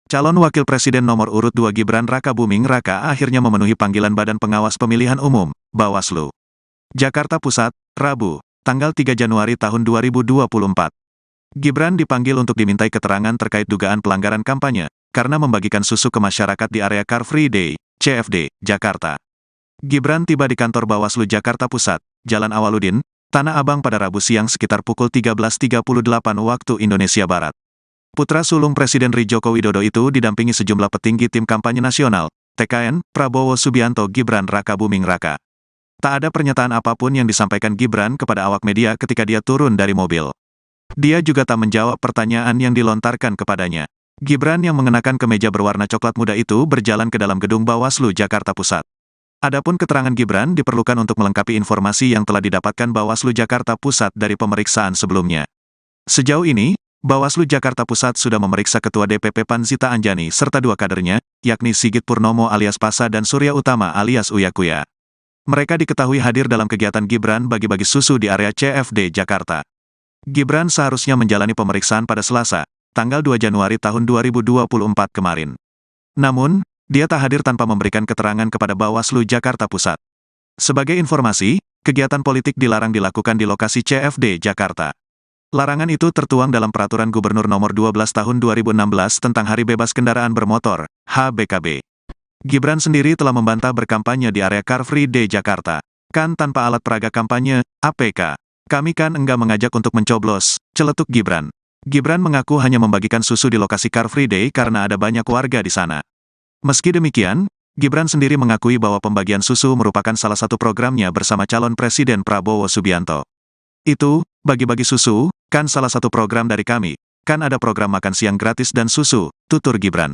Calon Wakil Presiden nomor urut 2 Gibran Rakabuming Raka akhirnya memenuhi panggilan Badan Pengawas Pemilihan Umum, Bawaslu. Jakarta Pusat, Rabu, tanggal 3 Januari tahun 2024. Gibran dipanggil untuk dimintai keterangan terkait dugaan pelanggaran kampanye, karena membagikan susu ke masyarakat di area Car Free Day, CFD, Jakarta. Gibran tiba di kantor Bawaslu Jakarta Pusat, Jalan Awaludin, Tanah Abang pada Rabu siang sekitar pukul 13.38 waktu Indonesia Barat. Putra sulung Presiden Joko Widodo itu didampingi sejumlah petinggi tim kampanye nasional, TKN, Prabowo Subianto Gibran Rakabuming Raka. Tak ada pernyataan apapun yang disampaikan Gibran kepada awak media ketika dia turun dari mobil. Dia juga tak menjawab pertanyaan yang dilontarkan kepadanya. Gibran yang mengenakan kemeja berwarna coklat muda itu berjalan ke dalam gedung Bawaslu Jakarta Pusat. Adapun keterangan Gibran diperlukan untuk melengkapi informasi yang telah didapatkan Bawaslu Jakarta Pusat dari pemeriksaan sebelumnya. Sejauh ini, Bawaslu Jakarta Pusat sudah memeriksa Ketua DPP PAN Zita Anjani serta dua kadernya, yakni Sigit Purnomo alias Pasa dan Surya Utama alias Uya Kuya. Mereka diketahui hadir dalam kegiatan Gibran bagi-bagi susu di area CFD Jakarta. Gibran seharusnya menjalani pemeriksaan pada Selasa, tanggal 2 Januari tahun 2024 kemarin. Namun, dia tak hadir tanpa memberikan keterangan kepada Bawaslu Jakarta Pusat. Sebagai informasi, kegiatan politik dilarang dilakukan di lokasi CFD Jakarta. Larangan itu tertuang dalam Peraturan Gubernur Nomor 12 Tahun 2016 tentang Hari Bebas Kendaraan Bermotor, HBKB. Gibran sendiri telah membantah berkampanye di area Car Free Day Jakarta. Kan tanpa alat peraga kampanye, APK. Kami kan enggak mengajak untuk mencoblos, celetuk Gibran. Gibran mengaku hanya membagikan susu di lokasi Car Free Day karena ada banyak warga di sana. Meski demikian, Gibran sendiri mengakui bahwa pembagian susu merupakan salah satu programnya bersama calon Presiden Prabowo Subianto. Itu, bagi-bagi susu, kan salah satu program dari kami, kan ada program makan siang gratis dan susu, tutur Gibran.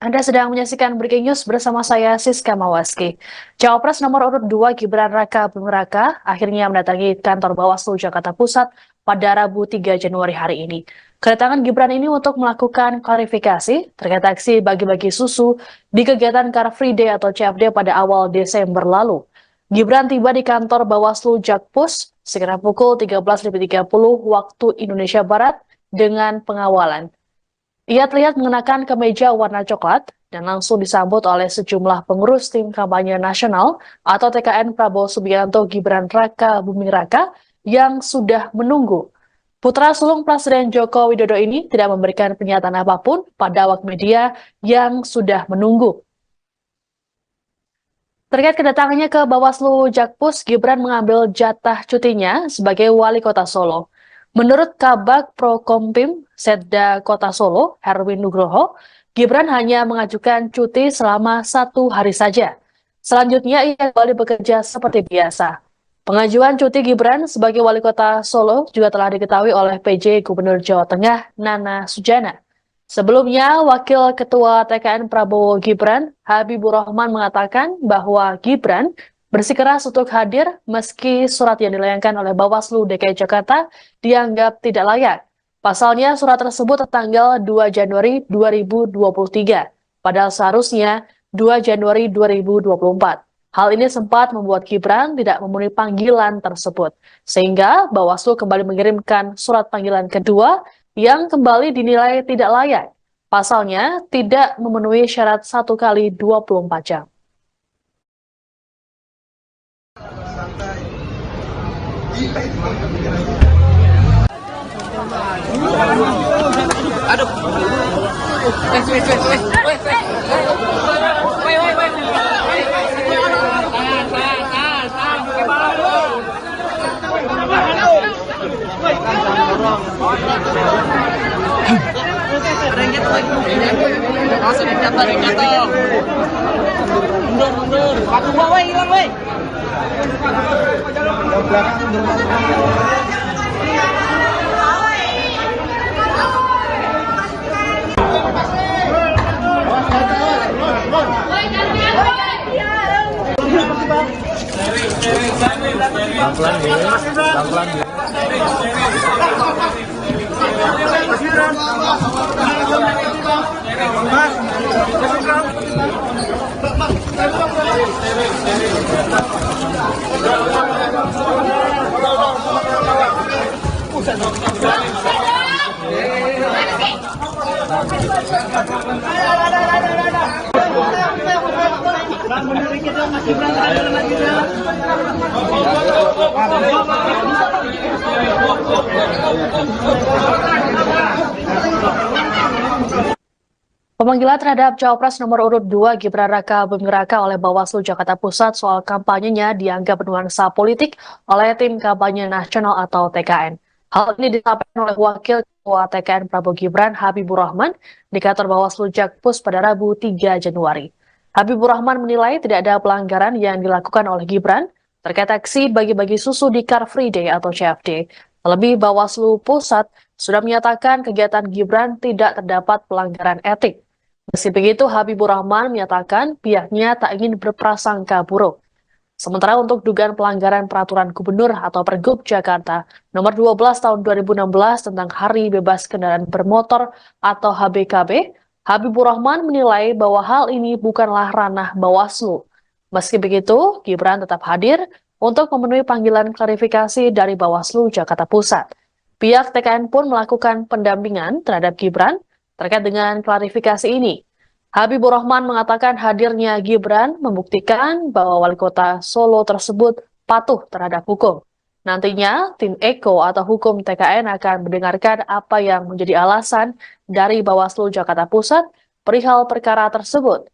Anda sedang menyaksikan Breaking News bersama saya, Siska Mawaski. Cawapres nomor urut 2 Gibran Rakabuming Raka akhirnya mendatangi kantor Bawaslu Jakarta Pusat pada Rabu 3 Januari hari ini. Kedatangan Gibran ini untuk melakukan klarifikasi terkait aksi bagi-bagi susu di kegiatan Car Free Day atau CFD pada awal Desember lalu. Gibran tiba di kantor Bawaslu Jakpus sekitar pukul 13.30 waktu Indonesia Barat dengan pengawalan. Ia terlihat mengenakan kemeja warna coklat dan langsung disambut oleh sejumlah pengurus tim kampanye nasional atau TKN Prabowo Subianto Gibran Rakabuming Raka yang sudah menunggu. Putra sulung Presiden Joko Widodo ini tidak memberikan pernyataan apapun pada awak media yang sudah menunggu. Terkait kedatangannya ke Bawaslu Jakpus, Gibran mengambil jatah cutinya sebagai wali kota Solo. Menurut Kabag Prokompim Setda Kota Solo, Herwin Nugroho, Gibran hanya mengajukan cuti selama 1 hari saja. Selanjutnya ia kembali bekerja seperti biasa. Pengajuan cuti Gibran sebagai wali kota Solo juga telah diketahui oleh PJ Gubernur Jawa Tengah, Nana Sujana. Sebelumnya, Wakil Ketua TKN Prabowo Gibran, Habibur Rahman mengatakan bahwa Gibran bersikeras untuk hadir meski surat yang dilayangkan oleh Bawaslu DKI Jakarta dianggap tidak layak. Pasalnya surat tersebut tertanggal 2 Januari 2023, padahal seharusnya 2 Januari 2024. Hal ini sempat membuat Gibran tidak memenuhi panggilan tersebut, sehingga Bawaslu kembali mengirimkan surat panggilan kedua yang kembali dinilai tidak layak. Pasalnya tidak memenuhi syarat 1 kali 24 jam. Aduh. Ada yang jatuh lagi. Langsung ada yang jatuh. Mundur. Satu bawa hilang, woi. Pelan-pelan ya, pelan-pelan ya. Pemanggilan terhadap Cawapres nomor urut 2 Gibran Raka Buming Raka oleh Bawaslu Jakarta Pusat soal kampanyenya dianggap bernuansa politik oleh Tim Kampanye Nasional atau TKN. Hal ini disampaikan oleh Wakil Ketua TKN Prabowo Gibran Habibur Rahman di kantor Bawaslu Jakpus pada Rabu 3 Januari. Habibur Rahman menilai tidak ada pelanggaran yang dilakukan oleh Gibran terkait aksi bagi-bagi susu di Car Free Day atau CFD. Terlebih Bawaslu Pusat sudah menyatakan kegiatan Gibran tidak terdapat pelanggaran etik. Meski begitu, Habibur Rahman menyatakan pihaknya tak ingin berprasangka buruk. Sementara untuk dugaan pelanggaran Peraturan Gubernur atau Pergub Jakarta nomor 12 tahun 2016 tentang Hari Bebas Kendaraan Bermotor atau HBKB, Habibur Rahman menilai bahwa hal ini bukanlah ranah Bawaslu. Meski begitu, Gibran tetap hadir untuk memenuhi panggilan klarifikasi dari Bawaslu Jakarta Pusat. Pihak TKN pun melakukan pendampingan terhadap Gibran terkait dengan klarifikasi ini. Habibur Rahman mengatakan hadirnya Gibran membuktikan bahwa wali kota Solo tersebut patuh terhadap hukum. Nantinya, tim Eko atau hukum TKN akan mendengarkan apa yang menjadi alasan dari Bawaslu Jakarta Pusat perihal perkara tersebut.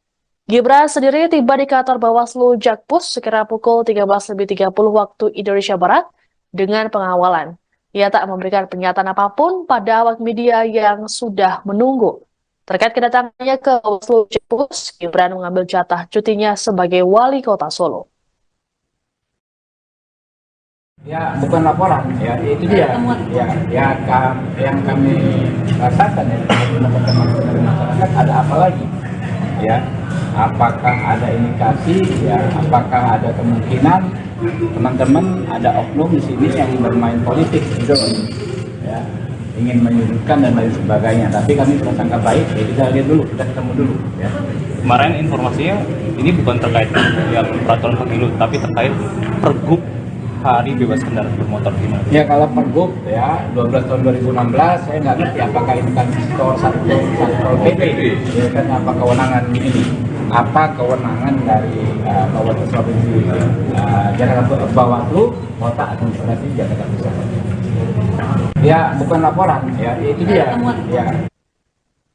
Gibran sendiri tiba di kantor Bawaslu Jakpus sekira pukul 13.30 waktu Indonesia Barat dengan pengawalan. Ia tak memberikan pernyataan apapun pada awak media yang sudah menunggu. Terkait kedatangannya ke Bawaslu Jakpus, Gibran mengambil jatah cutinya sebagai wali kota Solo. Ya, bukan laporan, ya itu dia. Yang kami rasakan ya, teman-teman masyarakat ada apa lagi? Ya, apakah ada indikasi? Ya, apakah ada kemungkinan teman-teman ada oknum di sini yang bermain politik, gitu, ya, ingin menyudutkan dan lain sebagainya. Tapi kami bersangka baik, ya kita lihat dulu, kita ketemu dulu. Ya. Kemarin informasinya ini bukan terkait ya peraturan pemilu, tapi terkait Pergub Hari Bebas Kendaraan Bermotor gimana? Ya kalau Pergub ya 12 tahun 2016 saya nggak ngerti apakah ini kan skor satu PP, ya kan apa kewenangan ini? Apa kewenangan dari Bawaslu Provinsi Jakarta Bawaslu Kota Administrasi Jakarta Pusat? Ya bukan laporan, ya itu dia. Ya.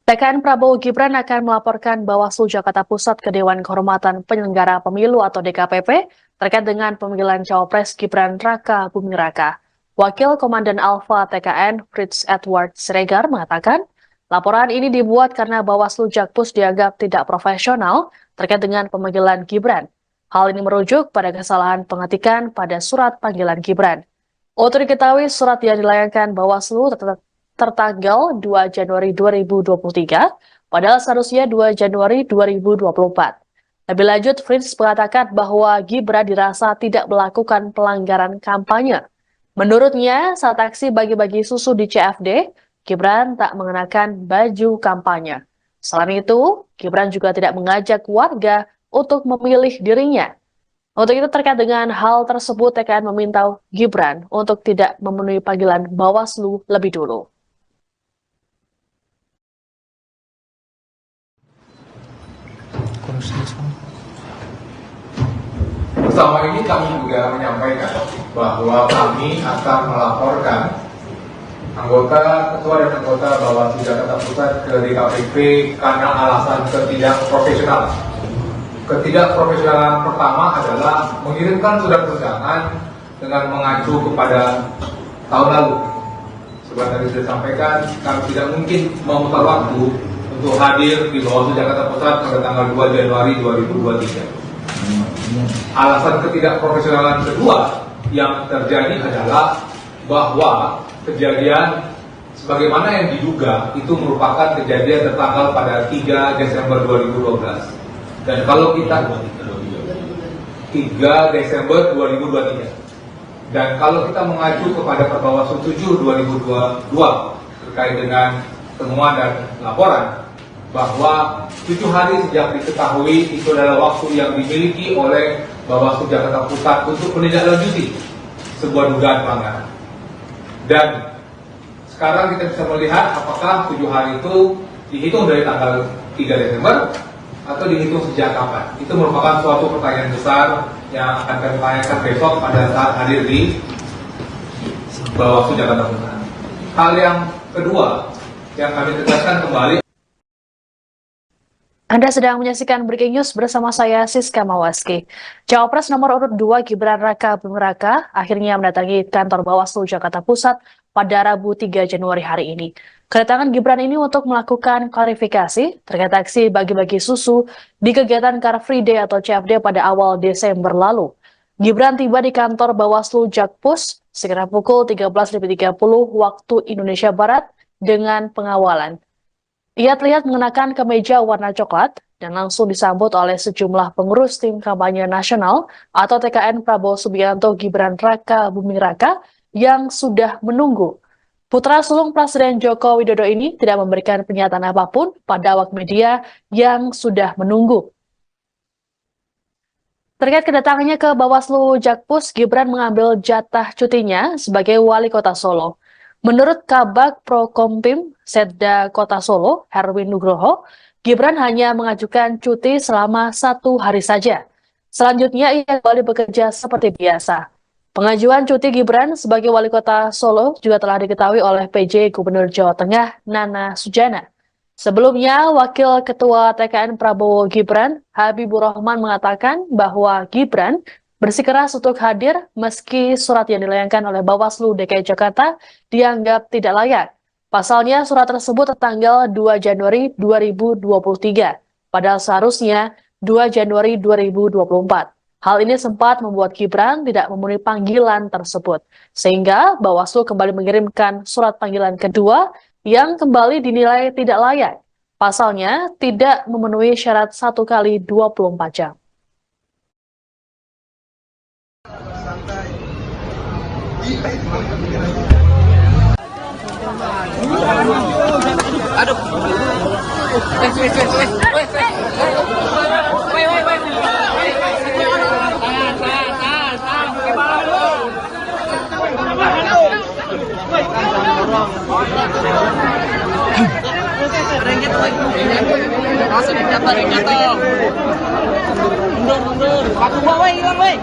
TKN Prabowo Gibran akan melaporkan Bawaslu Jakarta Pusat ke Dewan Kehormatan Penyelenggara Pemilu atau DKPP terkait dengan pemanggilan Cawapres Gibran Raka Buming Raka. Wakil Komandan Alfa TKN Fritz Edward Siregar mengatakan, laporan ini dibuat karena Bawaslu Jakpus dianggap tidak profesional terkait dengan pemanggilan Gibran. Hal ini merujuk pada kesalahan pengetikan pada surat panggilan Gibran. Untuk diketahui, surat yang dilayangkan Bawaslu tertanggal 2 Januari 2023, padahal seharusnya 2 Januari 2024. Lebih lanjut, Fritz mengatakan bahwa Gibran dirasa tidak melakukan pelanggaran kampanye. Menurutnya, saat aksi bagi-bagi susu di CFD, Gibran tak mengenakan baju kampanye. Selain itu, Gibran juga tidak mengajak warga untuk memilih dirinya. Untuk itu terkait dengan hal tersebut, TKN meminta Gibran untuk tidak memenuhi panggilan Bawaslu lebih dulu. Bersama ini kami juga menyampaikan bahwa kami akan melaporkan ketua dan anggota Bawaslu Jakarta Pusat ke DKPP karena alasan ketidakprofesionalan. Ketidakprofesionalan pertama adalah mengirimkan surat undangan dengan mengacu kepada tahun lalu. Seperti tadi sudah disampaikan, kami tidak mungkin memutar waktu untuk hadir di Bawaslu Jakarta Pusat pada tanggal 2 Januari 2023. Alasan ketidakprofesionalan kedua yang terjadi adalah bahwa kejadian sebagaimana yang diduga itu merupakan kejadian tertanggal pada 3 Desember 2012. Dan kalau kita 3 Desember 2023. Dan kalau kita mengacu kepada Perbawaslu 7 2022 terkait dengan temuan dan laporan bahwa 7 hari sejak diketahui itu adalah waktu yang dimiliki oleh Bawaslu Jakarta Pusat untuk menindaklanjuti sebuah dugaan pelanggaran. Dan sekarang kita bisa melihat apakah 7 hari itu dihitung dari tanggal 3 Desember atau dihitung sejak kapan? Itu merupakan suatu pertanyaan besar yang akan kami tanyakan besok pada saat hadir di Bawaslu Jakarta Pusat. Hal yang kedua yang kami tegaskan kembali. Anda sedang menyaksikan Breaking News bersama saya Siska Mawaski. Cawapres nomor urut 2 Gibran Raka Buming Raka akhirnya mendatangi kantor Bawaslu Jakarta Pusat pada Rabu 3 Januari hari ini. Kedatangan Gibran ini untuk melakukan klarifikasi terkait aksi bagi-bagi susu di kegiatan Car Free Day atau CFD pada awal Desember lalu. Gibran tiba di kantor Bawaslu Jakpus sekitar pukul 13.30 waktu Indonesia Barat dengan pengawalan. Ia terlihat mengenakan kemeja warna coklat dan langsung disambut oleh sejumlah pengurus tim kampanye nasional atau TKN Prabowo Subianto Gibran Raka Buming Raka yang sudah menunggu. Putra sulung Presiden Joko Widodo ini tidak memberikan pernyataan apapun pada awak media yang sudah menunggu. Terkait kedatangannya ke Bawaslu Jakpus, Gibran mengambil jatah cutinya sebagai wali kota Solo. Menurut Kabag Prokompim Setda Kota Solo, Herwin Nugroho, Gibran hanya mengajukan cuti selama 1 hari saja. Selanjutnya ia kembali bekerja seperti biasa. Pengajuan cuti Gibran sebagai wali kota Solo juga telah diketahui oleh PJ Gubernur Jawa Tengah Nana Sujana. Sebelumnya, Wakil Ketua TKN Prabowo Gibran, Habibur Rahman mengatakan bahwa Gibran bersikeras untuk hadir meski surat yang dilayangkan oleh Bawaslu DKI Jakarta dianggap tidak layak. Pasalnya surat tersebut tertanggal 2 Januari 2023, padahal seharusnya 2 Januari 2024. Hal ini sempat membuat Gibran tidak memenuhi panggilan tersebut, sehingga Bawaslu kembali mengirimkan surat panggilan kedua yang kembali dinilai tidak layak. Pasalnya tidak memenuhi syarat 1 kali 24 jam. Aduh. Ada yang jatuh lagi. Langsung jatuh, ada yang jatuh. Mundur. Aku bawa, hilang, woi.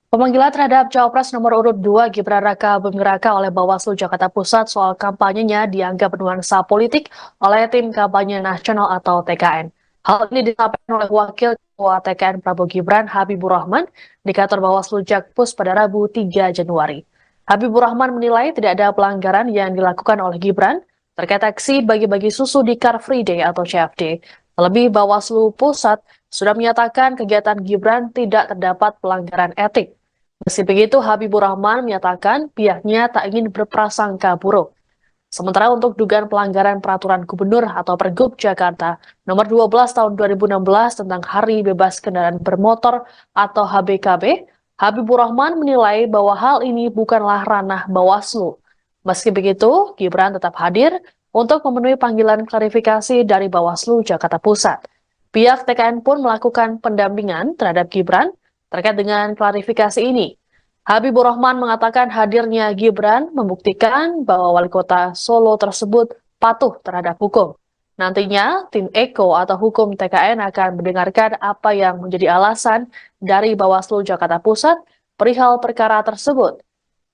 Pemanggilan terhadap Cawapres nomor urut 2 Gibran Raka Buming Raka oleh Bawaslu Jakarta Pusat soal kampanyenya dianggap bernuansa politik oleh tim kampanye nasional atau TKN. Hal ini disampaikan oleh Wakil Ketua TKN Prabowo Gibran Habibur Rahman di kantor Bawaslu Jakpus pada Rabu 3 Januari. Habibur Rahman menilai tidak ada pelanggaran yang dilakukan oleh Gibran terkait aksi bagi-bagi susu di Car Free Day atau CFD. Terlebih Bawaslu Pusat sudah menyatakan kegiatan Gibran tidak terdapat pelanggaran etik. Meski begitu, Habibur Rahman menyatakan pihaknya tak ingin berprasangka buruk. Sementara untuk dugaan pelanggaran peraturan gubernur atau Pergub Jakarta nomor 12 tahun 2016 tentang Hari Bebas Kendaraan Bermotor atau HBKB, Habibur Rahman menilai bahwa hal ini bukanlah ranah Bawaslu. Meski begitu, Gibran tetap hadir untuk memenuhi panggilan klarifikasi dari Bawaslu Jakarta Pusat. Pihak TKN pun melakukan pendampingan terhadap Gibran terkait dengan klarifikasi ini. Habibur Rahman mengatakan hadirnya Gibran membuktikan bahwa wali kota Solo tersebut patuh terhadap hukum. Nantinya, tim Eko atau hukum TKN akan mendengarkan apa yang menjadi alasan dari Bawaslu Jakarta Pusat perihal perkara tersebut.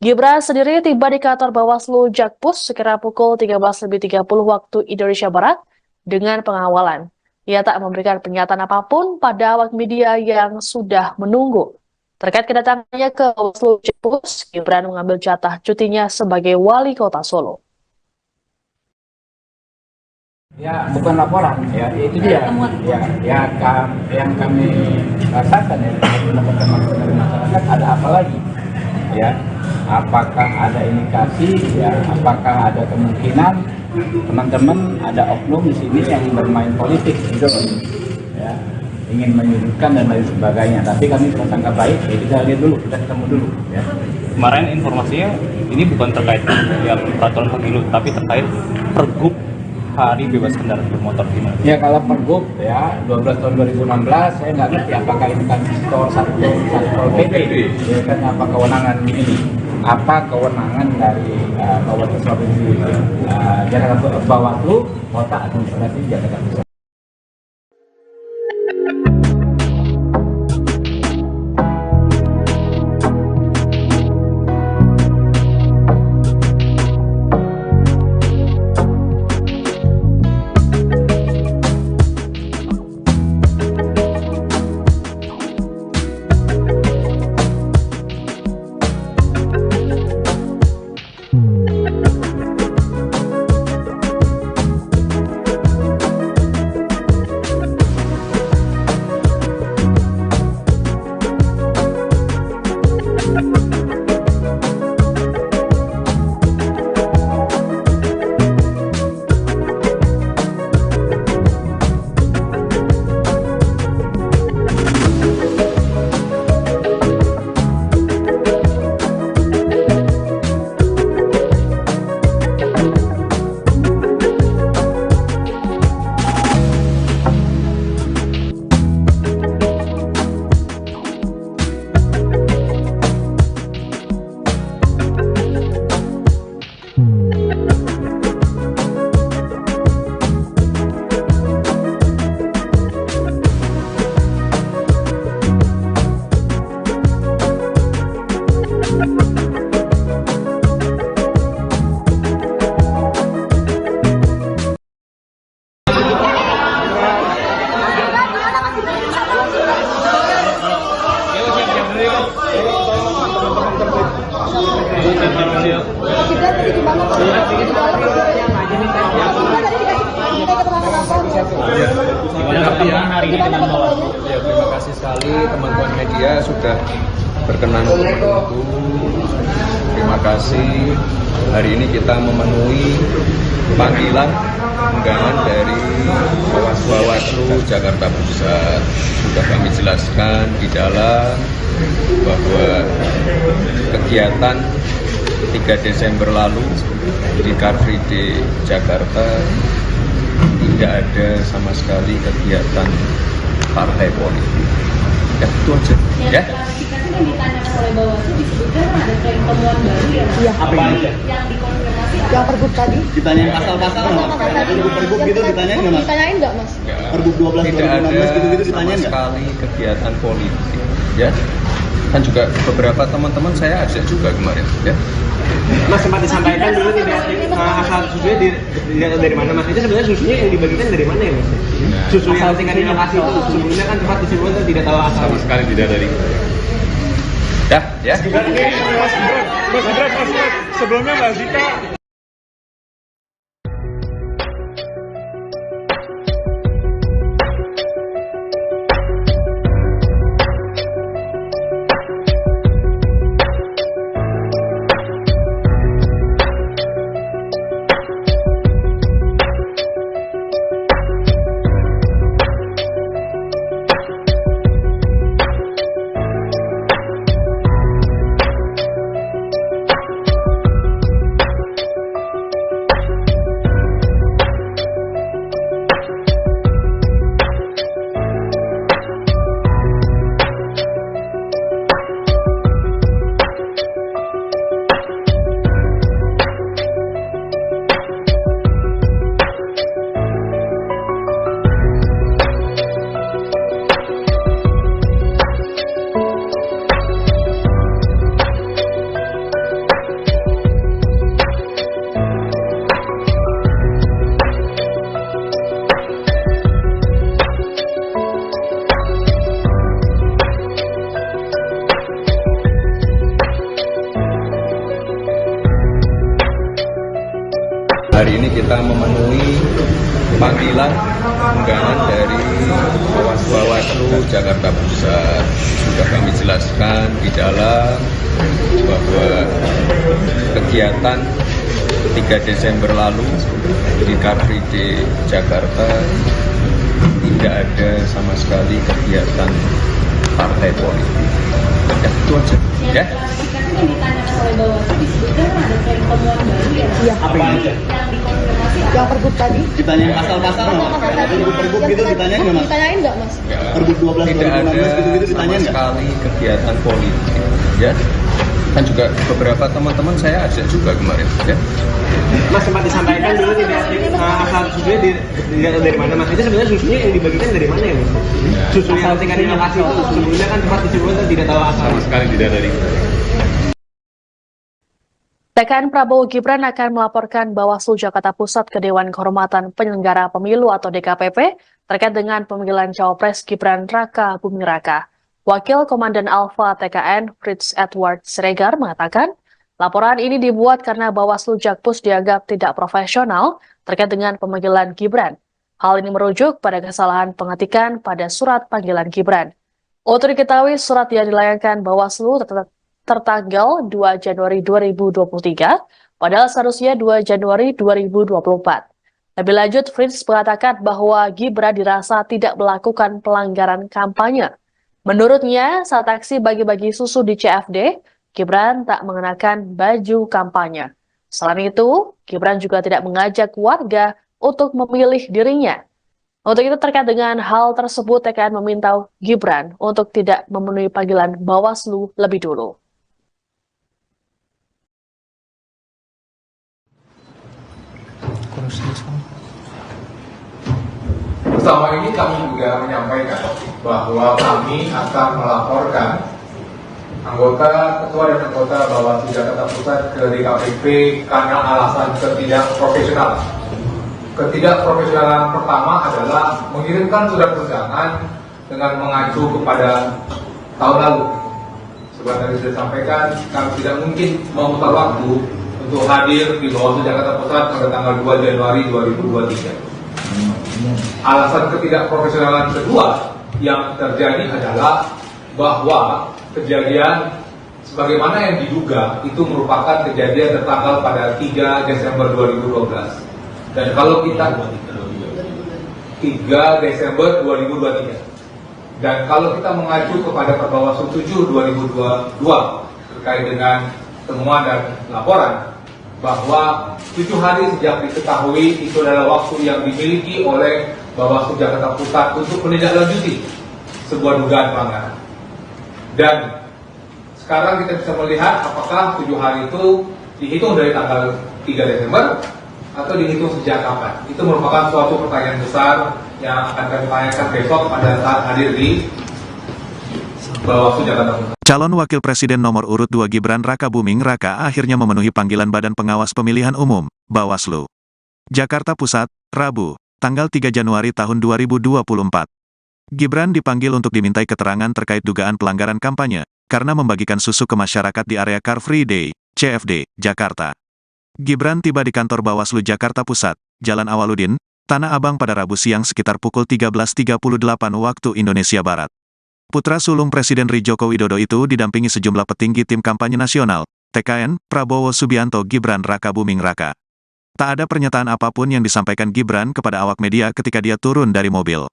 Gibran sendiri tiba di kantor Bawaslu Jakpus sekira pukul 13.30 waktu Indonesia Barat dengan pengawalan. Ia tak memberikan pernyataan apapun pada awak media yang sudah menunggu. Terkait kedatangannya ke Bawaslu Jakpus, Gibran mengambil jatah cutinya sebagai wali kota Solo. Ya, bukan laporan, ya itu dia. Yang kami rasakan ya, mendapatkan masukan dari masyarakat, ada apa lagi? Ya, apakah ada indikasi? Ya, apakah ada kemungkinan teman-teman ada oknum di sini yang bermain politik, gitu, ya, ingin menyudutkan dan lain sebagainya. Tapi kami prasangka baik, ya kita lihat dulu, kita ketemu dulu. Ya. Kemarin informasinya ini bukan terkait ya peraturan pemilu, tapi terkait pergub hari bebas kendaraan bermotor gimana? Ya kalau Pergub ya 12 tahun 2016 saya nggak ngerti apakah ini kan Satpol PP ya kan, apa kewenangan ini, apa kewenangan dari Bawaslu Provinsi Jakarta, Bawaslu Kota Administrasi Jakarta Pusat. Terima kasih sekali teman-teman media sudah berkenan untuk menunggu. Terima kasih. Hari ini kita memenuhi panggilan undangan dari Bawaslu Jakarta Pusat. Sudah kami jelaskan di dalam bahwa kegiatan 3 Desember lalu di Car Free Day Jakarta tidak ada sama sekali kegiatan partai politik. Ya, itu aja. Ya. Klarifikasi yang ditanyakan oleh Bawaslu disebutkan ada tren temuan baru ya. Iya. Apa aja? Yang dikonfirmasi Yang Pergub tadi? Ditanyain pasal-pasal nggak? Pergub gitu ditanyain nggak mas? Ditanyain nggak mas? Ya. Pergub 12 Tidak 2016 ada gitu-gitu sama ditanyain nggak? sekali kegiatan politik. Ya. Kan juga beberapa teman-teman saya ajak juga kemarin. Ya. Mas sempat disampaikan dulu tidak asal susunya dilihat dari mana mas? Itu sebenarnya susunya yang dibagikan dari mana ya mas? Susu yang tingkat di lokasi itu sebelumnya kan tempat distribusi kan tidak tahu asal. Sama sekali tidak dari. Ya. Mas sebelumnya Mbak Zita kita memenuhi panggilan undangan dari Bawaslu Jakarta Pusat. Sudah kami jelaskan di dalam bahwa kegiatan 3 Desember lalu di Car Free Day Jakarta tidak ada sama sekali kegiatan partai politik. Ya, itu aja. Ya. Yang ditanyakan oleh Bawaslu disebutkan ada tren temuan baru ya. Iya. Apa yang ada? Yang dikonfirmasi Yang pergub tadi? Ditanya pasal-pasal nggak? Pergub gitu ditanyain nggak, Mas? Ditanyain nggak, Mas? Pergub 12 tidak ada 2016 gitu-gitu sama ditanyain nggak? sekali kegiatan politik. Ya. Kan juga beberapa teman-teman saya ajak juga kemarin. Ya. Mas sempat disampaikan dulu tidak asal susunya dilihat dari mana, Mas? Itu sebenarnya susunya yang dibagikan dari mana ya, Mas? Susu yang tingkat di lokasi itu sebelumnya kan sempat disebutkan tidak tahu asal. Sama sekali tidak dari. TKN Prabowo Gibran akan melaporkan Bawaslu Jakarta Pusat ke Dewan Kehormatan Penyelenggara Pemilu atau DKPP terkait dengan pemanggilan Cawapres Gibran Raka Buming Raka. Wakil Komandan Alfa TKN Fritz Edward Siregar mengatakan, laporan ini dibuat karena Bawaslu Jakpus dianggap tidak profesional terkait dengan pemanggilan Gibran. Hal ini merujuk pada kesalahan pengetikan pada surat panggilan Gibran. Untuk diketahui, surat yang dilayangkan Bawaslu tertanggal 2 Januari 2023, padahal seharusnya 2 Januari 2024. Lebih lanjut, Fritz mengatakan bahwa Gibran dirasa tidak melakukan pelanggaran kampanye. Menurutnya, saat aksi bagi-bagi susu di CFD, Gibran tak mengenakan baju kampanye. Selain itu, Gibran juga tidak mengajak warga untuk memilih dirinya. Untuk itu terkait dengan hal tersebut, TKN meminta Gibran untuk tidak memenuhi panggilan Bawaslu lebih dulu. Bersama ini kami juga menyampaikan bahwa kami akan melaporkan ketua dan anggota Bawaslu Jakarta Pusat ke DKPP karena alasan ketidakprofesionalan. Ketidakprofesionalan pertama adalah mengirimkan surat undangan dengan mengacu kepada tahun lalu. Seperti tadi sudah sampaikan, kami tidak mungkin memutar waktu untuk hadir di Bawaslu Jakarta Pusat pada tanggal 2 Januari 2023. Alasan ketidakprofesionalan kedua yang terjadi adalah bahwa kejadian sebagaimana yang diduga itu merupakan kejadian tertanggal pada 3 Desember 2012. Dan kalau kita 3 Desember 2023. Dan kalau kita mengacu kepada Perbawaslu 7 2022 terkait dengan temuan dan laporan bahwa 7 hari sejak diketahui itu adalah waktu yang dimiliki oleh Bawaslu Jakarta Pusat untuk menindaklanjuti sebuah dugaan pelanggaran. Dan sekarang kita bisa melihat apakah 7 hari itu dihitung dari tanggal 3 Desember atau dihitung sejak kapan. Itu merupakan suatu pertanyaan besar yang akan kami tanyakan besok pada saat hadir di Bawaslu Jakarta Pusat. Calon Wakil Presiden nomor urut 2 Gibran Raka Buming Raka akhirnya memenuhi panggilan Badan Pengawas Pemilihan Umum, Bawaslu. Jakarta Pusat, Rabu, tanggal 3 Januari tahun 2024. Gibran dipanggil untuk dimintai keterangan terkait dugaan pelanggaran kampanye, karena membagikan susu ke masyarakat di area Car Free Day, CFD, Jakarta. Gibran tiba di kantor Bawaslu Jakarta Pusat, Jalan Awaludin, Tanah Abang pada Rabu siang sekitar pukul 13.38 waktu Indonesia Barat. Putra sulung Presiden Joko Widodo itu didampingi sejumlah petinggi tim kampanye nasional, TKN, Prabowo Subianto Gibran Raka Buming Raka. Tak ada pernyataan apapun yang disampaikan Gibran kepada awak media ketika dia turun dari mobil.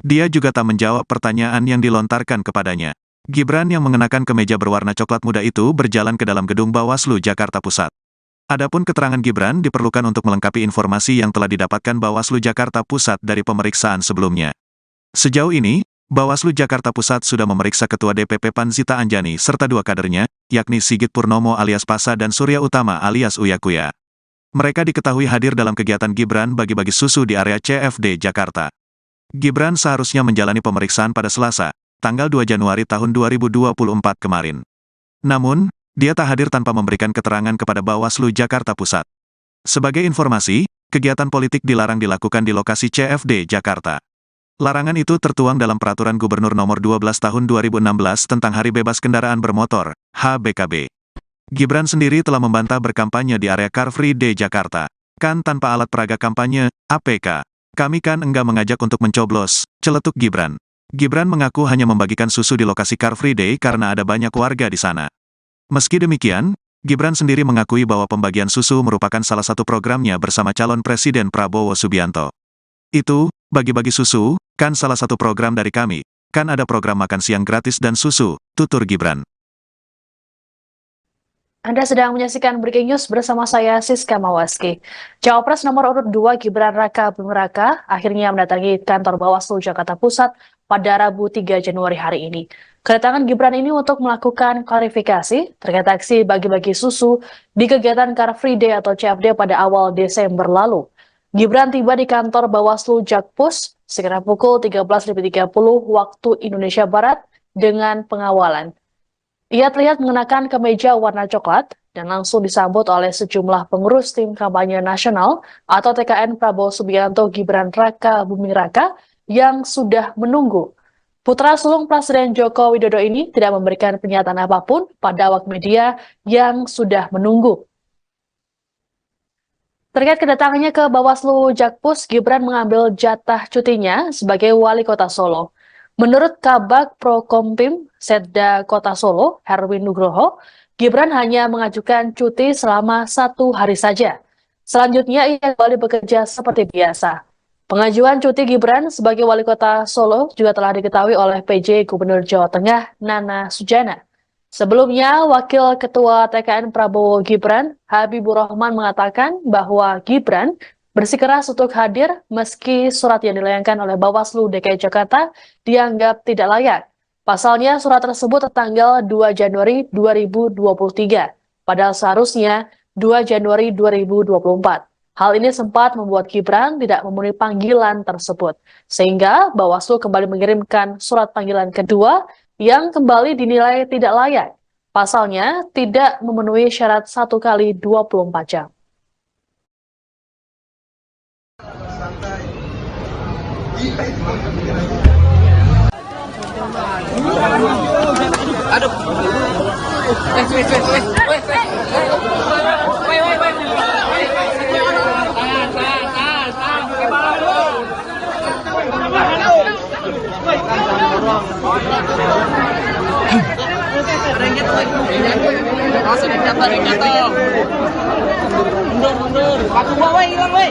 Dia juga tak menjawab pertanyaan yang dilontarkan kepadanya. Gibran yang mengenakan kemeja berwarna coklat muda itu berjalan ke dalam gedung Bawaslu Jakarta Pusat. Adapun keterangan Gibran diperlukan untuk melengkapi informasi yang telah didapatkan Bawaslu Jakarta Pusat dari pemeriksaan sebelumnya. Sejauh ini, Bawaslu Jakarta Pusat sudah memeriksa Ketua DPP Panzita Anjani serta 2 kadernya, yakni Sigit Purnomo alias Pasa dan Surya Utama alias Uya Kuya. Mereka diketahui hadir dalam kegiatan Gibran bagi-bagi susu di area CFD Jakarta. Gibran seharusnya menjalani pemeriksaan pada Selasa, tanggal 2 Januari tahun 2024 kemarin. Namun, dia tak hadir tanpa memberikan keterangan kepada Bawaslu Jakarta Pusat. Sebagai informasi, kegiatan politik dilarang dilakukan di lokasi CFD Jakarta. Larangan itu tertuang dalam Peraturan Gubernur Nomor 12 Tahun 2016 tentang Hari Bebas Kendaraan Bermotor, HBKB. Gibran sendiri telah membantah berkampanye di area Car Free Day Jakarta, Kan tanpa alat peraga kampanye, APK. Kami kan enggak mengajak untuk mencoblos, celetuk Gibran. Gibran mengaku hanya membagikan susu di lokasi Car Free Day karena ada banyak warga di sana. Meski demikian, Gibran sendiri mengakui bahwa pembagian susu merupakan salah satu programnya bersama calon Presiden Prabowo Subianto. Itu, bagi-bagi susu, kan salah satu program dari kami. Kan ada program makan siang gratis dan susu, tutur Gibran. Anda sedang menyaksikan Breaking News bersama saya, Siska Mawaski. Cawapres nomor urut 2 Gibran Raka Buming Raka akhirnya mendatangi kantor Bawaslu Jakarta Pusat pada Rabu 3 Januari hari ini. Kedatangan Gibran ini untuk melakukan klarifikasi terkait aksi bagi-bagi susu di kegiatan Car Free Day atau CFD pada awal Desember lalu. Gibran tiba di kantor Bawaslu Jakpus sekitar pukul 13.30 waktu Indonesia Barat dengan pengawalan. Ia terlihat mengenakan kemeja warna coklat dan langsung disambut oleh sejumlah pengurus tim kampanye nasional atau TKN Prabowo Subianto Gibran Raka Buming Raka yang sudah menunggu. Putra sulung Presiden Joko Widodo ini tidak memberikan pernyataan apapun pada awak media yang sudah menunggu. Terkait kedatangannya ke Bawaslu Jakpus, Gibran mengambil jatah cutinya sebagai wali kota Solo. Menurut Kabag Prokompim Setda Kota Solo, Herwin Nugroho, Gibran hanya mengajukan cuti selama 1 hari saja. Selanjutnya ia kembali bekerja seperti biasa. Pengajuan cuti Gibran sebagai wali kota Solo juga telah diketahui oleh PJ Gubernur Jawa Tengah Nana Sujana. Sebelumnya, Wakil Ketua TKN Prabowo Gibran, Habibur Rahman mengatakan bahwa Gibran bersikeras untuk hadir meski surat yang dilayangkan oleh Bawaslu DKI Jakarta dianggap tidak layak. Pasalnya surat tersebut tertanggal 2 Januari 2023, padahal seharusnya 2 Januari 2024. Hal ini sempat membuat Gibran tidak memenuhi panggilan tersebut, sehingga Bawaslu kembali mengirimkan surat panggilan kedua yang kembali dinilai tidak layak. Pasalnya tidak memenuhi syarat 1 kali 24 jam. Ada yang jatuh lagi. Langsung jatuh, ada yang jatuh. Mundur. Batu gua, woi, hilang, woi.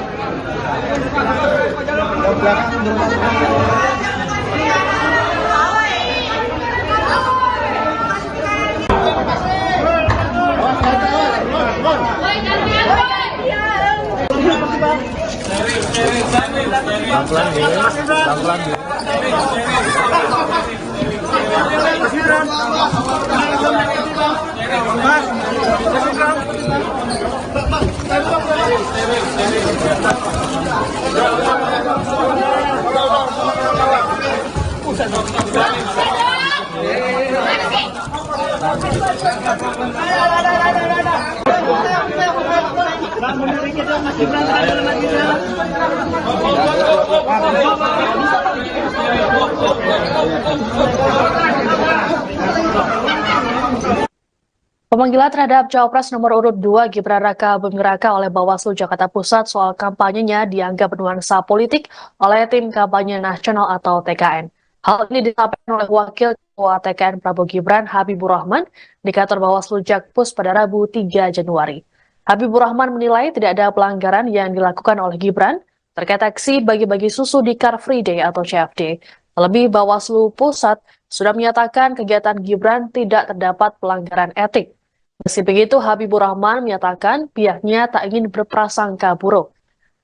Pemanggilan terhadap Cawapres nomor urut 2 Gibran Raka Buming Raka oleh Bawaslu Jakarta Pusat soal kampanyenya dianggap bernuansa politik oleh tim kampanye nasional atau TKN. Hal ini disampaikan oleh Wakil Ketua TKN Prabowo Gibran Habibur Rahman di kantor Bawaslu Jakpus pada Rabu 3 Januari. Habibur Rahman menilai tidak ada pelanggaran yang dilakukan oleh Gibran terkait aksi bagi-bagi susu di Car Free Day atau CFD. Terlebih Bawaslu Pusat sudah menyatakan kegiatan Gibran tidak terdapat pelanggaran etik. Meski begitu, Habibur Rahman menyatakan pihaknya tak ingin berprasangka buruk.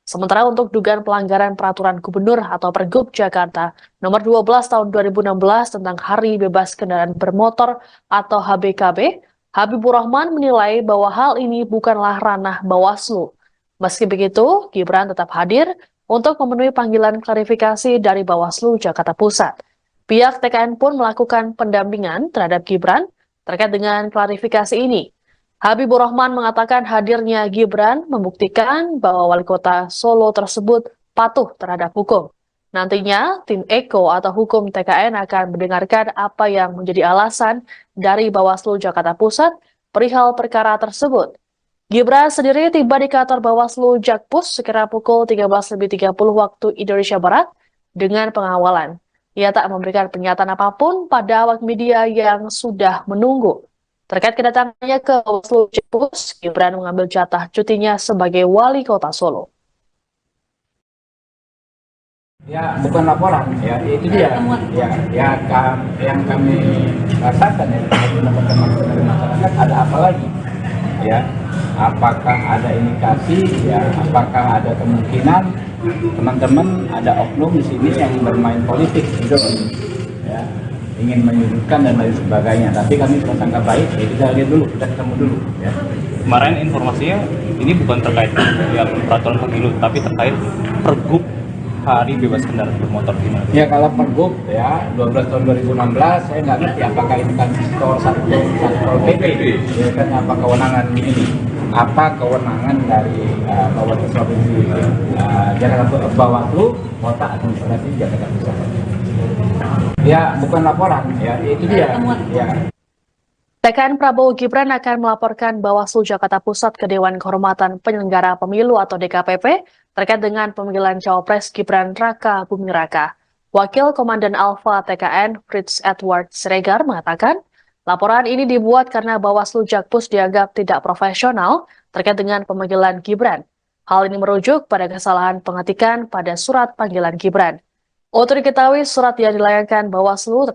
Sementara untuk dugaan pelanggaran peraturan gubernur atau Pergub Jakarta nomor 12 tahun 2016 tentang Hari Bebas Kendaraan Bermotor atau HBKB, Habibur Rahman menilai bahwa hal ini bukanlah ranah Bawaslu. Meski begitu, Gibran tetap hadir untuk memenuhi panggilan klarifikasi dari Bawaslu Jakarta Pusat. Pihak TKN pun melakukan pendampingan terhadap Gibran terkait dengan klarifikasi ini. Habibur Rahman mengatakan hadirnya Gibran membuktikan bahwa wali kota Solo tersebut patuh terhadap hukum. Nantinya, tim Eko atau hukum TKN akan mendengarkan apa yang menjadi alasan dari Bawaslu Jakarta Pusat perihal perkara tersebut. Gibran sendiri tiba di kantor Bawaslu Jakpus sekira pukul 13.30 waktu Indonesia Barat dengan pengawalan. Ia tak memberikan pernyataan apapun pada awak media yang sudah menunggu. Terkait kedatangannya ke Bawaslu Jakpus, Gibran mengambil jatah cutinya sebagai wali kota Solo. Ya, bukan laporan, ya itu dia. Yang kami rasakan ya dari teman-teman dari masyarakat, ada apa lagi? Ya, apakah ada indikasi? Ya, apakah ada kemungkinan teman-teman ada oknum di sini yang bermain politik, gitu, ya, ingin menyudutkan dan lain sebagainya. Tapi kami prasangka baik, ya kita lihat dulu, kita ketemu dulu. Ya. Kemarin informasinya ini bukan terkait yang peraturan pemilu, tapi terkait pergub hari bebas kendaraan bermotor gimana? Ya kalau pergub ya 12 tahun 2016 saya nggak ngerti apakah ini kan satu PP, ya kan apa kewenangan ini? Apa kewenangan dari Bawaslu Provinsi Jakarta Bawaslu Kota Administrasi Jakarta Pusat? Ya bukan laporan, ya itu dia. Ya. TKN Prabowo Gibran akan melaporkan Bawaslu Jakarta Pusat ke Dewan Kehormatan Penyelenggara Pemilu atau DKPP terkait dengan pemanggilan Cawapres Gibran Raka Buming Raka. Wakil Komandan Alfa TKN Fritz Edward Siregar mengatakan, laporan ini dibuat karena Bawaslu Jakpus dianggap tidak profesional terkait dengan pemanggilan Gibran. Hal ini merujuk pada kesalahan pengetikan pada surat panggilan Gibran. Untuk diketahui, surat yang dilayangkan Bawaslu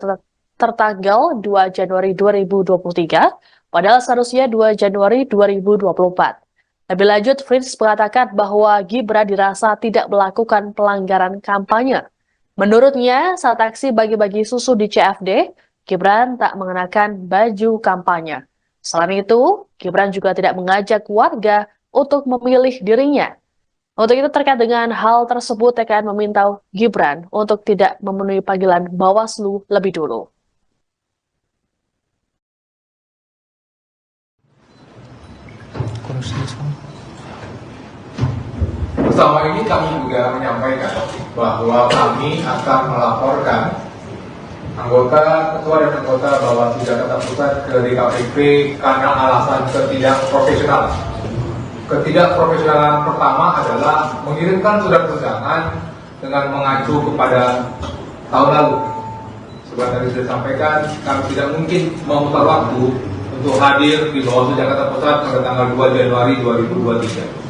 tertanggal 2 Januari 2023, padahal seharusnya 2 Januari 2024. Lebih lanjut, Fritz mengatakan bahwa Gibran dirasa tidak melakukan pelanggaran kampanye. Menurutnya, saat aksi bagi-bagi susu di CFD, Gibran tak mengenakan baju kampanye. Selain itu, Gibran juga tidak mengajak warga untuk memilih dirinya. Untuk itu terkait dengan hal tersebut, TKN meminta Gibran untuk tidak memenuhi panggilan Bawaslu lebih dulu. Bersama ini kami juga menyampaikan bahwa kami akan melaporkan ketua dan anggota Bawaslu Jakarta Pusat ke DKPP karena alasan ketidakprofesionalan. Ketidakprofesionalan pertama adalah mengirimkan surat undangan dengan mengacu kepada tahun lalu. Seperti tadi sudah sampaikan, kami tidak mungkin memutar waktu untuk hadir di Bawaslu Jakarta Pusat pada tanggal 2 Januari 2023.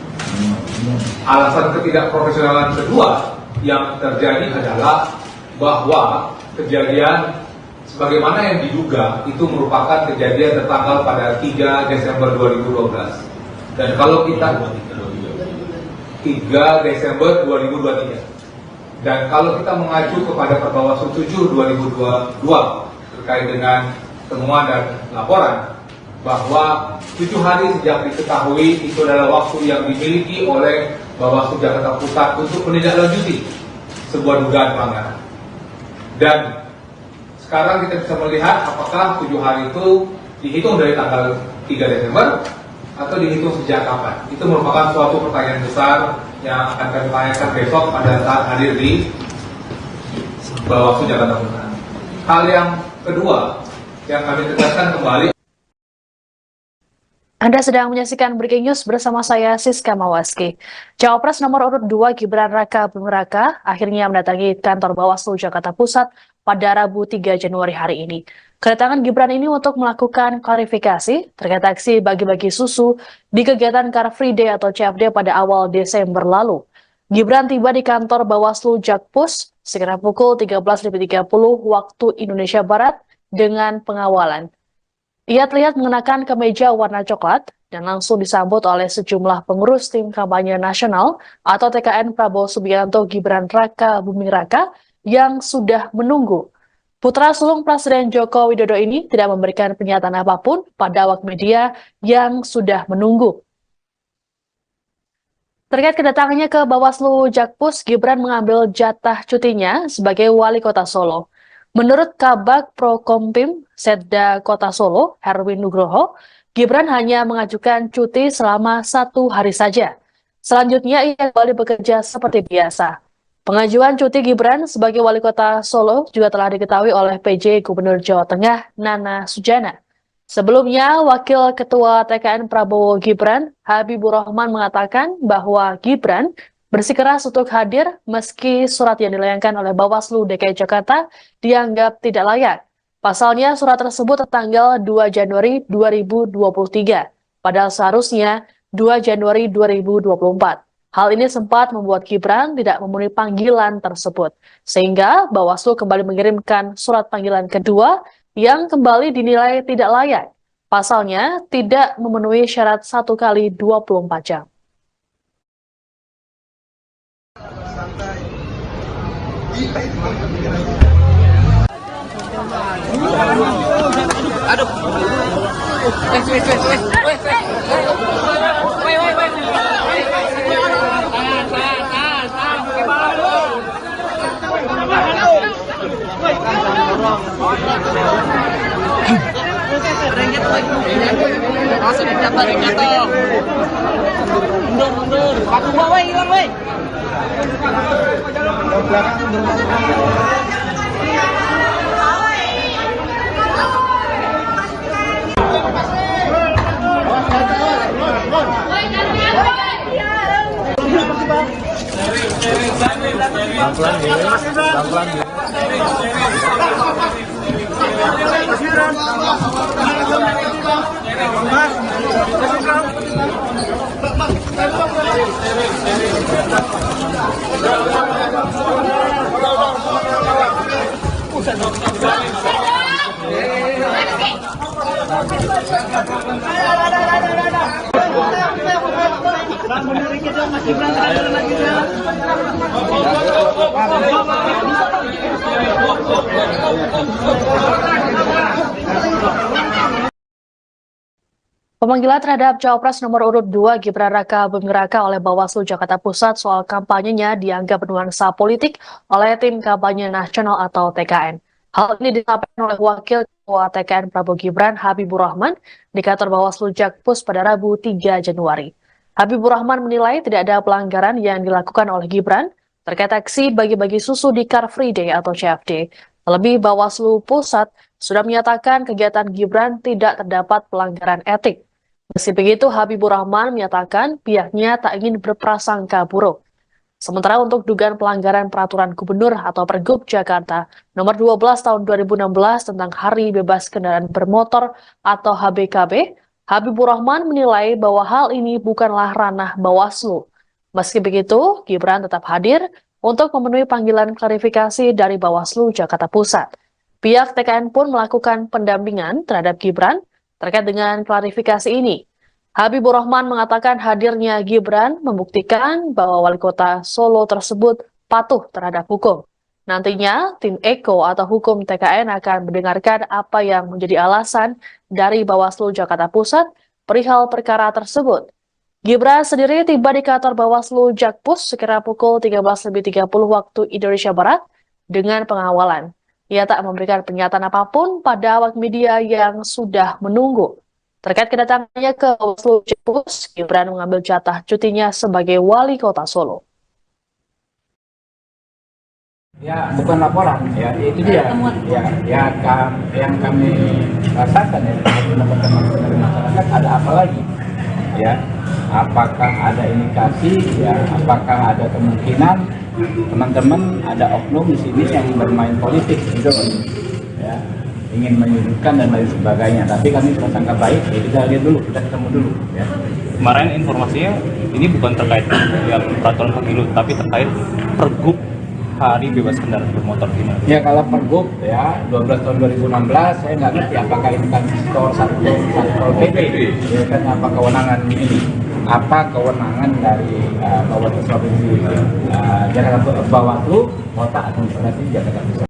Alasan ketidakprofesionalan kedua yang terjadi adalah bahwa kejadian sebagaimana yang diduga itu merupakan kejadian tertanggal pada 3 Desember 2012. Dan kalau kita 3 Desember 2023. Dan kalau kita mengacu kepada Perbawaslu 7 2022 terkait dengan temuan dan laporan bahwa 7 hari sejak diketahui itu adalah waktu yang dimiliki oleh Bawaslu Jakarta Pusat untuk menindaklanjuti sebuah dugaan pelanggaran. Dan sekarang kita bisa melihat apakah 7 hari itu dihitung dari tanggal 3 Desember atau dihitung sejak kapan. Itu merupakan suatu pertanyaan besar yang akan kami tanyakan besok pada saat hadir di Bawaslu Jakarta Pusat. Hal yang kedua yang kami tegaskan kembali. Anda sedang menyaksikan Breaking News bersama saya, Siska Mawaski. Cawapres nomor urut 2 Gibran Raka Buming Raka akhirnya mendatangi kantor Bawaslu Jakarta Pusat pada Rabu 3 Januari hari ini. Kedatangan Gibran ini untuk melakukan klarifikasi terkait aksi bagi-bagi susu di kegiatan Car Free Day atau CFD pada awal Desember lalu. Gibran tiba di kantor Bawaslu Jakpus sekitar pukul 13.30 waktu Indonesia Barat dengan pengawalan. Ia terlihat mengenakan kemeja warna coklat dan langsung disambut oleh sejumlah pengurus tim kampanye nasional atau TKN Prabowo Subianto Gibran Raka Buming Raka yang sudah menunggu. Putra sulung Presiden Joko Widodo ini tidak memberikan pernyataan apapun pada awak media yang sudah menunggu. Terkait kedatangannya ke Bawaslu Jakpus, Gibran mengambil jatah cutinya sebagai wali kota Solo. Menurut Kabag Prokompim Setda Kota Solo, Herwin Nugroho, Gibran hanya mengajukan cuti selama 1 hari saja. Selanjutnya ia kembali bekerja seperti biasa. Pengajuan cuti Gibran sebagai wali kota Solo juga telah diketahui oleh PJ Gubernur Jawa Tengah Nana Sujana. Sebelumnya, Wakil Ketua TKN Prabowo Gibran, Habibur Rahman mengatakan bahwa Gibran bersikeras untuk hadir meski surat yang dilayangkan oleh Bawaslu DKI Jakarta dianggap tidak layak. Pasalnya, surat tersebut tertanggal 2 Januari 2023, padahal seharusnya 2 Januari 2024. Hal ini sempat membuat Gibran tidak memenuhi panggilan tersebut, sehingga Bawaslu kembali mengirimkan surat panggilan kedua yang kembali dinilai tidak layak. Pasalnya, tidak memenuhi syarat 1 kali 24 jam. Mundur. Paku bawa hilang, woi. Pemanggilan terhadap Cawapres nomor urut 2 Gibran Raka Buming Raka oleh Bawaslu Jakarta Pusat soal kampanyenya dianggap bernuansa politik oleh Tim Kampanye Nasional atau TKN. Hal ini disampaikan oleh Wakil Ketua TKN Prabowo Gibran, Habibur Rahman, di kantor Bawaslu Jakpus pada Rabu 3 Januari. Habibur Rahman menilai tidak ada pelanggaran yang dilakukan oleh Gibran terkait aksi bagi-bagi susu di Car Free Day atau CFD. Terlebih, Bawaslu Pusat sudah menyatakan kegiatan Gibran tidak terdapat pelanggaran etik. Meski begitu, Habibur Rahman menyatakan pihaknya tak ingin berprasangka buruk. Sementara untuk dugaan pelanggaran peraturan gubernur atau Pergub Jakarta nomor 12 tahun 2016 tentang Hari Bebas Kendaraan Bermotor atau HBKB, Habibur Rahman menilai bahwa hal ini bukanlah ranah Bawaslu. Meski begitu, Gibran tetap hadir untuk memenuhi panggilan klarifikasi dari Bawaslu Jakarta Pusat. Pihak TKN pun melakukan pendampingan terhadap Gibran terkait dengan klarifikasi ini. Habibur Rahman mengatakan hadirnya Gibran membuktikan bahwa wali kota Solo tersebut patuh terhadap hukum. Nantinya, tim Eko atau hukum TKN akan mendengarkan apa yang menjadi alasan dari Bawaslu Jakarta Pusat perihal perkara tersebut. Gibran sendiri tiba di kantor Bawaslu Jakpus sekira pukul 13.30 waktu Indonesia Barat dengan pengawalan. Ia tak memberikan pernyataan apapun pada awak media yang sudah menunggu. Terkait kedatangannya ke Bawaslu Jakpus, Gibran mengambil jatah cutinya sebagai wali kota Solo. Ya, bukan laporan, ya itu dia. Yang kami rasakan ya, teman-teman masyarakat ada apa lagi? Ya, apakah ada indikasi? Ya, apakah ada kemungkinan teman-teman ada oknum di sini yang bermain politik, gitu, ya, ingin menyudutkan dan lain sebagainya. Tapi kami prasangka baik, ya kita lihat dulu, kita ketemu dulu. Ya. Kemarin informasinya ini bukan terkait ya peraturan pemilu, tapi terkait Pergub Hari Bebas Kendaraan Bermotor gimana? Ya kalau Pergub ya 12 tahun 2016 saya nggak ngerti apakah ini kan satu PP, ya kan apa kewenangan ini? Apa kewenangan dari Bawaslu Provinsi Jakarta Bawaslu Kota Administrasi Jakarta Pusat?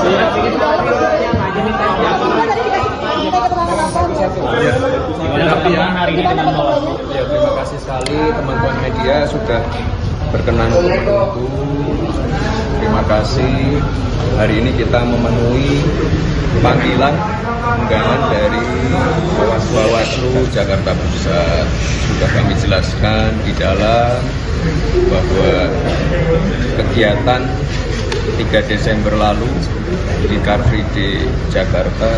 Terima kasih sekali teman-teman media sudah berkenan untuk menunggu. Terima kasih. Hari ini kita memenuhi panggilan undangan dari Bawaslu Jakarta Pusat. Sudah kami jelaskan di dalam bahwa kegiatan 3 Desember lalu di Car Free Day Jakarta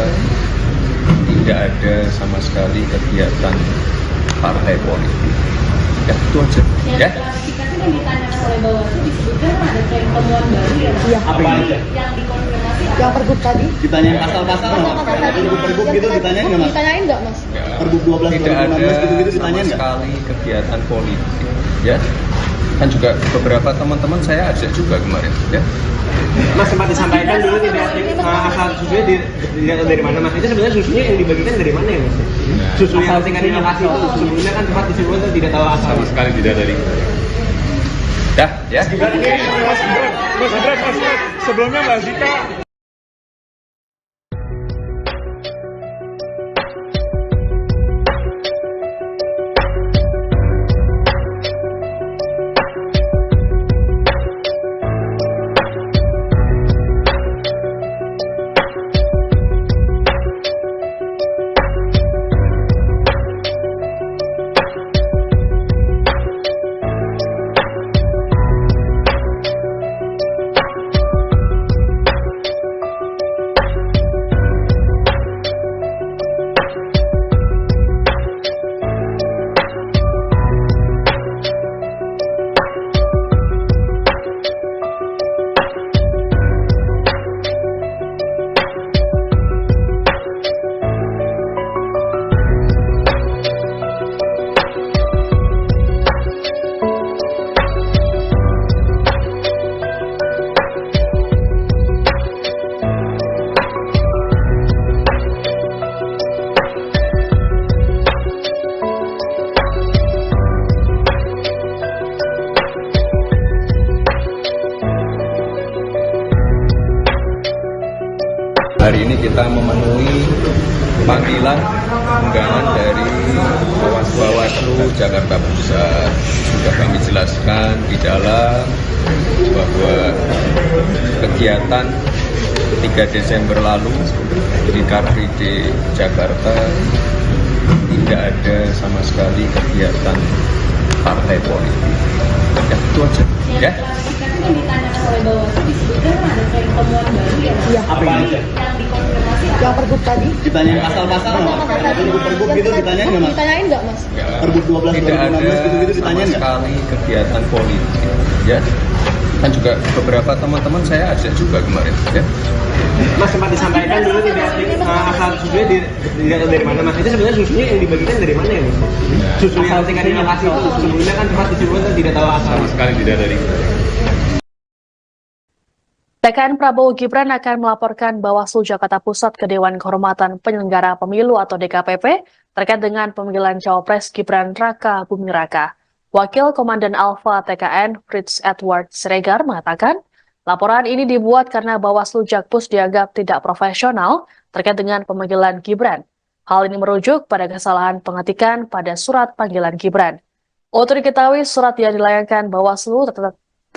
tidak ada sama sekali kegiatan partai politik. Ya, itu aja. Ya. Klarifikasi yang ditanyakan oleh Bawaslu disebutkan ada tren temuan baru ya. Iya. Apa aja? Yang dikonfirmasi Yang pergub tadi? Ditanyain pasal-pasal nggak? Pergub gitu ditanyain nggak Mas? Ditanyain nggak Mas? Pergub 12 Tidak ada 2016 gitu-gitu sama ditanyain nggak? sekali kegiatan politik. Ya. Kan juga beberapa teman-teman saya ajak juga kemarin. Ya. Mas sempat disampaikan dulu tidak asal susunya dilihat dari mana Mas? Itu sebenarnya susunya yang dibagikan dari mana ya Mas? Susu yang yang kasih itu sebelumnya kan sempat disebutkan tidak tahu asal. Sama sekali tidak dari. Dah, ya. Sebelumnya Mbak Zika Hari ini kita memenuhi panggilan undangan dari Bawaslu Jakarta Pusat. Sudah kami jelaskan di dalam bahwa kegiatan 3 Desember lalu di Car Free Day Jakarta tidak ada sama sekali kegiatan partai politik. Ya, itu aja. Ya. klarifikasi yang ditanyakan oleh Bawaslu disebutkan ada tren temuan baru ya. Iya. Apa aja? Yang dikonfirmasi Yang pergub tadi? Ditanyain pasal-pasal nggak? Pergub gitu ditanyain nggak Mas? Ditanyain nggak Mas? Pergub 12 Tidak ada 2016 gitu-gitu sama ditanyain nggak? sekali kegiatan politik. Ya. Kan juga beberapa teman-teman saya ajak juga kemarin. Ya. Mas sempat disampaikan dulu tidak asal susunya dilihat dari mana Mas? Itu sebenarnya susunya yang dibagikan dari mana ya Mas? Susu yang yang kasih itu sebelumnya kan sempat disebutkan tidak tahu asal. Sama sekali tidak dari. TKN Prabowo Gibran akan melaporkan Bawaslu Jakarta Pusat ke Dewan Kehormatan Penyelenggara Pemilu atau DKPP terkait dengan pemanggilan Cawapres Gibran Raka Buming Raka. Wakil Komandan Alfa TKN Fritz Edward Siregar mengatakan, laporan ini dibuat karena Bawaslu Jakpus dianggap tidak profesional terkait dengan pemanggilan Gibran. Hal ini merujuk pada kesalahan pengetikan pada surat panggilan Gibran. Untuk diketahui, surat yang dilayangkan Bawaslu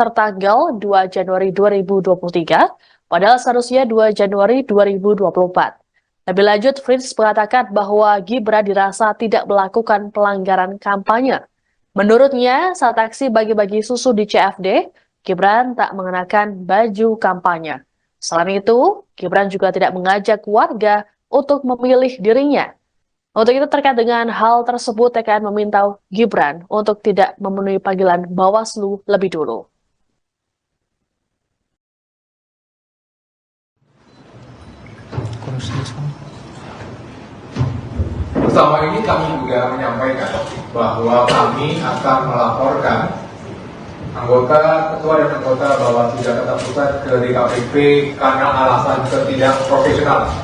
tertanggal 2 Januari 2023, padahal seharusnya 2 Januari 2024. Lebih lanjut, Fritz mengatakan bahwa Gibran dirasa tidak melakukan pelanggaran kampanye. Menurutnya, saat aksi bagi-bagi susu di CFD, Gibran tak mengenakan baju kampanye. Selain itu, Gibran juga tidak mengajak warga untuk memilih dirinya. Untuk itu terkait dengan hal tersebut, TKN meminta Gibran untuk tidak memenuhi panggilan Bawaslu lebih dulu. bersama ini kami juga menyampaikan bahwa kami akan melaporkan ketua dan anggota Bawaslu Jakarta Pusat ke DKPP karena alasan ketidakprofesionalan.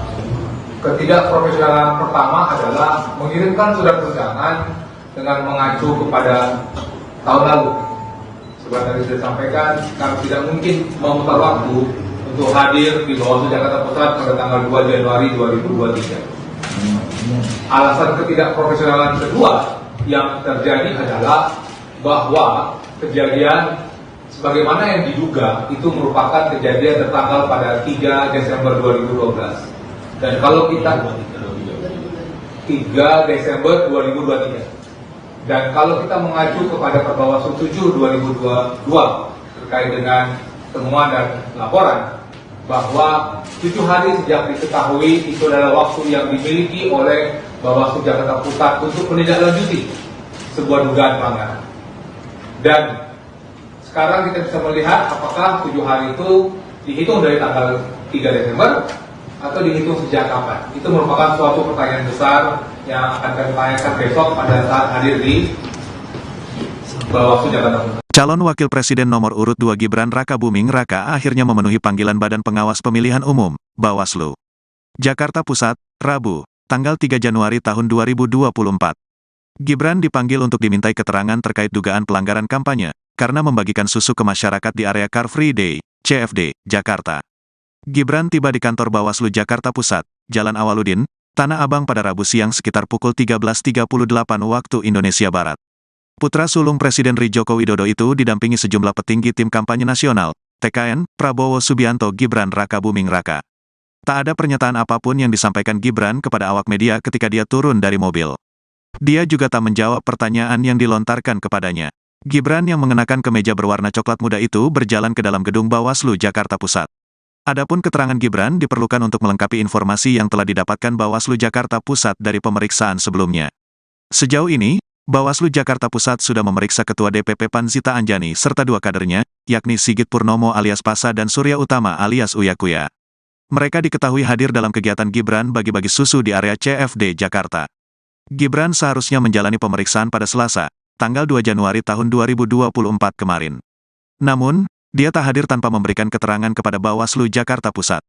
Ketidakprofesionalan pertama adalah mengirimkan surat undangan dengan mengacu kepada tahun lalu. Seperti tadi sudah disampaikan, kami tidak mungkin memutar waktu untuk hadir di Bawaslu Jakarta Pusat pada tanggal 2 Januari 2023. Alasan ketidakprofesionalan kedua yang terjadi adalah bahwa kejadian sebagaimana yang diduga itu merupakan kejadian tertanggal pada 3 Desember 2012. Dan kalau kita 3 Desember 2023. Dan kalau kita mengacu kepada Perbawaslu 7 2022 terkait dengan temuan dan laporan bahwa 7 hari sejak diketahui itu adalah waktu yang dimiliki oleh Bawaslu Jakarta Pusat untuk menindaklanjuti sebuah dugaan pelanggaran. Dan sekarang kita bisa melihat apakah 7 hari itu dihitung dari tanggal 3 Desember atau dihitung sejak kapan. Itu merupakan suatu pertanyaan besar yang akan kami tanyakan besok pada saat hadir di Bawaslu Jakarta Pusat. Calon Wakil Presiden nomor urut 2 Gibran Raka Buming Raka akhirnya memenuhi panggilan Badan Pengawas Pemilihan Umum, Bawaslu. Jakarta Pusat, Rabu, tanggal 3 Januari tahun 2024. Gibran dipanggil untuk dimintai keterangan terkait dugaan pelanggaran kampanye, karena membagikan susu ke masyarakat di area Car Free Day, CFD, Jakarta. Gibran tiba di kantor Bawaslu Jakarta Pusat, Jalan Awaludin, Tanah Abang pada Rabu siang sekitar pukul 13.38 waktu Indonesia Barat. Putra sulung Presiden RI Joko Widodo itu didampingi sejumlah petinggi tim kampanye nasional, TKN, Prabowo Subianto Gibran Raka Buming Raka. Tak ada pernyataan apapun yang disampaikan Gibran kepada awak media ketika dia turun dari mobil. Dia juga tak menjawab pertanyaan yang dilontarkan kepadanya. Gibran yang mengenakan kemeja berwarna coklat muda itu berjalan ke dalam gedung Bawaslu Jakarta Pusat. Adapun keterangan Gibran diperlukan untuk melengkapi informasi yang telah didapatkan Bawaslu Jakarta Pusat dari pemeriksaan sebelumnya. Sejauh ini, Bawaslu Jakarta Pusat sudah memeriksa Ketua DPP PAN Zita Anjani serta 2 kadernya, yakni Sigit Purnomo alias Pasa dan Surya Utama alias Uya Kuya. Mereka diketahui hadir dalam kegiatan Gibran bagi-bagi susu di area CFD Jakarta. Gibran seharusnya menjalani pemeriksaan pada Selasa, tanggal 2 Januari tahun 2024 kemarin. Namun, dia tak hadir tanpa memberikan keterangan kepada Bawaslu Jakarta Pusat.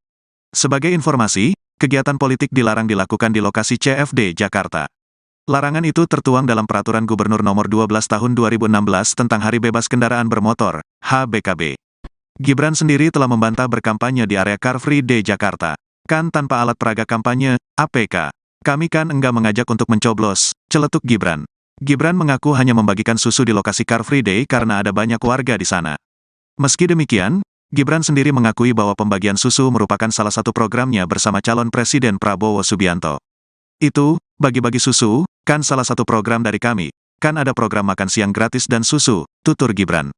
Sebagai informasi, kegiatan politik dilarang dilakukan di lokasi CFD Jakarta. Larangan itu tertuang dalam Peraturan Gubernur Nomor 12 Tahun 2016 tentang Hari Bebas Kendaraan Bermotor, HBKB. Gibran sendiri telah membantah berkampanye di area Car Free Day Jakarta. Kan tanpa alat peraga kampanye, APK. Kami kan enggak mengajak untuk mencoblos, celetuk Gibran. Gibran mengaku hanya membagikan susu di lokasi Car Free Day karena ada banyak warga di sana. Meski demikian, Gibran sendiri mengakui bahwa pembagian susu merupakan salah satu programnya bersama calon Presiden Prabowo Subianto. Itu, bagi-bagi susu, kan salah satu program dari kami, kan ada program makan siang gratis dan susu, tutur Gibran.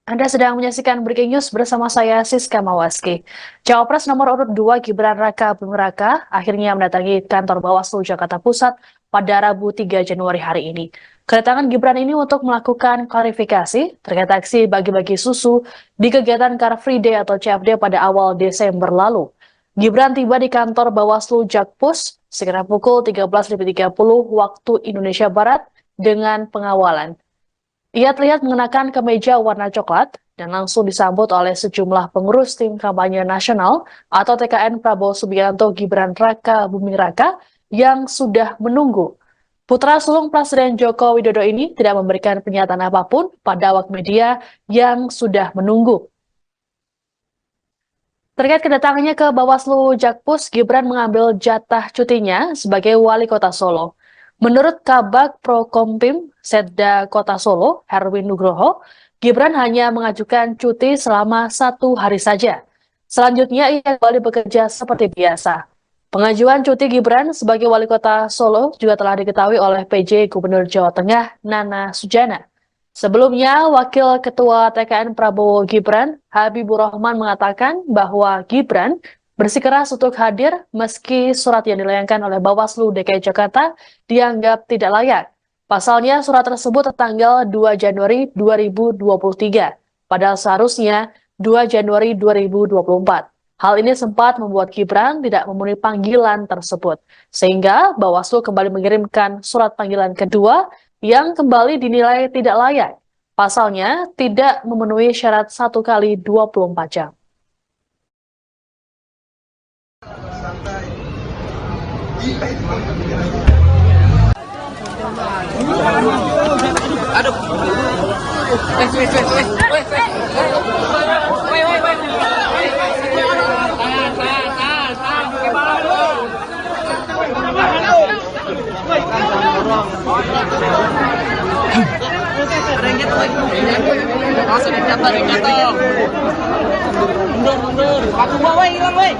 Anda sedang menyaksikan Breaking News bersama saya Siska Mawaski. Cawapres nomor urut 2 Gibran Raka Buming Raka akhirnya mendatangi kantor Bawaslu Jakarta Pusat pada Rabu 3 Januari hari ini. Kedatangan Gibran ini untuk melakukan klarifikasi terkait aksi bagi-bagi susu di kegiatan Car Free Day atau CFD pada awal Desember lalu. Gibran tiba di kantor Bawaslu Jakpus sekitar pukul 13.30 waktu Indonesia Barat dengan pengawalan. Ia terlihat mengenakan kemeja warna coklat dan langsung disambut oleh sejumlah pengurus tim kampanye nasional atau TKN Prabowo Subianto Gibran Raka Buming Raka yang sudah menunggu. Putra sulung Presiden Joko Widodo ini tidak memberikan pernyataan apapun pada awak media yang sudah menunggu. Terkait kedatangannya ke Bawaslu Jakpus, Gibran mengambil jatah cutinya sebagai Wali Kota Solo. Menurut Kabag Prokompim Setda Kota Solo, Herwin Nugroho, Gibran hanya mengajukan cuti selama 1 hari saja. Selanjutnya ia kembali bekerja seperti biasa. Pengajuan cuti Gibran sebagai Wali Kota Solo juga telah diketahui oleh PJ Gubernur Jawa Tengah, Nana Sujana. Sebelumnya, Wakil Ketua TKN Prabowo Gibran, Habibur Rahman mengatakan bahwa Gibran bersikeras untuk hadir meski surat yang dilayangkan oleh Bawaslu DKI Jakarta dianggap tidak layak. Pasalnya, surat tersebut tertanggal 2 Januari 2023, padahal seharusnya 2 Januari 2024. Hal ini sempat membuat Gibran tidak memenuhi panggilan tersebut, sehingga Bawaslu kembali mengirimkan surat panggilan kedua yang kembali dinilai tidak layak. Pasalnya, tidak memenuhi syarat 1 kali 24 jam. Aduh. Ada yang jatuh lagi. Awas ada yang jatuh, ada yang jatuh. Mundur. Aku bawa hilang, woi.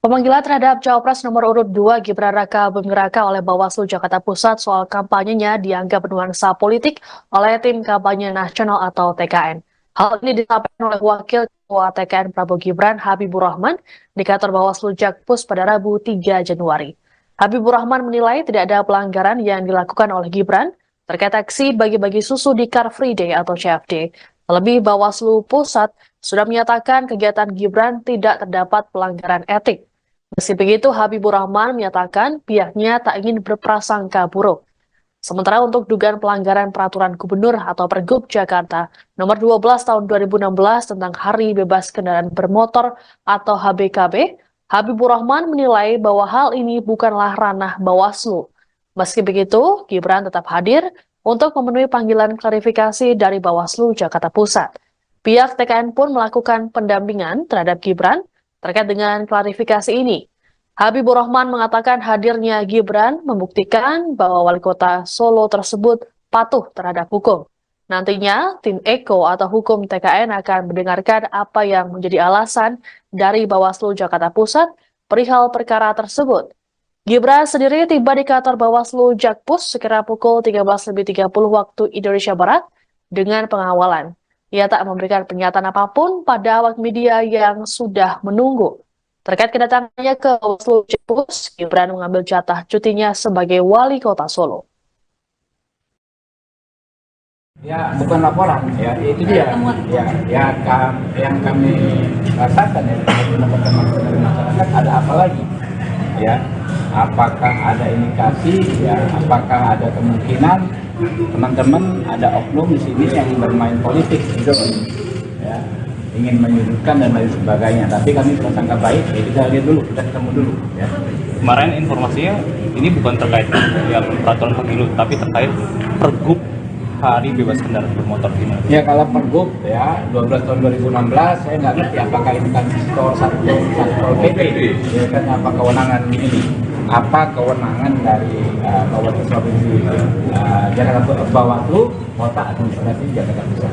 Pemanggilan terhadap Cawapres nomor urut 2 Gibran Raka Buming Raka oleh Bawaslu Jakarta Pusat soal kampanyenya dianggap bernuansa politik oleh Tim Kampanye Nasional atau TKN. Hal ini disampaikan oleh Wakil Ketua TKN Prabowo Gibran Habibur Rahman di kantor Bawaslu Jakpus pada Rabu 3 Januari. Habibur Rahman menilai tidak ada pelanggaran yang dilakukan oleh Gibran terkait aksi bagi-bagi susu di Car Free Day atau CFD. Terlebih Bawaslu Pusat sudah menyatakan kegiatan Gibran tidak terdapat pelanggaran etik. Meski begitu, Habibur Rahman menyatakan pihaknya tak ingin berprasangka buruk. Sementara untuk dugaan pelanggaran peraturan gubernur atau Pergub Jakarta nomor 12 tahun 2016 tentang Hari Bebas Kendaraan Bermotor atau HBKB, Habibur Rahman menilai bahwa hal ini bukanlah ranah Bawaslu. Meski begitu, Gibran tetap hadir untuk memenuhi panggilan klarifikasi dari Bawaslu Jakarta Pusat. Pihak TKN pun melakukan pendampingan terhadap Gibran terkait dengan klarifikasi ini. Habibur Rahman mengatakan hadirnya Gibran membuktikan bahwa wali kota Solo tersebut patuh terhadap hukum. Nantinya, tim Eko atau hukum TKN akan mendengarkan apa yang menjadi alasan dari Bawaslu Jakarta Pusat perihal perkara tersebut. Gibran sendiri tiba di kantor Bawaslu Jakpus sekira pukul 13.30 waktu Indonesia Barat dengan pengawalan. Ia tak memberikan pernyataan apapun pada awak media yang sudah menunggu. Terkait kedatangannya ke Bawaslu Jakpus, Gibran mengambil jatah cutinya sebagai wali kota Solo. Ya, bukan laporan, ya itu dia. Yang kami rasakan ya, teman-teman dari masyarakat ada apa lagi? Ya, apakah ada indikasi? Ya, apakah ada kemungkinan teman-teman ada oknum di sini yang bermain politik gitu, ya, ingin menyudutkan dan lain sebagainya. Tapi kami prasangka baik, ya kita lihat dulu, kita ketemu dulu. Ya. Kemarin informasinya ini bukan terkait ya peraturan pemilu, tapi terkait Pergub Hari Bebas Kendaraan Bermotor ini. Ya kalau Pergub ya 12 tahun 2016 saya nggak ngerti apakah ini kan skor Satpol PP, ya kan apa kewenangan ini? Apa kewenangan dari Bawaslu Provinsi Jakarta Bawaslu Kota Administrasi Jakarta Pusat?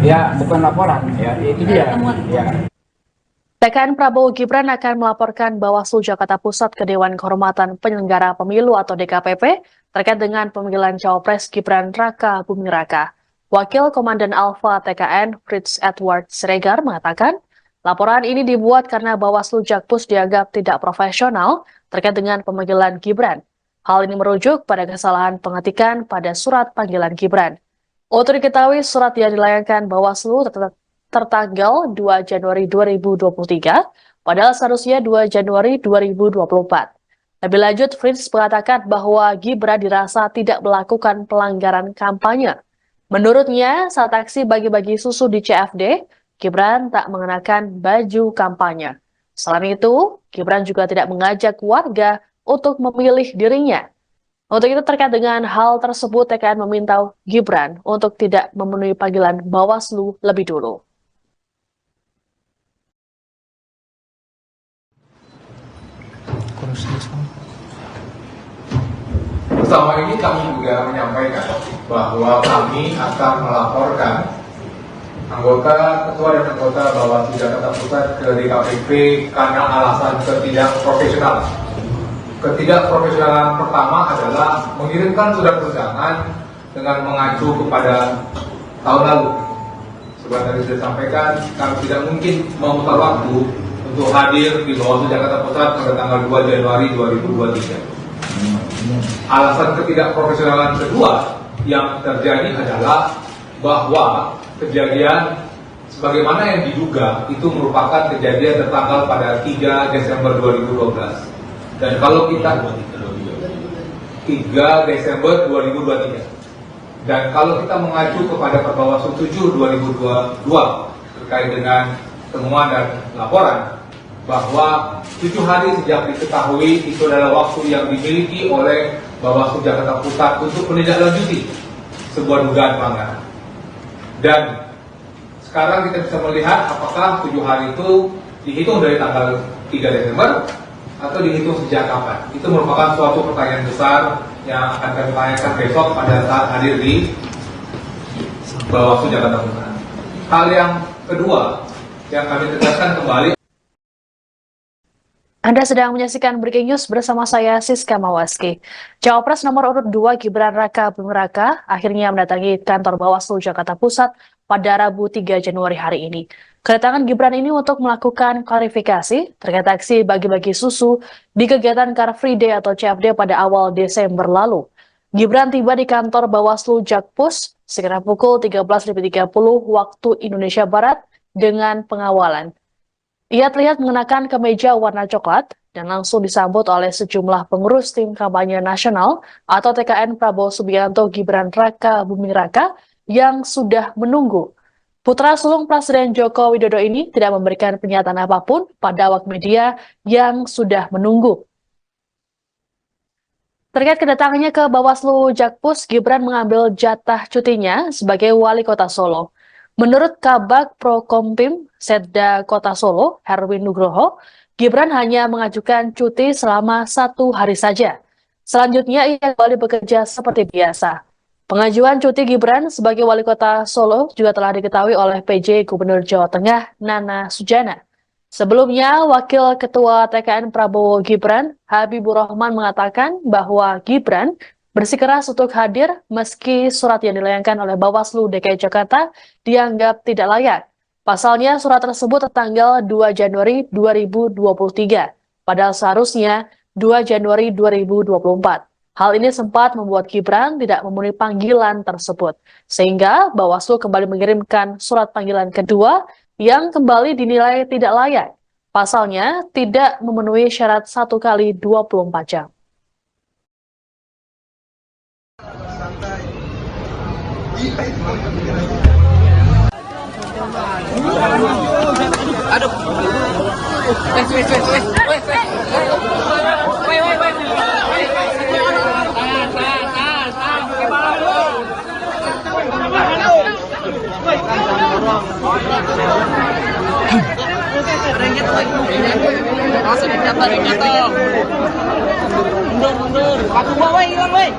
Ya bukan laporan, ya itu dia. Ya. TKN Prabowo Gibran akan melaporkan Bawaslu Jakarta Pusat ke Dewan Kehormatan Penyelenggara Pemilu atau DKPP terkait dengan pemanggilan Cawapres Gibran Raka Buming Raka. Wakil Komandan Alfa TKN Fritz Edward Siregar mengatakan, laporan ini dibuat karena Bawaslu Jakpus dianggap tidak profesional terkait dengan pemanggilan Gibran. Hal ini merujuk pada kesalahan pengetikan pada surat panggilan Gibran. Untuk diketahui, surat yang dilayangkan Bawaslu tertanggal 2 Januari 2023, padahal seharusnya 2 Januari 2024. Lebih lanjut, Fritz mengatakan bahwa Gibran dirasa tidak melakukan pelanggaran kampanye. Menurutnya, saat aksi bagi-bagi susu di CFD, Gibran tak mengenakan baju kampanye. Selain itu, Gibran juga tidak mengajak warga untuk memilih dirinya. Untuk itu terkait dengan hal tersebut, TKN meminta Gibran untuk tidak memenuhi panggilan Bawaslu lebih dulu. Bersama ini kami juga menyampaikan bahwa kami akan melaporkan anggota ketua dan anggota Bawaslu Jakarta Pusat ke DKPP karena alasan ketidakprofesionalan. Ketidakprofesionalan pertama adalah mengirimkan surat undangan dengan mengacu kepada tahun lalu. seperti tadi sudah sampaikan, kami tidak mungkin memutar waktu untuk hadir di Bawaslu Jakarta Pusat pada tanggal 2 Januari 2023. Alasan ketidakprofesionalan kedua yang terjadi adalah bahwa kejadian sebagaimana yang diduga itu merupakan kejadian tertanggal pada 3 Desember 2012. Dan kalau kita 3 Desember 2023. Dan kalau kita mengacu kepada Perbawaslu 7 2022 terkait dengan temuan dan laporan bahwa 7 hari sejak diketahui itu adalah waktu yang dimiliki oleh Bawaslu Jakarta Pusat untuk menindaklanjuti sebuah dugaan pelanggaran. Dan sekarang kita bisa melihat apakah 7 hari itu dihitung dari tanggal 3 Desember atau dihitung sejak kapan. Itu merupakan suatu pertanyaan besar yang akan kami tanyakan besok pada saat hadir di Bawaslu Jakarta Pusat. Hal yang kedua yang kami tegaskan kembali. Anda sedang menyaksikan Breaking News bersama saya Siska Mawaski. Cawapres nomor urut 2 Gibran Raka Buming Raka akhirnya mendatangi kantor Bawaslu Jakarta Pusat pada Rabu 3 Januari hari ini. Kedatangan Gibran ini untuk melakukan klarifikasi terkait aksi bagi-bagi susu di kegiatan Car Free Day atau CFD pada awal Desember lalu. Gibran tiba di kantor Bawaslu Jakpus sekitar pukul 13.30 waktu Indonesia Barat dengan pengawalan. Ia terlihat mengenakan kemeja warna coklat dan langsung disambut oleh sejumlah pengurus tim kampanye nasional atau TKN Prabowo Subianto Gibran Raka Buming Raka yang sudah menunggu. Putra sulung Presiden Joko Widodo ini tidak memberikan pernyataan apapun pada awak media yang sudah menunggu. Terkait kedatangannya ke Bawaslu Jakpus, Gibran mengambil jatah cutinya sebagai wali kota Solo. Menurut Kabag Prokompim Setda Kota Solo, Herwin Nugroho, Gibran hanya mengajukan cuti selama 1 hari saja. Selanjutnya ia kembali bekerja seperti biasa. Pengajuan cuti Gibran sebagai wali kota Solo juga telah diketahui oleh PJ Gubernur Jawa Tengah Nana Sujana. Sebelumnya, Wakil Ketua TKN Prabowo Gibran, Habibur Rahman mengatakan bahwa Gibran bersikeras untuk hadir meski surat yang dilayangkan oleh Bawaslu DKI Jakarta dianggap tidak layak. Pasalnya surat tersebut tertanggal 2 Januari 2023, padahal seharusnya 2 Januari 2024. Hal ini sempat membuat Gibran tidak memenuhi panggilan tersebut, sehingga Bawaslu kembali mengirimkan surat panggilan kedua yang kembali dinilai tidak layak. Pasalnya tidak memenuhi syarat 1 kali 24 jam. Aduh. Mundur. Aku bawa hilang, woi.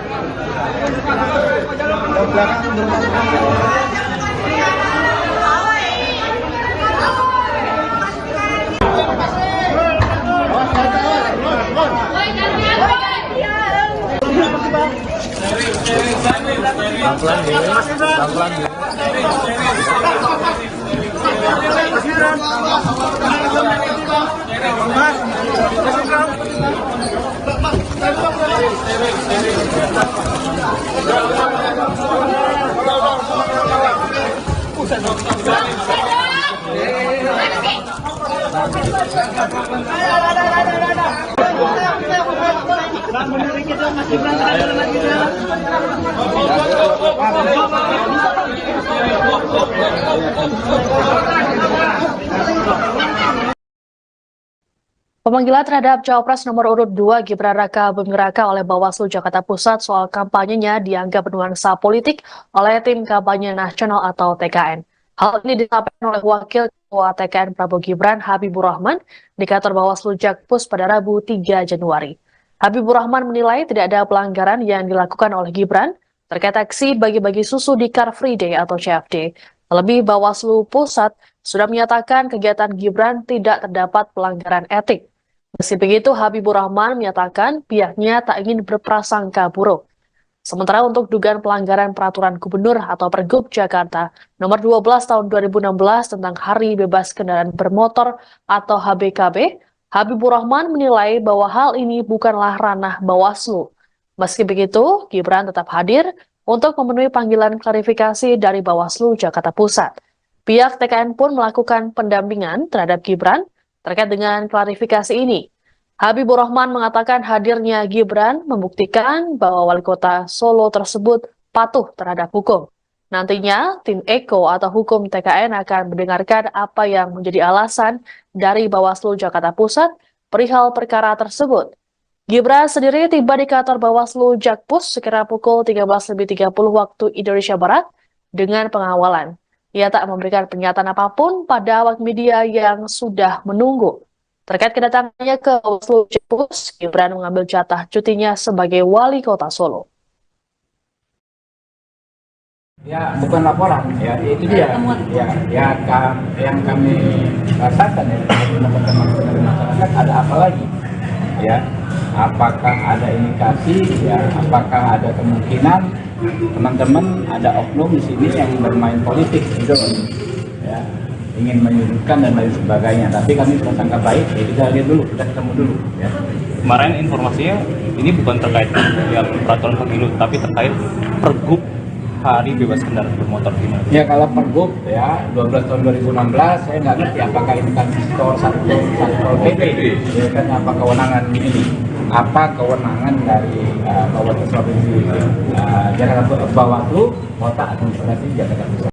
Pemanggilan terhadap Cawapres nomor urut 2 Gibran Raka Buming Raka oleh Bawaslu Jakarta Pusat soal kampanyenya dianggap bernuansa politik oleh tim kampanye nasional atau TKN. Hal ini disampaikan oleh Wakil Ketua TKN Prabowo Gibran Habibur Rahman di kantor Bawaslu Jakpus pada Rabu 3 Januari. Habibur Rahman menilai tidak ada pelanggaran yang dilakukan oleh Gibran terkait aksi bagi-bagi susu di Car Free Day atau CFD. Terlebih Bawaslu Pusat sudah menyatakan kegiatan Gibran tidak terdapat pelanggaran etik. Meski begitu, Habibur Rahman menyatakan pihaknya tak ingin berprasangka buruk. Sementara untuk dugaan pelanggaran peraturan gubernur atau Pergub Jakarta nomor 12 tahun 2016 tentang Hari Bebas Kendaraan Bermotor atau HBKB, Habibur Rahman menilai bahwa hal ini bukanlah ranah Bawaslu. Meski begitu, Gibran tetap hadir untuk memenuhi panggilan klarifikasi dari Bawaslu Jakarta Pusat. Pihak TKN pun melakukan pendampingan terhadap Gibran terkait dengan klarifikasi ini. Habibur Rahman mengatakan hadirnya Gibran membuktikan bahwa wali kota Solo tersebut patuh terhadap hukum. Nantinya, tim Eko atau hukum TKN akan mendengarkan apa yang menjadi alasan dari Bawaslu Jakarta Pusat perihal perkara tersebut. Gibran sendiri tiba di kantor Bawaslu Jakpus sekira pukul 13.30 waktu Indonesia Barat dengan pengawalan. Ia tak memberikan pernyataan apapun pada awak media yang sudah menunggu. Terkait kedatangannya ke Bawaslu Jakpus, Gibran mengambil jatah cutinya sebagai wali kota Solo. Ya, bukan laporan, ya itu dia. Yang kami rasakan ya, teman-teman dari masyarakat ada apa lagi? Ya, apakah ada indikasi? Ya, apakah ada kemungkinan teman-teman ada oknum di sini yang bermain politik gitu? Ya, ingin menyudutkan dan lain sebagainya. Tapi kami prasangka baik, ya kita lihat dulu, kita ketemu dulu. Ya. Kemarin informasinya ini bukan terkait ya peraturan pemilu, tapi terkait Pergub Hari Bebas Kendaraan Bermotor gimana? Ya kalau Pergub ya 12 tahun 2016 saya nggak ngerti apakah ini kan Satpol PP ya kan, apa kewenangan ini, apa kewenangan dari Bawaslu Provinsi Jakarta, Bawaslu Kota Administrasi Jakarta Pusat.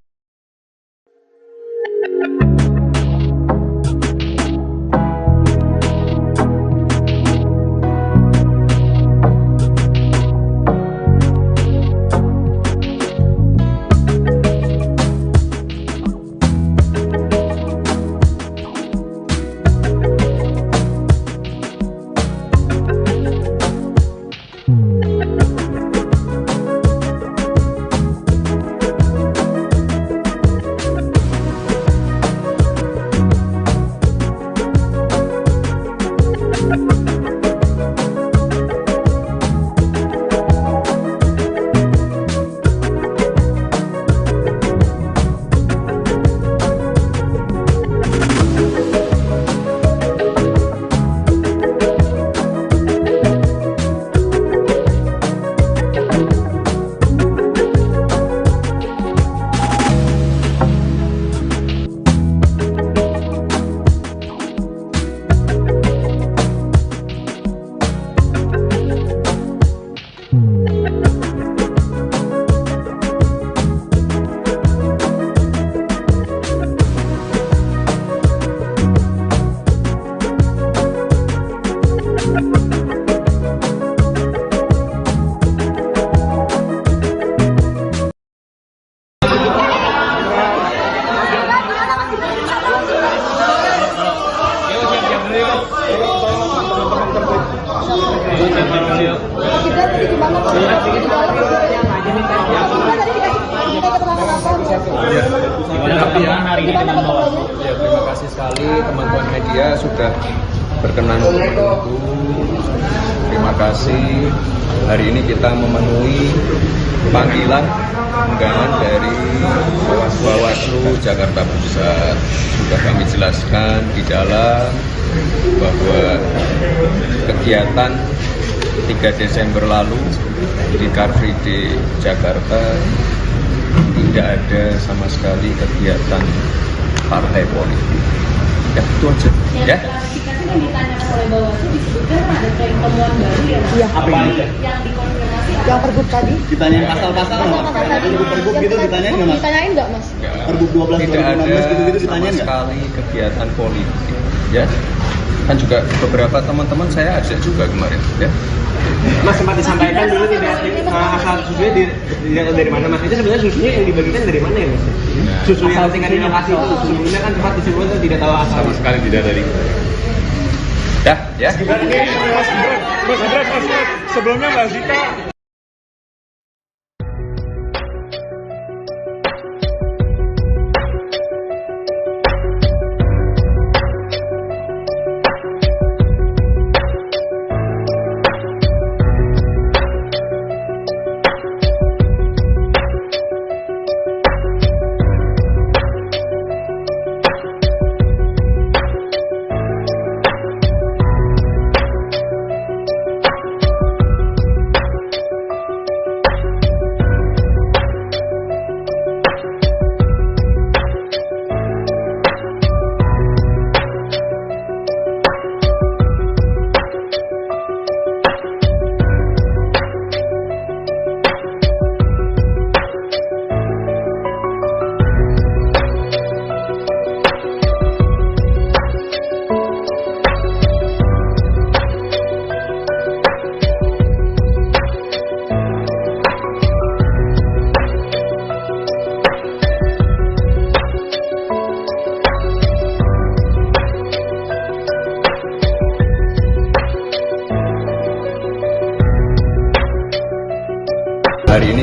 Terima kasih sekali teman-teman media sudah berkenan untuk menunggu. Terima kasih. Hari ini kita memenuhi panggilan undangan dari Bawaslu Jakarta Pusat. Sudah kami jelaskan di dalam bahwa kegiatan 3 Desember lalu di Car Free Day Jakarta tidak ada sama sekali kegiatan partai politik. Ya, itu aja. Ya. Klarifikasi yang ditanyakan oleh Bawaslu disebutkan ada temuan baru ya, Mas? Iya. Apa itu? Yang dikonfirmasi Yang Pergub tadi? Ditanyain pasal-pasal nggak? Pergub gitu ditanyain nggak, Mas? Ditanyain nggak, Mas? Pergub 12 tidak ada 2016 gitu-gitu sama ditanyain nggak? sekali kegiatan politik. Ya. Kan juga beberapa teman-teman saya ajak juga kemarin. Ya. Mas sempat disampaikan dulu tidak asal susunya dilihat dari mana, Mas? Itu sebenarnya susunya yang dibagikan dari mana ya, Mas? Susu yang tingkat di lokasi itu sebelumnya kan sempat disebutkan tidak tahu asal. Sama sekali tidak dari. Ya, ya. Sebelumnya Mbak Zika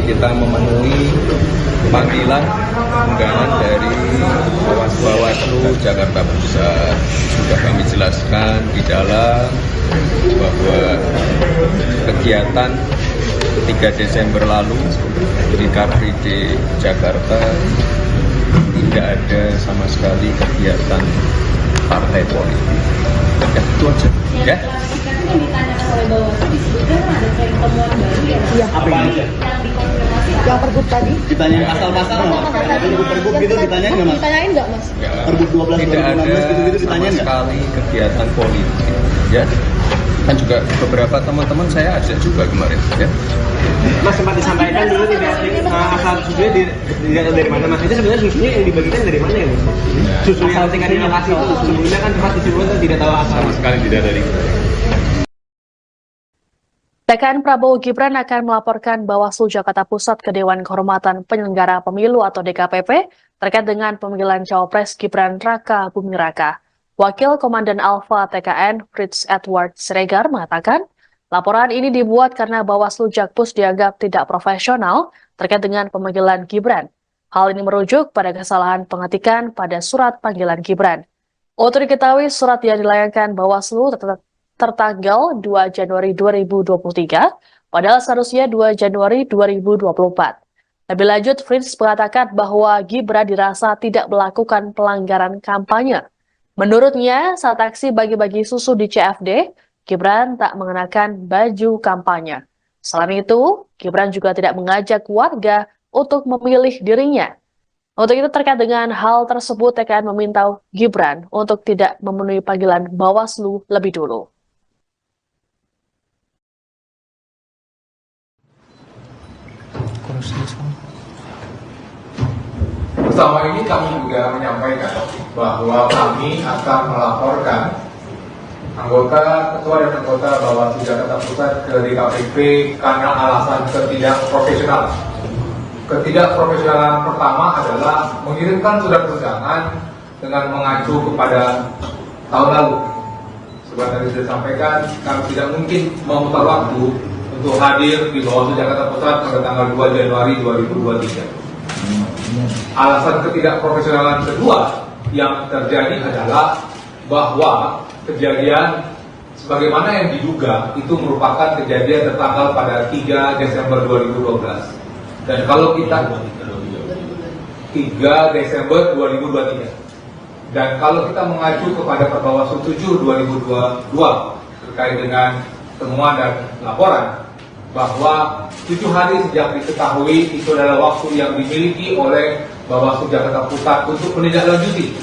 kita memenuhi panggilan undangan dari Bawaslu Jakarta Pusat. Sudah kami jelaskan di dalam bahwa kegiatan 3 Desember lalu di Car Free Day Jakarta tidak ada sama sekali kegiatan partai politik. Ya, itu aja. Ya. Yang ditanyakan oleh Bawaslu disebutkan ada tren temuan baru ya. Iya. Apa aja? Yang dikonfirmasi apa? Yang pergub tadi? Ditanya pasal-pasal nggak mas? Pergub gitu ditanyain nggak mas? Ditanyain nggak mas? Pergub 12 Tidak ada 2016 gitu sama ditanyain nggak? sekali kegiatan politik. Ya. Kan juga beberapa teman-teman saya ajak juga kemarin. Ya. Mas sempat disampaikan dulu tidak asal susunya dilihat dari mana mas? Itu sebenarnya susunya yang dibagikan dari mana ya mas? Susu yang tinggal di lokasi itu sebelumnya kan tempat distribusi tidak tahu asal. Sama sekali tidak dari. TKN Prabowo Gibran akan melaporkan Bawaslu Jakarta Pusat ke Dewan Kehormatan Penyelenggara Pemilu atau DKPP terkait dengan pemanggilan Cawapres Gibran Raka Buming Raka. Wakil Komandan Alfa TKN Fritz Edward Siregar mengatakan, laporan ini dibuat karena Bawaslu Jakpus dianggap tidak profesional terkait dengan pemanggilan Gibran. Hal ini merujuk pada kesalahan pengetikan pada surat panggilan Gibran. Untuk diketahui, surat yang dilayangkan Bawaslu tertanggal 2 Januari 2023, padahal seharusnya 2 Januari 2024. Lebih lanjut, Fritz mengatakan bahwa Gibran dirasa tidak melakukan pelanggaran kampanye. Menurutnya, saat aksi bagi-bagi susu di CFD, Gibran tak mengenakan baju kampanye. Selain itu, Gibran juga tidak mengajak warga untuk memilih dirinya. Untuk itu terkait dengan hal tersebut, TKN meminta Gibran untuk tidak memenuhi panggilan Bawaslu lebih dulu. Bersama ini kami juga menyampaikan bahwa kami akan melaporkan anggota, ketua dan anggota Bawaslu Jakarta Pusat ke DKPP karena alasan ketidakprofesionalan. Ketidakprofesionalan pertama adalah mengirimkan surat undangan dengan mengacu kepada tahun lalu. Seperti tadi sudah disampaikan, kami tidak mungkin memutar waktu untuk hadir di Bawaslu Jakarta Pusat pada tanggal 2 Januari 2023. Alasan ketidakprofesionalan kedua yang terjadi adalah bahwa kejadian sebagaimana yang diduga itu merupakan kejadian tertanggal pada 3 Desember 2012. Dan kalau kita 3 Desember 2023. Dan kalau kita mengacu kepada Perbawaslu 7 2022 terkait dengan temuan dan laporan bahwa 7 hari sejak diketahui itu adalah waktu yang dimiliki oleh Bawaslu Jakarta Pusat untuk menindaklanjuti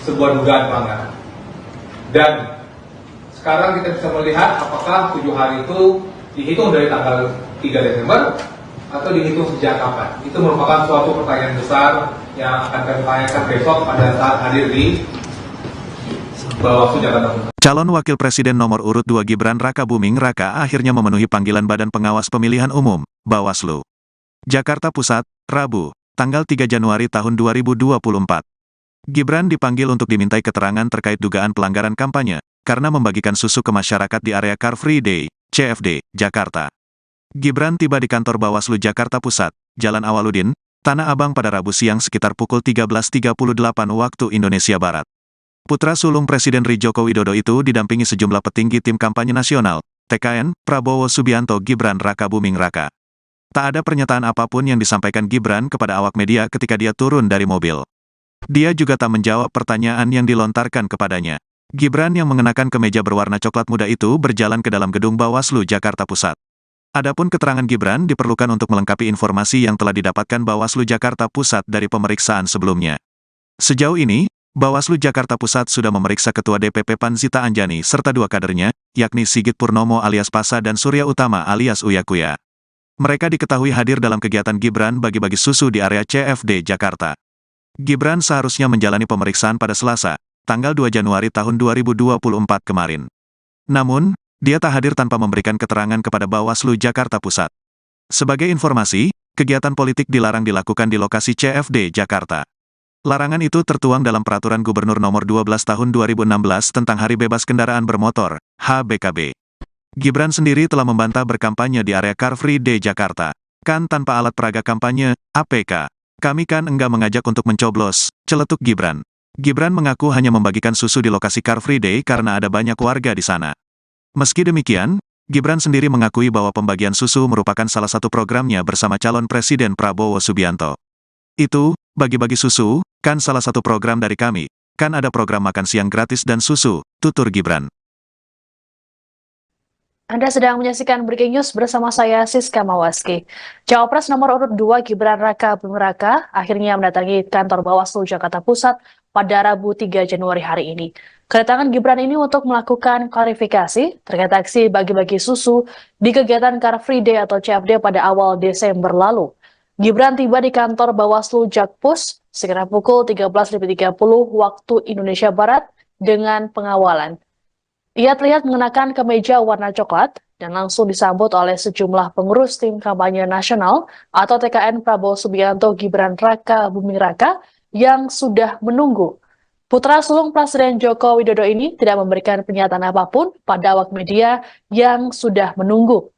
sebuah dugaan pelanggaran. Dan sekarang kita bisa melihat apakah 7 hari itu dihitung dari tanggal 3 Desember atau dihitung sejak kapan. Itu merupakan suatu pertanyaan besar yang akan kami tanyakan besok pada saat hadir di Bawaslu Jakarta Pusat. Calon Wakil Presiden nomor urut 2 Gibran Raka Buming Raka akhirnya memenuhi panggilan Badan Pengawas Pemilihan Umum, Bawaslu. Jakarta Pusat, Rabu, tanggal 3 Januari tahun 2024. Gibran dipanggil untuk dimintai keterangan terkait dugaan pelanggaran kampanye, karena membagikan susu ke masyarakat di area Car Free Day, CFD, Jakarta. Gibran tiba di kantor Bawaslu Jakarta Pusat, Jalan Awaludin, Tanah Abang pada Rabu siang sekitar pukul 13.38 waktu Indonesia Barat. Putra sulung Presiden Joko Widodo itu didampingi sejumlah petinggi tim kampanye nasional, TKN, Prabowo Subianto Gibran Raka Buming Raka. Tak ada pernyataan apapun yang disampaikan Gibran kepada awak media ketika dia turun dari mobil. Dia juga tak menjawab pertanyaan yang dilontarkan kepadanya. Gibran yang mengenakan kemeja berwarna coklat muda itu berjalan ke dalam gedung Bawaslu Jakarta Pusat. Adapun keterangan Gibran diperlukan untuk melengkapi informasi yang telah didapatkan Bawaslu Jakarta Pusat dari pemeriksaan sebelumnya. Sejauh ini, Bawaslu Jakarta Pusat sudah memeriksa Ketua DPP PAN Zita Anjani serta 2 kadernya, yakni Sigit Purnomo alias Pasa dan Surya Utama alias Uya Kuya. Mereka diketahui hadir dalam kegiatan Gibran bagi-bagi susu di area CFD Jakarta. Gibran seharusnya menjalani pemeriksaan pada Selasa, tanggal 2 Januari tahun 2024 kemarin. Namun, dia tak hadir tanpa memberikan keterangan kepada Bawaslu Jakarta Pusat. Sebagai informasi, kegiatan politik dilarang dilakukan di lokasi CFD Jakarta. Larangan itu tertuang dalam Peraturan Gubernur Nomor 12 Tahun 2016 tentang Hari Bebas Kendaraan Bermotor, HBKB. Gibran sendiri telah membantah berkampanye di area Car Free Day Jakarta. Kan tanpa alat peraga kampanye, APK. Kami kan enggak mengajak untuk mencoblos, celetuk Gibran. Gibran mengaku hanya membagikan susu di lokasi Car Free Day karena ada banyak warga di sana. Meski demikian, Gibran sendiri mengakui bahwa pembagian susu merupakan salah satu programnya bersama calon Presiden Prabowo Subianto. Itu, bagi-bagi susu, kan salah satu program dari kami. Kan ada program makan siang gratis dan susu, tutur Gibran. Anda sedang menyaksikan Breaking News bersama saya, Siska Mawaski. Cawapres nomor urut 2 Gibran Raka Buming Raka akhirnya mendatangi kantor Bawaslu Jakarta Pusat pada Rabu 3 Januari hari ini. Kedatangan Gibran ini untuk melakukan klarifikasi terkait aksi bagi-bagi susu di kegiatan Car Free Day atau CFD pada awal Desember lalu. Gibran tiba di kantor Bawaslu Jakpus sekitar pukul 13.30 waktu Indonesia Barat dengan pengawalan. Ia terlihat mengenakan kemeja warna coklat dan langsung disambut oleh sejumlah pengurus tim kampanye nasional atau TKN Prabowo Subianto Gibran Raka Buming Raka yang sudah menunggu. Putra sulung Presiden Joko Widodo ini tidak memberikan pernyataan apapun pada awak media yang sudah menunggu.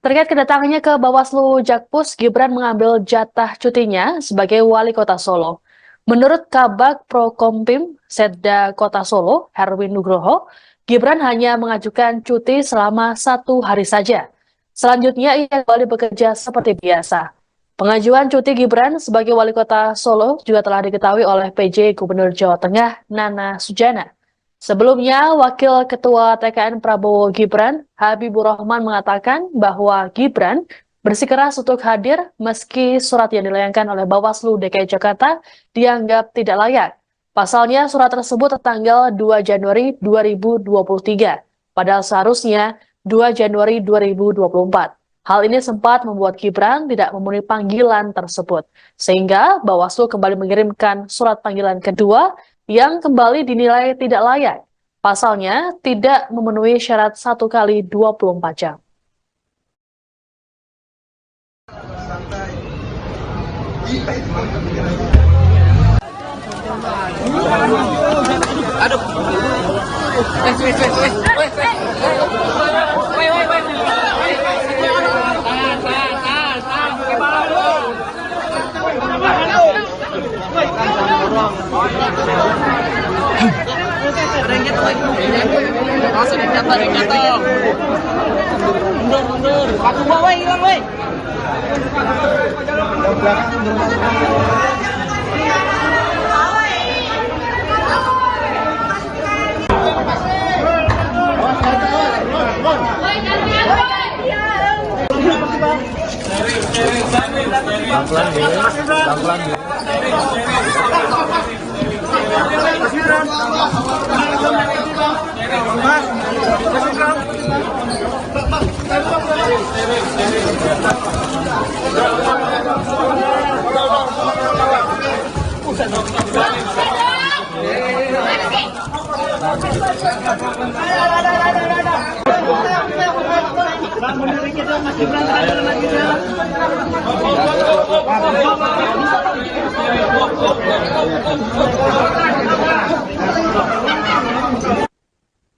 Terkait kedatangannya ke Bawaslu Jakpus, Gibran mengambil jatah cutinya sebagai wali kota Solo. Menurut Kabag Prokompim Setda Kota Solo, Herwin Nugroho, Gibran hanya mengajukan cuti selama 1 hari saja. Selanjutnya ia kembali bekerja seperti biasa. Pengajuan cuti Gibran sebagai wali kota Solo juga telah diketahui oleh PJ Gubernur Jawa Tengah, Nana Sujana. Sebelumnya, Wakil Ketua TKN Prabowo Gibran, Habibur Rahman mengatakan bahwa Gibran bersikeras untuk hadir meski surat yang dilayangkan oleh Bawaslu DKI Jakarta dianggap tidak layak. Pasalnya surat tersebut tertanggal 2 Januari 2023, padahal seharusnya 2 Januari 2024. Hal ini sempat membuat Gibran tidak memenuhi panggilan tersebut, sehingga Bawaslu kembali mengirimkan surat panggilan kedua yang kembali dinilai tidak layak. Pasalnya tidak memenuhi syarat 1 kali 24 jam. Aduh. Ada yang jatuh lagi. Langsung ada yang jatuh. Mundur. Paku bawa hilang, woi.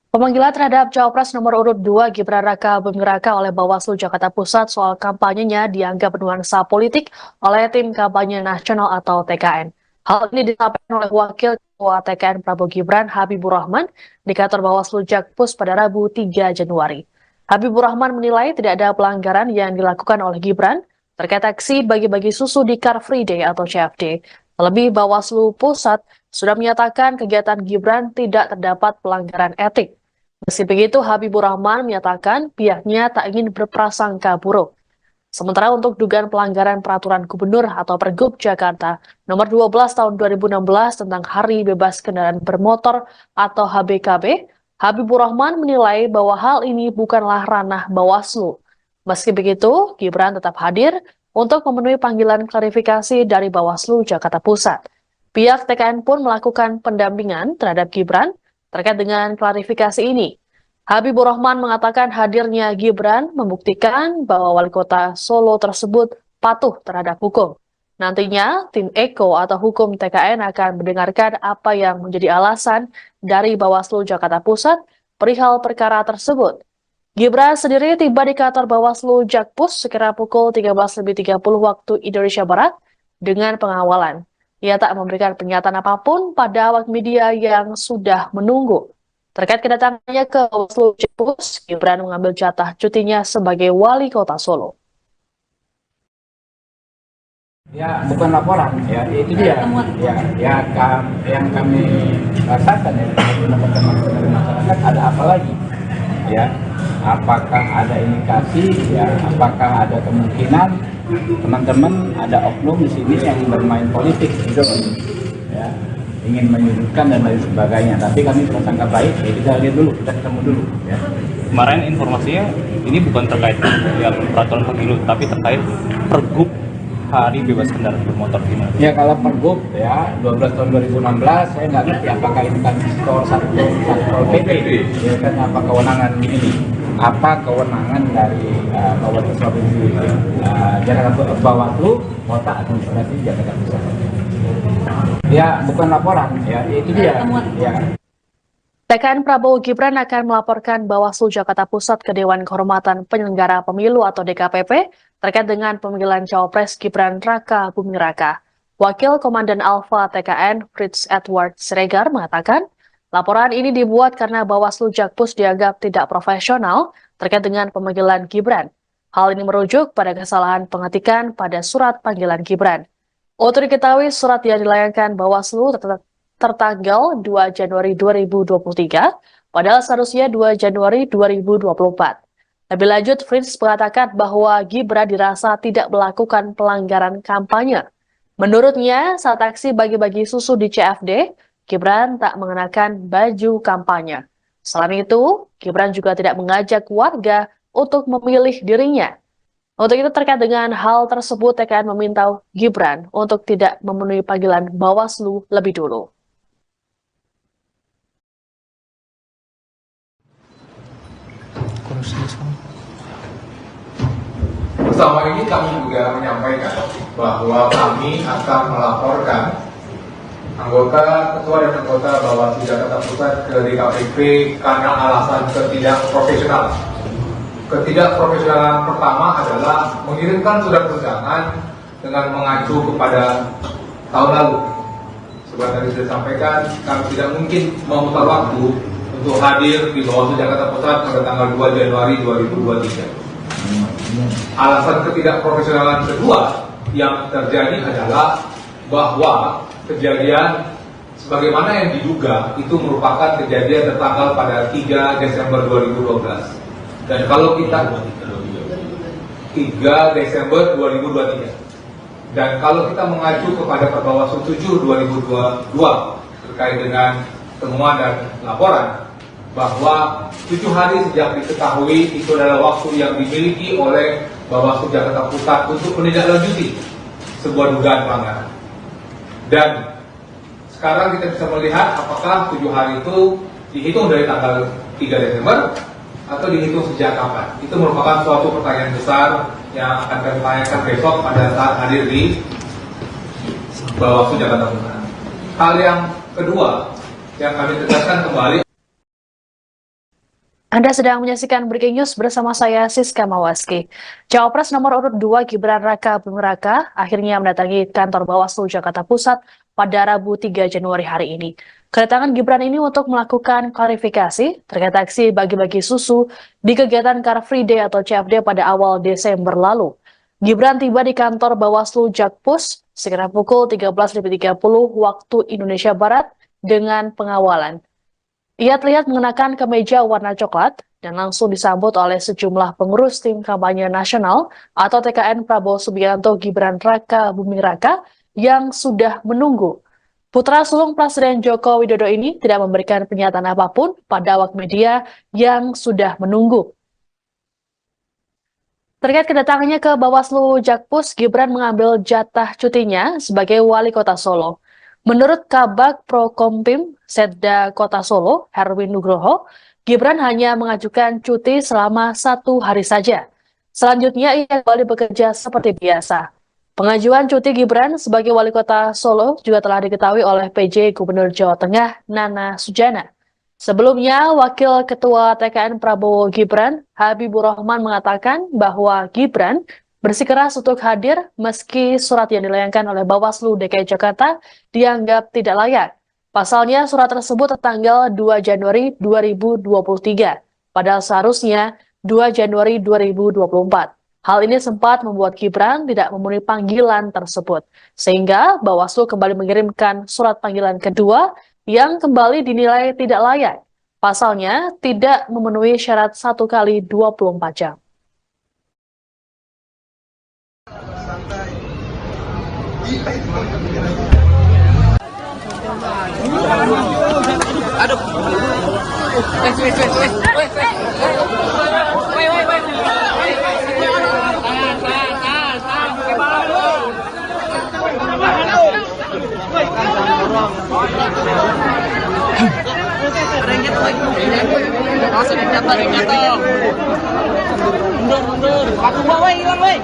Pemanggilan terhadap Cawapres nomor urut 2 Gibran Raka Buming Raka oleh Bawaslu Jakarta Pusat soal kampanyenya dianggap bernuansa politik oleh tim kampanye nasional atau TKN. Hal ini disampaikan oleh Wakil Ketua TKN Prabowo Gibran Habibur Rahman di kantor Bawaslu Jakpus pada Rabu 3 Januari. Habibur Rahman menilai tidak ada pelanggaran yang dilakukan oleh Gibran terkait aksi bagi-bagi susu di Car Free Day atau CFD. Terlebih Bawaslu Pusat sudah menyatakan kegiatan Gibran tidak terdapat pelanggaran etik. Meski begitu, Habibur Rahman menyatakan pihaknya tak ingin berprasangka buruk. Sementara untuk dugaan pelanggaran peraturan gubernur atau Pergub Jakarta nomor 12 tahun 2016 tentang Hari Bebas Kendaraan Bermotor atau HBKB, Habibur Rahman menilai bahwa hal ini bukanlah ranah Bawaslu. Meski begitu, Gibran tetap hadir untuk memenuhi panggilan klarifikasi dari Bawaslu Jakarta Pusat. Pihak TKN pun melakukan pendampingan terhadap Gibran terkait dengan klarifikasi ini. Habibur Rahman mengatakan hadirnya Gibran membuktikan bahwa wali kota Solo tersebut patuh terhadap hukum. Nantinya, tim Eko atau hukum TKN akan mendengarkan apa yang menjadi alasan dari Bawaslu Jakarta Pusat perihal perkara tersebut. Gibran sendiri tiba di kantor Bawaslu Jakpus sekira pukul 13.30 waktu Indonesia Barat dengan pengawalan. Ia tak memberikan pernyataan apapun pada awak media yang sudah menunggu. Terkait kedatangannya ke Bawaslu Jakpus, Gibran mengambil jatah cutinya sebagai wali kota Solo. Ya, bukan laporan, ya itu dia. Yang kami rasakan ya, teman-teman dari masyarakat ada apa lagi? Ya, apakah ada indikasi? Ya, apakah ada kemungkinan teman-teman ada oknum di sini yang bermain politik gitu, ya, ingin menyudutkan dan lain sebagainya. Tapi kami prasangka baik, ya kita lihat dulu, kita ketemu dulu. Ya. Kemarin informasinya ini bukan terkait ya peraturan pemilu, tapi terkait pergub hari bebas kendaraan bermotor gimana? Ya kalau pergub ya 12 tahun 2016 saya nggak ngerti apakah ini kan skor satpol pp, ya kan apa kewenangan ini? Apa kewenangan dari Kabupaten Provinsi Jakarta Bawaslu Kota Administrasi Jakarta Pusat? Ya bukan laporan, ya itu dia. Ya. TKN Prabowo Gibran akan melaporkan Bawaslu Jakarta Pusat ke Dewan Kehormatan Penyelenggara Pemilu atau DKPP terkait dengan pemanggilan Cawapres Gibran Raka Buming Raka. Wakil Komandan Alfa TKN Fritz Edward Siregar mengatakan, laporan ini dibuat karena Bawaslu Jakpus dianggap tidak profesional terkait dengan pemanggilan Gibran. Hal ini merujuk pada kesalahan pengetikan pada surat panggilan Gibran. Untuk diketahui, surat yang dilayangkan Bawaslu tertanggal 2 Januari 2023, padahal seharusnya 2 Januari 2024. Lebih lanjut, Fritz mengatakan bahwa Gibran dirasa tidak melakukan pelanggaran kampanye. Menurutnya, saat aksi bagi-bagi susu di CFD, Gibran tak mengenakan baju kampanye. Selain itu, Gibran juga tidak mengajak warga untuk memilih dirinya. Untuk itu terkait dengan hal tersebut, TKN meminta Gibran untuk tidak memenuhi panggilan Bawaslu lebih dulu. Bersama ini kami juga menyampaikan bahwa kami akan melaporkan anggota, ketua dan anggota Bawaslu Jakarta Pusat ke DKPP karena alasan ketidakprofesionalan. Ketidakprofesionalan pertama adalah mengirimkan surat undangan dengan mengacu kepada tahun lalu. Seperti tadi sudah disampaikan, kami tidak mungkin memutar waktu untuk hadir di Bawaslu Jakarta Pusat pada tanggal 2 Januari 2023. Alasan ketidakprofesionalan kedua yang terjadi adalah bahwa kejadian sebagaimana yang diduga itu merupakan kejadian tertanggal pada 3 Desember 2012. Dan kalau kita 3 Desember 2023. Dan kalau kita mengacu kepada Perbawaslu 7 2022 terkait dengan temuan dan laporan bahwa 7 hari sejak diketahui itu adalah waktu yang dimiliki oleh Bawaslu Jakarta Pusat untuk menindaklanjuti sebuah dugaan pelanggaran. Dan sekarang kita bisa melihat apakah 7 hari itu dihitung dari tanggal 3 Desember atau dihitung sejak kapan. Itu merupakan suatu pertanyaan besar yang akan kami tanyakan besok pada saat hadir di Bawaslu Jakarta Pusat. Hal yang kedua yang kami tegaskan kembali. Anda sedang menyaksikan Breaking News bersama saya, Siska Mawaski. Cawapres nomor urut 2 Gibran Raka Buming Raka akhirnya mendatangi kantor Bawaslu Jakarta Pusat pada Rabu 3 Januari hari ini. Kedatangan Gibran ini untuk melakukan klarifikasi terkait aksi bagi-bagi susu di kegiatan Car Free Day atau CFD pada awal Desember lalu. Gibran tiba di kantor Bawaslu Jakpus sekitar pukul 13.30 waktu Indonesia Barat dengan pengawalan. Ia terlihat mengenakan kemeja warna coklat dan langsung disambut oleh sejumlah pengurus tim kampanye nasional atau TKN Prabowo Subianto Gibran Raka Buming Raka yang sudah menunggu. Putra sulung Presiden Joko Widodo ini tidak memberikan pernyataan apapun pada awak media yang sudah menunggu. Terkait kedatangannya ke Bawaslu Jakpus, Gibran mengambil jatah cutinya sebagai wali kota Solo. Menurut Kabag Prokompim Setda Kota Solo, Herwin Nugroho, Gibran hanya mengajukan cuti selama 1 hari saja. Selanjutnya ia kembali bekerja seperti biasa. Pengajuan cuti Gibran sebagai wali kota Solo juga telah diketahui oleh PJ Gubernur Jawa Tengah Nana Sujana. Sebelumnya, Wakil Ketua TKN Prabowo Gibran, Habibur Rahman mengatakan bahwa Gibran bersikeras untuk hadir meski surat yang dilayangkan oleh Bawaslu DKI Jakarta dianggap tidak layak. Pasalnya, surat tersebut tertanggal 2 Januari 2023, padahal seharusnya 2 Januari 2024. Hal ini sempat membuat Gibran tidak memenuhi panggilan tersebut, sehingga Bawaslu kembali mengirimkan surat panggilan kedua yang kembali dinilai tidak layak. Pasalnya, tidak memenuhi syarat 1 kali 24 jam. Ada yang jatuh lagi. Langsung jatuh, ada yang jatuh. Mundur. Aku bawa, woi, hilang, woi.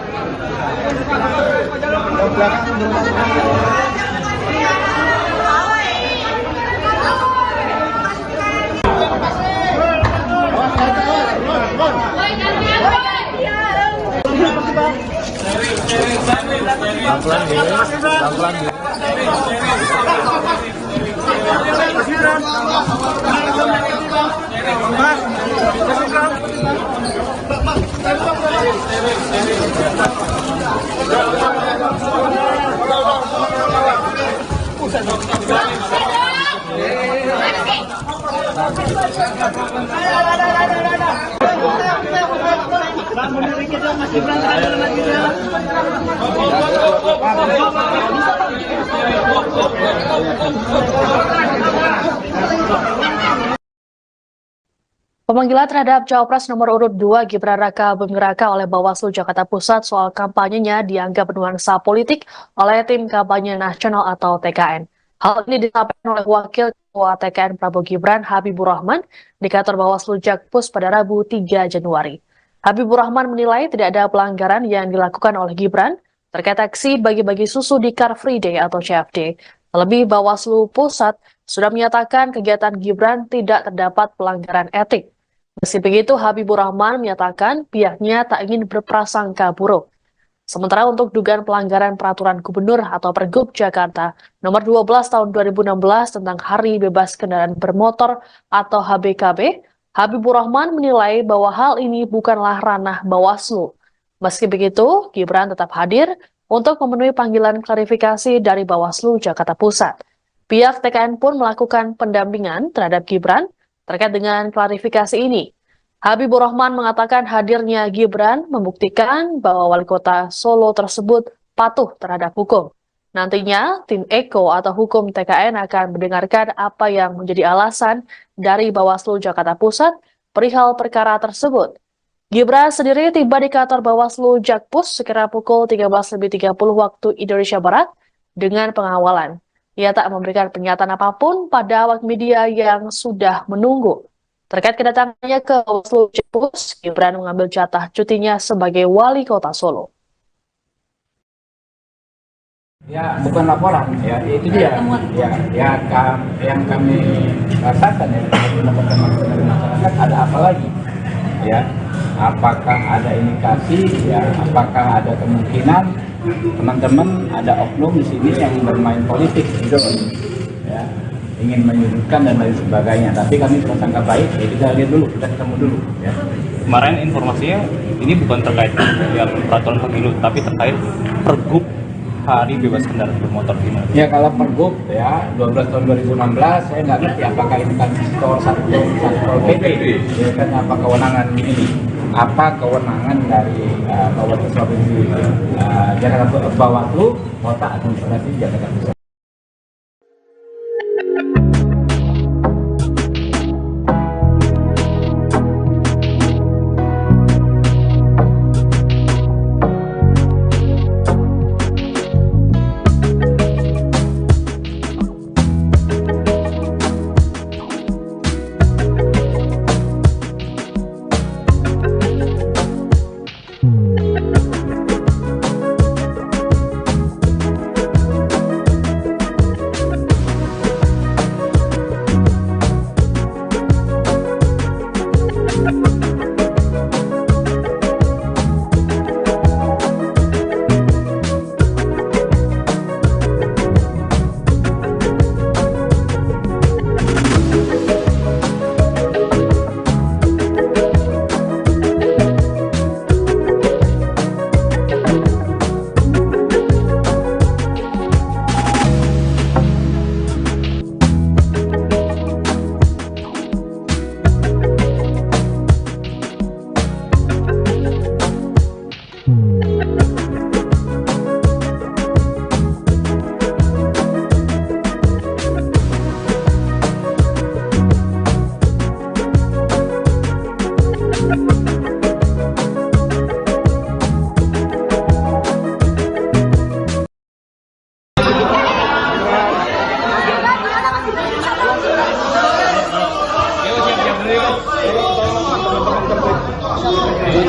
Pemanggilan terhadap Cawapres nomor urut 2 Gibran Raka Buming Raka oleh Bawaslu Jakarta Pusat soal kampanyenya dianggap bernuansa politik oleh Tim Kampanye Nasional atau TKN. Hal ini disampaikan oleh Wakil Ketua TKN Prabowo Gibran Habibur Rahman di kantor Bawaslu Jakpus pada Rabu 3 Januari. Habibur Rahman menilai tidak ada pelanggaran yang dilakukan oleh Gibran terkait aksi bagi-bagi susu di Car Free Day atau CFD. Terlebih Bawaslu Pusat sudah menyatakan kegiatan Gibran tidak terdapat pelanggaran etik. Meski begitu, Habibur Rahman menyatakan pihaknya tak ingin berprasangka buruk. Sementara untuk dugaan pelanggaran peraturan gubernur atau Pergub Jakarta nomor 12 tahun 2016 tentang Hari Bebas Kendaraan Bermotor atau HBKB, Habibur Rahman menilai bahwa hal ini bukanlah ranah Bawaslu. Meski begitu, Gibran tetap hadir untuk memenuhi panggilan klarifikasi dari Bawaslu Jakarta Pusat. Pihak TKN pun melakukan pendampingan terhadap Gibran terkait dengan klarifikasi ini. Habibur Rahman mengatakan hadirnya Gibran membuktikan bahwa wali kota Solo tersebut patuh terhadap hukum. Nantinya, tim Eko atau hukum TKN akan mendengarkan apa yang menjadi alasan dari Bawaslu Jakarta Pusat perihal perkara tersebut. Gibran sendiri tiba di kantor Bawaslu Jakpus sekira pukul 13.30 waktu Indonesia Barat dengan pengawalan. Ia tak memberikan pernyataan apapun pada awak media yang sudah menunggu. Terkait kedatangannya ke Bawaslu Jakpus, Gibran mengambil jatah cutinya sebagai wali kota Solo. Ya, bukan laporan, ya itu dia. Yang kami rasakan ya, mendapatkan masukan dari masyarakat, ada apa lagi? Ya, apakah ada indikasi? Ya, apakah ada kemungkinan teman-teman ada oknum di sini yang bermain politik gitu, ya, ingin menyudutkan dan lain sebagainya. Tapi kami prasangka baik, ya kita lihat dulu, kita ketemu dulu. Ya. Kemarin informasinya ini bukan terkait ya peraturan pemilu, tapi terkait Pergub Hari Bebas Kendaraan Bermotor gimana? Ya kalau Pergub ya 12 tahun 2016 saya nggak ngerti apakah itu kan Satpol PP, ya kan apa kewenangan ini? Apa kewenangan dari Bawaslu Provinsi Jakarta Bawaslu Kota Administrasi Jakarta Pusat? Ya,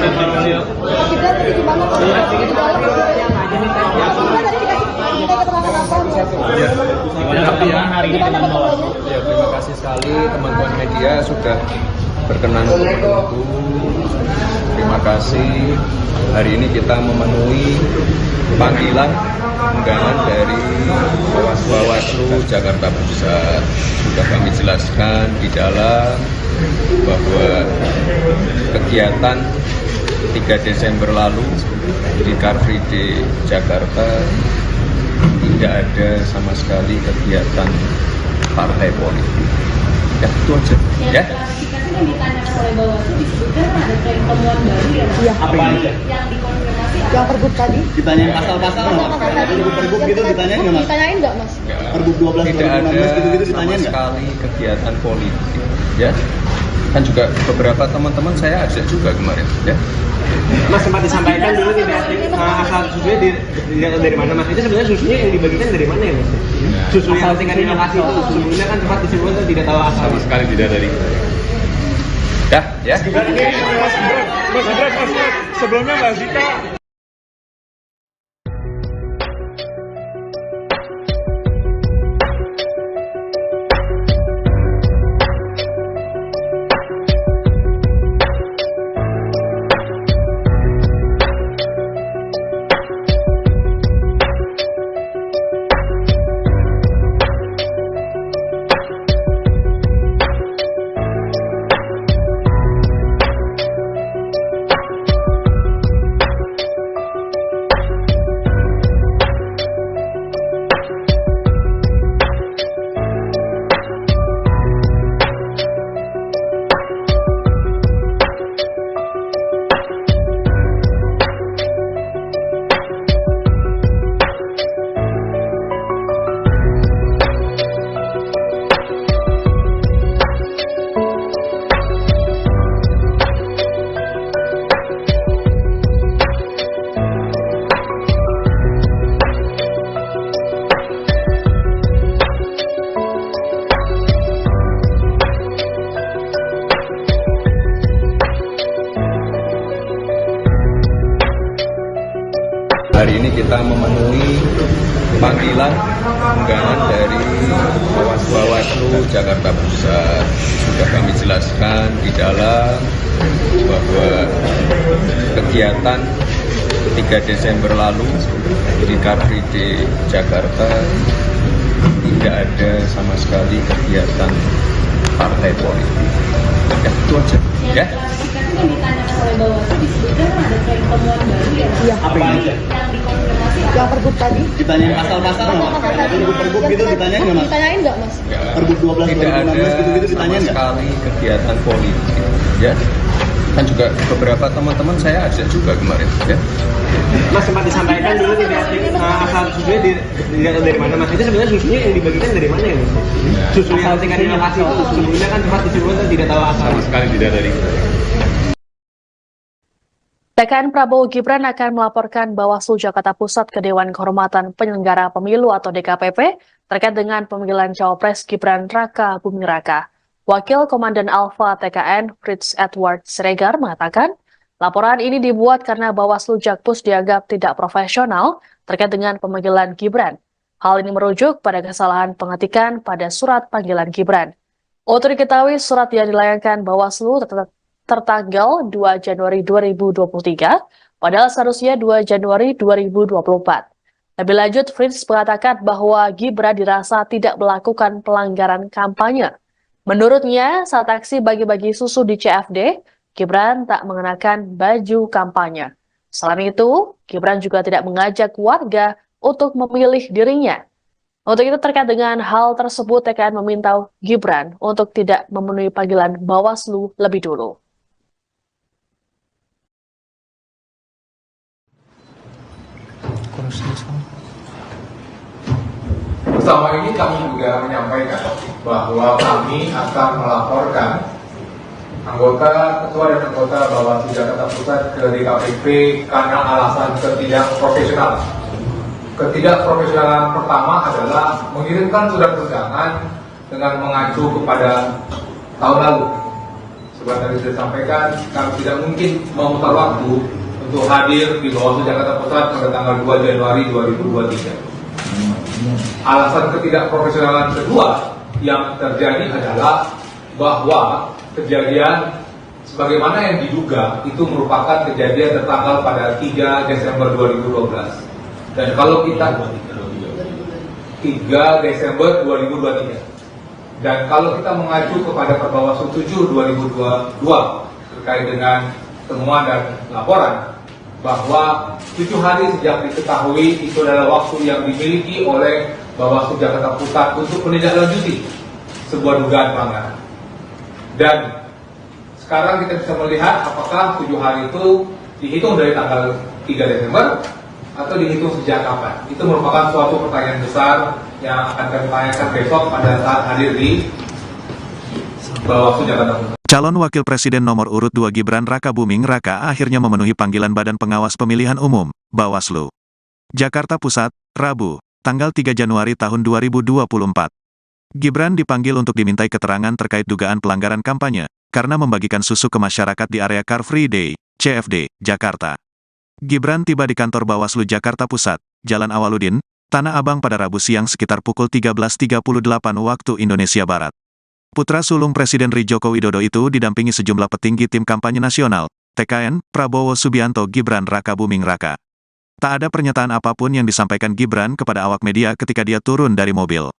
terima kasih sekali teman-teman media sudah berkenan untuk menunggu. Terima kasih. Hari ini kita memenuhi panggilan undangan dari Bawaslu Jakarta Pusat. Sudah kami jelaskan di dalam bahwa kegiatan 3 Desember lalu di Car Free Day Jakarta tidak ada sama sekali kegiatan partai politik. Ya, itu aja. Ya. Klarifikasi yang ditanyakan oleh Bawaslu disebutkan ada tren temuan baru ya Mas? Iya. Apa aja? Yang dikonfirmasi Yang pergub tadi? Ditanyain pasal-pasal nggak Mas? Pergub gitu ditanyain nggak Mas? Ditanyain nggak Mas? Pergub 12 Tidak ada 2016 gitu-gitu sama ditanyain nggak? sekali kegiatan politik. Ya. Kan juga beberapa teman-teman saya ajak juga kemarin. Ya. Mas sempat disampaikan dulu tidak asal susunya dilihat dari mana Mas? Itu sebenarnya susunya yang dibagikan dari mana ya Mas? Susu yang tingkat di lokasi itu sebelumnya kan sempat disebutkan tidak tahu asal. Sama sekali tidak dari. Ya, ya. Mas Gibran, sebelumnya Mbak Zita Hari ini kita memenuhi panggilan undangan dari Bawaslu Jakarta Pusat. Sudah kami jelaskan di dalam bahwa kegiatan 3 Desember lalu di Car Free Day Jakarta tidak ada sama sekali kegiatan partai politik. Ya, itu aja. Ya. klarifikasi yang ditanyakan oleh Bawaslu disebutkan ada tren temuan baru ya Mas? Iya. Apa aja? Yang dikonfirmasi Yang pergub tadi? Ditanyain pasal-pasal nggak Mas? Pergub gitu ditanyain nggak Mas? Ditanyain nggak Mas? Pergub 12 Tidak ada 2016 gitu-gitu sama ditanyain nggak? sekali kegiatan politik. Ya. Kan juga beberapa teman-teman saya ajak juga kemarin. Ya. Mas sempat disampaikan dulu tidak asal susunya dilihat dari mana Mas? Itu sebenarnya susunya yang dibagikan dari mana ya Mas? Susu yang tingkat di lokasi itu sebelumnya kan sempat disebutkan tidak tahu asal. Sama sekali tidak dari. TKN Prabowo Gibran akan melaporkan Bawaslu Jakarta Pusat ke Dewan Kehormatan Penyelenggara Pemilu atau DKPP terkait dengan pemanggilan Cawapres Gibran Raka Buming Raka. Wakil Komandan Alfa TKN Fritz Edward Siregar mengatakan, laporan ini dibuat karena Bawaslu Jakpus dianggap tidak profesional terkait dengan pemanggilan Gibran. Hal ini merujuk pada kesalahan pengetikan pada surat panggilan Gibran. Untuk diketahui, surat yang dilayangkan Bawaslu tertanggal 2 Januari 2023, padahal seharusnya 2 Januari 2024. Lebih lanjut, Fritz mengatakan bahwa Gibran dirasa tidak melakukan pelanggaran kampanye. Menurutnya, saat aksi bagi-bagi susu di CFD, Gibran tak mengenakan baju kampanye. Selain itu, Gibran juga tidak mengajak warga untuk memilih dirinya. Untuk itu terkait dengan hal tersebut, TKN meminta Gibran untuk tidak memenuhi panggilan Bawaslu lebih dulu. Bersama ini kami juga menyampaikan bahwa kami akan melaporkan anggota, ketua dan anggota Bawaslu Jakarta Pusat ke DKPP karena alasan ketidakprofesionalan. Ketidakprofesionalan pertama adalah mengirimkan surat undangan dengan mengacu kepada tahun lalu. seperti tadi sudah sampaikan, kami tidak mungkin memutar waktu untuk hadir di Bawaslu Jakarta Pusat pada tanggal 2 Januari 2023. Alasan ketidakprofesionalan kedua yang terjadi adalah bahwa kejadian sebagaimana yang diduga itu merupakan kejadian tertanggal pada 3 Desember 2012. Dan kalau kita 3 Desember 2023. Dan kalau kita mengacu kepada Perbawaslu 7 2022 terkait dengan temuan dan laporan bahwa 7 hari sejak diketahui itu adalah waktu yang dimiliki oleh Bawaslu Jakarta Pusat untuk menindaklanjuti sebuah dugaan pelanggaran. Dan sekarang kita bisa melihat apakah 7 hari itu dihitung dari tanggal 3 Desember atau dihitung sejak kapan. Itu merupakan suatu pertanyaan besar yang akan kami tanyakan besok pada saat hadir di Bawaslu Jakarta Pusat. Calon Wakil Presiden nomor urut 2 Gibran Raka Buming Raka akhirnya memenuhi panggilan Badan Pengawas Pemilihan Umum, Bawaslu. Jakarta Pusat, Rabu, tanggal 3 Januari tahun 2024. Gibran dipanggil untuk dimintai keterangan terkait dugaan pelanggaran kampanye, karena membagikan susu ke masyarakat di area Car Free Day, CFD, Jakarta. Gibran tiba di kantor Bawaslu Jakarta Pusat, Jalan Awaludin, Tanah Abang pada Rabu siang sekitar pukul 13.38 waktu Indonesia Barat. Putra sulung Presiden RI Joko Widodo itu didampingi sejumlah petinggi tim kampanye nasional, TKN, Prabowo Subianto Gibran Raka Buming Raka. Tak ada pernyataan apapun yang disampaikan Gibran kepada awak media ketika dia turun dari mobil.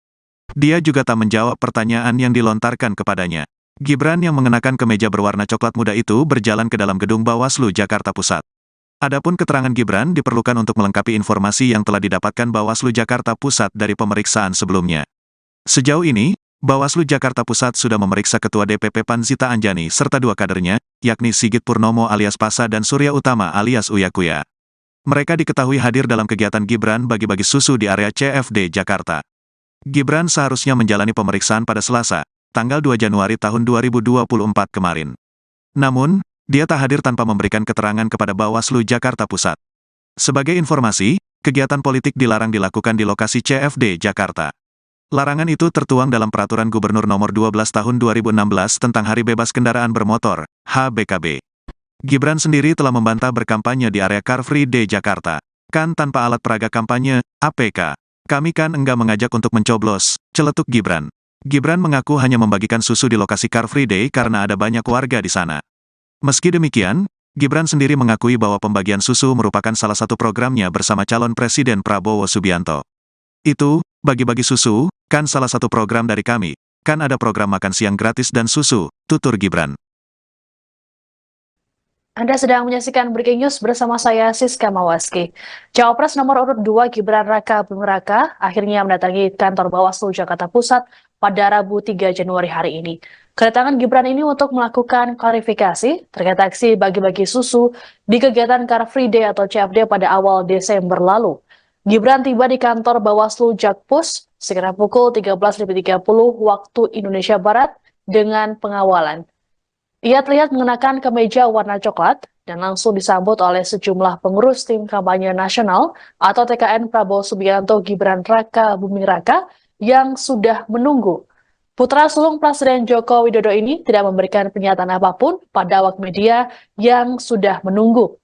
Dia juga tak menjawab pertanyaan yang dilontarkan kepadanya. Gibran yang mengenakan kemeja berwarna coklat muda itu berjalan ke dalam gedung Bawaslu Jakarta Pusat. Adapun keterangan Gibran diperlukan untuk melengkapi informasi yang telah didapatkan Bawaslu Jakarta Pusat dari pemeriksaan sebelumnya. Sejauh ini, Bawaslu Jakarta Pusat sudah memeriksa Ketua DPP PAN Zita Anjani serta 2 kadernya, yakni Sigit Purnomo alias Pasa dan Surya Utama alias Uya Kuya. Mereka diketahui hadir dalam kegiatan Gibran bagi-bagi susu di area CFD Jakarta. Gibran seharusnya menjalani pemeriksaan pada Selasa, tanggal 2 Januari tahun 2024 kemarin. Namun, dia tak hadir tanpa memberikan keterangan kepada Bawaslu Jakarta Pusat. Sebagai informasi, kegiatan politik dilarang dilakukan di lokasi CFD Jakarta. Larangan itu tertuang dalam Peraturan Gubernur Nomor 12 Tahun 2016 tentang Hari Bebas Kendaraan Bermotor, HBKB. Gibran sendiri telah membantah berkampanye di area Car Free Day Jakarta. Kan tanpa alat peraga kampanye, APK. Kami kan enggak mengajak untuk mencoblos, celetuk Gibran. Gibran mengaku hanya membagikan susu di lokasi Car Free Day karena ada banyak warga di sana. Meski demikian, Gibran sendiri mengakui bahwa pembagian susu merupakan salah satu programnya bersama calon Presiden Prabowo Subianto. Itu, bagi-bagi susu, kan salah satu program dari kami, kan ada program makan siang gratis dan susu, tutur Gibran. Anda sedang menyaksikan Breaking News bersama saya Siska Mawaski. Cawapres nomor urut 2 Gibran Raka Buming Raka akhirnya mendatangi kantor Bawaslu Jakarta Pusat pada Rabu 3 Januari hari ini. Kedatangan Gibran ini untuk melakukan klarifikasi terkait aksi bagi-bagi susu di kegiatan Car Free Day atau CFD pada awal Desember lalu. Gibran tiba di kantor Bawaslu Jakpus sekitar pukul 13.30 waktu Indonesia Barat dengan pengawalan. Ia terlihat mengenakan kemeja warna coklat dan langsung disambut oleh sejumlah pengurus tim kampanye nasional atau TKN Prabowo Subianto Gibran Raka Buming Raka yang sudah menunggu. Putra sulung Presiden Joko Widodo ini tidak memberikan pernyataan apapun pada awak media yang sudah menunggu.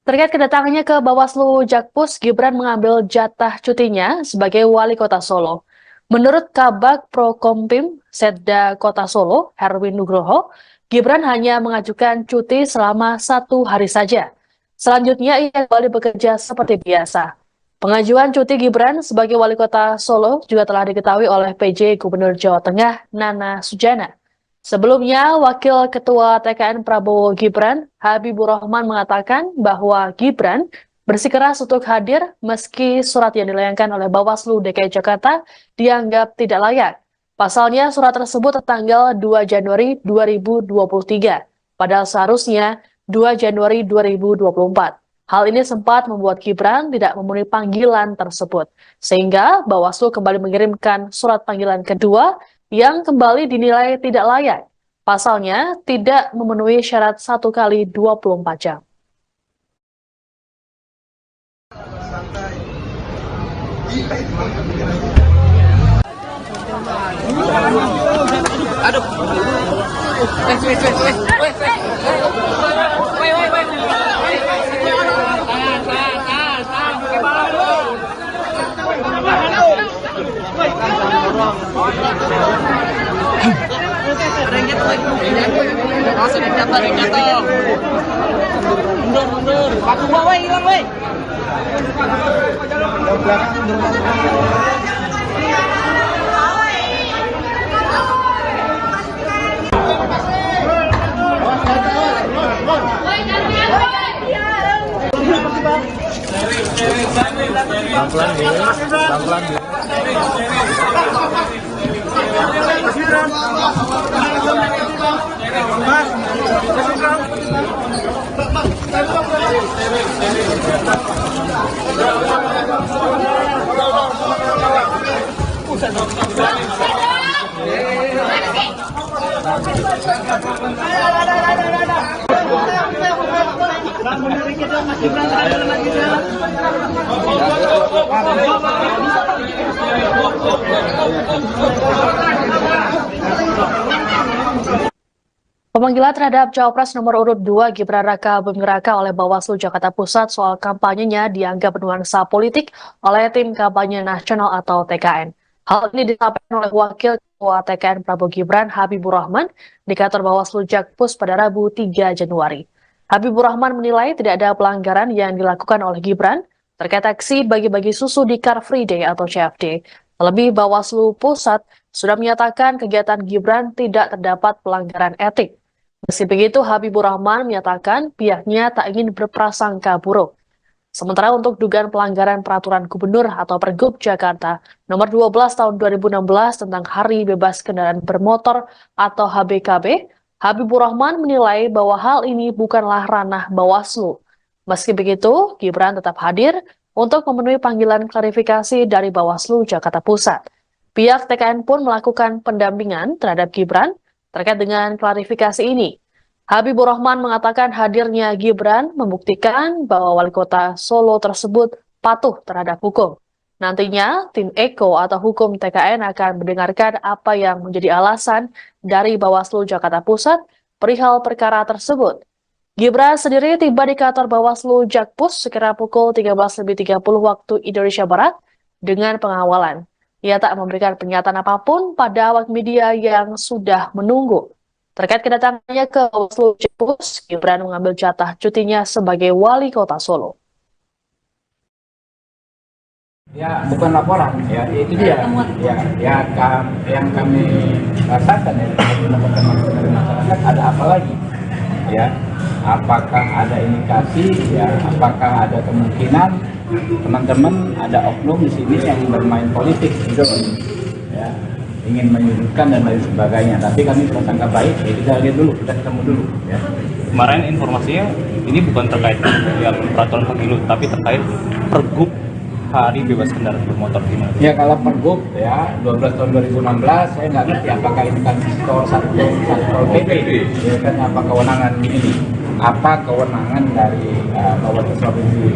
Terkait kedatangannya ke Bawaslu Jakpus, Gibran mengambil jatah cutinya sebagai wali kota Solo. Menurut Kabag Prokompim Setda Kota Solo, Herwin Nugroho, Gibran hanya mengajukan cuti selama 1 hari saja. Selanjutnya ia kembali bekerja seperti biasa. Pengajuan cuti Gibran sebagai wali kota Solo juga telah diketahui oleh PJ Gubernur Jawa Tengah Nana Sujana. Sebelumnya, Wakil Ketua TKN Prabowo Gibran, Habibur Rahman mengatakan bahwa Gibran bersikeras untuk hadir meski surat yang dilayangkan oleh Bawaslu DKI Jakarta dianggap tidak layak. Pasalnya surat tersebut tertanggal 2 Januari 2023, padahal seharusnya 2 Januari 2024. Hal ini sempat membuat Gibran tidak memenuhi panggilan tersebut, sehingga Bawaslu kembali mengirimkan surat panggilan kedua yang kembali dinilai tidak layak. Pasalnya tidak memenuhi syarat 1 kali 24 jam. Aduh. Ada yang jatuh lagi. Langsung ada yang jatuh. Mundur. Batu gua weh, hilang weh. Pemanggilan terhadap Cawapres nomor urut 2 Gibran Raka Buming Raka oleh Bawaslu Jakarta Pusat soal kampanyenya dianggap bernuansa politik oleh tim kampanye nasional atau TKN. Hal ini disampaikan oleh Wakil Ketua TKN Prabowo Gibran Habibur Rahman di kantor Bawaslu Jakpus pada Rabu 3 Januari. Habibur Rahman menilai tidak ada pelanggaran yang dilakukan oleh Gibran terkait aksi bagi-bagi susu di Car Free Day atau CFD. Terlebih Bawaslu Pusat sudah menyatakan kegiatan Gibran tidak terdapat pelanggaran etik. Meski begitu, Habibur Rahman menyatakan pihaknya tak ingin berprasangka buruk. Sementara untuk dugaan pelanggaran peraturan gubernur atau Pergub Jakarta nomor 12 tahun 2016 tentang Hari Bebas Kendaraan Bermotor atau HBKB, Habibur Rahman menilai bahwa hal ini bukanlah ranah Bawaslu. Meski begitu, Gibran tetap hadir untuk memenuhi panggilan klarifikasi dari Bawaslu Jakarta Pusat. Pihak TKN pun melakukan pendampingan terhadap Gibran terkait dengan klarifikasi ini. Habibur Rahman mengatakan hadirnya Gibran membuktikan bahwa wali kota Solo tersebut patuh terhadap hukum. Nantinya, tim Eko atau hukum TKN akan mendengarkan apa yang menjadi alasan dari Bawaslu Jakarta Pusat perihal perkara tersebut. Gibran sendiri tiba di kantor Bawaslu Jakpus sekira pukul 13.30 waktu Indonesia Barat dengan pengawalan. Ia tak memberikan pernyataan apapun pada awak media yang sudah menunggu. Terkait kedatangannya ke Bawaslu Jakpus, Gibran mengambil jatah cutinya sebagai wali kota Solo. Ya, bukan laporan, ya itu dia. Yang kami rasakan ya dari masyarakat ada apa lagi? Ya, apakah ada indikasi? Ya, apakah ada kemungkinan teman-teman ada oknum di sini yang bermain politik gitu, ya, ingin menyudutkan dan lain sebagainya. Tapi kami prasangka baik, ya kita lihat dulu, kita ketemu dulu. Ya. Kemarin informasinya ini bukan terkait yang peraturan pemilu, tapi terkait Pergub Hari Bebas Kendaraan Bermotor gimana? Ya kalau Pergub ya 12 tahun 2016 saya nggak ngerti apakah ini kan satu PP, ya kan apa kewenangan ini? Apa kewenangan dari Bawaslu Provinsi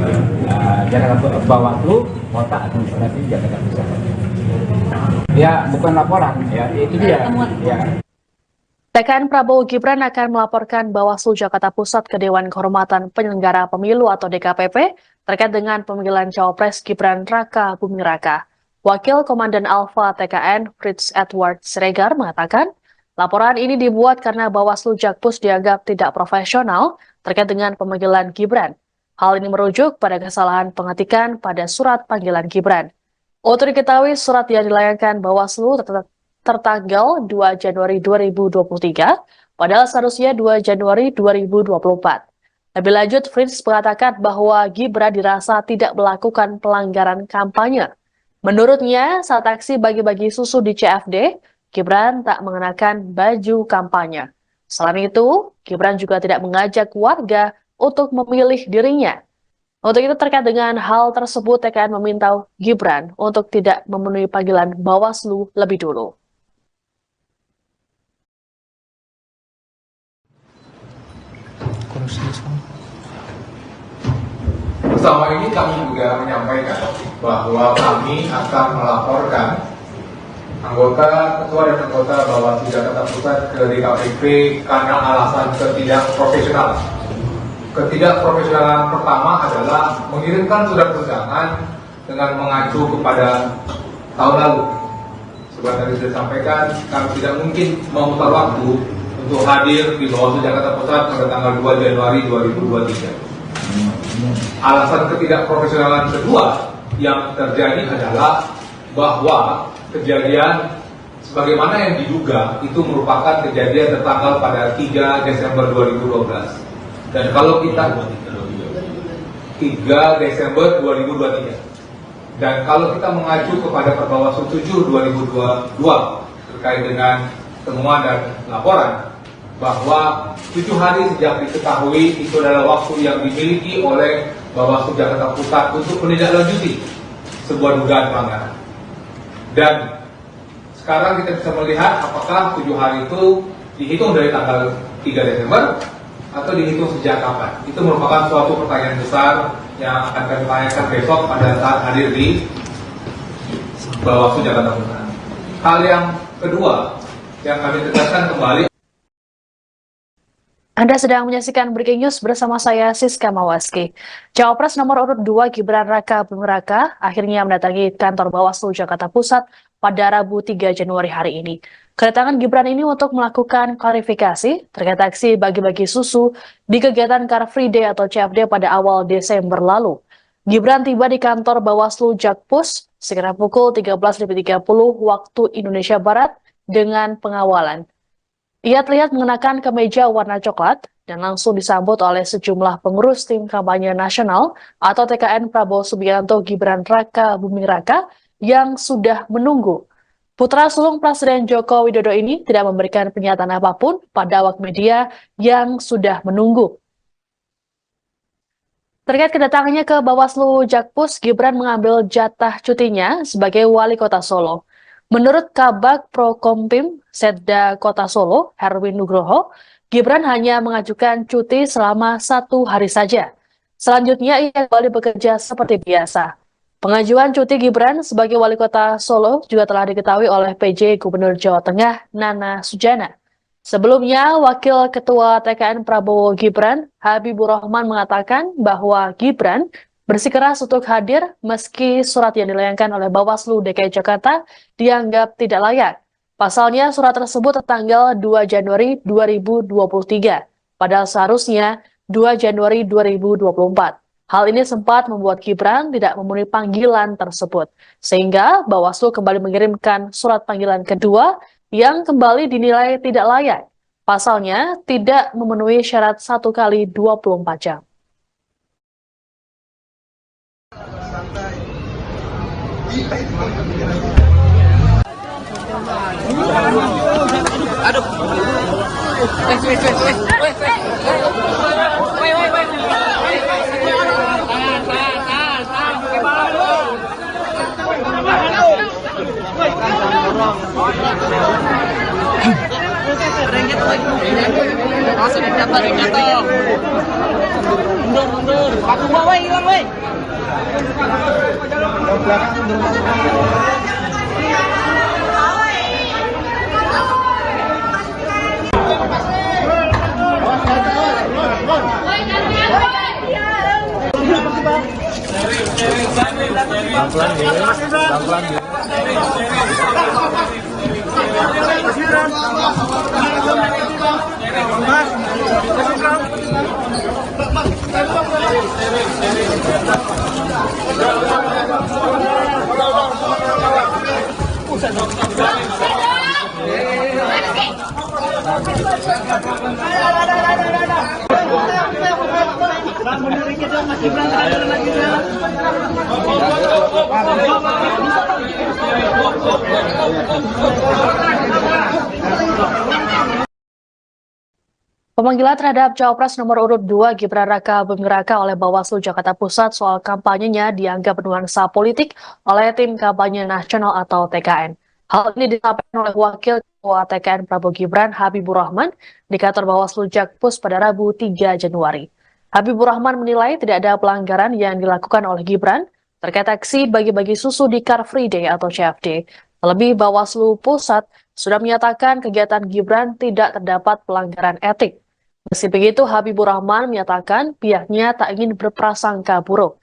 Jakarta Bawaslu Kota Administrasi Jakarta Pusat? Ya bukan laporan, ya itu dia. Ya. TKN Prabowo Gibran akan melaporkan Bawaslu Jakarta Pusat ke Dewan Kehormatan Penyelenggara Pemilu atau DKPP terkait dengan pemanggilan Cawapres Gibran Raka Buming Raka. Wakil Komandan Alfa TKN Fritz Edward Siregar mengatakan, laporan ini dibuat karena Bawaslu Jakpus dianggap tidak profesional terkait dengan pemanggilan Gibran. Hal ini merujuk pada kesalahan pengetikan pada surat panggilan Gibran. Untuk diketahui, surat yang dilayangkan Bawaslu tertanggal 2 Januari 2023, padahal seharusnya 2 Januari 2024. Lebih lanjut, Fritz mengatakan bahwa Gibran dirasa tidak melakukan pelanggaran kampanye. Menurutnya, saat aksi bagi-bagi susu di CFD, Gibran tak mengenakan baju kampanye. Selain itu, Gibran juga tidak mengajak warga untuk memilih dirinya. Untuk itu terkait dengan hal tersebut, TKN meminta Gibran untuk tidak memenuhi panggilan Bawaslu lebih dulu. Bersama ini kami juga menyampaikan bahwa kami akan melaporkan Ketua dan anggota Bawaslu Jakarta Pusat ke DKPP karena alasan ketidakprofesionalan. Ketidakprofesionalan pertama adalah mengirimkan surat undangan dengan mengacu kepada tahun lalu. Seperti tadi sudah sampaikan, kami tidak mungkin memutar waktu untuk hadir di Bawaslu Jakarta Pusat pada tanggal 2 Januari 2023. Alasan ketidakprofesionalan kedua yang terjadi adalah bahwa kejadian sebagaimana yang diduga itu merupakan kejadian tertanggal pada 3 Desember 2012. Dan kalau kita 3 Desember 2023. Dan kalau kita mengacu kepada Perbawaslu 7 2022 terkait dengan temuan dan laporan bahwa 7 hari sejak diketahui itu adalah waktu yang dimiliki oleh Bawaslu Jakarta Pusat untuk menindaklanjuti sebuah dugaan pelanggaran. Dan sekarang kita bisa melihat apakah 7 hari itu dihitung dari tanggal 3 Desember atau dihitung sejak kapan. Itu merupakan suatu pertanyaan besar yang akan kami tanyakan besok pada saat hadir di Bawaslu Jakarta Pusat. Hal yang kedua yang kami tegaskan kembali. Anda sedang menyaksikan Breaking News bersama saya, Siska Mawaski. Cawapres nomor urut 2 Gibran Raka Buming Raka akhirnya mendatangi kantor Bawaslu Jakarta Pusat pada Rabu 3 Januari hari ini. Kedatangan Gibran ini untuk melakukan klarifikasi terkait aksi bagi-bagi susu di kegiatan Car Free Day atau CFD pada awal Desember lalu. Gibran tiba di kantor Bawaslu Jakpus sekitar pukul 13.30 waktu Indonesia Barat dengan pengawalan. Ia terlihat mengenakan kemeja warna coklat dan langsung disambut oleh sejumlah pengurus tim kampanye nasional atau TKN Prabowo Subianto Gibran Raka Buming Raka yang sudah menunggu. Putra sulung Presiden Joko Widodo ini tidak memberikan pernyataan apapun pada awak media yang sudah menunggu. Terkait kedatangannya ke Bawaslu Jakpus, Gibran mengambil jatah cutinya sebagai wali kota Solo. Menurut Kabag Prokompim Setda Kota Solo, Herwin Nugroho, Gibran hanya mengajukan cuti selama 1 hari saja. Selanjutnya ia kembali bekerja seperti biasa. Pengajuan cuti Gibran sebagai wali kota Solo juga telah diketahui oleh PJ Gubernur Jawa Tengah, Nana Sujana. Sebelumnya, Wakil Ketua TKN Prabowo Gibran, Habibur Rahman mengatakan bahwa Gibran bersikeras untuk hadir meski surat yang dilayangkan oleh Bawaslu DKI Jakarta dianggap tidak layak. Pasalnya surat tersebut tertanggal 2 Januari 2023, padahal seharusnya 2 Januari 2024. Hal ini sempat membuat Gibran tidak memenuhi panggilan tersebut, sehingga Bawaslu kembali mengirimkan surat panggilan kedua yang kembali dinilai tidak layak. Pasalnya tidak memenuhi syarat 1 kali 24 jam. Aduh. Mundur. Aku bawa hilang, woi. Pemanggilan terhadap Cawapres nomor urut 2 Gibran Raka Buming Raka oleh Bawaslu Jakarta Pusat soal kampanyenya dianggap bernuansa politik oleh tim kampanye nasional atau TKN. Hal ini disampaikan oleh Wakil Ketua TKN Prabowo Gibran Habibur Rahman di kantor Bawaslu Jakpus pada Rabu 3 Januari. Habibur Rahman menilai tidak ada pelanggaran yang dilakukan oleh Gibran terkait aksi bagi-bagi susu di Car Free Day atau CFD. Terlebih Bawaslu Pusat sudah menyatakan kegiatan Gibran tidak terdapat pelanggaran etik. Meski begitu, Habibur Rahman menyatakan pihaknya tak ingin berprasangka buruk.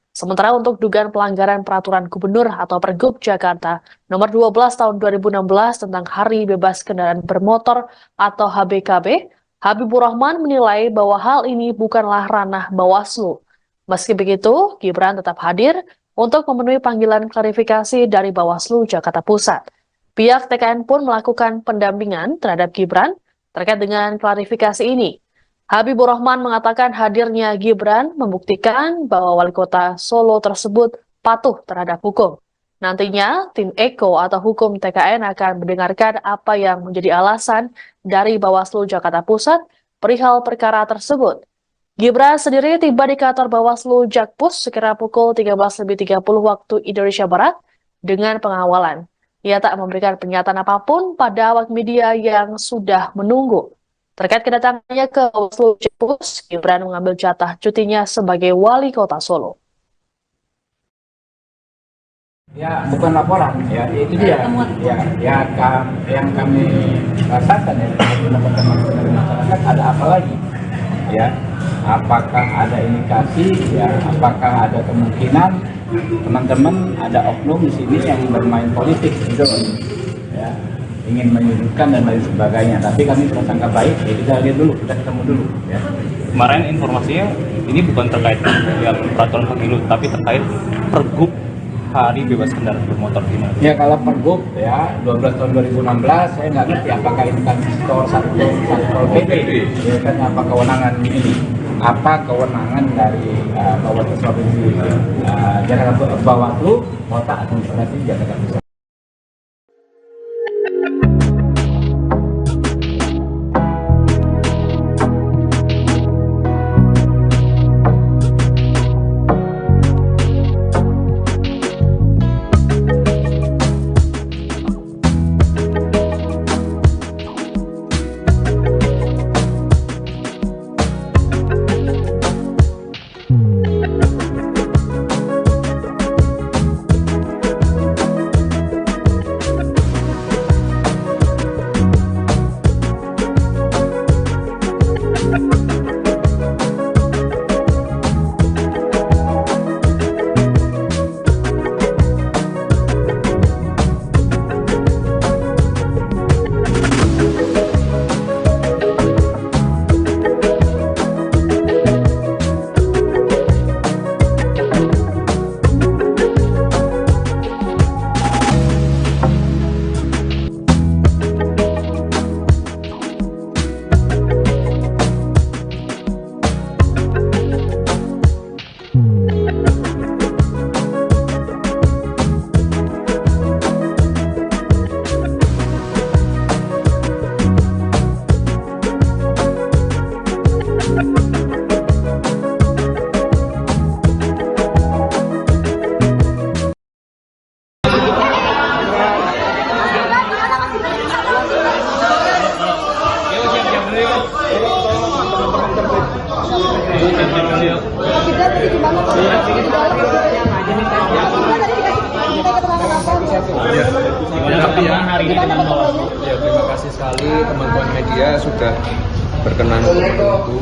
Sementara untuk dugaan pelanggaran Peraturan Gubernur atau Pergub Jakarta Nomor 12 Tahun 2016 tentang Hari Bebas Kendaraan Bermotor atau HBKB, Habibur Rahman menilai bahwa hal ini bukanlah ranah Bawaslu. Meski begitu, Gibran tetap hadir untuk memenuhi panggilan klarifikasi dari Bawaslu Jakarta Pusat. Pihak TKN pun melakukan pendampingan terhadap Gibran terkait dengan klarifikasi ini. Habibur Rahman mengatakan hadirnya Gibran membuktikan bahwa wali kota Solo tersebut patuh terhadap hukum. Nantinya, tim Eko atau hukum TKN akan mendengarkan apa yang menjadi alasan dari Bawaslu Jakarta Pusat perihal perkara tersebut. Gibran sendiri tiba di kantor Bawaslu Jakpus sekira pukul 13.30 waktu Indonesia Barat dengan pengawalan. Ia tak memberikan pernyataan apapun pada awak media yang sudah menunggu. Terkait kedatangannya ke Bawaslu Jakpus, Gibran mengambil jatah cutinya sebagai wali kota Solo. Ya, bukan laporan, ya itu dia. Yang kami rasakan ya dari teman-teman masyarakat ada apa lagi? Ya, apakah ada indikasi? Ya, apakah ada kemungkinan teman-teman ada oknum di sini yang bermain politik gitu? Ya, ingin menyudutkan dan lain sebagainya. Tapi kami prasangka baik, ya kita lihat dulu, kita ketemu dulu. Ya. Kemarin informasinya ini bukan terkait ya peraturan pemilu, tapi terkait Pergub Hari Bebas Kendaraan Bermotor gimana? Ya kalau Pergub ya 12 tahun 2016 saya nggak ngerti apakah ini kan satu PP, ya kan apa kewenangan ini? Apa kewenangan dari Bawaslu Provinsi Jakarta Bawaslu Kota Administrasi Jakarta Pusat? Terima kasih sekali teman-teman media sudah berkenan untuk menunggu.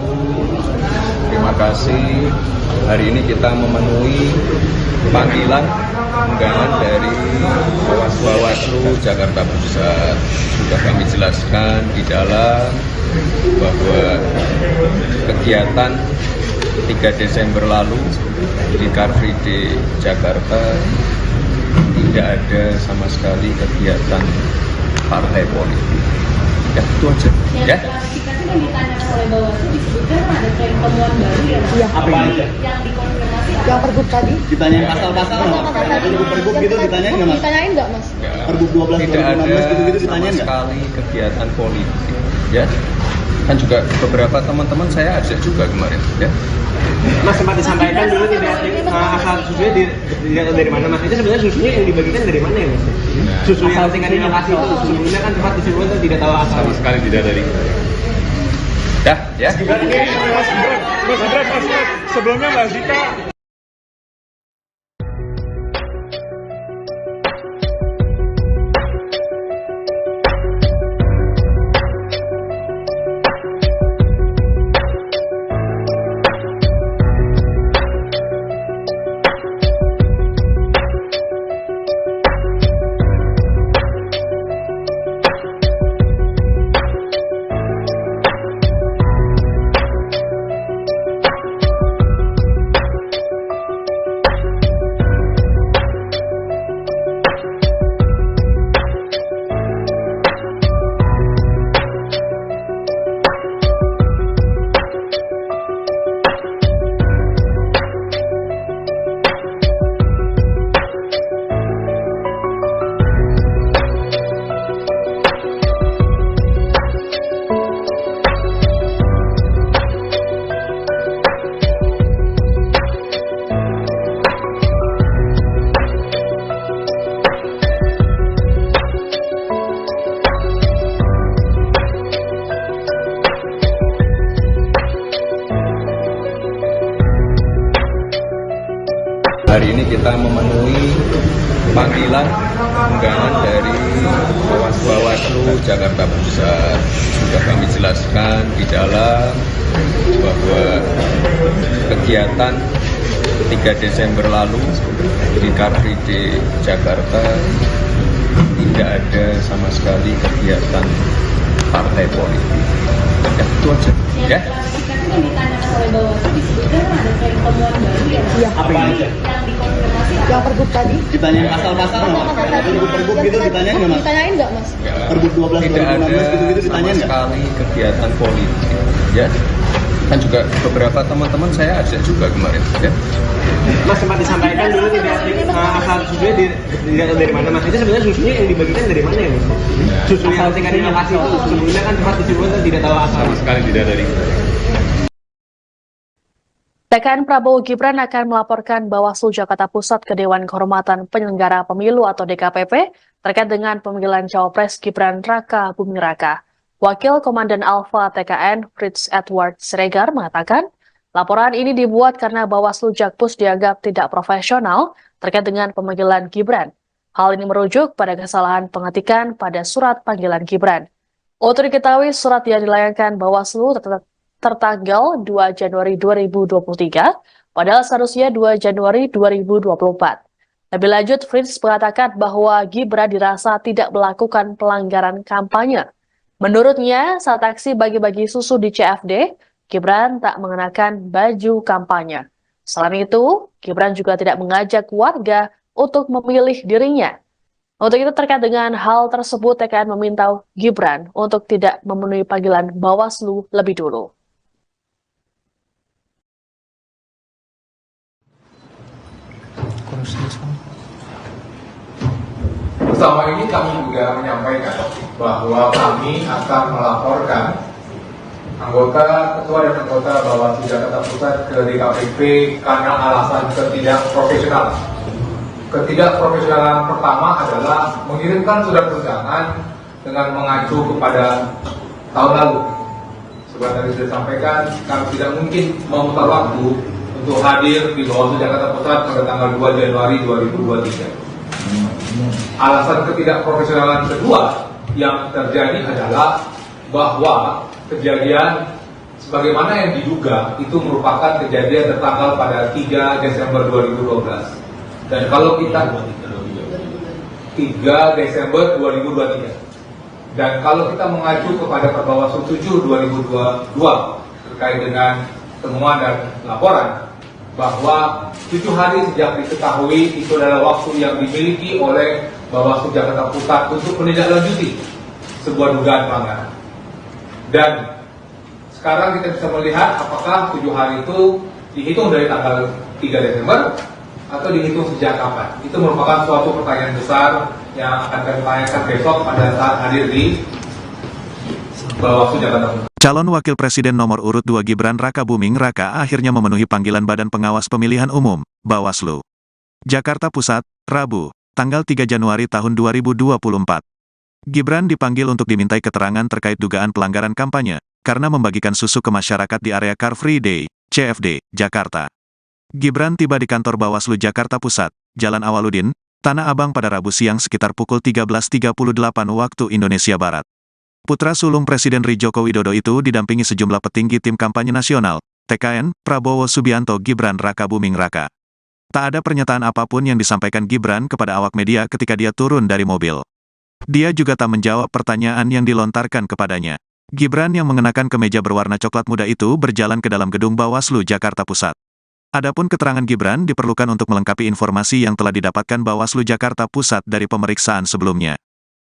Terima kasih. Hari ini kita memenuhi panggilan undangan dari Bawaslu Jakarta Pusat. Sudah kami jelaskan di dalam bahwa kegiatan 3 Desember lalu di Car Free Day Jakarta tidak ada sama sekali kegiatan partai politik. Ya, itu aja. Ya. Klarifikasi yang ditanyakan oleh Bawaslu disebutkan ada tren temuan baru ya. Iya. Apa aja? Yang dikonfirmasi Yang Pergub tadi? Ditanyain pasal-pasal nggak? Pergub gitu ditanyain nggak mas? Ditanyain nggak mas? Pergub 12 Tidak 2016 ada gitu-gitu sama ditanyain nggak? sekali kegiatan politik. Ya. Kan juga beberapa teman-teman saya ajak juga kemarin. Ya. Mas sempat disampaikan dulu tidak asal susunya dilihat dari mana mas? Itu sebenarnya susunya yang dibagikan dari mana ya mas? Susu yang tinggal lokasi itu sebelumnya kan tempat distribusi itu tidak tahu asal. Sama sekali tidak dari. Dah, ya. Mas Gibran, sebelumnya Mbak Zika kita memenuhi panggilan undangan dari Bawaslu Jakarta Pusat. Sudah kami jelaskan di dalam bahwa kegiatan 3 Desember lalu di Car Free Day Jakarta tidak ada sama sekali kegiatan partai politik. Ya, itu aja. Ya. Kan ditanyakan oleh Bawaslu disebutkan ada tren temuan baru ya Mas? Iya. Apa yang dikonfirmasi Yang pergub tadi? ditanyain pasal-pasal nggak? Pergub gitu ditanyain nggak Mas? Ditanyain nggak, Mas? Ya, Pergub 12 tidak ada 2016 gitu-gitu sama ditanyain nggak? sekali kegiatan politik. Ya. Kan juga beberapa teman-teman saya ajak juga kemarin. Ya. Mas sempat disampaikan dulu tidak asal susunya dilihat dari mana Mas? Itu sebenarnya susunya yang dibagikan dari mana ya Mas? Susu yang tingkat inovasi itu sebelumnya kan sempat disebutkan tidak tahu asal. Sama sekali tidak dari. TKN Prabowo Gibran akan melaporkan Bawaslu Jakarta Pusat ke Dewan Kehormatan Penyelenggara Pemilu atau DKPP terkait dengan pemanggilan Cawapres Gibran Raka Buming Raka. Wakil Komandan Alfa TKN Fritz Edward Siregar mengatakan, laporan ini dibuat karena Bawaslu Jakpus dianggap tidak profesional terkait dengan pemanggilan Gibran. Hal ini merujuk pada kesalahan pengetikan pada surat panggilan Gibran. Untuk diketahui, surat yang dilayangkan Bawaslu tertanggal 2 Januari 2023, padahal seharusnya 2 Januari 2024. Lebih lanjut, Fritz mengatakan bahwa Gibran dirasa tidak melakukan pelanggaran kampanye. Menurutnya, saat aksi bagi-bagi susu di CFD, Gibran tak mengenakan baju kampanye. Selain itu, Gibran juga tidak mengajak warga untuk memilih dirinya. Untuk itu terkait dengan hal tersebut, TKN meminta Gibran untuk tidak memenuhi panggilan Bawaslu lebih dulu. Bersama ini kami juga menyampaikan bahwa kami akan melaporkan anggota, ketua dan anggota Bawaslu Jakarta Pusat ke DKPP karena alasan ketidakprofesionalan. Ketidakprofesionalan pertama adalah mengirimkan surat undangan dengan mengacu kepada tahun lalu. Seperti tadi sudah sampaikan, kami tidak mungkin memutar waktu untuk hadir di Bawaslu Jakarta Pusat pada tanggal 2 Januari 2023. Alasan ketidakprofesionalan kedua yang terjadi adalah bahwa kejadian sebagaimana yang diduga itu merupakan kejadian tertanggal pada 3 Desember 2012. Dan kalau kita 3 Desember 2023. Dan kalau kita mengacu kepada Perbawaslu 7 2022 terkait dengan temuan dan laporan bahwa 7 hari sejak diketahui itu adalah waktu yang dimiliki oleh Bawaslu Jakarta Pusat untuk menindaklanjuti sebuah dugaan pelanggaran. Dan sekarang kita bisa melihat apakah 7 hari itu dihitung dari tanggal 3 Desember atau dihitung sejak kapan. Itu merupakan suatu pertanyaan besar yang akan kami tanyakan besok pada saat hadir di Bawaslu Jakarta Pusat. Calon Wakil Presiden nomor urut 2 Gibran Raka Buming Raka akhirnya memenuhi panggilan Badan Pengawas Pemilihan Umum, Bawaslu. Jakarta Pusat, Rabu, tanggal 3 Januari tahun 2024. Gibran dipanggil untuk dimintai keterangan terkait dugaan pelanggaran kampanye, karena membagikan susu ke masyarakat di area Car Free Day, CFD, Jakarta. Gibran tiba di kantor Bawaslu Jakarta Pusat, Jalan Awaludin, Tanah Abang pada Rabu siang sekitar pukul 13.38 waktu Indonesia Barat. Putra sulung Presiden RI Joko Widodo itu didampingi sejumlah petinggi tim kampanye nasional, TKN, Prabowo Subianto Gibran Raka Buming Raka. Tak ada pernyataan apapun yang disampaikan Gibran kepada awak media ketika dia turun dari mobil. Dia juga tak menjawab pertanyaan yang dilontarkan kepadanya. Gibran yang mengenakan kemeja berwarna coklat muda itu berjalan ke dalam gedung Bawaslu Jakarta Pusat. Adapun keterangan Gibran diperlukan untuk melengkapi informasi yang telah didapatkan Bawaslu Jakarta Pusat dari pemeriksaan sebelumnya.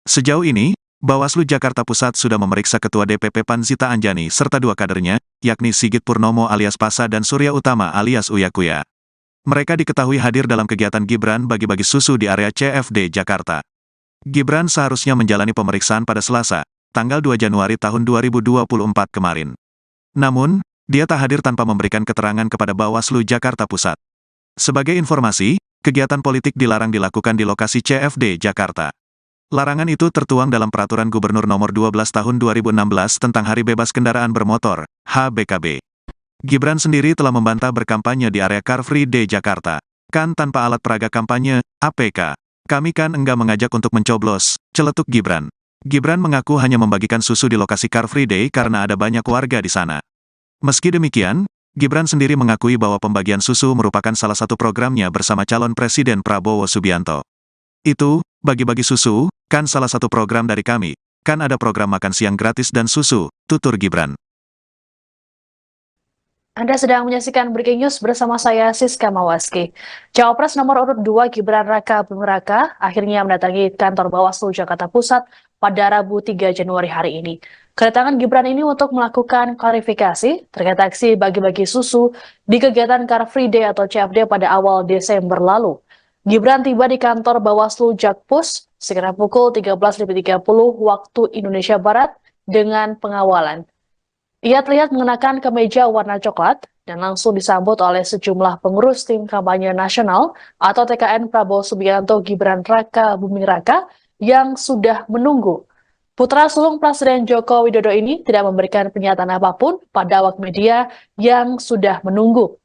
Sejauh ini, Bawaslu Jakarta Pusat sudah memeriksa Ketua DPP PAN Zita Anjani serta 2 kadernya, yakni Sigit Purnomo alias Pasa dan Surya Utama alias Uya Kuya. Mereka diketahui hadir dalam kegiatan Gibran bagi-bagi susu di area CFD Jakarta. Gibran seharusnya menjalani pemeriksaan pada Selasa, tanggal 2 Januari tahun 2024 kemarin. Namun, dia tak hadir tanpa memberikan keterangan kepada Bawaslu Jakarta Pusat. Sebagai informasi, kegiatan politik dilarang dilakukan di lokasi CFD Jakarta. Larangan itu tertuang dalam Peraturan Gubernur Nomor 12 Tahun 2016 tentang Hari Bebas Kendaraan Bermotor, HBKB. Gibran sendiri telah membantah berkampanye di area Car Free Day Jakarta. Kan tanpa alat peraga kampanye, APK. Kami kan enggak mengajak untuk mencoblos, celetuk Gibran. Gibran mengaku hanya membagikan susu di lokasi Car Free Day karena ada banyak warga di sana. Meski demikian, Gibran sendiri mengakui bahwa pembagian susu merupakan salah satu programnya bersama calon Presiden Prabowo Subianto. Itu, bagi-bagi susu, kan salah satu program dari kami. Kan ada program makan siang gratis dan susu, tutur Gibran. Anda sedang menyaksikan Breaking News bersama saya Siska Mawaski. Cawapres nomor urut 2 Gibran Raka Buming Raka akhirnya mendatangi kantor Bawaslu Jakarta Pusat pada Rabu 3 Januari hari ini. Kedatangan Gibran ini untuk melakukan klarifikasi terkait aksi bagi-bagi susu di kegiatan Car Free Day atau CFD pada awal Desember lalu. Gibran tiba di kantor Bawaslu Jakpus sekitar pukul 13.30 waktu Indonesia Barat dengan pengawalan. Ia terlihat mengenakan kemeja warna coklat dan langsung disambut oleh sejumlah pengurus tim kampanye nasional atau TKN Prabowo Subianto Gibran Raka Buming Raka yang sudah menunggu. Putra sulung Presiden Joko Widodo ini tidak memberikan pernyataan apapun pada awak media yang sudah menunggu.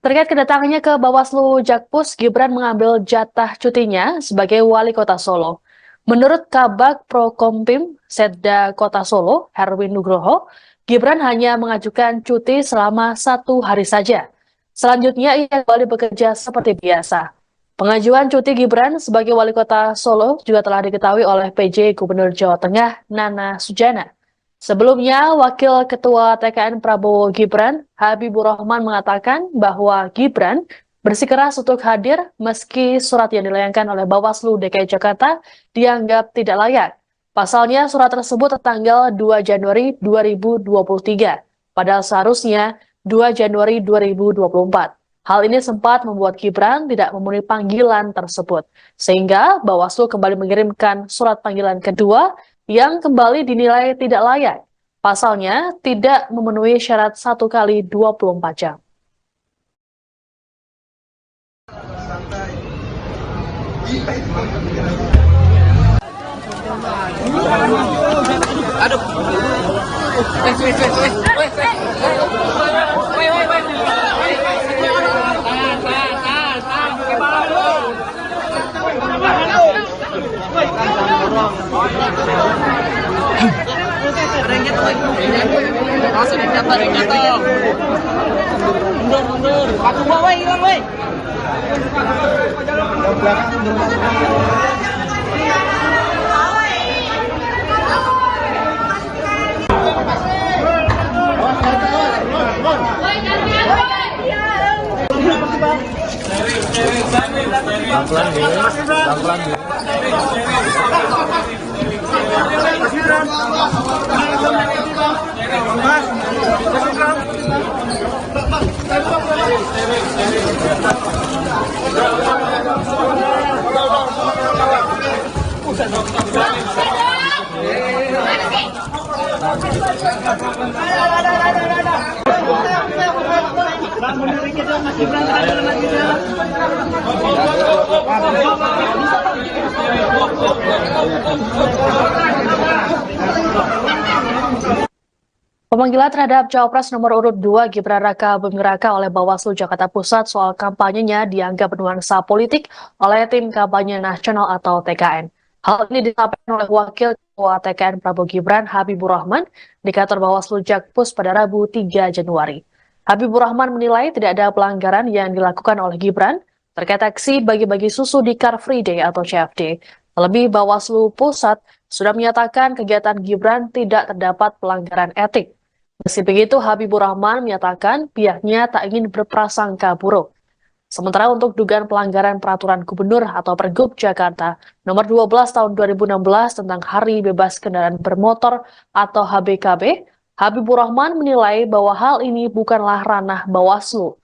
Terkait kedatangannya ke Bawaslu Jakpus, Gibran mengambil jatah cutinya sebagai wali kota Solo. Menurut Kabag Prokompim Setda Kota Solo, Herwin Nugroho, Gibran hanya mengajukan cuti selama 1 hari saja. Selanjutnya ia kembali bekerja seperti biasa. Pengajuan cuti Gibran sebagai wali kota Solo juga telah diketahui oleh PJ Gubernur Jawa Tengah Nana Sujana. Sebelumnya, Wakil Ketua TKN Prabowo Gibran, Habibur Rahman mengatakan bahwa Gibran bersikeras untuk hadir meski surat yang dilayangkan oleh Bawaslu DKI Jakarta dianggap tidak layak. Pasalnya surat tersebut tertanggal 2 Januari 2023, padahal seharusnya 2 Januari 2024. Hal ini sempat membuat Gibran tidak memenuhi panggilan tersebut, sehingga Bawaslu kembali mengirimkan surat panggilan kedua yang kembali dinilai tidak layak. Pasalnya tidak memenuhi syarat 1 kali 24 jam. Aduh. Ada yang jatuh lagi. Masuk yang jatuh, ada yang jatuh. Mundur. Aku bawa, woi, hilang, woi. Pemanggilan terhadap Cawapres nomor urut 2 Gibran Raka Buming Raka oleh Bawaslu Jakarta Pusat soal kampanyenya dianggap bernuansa politik oleh tim kampanye nasional atau TKN. Hal ini disampaikan oleh Wakil Ketua TKN Prabowo Gibran Habibur Rahman di kantor Bawaslu Jakpus pada Rabu 3 Januari. Habibur Rahman menilai tidak ada pelanggaran yang dilakukan oleh Gibran terkait aksi bagi-bagi susu di Car Free Day atau CFD. Terlebih Bawaslu Pusat sudah menyatakan kegiatan Gibran tidak terdapat pelanggaran etik. Meski begitu, Habibur Rahman menyatakan pihaknya tak ingin berprasangka buruk. Sementara untuk dugaan pelanggaran peraturan gubernur atau Pergub Jakarta nomor 12 tahun 2016 tentang Hari Bebas Kendaraan Bermotor atau HBKB, Habibur Rahman menilai bahwa hal ini bukanlah ranah Bawaslu.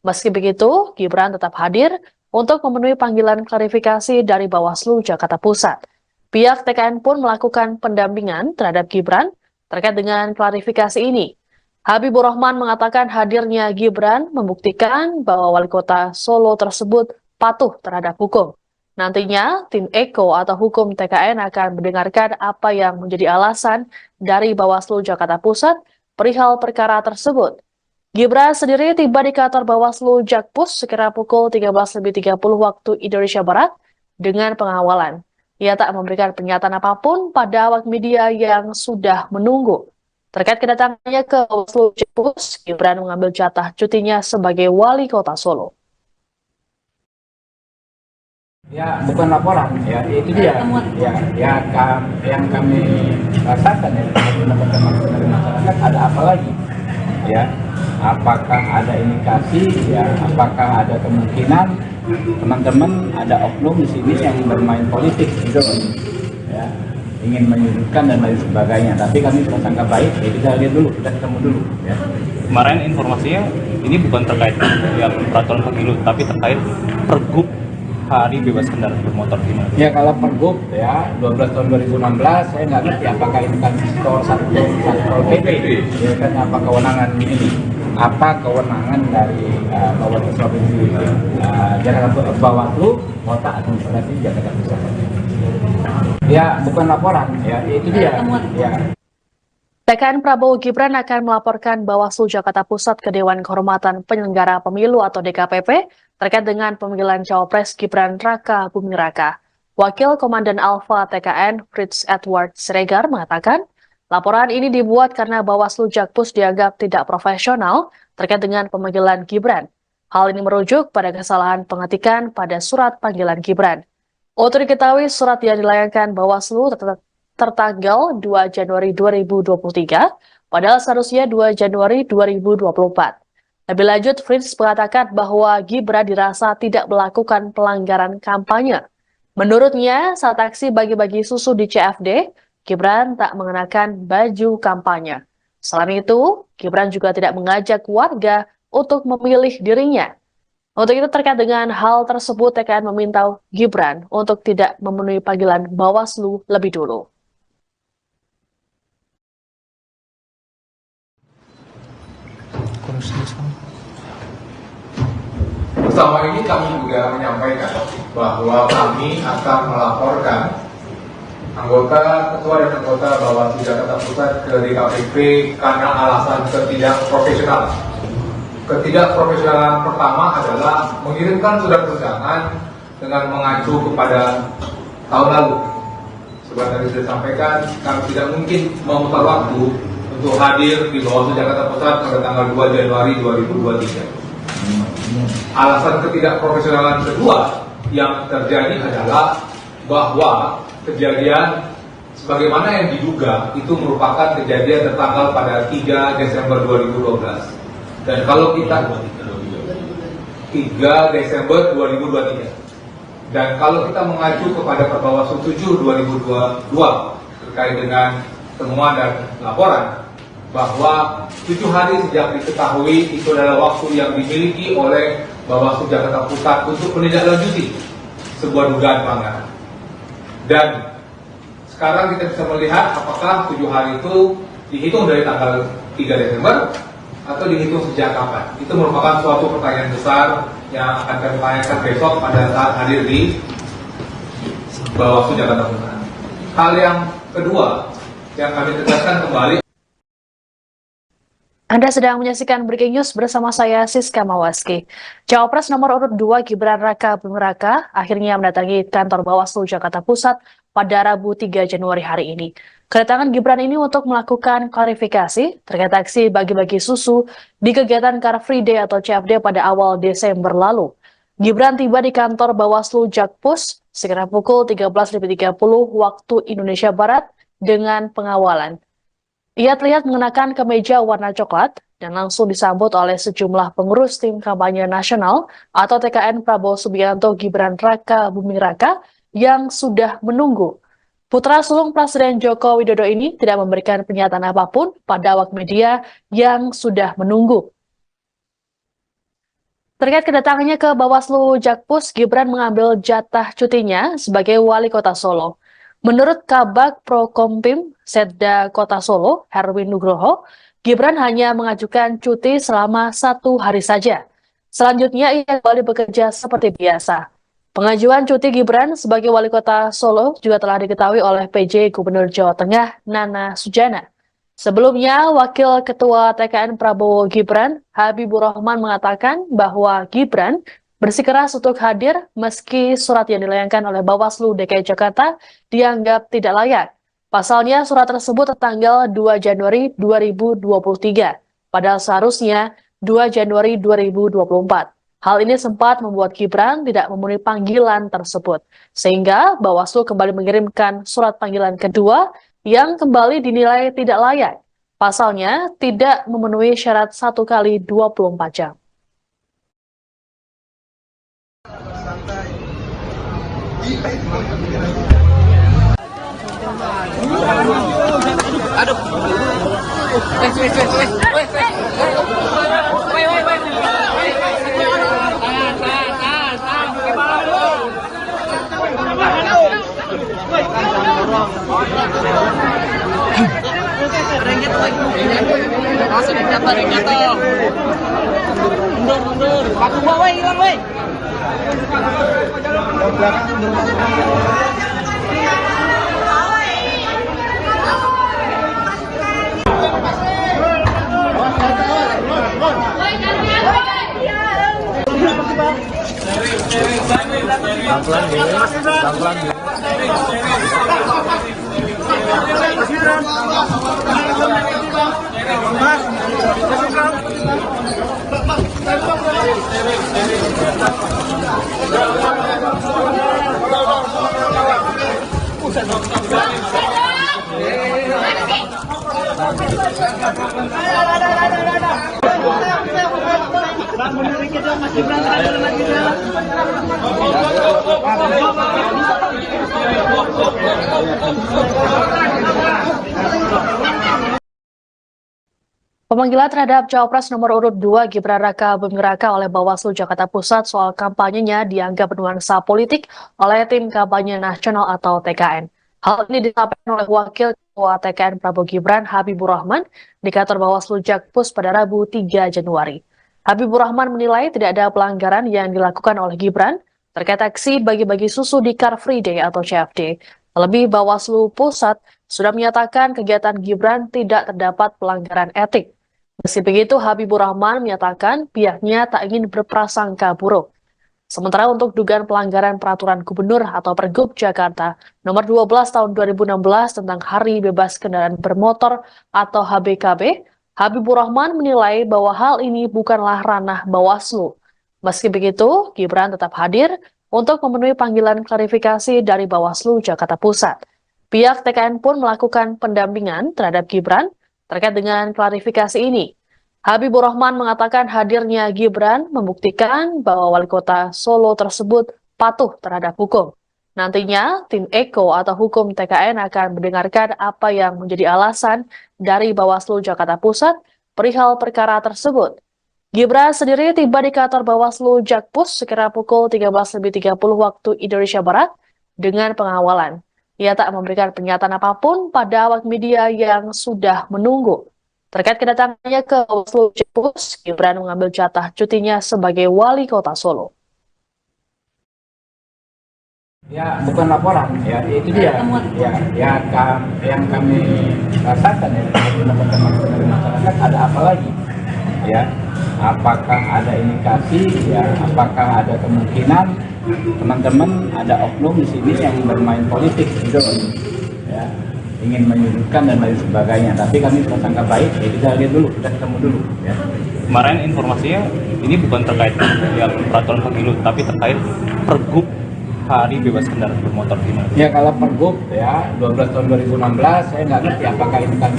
Meski begitu, Gibran tetap hadir untuk memenuhi panggilan klarifikasi dari Bawaslu Jakarta Pusat. Pihak TKN pun melakukan pendampingan terhadap Gibran terkait dengan klarifikasi ini. Habibur Rahman mengatakan hadirnya Gibran membuktikan bahwa wali kota Solo tersebut patuh terhadap hukum. Nantinya, tim Eko atau hukum TKN akan mendengarkan apa yang menjadi alasan dari Bawaslu Jakarta Pusat perihal perkara tersebut. Gibran sendiri tiba di kantor Bawaslu Jakpus sekira pukul 13.30 waktu Indonesia Barat dengan pengawalan. Ia tak memberikan pernyataan apapun pada awak media yang sudah menunggu. Terkait kedatangannya ke Bawaslu Jakpus, Gibran mengambil jatah cutinya sebagai wali kota Solo. Ya, bukan laporan, ya itu dia. Yang kami rasakan ya, teman-teman dari masyarakat ada apa lagi? Ya, apakah ada indikasi? Ya, apakah ada kemungkinan teman-teman ada oknum di sini yang bermain politik gitu? Ya, ingin menyudutkan dan lain sebagainya. Tapi kami prasangka baik, ya kita lihat dulu, kita ketemu dulu. Ya. Kemarin informasinya ini bukan terkait yang peraturan pemilu, tapi terkait pergub hari bebas kendaraan bermotor gimana? Ya kalau pergub ya 12 tahun 2016 saya nggak ngerti apakah ini kan satu PP ya kan apa kewenangan ini, apa kewenangan dari Bawaslu Provinsi Jakarta, Bawaslu Kota Administrasi Jakarta Pusat. Ya bukan laporan, ya itu dia. Ya. TKN Prabowo Gibran akan melaporkan Bawaslu Jakarta Pusat ke Dewan Kehormatan Penyelenggara Pemilu atau DKPP terkait dengan pemanggilan Cawapres Gibran Raka Buming Raka. Wakil Komandan Alfa TKN Fritz Edward Siregar mengatakan, laporan ini dibuat karena Bawaslu Jakpus dianggap tidak profesional terkait dengan pemanggilan Gibran. Hal ini merujuk pada kesalahan pengetikan pada surat panggilan Gibran. Untuk diketahui, surat yang dilayangkan Bawaslu tertanggal 2 Januari 2023, padahal seharusnya 2 Januari 2024. Lebih lanjut, Fritz mengatakan bahwa Gibran dirasa tidak melakukan pelanggaran kampanye. Menurutnya, saat aksi bagi-bagi susu di CFD, Gibran tak mengenakan baju kampanye. Selain itu, Gibran juga tidak mengajak warga untuk memilih dirinya. Untuk itu terkait dengan hal tersebut, TKN meminta Gibran untuk tidak memenuhi panggilan Bawaslu lebih dulu. Bersama ini kami juga menyampaikan bahwa kami akan melaporkan anggota, ketua dan anggota Bawaslu Jakarta Pusat ke DKPP karena alasan ketidakprofesionalan. Ketidakprofesionalan pertama adalah mengirimkan surat undangan dengan mengacu kepada tahun lalu. Seperti tadi sudah disampaikan, kami tidak mungkin memutar waktu untuk hadir di Bawaslu Jakarta Pusat pada tanggal 2 Januari 2023. Alasan ketidakprofesionalan kedua yang terjadi adalah bahwa kejadian sebagaimana yang diduga itu merupakan kejadian tertanggal pada 3 Desember 2012. Dan kalau kita 3 Desember 2023. Dan kalau kita mengacu kepada Perbawaslu 7 2022 terkait dengan temuan dan laporan bahwa 7 hari sejak diketahui itu adalah waktu yang dimiliki oleh Bawaslu Jakarta Pusat untuk menindaklanjuti sebuah dugaan pelanggaran. Dan sekarang kita bisa melihat apakah 7 hari itu dihitung dari tanggal 3 Desember atau dihitung sejak kapan. Itu merupakan suatu pertanyaan besar yang akan kami tanyakan besok pada saat hadir di Bawaslu Jakarta Pusat. Hal yang kedua yang kami tegaskan kembali. Anda sedang menyaksikan Breaking News bersama saya, Siska Mawaski. Cawapres nomor urut 2 Gibran Raka Buming Raka akhirnya mendatangi kantor Bawaslu Jakarta Pusat pada Rabu 3 Januari hari ini. Kedatangan Gibran ini untuk melakukan klarifikasi terkait aksi bagi-bagi susu di kegiatan Car Free Day atau CFD pada awal Desember lalu. Gibran tiba di kantor Bawaslu Jakpus sekitar pukul 13.30 waktu Indonesia Barat dengan pengawalan. Ia terlihat mengenakan kemeja warna coklat dan langsung disambut oleh sejumlah pengurus tim kampanye nasional atau TKN Prabowo Subianto Gibran Raka Buming Raka yang sudah menunggu. Putra sulung Presiden Joko Widodo ini tidak memberikan pernyataan apapun pada awak media yang sudah menunggu. Terkait kedatangannya ke Bawaslu Jakpus, Gibran mengambil jatah cutinya sebagai wali kota Solo. Menurut Kabag Prokompim Setda Kota Solo, Herwin Nugroho, Gibran hanya mengajukan cuti selama 1 hari saja. Selanjutnya ia kembali bekerja seperti biasa. Pengajuan cuti Gibran sebagai wali kota Solo juga telah diketahui oleh PJ Gubernur Jawa Tengah Nana Sujana. Sebelumnya, Wakil Ketua TKN Prabowo Gibran, Habibur Rahman mengatakan bahwa Gibran bersikeras untuk hadir meski surat yang dilayangkan oleh Bawaslu DKI Jakarta dianggap tidak layak. Pasalnya, surat tersebut tertanggal 2 Januari 2023, padahal seharusnya 2 Januari 2024. Hal ini sempat membuat Gibran tidak memenuhi panggilan tersebut, sehingga Bawaslu kembali mengirimkan surat panggilan kedua yang kembali dinilai tidak layak. Pasalnya, tidak memenuhi syarat 1 kali 24 jam. Ada yang jatuh lagi. Langsung ada yang jatuh. Mundur. Batu bawah hilang, woi. Pemanggilan terhadap Cawapres nomor urut 2 Gibran Raka Buming Raka oleh Bawaslu Jakarta Pusat soal kampanyenya dianggap bernuansa politik oleh tim kampanye nasional atau TKN. Hal ini disampaikan oleh Wakil Ketua TKN Prabowo Gibran Habibur Rahman di kantor Bawaslu Jakpus pada Rabu 3 Januari. Habibur Rahman menilai tidak ada pelanggaran yang dilakukan oleh Gibran terkait aksi bagi-bagi susu di Car Free Day atau CFD. Terlebih Bawaslu Pusat sudah menyatakan kegiatan Gibran tidak terdapat pelanggaran etik. Meski begitu, Habibur Rahman menyatakan pihaknya tak ingin berprasangka buruk. Sementara untuk dugaan pelanggaran peraturan gubernur atau Pergub Jakarta nomor 12 tahun 2016 tentang Hari Bebas Kendaraan Bermotor atau HBKB, Habibur Rahman menilai bahwa hal ini bukanlah ranah Bawaslu. Meski begitu, Gibran tetap hadir untuk memenuhi panggilan klarifikasi dari Bawaslu Jakarta Pusat. Pihak TKN pun melakukan pendampingan terhadap Gibran terkait dengan klarifikasi ini. Habibur Rahman mengatakan hadirnya Gibran membuktikan bahwa wali kota Solo tersebut patuh terhadap hukum. Nantinya, tim Eko atau hukum TKN akan mendengarkan apa yang menjadi alasan dari Bawaslu Jakarta Pusat perihal perkara tersebut. Gibran sendiri tiba di kantor Bawaslu Jakpus sekira pukul 13.30 waktu Indonesia Barat dengan pengawalan. Ia tak memberikan pernyataan apapun pada awak media yang sudah menunggu. Terkait kedatangannya ke Bawaslu Jakpus, Gibran mengambil jatah cutinya sebagai wali kota Solo. Ya, bukan laporan, ya itu dia. Yang kami rasakan ya dari teman-teman dari masyarakat ada apa lagi? Ya, apakah ada indikasi? Ya, apakah ada kemungkinan teman-teman ada oknum di sini yang bermain politik gitu, ya, ingin menyudutkan dan lain sebagainya. Tapi kami prasangka baik, ya kita lihat dulu, kita ketemu dulu. Ya. Kemarin informasinya ini bukan terkait yang peraturan pemilu, tapi terkait Pergub Hari Bebas Kendaraan Bermotor gimana? Ya kalau Pergub ya 12 tahun 2016 saya nggak ngerti apakah ini kan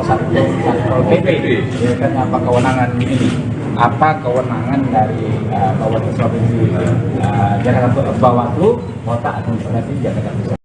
Satpol PP, ya kan apa kewenangan ini? Apa kewenangan dari Bawaslu Provinsi Jakarta Bawaslu Kota Administrasi Jakarta Pusat?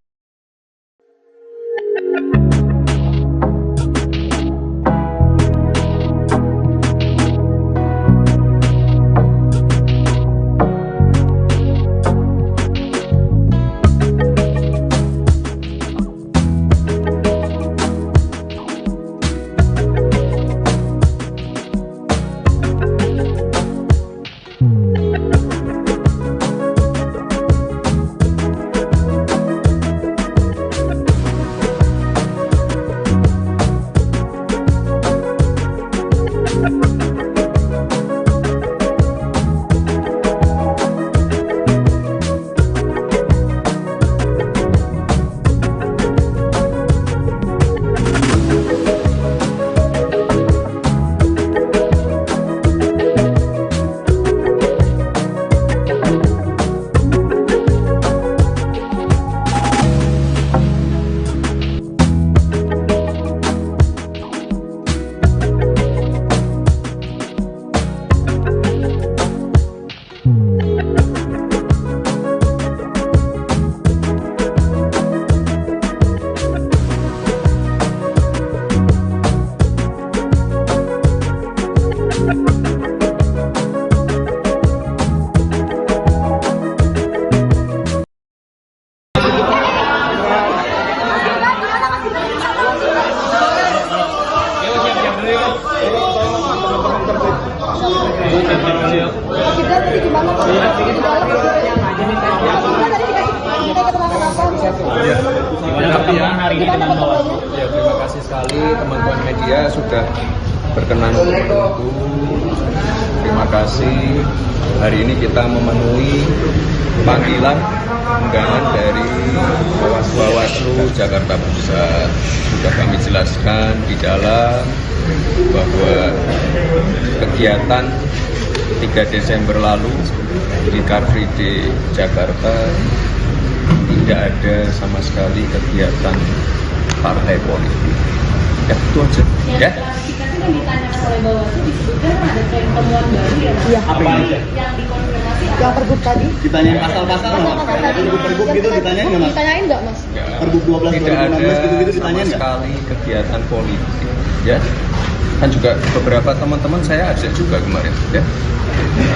dengan Bawaslu? Ya, terima kasih sekali teman-teman media sudah berkenan untuk menunggu. Terima kasih. Hari ini kita memenuhi panggilan undangan dari Bawaslu Jakarta Pusat. Sudah kami jelaskan di dalam bahwa kegiatan 3 Desember lalu di Car Free Day Jakarta tidak ada sama sekali kegiatan partai politik. Ya, itu aja. Ya. Klarifikasi kan ditanyakan oleh Bawaslu disebutkan ada tren temuan baru ya Mas? Iya. Apa yang dikonfirmasi Yang pergub tadi? ditanyain pasal-pasal nggak Mas? Pergub gitu ditanyain nggak Mas? Ditanyain nggak Mas? Pergub 12 Tidak ada 2016 gitu-gitu sama ditanyain nggak? sekali kegiatan politik. Ya. Kan juga beberapa teman-teman saya ajak juga kemarin. Ya.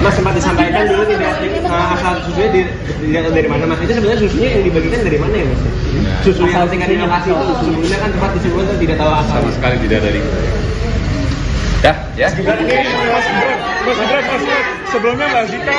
Mas sempat disampaikan dulu tidak asal susunya dilihat dari mana Mas? Itu sebenarnya susunya yang dibagikan dari mana ya Mas? Susu yang tingkat inovasi itu sebelumnya kan sempat disebutkan tidak tahu asal. Sama sekali tidak dari. Ya, ya. Mas Gibran, sebelumnya Mbak Zika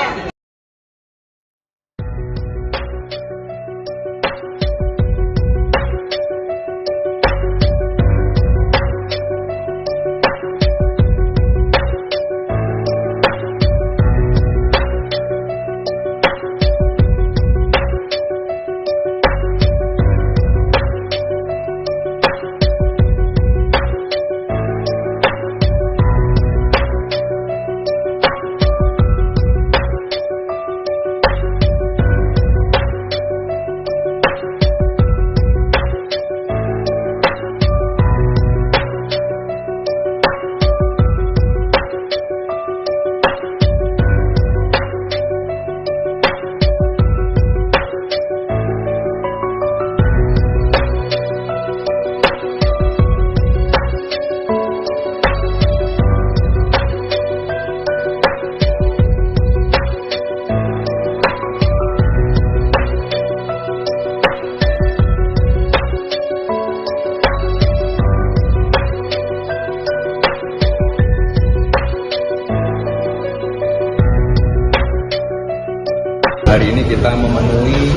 Hari ini kita memenuhi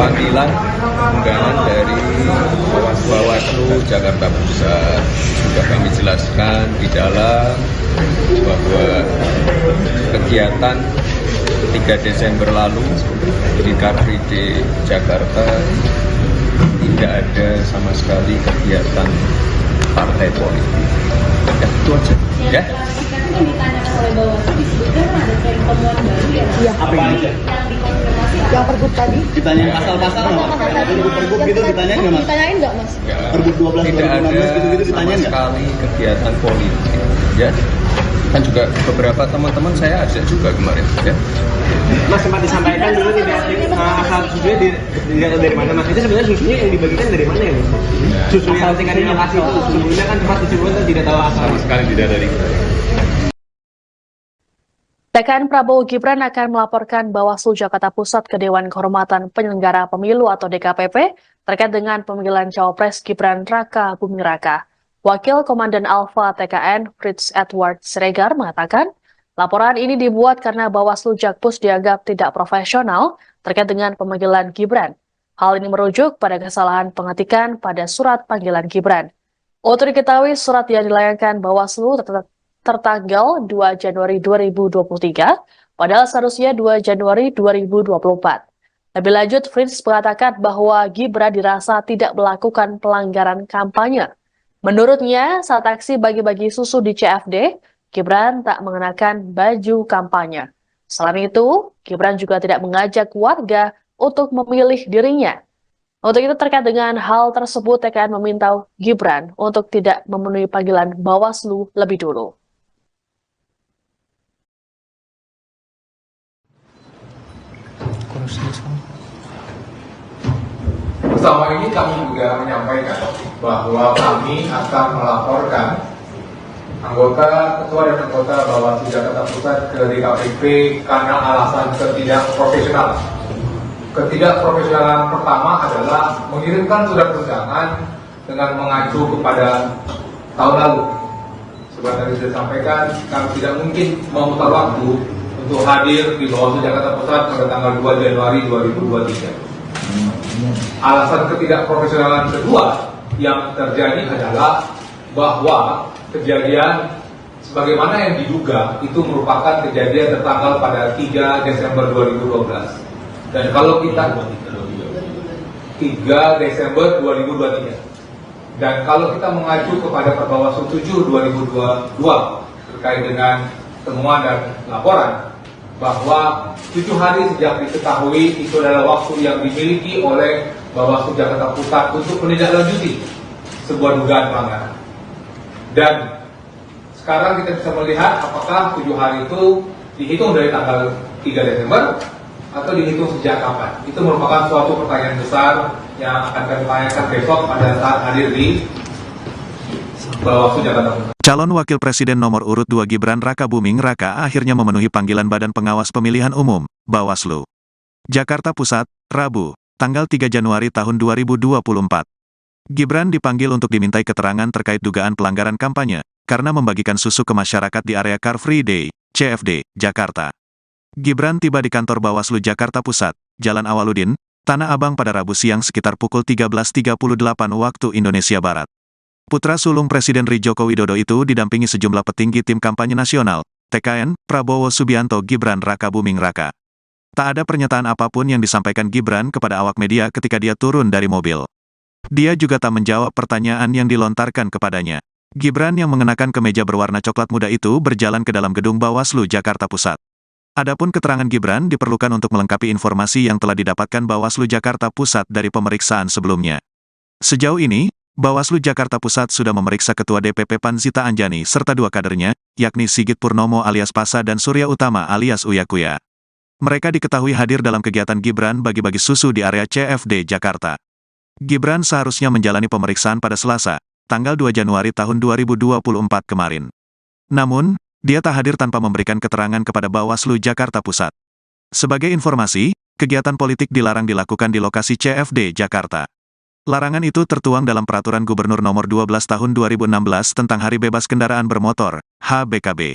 panggilan undangan dari Bawaslu Jakarta Pusat. Sudah kami jelaskan di dalam bahwa kegiatan 3 Desember lalu di Car Free Day Jakarta tidak ada sama sekali kegiatan partai politik. Ya, itu aja. Ya. Klarifikasi kan ditanyakan oleh Bawaslu disebutkan ada tren temuan baru ya Mas? Iya. Apa yang dikonfirmasi Yang pergub tadi? ditanyain pasal-pasal nggak Mas? Pergub gitu ditanyain nggak Mas? Ditanyain nggak Mas? Pergub 12 Tidak ada 2016 gitu-gitu sama ditanyain nggak? sekali kegiatan politik. Ya. Kan juga beberapa teman-teman saya ajak juga kemarin. Ya. Mas sempat disampaikan dulu tidak asal susunya dilihat dari mana Mas? Itu sebenarnya susunya yang dibagikan dari mana ya Mas? Susu yang tingkat inovasi itu sebelumnya kan sempat disebutkan tidak tahu asal. Sama sekali tidak dari. TKN Prabowo Gibran akan melaporkan Bawaslu Jakarta Pusat ke Dewan Kehormatan Penyelenggara Pemilu atau DKPP terkait dengan pemanggilan Cawapres Gibran Raka Buming Raka. Wakil Komandan Alfa TKN Fritz Edward Siregar mengatakan, laporan ini dibuat karena Bawaslu Jakpus dianggap tidak profesional terkait dengan pemanggilan Gibran. Hal ini merujuk pada kesalahan pengetikan pada surat panggilan Gibran. Untuk diketahui, surat yang dilayangkan Bawaslu tertanggal 2 Januari 2023, padahal seharusnya 2 Januari 2024. Lebih lanjut, Fritz mengatakan bahwa Gibran dirasa tidak melakukan pelanggaran kampanye. Menurutnya, saat aksi bagi-bagi susu di CFD, Gibran tak mengenakan baju kampanye. Selain itu, Gibran juga tidak mengajak warga untuk memilih dirinya. Untuk itu terkait dengan hal tersebut, TKN meminta Gibran untuk tidak memenuhi panggilan Bawaslu lebih dulu. Bersama ini kami juga menyampaikan bahwa kami akan melaporkan ketua dan anggota Bawaslu Jakarta Pusat ke DKPP karena alasan ketidakprofesionalan. Ketidakprofesionalan pertama adalah mengirimkan surat undangan dengan mengacu kepada tahun lalu. Seperti tadi sudah sampaikan, kami tidak mungkin memutar waktu untuk hadir di Bawaslu Jakarta Pusat pada tanggal 2 Januari 2023. Alasan ketidakprofesionalan kedua yang terjadi adalah bahwa kejadian sebagaimana yang diduga itu merupakan kejadian tertanggal pada 3 Desember 2012. Dan kalau kita 3 Desember 2023. Dan kalau kita mengacu kepada Perbawaslu 7 2022 terkait dengan temuan dan laporan bahwa 7 hari sejak diketahui itu adalah waktu yang dimiliki oleh Bawaslu Jakarta Pusat untuk menindaklanjuti sebuah dugaan pelanggaran. Dan sekarang kita bisa melihat apakah 7 hari itu dihitung dari tanggal 3 Desember atau dihitung sejak kapan. Itu merupakan suatu pertanyaan besar yang akan kami tanyakan besok pada saat hadir di Bawaslu Jakarta Pusat. Calon Wakil Presiden nomor urut 2 Gibran Raka Buming Raka akhirnya memenuhi panggilan Badan Pengawas Pemilihan Umum, Bawaslu. Jakarta Pusat, Rabu, tanggal 3 Januari tahun 2024. Gibran dipanggil untuk dimintai keterangan terkait dugaan pelanggaran kampanye, karena membagikan susu ke masyarakat di area Car Free Day, CFD, Jakarta. Gibran tiba di kantor Bawaslu Jakarta Pusat, Jalan Awaludin, Tanah Abang pada Rabu siang sekitar pukul 13.38 waktu Indonesia Barat. Putra sulung Presiden RI Joko Widodo itu didampingi sejumlah petinggi tim kampanye nasional, TKN, Prabowo Subianto Gibran Raka Buming Raka. Tak ada pernyataan apapun yang disampaikan Gibran kepada awak media ketika dia turun dari mobil. Dia juga tak menjawab pertanyaan yang dilontarkan kepadanya. Gibran yang mengenakan kemeja berwarna coklat muda itu berjalan ke dalam gedung Bawaslu Jakarta Pusat. Adapun keterangan Gibran diperlukan untuk melengkapi informasi yang telah didapatkan Bawaslu Jakarta Pusat dari pemeriksaan sebelumnya. Sejauh ini, Bawaslu Jakarta Pusat sudah memeriksa Ketua DPP PAN Zita Anjani serta 2 kadernya, yakni Sigit Purnomo alias Pasa dan Surya Utama alias Uya Kuya. Mereka diketahui hadir dalam kegiatan Gibran bagi-bagi susu di area CFD Jakarta. Gibran seharusnya menjalani pemeriksaan pada Selasa, tanggal 2 Januari tahun 2024 kemarin. Namun, dia tak hadir tanpa memberikan keterangan kepada Bawaslu Jakarta Pusat. Sebagai informasi, kegiatan politik dilarang dilakukan di lokasi CFD Jakarta. Larangan itu tertuang dalam Peraturan Gubernur Nomor 12 Tahun 2016 tentang Hari Bebas Kendaraan Bermotor, HBKB.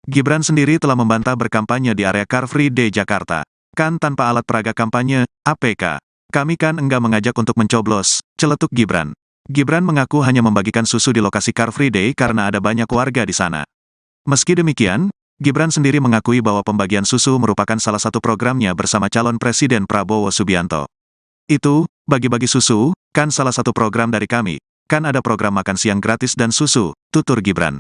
Gibran sendiri telah membantah berkampanye di area Car Free Day Jakarta. Kan tanpa alat peraga kampanye, APK. Kami kan enggak mengajak untuk mencoblos, celetuk Gibran. Gibran mengaku hanya membagikan susu di lokasi Car Free Day karena ada banyak warga di sana. Meski demikian, Gibran sendiri mengakui bahwa pembagian susu merupakan salah satu programnya bersama calon Presiden Prabowo Subianto. Itu, bagi-bagi susu, kan salah satu program dari kami, kan ada program makan siang gratis dan susu, tutur Gibran.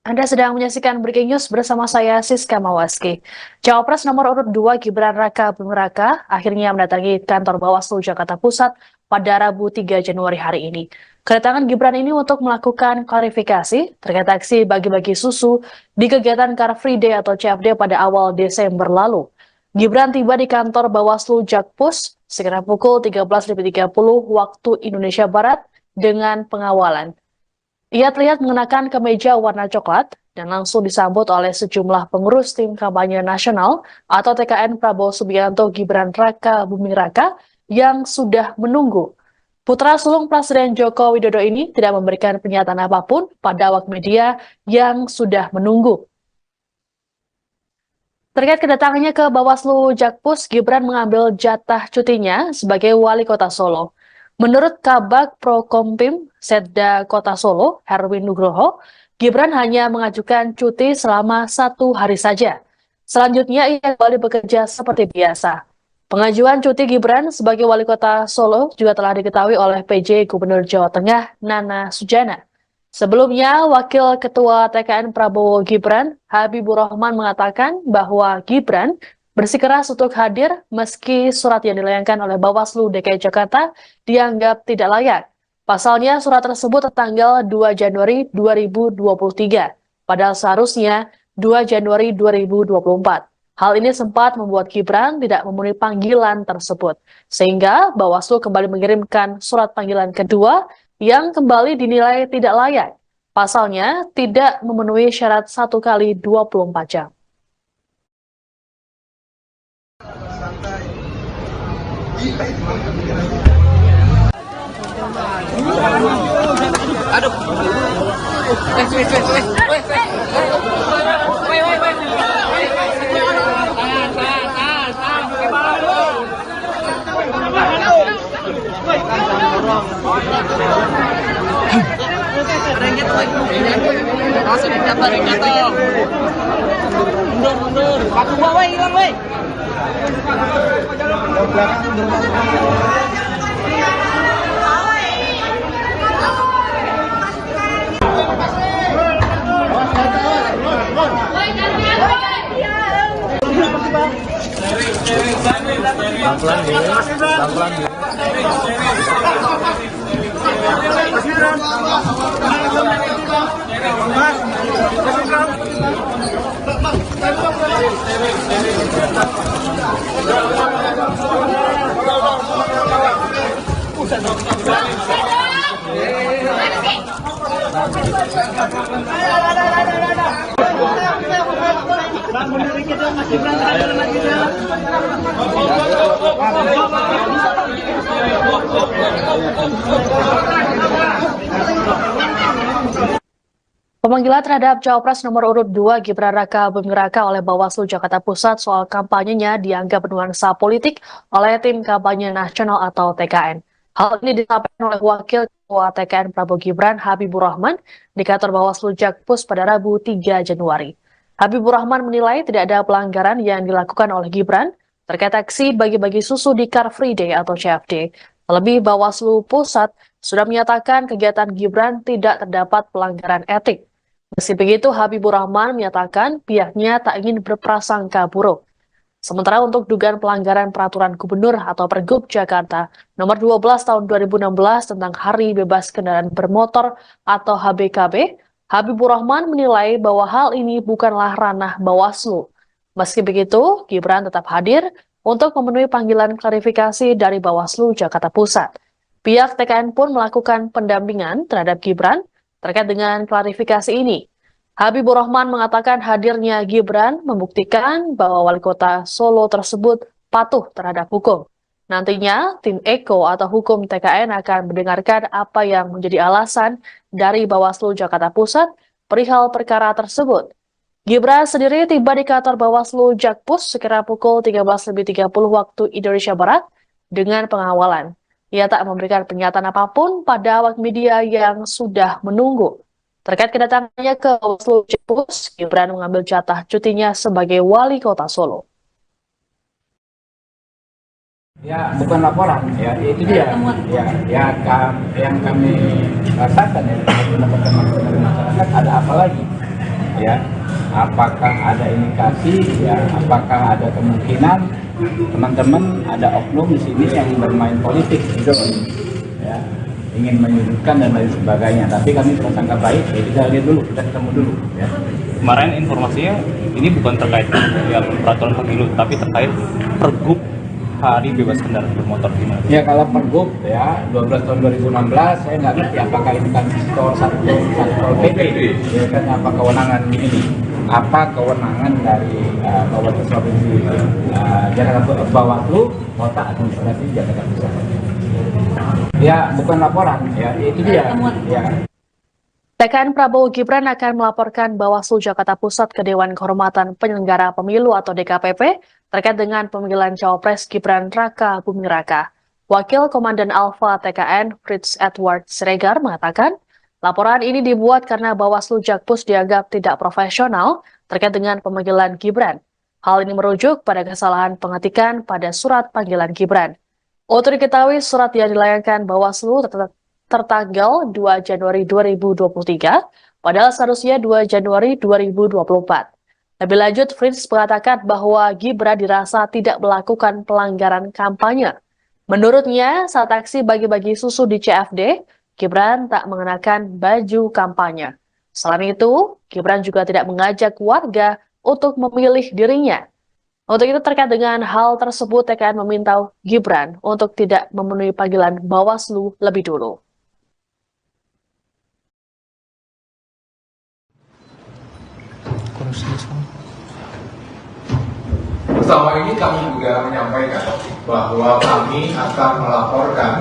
Anda sedang menyaksikan Breaking News bersama saya Siska Mawaski. Cawapres nomor urut 2 Gibran Raka Buming Raka akhirnya mendatangi kantor Bawaslu Jakarta Pusat pada Rabu 3 Januari hari ini. Kedatangan Gibran ini untuk melakukan klarifikasi terkait aksi bagi-bagi susu di kegiatan Car Free Day atau CFD pada awal Desember lalu. Gibran tiba di kantor Bawaslu Jakpus sekitar pukul 13.30 waktu Indonesia Barat dengan pengawalan. Ia terlihat mengenakan kemeja warna coklat dan langsung disambut oleh sejumlah pengurus tim kampanye nasional atau TKN Prabowo Subianto Gibran Raka Buming Raka yang sudah menunggu. Putra sulung Presiden Joko Widodo ini tidak memberikan pernyataan apapun pada awak media yang sudah menunggu. Terkait kedatangannya ke Bawaslu Jakpus, Gibran mengambil jatah cutinya sebagai wali kota Solo. Menurut Kabag Prokompim Setda Kota Solo, Herwin Nugroho, Gibran hanya mengajukan cuti selama 1 hari saja. Selanjutnya ia kembali bekerja seperti biasa. Pengajuan cuti Gibran sebagai wali kota Solo juga telah diketahui oleh PJ Gubernur Jawa Tengah, Nana Sujana. Sebelumnya, Wakil Ketua TKN Prabowo Gibran, Habibur Rahman mengatakan bahwa Gibran bersikeras untuk hadir meski surat yang dilayangkan oleh Bawaslu DKI Jakarta dianggap tidak layak. Pasalnya surat tersebut tertanggal 2 Januari 2023, padahal seharusnya 2 Januari 2024. Hal ini sempat membuat Gibran tidak memenuhi panggilan tersebut, sehingga Bawaslu kembali mengirimkan surat panggilan kedua yang kembali dinilai tidak layak. Pasalnya tidak memenuhi syarat 1 kali 24 jam. Aduh. Wait. Ada yang jatuh lagi. Awas ada yang jatuh, ada yang jatuh. Mundur. Satu gua, woi, hilang, woi. Pemanggilan terhadap Cawapres nomor urut 2 Gibran Raka Buming Raka oleh Bawaslu Jakarta Pusat soal kampanyenya dianggap bernuansa politik oleh Tim Kampanye Nasional atau TKN. Hal ini disampaikan oleh Wakil Ketua TKN Prabowo Gibran Habibur Rahman di kantor Bawaslu Jakpus pada Rabu 3 Januari. Habibur Rahman menilai tidak ada pelanggaran yang dilakukan oleh Gibran terkait aksi bagi-bagi susu di Car Free Day atau CFD. Terlebih Bawaslu Pusat sudah menyatakan kegiatan Gibran tidak terdapat pelanggaran etik. Meski begitu, Habibur Rahman menyatakan pihaknya tak ingin berprasangka buruk. Sementara untuk dugaan pelanggaran peraturan gubernur atau Pergub Jakarta nomor 12 tahun 2016 tentang Hari Bebas Kendaraan Bermotor atau HBKB, Habibur Rahman menilai bahwa hal ini bukanlah ranah Bawaslu. Meski begitu, Gibran tetap hadir untuk memenuhi panggilan klarifikasi dari Bawaslu Jakarta Pusat. Pihak TKN pun melakukan pendampingan terhadap Gibran terkait dengan klarifikasi ini. Habibur Rahman mengatakan hadirnya Gibran membuktikan bahwa wali kota Solo tersebut patuh terhadap hukum. Nantinya, tim Eko atau hukum TKN akan mendengarkan apa yang menjadi alasan dari Bawaslu Jakarta Pusat perihal perkara tersebut. Gibran sendiri tiba di kantor Bawaslu Jakpus sekira pukul 13.30 waktu Indonesia Barat dengan pengawalan. Ia tak memberikan pernyataan apapun pada awak media yang sudah menunggu. Terkait kedatangannya ke Bawaslu Jakpus, Gibran mengambil jatah cutinya sebagai wali kota Solo. Ya, bukan laporan, ya itu dia. Yang kami rasakan ya, teman-teman dari masyarakat ada apa lagi? Ya, apakah ada indikasi? Ya, apakah ada kemungkinan teman-teman ada oknum di sini yang bermain politik gitu, ya, ingin menyudutkan dan lain sebagainya. Tapi kami prasangka baik, ya kita lihat dulu, kita ketemu dulu. Ya. Kemarin informasinya ini bukan terkait ya peraturan pemilu, tapi terkait Pergub Hari Bebas Kendaraan Bermotor gimana? Ya kalau Pergub ya 12 tahun 2016 saya nggak ngerti apakah ini kan skor satu PP, ya kan apa kewenangan ini? Apa kewenangan dari Bawaslu Provinsi Jakarta Bawaslu Kota Administrasi Jakarta Pusat? Ya bukan laporan, ya itu dia. Ya. TKN Prabowo Gibran akan melaporkan Bawaslu Jakarta Pusat ke Dewan Kehormatan Penyelenggara Pemilu atau DKPP terkait dengan pemanggilan Cawapres Gibran Raka Buming Raka. Wakil Komandan Alfa TKN Fritz Edward Siregar mengatakan, laporan ini dibuat karena Bawaslu Jakpus dianggap tidak profesional terkait dengan pemanggilan Gibran. Hal ini merujuk pada kesalahan pengetikan pada surat panggilan Gibran. Untuk diketahui, surat yang dilayangkan Bawaslu tertanggal 2 Januari 2023, padahal seharusnya 2 Januari 2024. Lebih lanjut, Fritz mengatakan bahwa Gibran dirasa tidak melakukan pelanggaran kampanye. Menurutnya, saat aksi bagi-bagi susu di CFD, Gibran tak mengenakan baju kampanye. Selain itu, Gibran juga tidak mengajak warga untuk memilih dirinya. Untuk itu terkait dengan hal tersebut, TKN meminta Gibran untuk tidak memenuhi panggilan Bawaslu lebih dulu. Bersama ini kami juga menyampaikan bahwa kami akan melaporkan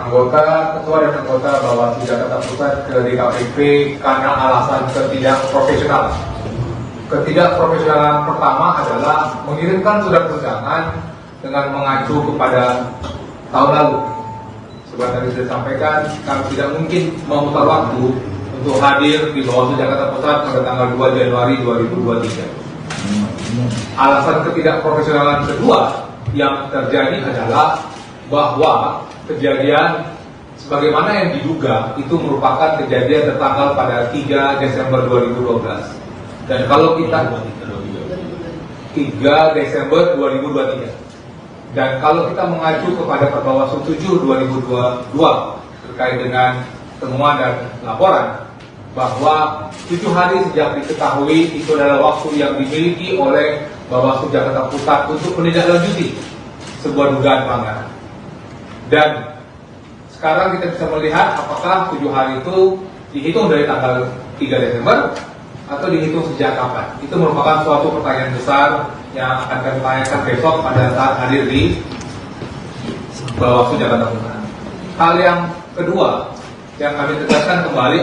anggota, ketua dan anggota Bawaslu Jakarta Pusat ke DKPP karena alasan ketidakprofesionalan. Ketidakprofesionalan pertama adalah mengirimkan surat undangan dengan mengacu kepada tahun lalu. Seperti tadi saya sampaikan, kami tidak mungkin memutar waktu untuk hadir di Bawaslu Jakarta Pusat pada tanggal 2 Januari 2023. Alasan ketidakprofesionalan kedua yang terjadi adalah bahwa kejadian sebagaimana yang diduga itu merupakan kejadian tertanggal pada 3 Desember 2012. Dan kalau kita 3 Desember 2023. Dan kalau kita mengacu kepada Perbawaslu 7 2022 terkait dengan temuan dan laporan bahwa 7 hari sejak diketahui itu adalah waktu yang dimiliki oleh Bawaslu Jakarta Pusat untuk menindaklanjuti sebuah dugaan pelanggaran. Dan sekarang kita bisa melihat apakah 7 hari itu dihitung dari tanggal 3 Desember atau dihitung sejak kapan. Itu merupakan suatu pertanyaan besar yang akan kami tanyakan besok pada saat hadir di Bawaslu Jakarta Pusat. Hal yang kedua yang kami tegaskan kembali.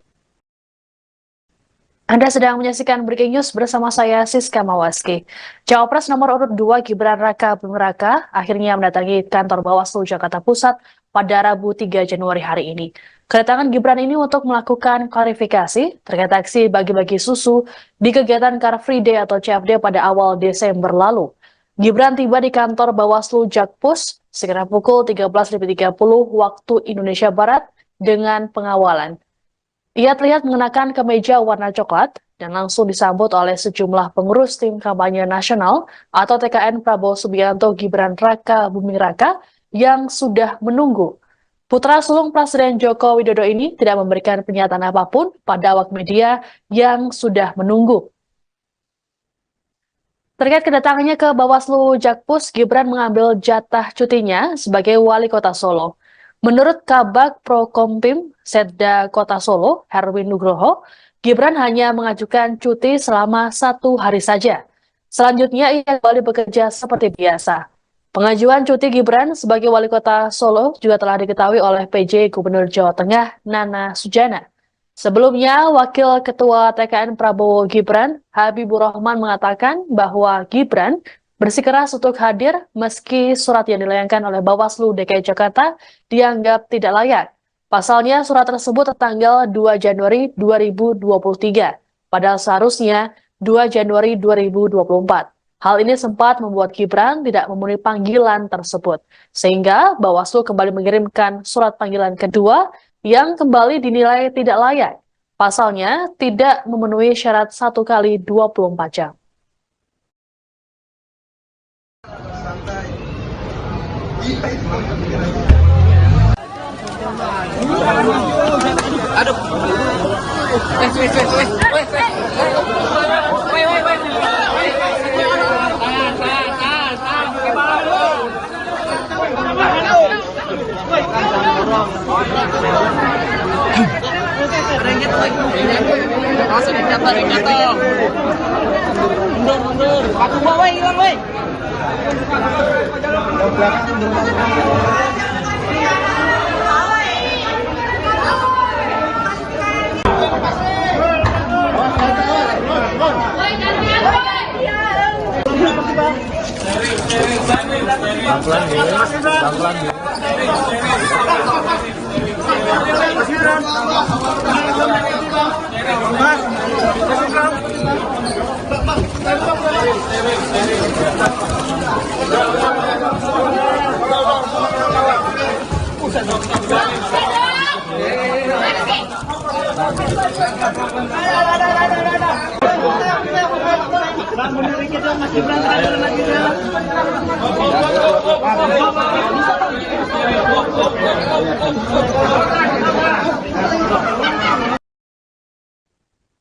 Anda sedang menyaksikan Breaking News bersama saya, Siska Mawaski. Cawapres nomor urut 2 Gibran Raka Buming Raka akhirnya mendatangi kantor Bawaslu Jakarta Pusat pada Rabu 3 Januari hari ini. Kedatangan Gibran ini untuk melakukan klarifikasi terkait aksi bagi-bagi susu di kegiatan Car Free Day atau CFD pada awal Desember lalu. Gibran tiba di kantor Bawaslu Jakpus sekitar pukul 13.30 waktu Indonesia Barat dengan pengawalan. Ia terlihat mengenakan kemeja warna coklat dan langsung disambut oleh sejumlah pengurus tim kampanye nasional atau TKN Prabowo Subianto Gibran Raka Buming Raka yang sudah menunggu. Putra sulung Presiden Joko Widodo ini tidak memberikan pernyataan apapun pada awak media yang sudah menunggu. Terkait kedatangannya ke Bawaslu Jakpus, Gibran mengambil jatah cutinya sebagai wali kota Solo. Menurut Kabag Prokompim Setda Kota Solo, Herwin Nugroho, Gibran hanya mengajukan cuti selama 1 hari saja. Selanjutnya ia kembali bekerja seperti biasa. Pengajuan cuti Gibran sebagai wali kota Solo juga telah diketahui oleh PJ Gubernur Jawa Tengah Nana Sujana. Sebelumnya, Wakil Ketua TKN Prabowo Gibran, Habibur Rahman mengatakan bahwa Gibran bersikeras untuk hadir meski surat yang dilayangkan oleh Bawaslu DKI Jakarta dianggap tidak layak. Pasalnya surat tersebut tertanggal 2 Januari 2023, padahal seharusnya 2 Januari 2024. Hal ini sempat membuat Gibran tidak memenuhi panggilan tersebut, sehingga Bawaslu kembali mengirimkan surat panggilan kedua yang kembali dinilai tidak layak. Pasalnya tidak memenuhi syarat 1 kali 24 jam. Mundur. Aku bawa hilang, woi.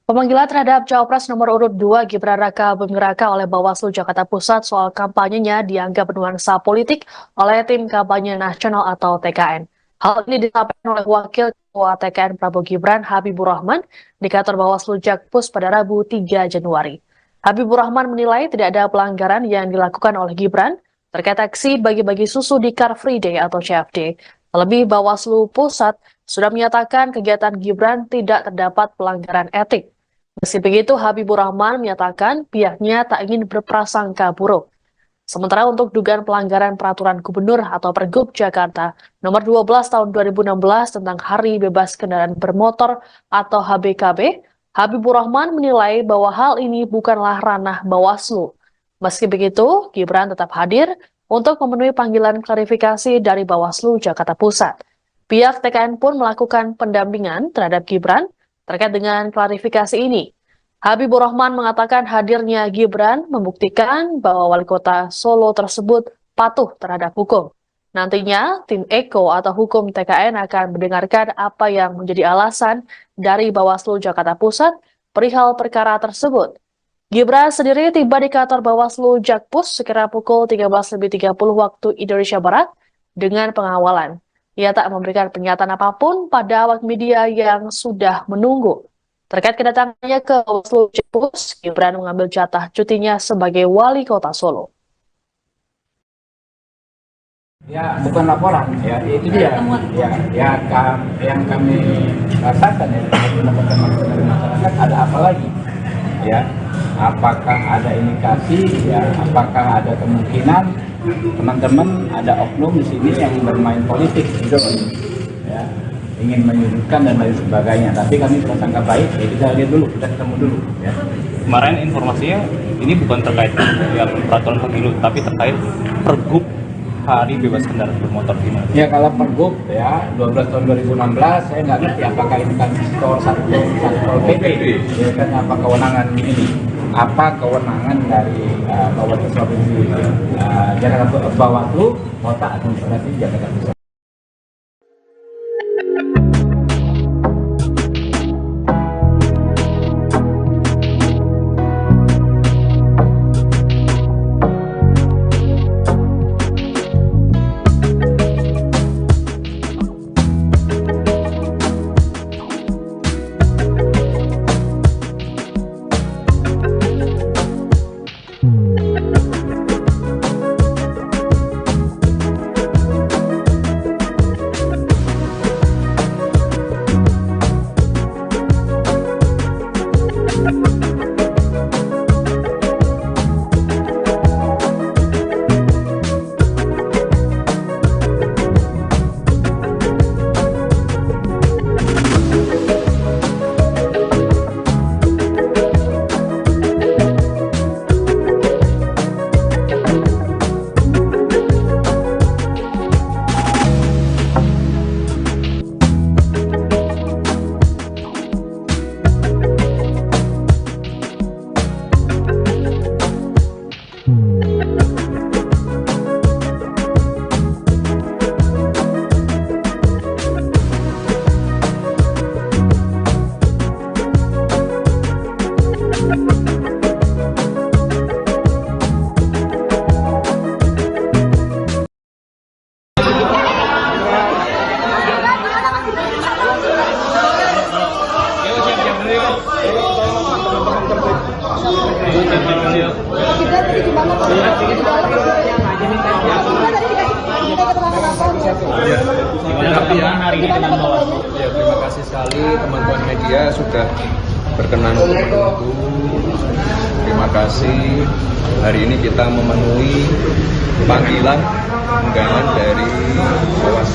Pemanggilan terhadap Cawapres nomor urut 2 Gibran Raka Buming Raka oleh Bawaslu Jakarta Pusat soal kampanyenya dianggap bernuansa politik oleh tim kampanye nasional atau TKN. Hal ini disampaikan oleh Wakil Ketua TKN Prabowo Gibran Habibur Rahman di kantor Bawaslu Jakpus pada Rabu 3 Januari. Habibur Rahman menilai tidak ada pelanggaran yang dilakukan oleh Gibran terkait aksi bagi-bagi susu di Car Free Day atau CFD. Terlebih Bawaslu Pusat sudah menyatakan kegiatan Gibran tidak terdapat pelanggaran etik. Meski begitu, Habibur Rahman menyatakan pihaknya tak ingin berprasangka buruk. Sementara untuk dugaan pelanggaran peraturan gubernur atau Pergub Jakarta nomor 12 tahun 2016 tentang Hari Bebas Kendaraan Bermotor atau HBKB, Habibur Rahman menilai bahwa hal ini bukanlah ranah Bawaslu. Meski begitu, Gibran tetap hadir untuk memenuhi panggilan klarifikasi dari Bawaslu Jakarta Pusat. Pihak TKN pun melakukan pendampingan terhadap Gibran terkait dengan klarifikasi ini. Habibur Rahman mengatakan hadirnya Gibran membuktikan bahwa wali kota Solo tersebut patuh terhadap hukum. Nantinya, tim Eko atau hukum TKN akan mendengarkan apa yang menjadi alasan dari Bawaslu Jakarta Pusat perihal perkara tersebut. Gibran sendiri tiba di kantor Bawaslu Jakpus sekira pukul 13.30 waktu Indonesia Barat dengan pengawalan. Ia tak memberikan pernyataan apapun pada awak media yang sudah menunggu. Terkait kedatangannya ke Bawaslu Jakpus, Gibran mengambil jatah cutinya sebagai wali kota Solo. Ya, bukan laporan, ya itu dia. Yang kami rasakan ya, teman-teman dari masyarakat ada apa lagi? Ya, apakah ada indikasi? Ya, apakah ada kemungkinan teman-teman ada oknum di sini yang bermain politik, gitu, ya, ingin menyudutkan dan lain sebagainya. Tapi kami prasangka baik, ya kita lihat dulu, kita ketemu dulu. Ya. Kemarin informasinya ini bukan terkait yang peraturan pemilu, tapi terkait Pergub Hari Bebas Kendaraan Bermotor gimana? Ya kalau Pergub ya 12 tahun 2016 saya nggak ngerti apakah ini kan skor satu PP, ya kan apa kewenangan ini? Apa kewenangan dari Bawaslu Provinsi Jakarta Bawaslu Kota Administrasi Jakarta Pusat? Ya, terima kasih sekali teman-teman media sudah berkenan untuk menunggu. Terima kasih. Hari ini kita memenuhi panggilan undangan dari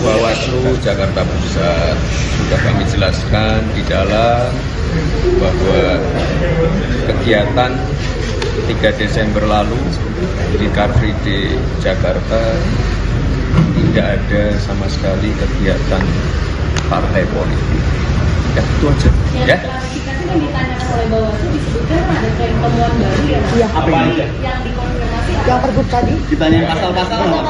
Bawaslu Jakarta Pusat. Sudah kami jelaskan di dalam bahwa kegiatan 3 Desember lalu di Car Free Day Jakarta tidak ada sama sekali kegiatan partai politik. Ya, itu aja. Ya. Klarifikasi yang ditanyakan oleh Bawaslu disebutkan ada tren temuan baru ya. Iya. Apa itu? Yang dikonfirmasi Yang Pergub tadi? Ditanyain pasal-pasal nggak?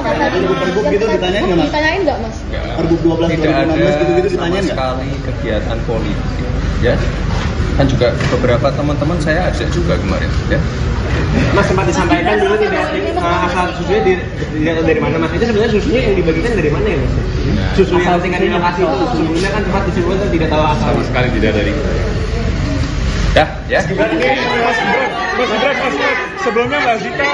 Pergub gitu ditanyain nggak, Mas? Ditanyain nggak, Mas? Pergub 12 tidak ada 2016 gitu-gitu sama ditanyain nggak? sekali kegiatan politik. Ya. Kan juga beberapa teman-teman saya ajak juga kemarin. Ya. Mas sempat disampaikan dulu tidak asal susunya dilihat dari mana, Mas? Itu sebenarnya susunya yang dibagikan dari mana ya, Mas? Susu yang tingkat di lokasi itu sebelumnya kan sempat disebutkan tidak tahu asal. Sama sekali tidak dari. Ya, ya. Mas Gibran, sebelumnya Mbak Zita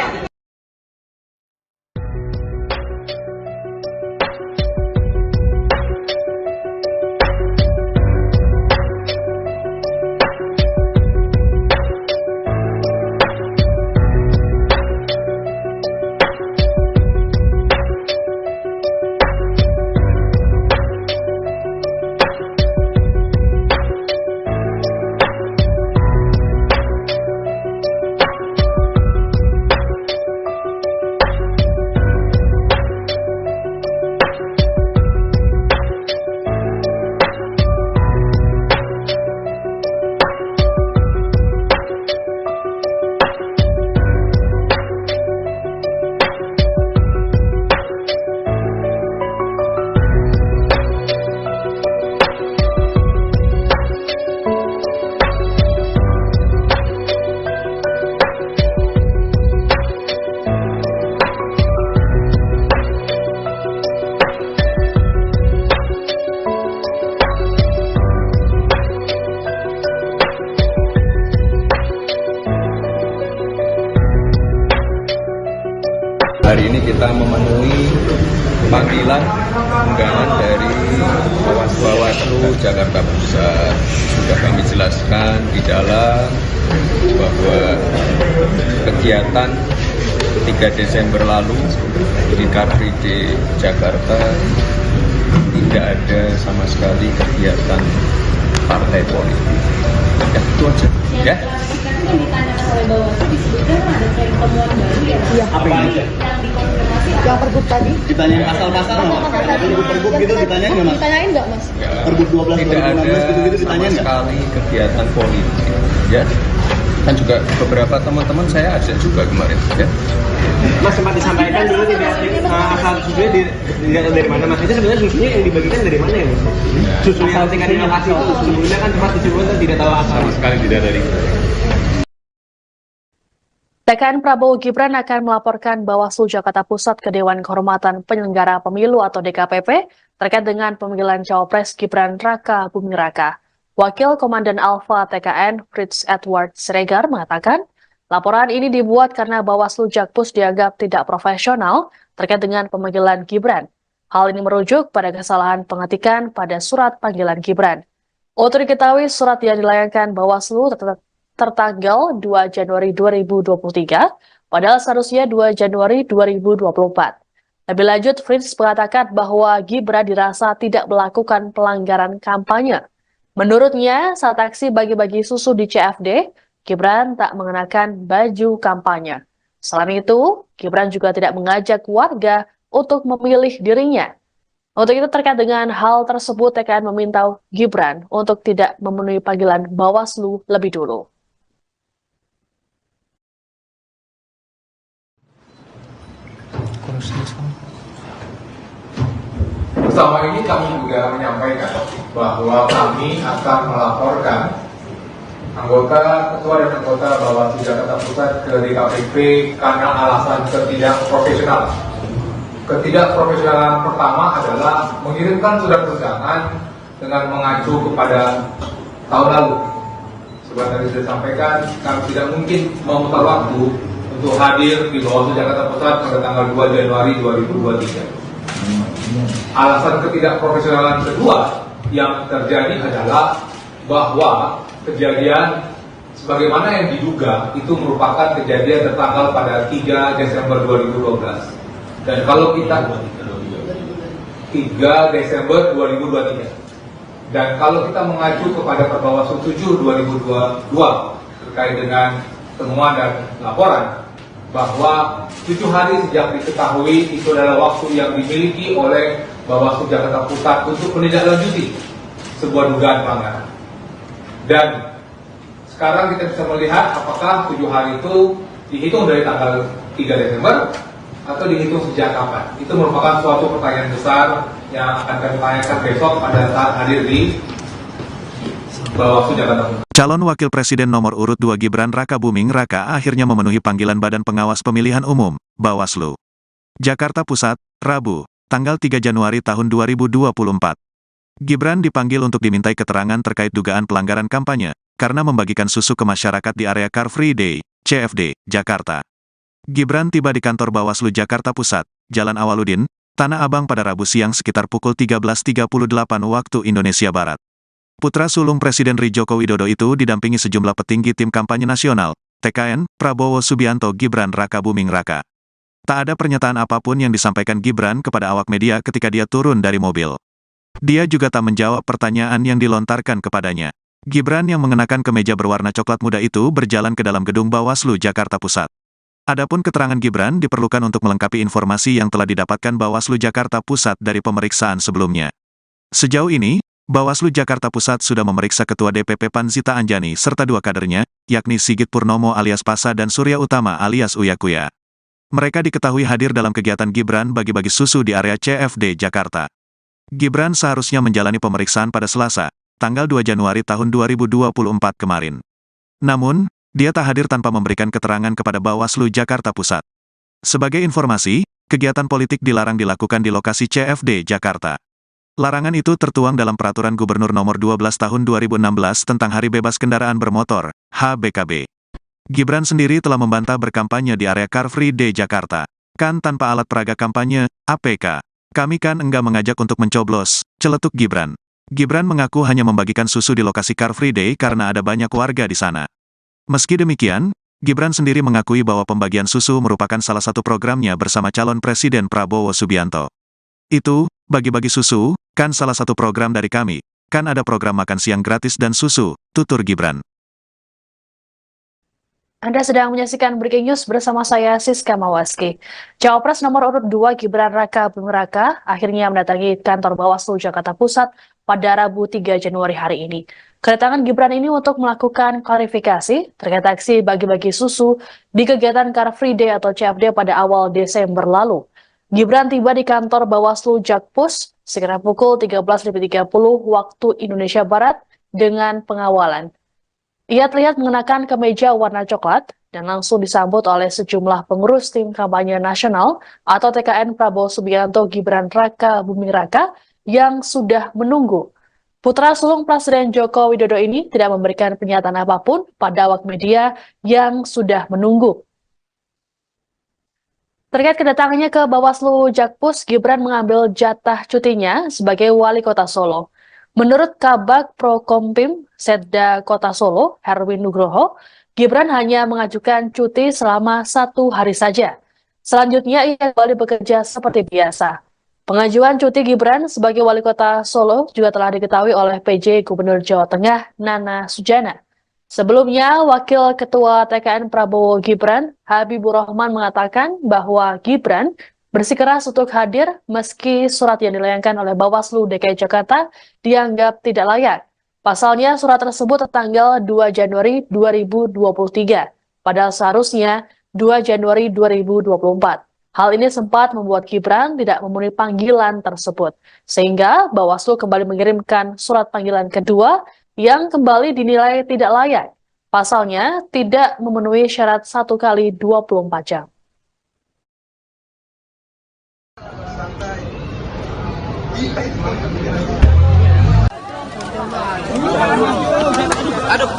Hari ini kita memenuhi panggilan undangan dari Bawaslu Jakarta Pusat. Sudah kami jelaskan di dalam bahwa kegiatan 3 Desember lalu di Car Free Day Jakarta tidak ada sama sekali kegiatan partai politik. Ya, itu aja. Ya. Kan ditanyakan oleh Bawaslu disebutkan ada tren temuan baru ya. Iya. Apa ini? Yang dikonfirmasi Yang pergub tadi? Ditanyain pasal-pasal nggak? Pergub gitu ditanyain nggak, Mas? Ditanyain nggak, Mas? Pergub 12 Tidak ada 2016 gitu sama ditanyain nggak? sekali kegiatan politik. Ya. Kan juga beberapa teman-teman saya ajak juga kemarin. Ya. Mas sempat disampaikan dulu tidak asal susunya dilihat dari mana, Mas? Itu sebenarnya susunya yang dibagikan dari mana ya, Mas? Susu yang tingkat di lokasi itu sebelumnya kan tempat distribusi tidak tahu asal. Sama sekali tidak dari. TKN Prabowo Gibran akan melaporkan Bawaslu Jakarta Pusat ke Dewan Kehormatan Penyelenggara Pemilu atau DKPP terkait dengan pemanggilan Cawapres Gibran Raka Buming Raka. Wakil Komandan Alfa TKN Fritz Edward Siregar mengatakan, laporan ini dibuat karena Bawaslu Jakpus dianggap tidak profesional terkait dengan pemanggilan Gibran. Hal ini merujuk pada kesalahan pengetikan pada surat panggilan Gibran. Untuk diketahui, surat yang dilayangkan Bawaslu tertanggal 2 Januari 2023, padahal seharusnya 2 Januari 2024. Lebih lanjut, Fritz mengatakan bahwa Gibran dirasa tidak melakukan pelanggaran kampanye. Menurutnya, saat aksi bagi-bagi susu di CFD, Gibran tak mengenakan baju kampanye. Selain itu, Gibran juga tidak mengajak warga untuk memilih dirinya. Untuk itu terkait dengan hal tersebut, TKN meminta Gibran untuk tidak memenuhi panggilan Bawaslu lebih dulu. Bersama ini kami juga menyampaikan bahwa kami akan melaporkan ketua dan anggota Bawaslu Jakarta Pusat ke DKPP karena alasan ketidakprofesionalan. Ketidakprofesionalan pertama adalah mengirimkan surat undangan dengan mengacu kepada tahun lalu. Seperti tadi sudah disampaikan, kami tidak mungkin memutar waktu untuk hadir di Bawaslu Jakarta Pusat pada tanggal 2 Januari 2023. Alasan ketidakprofesionalan kedua yang terjadi adalah bahwa kejadian sebagaimana yang diduga itu merupakan kejadian tertanggal pada 3 Desember 2012. Dan kalau kita 3 Desember 2023. Dan kalau kita mengacu kepada Perbawaslu 7 2022 terkait dengan temuan dan laporan bahwa 7 hari sejak diketahui itu adalah waktu yang dimiliki oleh Bawaslu Jakarta Pusat untuk menindaklanjuti sebuah dugaan pelanggaran. Dan sekarang kita bisa melihat apakah 7 hari itu dihitung dari tanggal 3 Desember atau dihitung sejak kapan. Itu merupakan suatu pertanyaan besar yang akan kami tanyakan besok pada saat hadir di Bawaslu Jakarta Pusat. Calon Wakil Presiden nomor urut 2 Gibran Raka Buming Raka akhirnya memenuhi panggilan Badan Pengawas Pemilihan Umum, Bawaslu. Jakarta Pusat, Rabu, tanggal 3 Januari tahun 2024. Gibran dipanggil untuk dimintai keterangan terkait dugaan pelanggaran kampanye, karena membagikan susu ke masyarakat di area Car Free Day, CFD, Jakarta. Gibran tiba di kantor Bawaslu Jakarta Pusat, Jalan Awaludin, Tanah Abang pada Rabu siang sekitar pukul 13.38 waktu Indonesia Barat. Putra sulung Presiden RI Joko Widodo itu didampingi sejumlah petinggi tim kampanye nasional, TKN, Prabowo Subianto Gibran Raka Buming Raka. Tak ada pernyataan apapun yang disampaikan Gibran kepada awak media ketika dia turun dari mobil. Dia juga tak menjawab pertanyaan yang dilontarkan kepadanya. Gibran yang mengenakan kemeja berwarna coklat muda itu berjalan ke dalam gedung Bawaslu Jakarta Pusat. Adapun keterangan Gibran diperlukan untuk melengkapi informasi yang telah didapatkan Bawaslu Jakarta Pusat dari pemeriksaan sebelumnya. Sejauh ini, Bawaslu Jakarta Pusat sudah memeriksa Ketua DPP PAN Zita Anjani serta 2 kadernya, yakni Sigit Purnomo alias Pasa dan Surya Utama alias Uya Kuya. Mereka diketahui hadir dalam kegiatan Gibran bagi-bagi susu di area CFD Jakarta. Gibran seharusnya menjalani pemeriksaan pada Selasa, tanggal 2 Januari tahun 2024 kemarin. Namun, dia tak hadir tanpa memberikan keterangan kepada Bawaslu Jakarta Pusat. Sebagai informasi, kegiatan politik dilarang dilakukan di lokasi CFD Jakarta. Larangan itu tertuang dalam Peraturan Gubernur Nomor 12 Tahun 2016 tentang Hari Bebas Kendaraan Bermotor, HBKB. Gibran sendiri telah membantah berkampanye di area Car Free Day Jakarta. Kan tanpa alat peraga kampanye, APK. Kami kan enggak mengajak untuk mencoblos, celetuk Gibran. Gibran mengaku hanya membagikan susu di lokasi Car Free Day karena ada banyak warga di sana. Meski demikian, Gibran sendiri mengakui bahwa pembagian susu merupakan salah satu programnya bersama calon Presiden Prabowo Subianto. Itu, bagi-bagi susu, kan salah satu program dari kami. Kan ada program makan siang gratis dan susu, tutur Gibran. Anda sedang menyaksikan Breaking News bersama saya Siska Mawaski. Cawapres nomor urut 2 Gibran Raka Buming Raka akhirnya mendatangi kantor Bawaslu Jakarta Pusat pada Rabu 3 Januari hari ini. Kedatangan Gibran ini untuk melakukan klarifikasi terkait aksi bagi-bagi susu di kegiatan Car Free Day atau CFD pada awal Desember lalu. Gibran tiba di kantor Bawaslu Jakpus sekitar pukul 13.30 waktu Indonesia Barat dengan pengawalan. Ia terlihat mengenakan kemeja warna coklat dan langsung disambut oleh sejumlah pengurus tim kampanye nasional atau TKN Prabowo Subianto Gibran Raka Buming Raka yang sudah menunggu. Putra sulung Presiden Joko Widodo ini tidak memberikan pernyataan apapun pada awak media yang sudah menunggu. Terkait kedatangannya ke Bawaslu Jakpus, Gibran mengambil jatah cutinya sebagai wali kota Solo. Menurut Kabag Prokompim Setda Kota Solo, Herwin Nugroho, Gibran hanya mengajukan cuti selama 1 hari saja. Selanjutnya ia kembali bekerja seperti biasa. Pengajuan cuti Gibran sebagai wali kota Solo juga telah diketahui oleh PJ Gubernur Jawa Tengah, Nana Sujana. Sebelumnya, Wakil Ketua TKN Prabowo Gibran, Habibur Rahman mengatakan bahwa Gibran bersikeras untuk hadir meski surat yang dilayangkan oleh Bawaslu DKI Jakarta dianggap tidak layak. Pasalnya surat tersebut tertanggal 2 Januari 2023, padahal seharusnya 2 Januari 2024. Hal ini sempat membuat Gibran tidak memenuhi panggilan tersebut, sehingga Bawaslu kembali mengirimkan surat panggilan kedua yang kembali dinilai tidak layak. Pasalnya tidak memenuhi syarat 1 kali 24 jam. Aduh.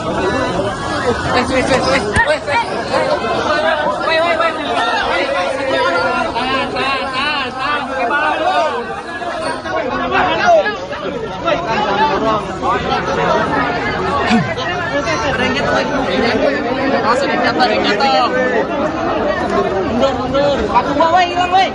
Ada yang jatuh lagi. Langsung ada yang jatuh. Mundur. Aku bawa hilang, woi.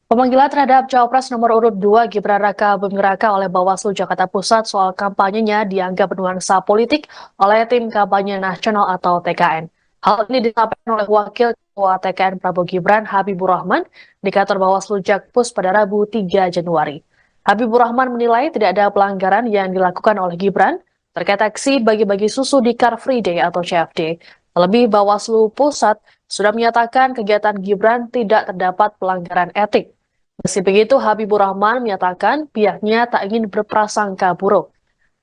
Pemanggilan terhadap Cawapres nomor urut 2 Gibran Raka Buming Raka oleh Bawaslu Jakarta Pusat soal kampanyenya dianggap bernuansa politik oleh tim kampanye nasional atau TKN. Hal ini disampaikan oleh Wakil Ketua TKN Prabowo Gibran Habibur Rahman di kantor Bawaslu Jakpus pada Rabu 3 Januari. Habibur Rahman menilai tidak ada pelanggaran yang dilakukan oleh Gibran terkait aksi bagi-bagi susu di Car Free Day atau CFD. Terlebih Bawaslu Pusat sudah menyatakan kegiatan Gibran tidak terdapat pelanggaran etik. Meski begitu, Habibur Rahman menyatakan pihaknya tak ingin berprasangka buruk.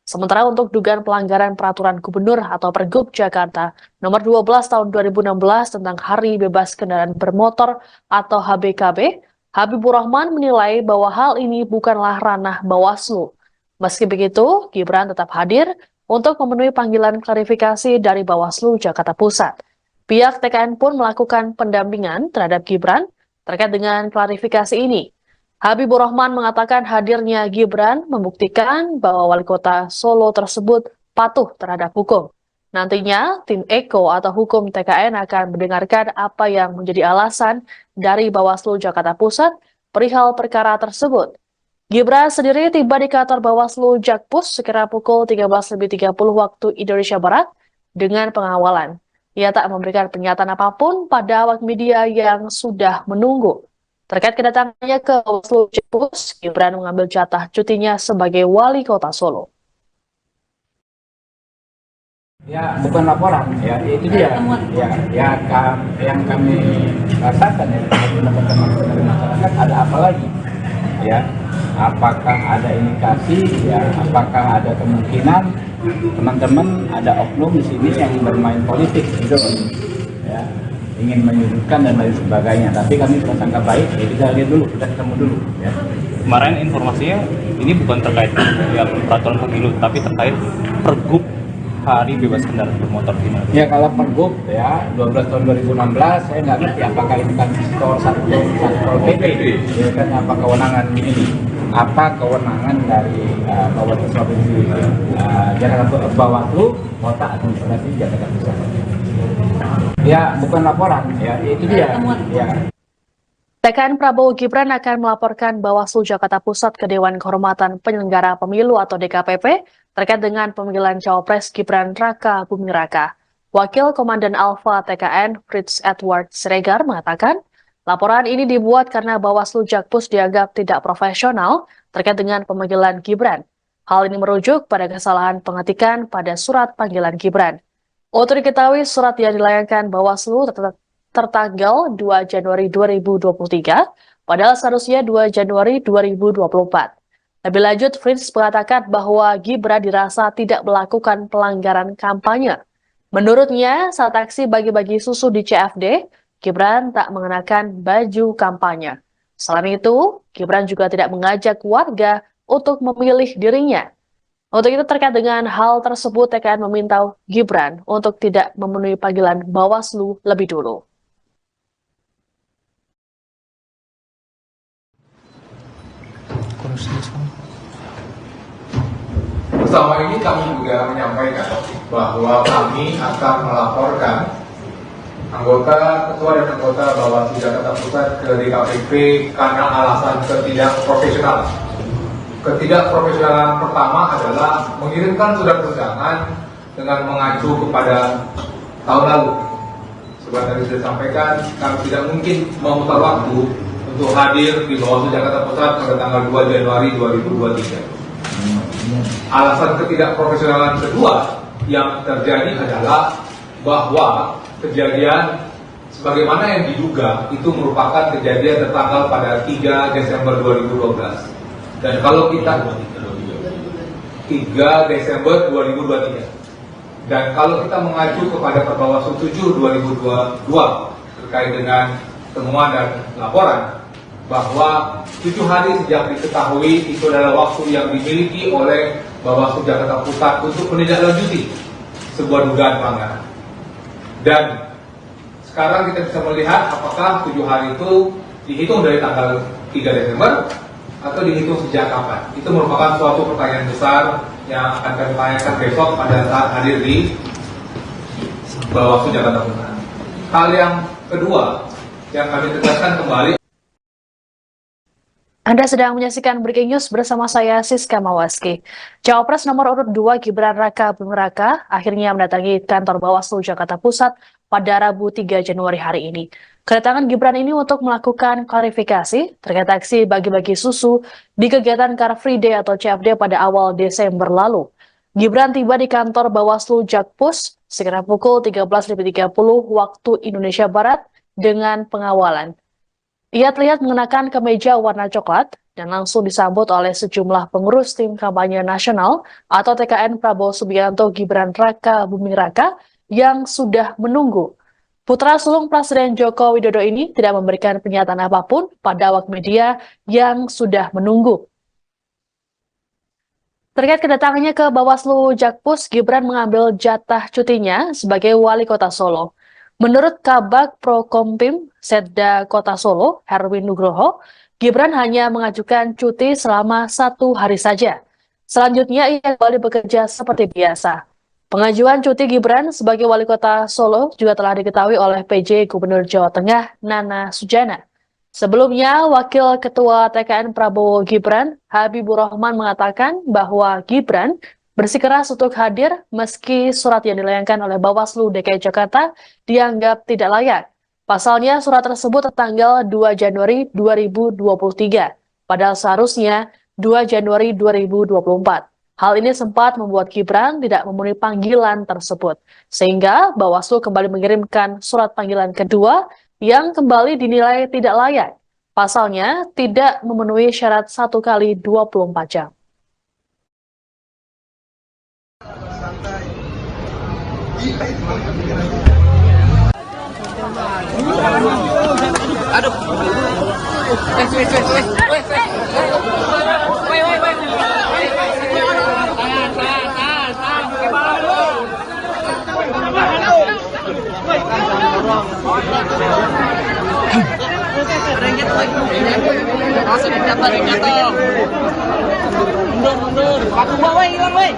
Sementara untuk dugaan pelanggaran peraturan gubernur atau Pergub Jakarta nomor 12 tahun 2016 tentang Hari Bebas Kendaraan Bermotor atau HBKB, Habibur Rahman menilai bahwa hal ini bukanlah ranah Bawaslu. Meski begitu, Gibran tetap hadir untuk memenuhi panggilan klarifikasi dari Bawaslu Jakarta Pusat. Pihak TKN pun melakukan pendampingan terhadap Gibran terkait dengan klarifikasi ini. Habibur Rahman mengatakan hadirnya Gibran membuktikan bahwa wali kota Solo tersebut patuh terhadap hukum. Nantinya, tim Eko atau hukum TKN akan mendengarkan apa yang menjadi alasan dari Bawaslu Jakarta Pusat perihal perkara tersebut. Gibran sendiri tiba di kantor Bawaslu Jakpus sekira pukul 13.30 waktu Indonesia Barat dengan pengawalan. Ia tak memberikan pernyataan apapun pada awak media yang sudah menunggu. Terkait kedatangannya ke Bawaslu Jakpus, Gibran mengambil jatah cutinya sebagai wali kota Solo. Ya, bukan laporan, ya itu dia. Yang kami rasakan ya, teman-teman dari masyarakat ada apa lagi? Ya, apakah ada indikasi? Ya, apakah ada kemungkinan teman-teman ada oknum di sini yang bermain politik gitu, ya, ingin menyudutkan dan lain sebagainya. Tapi kami prasangka baik, ya kita lihat dulu, kita ketemu dulu. Ya. Kemarin informasinya ini bukan terkait yang peraturan pemilu, tapi terkait pergub hari bebas kendaraan bermotor di Indonesia. Ya kalau pergub ya 12 tahun 2016 saya nggak ngerti apakah ini kan skor satu PP ya kan, apa kewenangan ini, apa kewenangan dari Bawaslu Provinsi Jakarta, Bawaslu Kota Administrasi Jakarta Pusat. Ya bukan laporan, ya itu dia. Ya. TKN Prabowo Gibran akan melaporkan Bawaslu Jakarta Pusat ke Dewan Kehormatan Penyelenggara Pemilu atau DKPP terkait dengan pemanggilan Cawapres Gibran Raka Buming Raka. Wakil Komandan Alfa TKN Fritz Edward Siregar mengatakan, laporan ini dibuat karena Bawaslu Jakpus dianggap tidak profesional terkait dengan pemanggilan Gibran. Hal ini merujuk pada kesalahan pengetikan pada surat panggilan Gibran. Untuk diketahui, surat yang dilayangkan Bawaslu tertanggal 2 Januari 2023, padahal seharusnya 2 Januari 2024. Lebih lanjut, Fritz mengatakan bahwa Gibran dirasa tidak melakukan pelanggaran kampanye. Menurutnya, saat aksi bagi-bagi susu di CFD, Gibran tak mengenakan baju kampanye. Selain itu, Gibran juga tidak mengajak warga untuk memilih dirinya. Untuk itu, terkait dengan hal tersebut, TKN meminta Gibran untuk tidak memenuhi panggilan Bawaslu lebih dulu. Bersama ini kami juga menyampaikan bahwa kami akan melaporkan ketua dan anggota Bawaslu Jakarta Pusat ke DKPP karena alasan ketidakprofesionalan. Ketidakprofesionalan pertama adalah mengirimkan surat undangan dengan mengacu kepada tahun lalu. Seperti tadi sudah disampaikan, kami tidak mungkin memutar waktu untuk hadir di Bawaslu Jakarta Pusat pada tanggal 2 Januari 2023. Alasan ketidakprofesionalan kedua yang terjadi adalah bahwa kejadian sebagaimana yang diduga itu merupakan kejadian tertanggal pada 3 Desember 2012. Dan kalau kita 3 Desember 2023. Dan kalau kita mengacu kepada Perbawaslu 7 2022 terkait dengan temuan dan laporan bahwa 7 hari sejak diketahui itu adalah waktu yang dimiliki oleh Bawaslu Jakarta Pusat untuk menindaklanjuti sebuah dugaan pelanggaran. Dan sekarang kita bisa melihat apakah 7 hari itu dihitung dari tanggal 3 Desember atau dihitung sejak kapan. Itu merupakan suatu pertanyaan besar yang akan kami tanyakan besok pada saat hadir di Bawaslu Jakarta Pusat. Hal yang kedua yang kami tegaskan kembali. Anda sedang menyaksikan Breaking News bersama saya, Siska Mawaski. Cawapres nomor urut 2 Gibran Raka Buming Raka akhirnya mendatangi kantor Bawaslu Jakarta Pusat pada Rabu 3 Januari hari ini. Kedatangan Gibran ini untuk melakukan klarifikasi terkait aksi bagi-bagi susu di kegiatan Car Free Day atau CFD pada awal Desember lalu. Gibran tiba di kantor Bawaslu Jakpus sekitar pukul 13.30 waktu Indonesia Barat dengan pengawalan. Ia terlihat mengenakan kemeja warna coklat dan langsung disambut oleh sejumlah pengurus tim kampanye nasional atau TKN Prabowo Subianto Gibran Raka Buming Raka yang sudah menunggu. Putra sulung Presiden Joko Widodo ini tidak memberikan pernyataan apapun pada awak media yang sudah menunggu. Terkait kedatangannya ke Bawaslu Jakpus, Gibran mengambil jatah cutinya sebagai wali kota Solo. Menurut Kabag Prokompim Setda Kota Solo, Herwin Nugroho, Gibran hanya mengajukan cuti selama 1 hari saja. Selanjutnya ia kembali bekerja seperti biasa. Pengajuan cuti Gibran sebagai wali kota Solo juga telah diketahui oleh PJ Gubernur Jawa Tengah Nana Sujana. Sebelumnya, Wakil Ketua TKN Prabowo Gibran, Habibur Rahman mengatakan bahwa Gibran bersikeras untuk hadir meski surat yang dilayangkan oleh Bawaslu DKI Jakarta dianggap tidak layak. Pasalnya, surat tersebut tertanggal 2 Januari 2023, padahal seharusnya 2 Januari 2024. Hal ini sempat membuat Gibran tidak memenuhi panggilan tersebut, sehingga Bawaslu kembali mengirimkan surat panggilan kedua yang kembali dinilai tidak layak. Pasalnya, tidak memenuhi syarat 1 kali 24 jam. Ada yang jatuh lagi. Langsung jatuh, ada yang jatuh. Mundur. Aku bawa hilang, woi.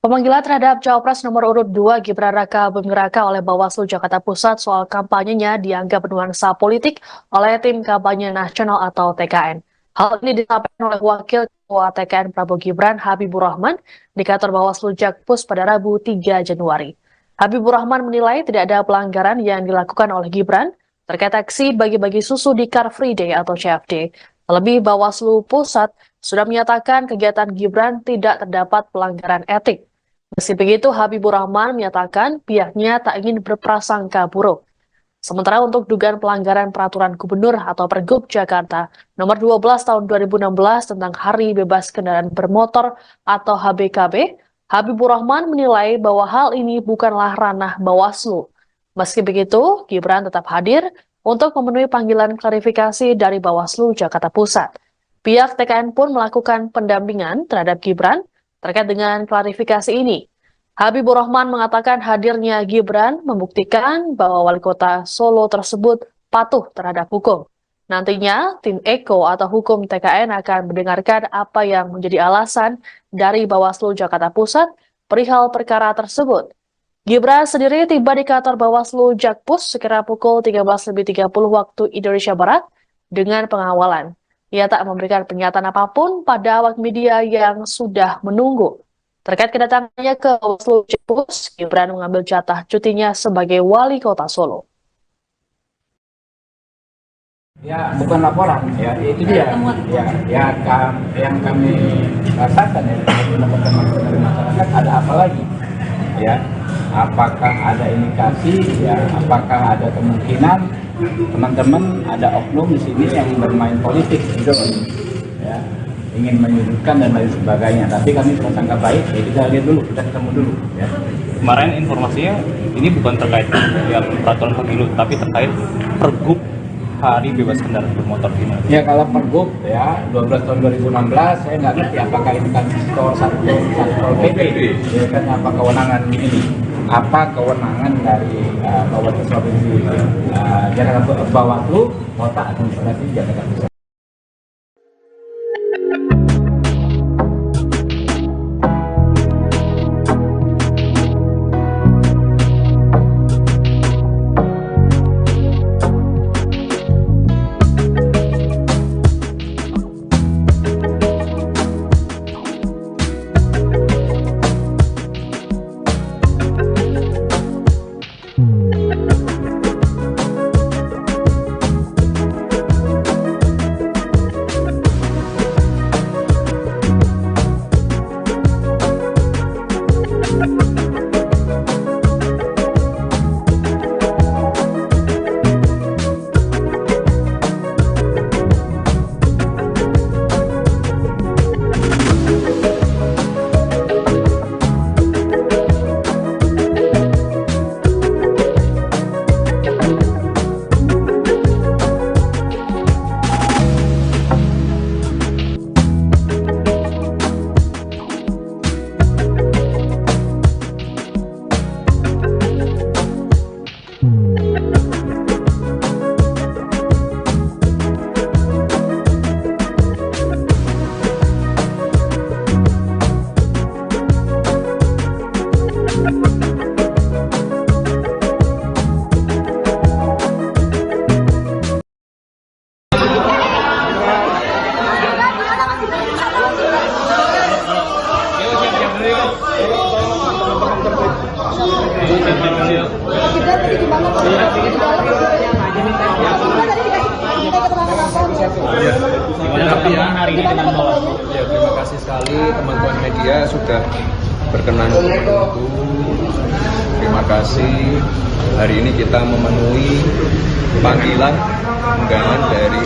Pemanggilan terhadap Cawapres nomor urut 2 Gibran Raka Buming Raka oleh Bawaslu Jakarta Pusat soal kampanyenya dianggap bernuansa politik oleh Tim Kampanye Nasional atau TKN. Hal ini disampaikan oleh Wakil Ketua TKN Prabowo Gibran Habibur Rahman di kantor Bawaslu Jakpus pada Rabu 3 Januari. Habibur Rahman menilai tidak ada pelanggaran yang dilakukan oleh Gibran terkait aksi bagi-bagi susu di Car Free Day atau CFD. Terlebih Bawaslu Pusat sudah menyatakan kegiatan Gibran tidak terdapat pelanggaran etik. Meski begitu, Habibur Rahman menyatakan pihaknya tak ingin berprasangka buruk. Sementara untuk dugaan pelanggaran peraturan gubernur atau Pergub Jakarta nomor 12 tahun 2016 tentang Hari Bebas Kendaraan Bermotor atau HBKB, Habibur Rahman menilai bahwa hal ini bukanlah ranah Bawaslu. Meski begitu, Gibran tetap hadir untuk memenuhi panggilan klarifikasi dari Bawaslu Jakarta Pusat. Pihak TKN pun melakukan pendampingan terhadap Gibran terkait dengan klarifikasi ini. Habibur Rahman mengatakan hadirnya Gibran membuktikan bahwa wali kota Solo tersebut patuh terhadap hukum. Nantinya, tim Eko atau hukum TKN akan mendengarkan apa yang menjadi alasan dari Bawaslu Jakarta Pusat perihal perkara tersebut. Gibran sendiri tiba di kantor Bawaslu Jakpus sekira pukul 13.30 waktu Indonesia Barat dengan pengawalan. Ia tak memberikan pernyataan apapun pada awak media yang sudah menunggu. Terkait kedatangannya ke Bawaslu Jakpus, Gibran mengambil jatah cutinya sebagai wali kota Solo. Ya, bukan laporan, ya itu dia. Yang kami rasakan ya, teman-teman dari masyarakat ada apa lagi? Ya, apakah ada indikasi? Ya, apakah ada kemungkinan teman-teman ada oknum di sini yang bermain politik gitu, ya, ingin menyudutkan dan lain sebagainya. Tapi kami prasangka baik, ya kita lihat dulu, kita ketemu dulu. Ya. Kemarin informasinya ini bukan terkait yang peraturan pemilu, tapi terkait Pergub Hari Bebas Kendaraan Bermotor ini. Ya kalau Pergub ya 12 tahun 2016 saya nggak ngerti apakah ini kan skor satpol PP, ya kan apa kewenangan ini? Apa kewenangan dari Bawaslu Provinsi Jakarta Bawaslu Kota Administrasi Jakarta Pusat. itu banget di dalam tadi dikasih keterangan apa? Ya, terima kasih sekali teman-teman media sudah berkenan untuk terima kasih. Hari ini kita memenuhi panggilan undangan dari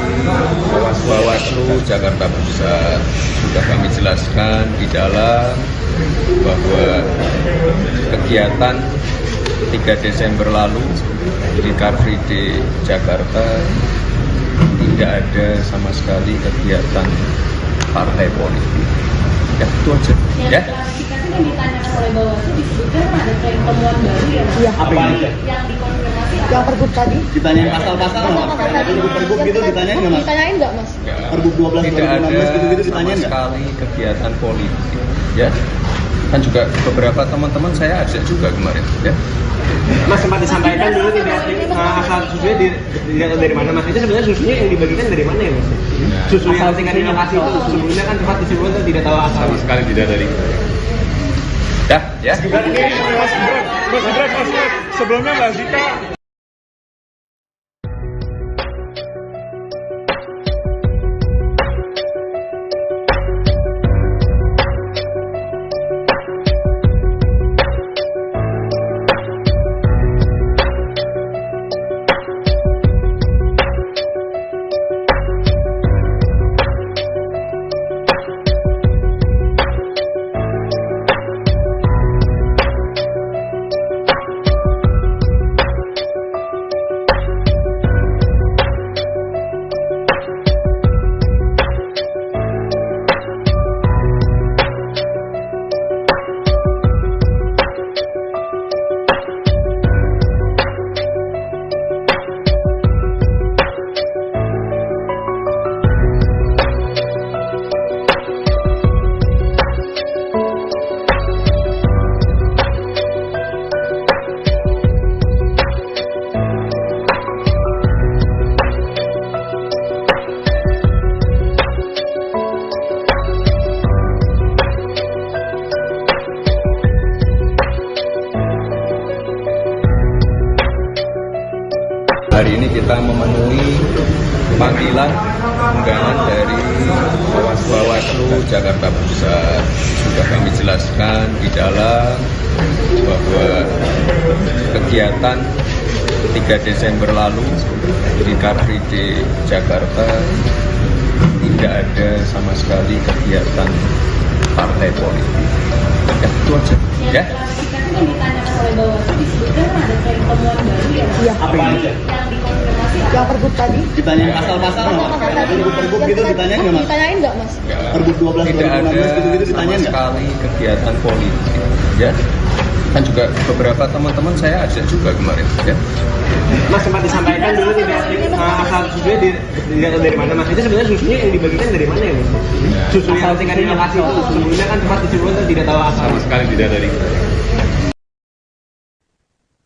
Bawaslu Jakarta Pusat. Sudah kami jelaskan di dalam bahwa kegiatan 3 Desember lalu di Car Free Day Jakarta tidak ada sama sekali kegiatan partai politik. Ya, itu aja. Ya. Klarifikasi yang ditanyakan oleh Bawaslu disebutkan ada tren temuan baru ya. Iya. Apa yang dikonfirmasi Yang pergub tadi? ditanyain pasal-pasal nggak? Pergub gitu ditanyain nggak, Mas? Ditanyain nggak, Mas? Pergub 12 Tidak ada 2016 gitu-gitu sama ditanyain nggak? sekali kegiatan politik. Ya. Kan juga beberapa teman-teman saya ajak juga kemarin. Ya. Mas sempat disampaikan dulu tidak asal susunya dilihat dari mana, Mas? Itu sebenarnya susunya yang dibagikan dari mana ya, Mas? Susu yang ketika di lokasi itu sebelumnya kan tempat disebutkan tidak tahu asal. Sama sekali tidak dari. Ya, ya. Mas Gibran, sebelumnya Mbak Zita Hari ini kita memenuhi panggilan undangan dari Bawaslu Jakarta Pusat. Sudah kami jelaskan di dalam bahwa kegiatan 3 Desember lalu di Car Free Day Jakarta tidak ada sama sekali kegiatan partai politik. Ya, itu aja. Ya. Klarifikasi yang ditanyakan oleh Bawaslu disebutkan ada tren temuan baru ya. Iya. Apa yang Yang dikonfirmasi Yang pergub tadi? ditanyain pasal-pasal nggak, Mas? Pergub gitu ditanyain nggak, Mas? Ditanyain nggak, Mas? Pergub 12 Tidak ada 2016 gitu-gitu sama ditanyain nggak? sekali kegiatan politik. Ya. Kan juga beberapa teman-teman saya ajak juga kemarin. Ya. Mas sempat disampaikan dulu tidak asal susunya dilihat dari mana, Mas? Itu sebenarnya susunya yang dibagikan dari mana ya, Mas? Susu yang ketika di lokasi itu sebelumnya kan tempat disebutkan tidak tahu asal. Sama sekali tidak dari.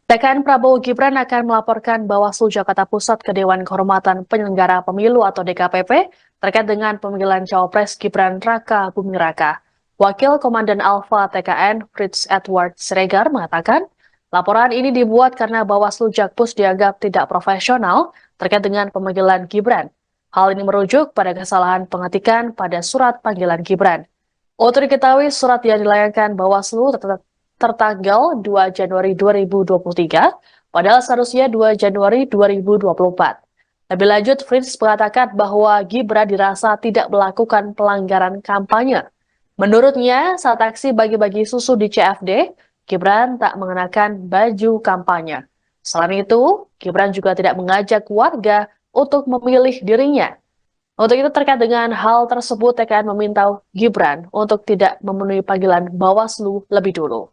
TKN Prabowo Gibran akan melaporkan Bawaslu Jakarta Pusat ke Dewan Kehormatan Penyelenggara Pemilu atau DKPP terkait dengan pemanggilan Cawapres Gibran Raka Buming Raka. Wakil Komandan Alfa TKN Fritz Edward Siregar mengatakan, laporan ini dibuat karena Bawaslu Jakpus dianggap tidak profesional terkait dengan pemanggilan Gibran. Hal ini merujuk pada kesalahan pengetikan pada surat panggilan Gibran. Untuk diketahui, surat yang dilayangkan Bawaslu tertanggal 2 Januari 2023, padahal seharusnya 2 Januari 2024. Lebih lanjut, Fritz mengatakan bahwa Gibran dirasa tidak melakukan pelanggaran kampanye. Menurutnya, saat aksi bagi-bagi susu di CFD, Gibran tak mengenakan baju kampanye. Selain itu, Gibran juga tidak mengajak warga untuk memilih dirinya. Untuk itu terkait dengan hal tersebut, TKN meminta Gibran untuk tidak memenuhi panggilan Bawaslu lebih dulu.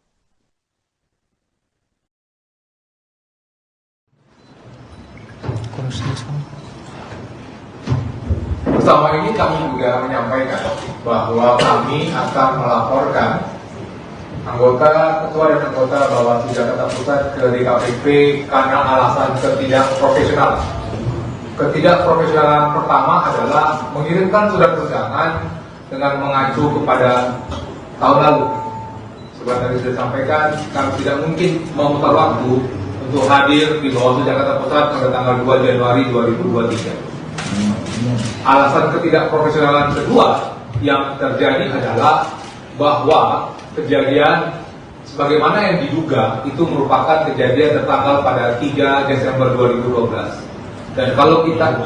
Bersama ini kami juga menyampaikan bahwa kami akan melaporkan anggota, ketua dan anggota Bawaslu Jakarta Pusat ke DKPP karena alasan ketidakprofesionalan. Ketidakprofesionalan pertama adalah mengirimkan surat undangan dengan mengacu kepada tahun lalu. Seperti tadi sudah disampaikan, kami tidak mungkin memutar waktu untuk hadir di Bawaslu Jakarta Pusat pada tanggal 2 Januari 2023. Alasan ketidakprofesionalan kedua yang terjadi adalah bahwa kejadian sebagaimana yang diduga itu merupakan kejadian tertanggal pada 3 Desember 2012. Dan kalau kita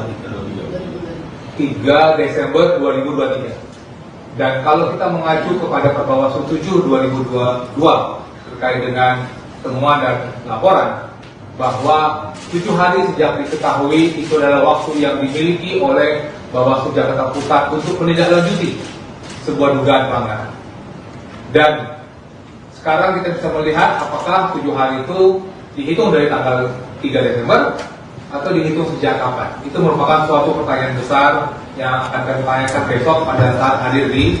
3 Desember 2023. Dan kalau kita mengacu kepada Perbawaslu 7 2022 terkait dengan temuan dan laporan bahwa 7 hari sejak diketahui itu adalah waktu yang dimiliki oleh Bawaslu Jakarta Pusat untuk menindaklanjuti sebuah dugaan pelanggaran. Dan sekarang kita bisa melihat apakah 7 hari itu dihitung dari tanggal 3 Desember atau dihitung sejak kapan. Itu merupakan suatu pertanyaan besar yang akan kami tanyakan besok pada saat hadir di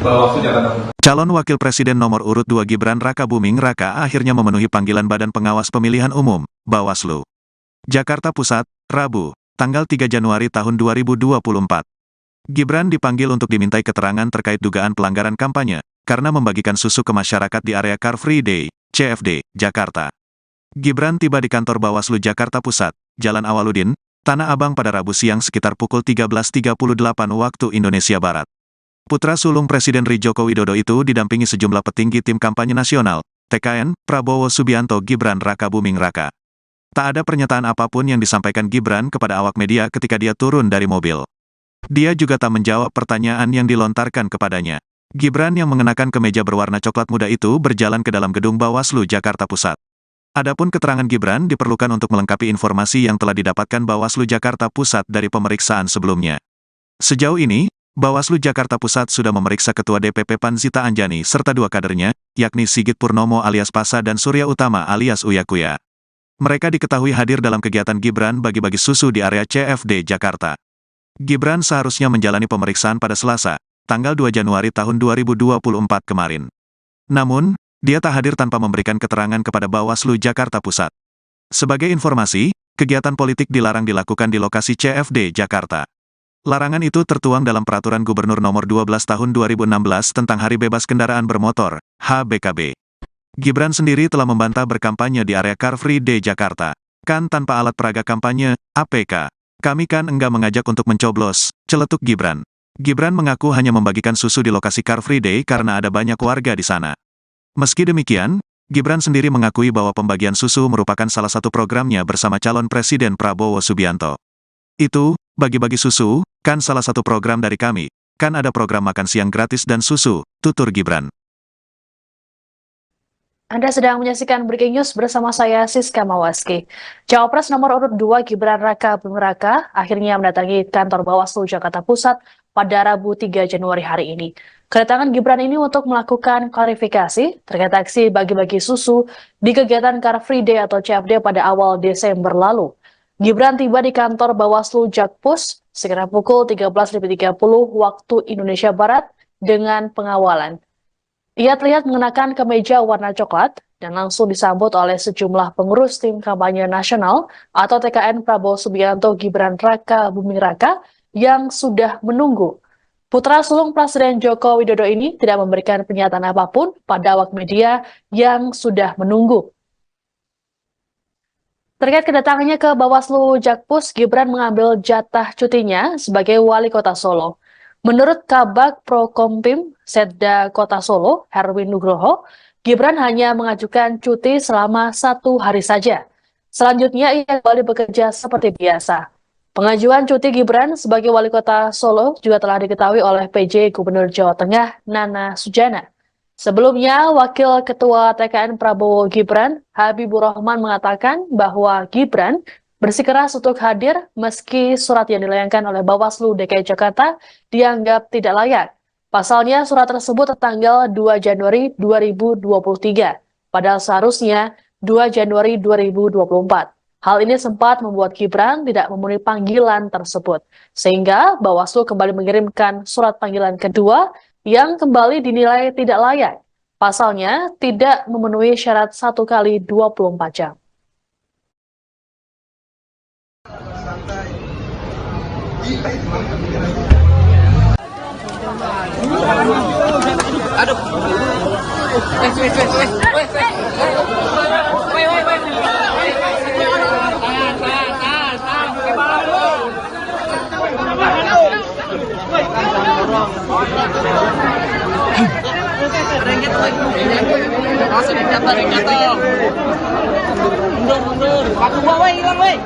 Bawaslu Jakarta Pusat. Calon Wakil Presiden nomor urut 2 Gibran Raka Buming Raka akhirnya memenuhi panggilan Badan Pengawas Pemilihan Umum, Bawaslu. Jakarta Pusat, Rabu, tanggal 3 Januari tahun 2024. Gibran dipanggil untuk dimintai keterangan terkait dugaan pelanggaran kampanye, karena membagikan susu ke masyarakat di area Car Free Day, CFD, Jakarta. Gibran tiba di kantor Bawaslu Jakarta Pusat, Jalan Awaludin, Tanah Abang pada Rabu siang sekitar pukul 13.38 waktu Indonesia Barat. Putra sulung Presiden RI Joko Widodo itu didampingi sejumlah petinggi tim kampanye nasional, TKN, Prabowo Subianto Gibran Raka Buming Raka. Tak ada pernyataan apapun yang disampaikan Gibran kepada awak media ketika dia turun dari mobil. Dia juga tak menjawab pertanyaan yang dilontarkan kepadanya. Gibran yang mengenakan kemeja berwarna coklat muda itu berjalan ke dalam gedung Bawaslu Jakarta Pusat. Adapun keterangan Gibran diperlukan untuk melengkapi informasi yang telah didapatkan Bawaslu Jakarta Pusat dari pemeriksaan sebelumnya. Sejauh ini, Bawaslu Jakarta Pusat sudah memeriksa Ketua DPP PAN Zita Anjani serta 2 kadernya, yakni Sigit Purnomo alias Pasa dan Surya Utama alias Uya Kuya. Mereka diketahui hadir dalam kegiatan Gibran bagi-bagi susu di area CFD Jakarta. Gibran seharusnya menjalani pemeriksaan pada Selasa, tanggal 2 Januari tahun 2024 kemarin. Namun, dia tak hadir tanpa memberikan keterangan kepada Bawaslu Jakarta Pusat. Sebagai informasi, kegiatan politik dilarang dilakukan di lokasi CFD Jakarta. Larangan itu tertuang dalam Peraturan Gubernur Nomor 12 Tahun 2016 tentang Hari Bebas Kendaraan Bermotor, HBKB. Gibran sendiri telah membantah berkampanye di area Car Free Day Jakarta. Kan tanpa alat peraga kampanye, APK. Kami kan enggak mengajak untuk mencoblos, celetuk Gibran. Gibran mengaku hanya membagikan susu di lokasi Car Free Day karena ada banyak warga di sana. Meski demikian, Gibran sendiri mengakui bahwa pembagian susu merupakan salah satu programnya bersama calon Presiden Prabowo Subianto. Itu, bagi-bagi susu, kan salah satu program dari kami, kan ada program makan siang gratis dan susu, tutur Gibran. Anda sedang menyaksikan Breaking News bersama saya Siska Mawaski. Cawapres nomor urut 2 Gibran Raka Buming Raka akhirnya mendatangi kantor Bawaslu Jakarta Pusat pada Rabu 3 Januari hari ini. Kedatangan Gibran ini untuk melakukan klarifikasi terkait aksi bagi-bagi susu di kegiatan Car Free Day atau CFD pada awal Desember lalu. Gibran tiba di kantor Bawaslu Jakpus sekitar pukul 13.30 waktu Indonesia Barat dengan pengawalan. Ia terlihat mengenakan kemeja warna coklat dan langsung disambut oleh sejumlah pengurus tim kampanye nasional atau TKN Prabowo Subianto Gibran Raka Buming Raka yang sudah menunggu. Putra sulung Presiden Joko Widodo ini tidak memberikan pernyataan apapun pada awak media yang sudah menunggu. Terkait kedatangannya ke Bawaslu Jakpus, Gibran mengambil jatah cutinya sebagai Wali Kota Solo. Menurut Kabag Prokompim Setda Kota Solo, Herwin Nugroho, Gibran hanya mengajukan cuti selama 1 hari saja. Selanjutnya ia kembali bekerja seperti biasa. Pengajuan cuti Gibran sebagai Wali Kota Solo juga telah diketahui oleh PJ Gubernur Jawa Tengah, Nana Sujana. Sebelumnya, Wakil Ketua TKN Prabowo Gibran, Habibur Rahman mengatakan bahwa Gibran bersikeras untuk hadir meski surat yang dilayangkan oleh Bawaslu DKI Jakarta dianggap tidak layak. Pasalnya surat tersebut tertanggal 2 Januari 2023, padahal seharusnya 2 Januari 2024. Hal ini sempat membuat Gibran tidak memenuhi panggilan tersebut, sehingga Bawaslu kembali mengirimkan surat panggilan kedua yang kembali dinilai tidak layak. Pasalnya tidak memenuhi syarat 1 kali 24 jam. Aduh. Wait. Ada yang jatuh lagi. Awas ada yang jatuh. Mundur. Aku bawa hilang, woi.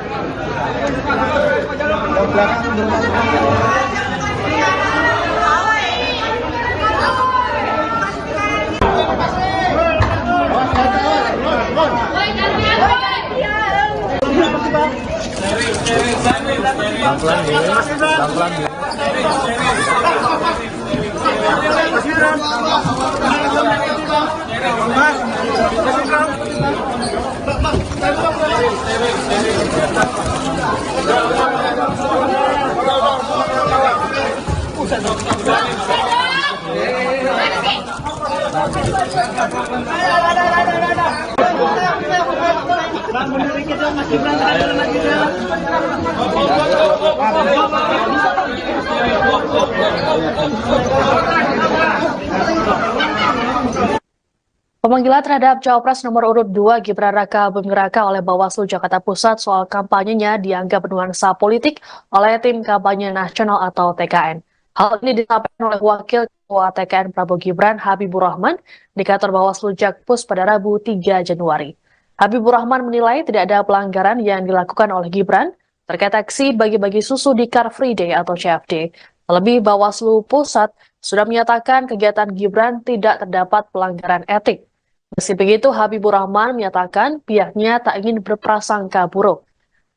Pemanggilan terhadap Cawapres nomor urut 2 Gibran Raka Buming Raka oleh Bawaslu Jakarta Pusat soal kampanyenya dianggap bernuansa politik oleh Tim Kampanye Nasional atau TKN. Hal ini disampaikan oleh Wakil Ketua TKN Prabowo Gibran Habibur Rahman di kantor Bawaslu Jakpus pada Rabu 3 Januari. Habibur Rahman menilai tidak ada pelanggaran yang dilakukan oleh Gibran terkait aksi bagi-bagi susu di Car Free Day atau CFD. Terlebih Bawaslu Pusat sudah menyatakan kegiatan Gibran tidak terdapat pelanggaran etik. Meski begitu, Habibur Rahman menyatakan pihaknya tak ingin berprasangka buruk.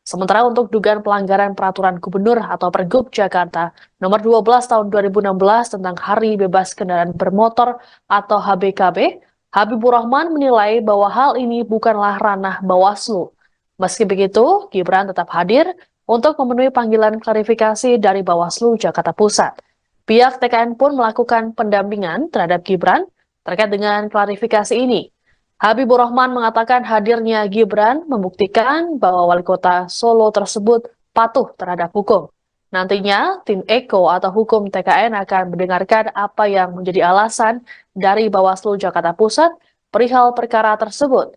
Sementara untuk dugaan pelanggaran peraturan gubernur atau Pergub Jakarta nomor 12 tahun 2016 tentang Hari Bebas Kendaraan Bermotor atau HBKB, Habibur Rahman menilai bahwa hal ini bukanlah ranah Bawaslu. Meski begitu, Gibran tetap hadir untuk memenuhi panggilan klarifikasi dari Bawaslu Jakarta Pusat. Pihak TKN pun melakukan pendampingan terhadap Gibran terkait dengan klarifikasi ini. Habibur Rahman mengatakan hadirnya Gibran membuktikan bahwa wali kota Solo tersebut patuh terhadap hukum. Nantinya, tim Eko atau hukum TKN akan mendengarkan apa yang menjadi alasan dari Bawaslu Jakarta Pusat perihal perkara tersebut.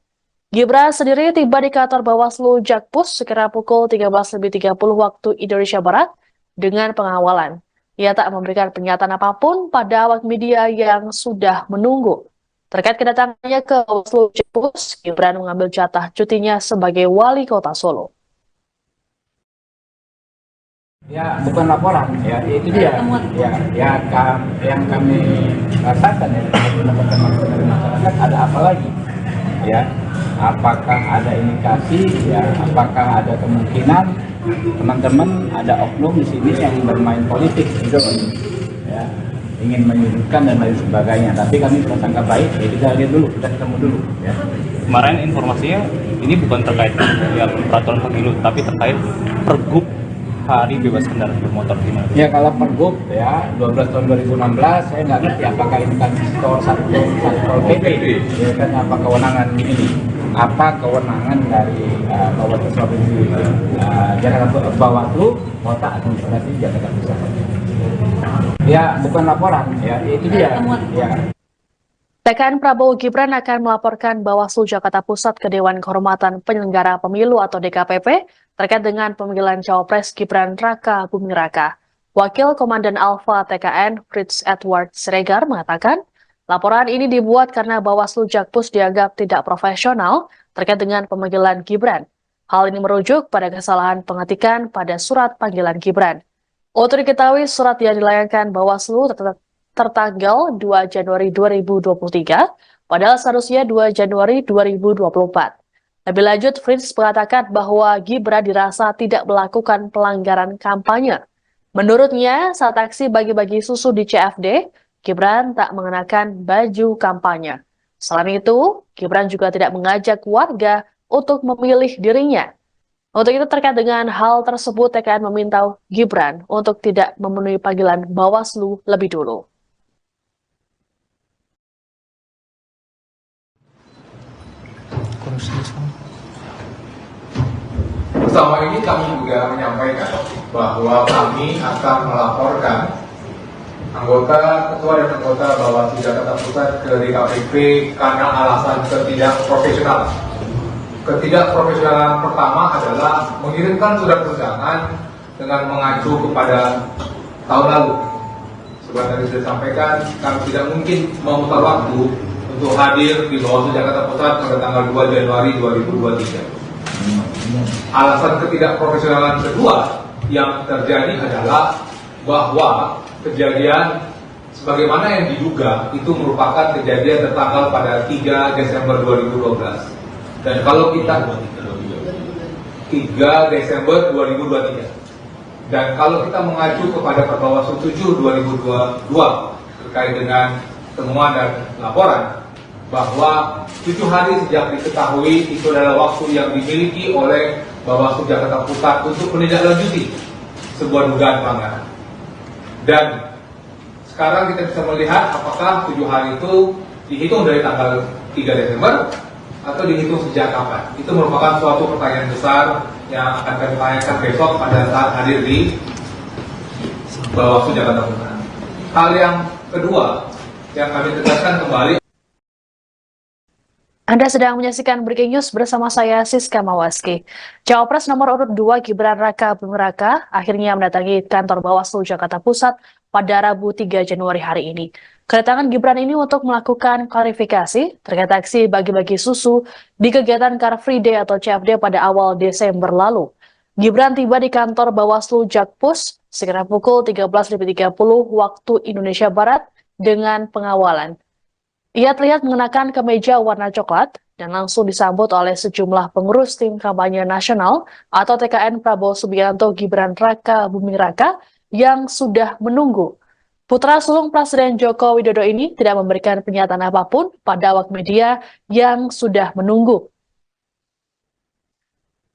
Gibran sendiri tiba di kantor Bawaslu Jakpus sekira pukul 13.30 waktu Indonesia Barat dengan pengawalan. Ia tak memberikan pernyataan apapun pada awak media yang sudah menunggu. Terkait kedatangannya ke Bawaslu Jakpus, Gibran mengambil jatah cutinya sebagai wali kota Solo. Ya, bukan laporan, ya itu dia. Yang kami rasakan ya, mendapatkan masukan dari masyarakat, ada apa lagi? Ya, apakah ada indikasi? Ya, apakah ada kemungkinan teman-teman ada oknum di sini yang bermain politik gitu, ya, ingin menyudutkan dan lain sebagainya. Tapi kami prasangka baik, ya kita lihat dulu, kita ketemu dulu. Ya. Kemarin informasinya ini bukan terkait ya peraturan pemilu, tapi terkait Pergub Hari Bebas Kendaraan Bermotor gimana? Ya kalau Pergub ya 12 tahun 2016 saya nggak ngerti apakah ini kan Satpol PP, ya kan apa kewenangan ini? Apa kewenangan dari Bawaslu Provinsi Jakarta Bawaslu Kota Administrasi Jakarta Pusat? Ya bukan laporan, ya itu dia. Ya. TKN Prabowo Gibran akan melaporkan Bawaslu Jakarta Pusat ke Dewan Kehormatan Penyelenggara Pemilu atau DKPP terkait dengan pemanggilan Cawapres Gibran Raka Buming Raka. Wakil Komandan Alfa TKN Fritz Edward Siregar mengatakan, laporan ini dibuat karena Bawaslu Jakpus dianggap tidak profesional terkait dengan pemanggilan Gibran. Hal ini merujuk pada kesalahan pengetikan pada surat panggilan Gibran. Untuk diketahui, surat yang dilayangkan Bawaslu tertanggal 2 Januari 2023, padahal seharusnya 2 Januari 2024. Lebih lanjut, Fritz mengatakan bahwa Gibran dirasa tidak melakukan pelanggaran kampanye. Menurutnya, saat aksi bagi-bagi susu di CFD, Gibran tak mengenakan baju kampanye. Selain itu, Gibran juga tidak mengajak warga untuk memilih dirinya. Untuk itu terkait dengan hal tersebut, TKN meminta Gibran untuk tidak memenuhi panggilan Bawaslu lebih dulu. Bersama ini kami juga menyampaikan bahwa kami akan melaporkan anggota, ketua dan anggota Bawaslu Jakarta Pusat ke DKPP karena alasan ketidakprofesionalan. Ketidakprofesionalan pertama adalah mengirimkan surat undangan dengan mengacu kepada tahun lalu. seperti tadi sudah disampaikan, kami tidak mungkin memutar waktu untuk hadir di Bawaslu Jakarta Pusat pada tanggal 2 Januari 2023. Alasan ketidakprofesionalan kedua yang terjadi adalah bahwa kejadian sebagaimana yang diduga itu merupakan kejadian tertanggal pada 3 Desember 2012. Dan kalau kita 3 Desember 2023. Dan kalau kita mengacu kepada Perbawaslu 7 2022 terkait dengan temuan dan laporan bahwa 7 hari sejak diketahui itu adalah waktu yang dimiliki oleh Bawaslu Jakarta Pusat untuk menindaklanjuti sebuah dugaan pelanggaran. Dan sekarang kita bisa melihat apakah 7 hari itu dihitung dari tanggal 3 Desember atau dihitung sejak kapan. Itu merupakan suatu pertanyaan besar yang akan kami tanyakan besok pada saat hadir di Bawaslu Jakarta Pusat. Hal yang kedua yang kami tegaskan kembali. Anda sedang menyaksikan Breaking News bersama saya Siska Mawaski. Cawapres nomor urut 2 Gibran Raka Buming Raka akhirnya mendatangi kantor Bawaslu Jakarta Pusat pada Rabu 3 Januari hari ini. Kedatangan Gibran ini untuk melakukan klarifikasi terkait aksi bagi-bagi susu di kegiatan Car Free Day atau CFD pada awal Desember lalu. Gibran tiba di kantor Bawaslu Jakpus sekitar pukul 13.30 waktu Indonesia Barat dengan pengawalan. Ia terlihat mengenakan kemeja warna coklat dan langsung disambut oleh sejumlah pengurus tim kampanye nasional atau TKN Prabowo Subianto Gibran Raka Buming Raka yang sudah menunggu. Putra sulung Presiden Joko Widodo ini tidak memberikan pernyataan apapun pada awak media yang sudah menunggu.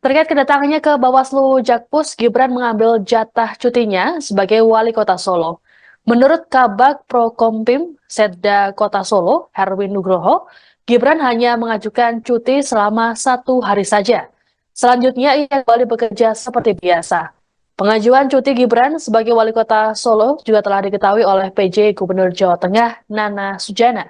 Terkait kedatangannya ke Bawaslu Jakpus, Gibran mengambil jatah cutinya sebagai wali kota Solo. Menurut Kabag Prokompim Setda Kota Solo, Herwin Nugroho, Gibran hanya mengajukan cuti selama 1 hari saja. Selanjutnya ia kembali bekerja seperti biasa. Pengajuan cuti Gibran sebagai wali kota Solo juga telah diketahui oleh PJ Gubernur Jawa Tengah Nana Sujana.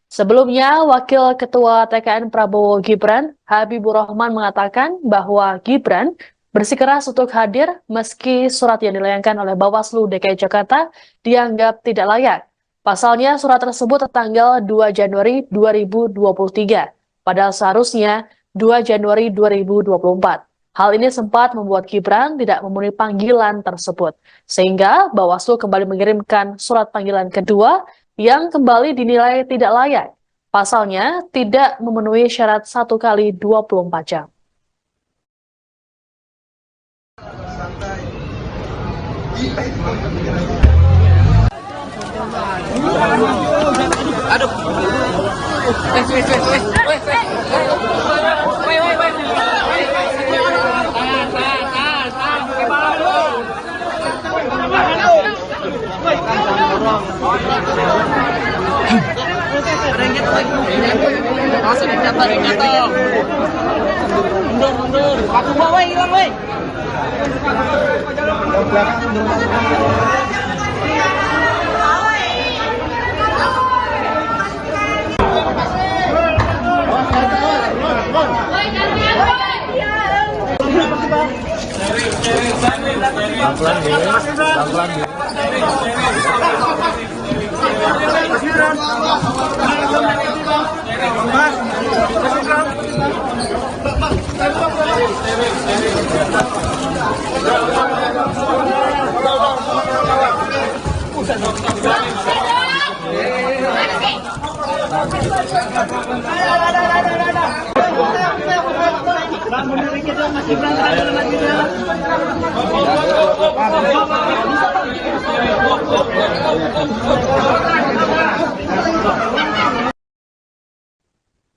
Sebelumnya, Wakil Ketua TKN Prabowo Gibran, Habibur Rahman mengatakan bahwa Gibran bersikeras untuk hadir meski surat yang dilayangkan oleh Bawaslu DKI Jakarta dianggap tidak layak. Pasalnya surat tersebut tertanggal 2 Januari 2023, padahal seharusnya 2 Januari 2024. Hal ini sempat membuat Gibran tidak memenuhi panggilan tersebut, sehingga Bawaslu kembali mengirimkan surat panggilan kedua yang kembali dinilai tidak layak. Pasalnya tidak memenuhi syarat 1 kali 24 jam. Aduh. Ada yang jatuh lagi. Langsung jatuh. Mundur. Sepatu gua, woi, hilang, woi.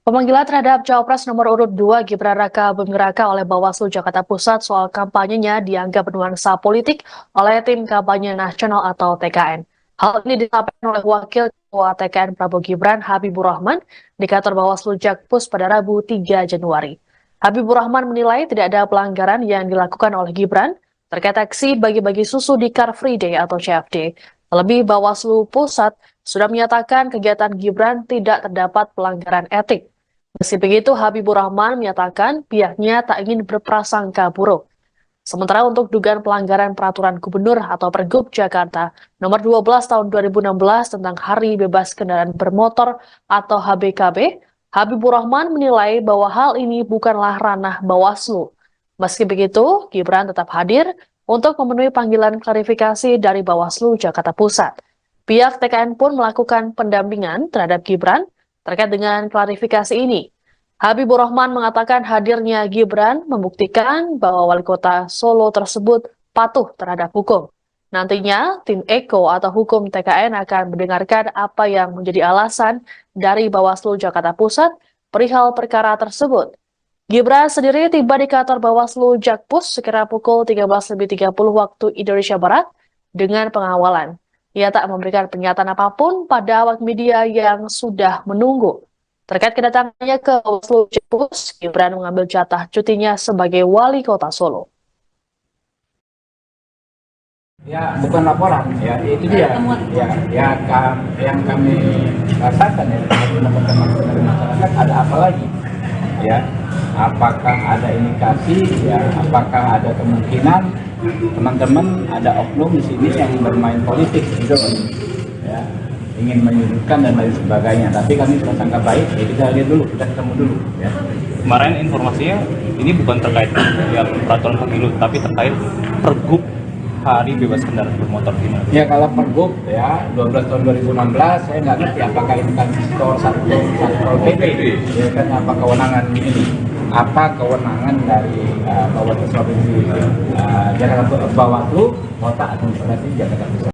Pemanggilan terhadap Cawapres nomor urut 2 Gibran Raka Buming Raka oleh Bawaslu Jakarta Pusat soal kampanyenya dianggap bernuansa politik oleh tim kampanye nasional atau TKN. Hal ini disampaikan oleh Wakil Ketua TKN Prabowo Gibran Habibur Rahman di kantor Bawaslu Jakpus pada Rabu 3 Januari. Habibur Rahman menilai tidak ada pelanggaran yang dilakukan oleh Gibran terkait aksi bagi-bagi susu di Car Free Day atau CFD. Terlebih Bawaslu Pusat sudah menyatakan kegiatan Gibran tidak terdapat pelanggaran etik. Meski begitu, Habibur Rahman menyatakan pihaknya tak ingin berprasangka buruk. Sementara untuk dugaan pelanggaran peraturan gubernur atau Pergub Jakarta nomor 12 tahun 2016 tentang Hari Bebas Kendaraan Bermotor atau HBKB, Habibur Rahman menilai bahwa hal ini bukanlah ranah Bawaslu. Meski begitu, Gibran tetap hadir untuk memenuhi panggilan klarifikasi dari Bawaslu Jakarta Pusat. Pihak TKN pun melakukan pendampingan terhadap Gibran terkait dengan klarifikasi ini. Habibur Rahman mengatakan hadirnya Gibran membuktikan bahwa wali kota Solo tersebut patuh terhadap hukum. Nantinya, tim Eko atau hukum TKN akan mendengarkan apa yang menjadi alasan dari Bawaslu Jakarta Pusat perihal perkara tersebut. Gibran sendiri tiba di kantor Bawaslu Jakpus sekira pukul 13.30 waktu Indonesia Barat dengan pengawalan. Ia tak memberikan pernyataan apapun pada awak media yang sudah menunggu. Terkait kedatangannya ke Bawaslu Jakpus, Gibran mengambil jatah cutinya sebagai wali kota Solo. Ya, bukan laporan, ya itu dia. Yang kami rasakan ya, teman-teman dari masyarakat ada apa lagi? Ya, apakah ada indikasi? Ya, apakah ada kemungkinan teman-teman ada oknum di sini yang bermain politik gitu, ya, ingin menyudutkan dan lain sebagainya. Tapi kami prasangka baik, ya kita lihat dulu, kita ketemu dulu. Ya. Kemarin informasinya ini bukan terkait ya peraturan pemilu, tapi terkait Pergub Hari Bebas Kendaraan Bermotor gimana? Ya kalau Pergub ya 12 tahun 2016 saya nggak ngerti apakah itu kan Satpol PP, ya kan apa kewenangan ini? Apa kewenangan dari Bawaslu Provinsi Jakarta, Bawaslu Kota Administrasi Jakarta Pusat.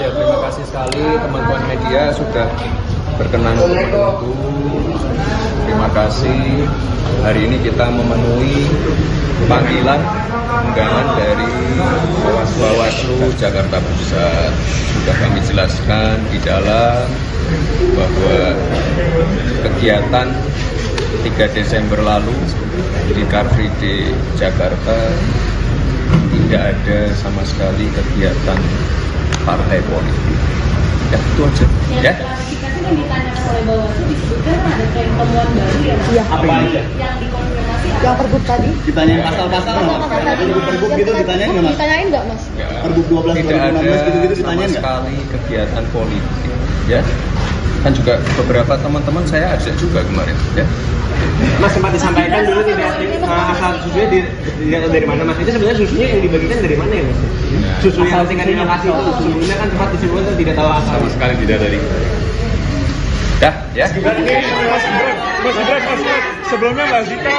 Terima kasih sekali teman-teman media sudah berkenan untuk menunggu. Terima kasih. Hari ini kita memenuhi panggilan undangan dari Bawaslu Jakarta Pusat. Sudah kami jelaskan di dalam bahwa kegiatan 3 Desember lalu di Car Free Day Jakarta tidak ada sama sekali kegiatan partai politik. Ya, itu aja. Ya. Klarifikasi yang ditanyakan oleh Bawaslu disebutkan ada tren temuan baru ya, Mas? Iya. Apa aja? Yang dikonfirmasi apa? Yang Pergub tadi? Ditanyain pasal-pasal nggak? Pergub gitu ditanyain nggak, Mas? Ditanyain nggak, Mas? Ya. Pergub 12 Tidak 2016 ada gitu-gitu sama ditanyain nggak? sekali kegiatan politik. Ya. Kan juga beberapa teman-teman saya ajak juga kemarin. Ya. Mas sempat disampaikan dulu tidak asal susunya dilihat dari mana, Mas? Itu sebenarnya susunya yang dibagikan dari mana ya, Mas? Susu yang tingkat di lokasi itu sebelumnya kan sempat disebutkan tidak tahu asal. Sama sekali tidak dari. Dah, ya. Mas Gibran, sebelumnya Mbak Zita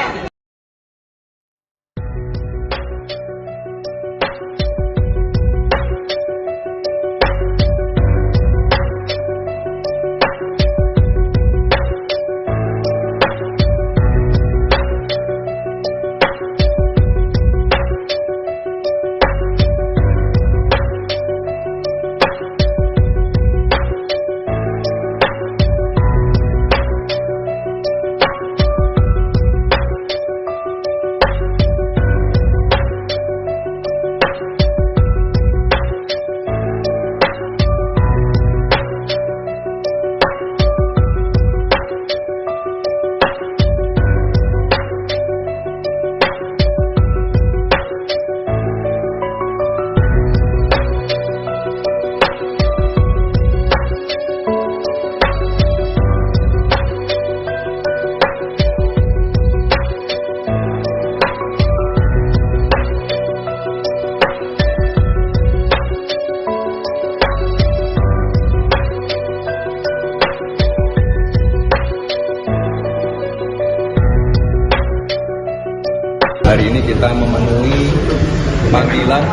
ini kita memenuhi panggilan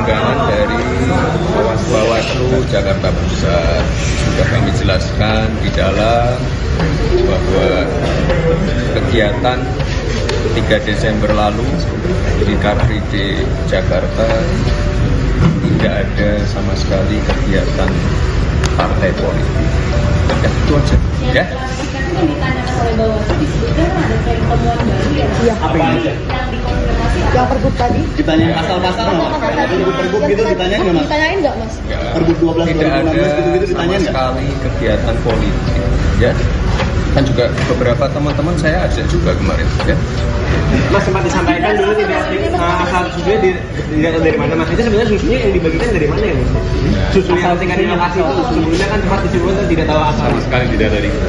undangan dari Bawaslu Jakarta Pusat. Sudah kami jelaskan di dalam bahwa kegiatan 3 Desember lalu di Car Free Day Jakarta tidak ada sama sekali kegiatan partai politik. Ya, itu aja. Ya. Kan ditanyakan oleh Bawaslu disebutkan ada tren temuan baru ya. Iya. Apa aja? Yang dikonfirmasi apa? Yang pergub tadi? Ditanyain pasal-pasal nggak? Pergub gitu ditanyain nggak mas? Ditanyain nggak mas? Ya, Pergub 12 tidak ada 2016 gitu-gitu sama ditanyain nggak? sekali kegiatan politik. Ya. Kan juga beberapa teman-teman saya ajak juga kemarin. Ya. Mas sempat disampaikan dulu tidak asal susunya dilihat dari mana mas? Itu sebenarnya susunya yang dibagikan dari mana ya mas? Susu yang tingkat di lokasi itu sebelumnya kan sempat disebutkan tidak tahu asal. Sama sekali tidak dari kita.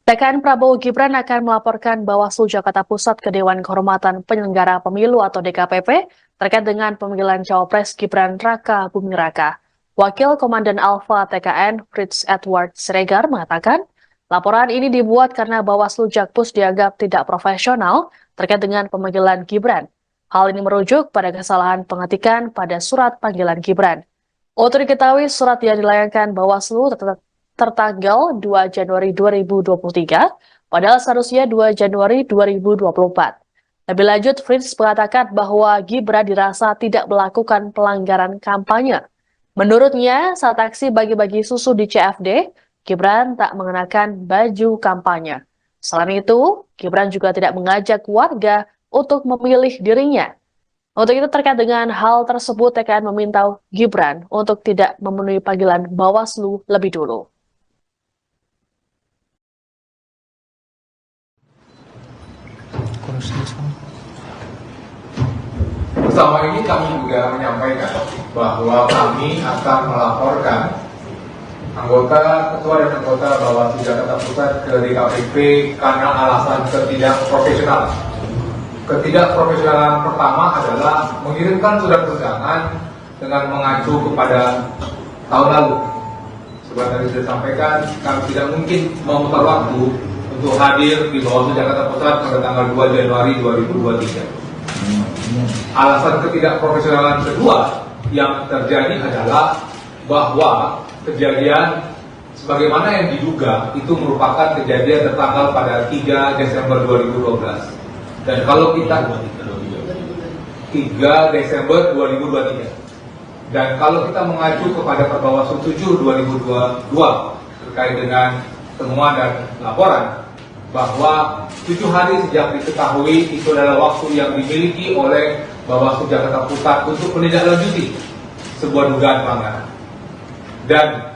TKN Prabowo Gibran akan melaporkan Bawaslu Jakarta Pusat ke Dewan Kehormatan Penyelenggara Pemilu atau DKPP terkait dengan pemanggilan Cawapres Gibran Raka Buming Raka. Wakil Komandan Alfa TKN Fritz Edward Siregar mengatakan, laporan ini dibuat karena Bawaslu Jakpus dianggap tidak profesional terkait dengan pemanggilan Gibran. Hal ini merujuk pada kesalahan pengetikan pada surat panggilan Gibran. Untuk diketahui, surat yang dilayangkan Bawaslu tertanggal 2 Januari 2023, padahal seharusnya 2 Januari 2024. Lebih lanjut, Fritz mengatakan bahwa Gibran dirasa tidak melakukan pelanggaran kampanye. Menurutnya, saat aksi bagi-bagi susu di CFD, Gibran tak mengenakan baju kampanye. Selain itu, Gibran juga tidak mengajak warga untuk memilih dirinya. Untuk itu terkait dengan hal tersebut, TKN meminta Gibran untuk tidak memenuhi panggilan Bawaslu lebih dulu. Bersama ini kami juga menyampaikan bahwa kami akan melaporkan ketua dan anggota Bawaslu Jakarta Pusat ke DKPP karena alasan ketidakprofesionalan. Ketidakprofesionalan pertama adalah mengirimkan surat undangan dengan mengacu kepada tahun lalu. Seperti tadi sudah disampaikan, kami tidak mungkin memutar waktu untuk hadir di Bawaslu Jakarta Pusat pada tanggal 2 Januari 2023. Alasan ketidakprofesionalan kedua yang terjadi adalah bahwa kejadian sebagaimana yang diduga itu merupakan kejadian tertanggal pada 3 Desember 2012. Dan kalau kita 3 Desember 2023. Dan kalau kita mengacu kepada Perbawaslu 7 2022 terkait dengan temuan dan laporan bahwa 7 hari sejak diketahui itu adalah waktu yang dimiliki oleh Bawaslu Jakarta Pusat untuk menindaklanjuti sebuah dugaan pelanggaran. Dan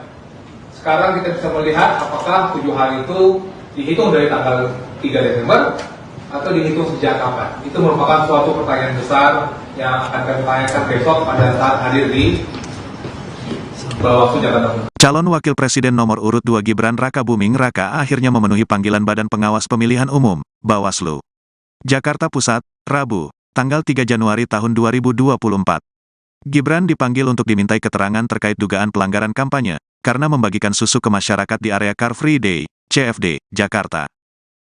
sekarang kita bisa melihat apakah 7 hari itu dihitung dari tanggal 3 Desember atau dihitung sejak kapan. Itu merupakan suatu pertanyaan besar yang akan kami tanyakan besok pada saat hadir di Bawaslu Jakarta Pusat. Calon Wakil Presiden nomor urut 2 Gibran Raka Buming Raka akhirnya memenuhi panggilan Badan Pengawas Pemilihan Umum, Bawaslu. Jakarta Pusat, Rabu, tanggal 3 Januari tahun 2024. Gibran dipanggil untuk dimintai keterangan terkait dugaan pelanggaran kampanye, karena membagikan susu ke masyarakat di area Car Free Day, CFD, Jakarta.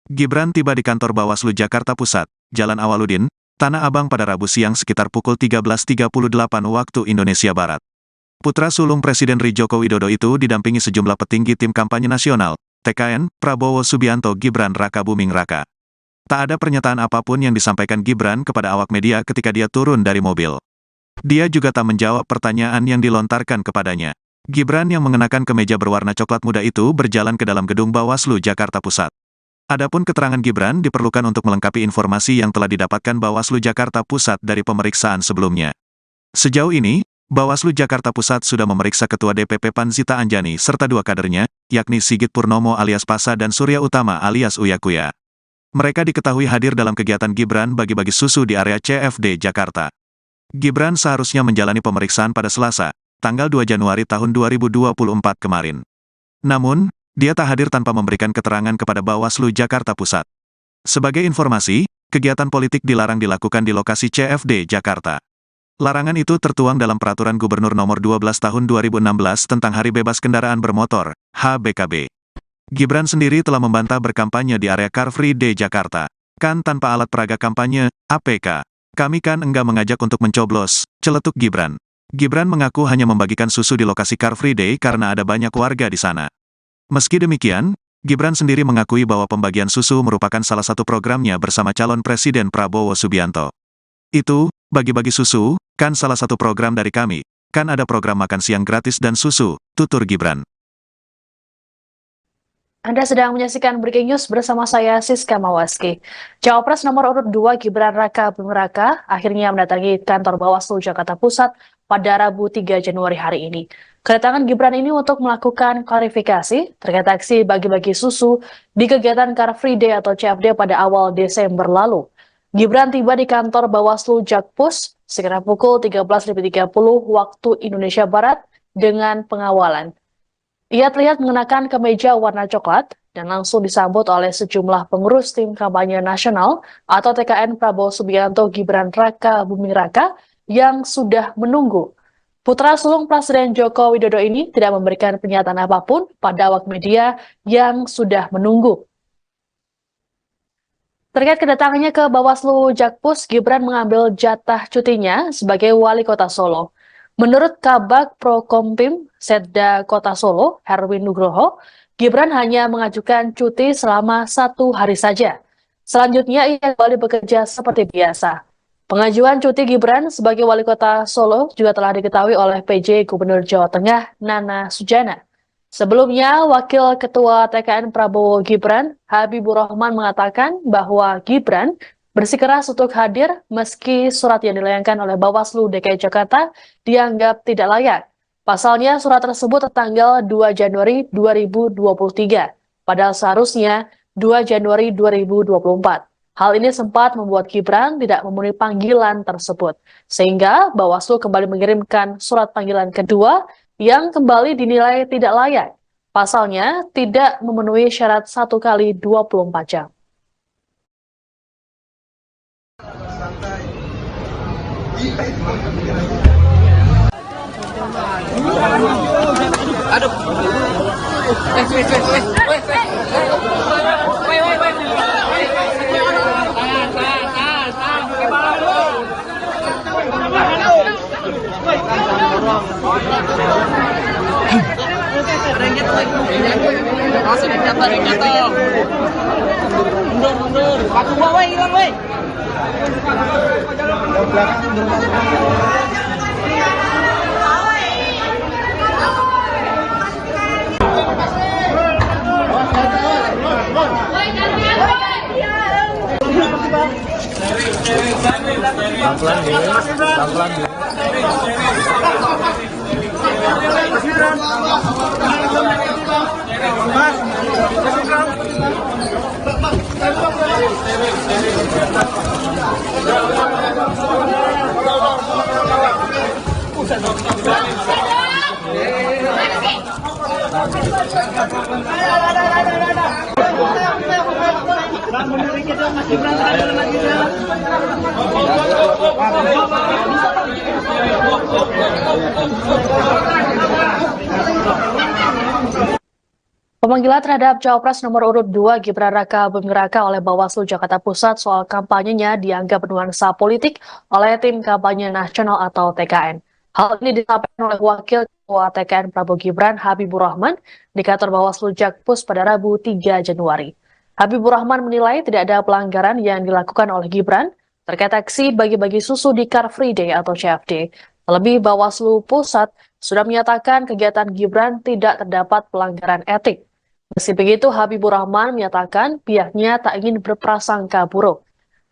Gibran tiba di kantor Bawaslu Jakarta Pusat, Jalan Awaludin, Tanah Abang pada Rabu siang sekitar pukul 13.38 waktu Indonesia Barat. Putra sulung Presiden Joko Widodo itu didampingi sejumlah petinggi tim kampanye nasional, TKN, Prabowo Subianto Gibran Raka Buming Raka. Tak ada pernyataan apapun yang disampaikan Gibran kepada awak media ketika dia turun dari mobil. Dia juga tak menjawab pertanyaan yang dilontarkan kepadanya. Gibran yang mengenakan kemeja berwarna coklat muda itu berjalan ke dalam gedung Bawaslu Jakarta Pusat. Adapun keterangan Gibran diperlukan untuk melengkapi informasi yang telah didapatkan Bawaslu Jakarta Pusat dari pemeriksaan sebelumnya. Sejauh ini, Bawaslu Jakarta Pusat sudah memeriksa Ketua DPP PAN Zita Anjani serta 2 kadernya, yakni Sigit Purnomo alias Pasa dan Surya Utama alias Uya Kuya. Mereka diketahui hadir dalam kegiatan Gibran bagi-bagi susu di area CFD Jakarta. Gibran seharusnya menjalani pemeriksaan pada Selasa, tanggal 2 Januari tahun 2024 kemarin. Namun, dia tak hadir tanpa memberikan keterangan kepada Bawaslu Jakarta Pusat. Sebagai informasi, kegiatan politik dilarang dilakukan di lokasi CFD Jakarta. Larangan itu tertuang dalam Peraturan Gubernur Nomor 12 Tahun 2016 tentang Hari Bebas Kendaraan Bermotor, HBKB. Gibran sendiri telah membantah berkampanye di area Car Free Day Jakarta. Kan tanpa alat peraga kampanye, APK. Kami kan enggak mengajak untuk mencoblos, celetuk Gibran. Gibran mengaku hanya membagikan susu di lokasi Car Free Day karena ada banyak warga di sana. Meski demikian, Gibran sendiri mengakui bahwa pembagian susu merupakan salah satu programnya bersama calon Presiden Prabowo Subianto. Itu, bagi-bagi susu, kan salah satu program dari kami. Kan ada program makan siang gratis dan susu, tutur Gibran. Anda sedang menyaksikan Breaking News bersama saya, Siska Mawaski. Cawapres nomor urut 2 Gibran Raka Buming Raka akhirnya mendatangi kantor Bawaslu Jakarta Pusat pada Rabu 3 Januari hari ini. Kedatangan Gibran ini untuk melakukan klarifikasi terkait aksi bagi-bagi susu di kegiatan Car Free Day atau CFD pada awal Desember lalu. Gibran tiba di kantor Bawaslu Jakpus sekitar pukul 13.30 waktu Indonesia Barat dengan pengawalan. Ia terlihat mengenakan kemeja warna coklat dan langsung disambut oleh sejumlah pengurus tim kampanye nasional atau TKN Prabowo Subianto Gibran Raka Buming Raka yang sudah menunggu. Putra sulung Presiden Joko Widodo ini tidak memberikan pernyataan apapun pada awak media yang sudah menunggu. Terkait kedatangannya ke Bawaslu Jakpus, Gibran mengambil jatah cutinya sebagai wali kota Solo. Menurut Kabag Prokompim Setda Kota Solo, Herwin Nugroho, Gibran hanya mengajukan cuti selama 1 hari saja. Selanjutnya ia kembali bekerja seperti biasa. Pengajuan cuti Gibran sebagai wali kota Solo juga telah diketahui oleh PJ Gubernur Jawa Tengah, Nana Sujana. Sebelumnya, Wakil Ketua TKN Prabowo Gibran, Habibur Rahman mengatakan bahwa Gibran bersikeras untuk hadir meski surat yang dilayangkan oleh Bawaslu DKI Jakarta dianggap tidak layak. Pasalnya surat tersebut tertanggal 2 Januari 2023, padahal seharusnya 2 Januari 2024. Hal ini sempat membuat Gibran tidak memenuhi panggilan tersebut, sehingga Bawaslu kembali mengirimkan surat panggilan kedua yang kembali dinilai tidak layak. Pasalnya tidak memenuhi syarat 1 kali 24 jam. Aduh. Ada yang jatuh lagi. Langsung ada yang jatuh. Mundur. Paku gua, hilang, woi. Pemanggilan terhadap Cawapres nomor urut 2 Gibran Raka Buming Raka oleh Bawaslu Jakarta Pusat soal kampanyenya dianggap bernuansa politik oleh tim kampanye nasional atau TKN. Hal ini disampaikan oleh Wakil Ketua TKN Prabowo Gibran Habibur Rahman di kantor Bawaslu Jakpus pada Rabu 3 Januari. Habibur Rahman menilai tidak ada pelanggaran yang dilakukan oleh Gibran terkait aksi bagi-bagi susu di Car Free Day atau CFD. Terlebih Bawaslu Pusat sudah menyatakan kegiatan Gibran tidak terdapat pelanggaran etik. Meski begitu, Habibur Rahman menyatakan pihaknya tak ingin berprasangka buruk.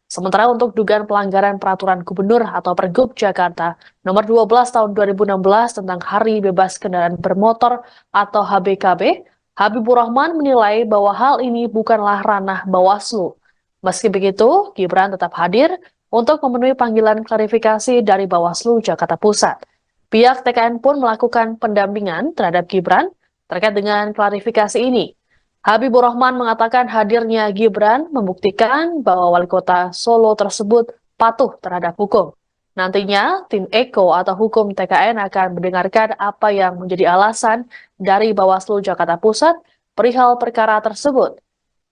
Sementara untuk dugaan pelanggaran peraturan gubernur atau Pergub Jakarta nomor 12 tahun 2016 tentang Hari Bebas Kendaraan Bermotor atau HBKB, Habibur Rahman menilai bahwa hal ini bukanlah ranah Bawaslu. Meski begitu, Gibran tetap hadir untuk memenuhi panggilan klarifikasi dari Bawaslu Jakarta Pusat. Pihak TKN pun melakukan pendampingan terhadap Gibran terkait dengan klarifikasi ini. Habibur Rahman mengatakan hadirnya Gibran membuktikan bahwa wali kota Solo tersebut patuh terhadap hukum. Nantinya, tim Eko atau hukum TKN akan mendengarkan apa yang menjadi alasan dari Bawaslu Jakarta Pusat perihal perkara tersebut.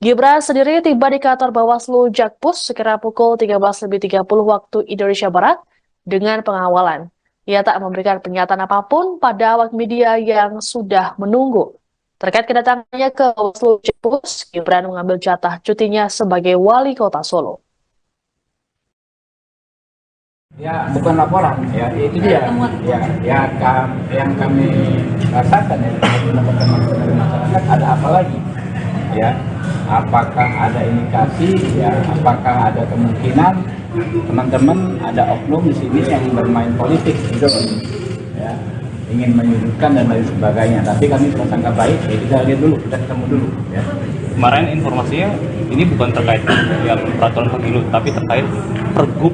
Gibran sendiri tiba di kantor Bawaslu Jakpus sekira pukul 13.30 waktu Indonesia Barat dengan pengawalan. Ia tak memberikan pernyataan apapun pada awak media yang sudah menunggu. Terkait kedatangannya ke Bawaslu Jakpus, Gibran mengambil jatah cutinya sebagai wali kota Solo. Ya, bukan laporan, ya itu dia. Yang kami rasakan ya, teman-teman dari masyarakat ada apa lagi? Ya, apakah ada indikasi? Ya, apakah ada kemungkinan teman-teman ada oknum di sini yang bermain politik gitu, ya, ingin menyudutkan dan lain sebagainya. Tapi kami prasangka baik, ya kita lihat dulu, kita ketemu dulu. Ya. Kemarin informasinya ini bukan terkait yang peraturan pemilu, tapi terkait pergub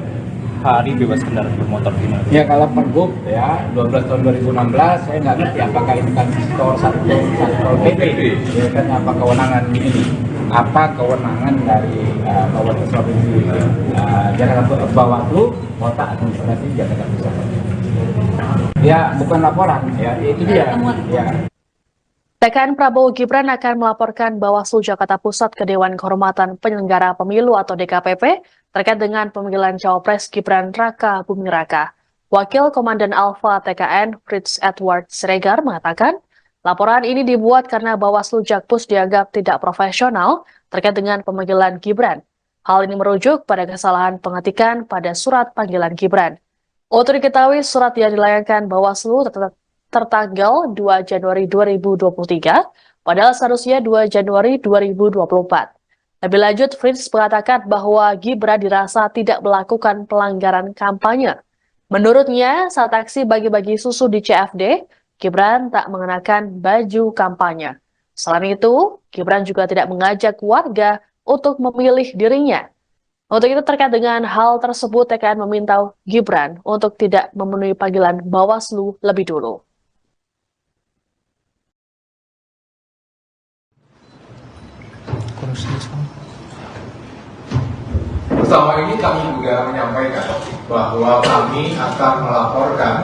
hari bebas kendaraan bermotor gimana? Ya kalau pergub ya 12 tahun 2016 saya nggak ngerti apakah ini kan Satpol PP, ya kan apa kewenangan ini? Apa kewenangan dari Bawaslu Provinsi Jakarta Bawaslu Kota Administrasi Jakarta Pusat? Ya bukan laporan, ya itu dia. Ya. TKN Prabowo Gibran akan melaporkan Bawaslu Jakarta Pusat ke Dewan Kehormatan Penyelenggara Pemilu atau DKPP terkait dengan pemanggilan Cawapres Gibran Raka Buming Raka. Wakil Komandan Alfa TKN Fritz Edward Siregar mengatakan, laporan ini dibuat karena Bawaslu Jakpus dianggap tidak profesional terkait dengan pemanggilan Gibran. Hal ini merujuk pada kesalahan pengetikan pada surat panggilan Gibran. Untuk diketahui, surat yang dilayangkan Bawaslu tertanggal 2 Januari 2023, padahal seharusnya 2 Januari 2024. Lebih lanjut, Fritz mengatakan bahwa Gibran dirasa tidak melakukan pelanggaran kampanye. Menurutnya, saat aksi bagi-bagi susu di CFD, Gibran tak mengenakan baju kampanye. Selain itu, Gibran juga tidak mengajak warga untuk memilih dirinya. Untuk itu terkait dengan hal tersebut, TKN meminta Gibran untuk tidak memenuhi panggilan Bawaslu lebih dulu. Bersama ini kami juga menyampaikan bahwa kami akan melaporkan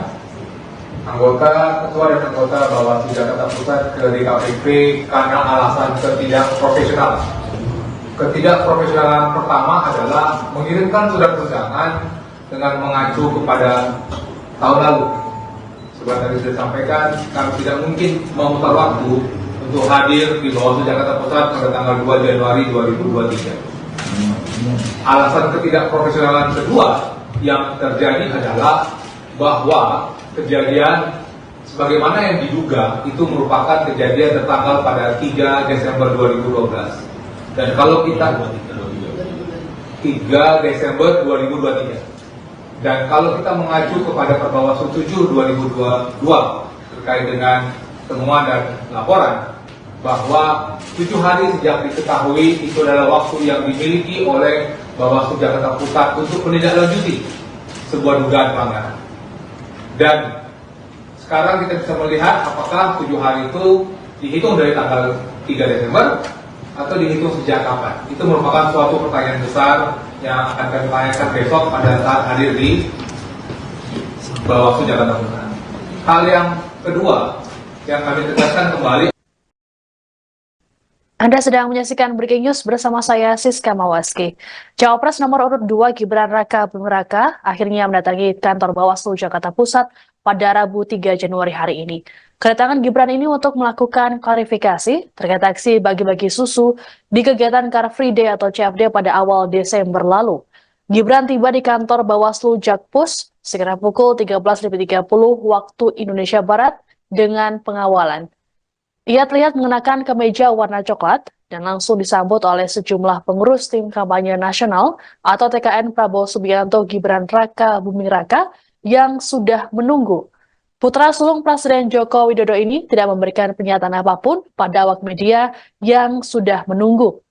anggota, ketua dan anggota Bawaslu Jakarta Pusat ke DKPP karena alasan ketidakprofesionalan. Ketidakprofesionalan pertama adalah mengirimkan surat undangan dengan mengacu kepada tahun lalu. Seperti tadi sudah disampaikan, kami tidak mungkin memutar waktu untuk hadir di Bawaslu Jakarta Pusat pada tanggal 2 Januari 2023. Alasan ketidakprofesionalan kedua yang terjadi adalah bahwa kejadian sebagaimana yang diduga itu merupakan kejadian tertanggal pada 3 Desember 2012. Dan kalau kita 3 Desember 2023. Dan kalau kita mengacu kepada Perbawaslu 7 2022 terkait dengan temuan dan laporan bahwa 7 hari sejak diketahui itu adalah waktu yang dimiliki oleh Bawaslu Jakarta Pusat untuk menindaklanjuti sebuah dugaan pelanggaran. Dan sekarang kita bisa melihat apakah 7 hari itu dihitung dari tanggal 3 Desember atau dihitung sejak kapan. Itu merupakan suatu pertanyaan besar yang akan kami tanyakan besok pada saat hadir di Bawaslu Jakarta Pusat. Hal yang kedua yang kami tegaskan kembali. Anda sedang menyaksikan Breaking News bersama saya, Siska Mawaski. Cawapres nomor urut 2 Gibran Raka Buming Raka akhirnya mendatangi kantor Bawaslu Jakarta Pusat pada Rabu 3 Januari hari ini. Kedatangan Gibran ini untuk melakukan klarifikasi terkait aksi bagi-bagi susu di kegiatan Car Free Day atau CFD pada awal Desember lalu. Gibran tiba di kantor Bawaslu Jakpus sekitar pukul 13.30 waktu Indonesia Barat dengan pengawalan. Ia terlihat mengenakan kemeja warna coklat dan langsung disambut oleh sejumlah pengurus tim kampanye nasional atau TKN Prabowo Subianto Gibran Raka Buming Raka yang sudah menunggu. Putra sulung Presiden Joko Widodo ini tidak memberikan pernyataan apapun pada awak media yang sudah menunggu.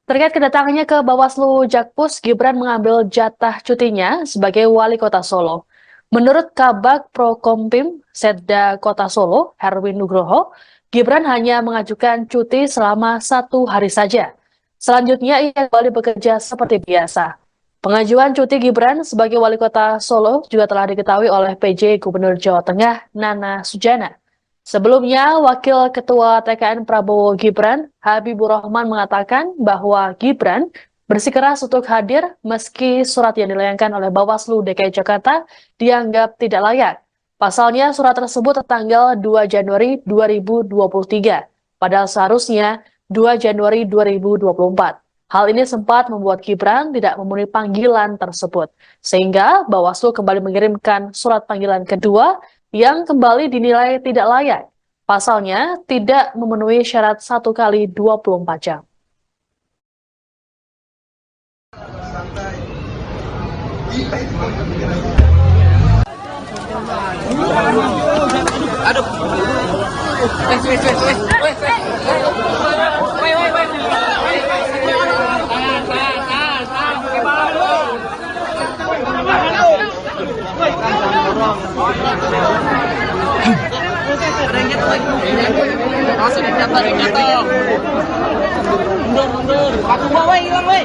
Terkait kedatangannya ke Bawaslu Jakpus, Gibran mengambil jatah cutinya sebagai wali kota Solo. Menurut Kabag Prokompim Setda Kota Solo, Herwin Nugroho, Gibran hanya mengajukan cuti selama 1 hari saja. Selanjutnya ia kembali bekerja seperti biasa. Pengajuan cuti Gibran sebagai wali kota Solo juga telah diketahui oleh PJ Gubernur Jawa Tengah Nana Sujana. Sebelumnya, Wakil Ketua TKN Prabowo Gibran, Habibur Rahman mengatakan bahwa Gibran bersikeras untuk hadir meski surat yang dilayangkan oleh Bawaslu DKI Jakarta dianggap tidak layak. Pasalnya, surat tersebut tertanggal 2 Januari 2023, padahal seharusnya 2 Januari 2024. Hal ini sempat membuat Gibran tidak memenuhi panggilan tersebut, sehingga Bawaslu kembali mengirimkan surat panggilan kedua yang kembali dinilai tidak layak. Pasalnya, tidak memenuhi syarat 1 kali 24 jam. Ada yang jatuh lagi. Awas, ada yang jatuh. Mundur. Paku gua, woi, hilang, woi.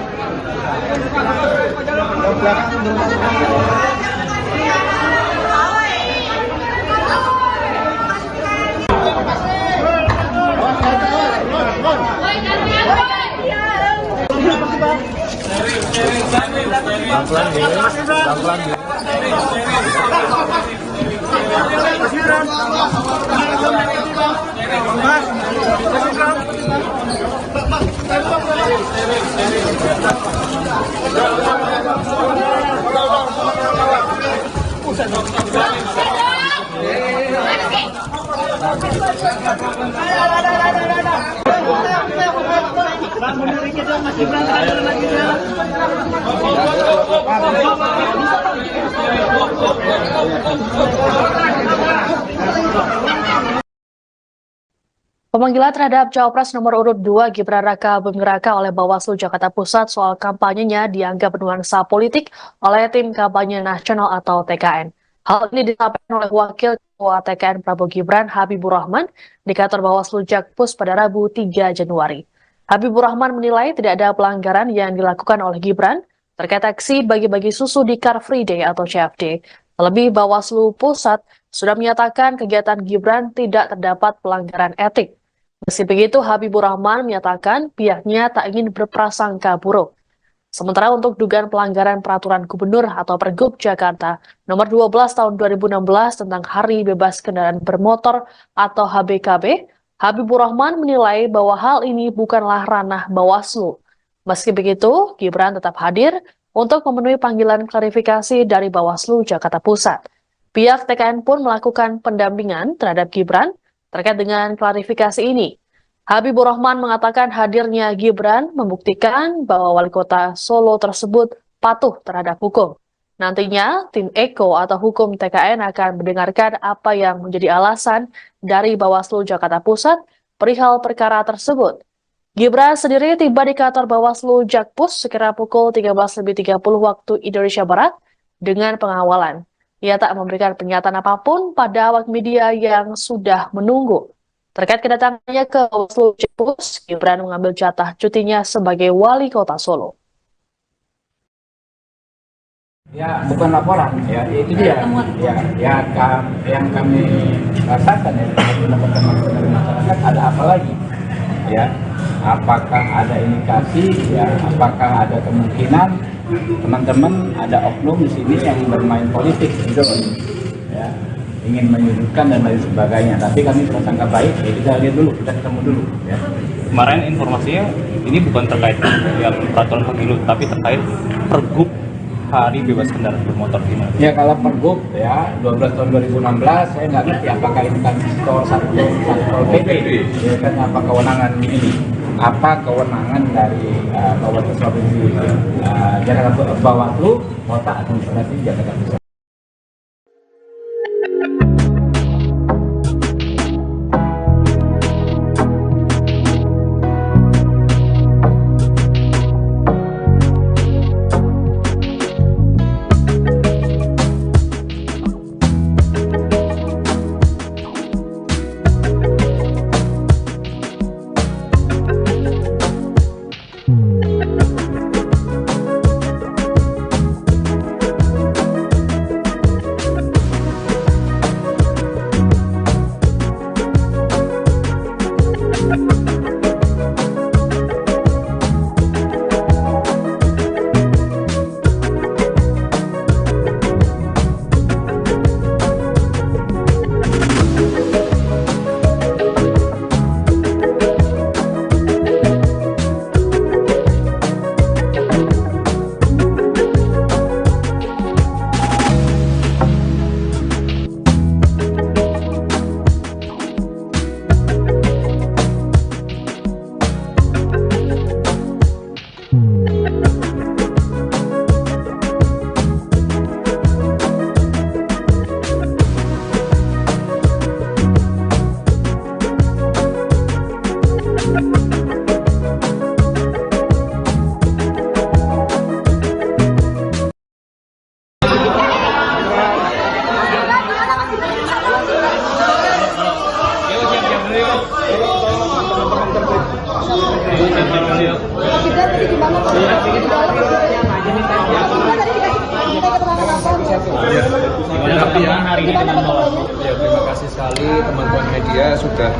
Pemanggilan terhadap Cawapres nomor urut 2 Gibran Raka Buming Raka oleh Bawaslu Jakarta Pusat soal kampanyenya dianggap bernuansa politik oleh Tim Kampanye Nasional atau TKN. Hal ini disampaikan oleh Wakil Ketua TKN Prabowo Gibran Habibur Rahman di kantor Bawaslu Jakpus pada Rabu 3 Januari. Habibur Rahman menilai tidak ada pelanggaran yang dilakukan oleh Gibran terkait aksi bagi-bagi susu di Car Free Day atau CFD. Terlebih Bawaslu Pusat sudah menyatakan kegiatan Gibran tidak terdapat pelanggaran etik. Meski begitu, Habibur Rahman menyatakan pihaknya tak ingin berprasangka buruk. Sementara untuk dugaan pelanggaran peraturan gubernur atau Pergub Jakarta nomor 12 tahun 2016 tentang Hari Bebas Kendaraan Bermotor atau HBKB, Habibur Rahman menilai bahwa hal ini bukanlah ranah Bawaslu. Meski begitu, Gibran tetap hadir untuk memenuhi panggilan klarifikasi dari Bawaslu Jakarta Pusat. Pihak TKN pun melakukan pendampingan terhadap Gibran terkait dengan klarifikasi ini. Habibur Rahman mengatakan hadirnya Gibran membuktikan bahwa wali kota Solo tersebut patuh terhadap hukum. Nantinya, tim Eko atau hukum TKN akan mendengarkan apa yang menjadi alasan dari Bawaslu Jakarta Pusat perihal perkara tersebut. Gibran sendiri tiba di kantor Bawaslu Jakpus sekira pukul 13.30 waktu Indonesia Barat dengan pengawalan. Ia tak memberikan pernyataan apapun pada awak media yang sudah menunggu. Terkait kedatangannya ke Bawaslu Jakpus, Gibran mengambil jatah cutinya sebagai wali kota Solo. Ya, bukan laporan, ya itu dia. Yang kami rasakan ya, mendapatkan masukan dari masyarakat, ada apa lagi? Ya, apakah ada indikasi? Ya, apakah ada kemungkinan teman-teman ada oknum di sini yang bermain politik gitu, ya, ingin menyudutkan dan lain sebagainya. Tapi kami prasangka baik, ya kita lihat dulu, kita ketemu dulu. Ya. Kemarin informasinya ini bukan terkait ya, peraturan pemilu, tapi terkait Pergub Hari Bebas Kendaraan Bermotor gimana? Ya kalau Pergub ya 12 tahun 2016 saya nggak ngerti apakah ini kan Satpol PP, ya kan apa kewenangan ini? Apa kewenangan dari Bawaslu Provinsi Jakarta, Bawaslu Kota Administrasi Jakarta Pusat. hari ini dengan Bawaslu. Ya, terima kasih sekali teman-teman media sudah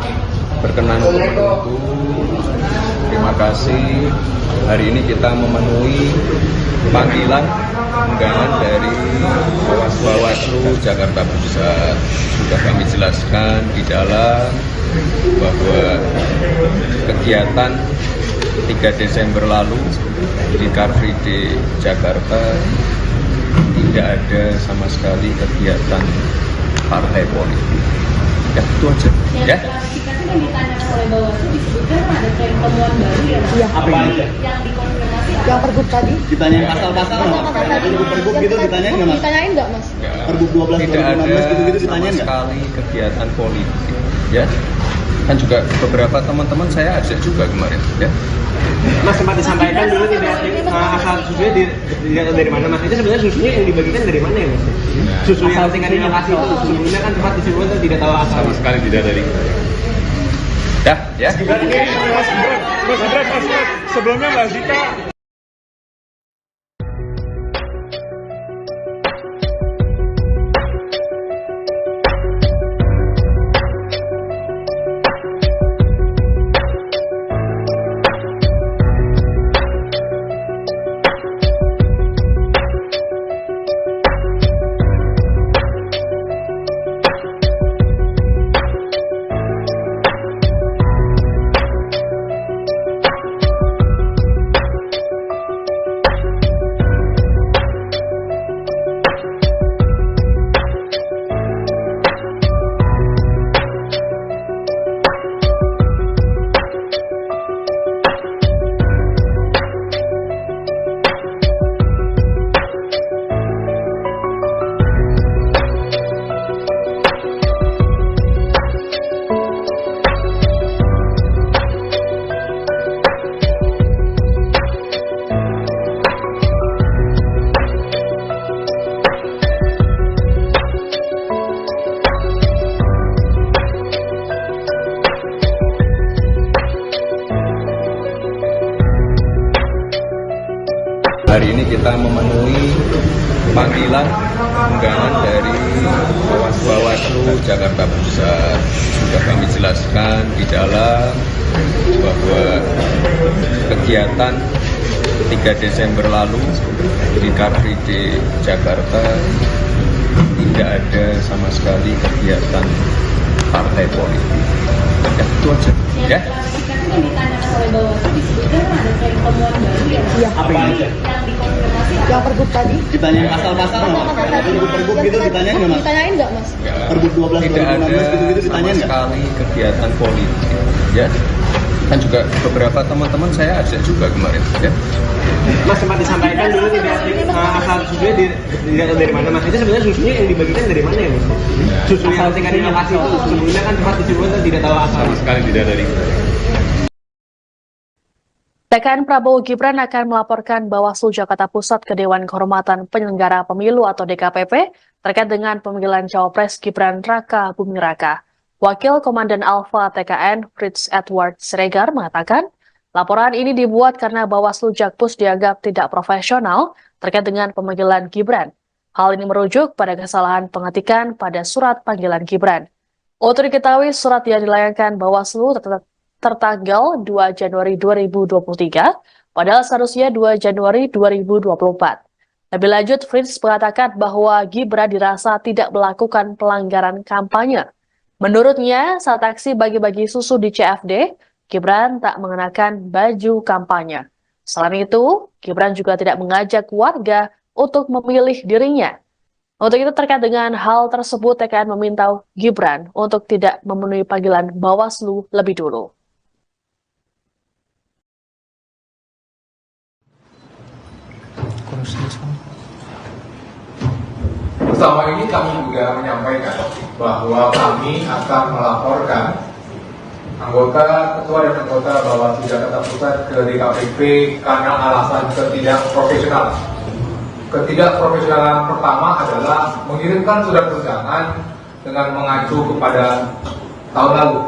berkenan untuk menunggu. Terima kasih. Hari ini kita memenuhi panggilan undangan dari Bawaslu Jakarta Pusat. Sudah kami jelaskan di dalam bahwa kegiatan 3 Desember lalu di Car Free Day Jakarta tidak ada sama sekali kegiatan partai politik. Ya, itu aja. Ya. Klarifikasi yang ditanyakan oleh Bawaslu disebutkan ada tren temuan baru ya Mas? Iya. Apa aja? Yang dikonfirmasi Yang pergub tadi? Ditanyain pasal-pasal nggak? Pergub gitu ditanyain nggak Mas? Ditanyain nggak Mas? Pergub 12 Tidak ada 2016 gitu-gitu sama ditanyain nggak? sekali kegiatan politik. Ya. Kan juga beberapa teman-teman saya ajak juga kemarin. Ya. Mas sempat disampaikan dulu tidak asal susunya dilihat dari mana Mas? Itu sebenarnya susunya yang dibagikan dari mana ya Mas? Susu yang tingkat di lokasi itu sebelumnya kan tempat distribusi tidak tahu asal. Sama sekali tidak dari. Dah, ya. Mas Gibran, sebelumnya Mbak Zita Hari ini kita memenuhi panggilan undangan dari Bawaslu Jakarta Pusat. Sudah kami jelaskan di dalam bahwa kegiatan 3 Desember lalu di Car Free Day Jakarta tidak ada sama sekali kegiatan partai politik. Ya, itu aja. Ya. klarifikasi yang ditanyakan oleh Bawaslu disebutkan ada tren temuan baru ya Mas? Iya. Apa aja? Yang dikonfirmasi Yang pergub tadi? Ditanyain pasal-pasal nggak? Pergub gitu ditanyain nggak Mas? Ditanyain nggak Mas? Ya, Pergub 12 tidak ada 2016 gitu-gitu sama ditanyain nggak? sekali kegiatan politik. Ya. Kan juga beberapa teman-teman saya ajak juga kemarin. Ya. Mas sempat disampaikan dulu tidak asal susunya dilihat dari mana Mas? Itu sebenarnya susunya yang dibagikan dari mana ya Mas? Susu yang tingkat di lokasi itu sebelumnya kan tempat distribusi tidak tahu asal. Sama sekali tidak dari. TKN Prabowo Gibran akan melaporkan Bawaslu Jakarta Pusat ke Dewan Kehormatan Penyelenggara Pemilu atau DKPP terkait dengan pemanggilan Cawapres Gibran Raka Buming Raka. Wakil Komandan Alfa TKN Fritz Edward Siregar mengatakan, laporan ini dibuat karena Bawaslu Jakpus dianggap tidak profesional terkait dengan pemanggilan Gibran. Hal ini merujuk pada kesalahan pengetikan pada surat panggilan Gibran. Untuk diketahui, surat yang dilayangkan Bawaslu tertanggal 2 Januari 2023, padahal seharusnya 2 Januari 2024. Lebih lanjut, Fritz mengatakan bahwa Gibran dirasa tidak melakukan pelanggaran kampanye. Menurutnya, saat aksi bagi-bagi susu di CFD, Gibran tak mengenakan baju kampanye. Selain itu, Gibran juga tidak mengajak warga untuk memilih dirinya. Untuk itu terkait dengan hal tersebut, TKN meminta Gibran untuk tidak memenuhi panggilan Bawaslu lebih dulu. Bersama ini kami juga menyampaikan bahwa kami akan melaporkan anggota, ketua dan anggota Bawaslu Jakarta Pusat ke DKPP karena alasan ketidakprofesionalan. Ketidakprofesionalan pertama adalah mengirimkan surat undangan dengan mengacu kepada tahun lalu.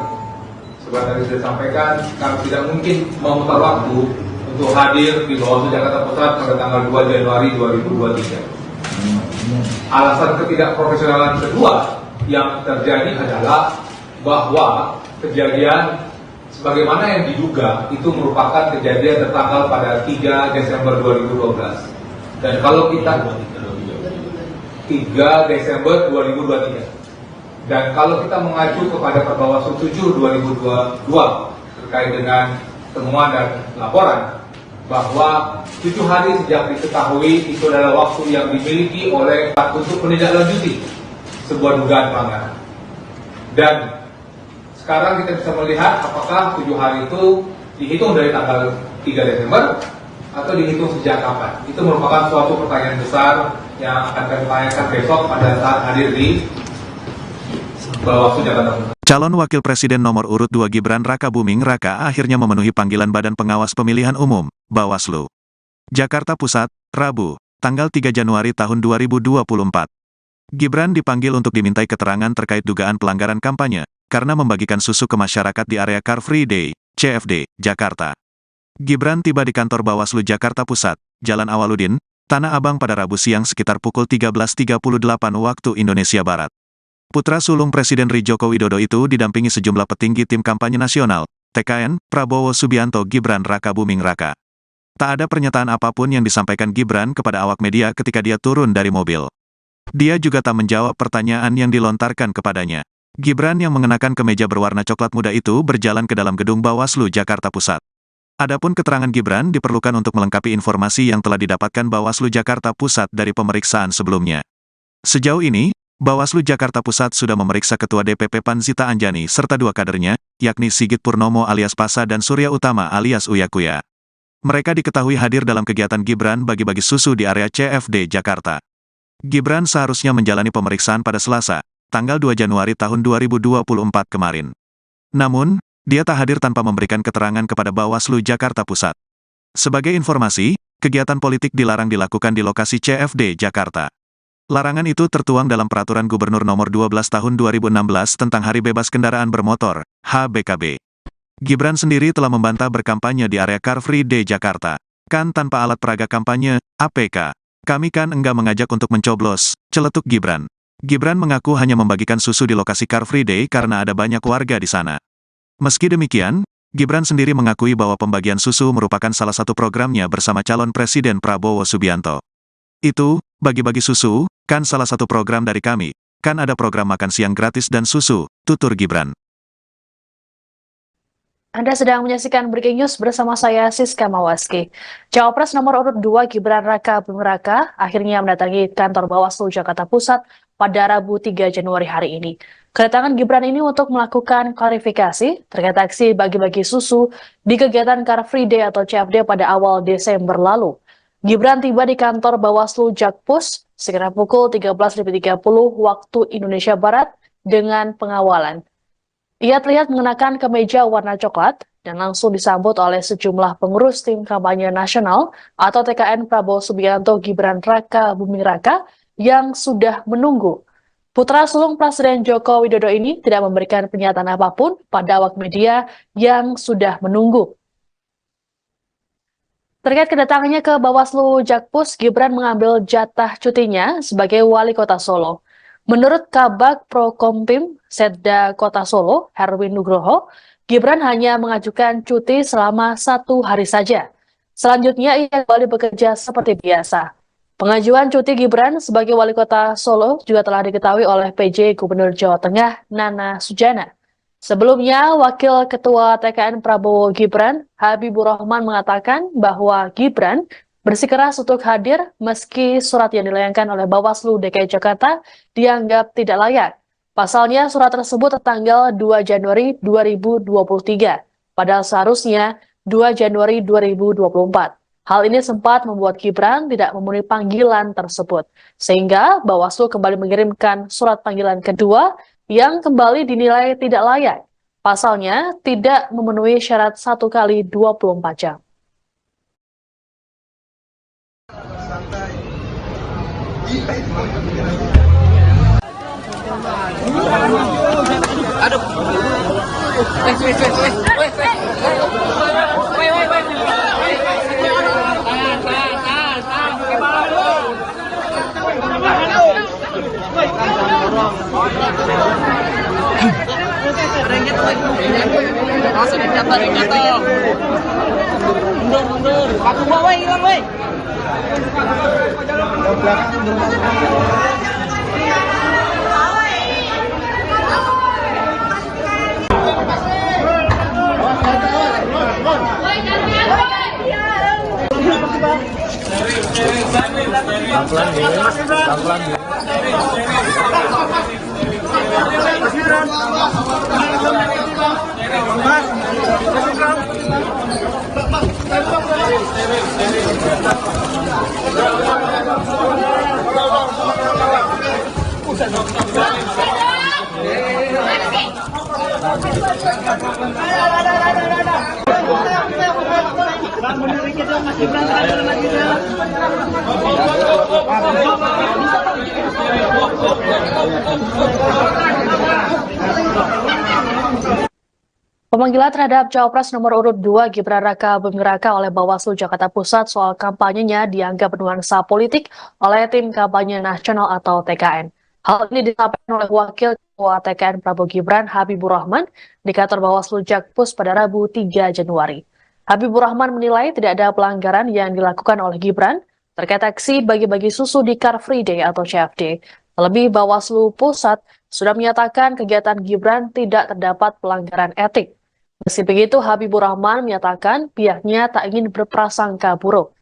Seperti tadi sudah disampaikan, kami tidak mungkin memutar waktu untuk hadir di Bawaslu Jakarta Pusat pada tanggal 2 Januari 2023. Alasan ketidakprofesionalan kedua yang terjadi adalah bahwa kejadian sebagaimana yang diduga itu merupakan kejadian tertanggal pada 3 Desember 2012. Dan kalau kita 3 Desember 2023. Dan kalau kita mengacu kepada Perbawaslu 7 2022 terkait dengan temuan dan laporan bahwa 7 hari sejak diketahui itu adalah waktu yang dimiliki oleh untuk menindaklanjuti sebuah dugaan pelanggaran. Dan sekarang kita bisa melihat apakah 7 hari itu dihitung dari tanggal 3 Desember atau dihitung sejak kapan. Itu merupakan suatu pertanyaan besar yang akan kami tanyakan besok pada saat hadir di Bawaslu Jakarta Pusat. Calon Wakil Presiden nomor urut 2 Gibran Raka Buming Raka akhirnya memenuhi panggilan Badan Pengawas Pemilihan Umum, Bawaslu. Jakarta Pusat, Rabu, tanggal 3 Januari tahun 2024. Gibran dipanggil untuk dimintai keterangan terkait dugaan pelanggaran kampanye, karena membagikan susu ke masyarakat di area Car Free Day, CFD, Jakarta. Gibran tiba di kantor Bawaslu Jakarta Pusat, Jalan Awaludin, Tanah Abang pada Rabu siang sekitar pukul 13.38 waktu Indonesia Barat. Putra sulung Presiden RI Joko Widodo itu didampingi sejumlah petinggi tim kampanye nasional, TKN, Prabowo Subianto Gibran Raka Buming Raka. Tak ada pernyataan apapun yang disampaikan Gibran kepada awak media ketika dia turun dari mobil. Dia juga tak menjawab pertanyaan yang dilontarkan kepadanya. Gibran yang mengenakan kemeja berwarna coklat muda itu berjalan ke dalam gedung Bawaslu Jakarta Pusat. Adapun keterangan Gibran diperlukan untuk melengkapi informasi yang telah didapatkan Bawaslu Jakarta Pusat dari pemeriksaan sebelumnya. Sejauh ini, Bawaslu Jakarta Pusat sudah memeriksa Ketua DPP PAN Zita Anjani serta 2 kadernya, yakni Sigit Purnomo alias Pasa dan Surya Utama alias Uya Kuya. Mereka diketahui hadir dalam kegiatan Gibran bagi-bagi susu di area CFD Jakarta. Gibran seharusnya menjalani pemeriksaan pada Selasa, tanggal 2 Januari tahun 2024 kemarin. Namun, dia tak hadir tanpa memberikan keterangan kepada Bawaslu Jakarta Pusat. Sebagai informasi, kegiatan politik dilarang dilakukan di lokasi CFD Jakarta. Larangan itu tertuang dalam Peraturan Gubernur Nomor 12 Tahun 2016 tentang Hari Bebas Kendaraan Bermotor, HBKB. Gibran sendiri telah membantah berkampanye di area Car Free Day Jakarta. Kan tanpa alat peraga kampanye, APK. Kami kan enggak mengajak untuk mencoblos, celetuk Gibran. Gibran mengaku hanya membagikan susu di lokasi Car Free Day karena ada banyak warga di sana. Meski demikian, Gibran sendiri mengakui bahwa pembagian susu merupakan salah satu programnya bersama calon Presiden Prabowo Subianto. Itu, bagi-bagi susu, kan salah satu program dari kami, kan ada program makan siang gratis dan susu, tutur Gibran. Anda sedang menyaksikan Breaking News bersama saya Siska Mawaski. Cawapres nomor urut 2 Gibran Raka Buming Raka akhirnya mendatangi kantor Bawaslu Jakarta Pusat pada Rabu 3 Januari hari ini. Kedatangan Gibran ini untuk melakukan klarifikasi terkait aksi bagi-bagi susu di kegiatan Car Free Day atau CFD pada awal Desember lalu. Gibran tiba di kantor Bawaslu Jakpus sekitar pukul 13.30 waktu Indonesia Barat dengan pengawalan. Ia terlihat mengenakan kemeja warna coklat dan langsung disambut oleh sejumlah pengurus tim kampanye nasional atau TKN Prabowo Subianto Gibran Raka Buming Raka yang sudah menunggu. Putra sulung Presiden Joko Widodo ini tidak memberikan pernyataan apapun pada awak media yang sudah menunggu. Terkait kedatangannya ke Bawaslu Jakpus, Gibran mengambil jatah cutinya sebagai wali kota Solo. Menurut Kabag Prokompim Setda Kota Solo, Herwin Nugroho, Gibran hanya mengajukan cuti selama 1 hari saja. Selanjutnya ia kembali bekerja seperti biasa. Pengajuan cuti Gibran sebagai wali kota Solo juga telah diketahui oleh PJ Gubernur Jawa Tengah Nana Sujana. Sebelumnya, Wakil Ketua TKN Prabowo Gibran, Habibur Rahman mengatakan bahwa Gibran bersikeras untuk hadir meski surat yang dilayangkan oleh Bawaslu DKI Jakarta dianggap tidak layak. Pasalnya surat tersebut tertanggal 2 Januari 2023, padahal seharusnya 2 Januari 2024. Hal ini sempat membuat Gibran tidak memenuhi panggilan tersebut, sehingga Bawaslu kembali mengirimkan surat panggilan kedua yang kembali dinilai tidak layak. Pasalnya tidak memenuhi syarat 1 kali 24 jam. Aduh. Wait. Ada yang jatuh lagi. Awas ada yang jatuh. Mundur. Aku bawa hilang, woi. Pemanggilan terhadap Cawapres nomor urut 2 Gibran Raka Buming Raka oleh Bawaslu Jakarta Pusat soal kampanyenya dianggap bernuansa politik oleh Tim Kampanye Nasional atau TKN. Hal ini disampaikan oleh Wakil Ketua TKN Prabowo Gibran Habibur Rahman di kantor Bawaslu Jakpus pada Rabu 3 Januari. Habibur Rahman menilai tidak ada pelanggaran yang dilakukan oleh Gibran terkait aksi bagi-bagi susu di Car Free Day atau CFD. Terlebih Bawaslu Pusat sudah menyatakan kegiatan Gibran tidak terdapat pelanggaran etik. Meski begitu, Habibur Rahman menyatakan pihaknya tak ingin berprasangka buruk.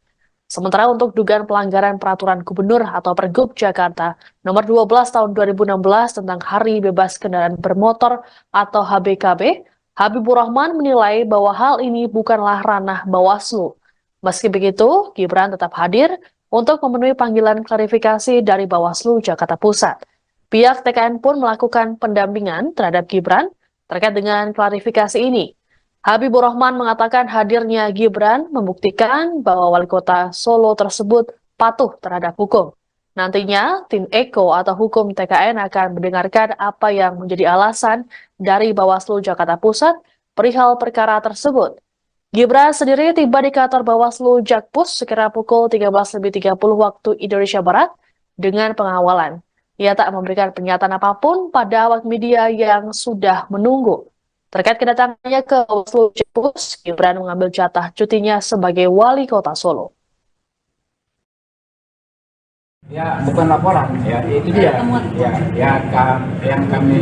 Sementara untuk dugaan pelanggaran peraturan gubernur atau Pergub Jakarta nomor 12 tahun 2016 tentang Hari Bebas Kendaraan Bermotor atau HBKB, Habibur Rahman menilai bahwa hal ini bukanlah ranah Bawaslu. Meski begitu, Gibran tetap hadir untuk memenuhi panggilan klarifikasi dari Bawaslu Jakarta Pusat. Pihak TKN pun melakukan pendampingan terhadap Gibran terkait dengan klarifikasi ini. Habibur Rahman mengatakan hadirnya Gibran membuktikan bahwa wali kota Solo tersebut patuh terhadap hukum. Nantinya, tim Eko atau hukum TKN akan mendengarkan apa yang menjadi alasan dari Bawaslu Jakarta Pusat perihal perkara tersebut. Gibran sendiri tiba di kantor Bawaslu Jakpus sekira pukul 13.30 waktu Indonesia Barat dengan pengawalan. Ia tak memberikan pernyataan apapun pada awak media yang sudah menunggu. Terkait kedatangannya ke Bawaslu Jakpus, Gibran mengambil jatah cutinya sebagai wali kota Solo. Ya, bukan laporan, ya itu dia. Yang kami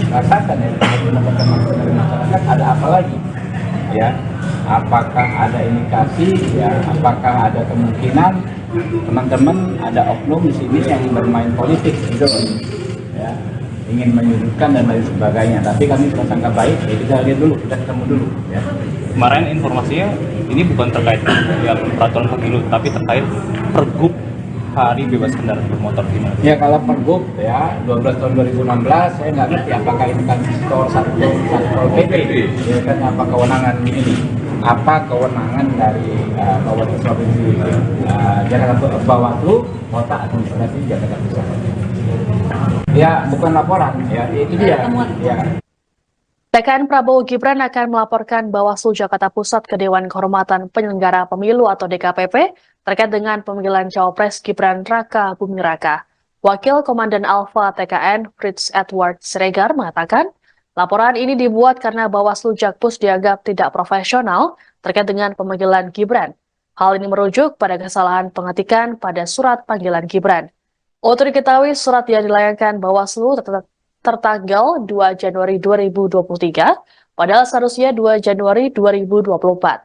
rasakan ya, teman-teman dari masyarakat ada apa lagi? Ya, apakah ada indikasi? Ya, apakah ada kemungkinan teman-teman ada oknum di sini yang bermain politik gitu, ya, ingin menyudutkan dan lain sebagainya. Tapi kami prasangka baik, ya kita lihat dulu, kita ketemu dulu. Ya. Kemarin informasinya ini bukan terkait yang peraturan pemilu, tapi terkait Pergub Hari Bebas Kendaraan Bermotor gimana? Ya kalau Pergub ya 12 tahun 2016 saya nggak ngerti apakah ini kan skor satu PP, ya kan apa kewenangan ini? Apa kewenangan dari Bawaslu Provinsi Jakarta Bawaslu Kota Administrasi Jakarta Pusat? Ya bukan laporan, ya itu dia. Ya. TKN Prabowo Gibran akan melaporkan Bawaslu Jakarta Pusat ke Dewan Kehormatan Penyelenggara Pemilu atau DKPP terkait dengan pemanggilan Cawapres Gibran Raka Buming Raka. Wakil Komandan Alfa TKN Fritz Edward Siregar mengatakan, laporan ini dibuat karena Bawaslu Jakpus dianggap tidak profesional terkait dengan pemanggilan Gibran. Hal ini merujuk pada kesalahan pengetikan pada surat panggilan Gibran. Untuk diketahui, surat yang dilayangkan Bawaslu tertanggal 2 Januari 2023, padahal seharusnya 2 Januari 2024.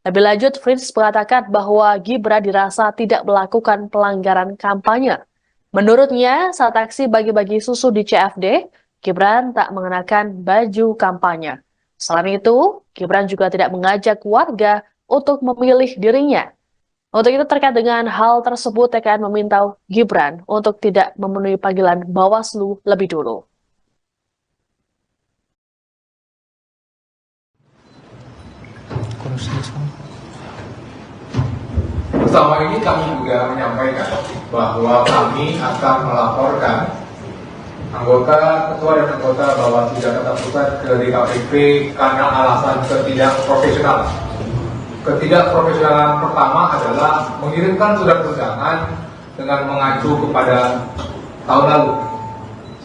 Lebih lanjut, Fritz mengatakan bahwa Gibran dirasa tidak melakukan pelanggaran kampanye. Menurutnya, saat aksi bagi-bagi susu di CFD, Gibran tak mengenakan baju kampanye. Selain itu, Gibran juga tidak mengajak warga untuk memilih dirinya. Untuk itu terkait dengan hal tersebut, TKN meminta Gibran untuk tidak memenuhi panggilan Bawaslu lebih dulu. Bersama ini kami juga menyampaikan bahwa kami akan melaporkan anggota, ketua dan anggota Bawaslu Jakarta Pusat ke DKPP karena alasan ketidakprofesionalan. Ketidakprofesionalan pertama adalah mengirimkan surat undangan dengan mengacu kepada tahun lalu.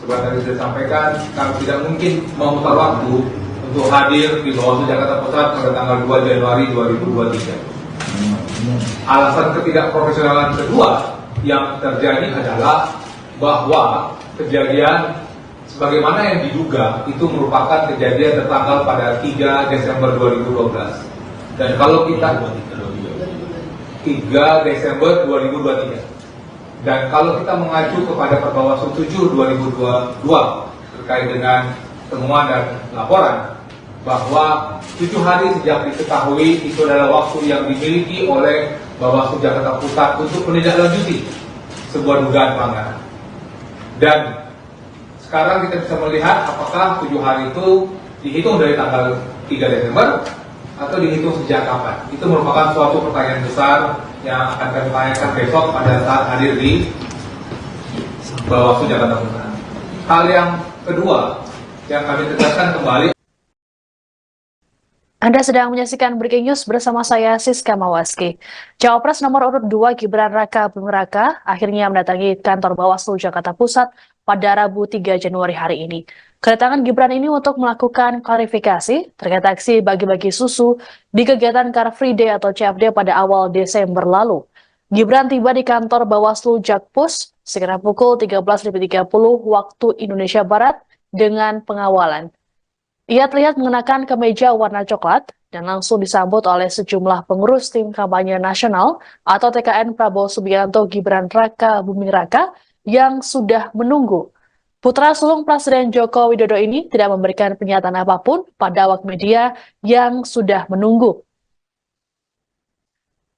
Seperti tadi sudah sampaikan, kami tidak mungkin memutar waktu untuk hadir di Bawaslu Jakarta Pusat pada tanggal 2 Januari 2023. Alasan ketidakprofesionalan kedua yang terjadi adalah bahwa kejadian sebagaimana yang diduga itu merupakan kejadian tertanggal pada 3 Desember 2012. Dan kalau kita 3 Desember 2023. Dan kalau kita mengacu kepada Perbawaslu 7 2022 terkait dengan temuan dan laporan bahwa 7 hari sejak diketahui itu adalah waktu yang dimiliki oleh Bawaslu Jakarta Pusat untuk menindaklanjuti sebuah dugaan pelanggaran. Dan sekarang kita bisa melihat apakah 7 hari itu dihitung dari tanggal 3 Desember atau dihitung sejak kapan. Itu merupakan suatu pertanyaan besar yang akan kami tanyakan besok pada saat hadir di Bawaslu Jakarta Pusat. Hal yang kedua yang kami tegaskan kembali. Anda sedang menyaksikan Breaking News bersama saya Siska Mawaski. Cawapres nomor urut 2 Gibran Raka Buming Raka akhirnya mendatangi kantor Bawaslu Jakarta Pusat pada Rabu 3 Januari hari ini. Kedatangan Gibran ini untuk melakukan klarifikasi terkait aksi bagi-bagi susu di kegiatan Car Free Day atau CFD pada awal Desember lalu. Gibran tiba di kantor Bawaslu Jakpus sekitar pukul 13.30 waktu Indonesia Barat dengan pengawalan. Ia terlihat mengenakan kemeja warna coklat dan langsung disambut oleh sejumlah pengurus tim kampanye nasional atau TKN Prabowo Subianto Gibran Raka Buming Raka yang sudah menunggu. Putra sulung Presiden Joko Widodo ini tidak memberikan pernyataan apapun pada awak media yang sudah menunggu.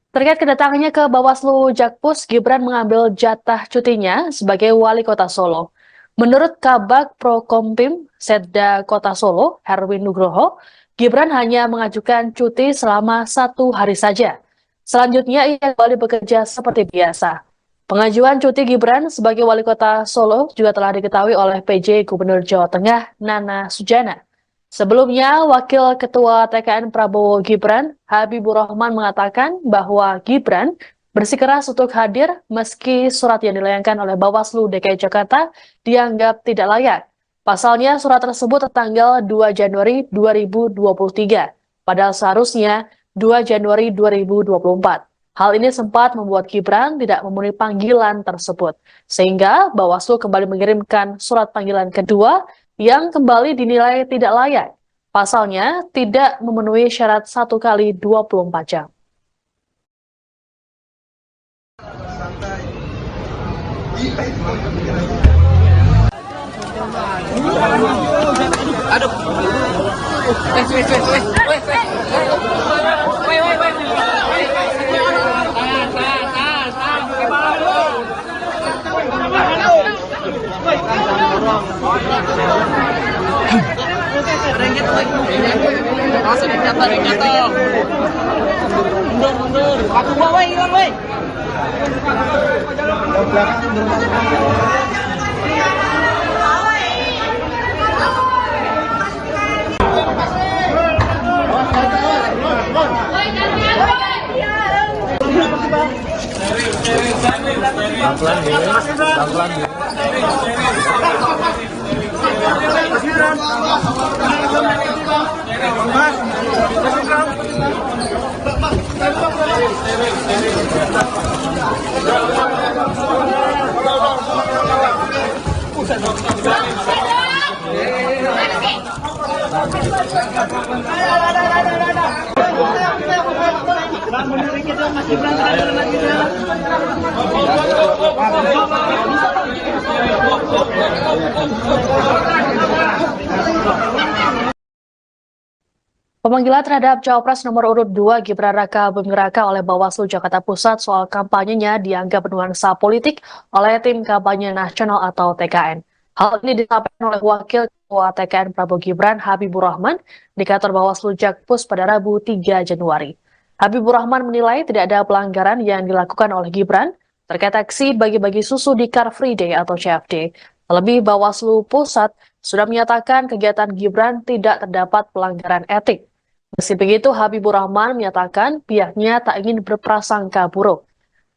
Terkait kedatangannya ke Bawaslu Jakpus, Gibran mengambil jatah cutinya sebagai wali kota Solo. Menurut Kabag Prokompim Setda Kota Solo, Herwin Nugroho, Gibran hanya mengajukan cuti selama 1 hari saja. Selanjutnya ia kembali bekerja seperti biasa. Pengajuan cuti Gibran sebagai wali kota Solo juga telah diketahui oleh PJ Gubernur Jawa Tengah, Nana Sujana. Sebelumnya, Wakil Ketua TKN Prabowo Gibran, Habibur Rahman mengatakan bahwa Gibran bersikeras untuk hadir meski surat yang dilayangkan oleh Bawaslu DKI Jakarta dianggap tidak layak. Pasalnya surat tersebut tertanggal 2 Januari 2023, padahal seharusnya 2 Januari 2024. Hal ini sempat membuat Gibran tidak memenuhi panggilan tersebut, sehingga Bawaslu kembali mengirimkan surat panggilan kedua yang kembali dinilai tidak layak. Pasalnya tidak memenuhi syarat 1 kali 24 jam. Aduh. Mundur. Satu gua, woi, hilang, woi. Pemanggilan terhadap Cawapres nomor urut 2 Gibran Raka Buming Raka oleh Bawaslu Jakarta Pusat soal kampanyenya dianggap bernuansa politik oleh tim kampanye nasional atau TKN. Hal ini disampaikan oleh Wakil Ketua TKN Prabowo Gibran Habibur Rahman di kantor Bawaslu Jakpus pada Rabu 3 Januari. Habibur Rahman menilai tidak ada pelanggaran yang dilakukan oleh Gibran terkait aksi bagi-bagi susu di Car Free Day atau CFD. Terlebih Bawaslu Pusat sudah menyatakan kegiatan Gibran tidak terdapat pelanggaran etik. Meski begitu, Habibur Rahman menyatakan pihaknya tak ingin berprasangka buruk.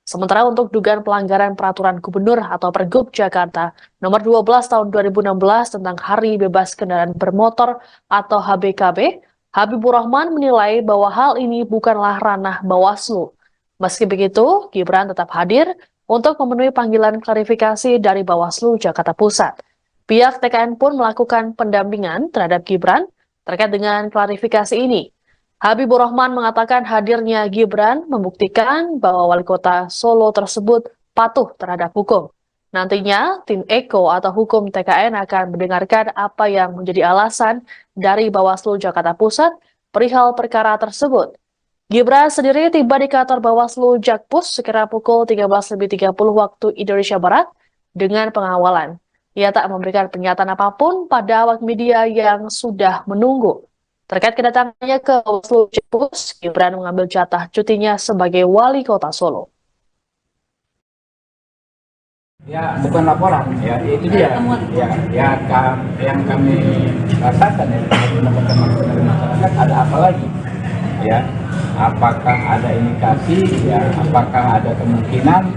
Sementara untuk dugaan pelanggaran peraturan gubernur atau Pergub Jakarta nomor 12 tahun 2016 tentang Hari Bebas Kendaraan Bermotor atau HBKB, Habibur Rahman menilai bahwa hal ini bukanlah ranah Bawaslu. Meski begitu, Gibran tetap hadir untuk memenuhi panggilan klarifikasi dari Bawaslu Jakarta Pusat. Pihak TKN pun melakukan pendampingan terhadap Gibran terkait dengan klarifikasi ini. Habibur Rahman mengatakan hadirnya Gibran membuktikan bahwa wali kota Solo tersebut patuh terhadap hukum. Nantinya, tim Eko atau hukum TKN akan mendengarkan apa yang menjadi alasan dari Bawaslu Jakarta Pusat perihal perkara tersebut. Gibran sendiri tiba di kantor Bawaslu Jakpus sekira pukul 13.30 waktu Indonesia Barat dengan pengawalan. Ia tak memberikan pernyataan apapun pada awak media yang sudah menunggu. Terkait kedatangannya ke Bawaslu Jakpus, Gibran mengambil jatah cutinya sebagai wali kota Solo. Ya, bukan laporan, ya itu dia. Yang kami rasakan ya, teman-teman dari masyarakat ada apa lagi? Ya, apakah ada indikasi? Ya, apakah ada kemungkinan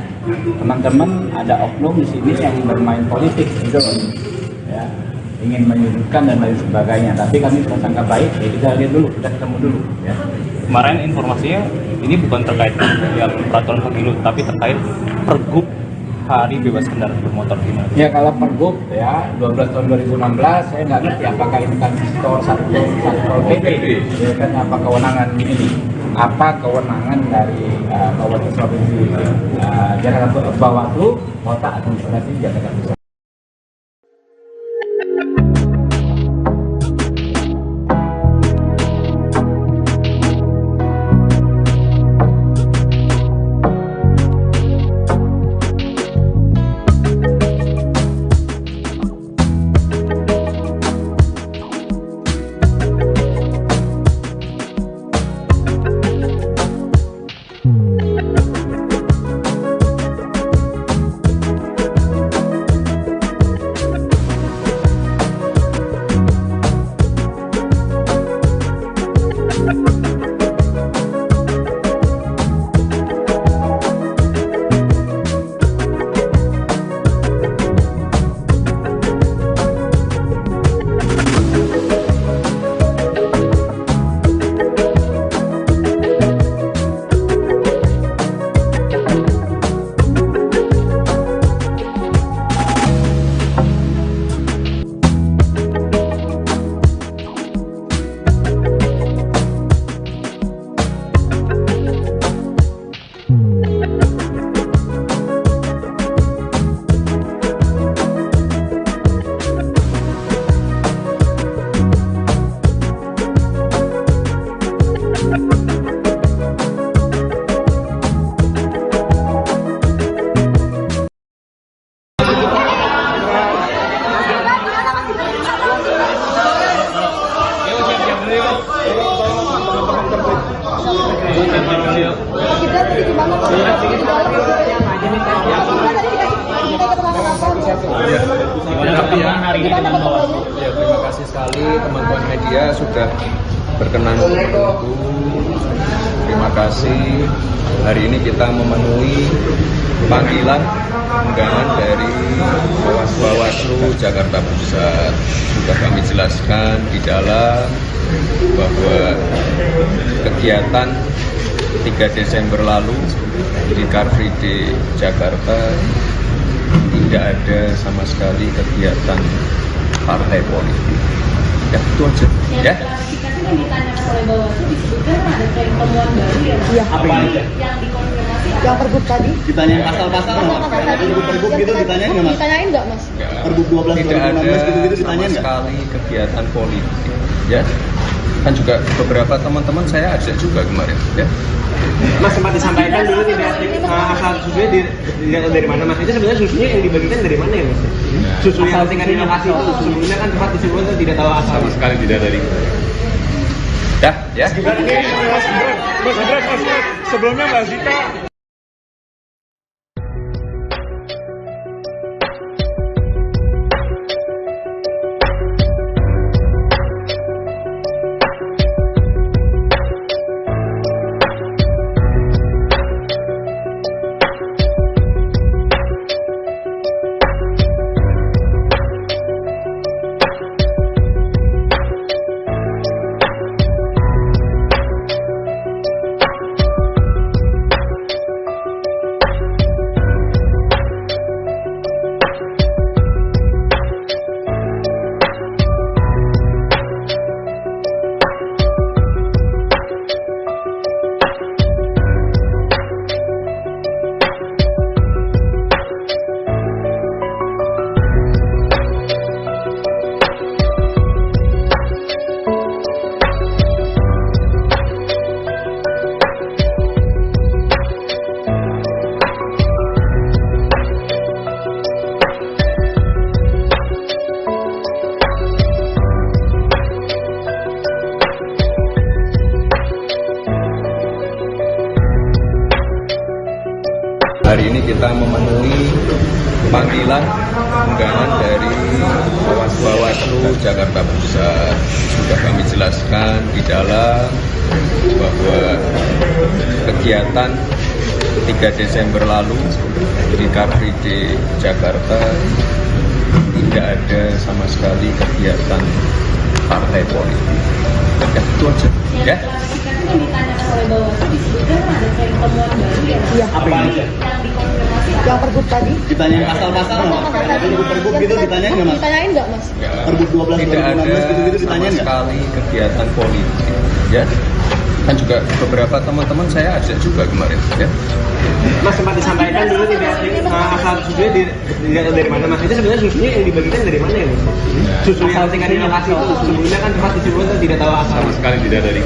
teman-teman ada oknum di sini yang bermain politik, gitu, ya, ingin menyudutkan dan lain sebagainya. Tapi kami prasangka baik, ya kita lihat dulu, kita ketemu dulu. Ya. Kemarin informasinya ini bukan terkait yang peraturan pemilu, tapi terkait Pergub Hari Bebas Kendaraan Bermotor gimana? Ya kalau Pergub ya 12 tahun 2016 saya nggak ngerti apakah ini kan Satpol PP, ya kan apa kewenangan ini? Apa kewenangan dari Kabupaten Provinsi Jakarta Bawaslu Kota Administrasi Jakarta Pusat? Terima kasih sekali teman-teman media sudah berkenan menunggu. Terima kasih. Hari ini kita memenuhi panggilan undangan dari Bawaslu Jakarta Pusat. Sudah kami jelaskan di dalam bahwa kegiatan 3 Desember lalu di Car Free Day Jakarta tidak ada sama sekali kegiatan partai politik. Ya, itu aja. Ya. Klarifikasi yang ditanyakan oleh Bawaslu disebutkan ada tren temuan baru ya. Iya. Apa ini? Yang dikonfirmasi. Yang Pergub tadi? Ditanyain pasal-pasal nggak? Pergub gitu ditanyain nggak mas? Ditanyain nggak mas? Pergub 12 tidak 2016 ada gitu sama ditanyain nggak? sekali kegiatan politik. Ya. Kan juga beberapa teman-teman saya ajak juga kemarin. Ya. Mas sempat disampaikan dulu tidak asal susunya dilihat dari mana mas? Itu sebenarnya susunya yang dibagikan dari mana ya mas? Susu yang tingkat lokasi itu sebelumnya kan sempat disebutkan tidak tahu asal. Sama sekali tidak dari. Dah, ya. Mas sebelumnya Mbak Zita memenuhi panggilan undangan dari Bawaslu Jakarta Pusat. Sudah kami jelaskan di dalam bahwa kegiatan 3 Desember lalu di Car Free Day Jakarta tidak ada sama sekali kegiatan partai politik. Ya, itu aja. Ya. Yang ditanyakan oleh Bawaslu disebutkan ada tren temuan baru ya. Iya. Apa yang ada? Yang dikonfirmasi. Yang pergub tadi? Ditanya pasal-pasal nggak? Pergub gitu ditanyain nggak, Mas? Ditanyain nggak, Mas? Pergub 12 tidak ada 2016 gitu-gitu sama ditanyain nggak? sekali kegiatan politik. Ya. Kan juga beberapa teman-teman saya ajak juga kemarin. Ya. Mas sempat disampaikan dulu tidak asal susunya dilihat dari mana, Mas? Itu sebenarnya susunya yang dibagikan dari mana ya, Mas? Susu yang tingkat lokasi itu sebelumnya kan tempat disebutkan tidak tahu asal. Sama sekali tidak dari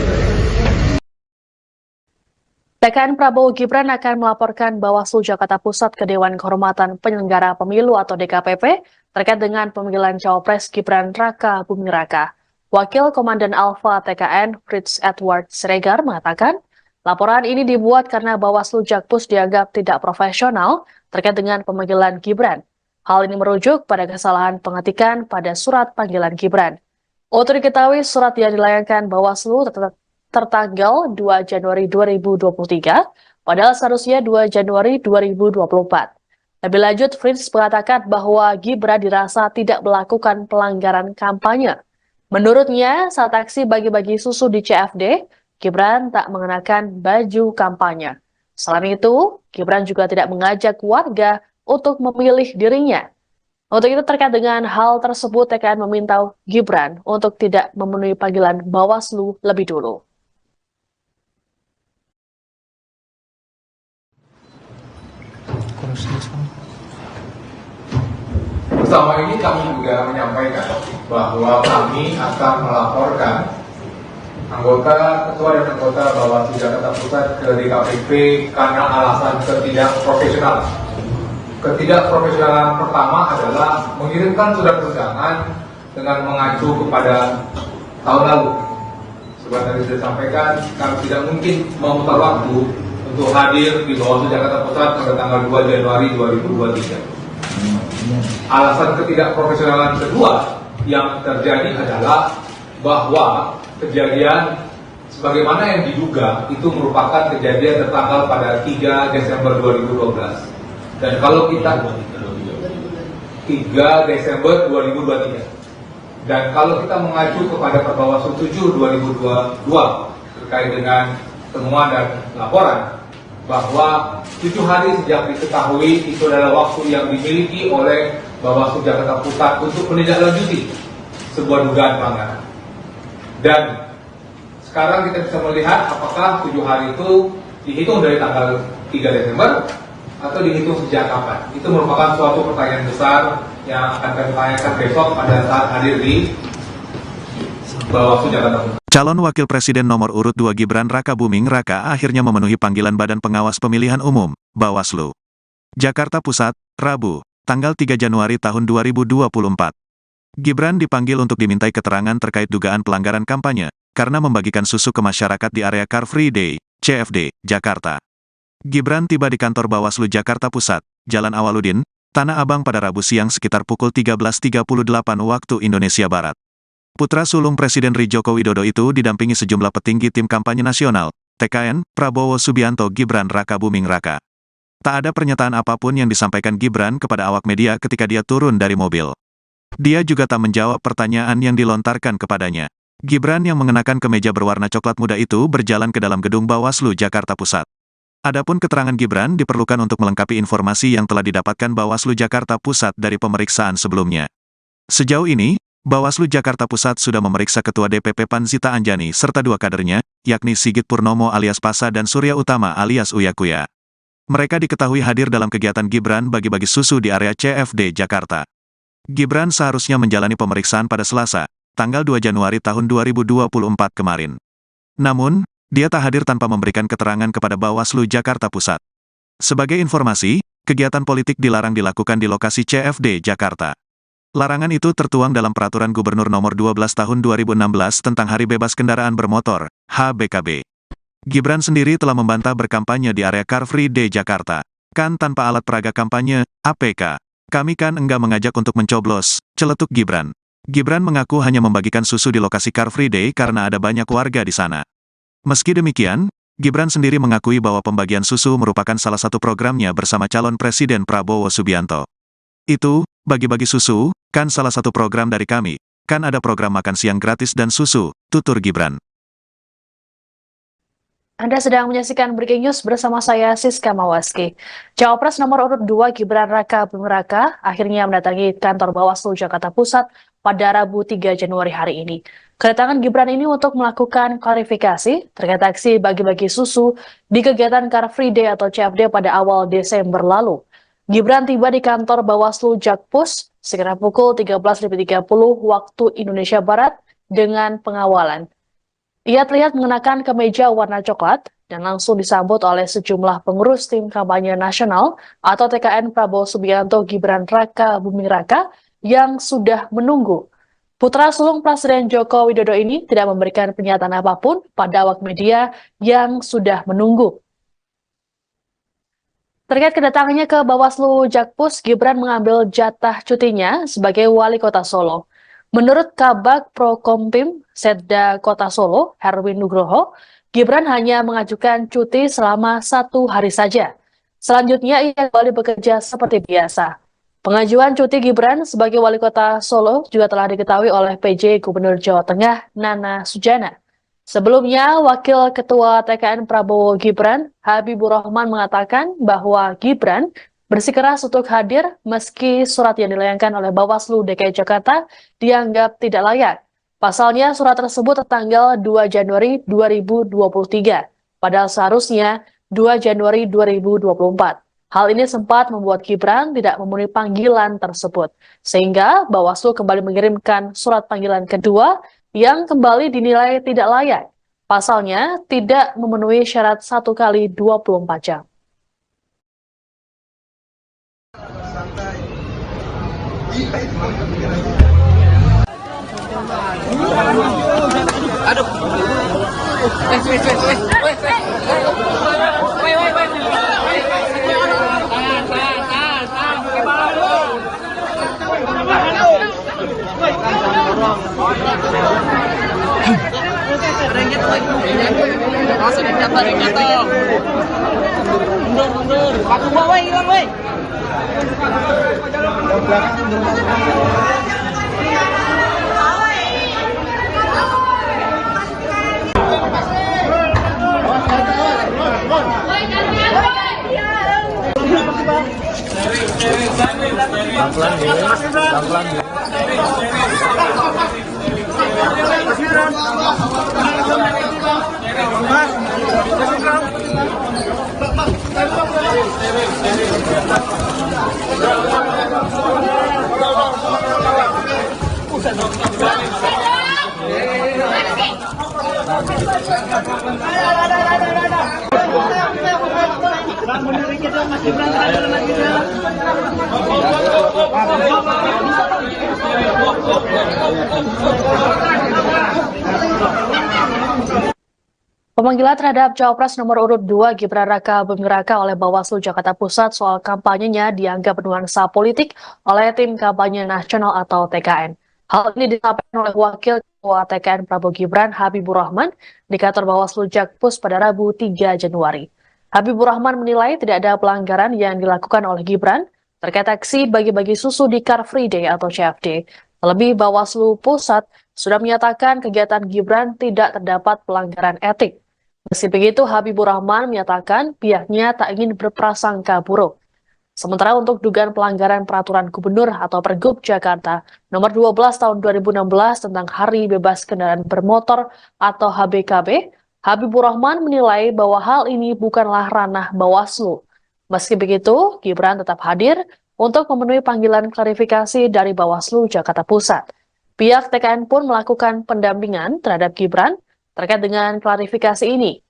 TKN Prabowo Gibran akan melaporkan Bawaslu Jakarta Pusat ke Dewan Kehormatan Penyelenggara Pemilu atau DKPP terkait dengan pemanggilan Cawapres Gibran Raka Buming Raka. Wakil Komandan Alfa TKN Fritz Edward Siregar mengatakan, laporan ini dibuat karena Bawaslu Jakpus dianggap tidak profesional terkait dengan pemanggilan Gibran. Hal ini merujuk pada kesalahan pengetikan pada surat panggilan Gibran. Untuk diketahui, surat yang dilayangkan Bawaslu tertanggal 2 Januari 2023, padahal seharusnya 2 Januari 2024. Lebih lanjut, Fritz mengatakan bahwa Gibran dirasa tidak melakukan pelanggaran kampanye. Menurutnya, saat aksi bagi-bagi susu di CFD, Gibran tak mengenakan baju kampanye. Selain itu, Gibran juga tidak mengajak warga untuk memilih dirinya. Untuk itu terkait dengan hal tersebut, TKN meminta Gibran untuk tidak memenuhi panggilan Bawaslu lebih dulu. Bersama ini kami juga menyampaikan bahwa kami akan melaporkan ketua dan anggota Bawaslu Jakarta Pusat ke DKPP karena alasan ketidakprofesionalan. Ketidakprofesionalan pertama adalah mengirimkan surat undangan dengan mengacu kepada tahun lalu. Seperti tadi sudah sampaikan, kami tidak mungkin memutar waktu untuk hadir di Bawaslu Jakarta Pusat pada tanggal 2 Januari 2023. Alasan ketidakprofesionalan kedua yang terjadi adalah bahwa kejadian sebagaimana yang diduga itu merupakan kejadian tertanggal pada 3 Desember 2012. Dan kalau kita 3 Desember 2023. Dan kalau kita mengacu kepada Perbawaslu 7 2022 terkait dengan temuan dan laporan bahwa 7 hari sejak diketahui itu adalah waktu yang dimiliki oleh Bawaslu Jakarta Pusat untuk menindaklanjuti sebuah dugaan pelanggaran. Dan sekarang kita bisa melihat apakah 7 hari itu dihitung dari tanggal 3 Desember atau dihitung sejak kapan. Itu merupakan suatu pertanyaan besar yang akan kami tanyakan besok pada saat hadir di Bawaslu Jakarta Pusat. Calon Wakil Presiden nomor urut 2 Gibran Raka Buming Raka akhirnya memenuhi panggilan Badan Pengawas Pemilihan Umum, Bawaslu. Jakarta Pusat, Rabu, tanggal 3 Januari tahun 2024. Gibran dipanggil untuk dimintai keterangan terkait dugaan pelanggaran kampanye, karena membagikan susu ke masyarakat di area Car Free Day, CFD, Jakarta. Gibran tiba di kantor Bawaslu Jakarta Pusat, Jalan Awaludin, Tanah Abang pada Rabu siang sekitar pukul 13.38 waktu Indonesia Barat. Putra sulung Presiden RI Joko Widodo itu didampingi sejumlah petinggi tim kampanye nasional, TKN, Prabowo Subianto Gibran Raka Buming Raka. Tak ada pernyataan apapun yang disampaikan Gibran kepada awak media ketika dia turun dari mobil. Dia juga tak menjawab pertanyaan yang dilontarkan kepadanya. Gibran yang mengenakan kemeja berwarna coklat muda itu berjalan ke dalam gedung Bawaslu Jakarta Pusat. Adapun keterangan Gibran diperlukan untuk melengkapi informasi yang telah didapatkan Bawaslu Jakarta Pusat dari pemeriksaan sebelumnya. Sejauh ini, Bawaslu Jakarta Pusat sudah memeriksa Ketua DPP PAN Zita Anjani serta 2 kadernya, yakni Sigit Purnomo alias Pasa dan Surya Utama alias Uya Kuya. Mereka diketahui hadir dalam kegiatan Gibran bagi-bagi susu di area CFD Jakarta. Gibran seharusnya menjalani pemeriksaan pada Selasa, tanggal 2 Januari tahun 2024 kemarin. Namun, dia tak hadir tanpa memberikan keterangan kepada Bawaslu Jakarta Pusat. Sebagai informasi, kegiatan politik dilarang dilakukan di lokasi CFD Jakarta. Larangan itu tertuang dalam Peraturan Gubernur Nomor 12 Tahun 2016 tentang Hari Bebas Kendaraan Bermotor, HBKB. Gibran sendiri telah membantah berkampanye di area Car Free Day Jakarta. Kan tanpa alat peraga kampanye, APK. Kami kan enggak mengajak untuk mencoblos, celetuk Gibran. Gibran mengaku hanya membagikan susu di lokasi Car Free Day karena ada banyak warga di sana. Meski demikian, Gibran sendiri mengakui bahwa pembagian susu merupakan salah satu programnya bersama calon Presiden Prabowo Subianto. Itu, bagi-bagi susu, kan salah satu program dari kami. Kan ada program makan siang gratis dan susu, tutur Gibran. Anda sedang menyaksikan Breaking News bersama saya Siska Mawaski. Cawapres nomor urut 2 Gibran Raka Buming Raka akhirnya mendatangi kantor Bawaslu Jakarta Pusat pada Rabu 3 Januari hari ini. Kedatangan Gibran ini untuk melakukan klarifikasi terkait aksi bagi-bagi susu di kegiatan Car Free Day atau CFD pada awal Desember lalu. Gibran tiba di kantor Bawaslu Jakpus sekitar pukul 13.30 waktu Indonesia Barat dengan pengawalan. Ia terlihat mengenakan kemeja warna coklat dan langsung disambut oleh sejumlah pengurus tim kampanye nasional atau TKN Prabowo Subianto Gibran Raka Buming Raka yang sudah menunggu. Putra sulung Presiden Joko Widodo ini tidak memberikan pernyataan apapun pada awak media yang sudah menunggu. Terkait kedatangannya ke Bawaslu Jakpus, Gibran mengambil jatah cutinya sebagai wali kota Solo. Menurut Kabag Prokompim Setda Kota Solo, Herwin Nugroho, Gibran hanya mengajukan cuti selama 1 hari saja. Selanjutnya ia kembali bekerja seperti biasa. Pengajuan cuti Gibran sebagai wali kota Solo juga telah diketahui oleh PJ Gubernur Jawa Tengah, Nana Sujana. Sebelumnya, Wakil Ketua TKN Prabowo Gibran, Habibur Rahman mengatakan bahwa Gibran bersikeras untuk hadir meski surat yang dilayangkan oleh Bawaslu DKI Jakarta dianggap tidak layak. Pasalnya surat tersebut tertanggal 2 Januari 2023, padahal seharusnya 2 Januari 2024. Hal ini sempat membuat Gibran tidak memenuhi panggilan tersebut, sehingga Bawaslu kembali mengirimkan surat panggilan kedua yang kembali dinilai tidak layak. Pasalnya tidak memenuhi syarat 1 kali 24 jam. Aduh. Ada yang jatuh lagi. Langsung ada yang jatuh. Mundur. Paku bawa hilang, woi. Pemanggilan terhadap Cawapres nomor urut 2 Gibran Raka Buming Raka oleh Bawaslu Jakarta Pusat soal kampanyenya dianggap bernuansa politik oleh tim kampanye nasional atau TKN. Hal ini disampaikan oleh Wakil Ketua TKN Prabowo Gibran Habibur Rahman di kantor Bawaslu Jakpus pada Rabu 3 Januari. Habibur Rahman menilai tidak ada pelanggaran yang dilakukan oleh Gibran terkait aksi bagi-bagi susu di Car Free Day atau CFD. Terlebih Bawaslu Pusat sudah menyatakan kegiatan Gibran tidak terdapat pelanggaran etik. Meski begitu, Habibur Rahman menyatakan pihaknya tak ingin berprasangka buruk. Sementara untuk dugaan pelanggaran peraturan gubernur atau Pergub Jakarta nomor 12 tahun 2016 tentang Hari Bebas Kendaraan Bermotor atau HBKB, Habibur Rahman menilai bahwa hal ini bukanlah ranah Bawaslu. Meski begitu, Gibran tetap hadir untuk memenuhi panggilan klarifikasi dari Bawaslu Jakarta Pusat. Pihak TKN pun melakukan pendampingan terhadap Gibran terkait dengan klarifikasi ini.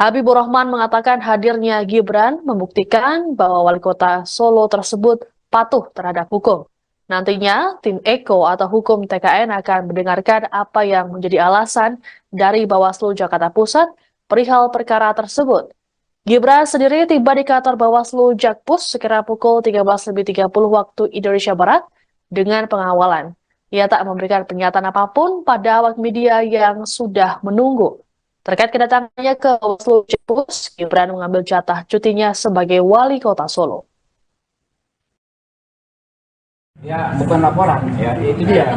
Habibur Rahman mengatakan hadirnya Gibran membuktikan bahwa wali kota Solo tersebut patuh terhadap hukum. Nantinya, tim Eko atau hukum TKN akan mendengarkan apa yang menjadi alasan dari Bawaslu Jakarta Pusat perihal perkara tersebut. Gibran sendiri tiba di kantor Bawaslu Jakpus sekira pukul 13.30 waktu Indonesia Barat dengan pengawalan. Ia tak memberikan pernyataan apapun pada awak media yang sudah menunggu. Terkait kedatangannya ke Bawaslu Jakpus, Gibran mengambil jatah cutinya sebagai wali kota Solo. Ya, bukan laporan, ya itu dia.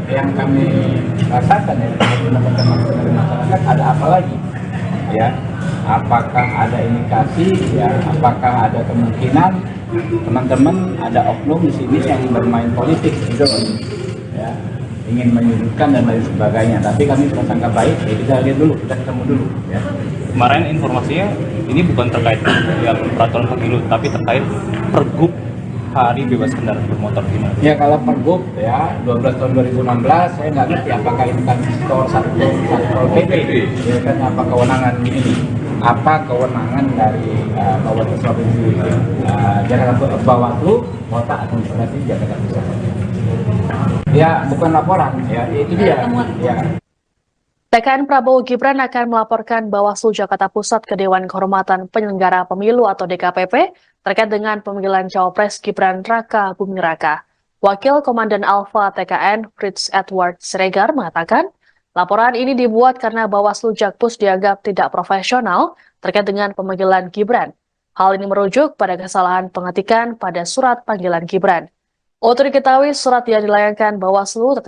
Yang kami rasakan ya, teman-teman dari masyarakat ada apa lagi? Ya, apakah ada indikasi? Ya, apakah ada kemungkinan teman-teman ada oknum di sini yang bermain politik gitu, ya, ingin menyudutkan dan lain sebagainya. Tapi kami prasangka baik, ya kita lihat dulu, kita ketemu dulu. Ya. Kemarin informasinya ini bukan terkait yang peraturan pemilu, tapi terkait pergub hari bebas kendaraan bermotor gimana? Ya kalau pergub ya 12 tahun 2016 saya nggak ngerti apakah ini kan skor satu PP ya kan, apa kewenangan ini, apa kewenangan dari Bawaslu Provinsi Jakarta, Bawaslu Kota Administrasi Jakarta Pusat. Ya bukan laporan, ya itu dia. Ya. TKN Prabowo Gibran akan melaporkan Bawaslu Jakarta Pusat ke Dewan Kehormatan Penyelenggara Pemilu atau DKPP terkait dengan pemanggilan Cawapres Gibran Raka Buming Raka. Wakil Komandan Alfa TKN Fritz Edward Siregar mengatakan, laporan ini dibuat karena Bawaslu Jakpus dianggap tidak profesional terkait dengan pemanggilan Gibran. Hal ini merujuk pada kesalahan pengetikan pada surat panggilan Gibran. Untuk diketahui, surat yang dilayangkan Bawaslu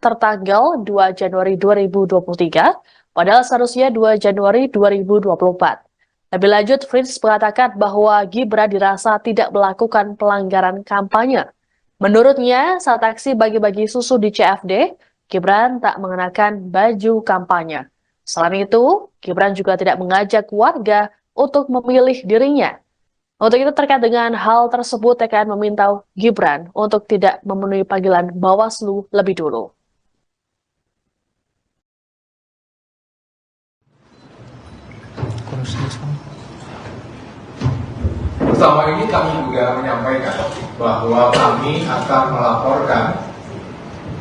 tertanggal 2 Januari 2023, padahal seharusnya 2 Januari 2024. Lebih lanjut, Fritz mengatakan bahwa Gibran dirasa tidak melakukan pelanggaran kampanye. Menurutnya, saat aksi bagi-bagi susu di CFD, Gibran tak mengenakan baju kampanye. Selain itu, Gibran juga tidak mengajak warga untuk memilih dirinya. Untuk itu, terkait dengan hal tersebut, TKN meminta Gibran untuk tidak memenuhi panggilan Bawaslu lebih dulu. Bersama ini kami juga menyampaikan bahwa kami akan melaporkan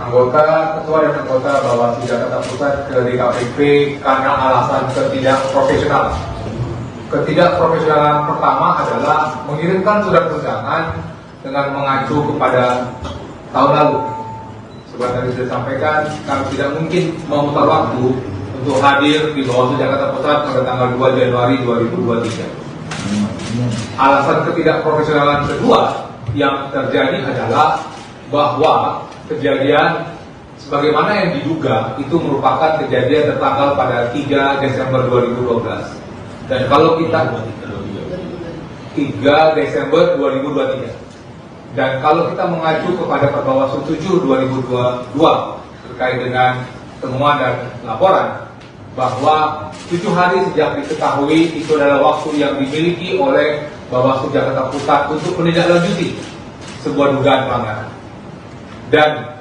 ketua dan anggota Bawaslu Jakarta Pusat ke DKPP karena alasan ketidakprofesionalan. Ketidakprofesionalan pertama adalah mengirimkan surat undangan dengan mengacu kepada tahun lalu. Seperti tadi sudah disampaikan, kami tidak mungkin memutar waktu untuk hadir di Bawaslu Jakarta Pusat pada tanggal 2 Januari 2023. Alasan ketidakprofesionalan kedua yang terjadi adalah bahwa kejadian sebagaimana yang diduga itu merupakan kejadian tertanggal pada 3 Desember 2012. Dan kalau kita 3 Desember 2023. Dan kalau kita mengacu kepada Perbawaslu 7 2022 terkait dengan temuan dan laporan bahwa 7 hari sejak diketahui itu adalah waktu yang dimiliki oleh Bawaslu Jakarta Pusat untuk menindaklanjuti sebuah dugaan pelanggaran. Dan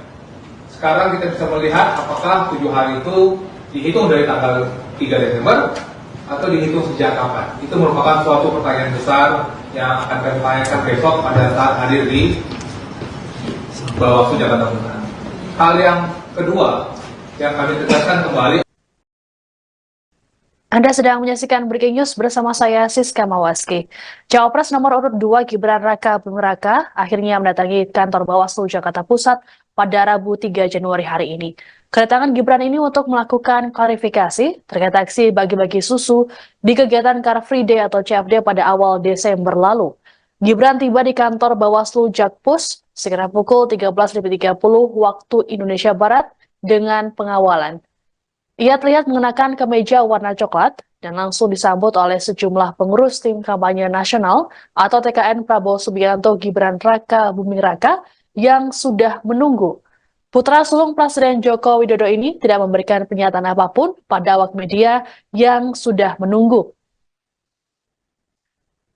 sekarang kita bisa melihat apakah 7 hari itu dihitung dari tanggal 3 Desember atau dihitung sejak kapan. Itu merupakan suatu pertanyaan besar yang akan kami tanyakan besok pada saat hadir di Bawaslu Jakarta Pusat. Hal yang kedua yang kami tegaskan kembali. Anda sedang menyaksikan Breaking News bersama saya, Siska Mawaski. Cawapres nomor urut 2 Gibran Raka Buming Raka akhirnya mendatangi kantor Bawaslu Jakarta Pusat pada Rabu 3 Januari hari ini. Kedatangan Gibran ini untuk melakukan klarifikasi terkait aksi bagi-bagi susu di kegiatan Car Free Day atau CFD pada awal Desember lalu. Gibran tiba di kantor Bawaslu Jakpus sekitar pukul 13.30 waktu Indonesia Barat dengan pengawalan. Ia terlihat mengenakan kemeja warna coklat dan langsung disambut oleh sejumlah pengurus tim kampanye nasional atau TKN Prabowo Subianto Gibran Raka Buming Raka yang sudah menunggu. Putra sulung Presiden Joko Widodo ini tidak memberikan pernyataan apapun pada awak media yang sudah menunggu.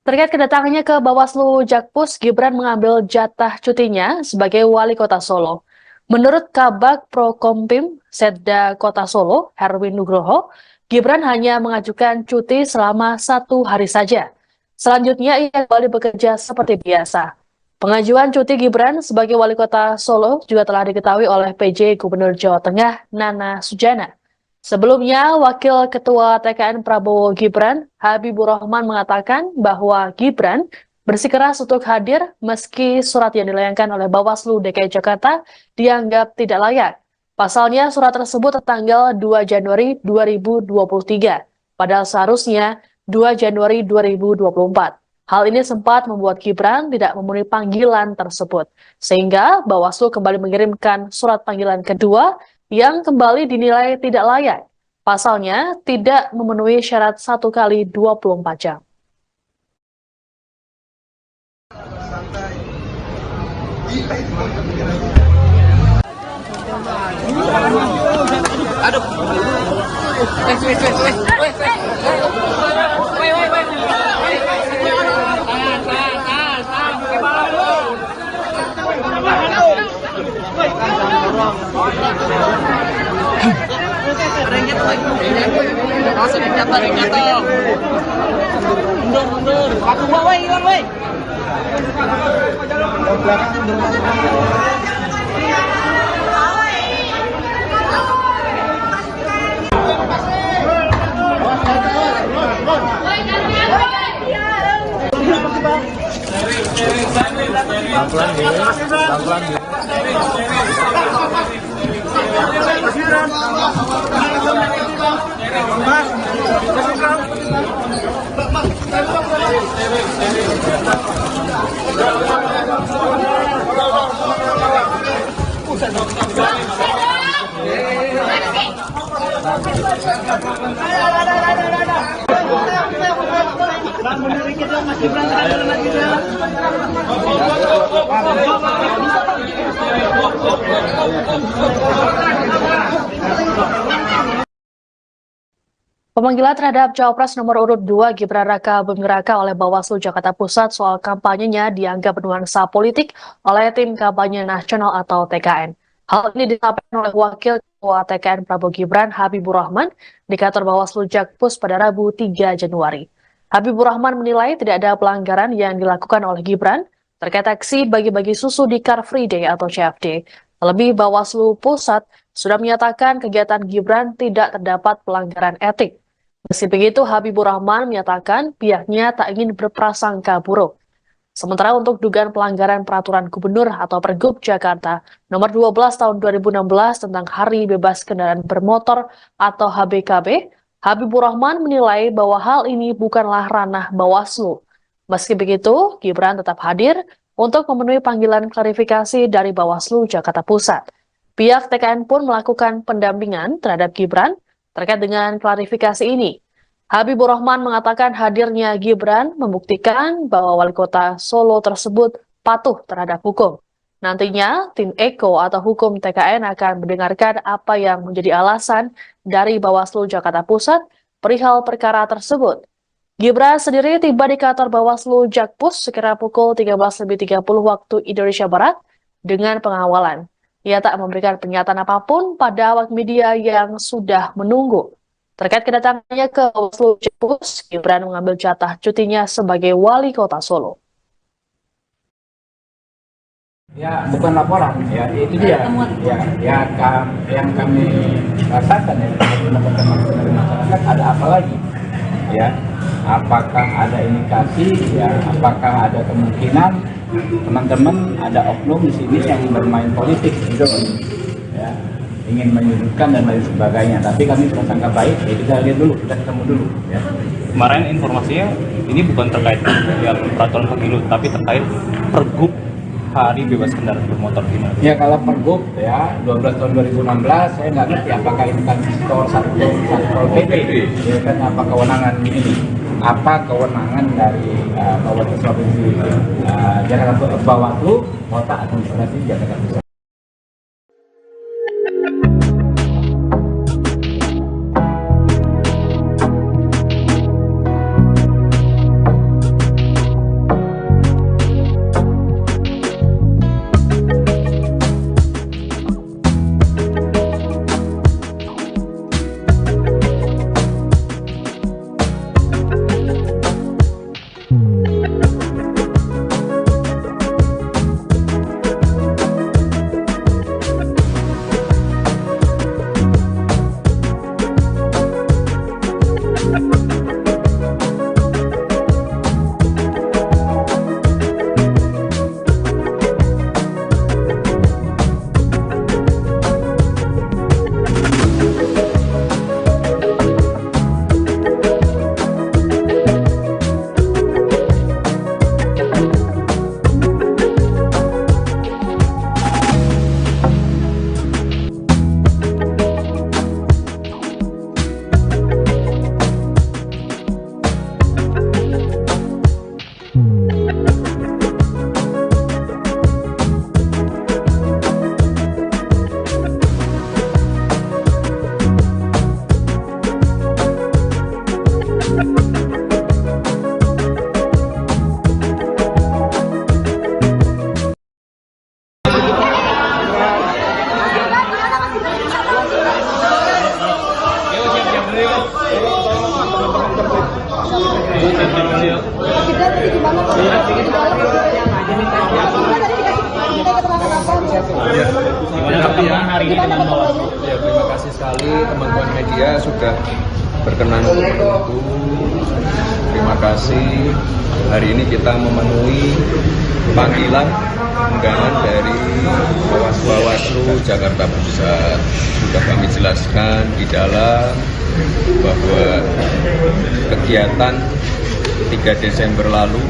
Terkait kedatangannya ke Bawaslu Jakpus, Gibran mengambil jatah cutinya sebagai wali kota Solo. Menurut Kabag Prokompim Setda Kota Solo, Herwin Nugroho, Gibran hanya mengajukan cuti selama 1 hari saja. Selanjutnya ia kembali bekerja seperti biasa. Pengajuan cuti Gibran sebagai wali kota Solo juga telah diketahui oleh PJ Gubernur Jawa Tengah Nana Sujana. Sebelumnya, Wakil Ketua TKN Prabowo Gibran, Habibur Rahman mengatakan bahwa Gibran bersikeras untuk hadir meski surat yang dilayangkan oleh Bawaslu DKI Jakarta dianggap tidak layak. Pasalnya, surat tersebut tertanggal 2 Januari 2023, padahal seharusnya 2 Januari 2024. Hal ini sempat membuat Gibran tidak memenuhi panggilan tersebut, sehingga Bawaslu kembali mengirimkan surat panggilan kedua yang kembali dinilai tidak layak. Pasalnya, tidak memenuhi syarat 1 kali 24 jam. Ada yang jatuh lagi. Langsung jatuh, ada yang jatuh. Mundur. Aku bawa, Iwan, woi. Pemanggilan terhadap Cawapres nomor urut 2 Gibran Raka Buming Raka oleh Bawaslu Jakarta Pusat soal kampanyenya dianggap bernuansa politik oleh Tim Kampanye Nasional atau TKN. Hal ini disampaikan oleh Wakil Ketua TKN Prabowo Gibran Habibur Rahman di kantor Bawaslu Jakpus pada Rabu 3 Januari. Habibur Rahman menilai tidak ada pelanggaran yang dilakukan oleh Gibran terkait aksi bagi-bagi susu di Car Free Day atau CFD. Terlebih Bawaslu Pusat sudah menyatakan kegiatan Gibran tidak terdapat pelanggaran etik. Meski begitu, Habibur Rahman menyatakan pihaknya tak ingin berprasangka buruk. Sementara untuk dugaan pelanggaran peraturan gubernur atau Pergub Jakarta nomor 12 tahun 2016 tentang Hari Bebas Kendaraan Bermotor atau HBKB, Habibur Rahman menilai bahwa hal ini bukanlah ranah Bawaslu. Meski begitu, Gibran tetap hadir untuk memenuhi panggilan klarifikasi dari Bawaslu Jakarta Pusat. Pihak TKN pun melakukan pendampingan terhadap Gibran terkait dengan klarifikasi ini. Habibur Rahman mengatakan hadirnya Gibran membuktikan bahwa wali kota Solo tersebut patuh terhadap hukum. Nantinya, tim Eko atau hukum TKN akan mendengarkan apa yang menjadi alasan dari Bawaslu Jakarta Pusat perihal perkara tersebut. Gibran sendiri tiba di kantor Bawaslu Jakpus sekira pukul 13.30 waktu Indonesia Barat dengan pengawalan. Ia tak memberikan pernyataan apapun pada awak media yang sudah menunggu. Terkait kedatangannya ke Bawaslu Jakpus, Gibran mengambil jatah cutinya sebagai wali kota Solo. Ya, bukan laporan, ya itu dia. Yang kami rasakan ya, mendapatkan masukan dari masyarakat, ada apa lagi? Ya, apakah ada indikasi? Ya, apakah ada kemungkinan teman-teman ada oknum di sini yang bermain politik gitu, ya, ingin menyudutkan dan lain sebagainya. Tapi kami prasangka baik, ya kita lihat dulu, kita ketemu dulu. Ya. Kemarin informasinya ini bukan terkait yang peraturan pemilu, tapi terkait Pergub Hari Bebas Kendaraan Bermotor gimana? Ya kalau Pergub ya 12 tahun 2016 saya nggak ngerti apakah ini kan satu PP, ya kan apa kewenangan ini? Apa kewenangan dari Bawaslu Provinsi Jakarta Bawaslu Kota Administrasi Jakarta Pusat? pertemuan hari ini dengan Bawaslu. Ya, terima kasih sekali teman-teman media sudah berkenan untuk menunggu. Terima kasih. Hari ini kita memenuhi panggilan undangan dari Bawaslu Jakarta Pusat. Sudah kami jelaskan di dalam bahwa kegiatan 3 Desember lalu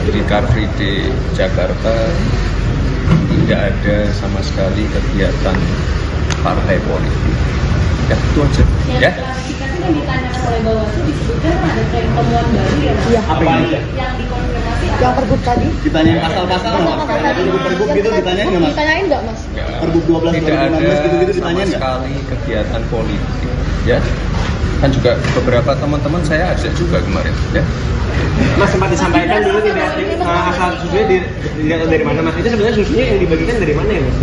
di Car Free Day Jakarta tidak ada sama sekali kegiatan partai politik. Ya, itu aja. Ya. Klarifikasi yang ditanyakan oleh Bawaslu disebutkan ada tren temuan baru ya Mas? Iya. Apa yang Yang dikonfirmasi Yang pergub tadi? ditanyain pasal-pasal nggak Mas? Pasal tadi? Pergub gitu ditanyain nggak Mas? Ditanyain nggak Mas? Pergub 12 Tidak ada 2016 gitu-gitu sama ditanyain nggak? sekali kegiatan politik. Ya. Kan juga beberapa teman-teman saya ajak juga kemarin. Ya. Mas sempat disampaikan dulu tidak asal susunya dilihat dari mana Mas? Itu sebenarnya susunya yang dibagikan dari mana ya Mas?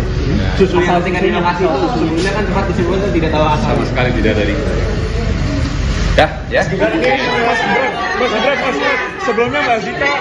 Susu yang ketika di lokasi itu sebelumnya kan sempat disebutkan tidak tahu asal. Sama sekali tidak dari. Ya, ya. Mas Gibran, sebelumnya Mbak Zika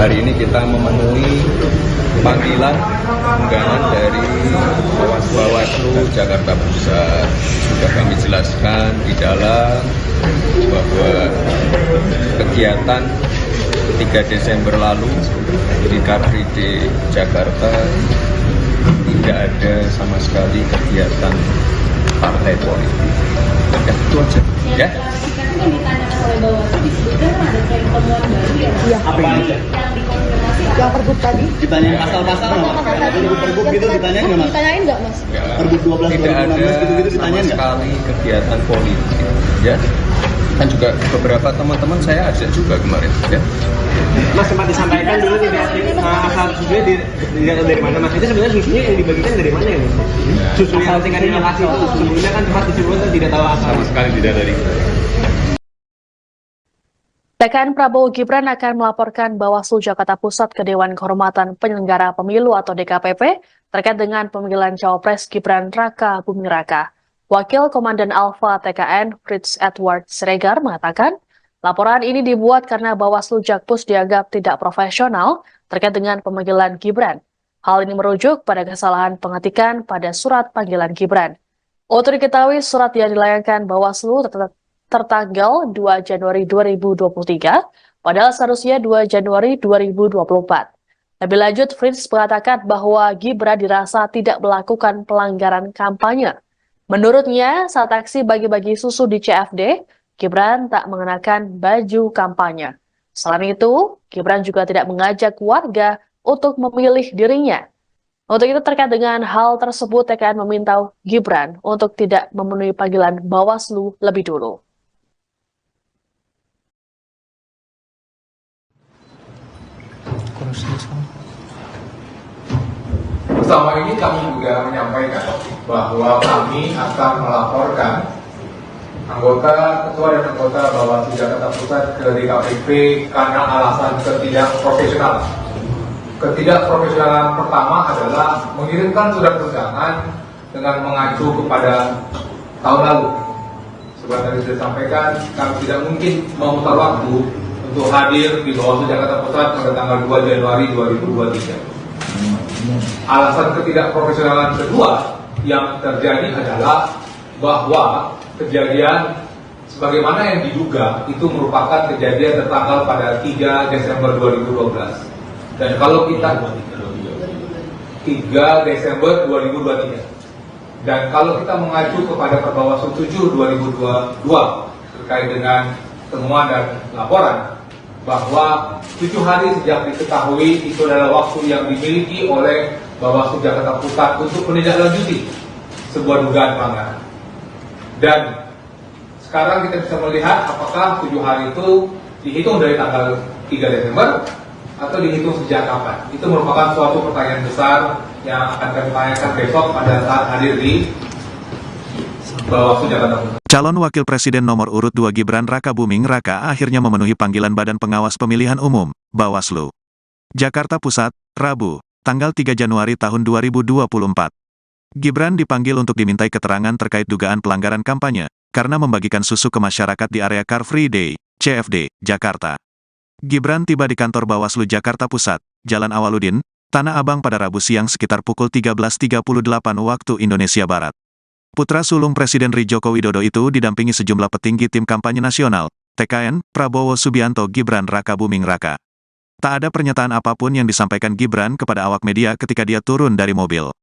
Hari ini kita memenuhi panggilan undangan dari Bawaslu Jakarta Pusat. Sudah kami jelaskan di dalam bahwa kegiatan 3 Desember lalu di Car Free Day Jakarta tidak ada sama sekali kegiatan partai politik. Ya, itu aja. Ya. Klarifikasi yang ditanyakan oleh Bawaslu disebutkan ada tren temuan baru ya Mas? Iya. Apa yang Yang dikonfirmasi Yang pergub tadi? ditanyain pasal-pasal nggak Mas? Pasal tadi? Pergub gitu ditanyain nggak Mas? Ditanyain nggak Mas? Pergub 12 Tidak ada 2016 gitu-gitu sama ditanyain nggak? sekali kegiatan politik. Ya. Kan juga beberapa teman-teman saya ajak juga kemarin. Ya. Mas sempat disampaikan dulu tidak asal susunya dilihat dari mana Mas? Itu sebenarnya susunya yang dibagikan dari mana ya Mas? Susu yang ketika di lokasi itu sebelumnya kan sempat disebutkan tidak tahu asal. Sama sekali tidak dari. TKN Prabowo Gibran akan melaporkan Bawaslu Jakarta Pusat ke Dewan Kehormatan Penyelenggara Pemilu atau DKPP terkait dengan pemanggilan Cawapres Gibran Raka Buming Raka. Wakil Komandan Alfa TKN Fritz Edward Siregar mengatakan, laporan ini dibuat karena Bawaslu Jakpus dianggap tidak profesional terkait dengan pemanggilan Gibran. Hal ini merujuk pada kesalahan pengetikan pada surat panggilan Gibran. Untuk diketahui, surat yang dilayangkan Bawaslu tertanggal 2 Januari 2023, padahal seharusnya 2 Januari 2024. Lebih lanjut, Fritz mengatakan bahwa Gibran dirasa tidak melakukan pelanggaran kampanye. Menurutnya, saat aksi bagi-bagi susu di CFD, Gibran tak mengenakan baju kampanye. Selain itu, Gibran juga tidak mengajak warga untuk memilih dirinya. Untuk itu terkait dengan hal tersebut, TKN meminta Gibran untuk tidak memenuhi panggilan Bawaslu lebih dulu. Bersama ini kami juga menyampaikan bahwa kami akan melaporkan anggota, ketua dan anggota Bawaslu Jakarta Pusat ke DKPP karena alasan ketidakprofesionalan. Ketidakprofesionalan pertama adalah mengirimkan surat undangan dengan mengacu kepada tahun lalu. Seperti tadi sudah sampaikan, kami tidak mungkin memutar waktu untuk hadir di Bawaslu Jakarta Pusat pada tanggal 2 Januari 2023. Alasan ketidakprofesionalan kedua yang terjadi adalah bahwa kejadian sebagaimana yang diduga itu merupakan kejadian tertanggal pada 3 Desember 2012. Dan kalau kita 3 Desember 2023. Dan kalau kita mengacu kepada Perbawaslu 7 2022 terkait dengan temuan dan laporan bahwa 7 hari sejak diketahui itu adalah waktu yang dimiliki oleh Bawaslu Jakarta Pusat untuk menindaklanjuti sebuah dugaan pelanggaran. Dan sekarang kita bisa melihat apakah 7 hari itu dihitung dari tanggal 3 Desember atau dihitung sejak kapan. Itu merupakan suatu pertanyaan besar yang akan kami tanyakan besok pada saat hadir di Bawaslu Jakarta Pusat. Calon Wakil Presiden nomor urut 2 Gibran Raka Buming Raka akhirnya memenuhi panggilan Badan Pengawas Pemilihan Umum, Bawaslu. Jakarta Pusat, Rabu, tanggal 3 Januari tahun 2024. Gibran dipanggil untuk dimintai keterangan terkait dugaan pelanggaran kampanye, karena membagikan susu ke masyarakat di area Car Free Day, CFD, Jakarta. Gibran tiba di kantor Bawaslu Jakarta Pusat, Jalan Awaludin, Tanah Abang pada Rabu siang sekitar pukul 13.38 waktu Indonesia Barat. Putra sulung Presiden RI Joko Widodo itu didampingi sejumlah petinggi tim kampanye nasional, TKN, Prabowo Subianto Gibran Raka Buming Raka. Tak ada pernyataan apapun yang disampaikan Gibran kepada awak media ketika dia turun dari mobil.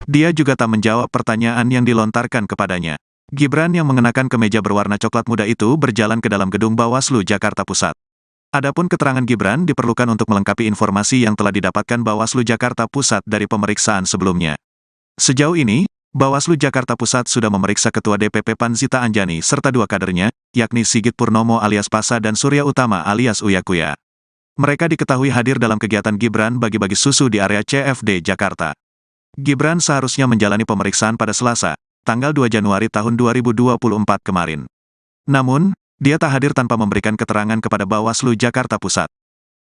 Dia juga tak menjawab pertanyaan yang dilontarkan kepadanya. Gibran yang mengenakan kemeja berwarna coklat muda itu berjalan ke dalam gedung Bawaslu Jakarta Pusat. Adapun keterangan Gibran diperlukan untuk melengkapi informasi yang telah didapatkan Bawaslu Jakarta Pusat dari pemeriksaan sebelumnya. Sejauh ini, Bawaslu Jakarta Pusat sudah memeriksa Ketua DPP PAN Zita Anjani serta 2 kadernya, yakni Sigit Purnomo alias Pasa dan Surya Utama alias Uya Kuya. Mereka diketahui hadir dalam kegiatan Gibran bagi-bagi susu di area CFD Jakarta. Gibran seharusnya menjalani pemeriksaan pada Selasa, tanggal 2 Januari tahun 2024 kemarin. Namun, dia tak hadir tanpa memberikan keterangan kepada Bawaslu Jakarta Pusat.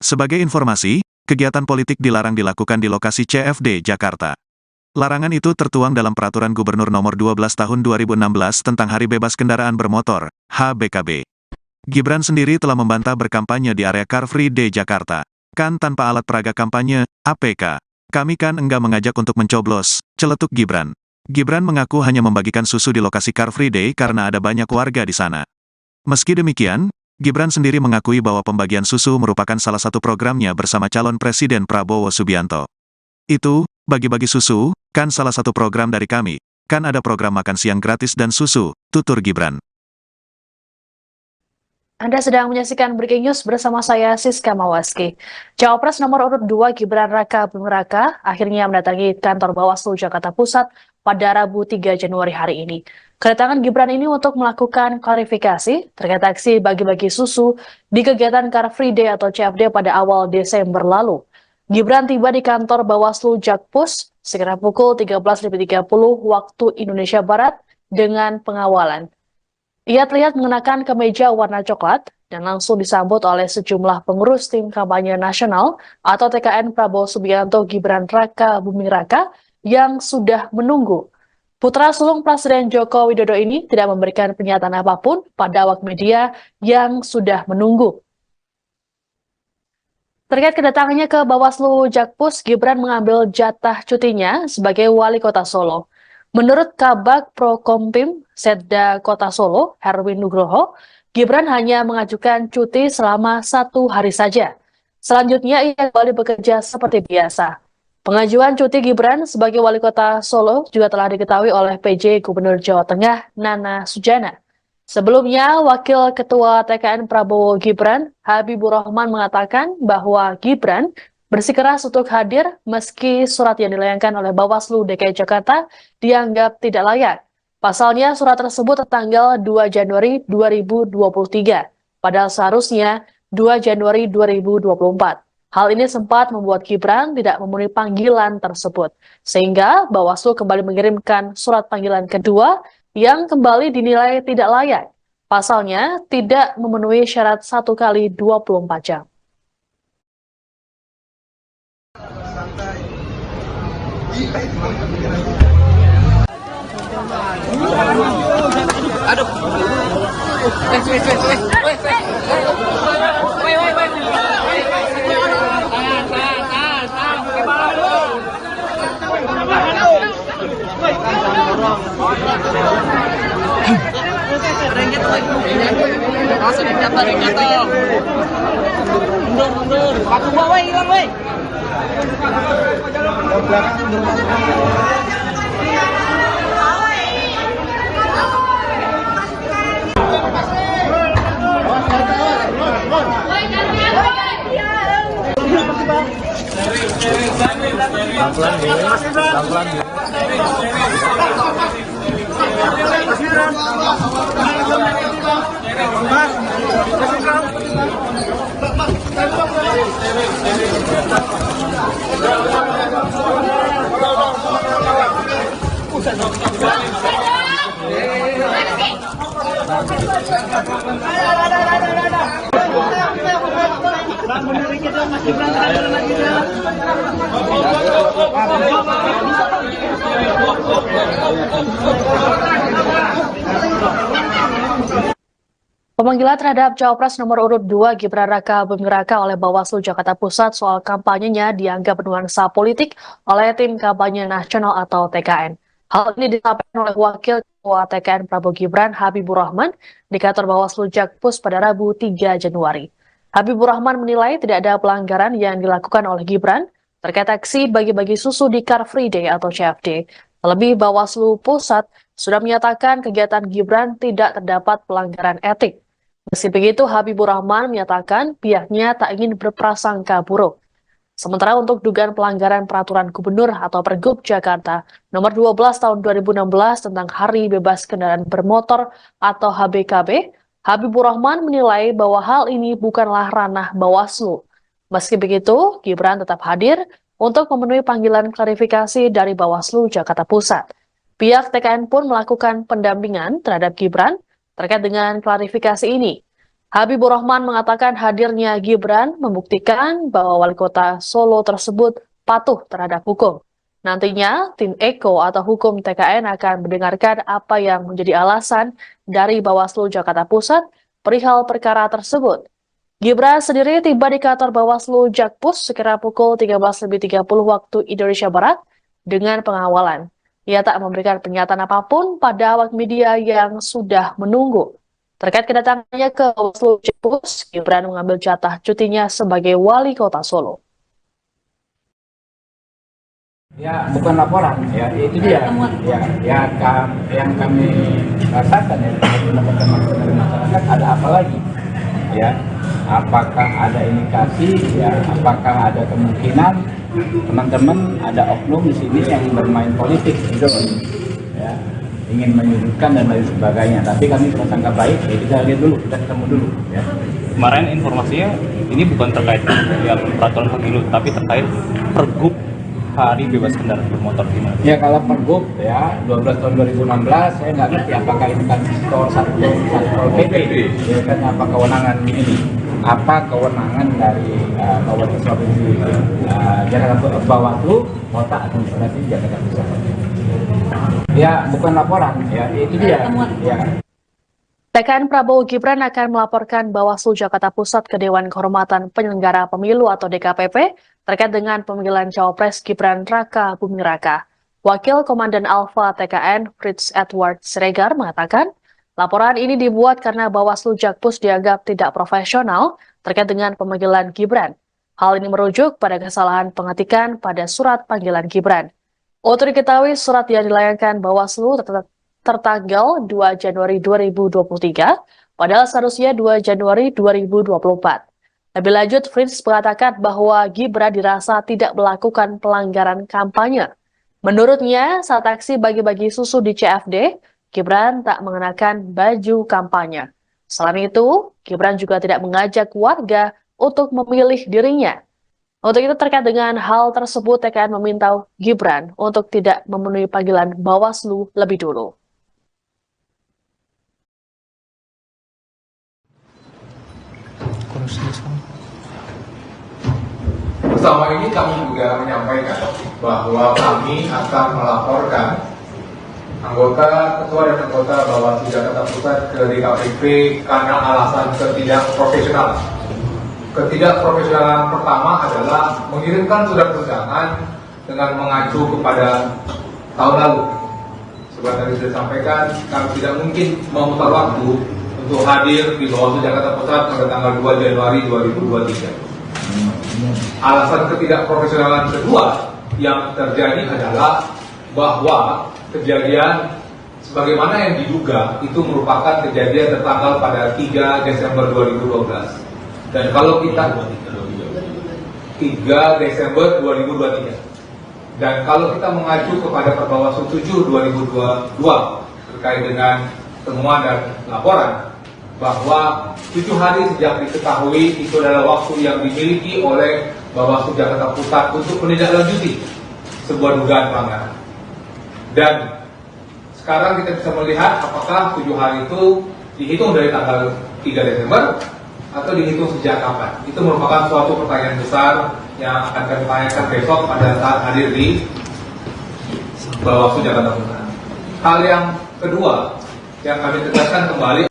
Sebagai informasi, kegiatan politik dilarang dilakukan di lokasi CFD Jakarta. Larangan itu tertuang dalam Peraturan Gubernur Nomor 12 Tahun 2016 tentang Hari Bebas Kendaraan Bermotor, HBKB. Gibran sendiri telah membantah berkampanye di area Car Free Day Jakarta. Kan tanpa alat peraga kampanye, APK. Kami kan enggak mengajak untuk mencoblos, celetuk Gibran. Gibran mengaku hanya membagikan susu di lokasi Car Free Day karena ada banyak warga di sana. Meski demikian, Gibran sendiri mengakui bahwa pembagian susu merupakan salah satu programnya bersama calon Presiden Prabowo Subianto. Itu, bagi-bagi susu, kan salah satu program dari kami, kan ada program makan siang gratis dan susu, tutur Gibran. Anda sedang menyaksikan Breaking News bersama saya Siska Mawaski. Cawapres nomor urut 2 Gibran Raka Buming Raka akhirnya mendatangi kantor Bawaslu Jakarta Pusat pada Rabu 3 Januari hari ini. Kedatangan Gibran ini untuk melakukan klarifikasi terkait aksi bagi-bagi susu di kegiatan Car Free Day atau CFD pada awal Desember lalu. Gibran tiba di kantor Bawaslu Jakpus sekitar pukul 13.30 waktu Indonesia Barat dengan pengawalan. Ia terlihat mengenakan kemeja warna coklat dan langsung disambut oleh sejumlah pengurus tim kampanye nasional atau TKN Prabowo Subianto Gibran Raka Buming Raka yang sudah menunggu. Putra sulung Presiden Joko Widodo ini tidak memberikan pernyataan apapun pada awak media yang sudah menunggu. Terkait kedatangannya ke Bawaslu Jakpus, Gibran mengambil jatah cutinya sebagai wali kota Solo. Menurut Kabag Prokompim Setda Kota Solo, Herwin Nugroho, Gibran hanya mengajukan cuti selama 1 hari saja. Selanjutnya ia kembali bekerja seperti biasa. Pengajuan cuti Gibran sebagai wali kota Solo juga telah diketahui oleh PJ Gubernur Jawa Tengah, Nana Sujana. Sebelumnya, Wakil Ketua TKN Prabowo Gibran, Habibur Rahman mengatakan bahwa Gibran bersikeras untuk hadir meski surat yang dilayangkan oleh Bawaslu DKI Jakarta dianggap tidak layak. Pasalnya surat tersebut tertanggal 2 Januari 2023, padahal seharusnya 2 Januari 2024. Hal ini sempat membuat Gibran tidak memenuhi panggilan tersebut, sehingga Bawaslu kembali mengirimkan surat panggilan kedua yang kembali dinilai tidak layak. Pasalnya tidak memenuhi syarat 1 kali 24 jam. Aduh. Wait. Langsung jatuh. Mundur. Paku gua hilang, woi. Pemanggilan terhadap Cawapres nomor urut 2 Gibran Raka Buming Raka oleh Bawaslu Jakarta Pusat soal kampanyenya dianggap bernuansa politik oleh Tim Kampanye Nasional atau TKN. Hal ini disampaikan oleh Wakil Ketua TKN Prabowo Gibran Habibur Rahman di kantor Bawaslu Jakpus pada Rabu 3 Januari. Habibur Rahman menilai tidak ada pelanggaran yang dilakukan oleh Gibran terkait aksi bagi-bagi susu di Car Free Day atau CFD. Terlebih Bawaslu Pusat sudah menyatakan kegiatan Gibran tidak terdapat pelanggaran etik. Meski begitu, Habibur Rahman menyatakan pihaknya tak ingin berprasangka buruk. Sementara untuk dugaan pelanggaran peraturan gubernur atau Pergub Jakarta nomor 12 tahun 2016 tentang Hari Bebas Kendaraan Bermotor atau HBKB, Habibur Rahman menilai bahwa hal ini bukanlah ranah Bawaslu. Meski begitu, Gibran tetap hadir untuk memenuhi panggilan klarifikasi dari Bawaslu Jakarta Pusat. Pihak TKN pun melakukan pendampingan terhadap Gibran terkait dengan klarifikasi ini. Habibur Rahman mengatakan hadirnya Gibran membuktikan bahwa wali kota Solo tersebut patuh terhadap hukum. Nantinya, tim Eko atau hukum TKN akan mendengarkan apa yang menjadi alasan dari Bawaslu Jakarta Pusat perihal perkara tersebut. Gibran sendiri tiba di kantor Bawaslu Jakpus sekira pukul 13.30 waktu Indonesia Barat dengan pengawalan. Ia tak memberikan pernyataan apapun pada awak media yang sudah menunggu. Terkait kedatangannya ke Bawaslu Jakpus, Gibran mengambil jatah cutinya sebagai wali kota Solo. Ya, bukan laporan, ya itu dia. Yang kami rasakan ya, mendapatkan masukan dari masyarakat, ada apa lagi? Ya, apakah ada indikasi? Ya, apakah ada kemungkinan teman-teman ada oknum di sini yang bermain politik, gitu, ya, ingin menyudutkan dan lain sebagainya. Tapi kami prasangka baik, ya kita lihat dulu, kita ketemu dulu. Ya. Kemarin informasinya ini bukan terkait ya peraturan pemilu, tapi terkait Pergub Hari Bebas Kendaraan Bermotor gimana? Ya kalau Pergub ya 12 tahun 2016 saya nggak ngerti apakah ini kan Satpol PP, ya kan apa kewenangan ini? Apa kewenangan dari Bawaslu Provinsi Jakarta Bawaslu Kota Administrasi Jakarta Pusat? Ya bukan laporan, ya itu dia. Ya. TKN Prabowo Gibran akan melaporkan Bawaslu Jakarta Pusat ke Dewan Kehormatan Penyelenggara Pemilu atau DKPP terkait dengan pemanggilan Cawapres Gibran Raka Buming Raka. Wakil Komandan Alfa TKN Fritz Edward Siregar mengatakan, laporan ini dibuat karena Bawaslu Jakpus dianggap tidak profesional terkait dengan pemanggilan Gibran. Hal ini merujuk pada kesalahan pengetikan pada surat panggilan Gibran. Untuk diketahui, surat yang dilayangkan Bawaslu tertanggal 2 Januari 2023, padahal seharusnya 2 Januari 2024. Lebih lanjut, Fritz mengatakan bahwa Gibran dirasa tidak melakukan pelanggaran kampanye. Menurutnya, saat aksi bagi-bagi susu di CFD, Gibran tak mengenakan baju kampanye. Selain itu, Gibran juga tidak mengajak warga untuk memilih dirinya. Untuk itu terkait dengan hal tersebut, TKN meminta Gibran untuk tidak memenuhi panggilan Bawaslu lebih dulu. Bersama ini kami juga menyampaikan bahwa kami akan melaporkan anggota, ketua dan anggota Bawaslu Jakarta Pusat ke DKPP karena alasan ketidakprofesionalan. Ketidakprofesionalan pertama adalah mengirimkan surat undangan dengan mengacu kepada tahun lalu. Seperti tadi sudah disampaikan, kami tidak mungkin memutar waktu untuk untuk hadir di Bawaslu Jakarta Pusat pada tanggal 2 Januari 2023. Alasan ketidakprofesionalan kedua yang terjadi adalah bahwa kejadian sebagaimana yang diduga itu merupakan kejadian tertanggal pada 3 Desember 2012. Dan kalau kita 3 Desember 2023. Dan kalau kita mengacu kepada Perbawaslu 7 2022 terkait dengan temuan dan laporan bahwa 7 hari sejak diketahui itu adalah waktu yang dimiliki oleh Bawaslu Jakarta Pusat untuk menindaklanjuti sebuah dugaan pelanggaran. Dan sekarang kita bisa melihat apakah 7 hari itu dihitung dari tanggal 3 Desember atau dihitung sejak kapan. Itu merupakan suatu pertanyaan besar yang akan kami tanyakan besok pada saat hadir di Bawaslu Jakarta Pusat. Hal yang kedua yang kami tegaskan kembali.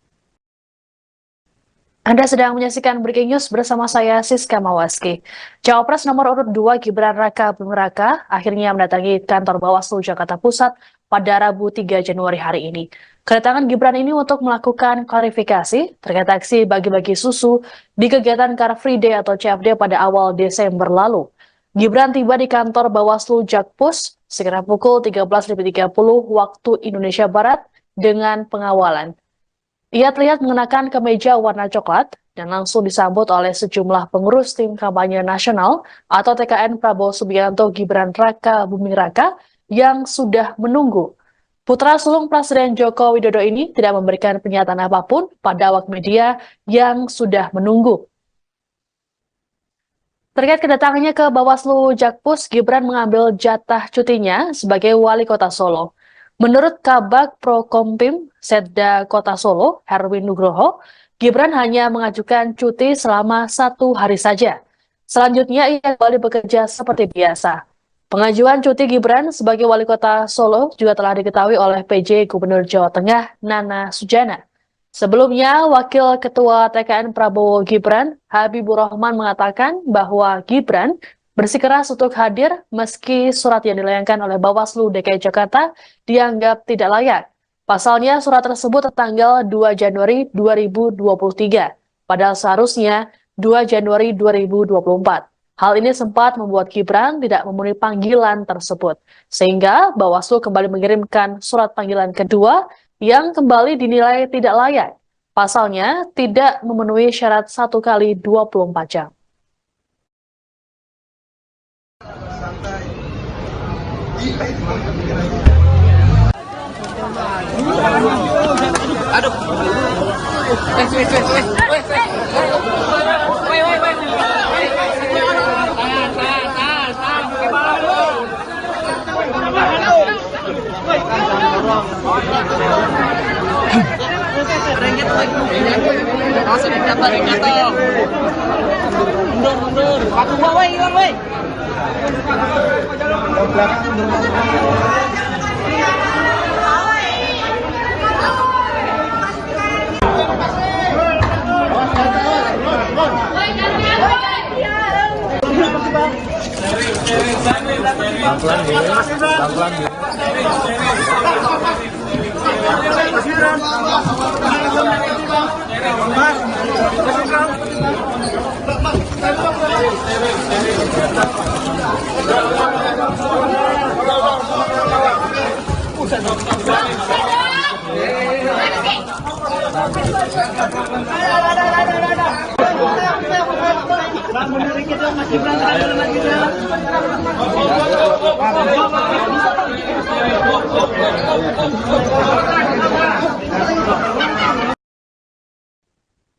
Anda sedang menyaksikan Breaking News bersama saya Siska Mawaski. Cawapres nomor urut 2 Gibran Raka Buming Raka akhirnya mendatangi kantor Bawaslu Jakarta Pusat pada Rabu 3 Januari hari ini. Kedatangan Gibran ini untuk melakukan klarifikasi terkait aksi bagi-bagi susu di kegiatan Car Free Day atau CFD pada awal Desember lalu. Gibran tiba di kantor Bawaslu Jakpus sekitar pukul 13.30 waktu Indonesia Barat dengan pengawalan. Ia terlihat mengenakan kemeja warna coklat dan langsung disambut oleh sejumlah pengurus tim kampanye nasional atau TKN Prabowo Subianto Gibran Raka Buming Raka yang sudah menunggu. Putra sulung Presiden Joko Widodo ini tidak memberikan pernyataan apapun pada awak media yang sudah menunggu. Terkait kedatangannya ke Bawaslu Jakpus, Gibran mengambil jatah cutinya sebagai wali kota Solo. Menurut Kabag Prokompim Setda Kota Solo, Herwin Nugroho, Gibran hanya mengajukan cuti selama 1 hari saja. Selanjutnya ia kembali bekerja seperti biasa. Pengajuan cuti Gibran sebagai wali kota Solo juga telah diketahui oleh PJ Gubernur Jawa Tengah Nana Sujana. Sebelumnya, Wakil Ketua TKN Prabowo Gibran, Habibur Rahman mengatakan bahwa Gibran bersikeras untuk hadir meski surat yang dilayangkan oleh Bawaslu DKI Jakarta dianggap tidak layak. Pasalnya surat tersebut tertanggal 2 Januari 2023, padahal seharusnya 2 Januari 2024. Hal ini sempat membuat Gibran tidak memenuhi panggilan tersebut, sehingga Bawaslu kembali mengirimkan surat panggilan kedua yang kembali dinilai tidak layak. Pasalnya tidak memenuhi syarat 1 kali 24 jam. Aduh. Mundur. Aku bawa hilang, woi.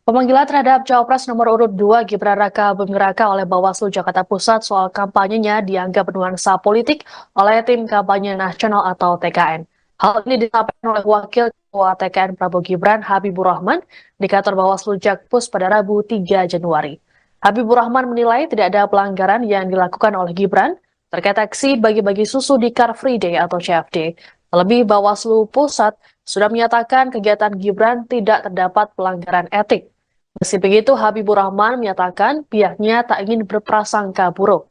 Pemanggilan terhadap Cawapres nomor urut 2 Gibran Raka Buming Raka oleh Bawaslu Jakarta Pusat soal kampanyenya dianggap bernuansa politik oleh tim kampanye nasional atau TKN. Hal ini disampaikan oleh Wakil Ketua TKN Prabowo Gibran Habibur Rahman di kantor Bawaslu Jakpus pada Rabu 3 Januari. Habibur Rahman menilai tidak ada pelanggaran yang dilakukan oleh Gibran terkait aksi bagi-bagi susu di Car Free Day atau CFD. Terlebih Bawaslu Pusat sudah menyatakan kegiatan Gibran tidak terdapat pelanggaran etik. Meski begitu, Habibur Rahman menyatakan pihaknya tak ingin berprasangka buruk.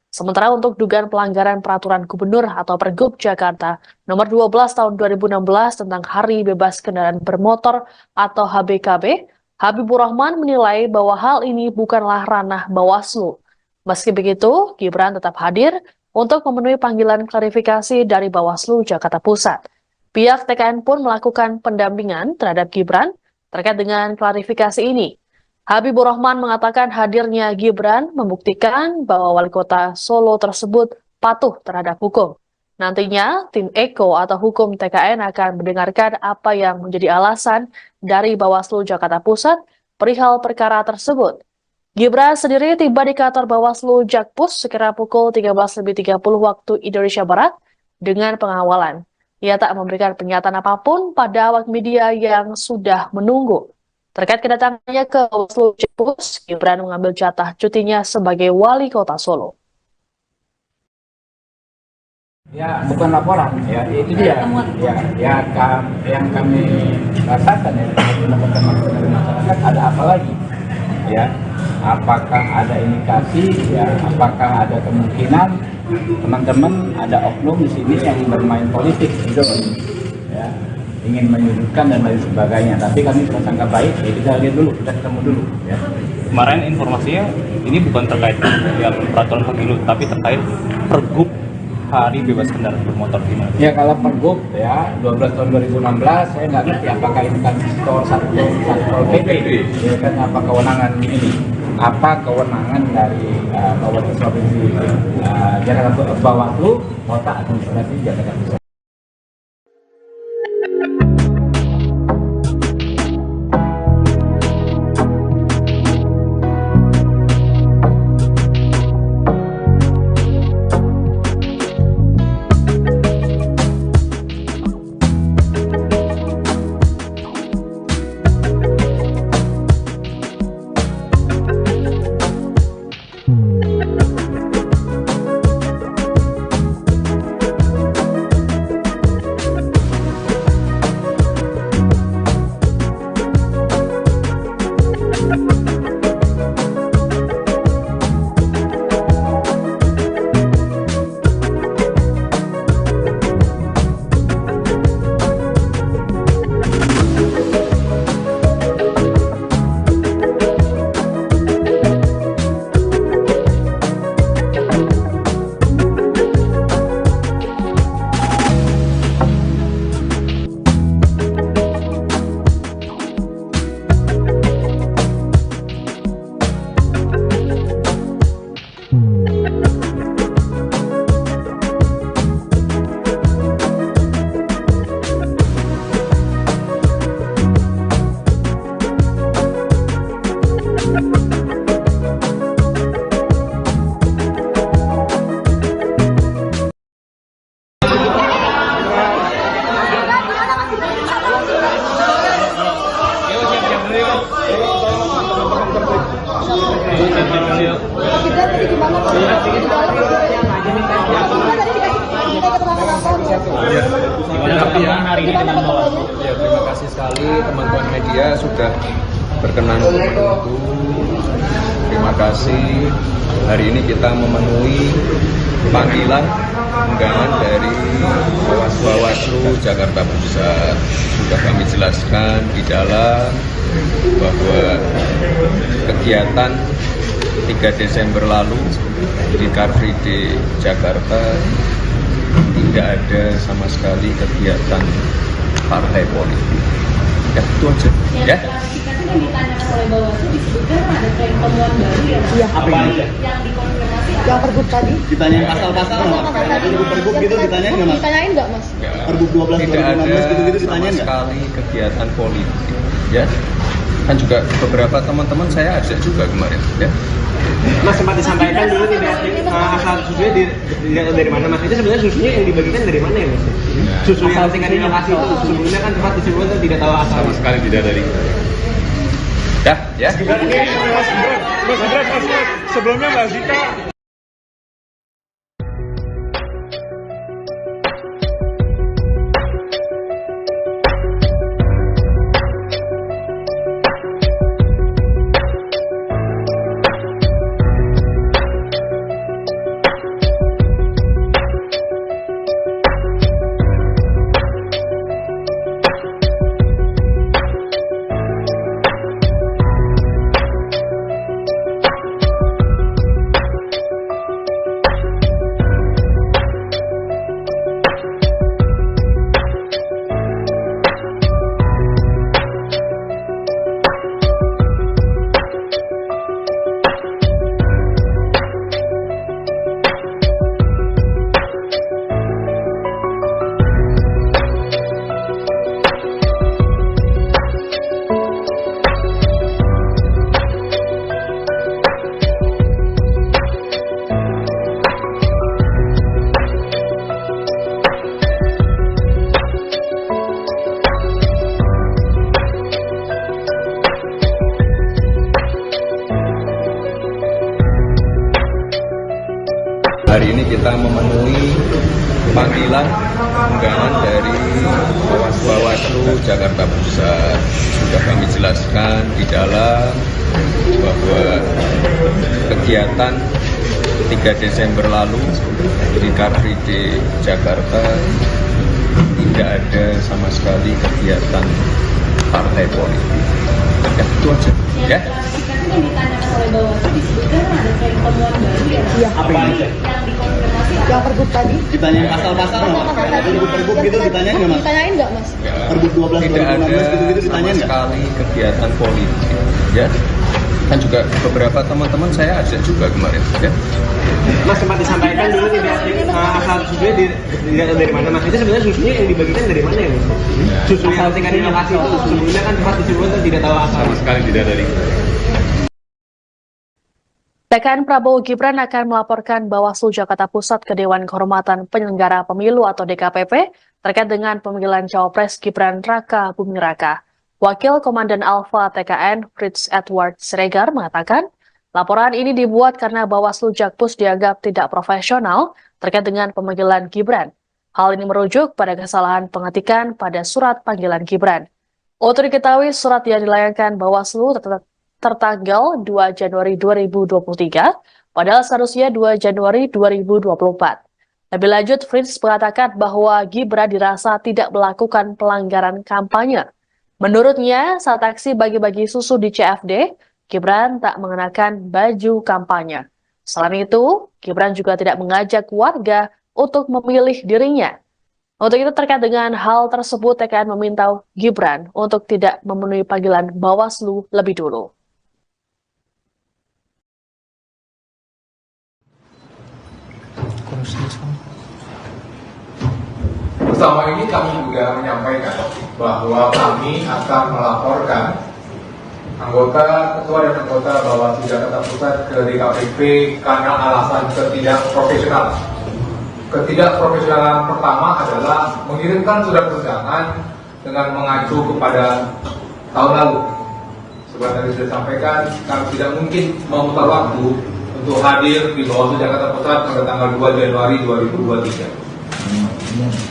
Sementara untuk dugaan pelanggaran peraturan gubernur atau Pergub Jakarta nomor 12 tahun 2016 tentang Hari Bebas Kendaraan Bermotor atau HBKB, Habibur Rahman menilai bahwa hal ini bukanlah ranah Bawaslu. Meski begitu, Gibran tetap hadir untuk memenuhi panggilan klarifikasi dari Bawaslu Jakarta Pusat. Pihak TKN pun melakukan pendampingan terhadap Gibran terkait dengan klarifikasi ini. Habibur Rahman mengatakan hadirnya Gibran membuktikan bahwa wali kota Solo tersebut patuh terhadap hukum. Nantinya, tim Eko atau hukum TKN akan mendengarkan apa yang menjadi alasan dari Bawaslu Jakarta Pusat perihal perkara tersebut. Gibran sendiri tiba di kantor Bawaslu Jakpus sekira pukul 13.30 waktu Indonesia Barat dengan pengawalan. Ia tak memberikan pernyataan apapun pada awak media yang sudah menunggu. Terkait kedatangannya ke Bawaslu Jakpus, Gibran mengambil jatah cutinya sebagai wali kota Solo. Ya, bukan laporan, ya itu dia. Yang kami rasakan ya, mendapatkan masukan dari masyarakat, ada apa lagi? Ya, apakah ada indikasi? Ya, apakah ada kemungkinan teman-teman ada oknum di sini yang bermain politik, gitu? Ya, ingin menyudutkan dan lain sebagainya. Tapi kami prasangka baik, ya kita lihat dulu, kita ketemu dulu. Ya. Kemarin informasinya ini bukan terkait yang peraturan pemilu, tapi terkait Pergub Hari Bebas Kendaraan Bermotor gimana? Ya kalau Pergub ya 12 tahun 2016 saya nggak ngerti apakah ini kan Satpol PP ya kan, apa kewenangan ini, apa kewenangan dari Bawaslu Provinsi Jakarta, Bawaslu Kota Administrasi Jakarta Pusat. Ya, terima kasih sekali teman-teman media sudah berkenan untuk menunggu. Terima kasih. Hari ini kita memenuhi panggilan undangan dari Bawaslu Jakarta Pusat. Sudah kami jelaskan di dalam bahwa kegiatan 3 Desember lalu di Car Free Day Jakarta tidak ada sama sekali kegiatan partai politik. Ya, itu aja. Ya. Klarifikasi yang ditanyakan oleh Bawaslu disebutkan ada tren temuan baru ya. Iya. Apa ini? Yang dikonfirmasi apa? Yang Pergub tadi? Ditanyain pasal-pasal nggak? Pergub gitu ditanyain nggak, Mas? Ditanyain nggak, Mas? Pergub 12 tidak 2016 ada gitu-gitu sama ditanyain nggak? sekali kegiatan politik. Ya. Kan juga beberapa teman-teman saya ajak juga kemarin. Ya. Mas sempat disampaikan dulu tidak asal susunya dari mana, Mas? Itu sebenarnya susunya yang dibagikan dari mana ya, Mas? Susu yang tinggal di lokasi itu sebelumnya kan tempat distribusi tidak tahu asal. Sama sekali tidak dari. Dah, ya. Mas Gibran, sebelumnya Mbak Zita ini kita memenuhi panggilan undangan dari Bawaslu Jakarta Pusat. Sudah kami jelaskan di dalam bahwa kegiatan 3 Desember lalu di Car Free Day Jakarta tidak ada sama sekali kegiatan partai politik. Ya, itu aja. Ya. Kan ditanyakan oleh Bawaslu disebutkan ada tren temuan baru ya. Iya. Apa aja? Yang dikonfirmasi Yang pergub tadi? Ditanyain pasal-pasal nggak? Pergub gitu ditanyain nggak, Mas? Ditanyain nggak, Mas? Ya, Pergub 12 tidak ada 2016 gitu-gitu sama ditanyain nggak? sekali kegiatan politik. Ya. Kan juga beberapa teman-teman saya ajak juga kemarin. Ya. Mas sempat disampaikan dulu tidak asal susunya dilihat dari mana, Mas? Itu sebenarnya susunya yang dibagikan dari mana ya, Mas? Susu yang tingkat inovasi itu sebelumnya kan sempat disebutkan tidak tahu asal. Sama sekali tidak dari. TKN Prabowo Gibran akan melaporkan Bawaslu Jakarta Pusat ke Dewan Kehormatan Penyelenggara Pemilu atau DKPP terkait dengan pemanggilan Cawapres Gibran Raka Buming Raka. Wakil Komandan Alfa TKN Fritz Edward Siregar mengatakan, laporan ini dibuat karena Bawaslu Jakpus dianggap tidak profesional terkait dengan pemanggilan Gibran. Hal ini merujuk pada kesalahan pengetikan pada surat panggilan Gibran. Untuk diketahui, surat yang dilayangkan Bawaslu tertanggal 2 Januari 2023, padahal seharusnya 2 Januari 2024. Lebih lanjut, Fritz mengatakan bahwa Gibran dirasa tidak melakukan pelanggaran kampanye. Menurutnya, saat aksi bagi-bagi susu di CFD, Gibran tak mengenakan baju kampanye. Selain itu, Gibran juga tidak mengajak warga untuk memilih dirinya. Untuk itu terkait dengan hal tersebut, TKN meminta Gibran untuk tidak memenuhi panggilan Bawaslu lebih dulu. Bersama ini kami juga menyampaikan bahwa kami akan melaporkan ketua dan anggota Bawaslu Jakarta Pusat ke DKPP karena alasan ketidakprofesionalan. Ketidakprofesionalan pertama adalah mengirimkan surat undangan dengan mengacu kepada tahun lalu. Seperti tadi sudah sampaikan, kami tidak mungkin memutar waktu untuk hadir di Bawaslu Jakarta Pusat pada tanggal 2 Januari 2023.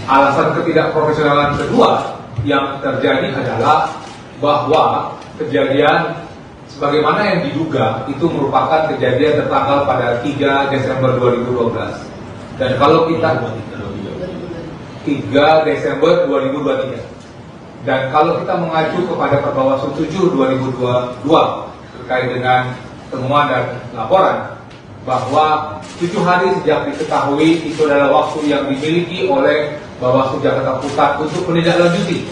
Alasan ketidakprofesionalan kedua yang terjadi adalah bahwa kejadian sebagaimana yang diduga itu merupakan kejadian tertanggal pada 3 Desember 2012. Dan kalau kita 3 Desember 2023. Dan kalau kita mengacu kepada Perbawaslu 7 2022 terkait dengan temuan dan laporan bahwa 7 hari sejak diketahui itu adalah waktu yang dimiliki oleh Bawaslu Jakarta Pusat untuk menindaklanjuti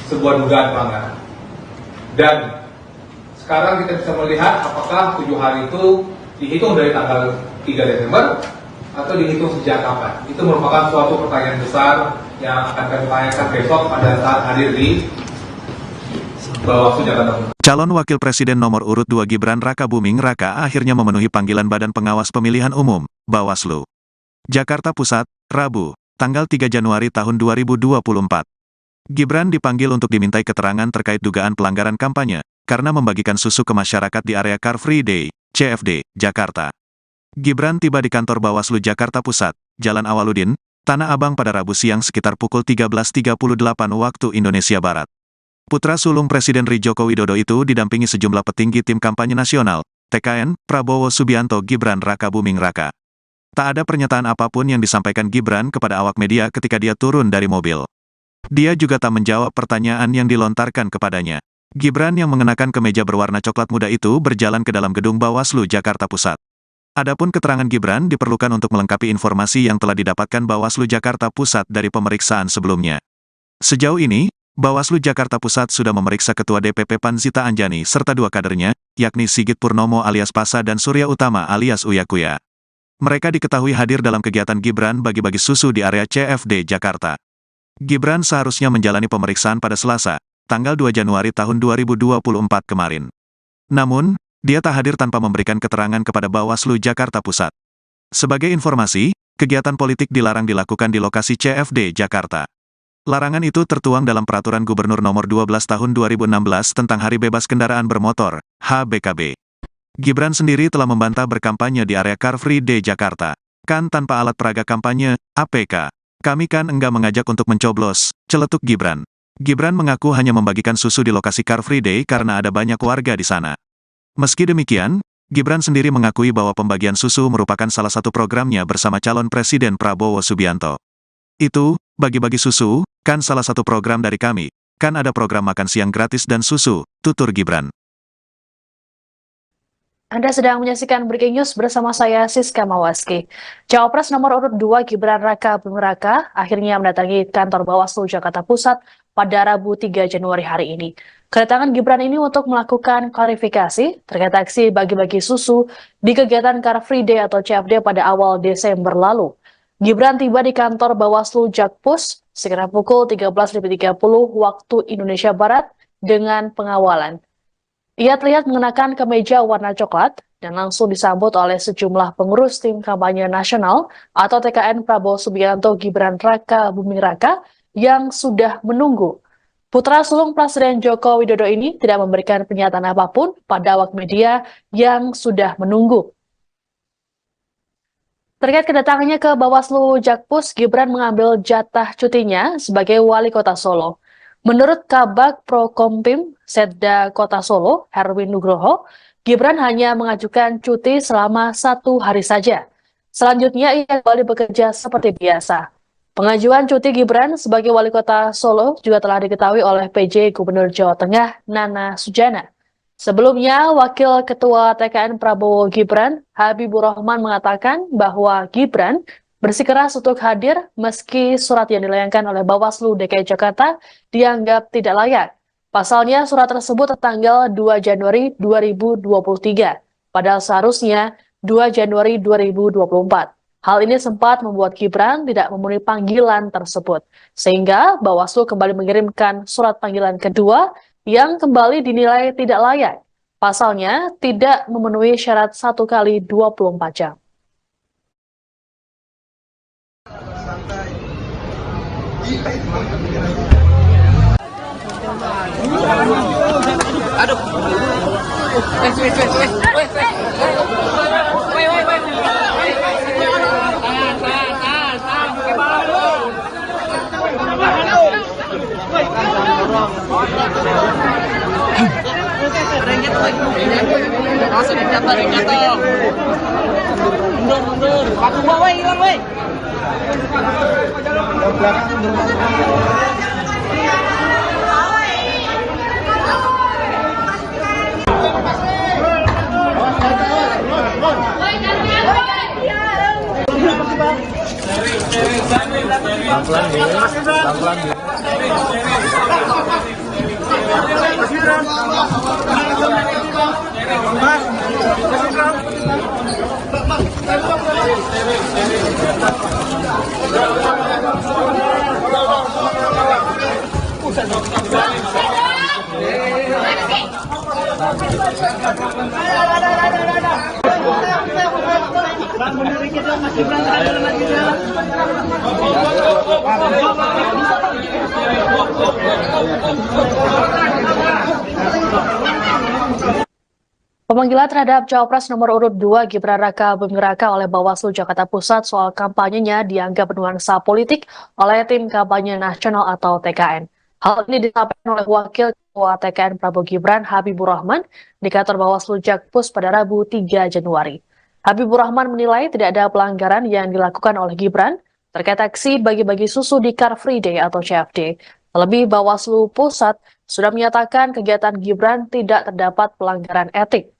sebuah dugaan pelanggaran. Dan sekarang kita bisa melihat apakah 7 hari itu dihitung dari tanggal 3 Desember atau dihitung sejak kapan. Itu merupakan suatu pertanyaan besar yang akan kami tanyakan besok pada saat hadir di Bawaslu Jakarta Pusat. Calon Wakil Presiden nomor urut 2 Gibran Raka Buming Raka akhirnya memenuhi panggilan Badan Pengawas Pemilihan Umum, Bawaslu. Jakarta Pusat, Rabu, tanggal 3 Januari tahun 2024. Gibran dipanggil untuk dimintai keterangan terkait dugaan pelanggaran kampanye, karena membagikan susu ke masyarakat di area Car Free Day, CFD, Jakarta. Gibran tiba di kantor Bawaslu Jakarta Pusat, Jalan Awaludin, Tanah Abang pada Rabu siang sekitar pukul 13.38 waktu Indonesia Barat. Putra sulung Presiden Joko Widodo itu didampingi sejumlah petinggi tim kampanye nasional, TKN, Prabowo Subianto Gibran Raka Buming Raka. Tak ada pernyataan apapun yang disampaikan Gibran kepada awak media ketika dia turun dari mobil. Dia juga tak menjawab pertanyaan yang dilontarkan kepadanya. Gibran yang mengenakan kemeja berwarna coklat muda itu berjalan ke dalam gedung Bawaslu Jakarta Pusat. Adapun keterangan Gibran diperlukan untuk melengkapi informasi yang telah didapatkan Bawaslu Jakarta Pusat dari pemeriksaan sebelumnya. Sejauh ini, Bawaslu Jakarta Pusat sudah memeriksa Ketua DPP PAN Zita Anjani serta 2 kadernya, yakni Sigit Purnomo alias Pasa dan Surya Utama alias Uya Kuya. Mereka diketahui hadir dalam kegiatan Gibran bagi-bagi susu di area CFD Jakarta. Gibran seharusnya menjalani pemeriksaan pada Selasa, tanggal 2 Januari tahun 2024 kemarin. Namun, dia tak hadir tanpa memberikan keterangan kepada Bawaslu Jakarta Pusat. Sebagai informasi, kegiatan politik dilarang dilakukan di lokasi CFD Jakarta. Larangan itu tertuang dalam Peraturan Gubernur Nomor 12 Tahun 2016 tentang Hari Bebas Kendaraan Bermotor, HBKB. Gibran sendiri telah membantah berkampanye di area Car Free Day Jakarta. Kan tanpa alat peraga kampanye, APK. Kami kan enggak mengajak untuk mencoblos, celetuk Gibran. Gibran mengaku hanya membagikan susu di lokasi Car Free Day karena ada banyak warga di sana. Meski demikian, Gibran sendiri mengakui bahwa pembagian susu merupakan salah satu programnya bersama calon Presiden Prabowo Subianto. Itu, bagi-bagi susu, kan salah satu program dari kami. Kan ada program makan siang gratis dan susu, tutur Gibran. Anda sedang menyaksikan Breaking News bersama saya, Siska Mawaski. Cawapres nomor urut 2 Gibran Raka Buming Raka akhirnya mendatangi kantor Bawaslu Jakarta Pusat pada Rabu 3 Januari hari ini. Kedatangan Gibran ini untuk melakukan klarifikasi terkait aksi bagi-bagi susu di kegiatan Car Free Day atau CFD pada awal Desember lalu. Gibran tiba di kantor Bawaslu Jakpus sekitar pukul 13.30 waktu Indonesia Barat dengan pengawalan. Ia terlihat mengenakan kemeja warna coklat dan langsung disambut oleh sejumlah pengurus tim kampanye nasional atau TKN Prabowo Subianto Gibran Raka Buming Raka yang sudah menunggu. Putra sulung Presiden Joko Widodo ini tidak memberikan pernyataan apapun pada awak media yang sudah menunggu. Terkait kedatangannya ke Bawaslu Jakpus, Gibran mengambil jatah cutinya sebagai wali kota Solo. Menurut Kabag Prokompim Setda Kota Solo, Herwin Nugroho, Gibran hanya mengajukan cuti selama 1 hari saja. Selanjutnya ia kembali bekerja seperti biasa. Pengajuan cuti Gibran sebagai wali kota Solo juga telah diketahui oleh PJ Gubernur Jawa Tengah, Nana Sujana. Sebelumnya, Wakil Ketua TKN Prabowo Gibran, Habibur Rahman mengatakan bahwa Gibran bersikeras untuk hadir meski surat yang dilayangkan oleh Bawaslu DKI Jakarta dianggap tidak layak. Pasalnya surat tersebut tertanggal 2 Januari 2023, padahal seharusnya 2 Januari 2024. Hal ini sempat membuat Gibran tidak memenuhi panggilan tersebut, sehingga Bawaslu kembali mengirimkan surat panggilan kedua yang kembali dinilai tidak layak. Pasalnya tidak memenuhi syarat 1 kali 24 jam. Aduh. Ada yang jatuh lagi. Langsung jatuh. Mundur. Paku bawa hilang, woi. Pemanggilan terhadap Cawapres nomor urut 2 Gibran Raka Buming Raka oleh Bawaslu Jakarta Pusat soal kampanyenya dianggap bernuansa politik oleh tim kampanye nasional atau TKN. Hal ini disampaikan oleh Wakil Ketua TKN Prabowo Gibran Habibur Rahman di kantor Bawaslu Jakpus pada Rabu 3 Januari. Habibur Rahman menilai tidak ada pelanggaran yang dilakukan oleh Gibran terkait aksi bagi-bagi susu di Car Free Day atau CFD. Terlebih Bawaslu Pusat sudah menyatakan kegiatan Gibran tidak terdapat pelanggaran etik.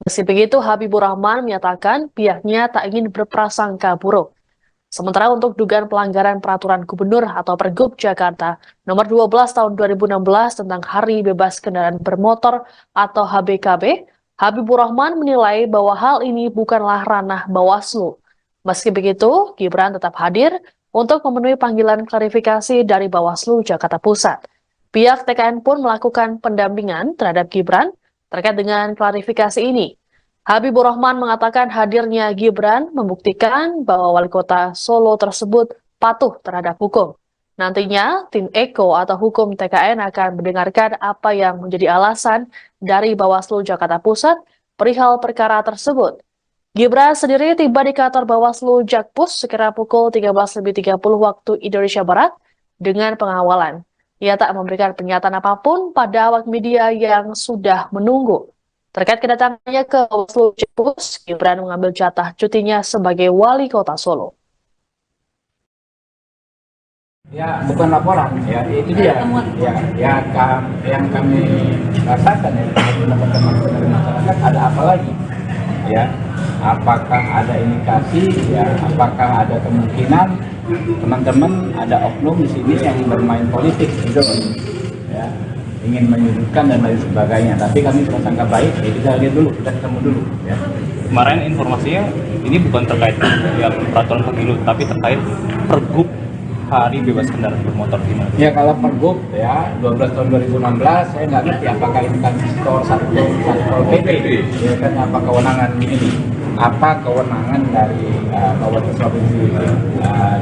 Meski begitu, Habibur Rahman menyatakan pihaknya tak ingin berprasangka buruk. Sementara untuk dugaan pelanggaran peraturan gubernur atau Pergub Jakarta nomor 12 tahun 2016 tentang Hari Bebas Kendaraan Bermotor atau HBKB, Habibur Rahman menilai bahwa hal ini bukanlah ranah Bawaslu. Meski begitu, Gibran tetap hadir untuk memenuhi panggilan klarifikasi dari Bawaslu Jakarta Pusat. Pihak TKN pun melakukan pendampingan terhadap Gibran terkait dengan klarifikasi ini. Habibur Rahman mengatakan hadirnya Gibran membuktikan bahwa wali kota Solo tersebut patuh terhadap hukum. Nantinya, tim Eko atau hukum TKN akan mendengarkan apa yang menjadi alasan dari Bawaslu Jakarta Pusat perihal perkara tersebut. Gibran sendiri tiba di kantor Bawaslu Jakpus sekira pukul 13.30 waktu Indonesia Barat dengan pengawalan. Ia tak memberikan pernyataan apapun pada awak media yang sudah menunggu. Terkait kedatangannya ke Bawaslu Jakpus, Gibran mengambil jatah cutinya sebagai wali kota Solo. Ya, bukan laporan, ya itu dia. Yang kami rasakan ya, teman-teman dari masyarakat ada apa lagi? Ya, apakah ada indikasi? Ya, apakah ada kemungkinan teman-teman ada oknum di sini yang bermain politik, gitu, ya, ingin menyudutkan dan lain sebagainya. Tapi kami prasangka baik, ya kita lihat dulu, kita ketemu dulu. Ya. Kemarin informasinya ini bukan terkait ya peraturan pemilu, tapi terkait pergub hari bebas kendaraan bermotor gimana? Ya kalau pergub ya 12 tahun 2016 saya nggak ngerti apakah ini kan skor satpol pp, ya kan apa kewenangan ini? Apa kewenangan dari Bawaslu Provinsi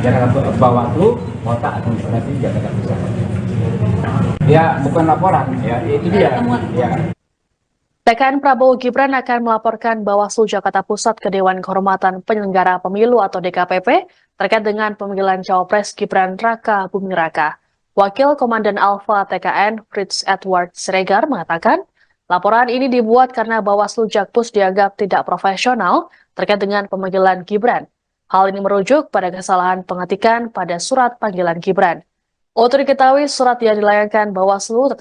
Jakarta Bawaslu Kota Administrasi Jakarta Pusat? Ya bukan laporan, ya itu dia. Ya. TKN Prabowo Gibran akan melaporkan Bawaslu Jakarta Pusat ke Dewan Kehormatan Penyelenggara Pemilu atau DKPP terkait dengan pemanggilan Cawapres Gibran Raka Buming Raka. Wakil Komandan Alfa TKN Fritz Edward Siregar mengatakan, laporan ini dibuat karena Bawaslu Jakpus dianggap tidak profesional terkait dengan pemanggilan Gibran. Hal ini merujuk pada kesalahan pengetikan pada surat panggilan Gibran. Untuk diketahui, surat yang dilayangkan Bawaslu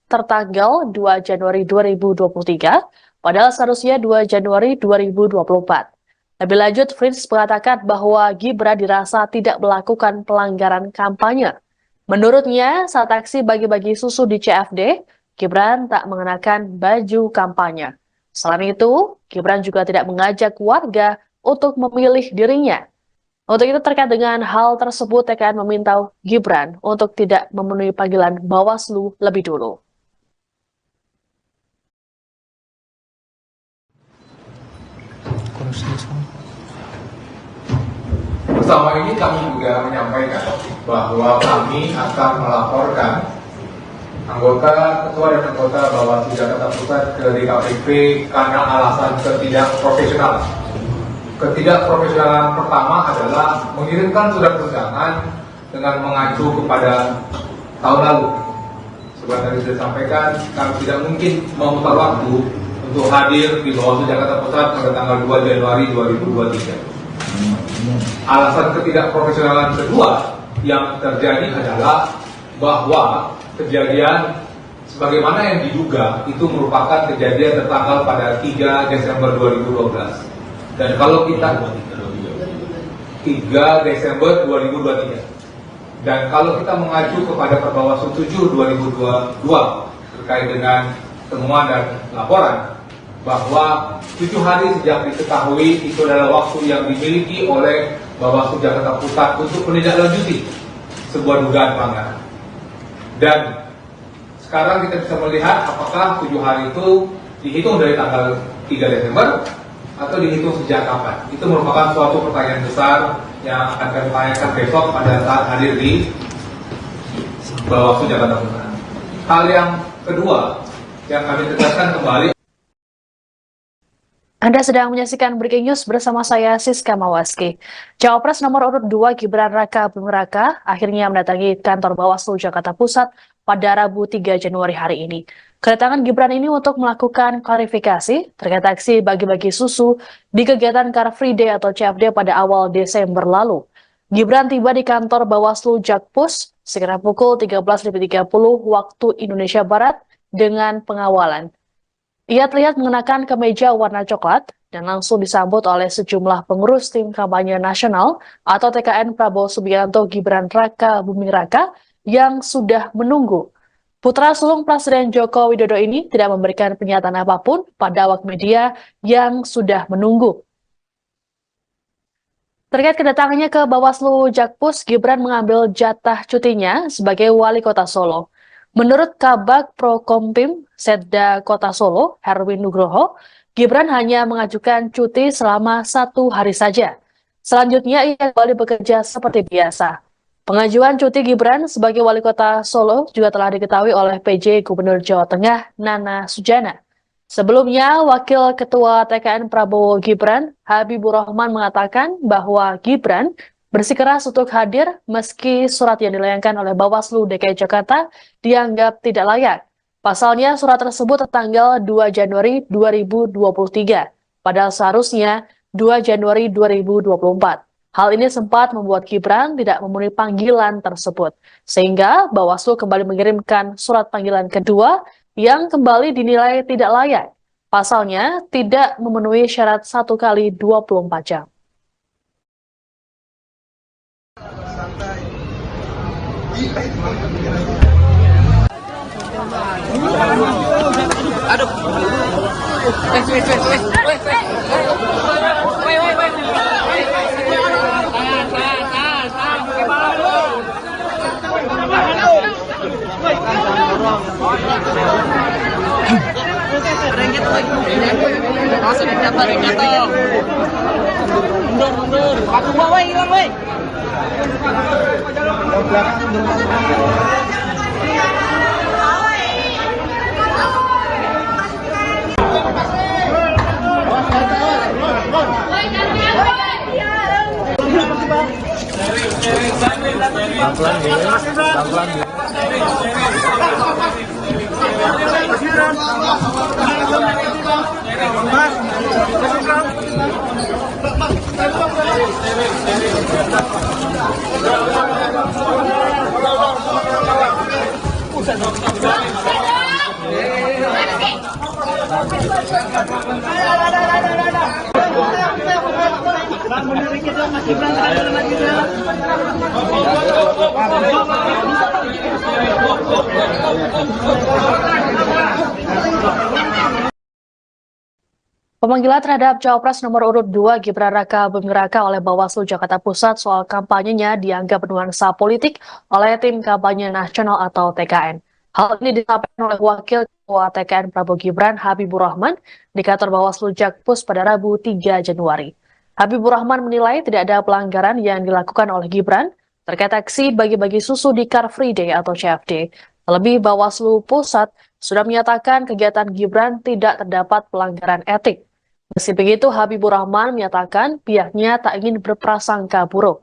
tertanggal 2 Januari 2023, padahal seharusnya 2 Januari 2024. Lebih lanjut, Fritz mengatakan bahwa Gibran dirasa tidak melakukan pelanggaran kampanye. Menurutnya, saat aksi bagi-bagi susu di CFD, Gibran tak mengenakan baju kampanye. Selain itu, Gibran juga tidak mengajak warga untuk memilih dirinya. Untuk itu terkait dengan hal tersebut, TKN meminta Gibran untuk tidak memenuhi panggilan Bawaslu lebih dulu. Bersama ini kami juga menyampaikan bahwa kami akan melaporkan anggota, ketua dan anggota Bawaslu Jakarta Pusat ke DKPP karena alasan ketidakprofesionalan. Ketidakprofesionalan pertama adalah mengirimkan surat undangan dengan mengacu kepada tahun lalu. Seperti tadi sudah disampaikan, kami tidak mungkin memutar waktu untuk hadir di Bawaslu Jakarta Pusat pada tanggal 2 Januari 2023. Alasan ketidakprofesionalan kedua yang terjadi adalah bahwa kejadian sebagaimana yang diduga itu merupakan kejadian tertanggal pada 3 Desember 2012. Dan kalau kita 3 Desember 2023. Dan kalau kita mengacu kepada Perbawaslu 7 2022 terkait dengan temuan dan laporan bahwa 7 hari sejak diketahui itu adalah waktu yang dimiliki oleh Bawaslu Jakarta Pusat untuk menindaklanjuti sebuah dugaan pelanggaran. Dan sekarang kita bisa melihat apakah 7 hari itu dihitung dari tanggal 3 Desember atau dihitung sejak kapan. Itu merupakan suatu pertanyaan besar yang akan kami tanyakan besok pada saat hadir di Bawaslu Jakarta Pusat. Hal yang kedua yang kami tegaskan kembali. Anda sedang menyaksikan Breaking News bersama saya, Siska Mawaski. Cawapres nomor urut 2 Gibran Raka Buming Raka akhirnya mendatangi kantor Bawaslu Jakarta Pusat pada Rabu 3 Januari hari ini. Kedatangan Gibran ini untuk melakukan klarifikasi terkait aksi bagi-bagi susu di kegiatan Car Free Day atau CFD pada awal Desember lalu. Gibran tiba di kantor Bawaslu Jakpus sekitar pukul 13.30 waktu Indonesia Barat dengan pengawalan. Ia terlihat mengenakan kemeja warna coklat dan langsung disambut oleh sejumlah pengurus tim kampanye nasional atau TKN Prabowo Subianto Gibran Raka Buming Raka yang sudah menunggu. Putra sulung Presiden Joko Widodo ini tidak memberikan pernyataan apapun pada awak media yang sudah menunggu. Terkait kedatangannya ke Bawaslu Jakpus, Gibran mengambil jatah cutinya sebagai wali kota Solo. Menurut Kabag Prokompim Setda Kota Solo, Herwin Nugroho, Gibran hanya mengajukan cuti selama 1 hari saja. Selanjutnya ia kembali bekerja seperti biasa. Pengajuan cuti Gibran sebagai wali kota Solo juga telah diketahui oleh PJ Gubernur Jawa Tengah Nana Sujana. Sebelumnya, Wakil Ketua TKN Prabowo Gibran, Habibur Rahman mengatakan bahwa Gibran bersikeras untuk hadir meski surat yang dilayangkan oleh Bawaslu DKI Jakarta dianggap tidak layak. Pasalnya, surat tersebut tertanggal 2 Januari 2023, padahal seharusnya 2 Januari 2024. Hal ini sempat membuat Gibran tidak memenuhi panggilan tersebut, sehingga Bawaslu kembali mengirimkan surat panggilan kedua yang kembali dinilai tidak layak. Pasalnya, tidak memenuhi syarat 1 kali 24 jam. Ada yang jatuh lagi. Awas, ada yang jatuh. Mundur. Paku gua, woi, hilang, woi. Pemanggilan terhadap Cawapres nomor urut 2 Gibran Raka Buming Raka oleh Bawaslu Jakarta Pusat soal kampanyenya dianggap bernuansa politik oleh Tim Kampanye Nasional atau TKN. Hal ini disampaikan oleh Wakil Ketua TKN Prabowo Gibran Habibur Rahman di kantor Bawaslu Jakpus pada Rabu 3 Januari. Habibur Rahman menilai tidak ada pelanggaran yang dilakukan oleh Gibran terkait aksi bagi-bagi susu di Car Free Day atau CFD. Terlebih Bawaslu Pusat sudah menyatakan kegiatan Gibran tidak terdapat pelanggaran etik. Meski begitu, Habibur Rahman menyatakan pihaknya tak ingin berprasangka buruk.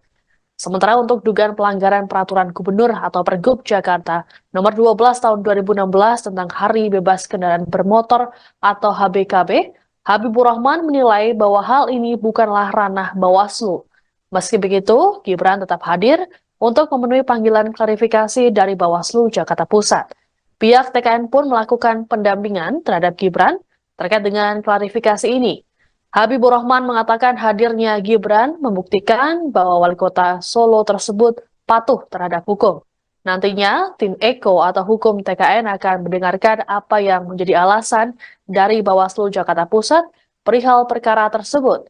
Sementara untuk dugaan pelanggaran peraturan gubernur atau Pergub Jakarta nomor 12 tahun 2016 tentang Hari Bebas Kendaraan Bermotor atau HBKB, Habibur Rahman menilai bahwa hal ini bukanlah ranah Bawaslu. Meski begitu, Gibran tetap hadir untuk memenuhi panggilan klarifikasi dari Bawaslu Jakarta Pusat. Pihak TKN pun melakukan pendampingan terhadap Gibran terkait dengan klarifikasi ini. Habibur Rahman mengatakan hadirnya Gibran membuktikan bahwa wali kota Solo tersebut patuh terhadap hukum. Nantinya, tim Eko atau hukum TKN akan mendengarkan apa yang menjadi alasan dari Bawaslu Jakarta Pusat perihal perkara tersebut.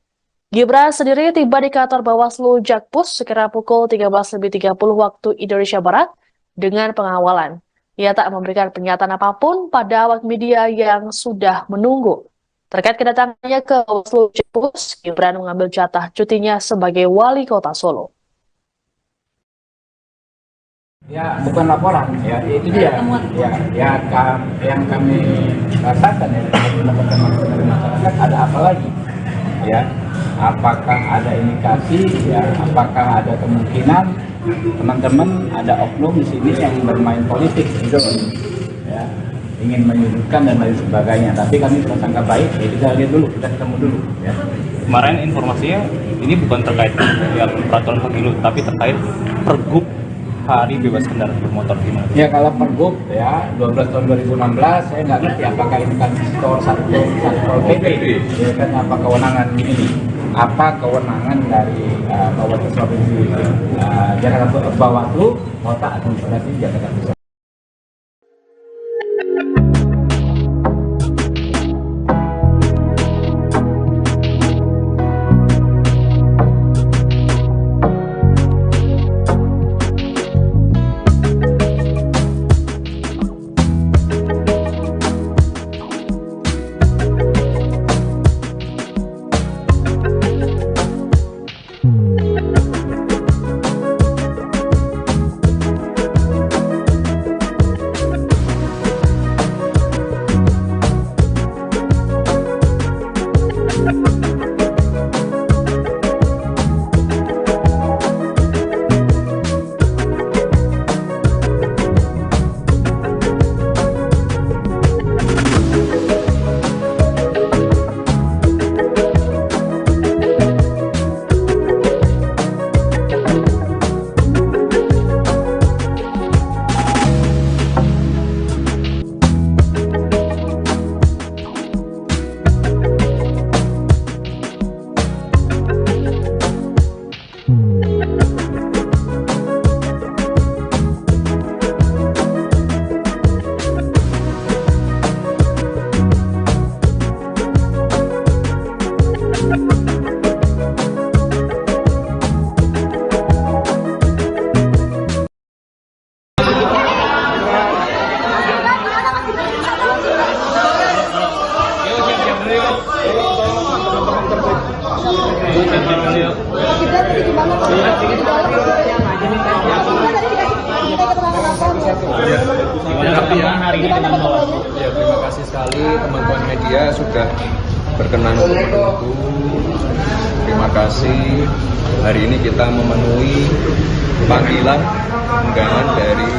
Gibran sendiri tiba di kantor Bawaslu Jakpus sekira pukul 13.30 waktu Indonesia Barat dengan pengawalan. Ia tak memberikan pernyataan apapun pada awak media yang sudah menunggu. Terkait kedatangannya ke Bawaslu Jakpus, Gibran mengambil jatah cutinya sebagai wali kota Solo. Ya, bukan laporan, ya itu dia. Yang kami rasakan ya dari masyarakat ada apa lagi? Ya, apakah ada indikasi? Ya, apakah ada kemungkinan teman-teman ada oknum di sini yang bermain politik gitu, ya, ingin menyudutkan dan lain sebagainya. Tapi kami prasangka baik, ya kita lihat dulu, kita ketemu dulu. Ya. Kemarin informasinya ini bukan terkait ya, peraturan pemilu, tapi terkait Pergub Hari Bebas Kendaraan Bermotor gimana? Ya kalau Pergub ya 12 tahun 2016 saya nggak ngerti apakah ini kan Satpol PP, ya kan apa kewenangan ini? Apa kewenangan dari Bawaslu Provinsi Jakarta, Bawaslu Kota Administrasi Jakarta Pusat. Ya, terima kasih sekali teman-teman media sudah berkenan untuk menunggu. Terima kasih. Hari ini kita memenuhi panggilan undangan dari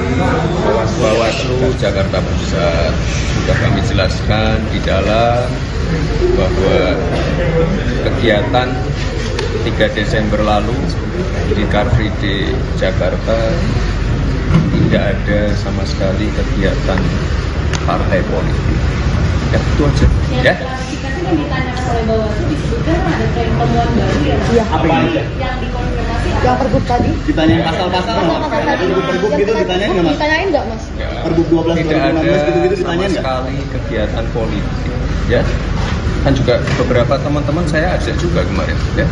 Bawaslu Jakarta Pusat. Sudah kami jelaskan di dalam bahwa kegiatan 3 Desember lalu di Car Free Day Jakarta tidak ada sama sekali kegiatan partai politik. Ya, itu aja. Ya. Klarifikasi yang ditanyakan oleh Bawaslu disebutkan ada tren temuan baru ya. Iya. Apa itu? Yang dikonfirmasi apa? Yang pergub tadi? Ditanyain pasal-pasal nggak? Pergub gitu ditanyain nggak, Mas? Ditanyain nggak, Mas? Ya. Pergub 12 Tidak ada 2016 gitu-gitu sama ditanyain nggak? sekali kegiatan politik. Ya. Kan juga beberapa teman-teman saya ajak juga kemarin. Ya.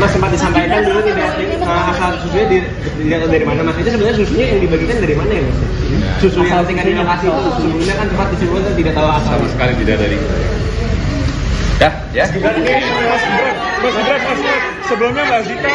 Mas sempat disampaikan dulu tidak asal susunya dilihat dari mana, Mas? Itu sebenarnya susunya yang dibagikan dari mana ya, Mas? Susu yang tingkat di lokasi itu sebelumnya kan sempat disebutkan tidak tahu asal. Sama sekali tidak dari. Dah, ya. Mas Gibran, sebelumnya Mbak Zita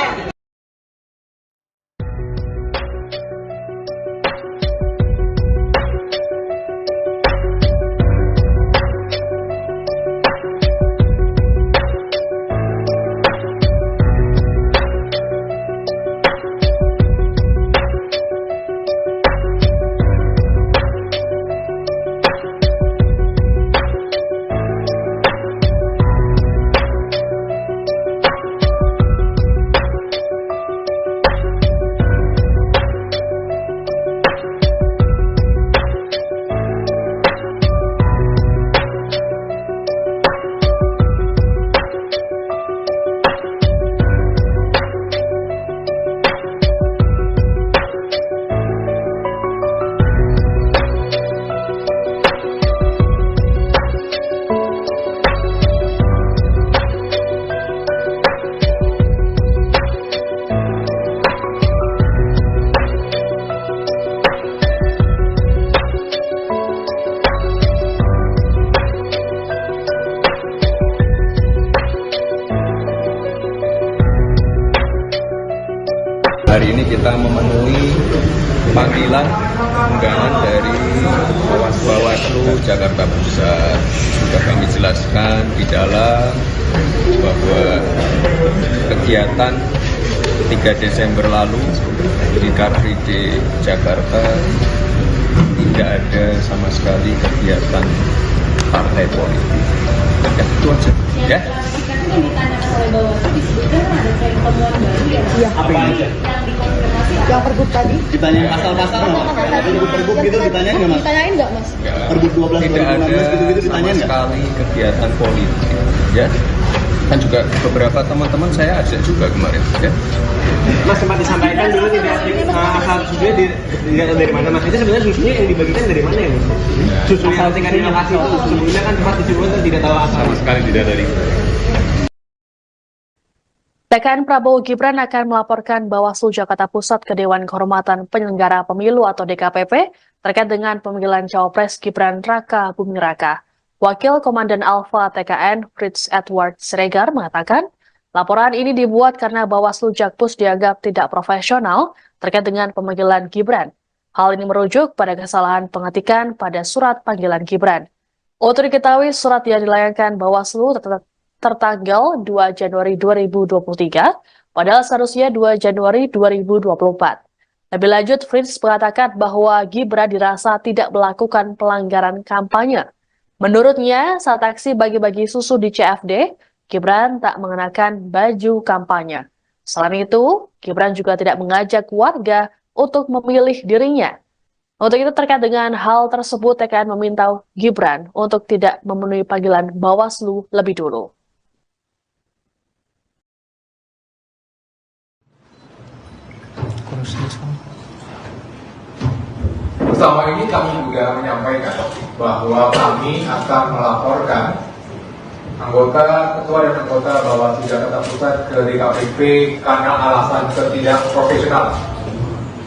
Hari ini kita memenuhi panggilan undangan dari Bawaslu Jakarta Pusat. Sudah kami jelaskan di dalam bahwa kegiatan 3 Desember lalu di Car Free Day Jakarta tidak ada sama sekali kegiatan partai politik. Ya, itu aja. Ya. Klarifikasi yang ditanyakan oleh Bawaslu disebutkan ada tren temuan baru ya. Iya. Apa itu? Yang dikonfirmasi apa? Yang pergub tadi? Ditanyain pasal-pasal nggak? Pergub gitu ditanyain nggak, Mas? Ditanyain nggak, Mas? Ya. Pergub 12 Tidak ada 2016 gitu-gitu sama ditanyain nggak? sekali kegiatan politik. Ya. Kan juga beberapa teman-teman saya ajak juga kemarin. Ya. Mas sempat disampaikan dulu tidak asal susunya dilihat dari mana, Mas? Itu sebenarnya susunya yang dibagikan dari mana ya, Mas? Susu yang tingkat di lokasi itu sebelumnya kan sempat disebutkan tidak tahu asal. Sama sekali tidak dari. TKN Prabowo Gibran akan melaporkan Bawaslu Jakarta Pusat ke Dewan Kehormatan Penyelenggara Pemilu atau DKPP terkait dengan pemanggilan Cawapres Gibran Raka Buming Raka. Wakil Komandan Alfa TKN Fritz Edward Siregar mengatakan, laporan ini dibuat karena Bawaslu Jakpus dianggap tidak profesional terkait dengan pemanggilan Gibran. Hal ini merujuk pada kesalahan pengetikan pada surat panggilan Gibran. Untuk diketahui, surat yang dilayangkan Bawaslu tertanggal 2 Januari 2023, padahal seharusnya 2 Januari 2024. Lebih lanjut, Fritz mengatakan bahwa Gibran dirasa tidak melakukan pelanggaran kampanye. Menurutnya, saat aksi bagi-bagi susu di CFD, Gibran tak mengenakan baju kampanye. Selain itu, Gibran juga tidak mengajak warga untuk memilih dirinya. Untuk itu terkait dengan hal tersebut, TKN meminta Gibran untuk tidak memenuhi panggilan Bawaslu lebih dulu. Bersama ini kami juga menyampaikan bahwa kami akan melaporkan ketua dan anggota Bawaslu Jakarta Pusat ke DKPP karena alasan ketidakprofesionalan.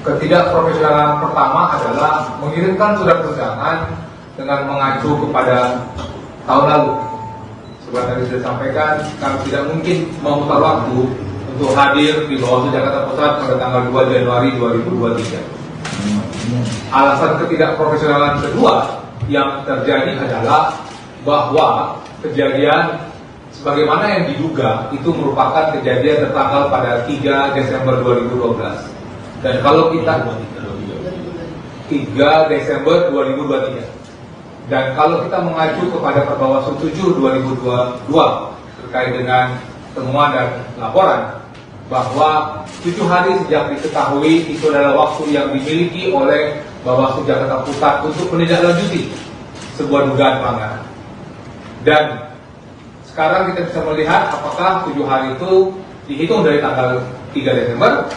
Ketidakprofesionalan pertama adalah mengirimkan surat undangan dengan mengacu kepada tahun lalu. Seperti tadi sudah sampaikan, kami tidak mungkin memutar waktu untuk hadir di Bawaslu Jakarta Pusat pada tanggal 2 Januari 2023. Alasan ketidakprofesionalan kedua yang terjadi adalah bahwa kejadian sebagaimana yang diduga itu merupakan kejadian tertanggal pada 3 Desember 2012. Dan kalau kita 3 Desember 2023. Dan kalau kita mengacu kepada Perbawaslu 7 2022 terkait dengan temuan dan laporan bahwa 7 hari sejak diketahui itu adalah waktu yang dimiliki oleh Bawaslu Jakarta Pusat untuk menindaklanjuti sebuah dugaan pelanggaran. Dan sekarang kita bisa melihat apakah 7 hari itu dihitung dari tanggal 3 Desember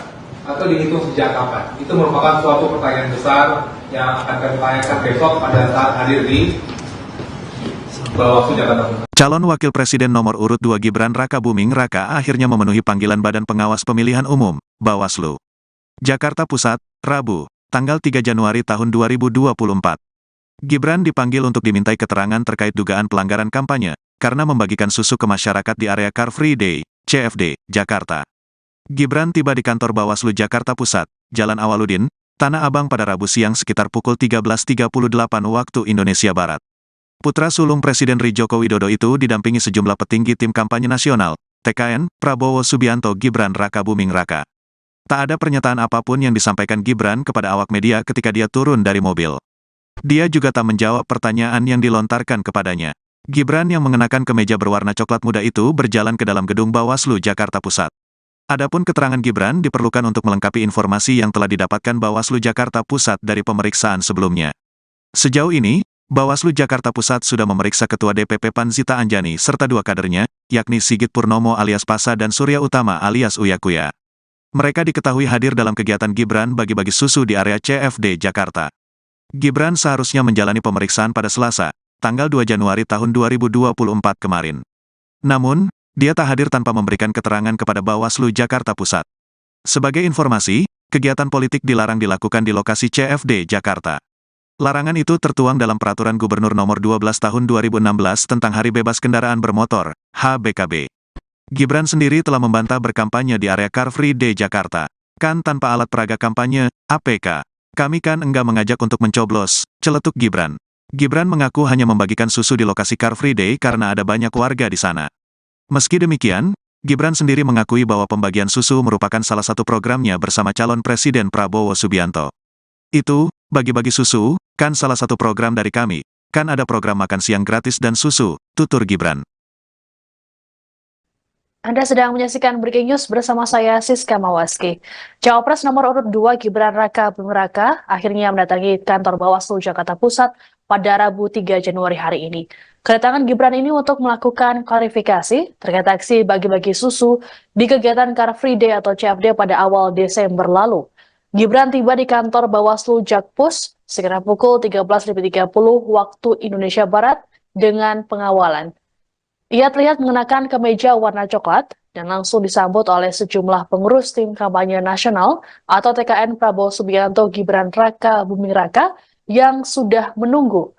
atau dihitung sejak kapan. Itu merupakan suatu pertanyaan besar yang akan kami tanyakan besok pada saat hadir di Bawaslu Jakarta Pusat. Calon Wakil Presiden nomor urut 2 Gibran Raka Buming Raka akhirnya memenuhi panggilan Badan Pengawas Pemilihan Umum, Bawaslu. Jakarta Pusat, Rabu, tanggal 3 Januari tahun 2024. Gibran dipanggil untuk dimintai keterangan terkait dugaan pelanggaran kampanye, karena membagikan susu ke masyarakat di area Car Free Day, CFD, Jakarta. Gibran tiba di kantor Bawaslu Jakarta Pusat, Jalan Awaludin, Tanah Abang pada Rabu siang sekitar pukul 13.38 waktu Indonesia Barat. Putra sulung Presiden Joko Widodo itu didampingi sejumlah petinggi tim kampanye nasional, TKN, Prabowo Subianto Gibran Raka Buming Raka. Tak ada pernyataan apapun yang disampaikan Gibran kepada awak media ketika dia turun dari mobil. Dia juga tak menjawab pertanyaan yang dilontarkan kepadanya. Gibran yang mengenakan kemeja berwarna coklat muda itu berjalan ke dalam gedung Bawaslu Jakarta Pusat. Adapun keterangan Gibran diperlukan untuk melengkapi informasi yang telah didapatkan Bawaslu Jakarta Pusat dari pemeriksaan sebelumnya. Sejauh ini, Bawaslu Jakarta Pusat sudah memeriksa Ketua DPP PAN Zita Anjani serta 2 kadernya, yakni Sigit Purnomo alias Pasa dan Surya Utama alias Uya Kuya. Mereka diketahui hadir dalam kegiatan Gibran bagi-bagi susu di area CFD Jakarta. Gibran seharusnya menjalani pemeriksaan pada Selasa, tanggal 2 Januari tahun 2024 kemarin. Namun, dia tak hadir tanpa memberikan keterangan kepada Bawaslu Jakarta Pusat. Sebagai informasi, kegiatan politik dilarang dilakukan di lokasi CFD Jakarta. Larangan itu tertuang dalam Peraturan Gubernur Nomor 12 Tahun 2016 tentang Hari Bebas Kendaraan Bermotor, HBKB. Gibran sendiri telah membantah berkampanye di area Car Free Day Jakarta. Kan tanpa alat peraga kampanye, APK. Kami kan enggak mengajak untuk mencoblos, celetuk Gibran. Gibran mengaku hanya membagikan susu di lokasi Car Free Day karena ada banyak warga di sana. Meski demikian, Gibran sendiri mengakui bahwa pembagian susu merupakan salah satu programnya bersama calon Presiden Prabowo Subianto. Itu, bagi-bagi susu, kan salah satu program dari kami, kan ada program makan siang gratis dan susu, tutur Gibran. Anda sedang menyaksikan Breaking News bersama saya Siska Mawaski. Cawapres nomor urut 2 Gibran Raka Buming Raka akhirnya mendatangi kantor Bawaslu Jakarta Pusat pada Rabu 3 Januari hari ini. Kedatangan Gibran ini untuk melakukan klarifikasi terkait aksi bagi-bagi susu di kegiatan Car Free Day atau CFD pada awal Desember lalu. Gibran tiba di kantor Bawaslu Jakpus sekitar pukul 13.30 waktu Indonesia Barat dengan pengawalan. Ia terlihat mengenakan kemeja warna coklat dan langsung disambut oleh sejumlah pengurus tim kampanye nasional atau TKN Prabowo Subianto Gibran Raka Buming Raka yang sudah menunggu.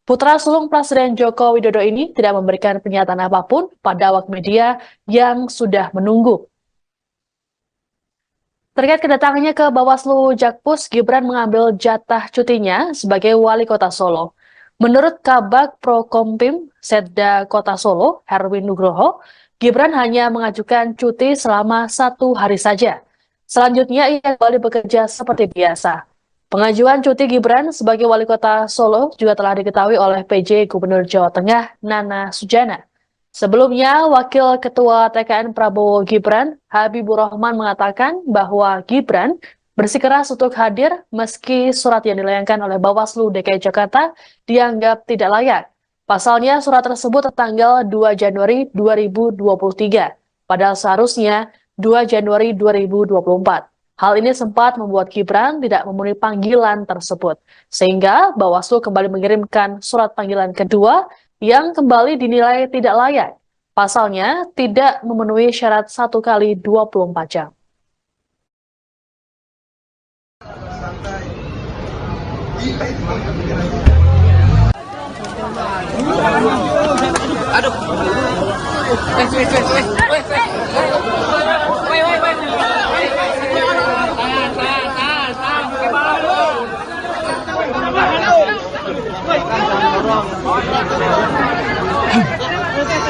Putra sulung Presiden Joko Widodo ini tidak memberikan pernyataan apapun pada awak media yang sudah menunggu. Terkait kedatangannya ke Bawaslu Jakpus, Gibran mengambil jatah cutinya sebagai wali kota Solo. Menurut Kabag Prokompim Setda Kota Solo, Herwin Nugroho, Gibran hanya mengajukan cuti selama 1 hari saja. Selanjutnya ia kembali bekerja seperti biasa. Pengajuan cuti Gibran sebagai wali kota Solo juga telah diketahui oleh PJ Gubernur Jawa Tengah, Nana Sujana. Sebelumnya, Wakil Ketua TKN Prabowo Gibran, Habibur Rahman mengatakan bahwa Gibran bersikeras untuk hadir meski surat yang dilayangkan oleh Bawaslu DKI Jakarta dianggap tidak layak. Pasalnya surat tersebut tertanggal 2 Januari 2023, padahal seharusnya 2 Januari 2024. Hal ini sempat membuat Gibran tidak memenuhi panggilan tersebut, sehingga Bawaslu kembali mengirimkan surat panggilan kedua yang kembali dinilai tidak layak. Pasalnya tidak memenuhi syarat 1 kali 24 jam. Aduh. Wait.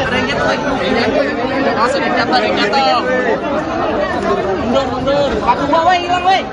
Ada yang jatuh lagi. Langsung jatuh, ada yang jatuh. Mundur. Patung bawah hilang, woi.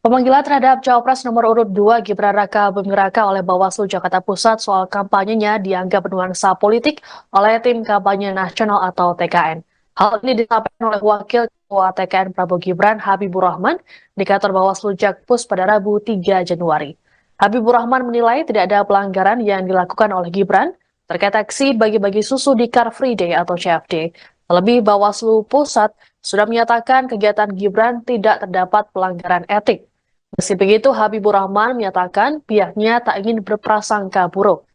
Pemanggilan terhadap Cawapres nomor urut 2 Gibran Raka Buming Raka oleh Bawaslu Jakarta Pusat soal kampanyenya dianggap bernuansa politik oleh Tim Kampanye Nasional atau TKN. Hal ini disampaikan oleh Wakil Ketua TKN Prabowo Gibran Habibur Rahman di kantor Bawaslu Jakpus pada Rabu 3 Januari. Habibur Rahman menilai tidak ada pelanggaran yang dilakukan oleh Gibran terkait aksi bagi-bagi susu di Car Free Day atau CFD. Terlebih Bawaslu Pusat sudah menyatakan kegiatan Gibran tidak terdapat pelanggaran etik. Meski begitu, Habibur Rahman menyatakan pihaknya tak ingin berprasangka buruk.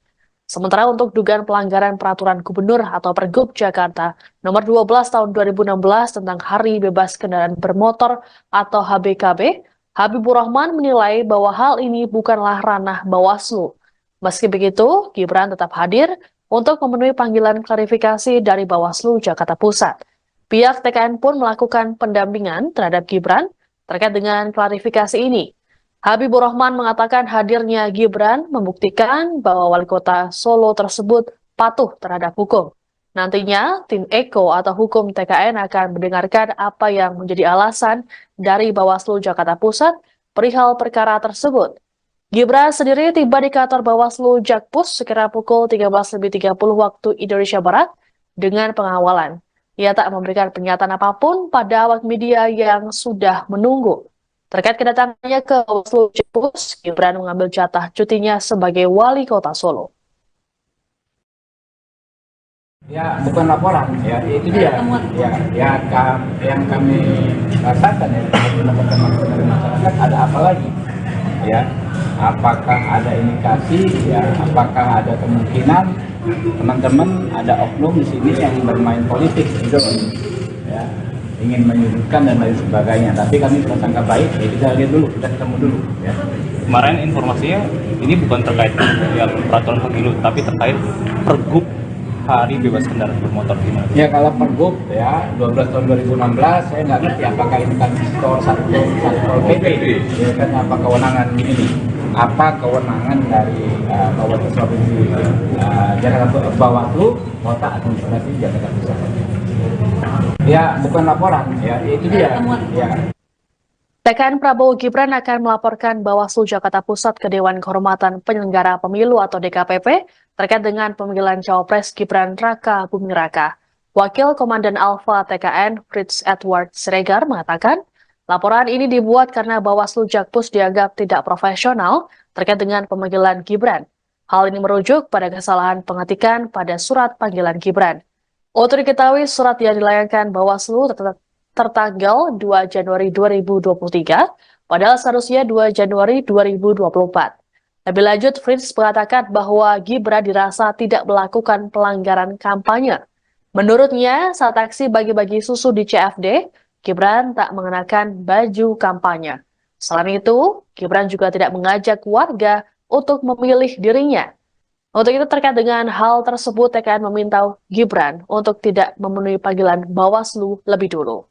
Sementara untuk dugaan pelanggaran peraturan gubernur atau Pergub Jakarta nomor 12 tahun 2016 tentang Hari Bebas Kendaraan Bermotor atau HBKB, Habibur Rahman menilai bahwa hal ini bukanlah ranah Bawaslu. Meski begitu, Gibran tetap hadir untuk memenuhi panggilan klarifikasi dari Bawaslu Jakarta Pusat. Pihak TKN pun melakukan pendampingan terhadap Gibran terkait dengan klarifikasi ini. Habibur Rahman mengatakan hadirnya Gibran membuktikan bahwa wali kota Solo tersebut patuh terhadap hukum. Nantinya, tim Eko atau hukum TKN akan mendengarkan apa yang menjadi alasan dari Bawaslu Jakarta Pusat perihal perkara tersebut. Gibran sendiri tiba di kantor Bawaslu Jakpus sekira pukul 13.30 waktu Indonesia Barat dengan pengawalan. Ia tak memberikan pernyataan apapun pada awak media yang sudah menunggu. Terkait kedatangannya ke Bawaslu Jakpus, Gibran mengambil jatah cutinya sebagai wali kota Solo. Ya, bukan laporan, ya itu dia. Yang kami rasakan ya, teman-teman dari masyarakat ada apa lagi? Ya, apakah ada indikasi? Ya, apakah ada kemungkinan teman-teman ada oknum di sini yang bermain politik, gitu, ya, ingin menyudutkan dan lain sebagainya. Tapi kami prasangka baik, ya kita lihat dulu, kita ketemu dulu. Ya. Kemarin informasinya ini bukan terkait ya peraturan pemilu, tapi terkait Pergub Hari Bebas Kendaraan Bermotor gimana? Ya kalau Pergub ya 12 tahun 2016 saya nggak ngerti apakah ini kan satu PP, ya kan apa kewenangan ini? Apa kewenangan dari Bawaslu Provinsi Jakarta Bawaslu Kota Administrasi Jakarta Pusat? Ya bukan laporan, ya itu dia. Ya. TKN Prabowo Gibran akan melaporkan Bawaslu Jakarta Pusat ke Dewan Kehormatan Penyelenggara Pemilu atau DKPP terkait dengan pemanggilan Cawapres Gibran Raka Buming Raka. Wakil Komandan Alfa TKN Fritz Edward Siregar mengatakan, laporan ini dibuat karena Bawaslu Jakpus dianggap tidak profesional terkait dengan pemanggilan Gibran. Hal ini merujuk pada kesalahan pengetikan pada surat panggilan Gibran. Untuk diketahui, surat yang dilayangkan Bawaslu tertanggal 2 Januari 2023, padahal seharusnya 2 Januari 2024. Lebih lanjut, Fritz mengatakan bahwa Gibran dirasa tidak melakukan pelanggaran kampanye. Menurutnya, saat aksi bagi-bagi susu di CFD, Gibran tak mengenakan baju kampanye. Selain itu, Gibran juga tidak mengajak warga untuk memilih dirinya. Untuk itu terkait dengan hal tersebut, TKN meminta Gibran untuk tidak memenuhi panggilan Bawaslu lebih dulu.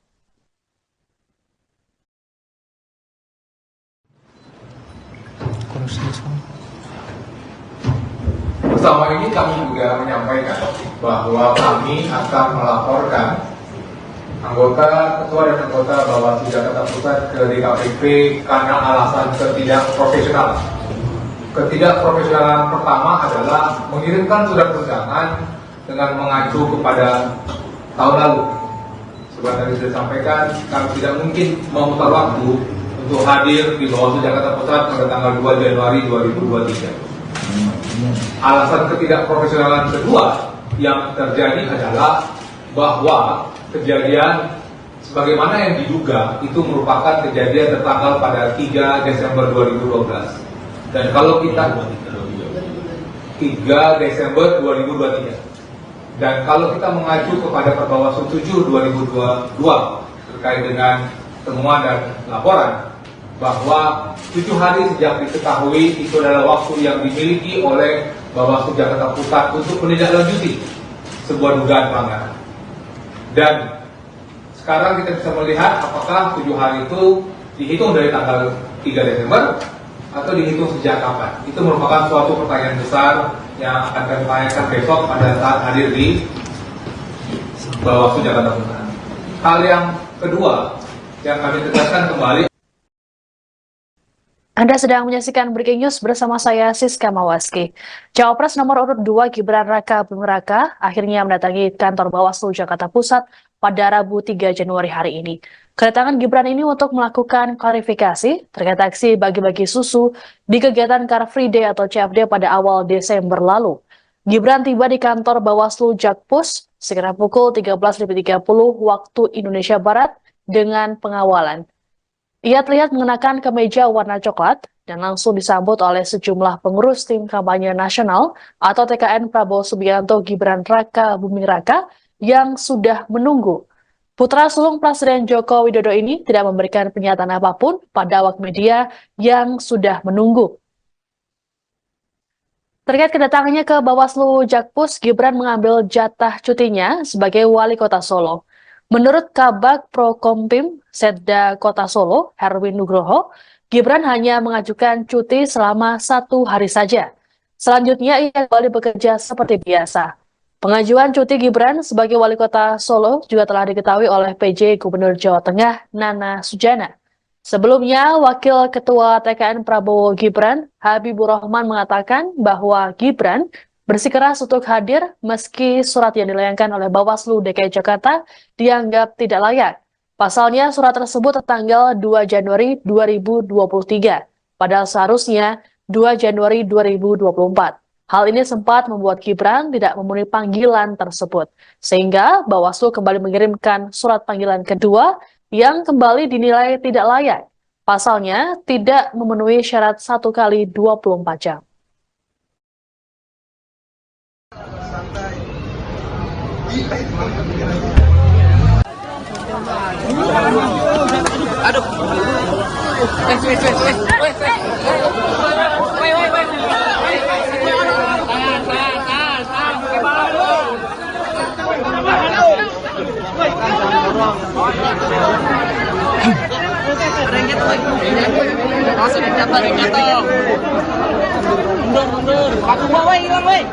Bersama ini kami juga menyampaikan bahwa kami akan melaporkan anggota, ketua dan anggota Bawaslu Jakarta Pusat ke DKPP karena alasan ketidakprofesionalan. Ketidakprofesionalan pertama adalah mengirimkan surat undangan dengan mengacu kepada tahun lalu. seperti tadi sudah disampaikan, kami tidak mungkin memutar waktu untuk hadir di Bawaslu Jakarta Pusat pada tanggal 2 Januari 2023. Alasan ketidakprofesionalan kedua yang terjadi adalah bahwa kejadian sebagaimana yang diduga itu merupakan kejadian tertanggal pada 3 Desember 2012. Dan kalau kita 3 Desember 2023. Dan kalau kita mengacu kepada Perbawaslu 7 2022 terkait dengan temuan dan laporan bahwa 7 hari sejak diketahui itu adalah waktu yang dimiliki oleh Bawaslu Jakarta Pusat untuk menindaklanjuti sebuah dugaan pelanggaran. Dan sekarang kita bisa melihat apakah 7 hari itu dihitung dari tanggal 3 Desember atau dihitung sejak kapan. Itu merupakan suatu pertanyaan besar yang akan kami tanyakan besok pada saat hadir di Bawaslu Jakarta Pusat. Hal yang kedua yang kami tegaskan kembali. Anda sedang menyaksikan Breaking News bersama saya Siska Mawaski. Cawapres nomor urut 2 Gibran Raka Buming Raka akhirnya mendatangi kantor Bawaslu Jakarta Pusat pada Rabu 3 Januari hari ini. Kedatangan Gibran ini untuk melakukan klarifikasi terkait aksi bagi-bagi susu di kegiatan Car Free Day atau CFD pada awal Desember lalu. Gibran tiba di kantor Bawaslu Jakpus sekitar pukul 13.30 waktu Indonesia Barat dengan pengawalan. Ia terlihat mengenakan kemeja warna coklat dan langsung disambut oleh sejumlah pengurus tim kampanye nasional atau TKN Prabowo Subianto Gibran Raka Buming Raka yang sudah menunggu. Putra sulung Presiden Joko Widodo ini tidak memberikan pernyataan apapun pada awak media yang sudah menunggu. Terkait kedatangannya ke Bawaslu Jakpus, Gibran mengambil jatah cutinya sebagai wali kota Solo. Menurut Kabag Prokompim Setda Kota Solo, Herwin Nugroho, Gibran hanya mengajukan cuti selama 1 hari saja. Selanjutnya ia kembali bekerja seperti biasa. Pengajuan cuti Gibran sebagai wali kota Solo juga telah diketahui oleh PJ Gubernur Jawa Tengah Nana Sujana. Sebelumnya, Wakil Ketua TKN Prabowo Gibran, Habibur Rahman mengatakan bahwa Gibran bersikeras untuk hadir meski surat yang dilayangkan oleh Bawaslu DKI Jakarta dianggap tidak layak. Pasalnya surat tersebut tertanggal 2 Januari 2023, padahal seharusnya 2 Januari 2024. Hal ini sempat membuat Gibran tidak memenuhi panggilan tersebut, sehingga Bawaslu kembali mengirimkan surat panggilan kedua yang kembali dinilai tidak layak. Pasalnya tidak memenuhi syarat 1 kali 24 jam. Aduh. Ada yang jatuh lagi. Langsung jatuh, ada yang jatuh. Mundur. Aku bawa, hilang, woi.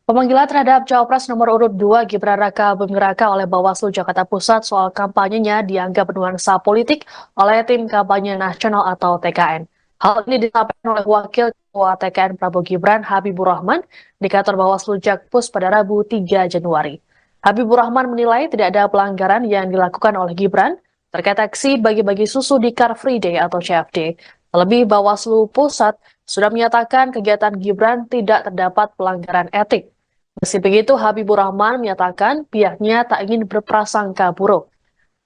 Pemanggilan terhadap Cawapres nomor urut 2 Gibran Raka Buming Raka oleh Bawaslu Jakarta Pusat soal kampanyenya dianggap bernuansa politik oleh tim kampanye nasional atau TKN. Hal ini disampaikan oleh Wakil Ketua TKN Prabowo Gibran Habibur Rahman di kantor Bawaslu Jakpus pada Rabu 3 Januari. Habibur Rahman menilai tidak ada pelanggaran yang dilakukan oleh Gibran terkait aksi bagi-bagi susu di Car Free Day atau CFD. Terlebih Bawaslu Pusat sudah menyatakan kegiatan Gibran tidak terdapat pelanggaran etik. Meski begitu, Habibur Rahman menyatakan pihaknya tak ingin berprasangka buruk.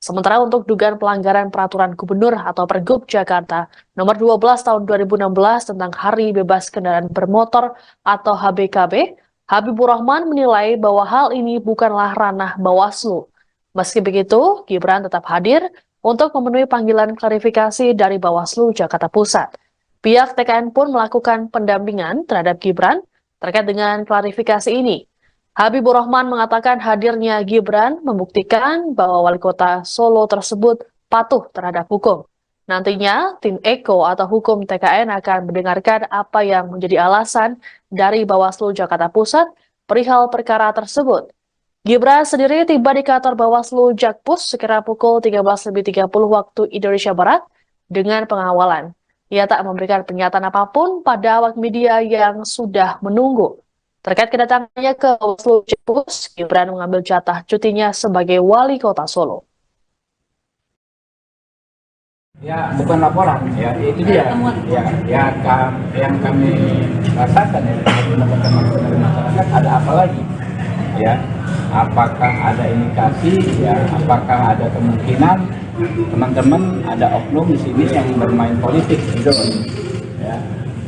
Sementara untuk dugaan pelanggaran peraturan gubernur atau Pergub Jakarta nomor 12 tahun 2016 tentang Hari Bebas Kendaraan Bermotor atau HBKB, Habibur Rahman menilai bahwa hal ini bukanlah ranah Bawaslu. Meski begitu, Gibran tetap hadir untuk memenuhi panggilan klarifikasi dari Bawaslu Jakarta Pusat. Pihak TKN pun melakukan pendampingan terhadap Gibran terkait dengan klarifikasi ini. Habibur Rahman mengatakan hadirnya Gibran membuktikan bahwa wali kota Solo tersebut patuh terhadap hukum. Nantinya, tim Eko atau hukum TKN akan mendengarkan apa yang menjadi alasan dari Bawaslu Jakarta Pusat perihal perkara tersebut. Gibran sendiri tiba di kantor Bawaslu Jakpus sekira pukul 13.30 waktu Indonesia Barat dengan pengawalan. Ia tak memberikan pernyataan apapun pada awak media yang sudah menunggu. Terkait kedatangannya ke Bawaslu Jakpus, Gibran mengambil jatah cutinya sebagai wali kota Solo. Ya, bukan laporan, ya itu dia. Yang kami rasakan ya, mendapatkan masukan dari masyarakat, ada apa lagi? Ya, apakah ada indikasi? Ya, apakah ada kemungkinan teman-teman ada oknum di sini yang bermain politik, gitu, ya,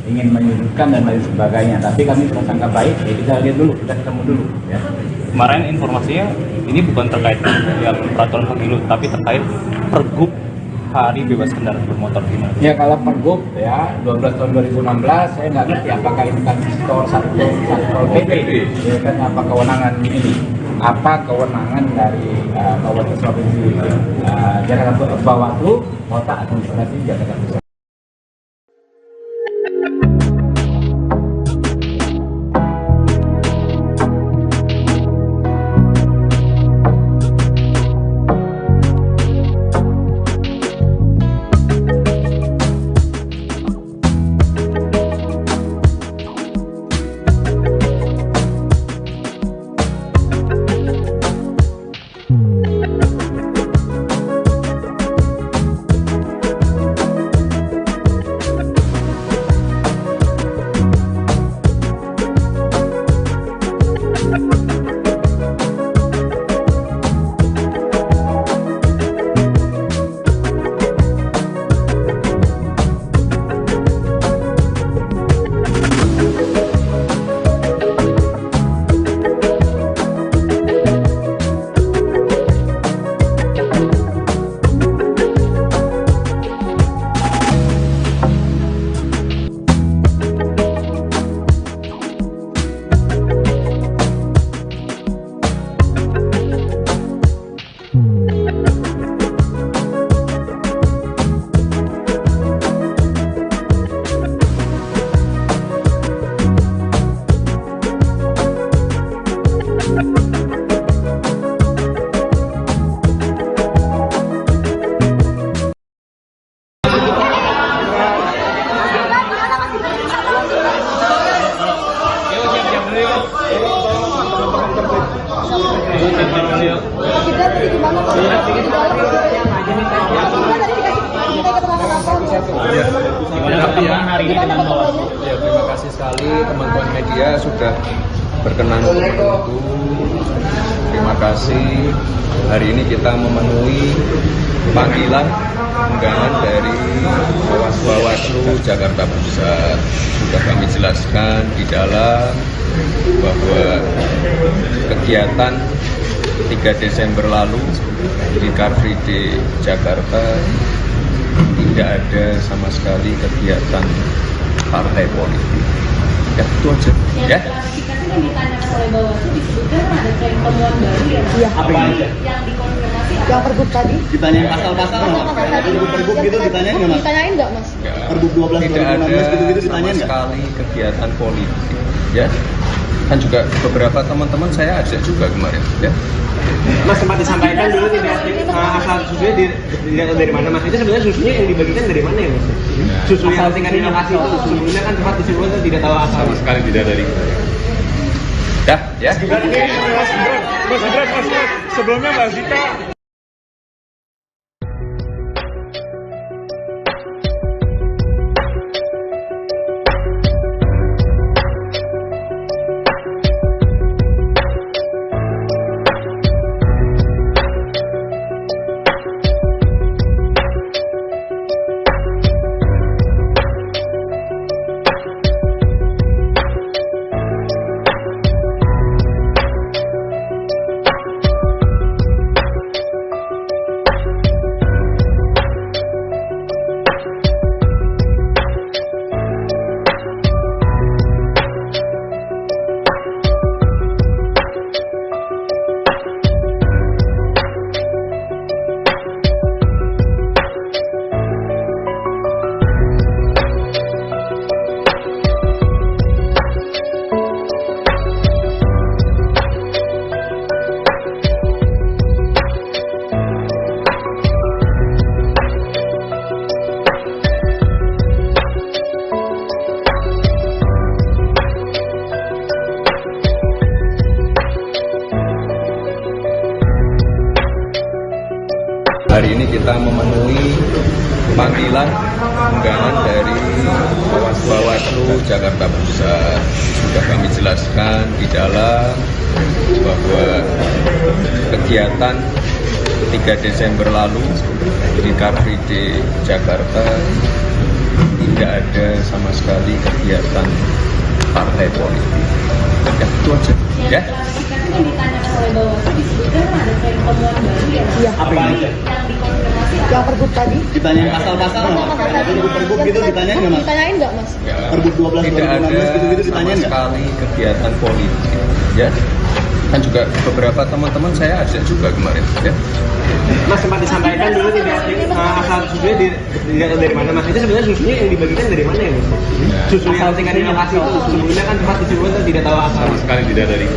ingin menyudutkan dan lain sebagainya. Tapi kami prasangka baik, ya kita lihat dulu, kita ketemu dulu. Ya. Kemarin informasinya ini bukan terkait ya peraturan pemilu, tapi terkait Pergub Hari Bebas Kendaraan Bermotor gimana? Ya kalau Pergub ya 12 tahun 2016 saya nggak ngerti apakah ini kan Satpol PP, ya kan apa kewenangan ini? Apa kewenangan dari Bawaslu Provinsi Jakarta Bawaslu Kota Administrasi Jakarta Pusat? Ya, terima kasih sekali teman-teman media sudah berkenan untuk menunggu. Terima kasih. Hari ini kita memenuhi panggilan undangan dari Bawaslu Jakarta Pusat. Sudah kami jelaskan di dalam bahwa kegiatan 3 Desember lalu di Car Free Day Jakarta tidak ada sama sekali kegiatan partai politik. Ya, itu aja. Ya. Klarifikasi yang ditanyakan oleh Bawaslu disebutkan ada tren temuan baru ya. Iya. Apa ini? Yang dikonfirmasi apa? Yang Pergub tadi? Ditanyain pasal-pasal nggak? Tadi Pergub gitu ditanyain nggak, Mas? Ditanyain nggak, Mas? Pergub 12 Tidak ada 2016 gitu-gitu sama ditanyain nggak? sekali kegiatan politik. Ya. Kan juga beberapa teman-teman saya ajak juga kemarin. Ya. Mas sempat disampaikan dulu tidak asal susunya dilihat dari mana, Mas? Itu sebenarnya susunya yang dibagikan dari mana ya, Mas? Susu yang tingkat inovasi itu sebelumnya kan sempat disebutkan tidak tahu asal. Sama sekali tidak dari saya. Dah, ya. Mas Gibran, sebelumnya Mbak Zita hari ini kita memenuhi panggilan undangan dari Bawaslu Jakarta Pusat. Sudah kami jelaskan di dalam bahwa kegiatan 3 Desember lalu di Car Free Day Jakarta tidak ada sama sekali kegiatan partai politik. Ya, itu aja. Ya. Klarifikasi ditanyakan oleh Bawaslu disebutkan ada tren temuan baru ya. Iya. Apa itu? Yang dikonfirmasi Yang pergub tadi? Ditanya pasal-pasal nggak? Pergub gitu ditanyain nggak mas? Ditanyain nggak mas? Pergub 12 Tidak ada 2016 gitu-gitu sama ditanyain nggak? sekali kegiatan politik. Ya. Kan juga beberapa teman-teman saya ajak juga kemarin. Ya. Mas sempat disampaikan dulu tidak asal susunya dari mana mas? Itu sebenarnya susunya yang dibagikan dari mana ya mas? Susu yang tingkat lokasi itu sebelumnya kan tempat disebutkan tidak tahu asal. Sama sekali tidak dari.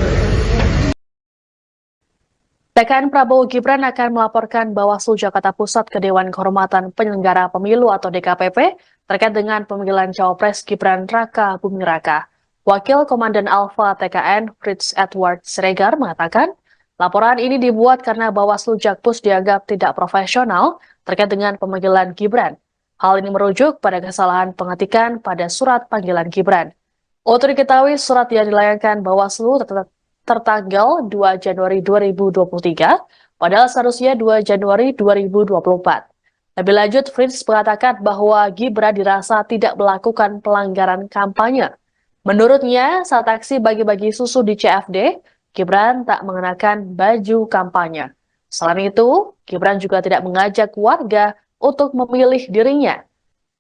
TKN Prabowo Gibran akan melaporkan Bawaslu Jakarta Pusat ke Dewan Kehormatan Penyelenggara Pemilu atau DKPP terkait dengan pemanggilan Cawapres Gibran Raka Buming Raka. Wakil Komandan Alfa TKN Fritz Edward Siregar mengatakan, laporan ini dibuat karena Bawaslu Jakpus dianggap tidak profesional terkait dengan pemanggilan Gibran. Hal ini merujuk pada kesalahan pengetikan pada surat panggilan Gibran. Untuk diketahui, surat yang dilayangkan Bawaslu tertanggal 2 Januari 2023, padahal seharusnya 2 Januari 2024. Lebih lanjut, Fritz mengatakan bahwa Gibran dirasa tidak melakukan pelanggaran kampanye. Menurutnya, saat aksi bagi-bagi susu di CFD, Gibran tak mengenakan baju kampanye. Selain itu, Gibran juga tidak mengajak warga untuk memilih dirinya.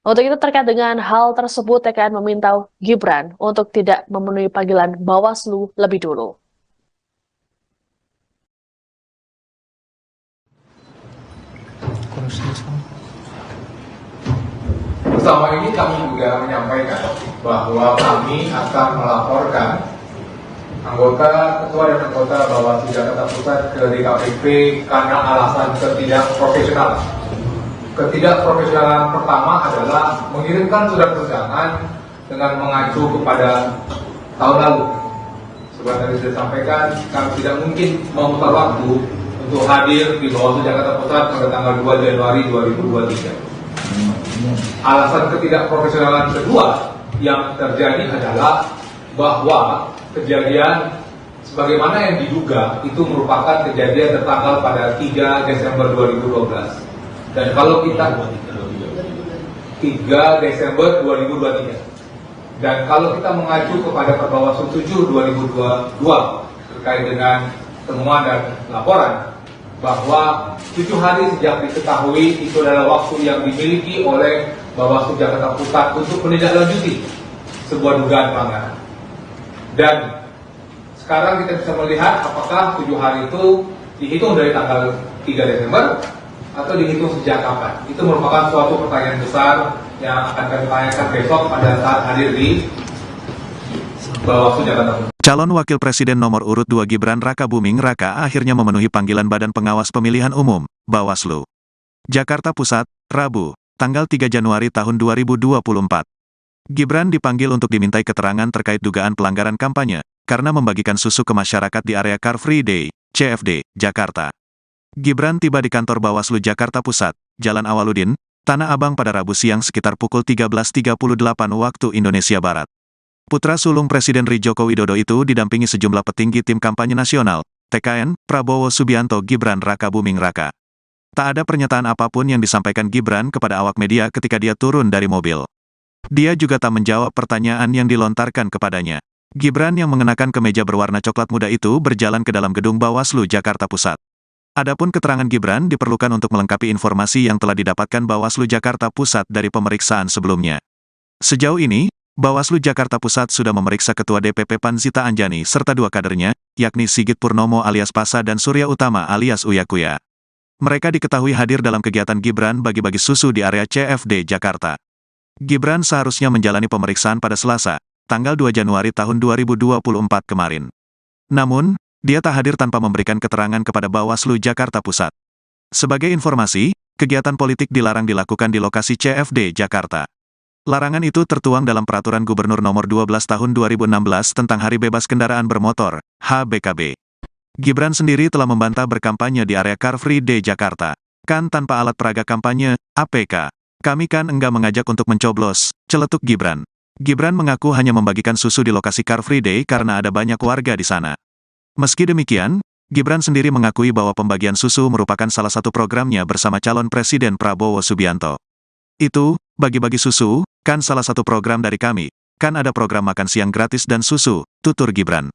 Untuk itu terkait dengan hal tersebut, TKN meminta Gibran untuk tidak memenuhi panggilan Bawaslu lebih dulu. Bersama ini kami juga menyampaikan bahwa kami akan melaporkan ketua dan anggota Bawaslu Jakarta Pusat ke DKPP karena alasan ketidakprofesionalan. Ketidakprofesionalan pertama adalah mengirimkan surat undangan dengan mengacu kepada tahun lalu. Seperti tadi sudah sampaikan, kami tidak mungkin memutar waktu untuk hadir di Bawaslu Jakarta Pusat pada tanggal 2 Januari 2023. Alasan ketidakprofesionalan kedua yang terjadi adalah bahwa kejadian sebagaimana yang diduga itu merupakan kejadian tertanggal pada 3 Desember 2012. Dan kalau kita 3 Desember 2023. Dan kalau kita mengacu kepada Perbawaslu 7 2022 terkait dengan temuan dan laporan bahwa 7 hari sejak diketahui itu adalah waktu yang dimiliki oleh Bawaslu Jakarta Pusat untuk menindaklanjuti sebuah dugaan pelanggaran. Dan sekarang kita bisa melihat apakah 7 hari itu dihitung dari tanggal 3 Desember atau dihitung sejak kapan. Itu merupakan suatu pertanyaan besar yang akan kami tanyakan besok pada saat hadir di Bawaslu Jakarta Pusat. Calon Wakil Presiden nomor urut 2 Gibran Raka Buming Raka akhirnya memenuhi panggilan Badan Pengawas Pemilihan Umum, Bawaslu. Jakarta Pusat, Rabu, tanggal 3 Januari tahun 2024. Gibran dipanggil untuk dimintai keterangan terkait dugaan pelanggaran kampanye, karena membagikan susu ke masyarakat di area Car Free Day, CFD, Jakarta. Gibran tiba di kantor Bawaslu Jakarta Pusat, Jalan Awaludin, Tanah Abang pada Rabu siang sekitar pukul 13.38 waktu Indonesia Barat. Putra sulung Presiden Joko Widodo itu didampingi sejumlah petinggi tim kampanye nasional, TKN, Prabowo Subianto Gibran Raka Buming Raka. Tak ada pernyataan apapun yang disampaikan Gibran kepada awak media ketika dia turun dari mobil. Dia juga tak menjawab pertanyaan yang dilontarkan kepadanya. Gibran yang mengenakan kemeja berwarna coklat muda itu berjalan ke dalam gedung Bawaslu Jakarta Pusat. Adapun keterangan Gibran diperlukan untuk melengkapi informasi yang telah didapatkan Bawaslu Jakarta Pusat dari pemeriksaan sebelumnya. Sejauh ini, Bawaslu Jakarta Pusat sudah memeriksa Ketua DPP PAN Zita Anjani serta 2 kadernya, yakni Sigit Purnomo alias Pasa dan Surya Utama alias Uya Kuya. Mereka diketahui hadir dalam kegiatan Gibran bagi-bagi susu di area CFD Jakarta. Gibran seharusnya menjalani pemeriksaan pada Selasa, tanggal 2 Januari tahun 2024 kemarin. Namun, dia tak hadir tanpa memberikan keterangan kepada Bawaslu Jakarta Pusat. Sebagai informasi, kegiatan politik dilarang dilakukan di lokasi CFD Jakarta. Larangan itu tertuang dalam Peraturan Gubernur Nomor 12 Tahun 2016 tentang Hari Bebas Kendaraan Bermotor, HBKB. Gibran sendiri telah membantah berkampanye di area Car Free Day Jakarta. Kan tanpa alat peraga kampanye, APK. Kami kan enggak mengajak untuk mencoblos, celetuk Gibran. Gibran mengaku hanya membagikan susu di lokasi Car Free Day karena ada banyak warga di sana. Meski demikian, Gibran sendiri mengakui bahwa pembagian susu merupakan salah satu programnya bersama calon Presiden Prabowo Subianto. Itu, bagi-bagi susu, kan salah satu program dari kami. Kan ada program makan siang gratis dan susu, tutur Gibran.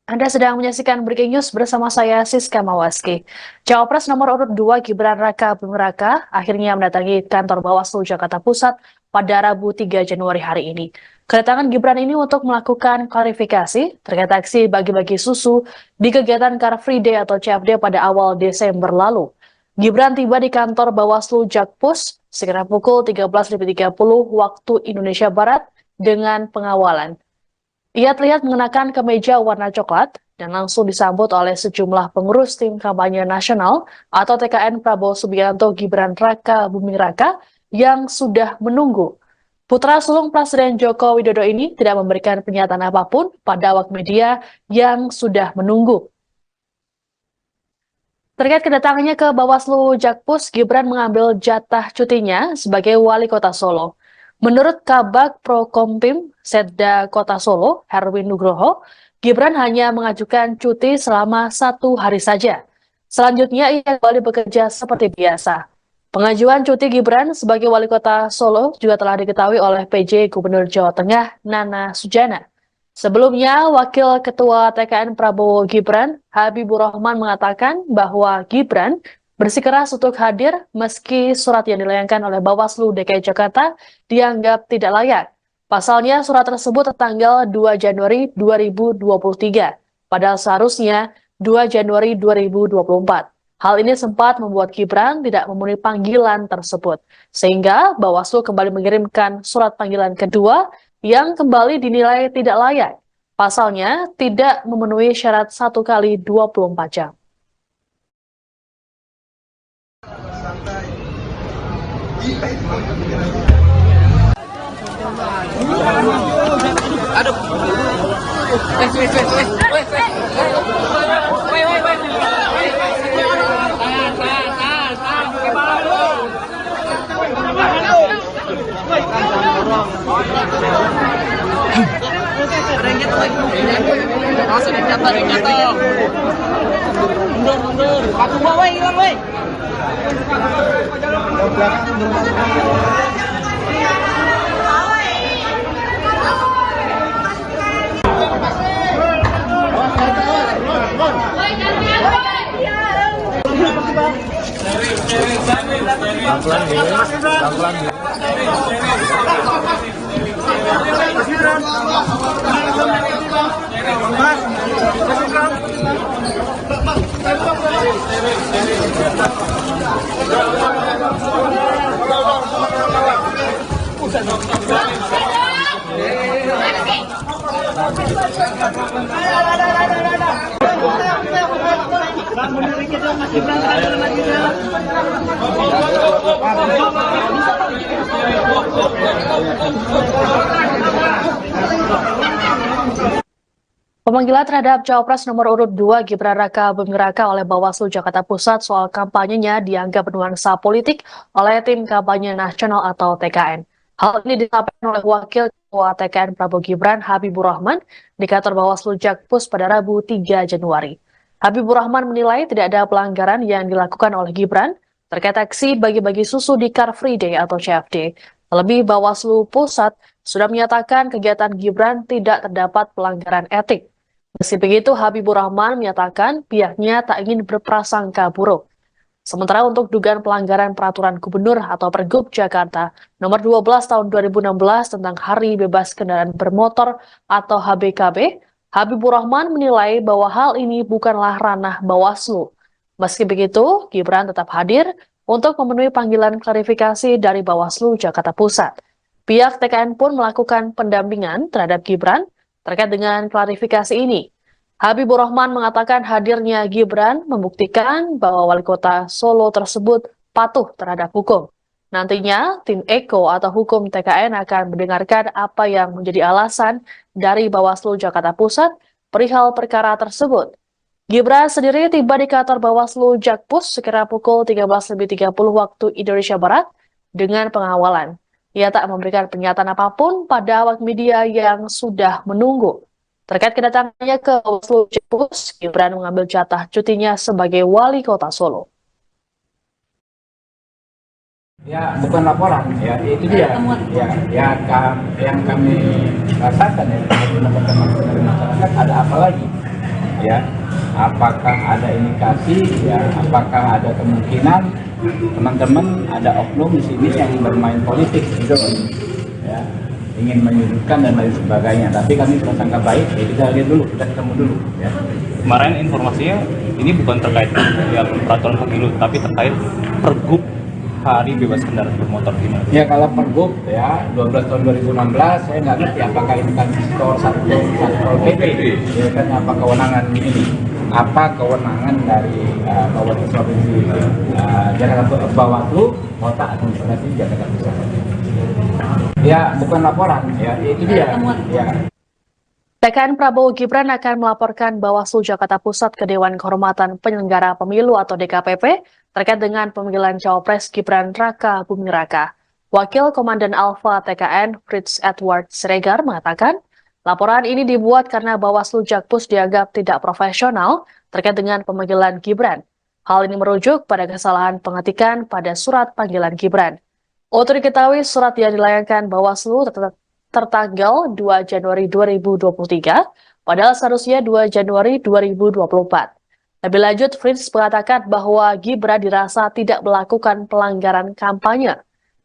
Anda sedang menyaksikan Breaking News bersama saya Siska Mawaski. Cawapres nomor urut 2 Gibran Raka Buming Raka akhirnya mendatangi kantor Bawaslu Jakarta Pusat pada Rabu 3 Januari hari ini. Kedatangan Gibran ini untuk melakukan klarifikasi terkait aksi bagi-bagi susu di kegiatan Car Free Day atau CFD pada awal Desember lalu. Gibran tiba di kantor Bawaslu Jakpus sekitar pukul 13.30 waktu Indonesia Barat dengan pengawalan. Ia terlihat mengenakan kemeja warna coklat dan langsung disambut oleh sejumlah pengurus tim kampanye nasional atau TKN Prabowo Subianto Gibran Raka Buming Raka yang sudah menunggu. Putra sulung Presiden Joko Widodo ini tidak memberikan pernyataan apapun pada awak media yang sudah menunggu. Terkait kedatangannya ke Bawaslu Jakpus, Gibran mengambil jatah cutinya sebagai wali kota Solo. Menurut Kabag Prokompim Setda Kota Solo, Herwin Nugroho, Gibran hanya mengajukan cuti selama 1 hari saja. Selanjutnya ia kembali bekerja seperti biasa. Pengajuan cuti Gibran sebagai wali kota Solo juga telah diketahui oleh PJ Gubernur Jawa Tengah, Nana Sujana. Sebelumnya, Wakil Ketua TKN Prabowo Gibran, Habibur Rahman mengatakan bahwa Gibran bersikeras untuk hadir meski surat yang dilayangkan oleh Bawaslu DKI Jakarta dianggap tidak layak. Pasalnya surat tersebut tertanggal 2 Januari 2023, padahal seharusnya 2 Januari 2024. Hal ini sempat membuat Gibran tidak memenuhi panggilan tersebut, sehingga Bawaslu kembali mengirimkan surat panggilan kedua yang kembali dinilai tidak layak. Pasalnya tidak memenuhi syarat 1 kali 24 jam. Aduh. Ada yang jatuh lagi. Langsung ada yang jatuh. Mundur. Patung gua, woi, hilang, woi. Pemanggilan terhadap Cawapres nomor urut 2 Gibran Raka Buming Raka oleh Bawaslu Jakarta Pusat soal kampanyenya dianggap bernuansa politik oleh tim kampanye nasional atau TKN. Hal ini disampaikan oleh Wakil Ketua TKN Prabowo Gibran Habibur Rahman di kantor Bawaslu Jakpus pada Rabu 3 Januari. Habibur Rahman menilai tidak ada pelanggaran yang dilakukan oleh Gibran terkait aksi bagi-bagi susu di Car Free Day atau CFD. Terlebih Bawaslu Pusat sudah menyatakan kegiatan Gibran tidak terdapat pelanggaran etik. Meski begitu, Habibur Rahman menyatakan pihaknya tak ingin berprasangka buruk. Sementara untuk dugaan pelanggaran peraturan gubernur atau Pergub Jakarta nomor 12 tahun 2016 tentang Hari Bebas Kendaraan Bermotor atau HBKB, Habibur Rahman menilai bahwa hal ini bukanlah ranah Bawaslu. Meski begitu, Gibran tetap hadir untuk memenuhi panggilan klarifikasi dari Bawaslu Jakarta Pusat. Pihak TKN pun melakukan pendampingan terhadap Gibran terkait dengan klarifikasi ini. Habibur Rahman mengatakan hadirnya Gibran membuktikan bahwa wali kota Solo tersebut patuh terhadap hukum. Nantinya, tim Eko atau hukum TKN akan mendengarkan apa yang menjadi alasan dari Bawaslu Jakarta Pusat perihal perkara tersebut. Gibran sendiri tiba di kantor Bawaslu Jakpus sekira pukul 13.30 waktu Indonesia Barat dengan pengawalan. Ia tak memberikan pernyataan apapun pada awak media yang sudah menunggu. Terkait kedatangannya ke Bawaslu Jakpus, Gibran mengambil jatah cutinya sebagai wali kota Solo. Ya, bukan laporan, ya itu dia. Yang kami rasakan ya, teman-teman dari masyarakat ada apa lagi? Ya, apakah ada indikasi? Ya, apakah ada kemungkinan teman-teman ada oknum di sini yang bermain politik gitu? Ya, ingin menyudutkan dan lain sebagainya. Tapi kami prasangka baik, ya kita lihat dulu, kita ketemu dulu. Ya. Kemarin informasinya ini bukan terkait ya peraturan pemilu, tapi terkait pergub hari bebas kendaraan bermotor gimana? Ya kalau pergub ya 12 tahun 2016 saya nggak ngerti apakah ini kan satu PP ya kan apa kewenangan ini, apa kewenangan dari Bawaslu Provinsi Jakarta Bawaslu Kota Administrasi Jakarta Pusat. Ya bukan laporan, ya itu dia. Ya. TKN Prabowo Gibran akan melaporkan Bawaslu Jakarta Pusat ke Dewan Kehormatan Penyelenggara Pemilu atau DKPP terkait dengan pemanggilan Cawapres Gibran Raka Buming Raka. Wakil Komandan Alfa TKN Fritz Edward Siregar mengatakan, laporan ini dibuat karena Bawaslu Jakpus dianggap tidak profesional terkait dengan pemanggilan Gibran. Hal ini merujuk pada kesalahan pengetikan pada surat panggilan Gibran. Untuk diketahui, surat yang dilayangkan Bawaslu tertanggal 2 Januari 2023, padahal seharusnya 2 Januari 2024. Lebih lanjut, Fritz mengatakan bahwa Gibran dirasa tidak melakukan pelanggaran kampanye.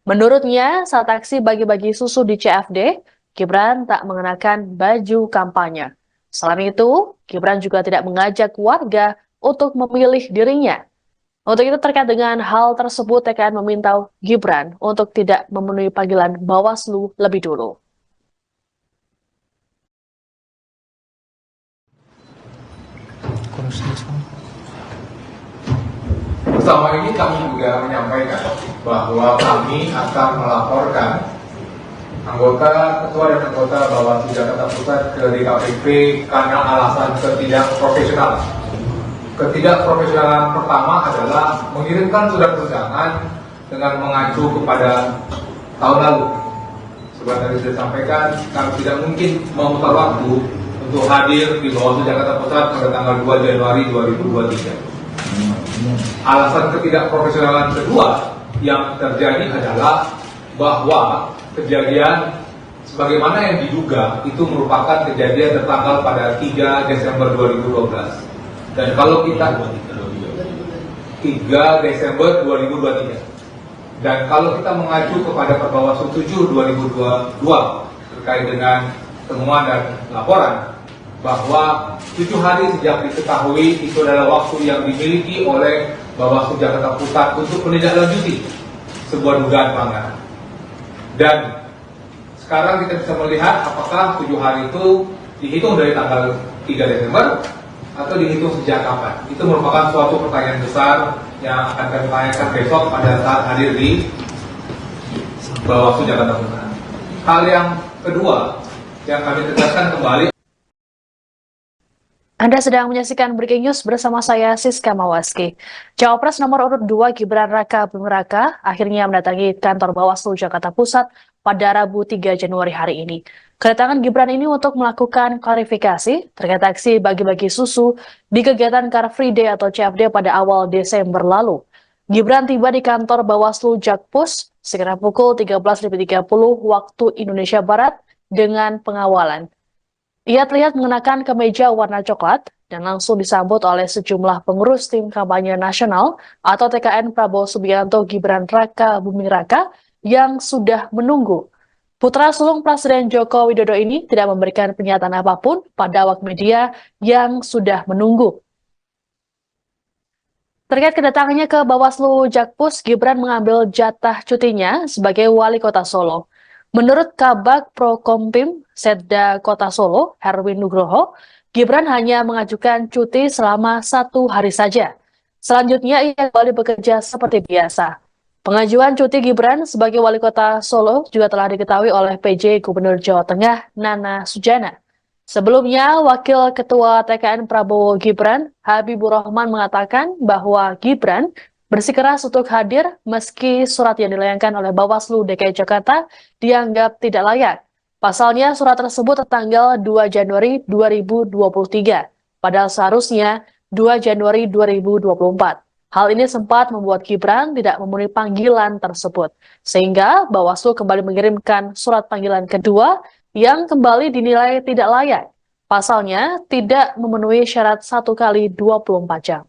Menurutnya, saat aksi bagi-bagi susu di CFD, Gibran tak mengenakan baju kampanye. Selain itu, Gibran juga tidak mengajak warga untuk memilih dirinya. Untuk itu terkait dengan hal tersebut, TKN meminta Gibran untuk tidak memenuhi panggilan Bawaslu lebih dulu. Bersama ini kami juga menyampaikan bahwa kami akan melaporkan ketua dan anggota Bawaslu Jakarta Pusat ke DKPP karena alasan ketidakprofesionalan. Ketidakprofesionalan pertama adalah mengirimkan surat undangan dengan mengacu kepada tahun lalu. Seperti tadi sudah sampaikan, kami tidak mungkin memutar waktu untuk hadir di Bawaslu Jakarta Pusat pada tanggal 2 Januari 2023. Alasan ketidakprofesionalan kedua yang terjadi adalah bahwa kejadian sebagaimana yang diduga itu merupakan kejadian tertanggal pada 3 Desember 2012. Dan kalau kita 3 Desember 2023. Dan kalau kita mengacu kepada Perbawaslu 7 2022 terkait dengan temuan dan laporan bahwa 7 hari sejak diketahui itu adalah waktu yang dimiliki oleh Bawaslu Jakarta Pusat untuk menindaklanjuti sebuah dugaan pelanggaran. Dan sekarang kita bisa melihat apakah 7 hari itu dihitung dari tanggal 3 Desember atau dihitung sejak kapan. Itu merupakan suatu pertanyaan besar yang akan kami tanyakan besok pada saat hadir di Bawaslu Jakarta Pusat. Hal yang kedua yang kami tegaskan kembali. Anda sedang menyaksikan Breaking News bersama saya, Siska Mawaski. Cawapres nomor urut 2 Gibran Raka Buming Raka akhirnya mendatangi kantor Bawaslu Jakarta Pusat pada Rabu 3 Januari hari ini. Kedatangan Gibran ini untuk melakukan klarifikasi terkait aksi bagi-bagi susu di kegiatan Car Free Day atau CFD pada awal Desember lalu. Gibran tiba di kantor Bawaslu Jakpus sekitar pukul 13.30 waktu Indonesia Barat dengan pengawalan. Ia terlihat mengenakan kemeja warna coklat dan langsung disambut oleh sejumlah pengurus tim kampanye nasional atau TKN Prabowo Subianto Gibran Raka Buming Raka yang sudah menunggu. Putra sulung Presiden Joko Widodo ini tidak memberikan pernyataan apapun pada awak media yang sudah menunggu. Terkait kedatangannya ke Bawaslu Jakpus, Gibran mengambil jatah cutinya sebagai wali kota Solo. Menurut Kabag Prokompim Setda Kota Solo, Herwin Nugroho, Gibran hanya mengajukan cuti selama 1 hari saja. Selanjutnya ia kembali bekerja seperti biasa. Pengajuan cuti Gibran sebagai wali kota Solo juga telah diketahui oleh PJ Gubernur Jawa Tengah Nana Sujana. Sebelumnya, Wakil Ketua TKN Prabowo Gibran, Habibur Rahman mengatakan bahwa Gibran bersikeras untuk hadir meski surat yang dilayangkan oleh Bawaslu DKI Jakarta dianggap tidak layak. Pasalnya surat tersebut tertanggal 2 Januari 2023, padahal seharusnya 2 Januari 2024. Hal ini sempat membuat Gibran tidak memenuhi panggilan tersebut, sehingga Bawaslu kembali mengirimkan surat panggilan kedua yang kembali dinilai tidak layak. Pasalnya tidak memenuhi syarat 1 kali 24 jam.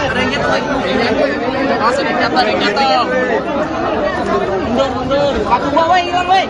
Ada yang jatuh lagi. Awas, ada yang jatuh, ada yang jatuh. Mundur. Aku bawa, woi, hilang, woi.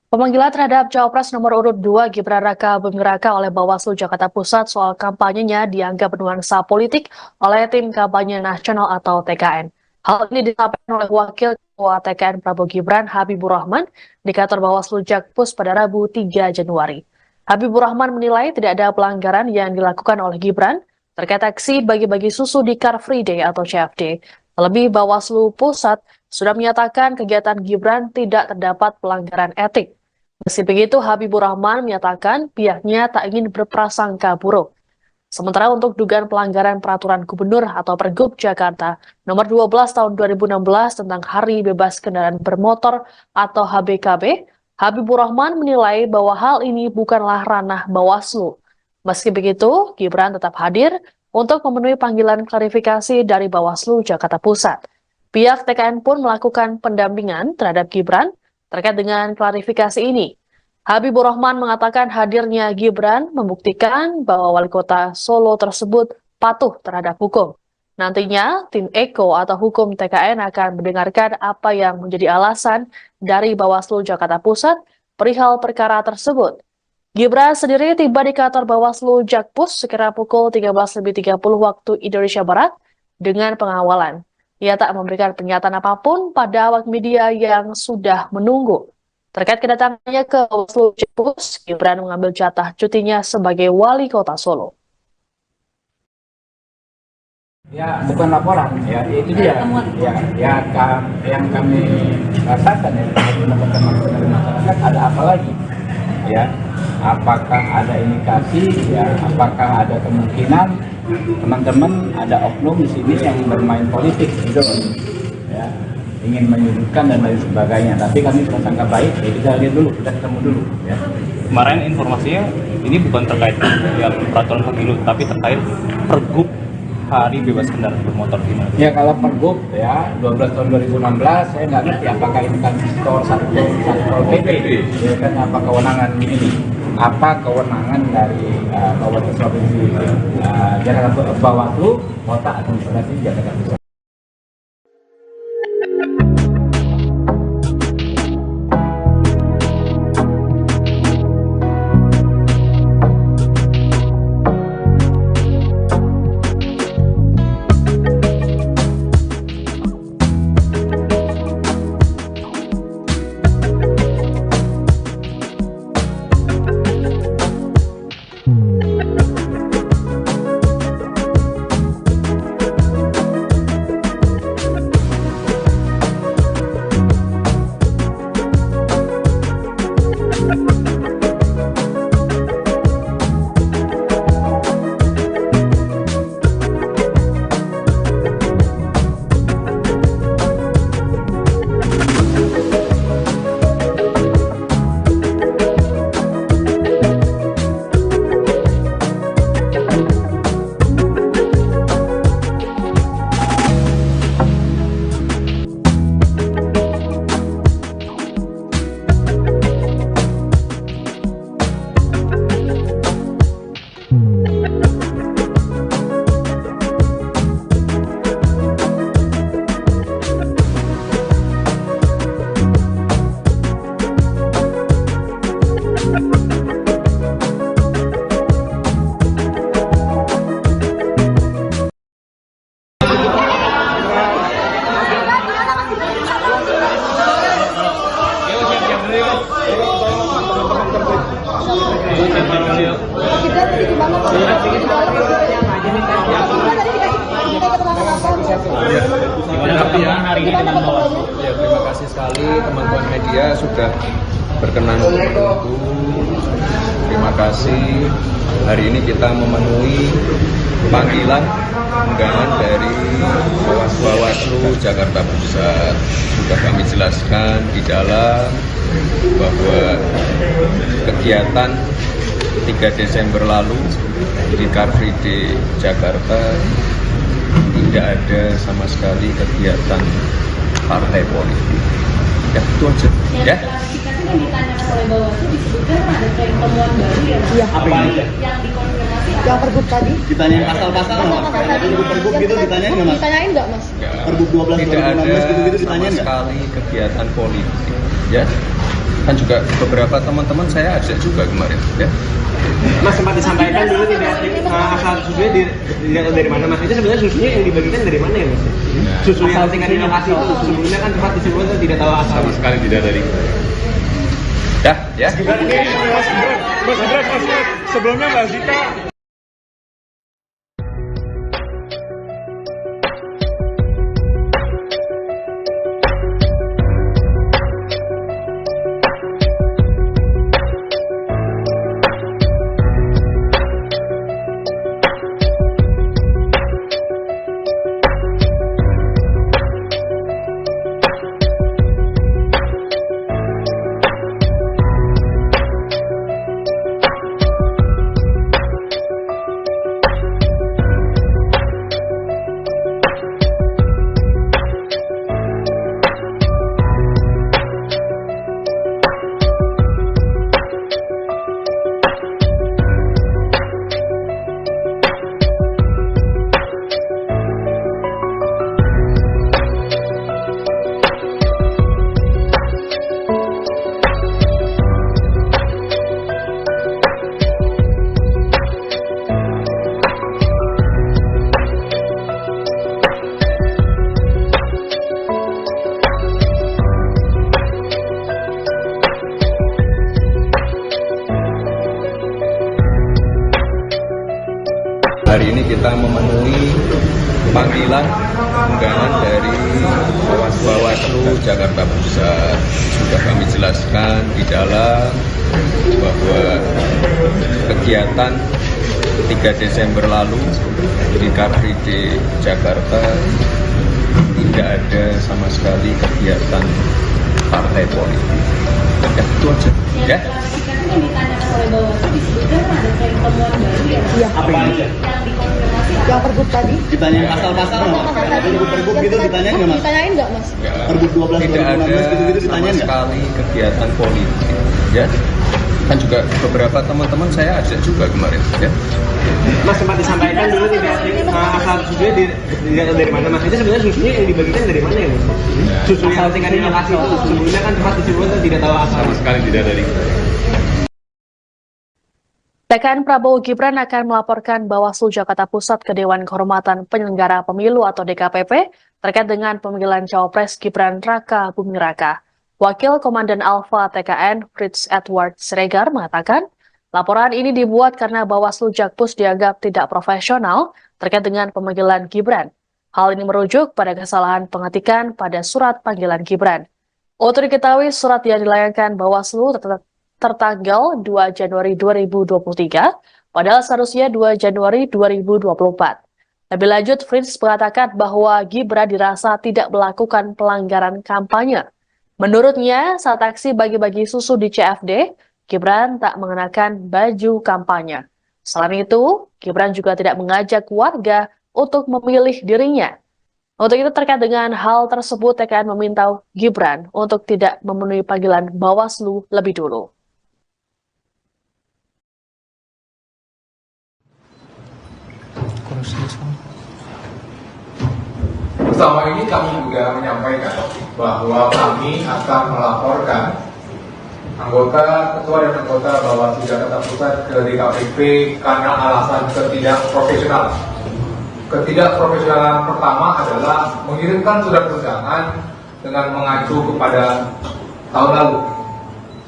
Pemanggilan terhadap Cawapres nomor urut 2 Gibran Raka Buming Raka oleh Bawaslu Jakarta Pusat soal kampanyenya dianggap bernuansa politik oleh Tim Kampanye Nasional atau TKN. Hal ini disampaikan oleh Wakil Ketua TKN Prabowo Gibran Habibur Rahman di kantor Bawaslu Jakpus pada Rabu 3 Januari. Habibur Rahman menilai tidak ada pelanggaran yang dilakukan oleh Gibran terkait aksi bagi-bagi susu di Car Free Day atau CFD. Terlebih Bawaslu Pusat sudah menyatakan kegiatan Gibran tidak terdapat pelanggaran etik. Meski begitu, Habibur Rahman menyatakan pihaknya tak ingin berprasangka buruk. Sementara untuk dugaan pelanggaran peraturan gubernur atau Pergub Jakarta nomor 12 tahun 2016 tentang Hari Bebas Kendaraan Bermotor atau HBKB, Habibur Rahman menilai bahwa hal ini bukanlah ranah Bawaslu. Meski begitu, Gibran tetap hadir untuk memenuhi panggilan klarifikasi dari Bawaslu Jakarta Pusat. Pihak TKN pun melakukan pendampingan terhadap Gibran terkait dengan klarifikasi ini. Habibur Rahman mengatakan hadirnya Gibran membuktikan bahwa wali kota Solo tersebut patuh terhadap hukum. Nantinya, tim Eko atau hukum TKN akan mendengarkan apa yang menjadi alasan dari Bawaslu Jakarta Pusat perihal perkara tersebut. Gibran sendiri tiba di kantor Bawaslu Jakpus sekira pukul 13.30 waktu Indonesia Barat dengan pengawalan. Ia tak memberikan pernyataan apapun pada awak media yang sudah menunggu. Terkait kedatangannya ke Bawaslu Jakpus, Gibran mengambil jatah cutinya sebagai wali kota Solo. Ya, bukan laporan, ya itu dia. Yang kami rasakan ya, mendapatkan masukan dari masyarakat, ada apa lagi? Ya, apakah ada indikasi? Ya, apakah ada kemungkinan teman-teman ada oknum di sini yang bermain politik, gitu, ya, ingin menyudutkan dan lain sebagainya. Tapi kami prasangka baik, ya kita lihat dulu, kita ketemu dulu. Ya. Kemarin informasinya ini bukan terkait ya peraturan pemilu, tapi terkait Pergub Hari Bebas Kendaraan Bermotor gimana? Ya kalau Pergub ya 12 tahun 2016 saya nggak ngerti apakah ini kan satu PP, ya kan apa kewenangan ini? Apa kewenangan dari Bawaslu Provinsi Jakarta Bawaslu Kota Administrasi Jakarta Pusat? Gibran tadi gimana Pak? Di dalam tadi dikasih keterangan apa? Gimana keterangannya? Ya, terima kasih sekali teman-teman media sudah berkenan untuk menunggu. Terima kasih. Hari ini kita memenuhi panggilan undangan dari Bawaslu Jakarta Pusat. Sudah kami jelaskan di dalam bahwa kegiatan 3 Desember lalu di Car Free Day Jakarta tidak ada sama sekali kegiatan partai politik. Ya, itu aja. Ya. Klarifikasi yang ditanyakan oleh Bawaslu disebutkan ada tren temuan baru ya Mas? Iya. Apa ini? Yang dikonfirmasi Yang pergub tadi? Ditanyain pasal-pasal nggak Mas? Pergub gitu ditanyain nggak Mas? Ditanyain nggak Mas? Pergub 12 Tidak 2016 ada gitu-gitu sama ditanyain nggak? sekali kegiatan politik. Ya. Kan juga beberapa teman-teman saya ajak juga kemarin. Ya. Mas sempat disampaikan dulu tidak asal susunya dari mana Mas? Itu sebenarnya susunya yang dibagikan dari mana ya Mas? Susu yang tingkat lokasi itu sebelumnya kan sempat disebutkan tidak tahu asal. Sama sekali tidak dari. Dah, ya. Mas Gibran, sebelumnya Mbak Zita Hari ini kita memenuhi panggilan undangan dari Bawaslu Jakarta Pusat. Sudah kami jelaskan di dalam bahwa kegiatan 3 Desember lalu di Car Free Day Jakarta tidak ada sama sekali kegiatan partai politik. Ya, itu aja. Ya. Klarifikasi yang ditanyakan oleh Bawaslu disebutkan ada tren temuan baru ya Mas? Iya. Apa ini? Yang dikonfirmasi Yang pergub tadi? Ditanyain pasal-pasal nggak Mas? Pergub gitu ditanyain nggak Mas? Ditanyain nggak Mas? Pergub 12 Tidak ada 2016 gitu-gitu sama ditanyain nggak? sekali kegiatan politik. Ya. Kan juga beberapa teman-teman saya ajak juga kemarin. Ya. Mas sempat disampaikan dulu tidak asal susunya dari mana Mas? Itu sebenarnya susunya yang dibagikan dari mana ya Mas? Susu yang tingkat lokasi itu sebelumnya kan sempat disebutkan tidak tahu asal. Sama sekali tidak dari. TKN Prabowo Gibran akan melaporkan Bawaslu Jakarta Pusat ke Dewan Kehormatan Penyelenggara Pemilu atau DKPP terkait dengan pemanggilan Cawapres Gibran Raka Buming Raka. Wakil Komandan Alfa TKN Fritz Edward Siregar mengatakan, laporan ini dibuat karena Bawaslu Jakpus dianggap tidak profesional terkait dengan pemanggilan Gibran. Hal ini merujuk pada kesalahan pengetikan pada surat panggilan Gibran. Untuk diketahui, surat yang dilayangkan Bawaslu tertanggal 2 Januari 2023, padahal seharusnya 2 Januari 2024. Lebih lanjut, Fritz mengatakan bahwa Gibran dirasa tidak melakukan pelanggaran kampanye. Menurutnya, saat aksi bagi-bagi susu di CFD, Gibran tak mengenakan baju kampanye. Selain itu, Gibran juga tidak mengajak warga untuk memilih dirinya. Untuk itu terkait dengan hal tersebut, TKN meminta Gibran untuk tidak memenuhi panggilan Bawaslu lebih dulu. Bersama ini kami juga menyampaikan bahwa kami akan melaporkan ketua dan anggota Bawaslu Jakarta Pusat ke DKPP karena alasan ketidakprofesionalan. Ketidakprofesionalan pertama adalah mengirimkan surat undangan dengan mengacu kepada tahun lalu.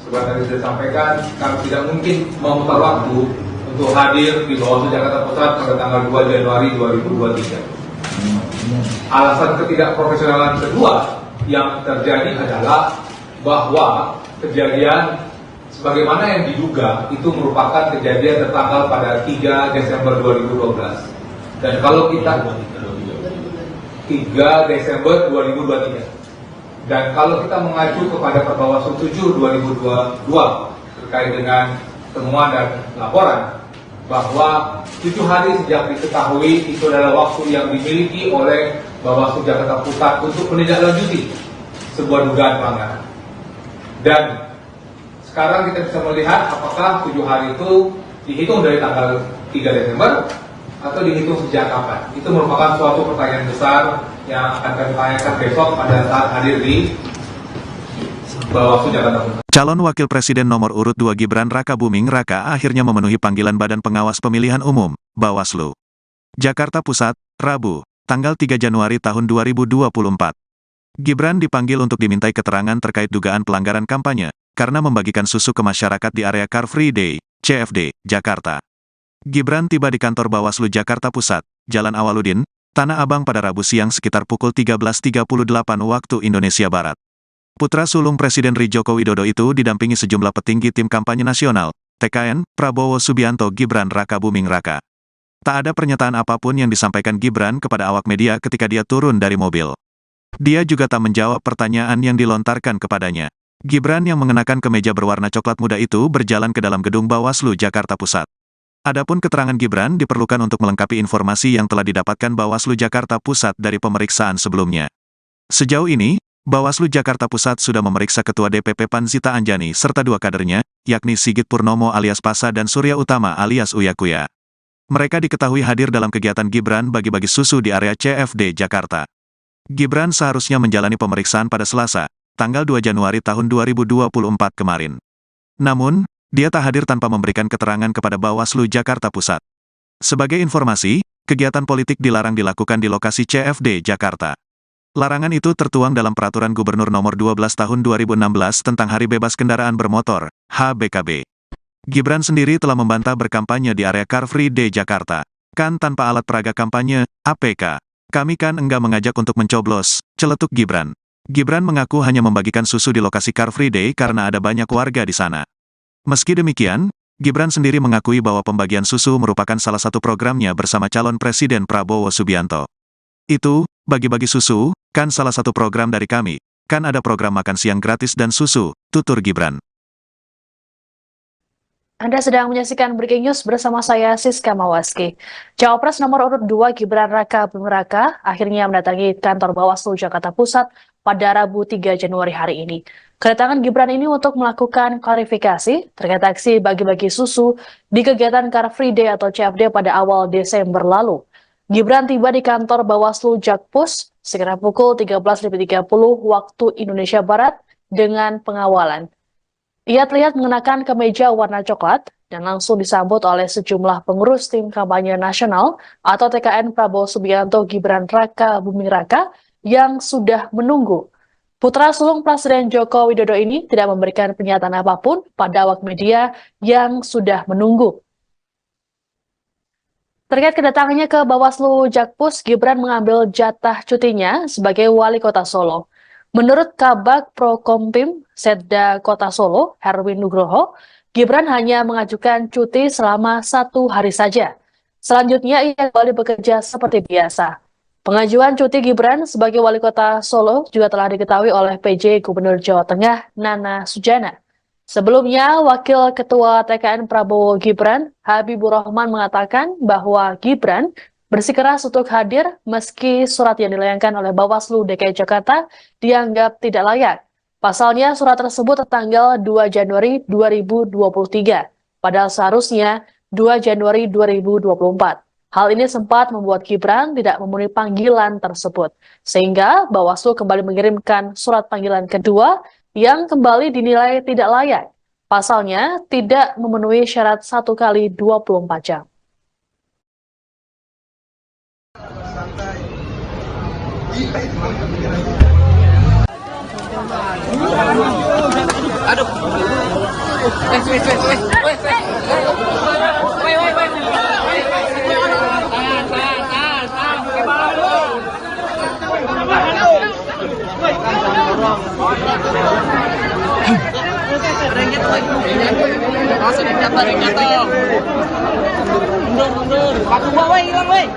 Seperti tadi sudah sampaikan, kami tidak mungkin memutar waktu untuk hadir di Bawaslu Jakarta Pusat pada tanggal 2 Januari 2023. Alasan ketidakprofesionalan kedua yang terjadi adalah bahwa kejadian sebagaimana yang diduga itu merupakan kejadian tertanggal pada 3 Desember 2012. Dan kalau kita 3 Desember 2023. Dan kalau kita mengacu kepada Perbawaslu 7 2022 terkait dengan temuan dan laporan bahwa 7 hari sejak diketahui itu adalah waktu yang dimiliki oleh Bawaslu Jakarta Pusat untuk menindaklanjuti sebuah dugaan pelanggaran. Dan sekarang kita bisa melihat apakah 7 hari itu dihitung dari tanggal 3 Desember atau dihitung sejak kapan. Itu merupakan suatu pertanyaan besar yang akan kami tanyakan besok pada saat hadir di Bawaslu Jakarta Pusat. Calon Wakil Presiden nomor urut 2 Gibran Raka Buming Raka akhirnya memenuhi panggilan Badan Pengawas Pemilihan Umum, Bawaslu. Jakarta Pusat, Rabu, tanggal 3 Januari tahun 2024. Gibran dipanggil untuk dimintai keterangan terkait dugaan pelanggaran kampanye, karena membagikan susu ke masyarakat di area Car Free Day, CFD, Jakarta. Gibran tiba di kantor Bawaslu Jakarta Pusat, Jalan Awaludin, Tanah Abang pada Rabu siang sekitar pukul 13.38 waktu Indonesia Barat. Putra sulung Presiden RI Joko Widodo itu didampingi sejumlah petinggi tim kampanye nasional, TKN, Prabowo Subianto Gibran Raka Buming Raka. Tak ada pernyataan apapun yang disampaikan Gibran kepada awak media ketika dia turun dari mobil. Dia juga tak menjawab pertanyaan yang dilontarkan kepadanya. Gibran yang mengenakan kemeja berwarna coklat muda itu berjalan ke dalam gedung Bawaslu Jakarta Pusat. Adapun keterangan Gibran diperlukan untuk melengkapi informasi yang telah didapatkan Bawaslu Jakarta Pusat dari pemeriksaan sebelumnya. Sejauh ini, Bawaslu Jakarta Pusat sudah memeriksa Ketua DPP PAN Zita Anjani serta 2 kadernya, yakni Sigit Purnomo alias Pasa dan Surya Utama alias Uya Kuya. Mereka diketahui hadir dalam kegiatan Gibran bagi-bagi susu di area CFD Jakarta. Gibran seharusnya menjalani pemeriksaan pada Selasa, tanggal 2 Januari tahun 2024 kemarin. Namun, dia tak hadir tanpa memberikan keterangan kepada Bawaslu Jakarta Pusat. Sebagai informasi, kegiatan politik dilarang dilakukan di lokasi CFD Jakarta. Larangan itu tertuang dalam Peraturan Gubernur Nomor 12 Tahun 2016 tentang Hari Bebas Kendaraan Bermotor, HBKB. Gibran sendiri telah membantah berkampanye di area Car Free Day Jakarta. Kan tanpa alat peraga kampanye, APK. Kami kan enggak mengajak untuk mencoblos, celetuk Gibran. Gibran mengaku hanya membagikan susu di lokasi Car Free Day karena ada banyak warga di sana. Meski demikian, Gibran sendiri mengakui bahwa pembagian susu merupakan salah satu programnya bersama calon Presiden Prabowo Subianto. Itu, bagi-bagi susu, kan salah satu program dari kami, kan ada program makan siang gratis dan susu, tutur Gibran. Anda sedang menyaksikan Breaking News bersama saya Siska Mawaski. Cawapres nomor urut 2 Gibran Raka Buming Raka akhirnya mendatangi kantor Bawaslu Jakarta Pusat pada Rabu 3 Januari hari ini. Kedatangan Gibran ini untuk melakukan klarifikasi terkait aksi bagi-bagi susu di kegiatan Car Free Day atau CFD pada awal Desember lalu. Gibran tiba di kantor Bawaslu Jakpus sekitar pukul 13.30 waktu Indonesia Barat dengan pengawalan. Ia terlihat mengenakan kemeja warna coklat dan langsung disambut oleh sejumlah pengurus tim kampanye nasional atau TKN Prabowo Subianto Gibran Raka Buming Raka yang sudah menunggu. Putra sulung Presiden Joko Widodo ini tidak memberikan pernyataan apapun pada awak media yang sudah menunggu. Terkait kedatangannya ke Bawaslu Jakpus, Gibran mengambil jatah cutinya sebagai wali kota Solo. Menurut Kabag Prokompim Setda Kota Solo, Herwin Nugroho, Gibran hanya mengajukan cuti selama 1 hari saja. Selanjutnya ia kembali bekerja seperti biasa. Pengajuan cuti Gibran sebagai wali kota Solo juga telah diketahui oleh PJ Gubernur Jawa Tengah Nana Sujana. Sebelumnya, Wakil Ketua TKN Prabowo Gibran, Habibur Rahman mengatakan bahwa Gibran bersikeras untuk hadir meski surat yang dilayangkan oleh Bawaslu DKI Jakarta dianggap tidak layak. Pasalnya surat tersebut tertanggal 2 Januari 2023, padahal seharusnya 2 Januari 2024. Hal ini sempat membuat Gibran tidak memenuhi panggilan tersebut, sehingga Bawaslu kembali mengirimkan surat panggilan kedua yang kembali dinilai tidak layak. Pasalnya tidak memenuhi syarat 1 kali 24 jam. Aduh. Ada yang jatuh lagi. Langsung ada yang jatuh. Mundur. Batu bawah hilang, woi.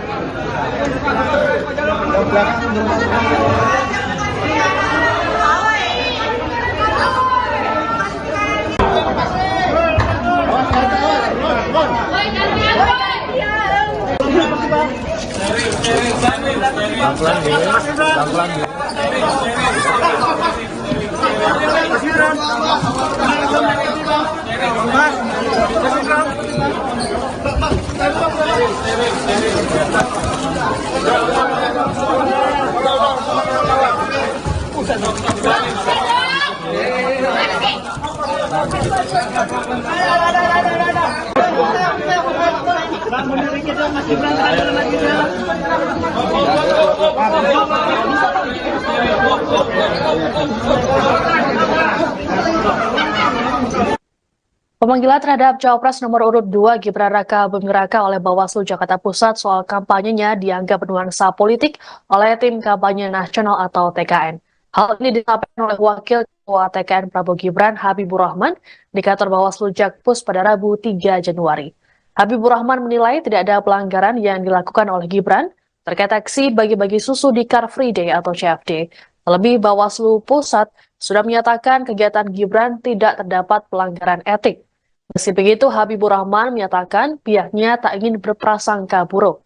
Pemanggilan terhadap Cawapres nomor urut 2 Gibran Raka Buming Raka oleh Bawaslu Jakarta Pusat soal kampanyenya dianggap bernuansa politik oleh Tim Kampanye Nasional atau TKN. Hal ini disampaikan oleh Wakil Ketua TKN Prabowo Gibran Habibur Rahman di kantor Bawaslu Jakpus pada Rabu 3 Januari. Habibur Rahman menilai tidak ada pelanggaran yang dilakukan oleh Gibran terkait aksi bagi-bagi susu di Car Free Day atau CFD. Terlebih Bawaslu Pusat sudah menyatakan kegiatan Gibran tidak terdapat pelanggaran etik. Meski begitu, Habibur Rahman menyatakan pihaknya tak ingin berprasangka buruk.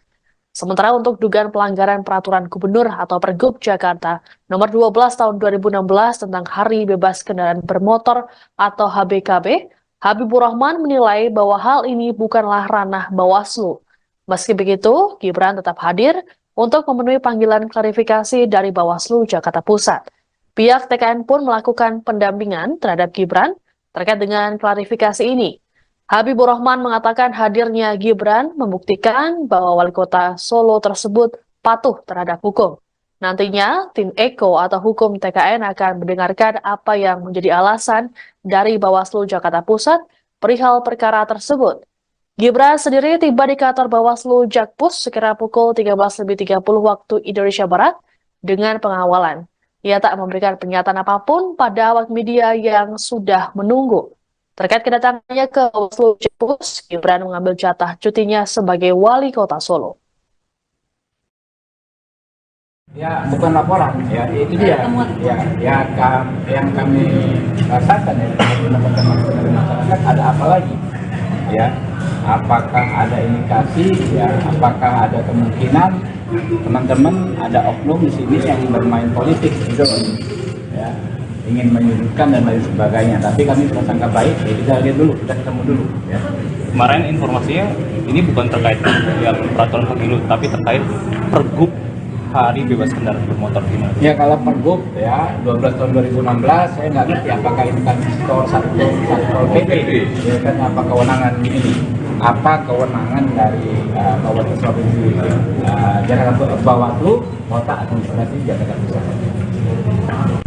Sementara untuk dugaan pelanggaran peraturan gubernur atau Pergub Jakarta nomor 12 tahun 2016 tentang Hari Bebas Kendaraan Bermotor atau HBKB, Habibur Rahman menilai bahwa hal ini bukanlah ranah Bawaslu. Meski begitu, Gibran tetap hadir untuk memenuhi panggilan klarifikasi dari Bawaslu Jakarta Pusat. Pihak TKN pun melakukan pendampingan terhadap Gibran terkait dengan klarifikasi ini. Habibur Rahman mengatakan hadirnya Gibran membuktikan bahwa wali kota Solo tersebut patuh terhadap hukum. Nantinya, tim Eko atau hukum TKN akan mendengarkan apa yang menjadi alasan dari Bawaslu Jakarta Pusat perihal perkara tersebut. Gibran sendiri tiba di kantor Bawaslu Jakpus sekira pukul 13.30 waktu Indonesia Barat dengan pengawalan. Ia tak memberikan pernyataan apapun pada awak media yang sudah menunggu. Terkait kedatangannya ke Bawaslu Jakpus, Gibran mengambil jatah cutinya sebagai wali kota Solo. Ya, bukan laporan, ya itu dia. Yang kami rasakan ya, mendapatkan dari masyarakat ada apa lagi? Ya, apakah ada indikasi? Ya, apakah ada kemungkinan teman-teman ada oknum di sini yang bermain politik gitu, ya, ingin menyudutkan dan lain sebagainya. Tapi kami prasangka baik, ya kita lihat dulu, kita ketemu dulu. Ya. Kemarin informasinya ini bukan terkait yang peraturan pemilu, tapi terkait Pergub Hari Bebas Kendaraan Bermotor gimana? Ya kalau Pergub ya 12 tahun 2016 saya nggak ngerti apakah ini kan satu PP, ya kan apa kewenangan ini? Apa kewenangan dari Kabupaten Provinsi Jakarta Bawaslu Kota Administrasi Jakarta Pusat?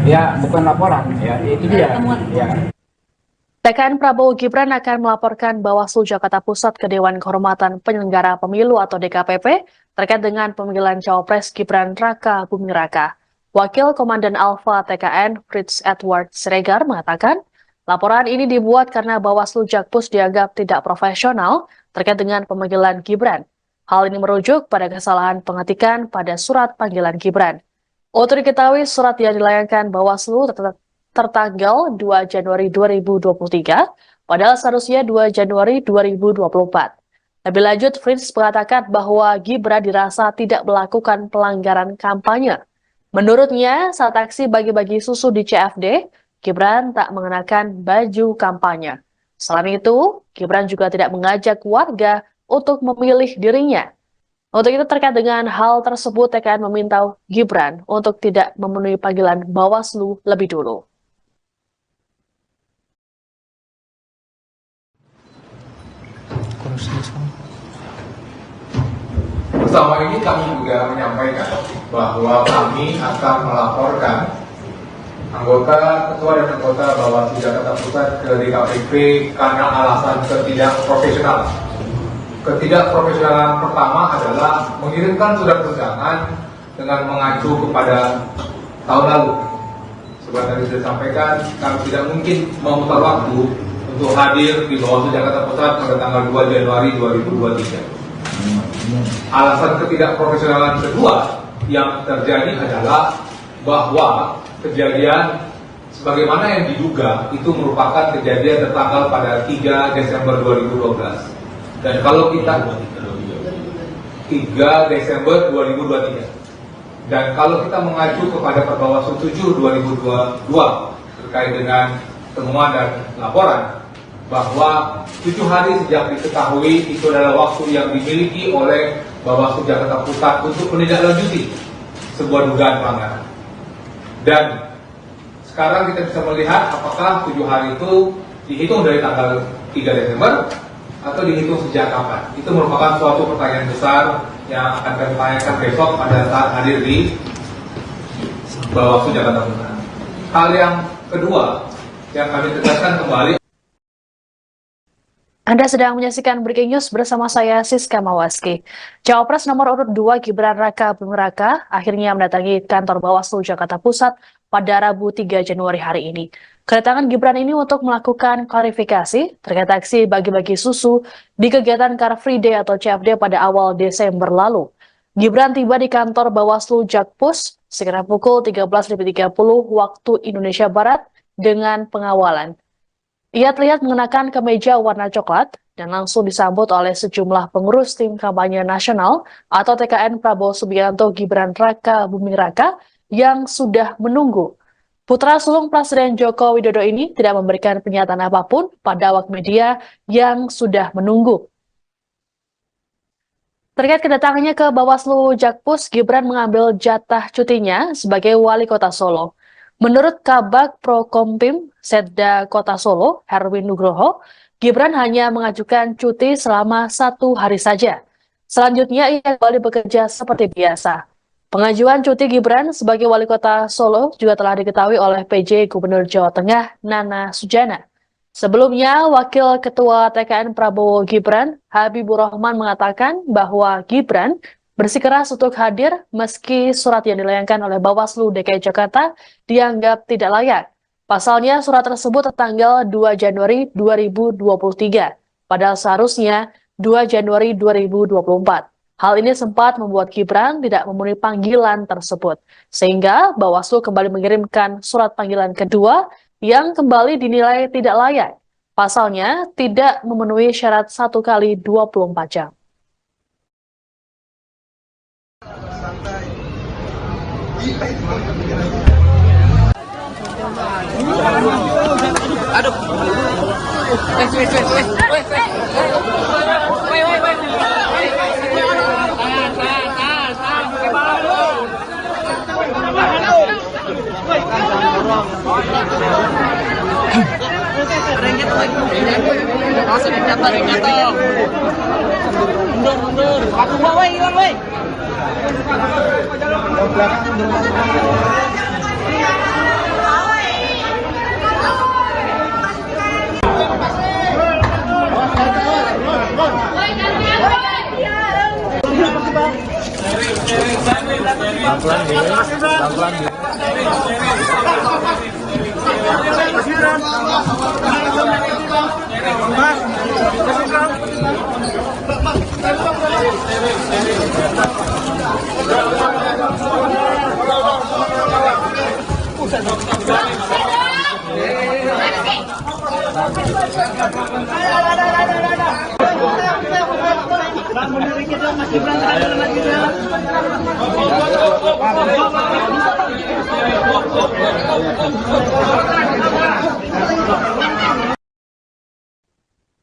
Ya bukan laporan, ya itu dia. Ya. TKN Prabowo Gibran akan melaporkan Bawaslu Jakarta Pusat ke Dewan Kehormatan Penyelenggara Pemilu atau DKPP terkait dengan pemanggilan Cawapres Gibran Raka Buming Raka. Wakil Komandan Alfa TKN Fritz Edward Siregar mengatakan, laporan ini dibuat karena Bawaslu Jakpus dianggap tidak profesional terkait dengan pemanggilan Gibran. Hal ini merujuk pada kesalahan pengetikan pada surat panggilan Gibran. Untuk diketahui, surat yang dilayangkan Bawaslu tertanggal 2 Januari 2023, padahal seharusnya 2 Januari 2024. Lebih lanjut, Fritz mengatakan bahwa Gibran dirasa tidak melakukan pelanggaran kampanye. Menurutnya, saat aksi bagi-bagi susu di CFD, Gibran tak mengenakan baju kampanye. Selain itu, Gibran juga tidak mengajak warga untuk memilih dirinya. Untuk itu terkait dengan hal tersebut, TKN meminta Gibran untuk tidak memenuhi panggilan Bawaslu lebih dulu. Bersama ini kami juga menyampaikan bahwa kami akan melaporkan Ketua dan anggota Bawaslu Jakarta Pusat ke DKPP karena alasan ketidakprofesionalan. Ketidakprofesionalan pertama adalah mengirimkan surat undangan dengan mengacu kepada tahun lalu. Seperti tadi sudah disampaikan, kami tidak mungkin memutar waktu untuk hadir di Bawaslu Jakarta Pusat pada tanggal 2 Januari 2023. Alasan ketidakprofesionalan kedua yang terjadi adalah bahwa kejadian sebagaimana yang diduga itu merupakan kejadian tertanggal pada 3 Desember 2012. Dan kalau kita 3 Desember 2023. Dan kalau kita mengacu kepada Perbawaslu 7 2022 terkait dengan temuan dan laporan bahwa 7 hari sejak diketahui itu adalah waktu yang dimiliki oleh Bawaslu Jakarta Pusat untuk menindaklanjuti sebuah dugaan pelanggaran. Dan sekarang kita bisa melihat apakah 7 hari itu dihitung dari tanggal 3 Desember atau dihitung sejak kapan. Itu merupakan suatu pertanyaan besar yang akan kami tanyakan besok pada saat hadir di Bawaslu Jakarta Pusat. Hal yang kedua yang kami tegaskan kembali. Anda sedang menyaksikan Breaking News bersama saya, Siska Mawaski. Cawapres nomor urut 2 Gibran Raka Buming Raka akhirnya mendatangi kantor Bawaslu Jakarta Pusat pada Rabu 3 Januari hari ini. Kedatangan Gibran ini untuk melakukan klarifikasi terkait aksi bagi-bagi susu di kegiatan Car Free Day atau CFD pada awal Desember lalu. Gibran tiba di kantor Bawaslu Jakpus sekitar pukul 13.30 waktu Indonesia Barat dengan pengawalan. Ia terlihat mengenakan kemeja warna coklat dan langsung disambut oleh sejumlah pengurus tim kampanye nasional atau TKN Prabowo Subianto Gibran Raka Buming Raka yang sudah menunggu. Putra sulung Presiden Joko Widodo ini tidak memberikan pernyataan apapun pada awak media yang sudah menunggu. Terkait kedatangannya ke Bawaslu Jakpus, Gibran mengambil jatah cutinya sebagai wali kota Solo. Menurut Kabag Prokompim Setda Kota Solo, Herwin Nugroho, Gibran hanya mengajukan cuti selama 1 hari saja. Selanjutnya ia kembali bekerja seperti biasa. Pengajuan cuti Gibran sebagai wali kota Solo juga telah diketahui oleh PJ Gubernur Jawa Tengah Nana Sujana. Sebelumnya, Wakil Ketua TKN Prabowo Gibran, Habibur Rahman mengatakan bahwa Gibran bersikeras untuk hadir meski surat yang dilayangkan oleh Bawaslu DKI Jakarta dianggap tidak layak. Pasalnya surat tersebut tertanggal 2 Januari 2023, padahal seharusnya 2 Januari 2024. Hal ini sempat membuat Gibran tidak memenuhi panggilan tersebut, sehingga Bawaslu kembali mengirimkan surat panggilan kedua yang kembali dinilai tidak layak. Pasalnya tidak memenuhi syarat 1 kali 24 jam. Aduh. Mundur. Aku bawa hilang, woi.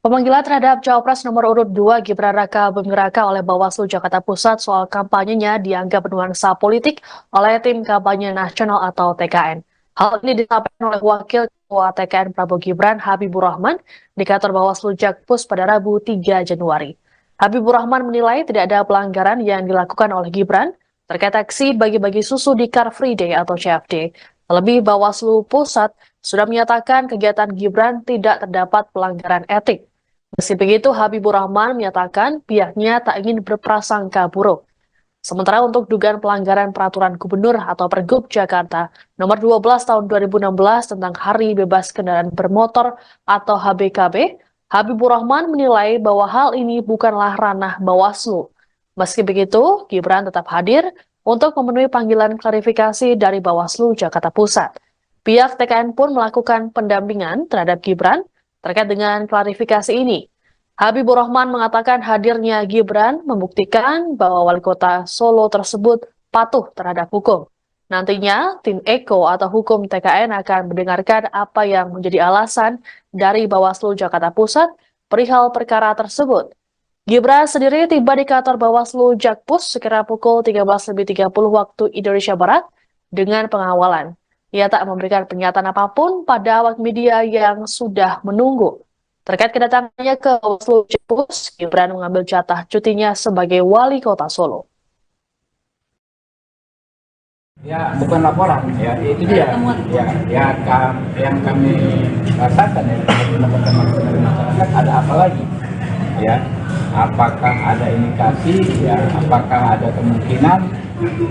Pemanggilan terhadap Cawapres nomor urut 2 Gibran Raka Buming Raka oleh Bawaslu Jakarta Pusat soal kampanyenya dianggap bernuansa politik oleh tim kampanye nasional atau TKN. Hal ini disampaikan oleh Wakil Ketua TKN Prabowo Gibran Habibur Rahman di kantor Bawaslu Jakpus pada Rabu 3 Januari. Habibur Rahman menilai tidak ada pelanggaran yang dilakukan oleh Gibran terkait aksi bagi-bagi susu di Car Free Day atau CFD. Terlebih Bawaslu Pusat sudah menyatakan kegiatan Gibran tidak terdapat pelanggaran etik. Meski begitu, Habibur Rahman menyatakan pihaknya tak ingin berprasangka buruk. Sementara untuk dugaan pelanggaran Peraturan Gubernur atau Pergub Jakarta Nomor 12 Tahun 2016 tentang Hari Bebas Kendaraan Bermotor atau HBKB, Habibur Rahman menilai bahwa hal ini bukanlah ranah Bawaslu. Meski begitu, Gibran tetap hadir untuk memenuhi panggilan klarifikasi dari Bawaslu Jakarta Pusat. Pihak TKN pun melakukan pendampingan terhadap Gibran terkait dengan klarifikasi ini. Habibur Rahman mengatakan hadirnya Gibran membuktikan bahwa wali kota Solo tersebut patuh terhadap hukum. Nantinya, tim Eko atau hukum TKN akan mendengarkan apa yang menjadi alasan dari Bawaslu Jakarta Pusat perihal perkara tersebut. Gibran sendiri tiba di kantor Bawaslu Jakpus sekira pukul 13.30 waktu Indonesia Barat dengan pengawalan. Ia tak memberikan pernyataan apapun pada awak media yang sudah menunggu. Terkait kedatangannya ke Bawaslu Jakpus, Gibran mengambil jatah cutinya sebagai wali kota Solo. Ya, bukan laporan, ya itu dia. Yang kami rasakan ya, teman-teman dari masyarakat ada apa lagi? Ya, apakah ada indikasi? Ya, apakah ada kemungkinan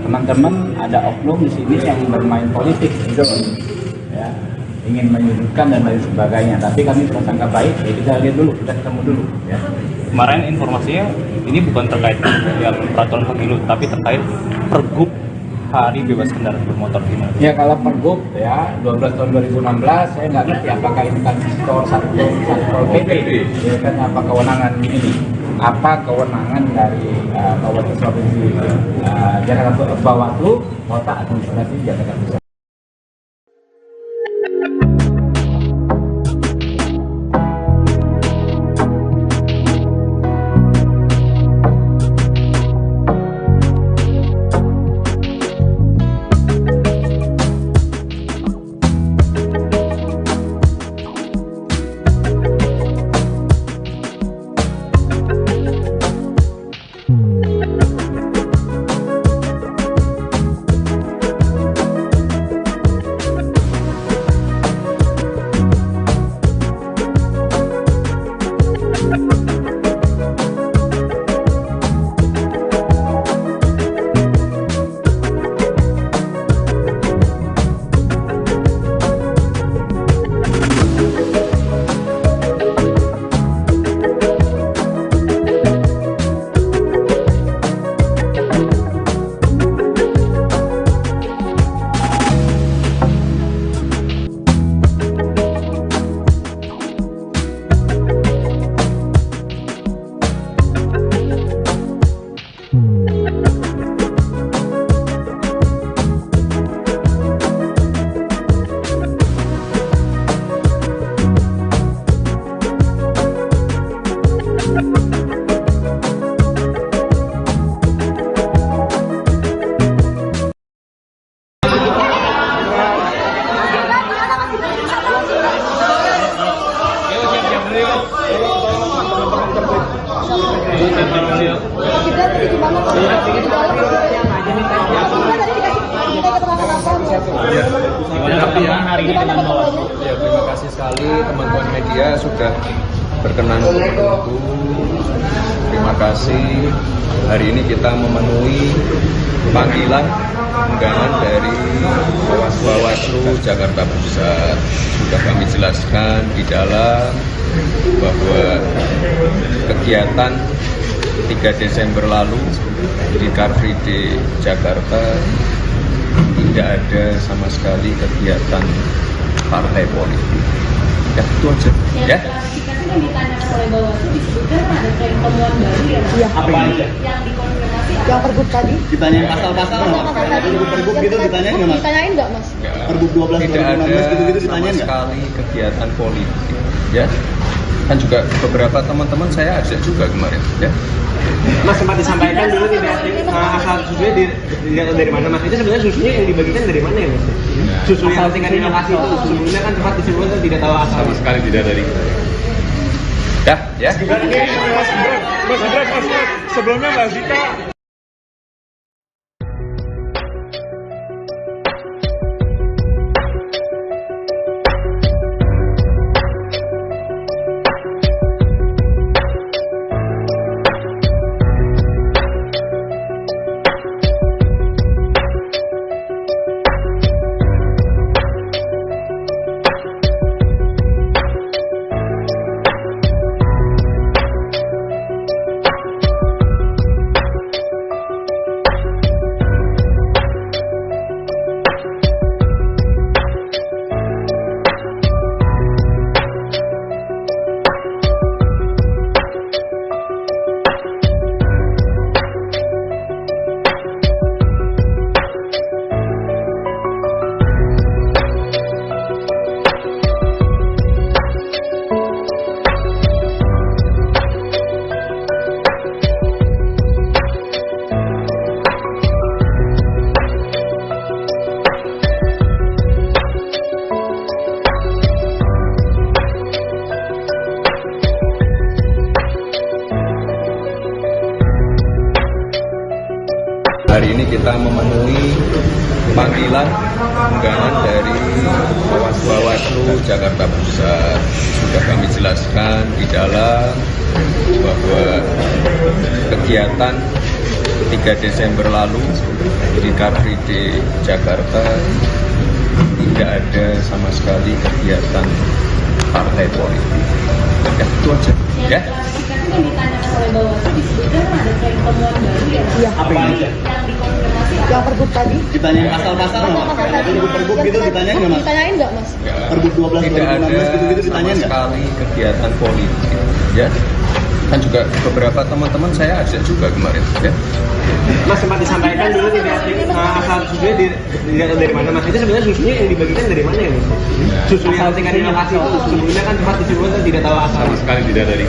teman-teman ada oknum di sini yang bermain politik, gitu? Ya, ingin menyudutkan dan lain sebagainya. Tapi kami prasangka baik, ya kita lihat dulu, kita ketemu dulu. Ya. Kemarin informasinya ini bukan terkait ya peraturan pemilu, tapi terkait Pergub Hari Bebas Kendaraan Bermotor gimana? Ya kalau Pergub ya 12 tahun 2016 saya nggak ngerti apakah ini kan satu PP, ya kan apa kewenangan ini? Apa kewenangan dari Bawaslu Provinsi Jakarta Bawaslu Kota Administrasi Jakarta Pusat? Ya, terima kasih sekali teman-teman media sudah berkenan untuk menunggu. Terima kasih. Hari ini kita memenuhi panggilan undangan dari Bawaslu Jakarta Pusat. Sudah kami jelaskan di dalam bahwa kegiatan 3 Desember lalu di Car Free Day Jakarta tidak ada sama sekali kegiatan partai politik. Ya, itu aja. Ya. Klarifikasi yang ditanyakan oleh Bawaslu disebutkan ada tren temuan baru ya, Mas? Iya. Apa aja? Yang dikonfirmasi Yang Pergub tadi? Ditanyain pasal-pasal nggak, Mas? Pergub gitu ditanyain nggak, Mas? Ditanyain nggak, Mas? Pergub 12 Tidak ada 2016 gitu-gitu sama ditanyain nggak? sekali kegiatan politik. Ya. Kan juga beberapa teman-teman saya ajak juga kemarin. Ya. Mas sempat disampaikan dulu tidak asal susunya dari mana, Mas? Itu sebenarnya susunya yang dibagikan dari mana ya, Mas? Susu yang tingkat inovasi itu sebelumnya kan sempat disebutkan tidak tahu asal. Sama sekali tidak dari dah, ya. Mas Gibran, sebelumnya Mbak Zita kita memenuhi panggilan undangan dari Bawaslu Jakarta Pusat. Sudah kami jelaskan di dalam bahwa kegiatan 3 Desember lalu di Car Free Day Jakarta tidak ada sama sekali kegiatan partai politik. Ya, itu aja. Ya. Sikapnya kan ditanyakan oleh Bawaslu disebutkan ada tren temuan baru ya. Iya. Apa yang ada? Yang dikonfirmasi Yang pergub tadi? Ditanya pasal-pasal nggak mas? Pergub gitu ditanya nggak mas? Ditanyain nggak mas? Pergub 12 Tidak ada 2016 gitu-gitu sama ditanya nggak? sekali kegiatan politik. Ya. Kan juga beberapa teman-teman saya ajak juga kemarin. Ya. Mas sempat disampaikan dulu tidak asal susunya dari mana mas? Itu sebenarnya susunya yang dibagikan dari mana ya mas? Susu yang tingkat lokasi itu sebelumnya kan sempat disebutkan tidak tahu asal. Sama sekali tidak dari.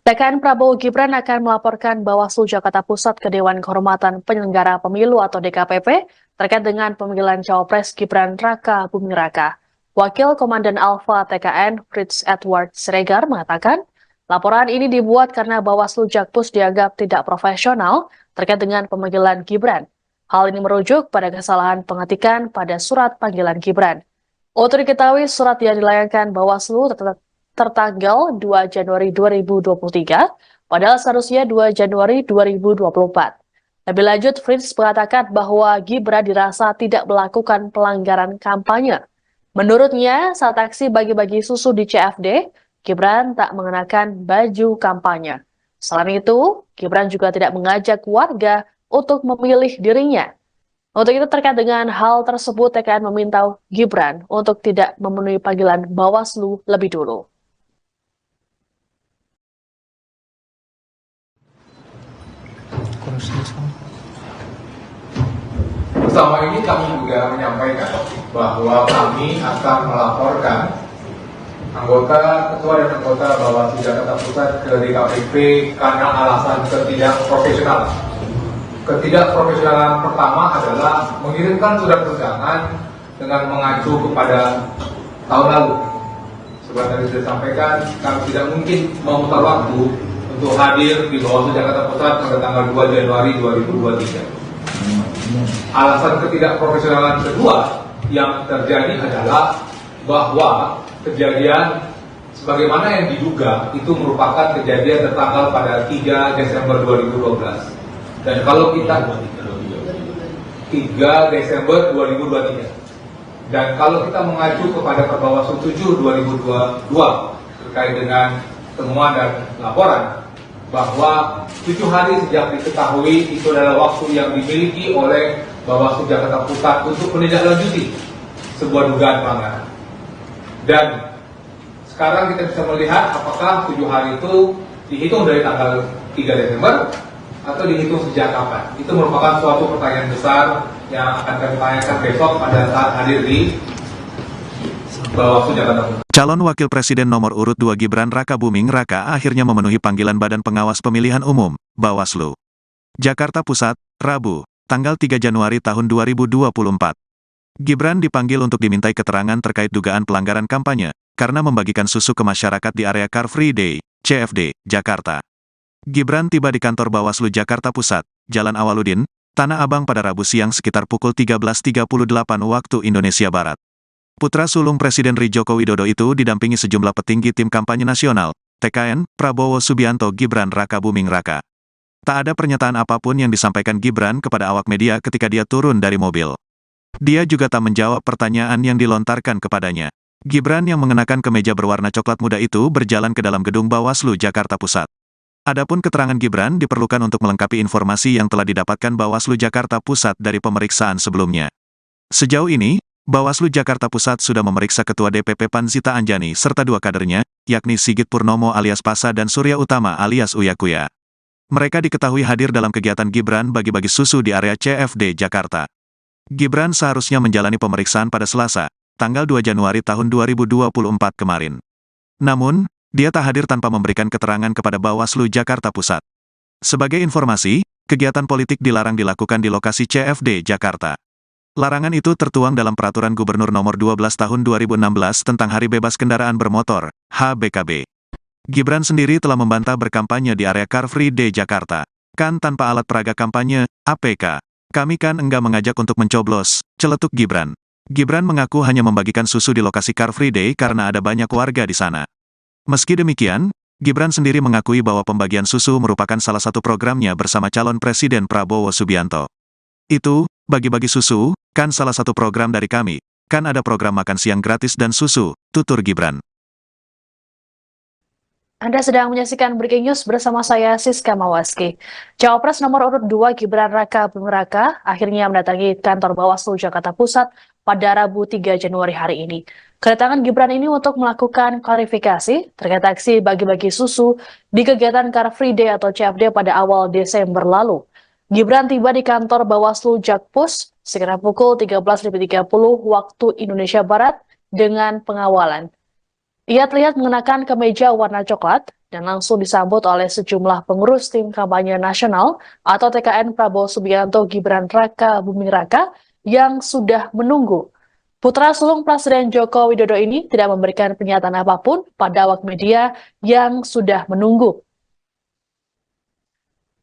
TKN Prabowo Gibran akan melaporkan Bawaslu Jakarta Pusat ke Dewan Kehormatan Penyelenggara Pemilu atau DKPP terkait dengan pemanggilan Cawapres Gibran Raka Buming Raka. Wakil Komandan Alfa TKN Fritz Edward Siregar mengatakan, laporan ini dibuat karena Bawaslu Jakpus dianggap tidak profesional terkait dengan pemanggilan Gibran. Hal ini merujuk pada kesalahan pengetikan pada surat panggilan Gibran. Untuk diketahui, surat yang dilayangkan Bawaslu tertanggal 2 Januari 2023, padahal seharusnya 2 Januari 2024. Lebih lanjut, Fritz mengatakan bahwa Gibran dirasa tidak melakukan pelanggaran kampanye. Menurutnya, saat aksi bagi-bagi susu di CFD, Gibran tak mengenakan baju kampanye. Selain itu, Gibran juga tidak mengajak warga untuk memilih dirinya. Untuk itu terkait dengan hal tersebut, TKN meminta Gibran untuk tidak memenuhi panggilan Bawaslu lebih dulu. Bersama ini kami juga menyampaikan bahwa kami akan melaporkan anggota, ketua dan anggota Bawaslu Jakarta Pusat ke DKPP karena alasan ketidakprofesionalan. Ketidakprofesionalan pertama adalah mengirimkan surat undangan dengan mengacu kepada tahun lalu. Seperti tadi sudah sampaikan, kami tidak mungkin memutar waktu untuk hadir di Bawaslu Jakarta Pusat pada tanggal 2 Januari 2023. Alasan ketidakprofesionalan kedua yang terjadi adalah bahwa kejadian sebagaimana yang diduga itu merupakan kejadian tertanggal pada 3 Desember 2012. Dan kalau kita 3 Desember 2023. Dan kalau kita mengacu kepada Perbawaslu 7 2022 terkait dengan temuan dan laporan bahwa 7 hari sejak diketahui itu adalah waktu yang dimiliki oleh Bawaslu Jakarta Pusat untuk menindaklanjuti sebuah dugaan pelanggaran. Dan sekarang kita bisa melihat apakah 7 hari itu dihitung dari tanggal 3 Desember atau dihitung sejak kapan. Itu merupakan suatu pertanyaan besar yang akan kami tanyakan besok pada saat hadir di Bawaslu Jakarta Pusat. Calon Wakil Presiden nomor urut 2 Gibran Raka Buming Raka akhirnya memenuhi panggilan Badan Pengawas Pemilihan Umum, Bawaslu. Jakarta Pusat, Rabu, tanggal 3 Januari tahun 2024. Gibran dipanggil untuk dimintai keterangan terkait dugaan pelanggaran kampanye, karena membagikan susu ke masyarakat di area Car Free Day, CFD, Jakarta. Gibran tiba di kantor Bawaslu Jakarta Pusat, Jalan Awaludin, Tanah Abang pada Rabu siang sekitar pukul 13.38 waktu Indonesia Barat. Putra sulung Presiden RI Joko Widodo itu didampingi sejumlah petinggi tim kampanye nasional, TKN, Prabowo Subianto Gibran Raka Buming Raka. Tak ada pernyataan apapun yang disampaikan Gibran kepada awak media ketika dia turun dari mobil. Dia juga tak menjawab pertanyaan yang dilontarkan kepadanya. Gibran yang mengenakan kemeja berwarna coklat muda itu berjalan ke dalam gedung Bawaslu Jakarta Pusat. Adapun keterangan Gibran diperlukan untuk melengkapi informasi yang telah didapatkan Bawaslu Jakarta Pusat dari pemeriksaan sebelumnya. Sejauh ini, Bawaslu Jakarta Pusat sudah memeriksa Ketua DPP PAN Zita Anjani serta 2 kadernya, yakni Sigit Purnomo alias Pasa dan Surya Utama alias Uya Kuya. Mereka diketahui hadir dalam kegiatan Gibran bagi-bagi susu di area CFD Jakarta. Gibran seharusnya menjalani pemeriksaan pada Selasa, tanggal 2 Januari tahun 2024 kemarin. Namun, dia tak hadir tanpa memberikan keterangan kepada Bawaslu Jakarta Pusat. Sebagai informasi, kegiatan politik dilarang dilakukan di lokasi CFD Jakarta. Larangan itu tertuang dalam Peraturan Gubernur Nomor 12 Tahun 2016 tentang Hari Bebas Kendaraan Bermotor, HBKB. Gibran sendiri telah membantah berkampanye di area Car Free Day Jakarta, Kan tanpa alat peraga kampanye, APK. Kami kan enggak mengajak untuk mencoblos, celetuk Gibran. Gibran mengaku hanya membagikan susu di lokasi Car Free Day karena ada banyak warga di sana. Meski demikian, Gibran sendiri mengakui bahwa pembagian susu merupakan salah satu programnya bersama calon Presiden Prabowo Subianto. Itu, bagi-bagi susu, kan salah satu program dari kami. Kan ada program makan siang gratis dan susu, tutur Gibran. Anda sedang menyaksikan Breaking News bersama saya Siska Mawaski. Cawapres nomor urut 2 Gibran Raka Buming Raka akhirnya mendatangi kantor Bawaslu Jakarta Pusat pada Rabu 3 Januari hari ini. Kedatangan Gibran ini untuk melakukan klarifikasi terkait aksi bagi-bagi susu di kegiatan Car Free Day atau CFD pada awal Desember lalu. Gibran tiba di kantor Bawaslu Jakpus sekitar pukul 13.30 waktu Indonesia Barat dengan pengawalan. Ia terlihat mengenakan kemeja warna coklat dan langsung disambut oleh sejumlah pengurus tim kampanye nasional atau TKN Prabowo Subianto Gibran Raka Buming Raka yang sudah menunggu. Putra sulung Presiden Joko Widodo ini tidak memberikan pernyataan apapun pada awak media yang sudah menunggu.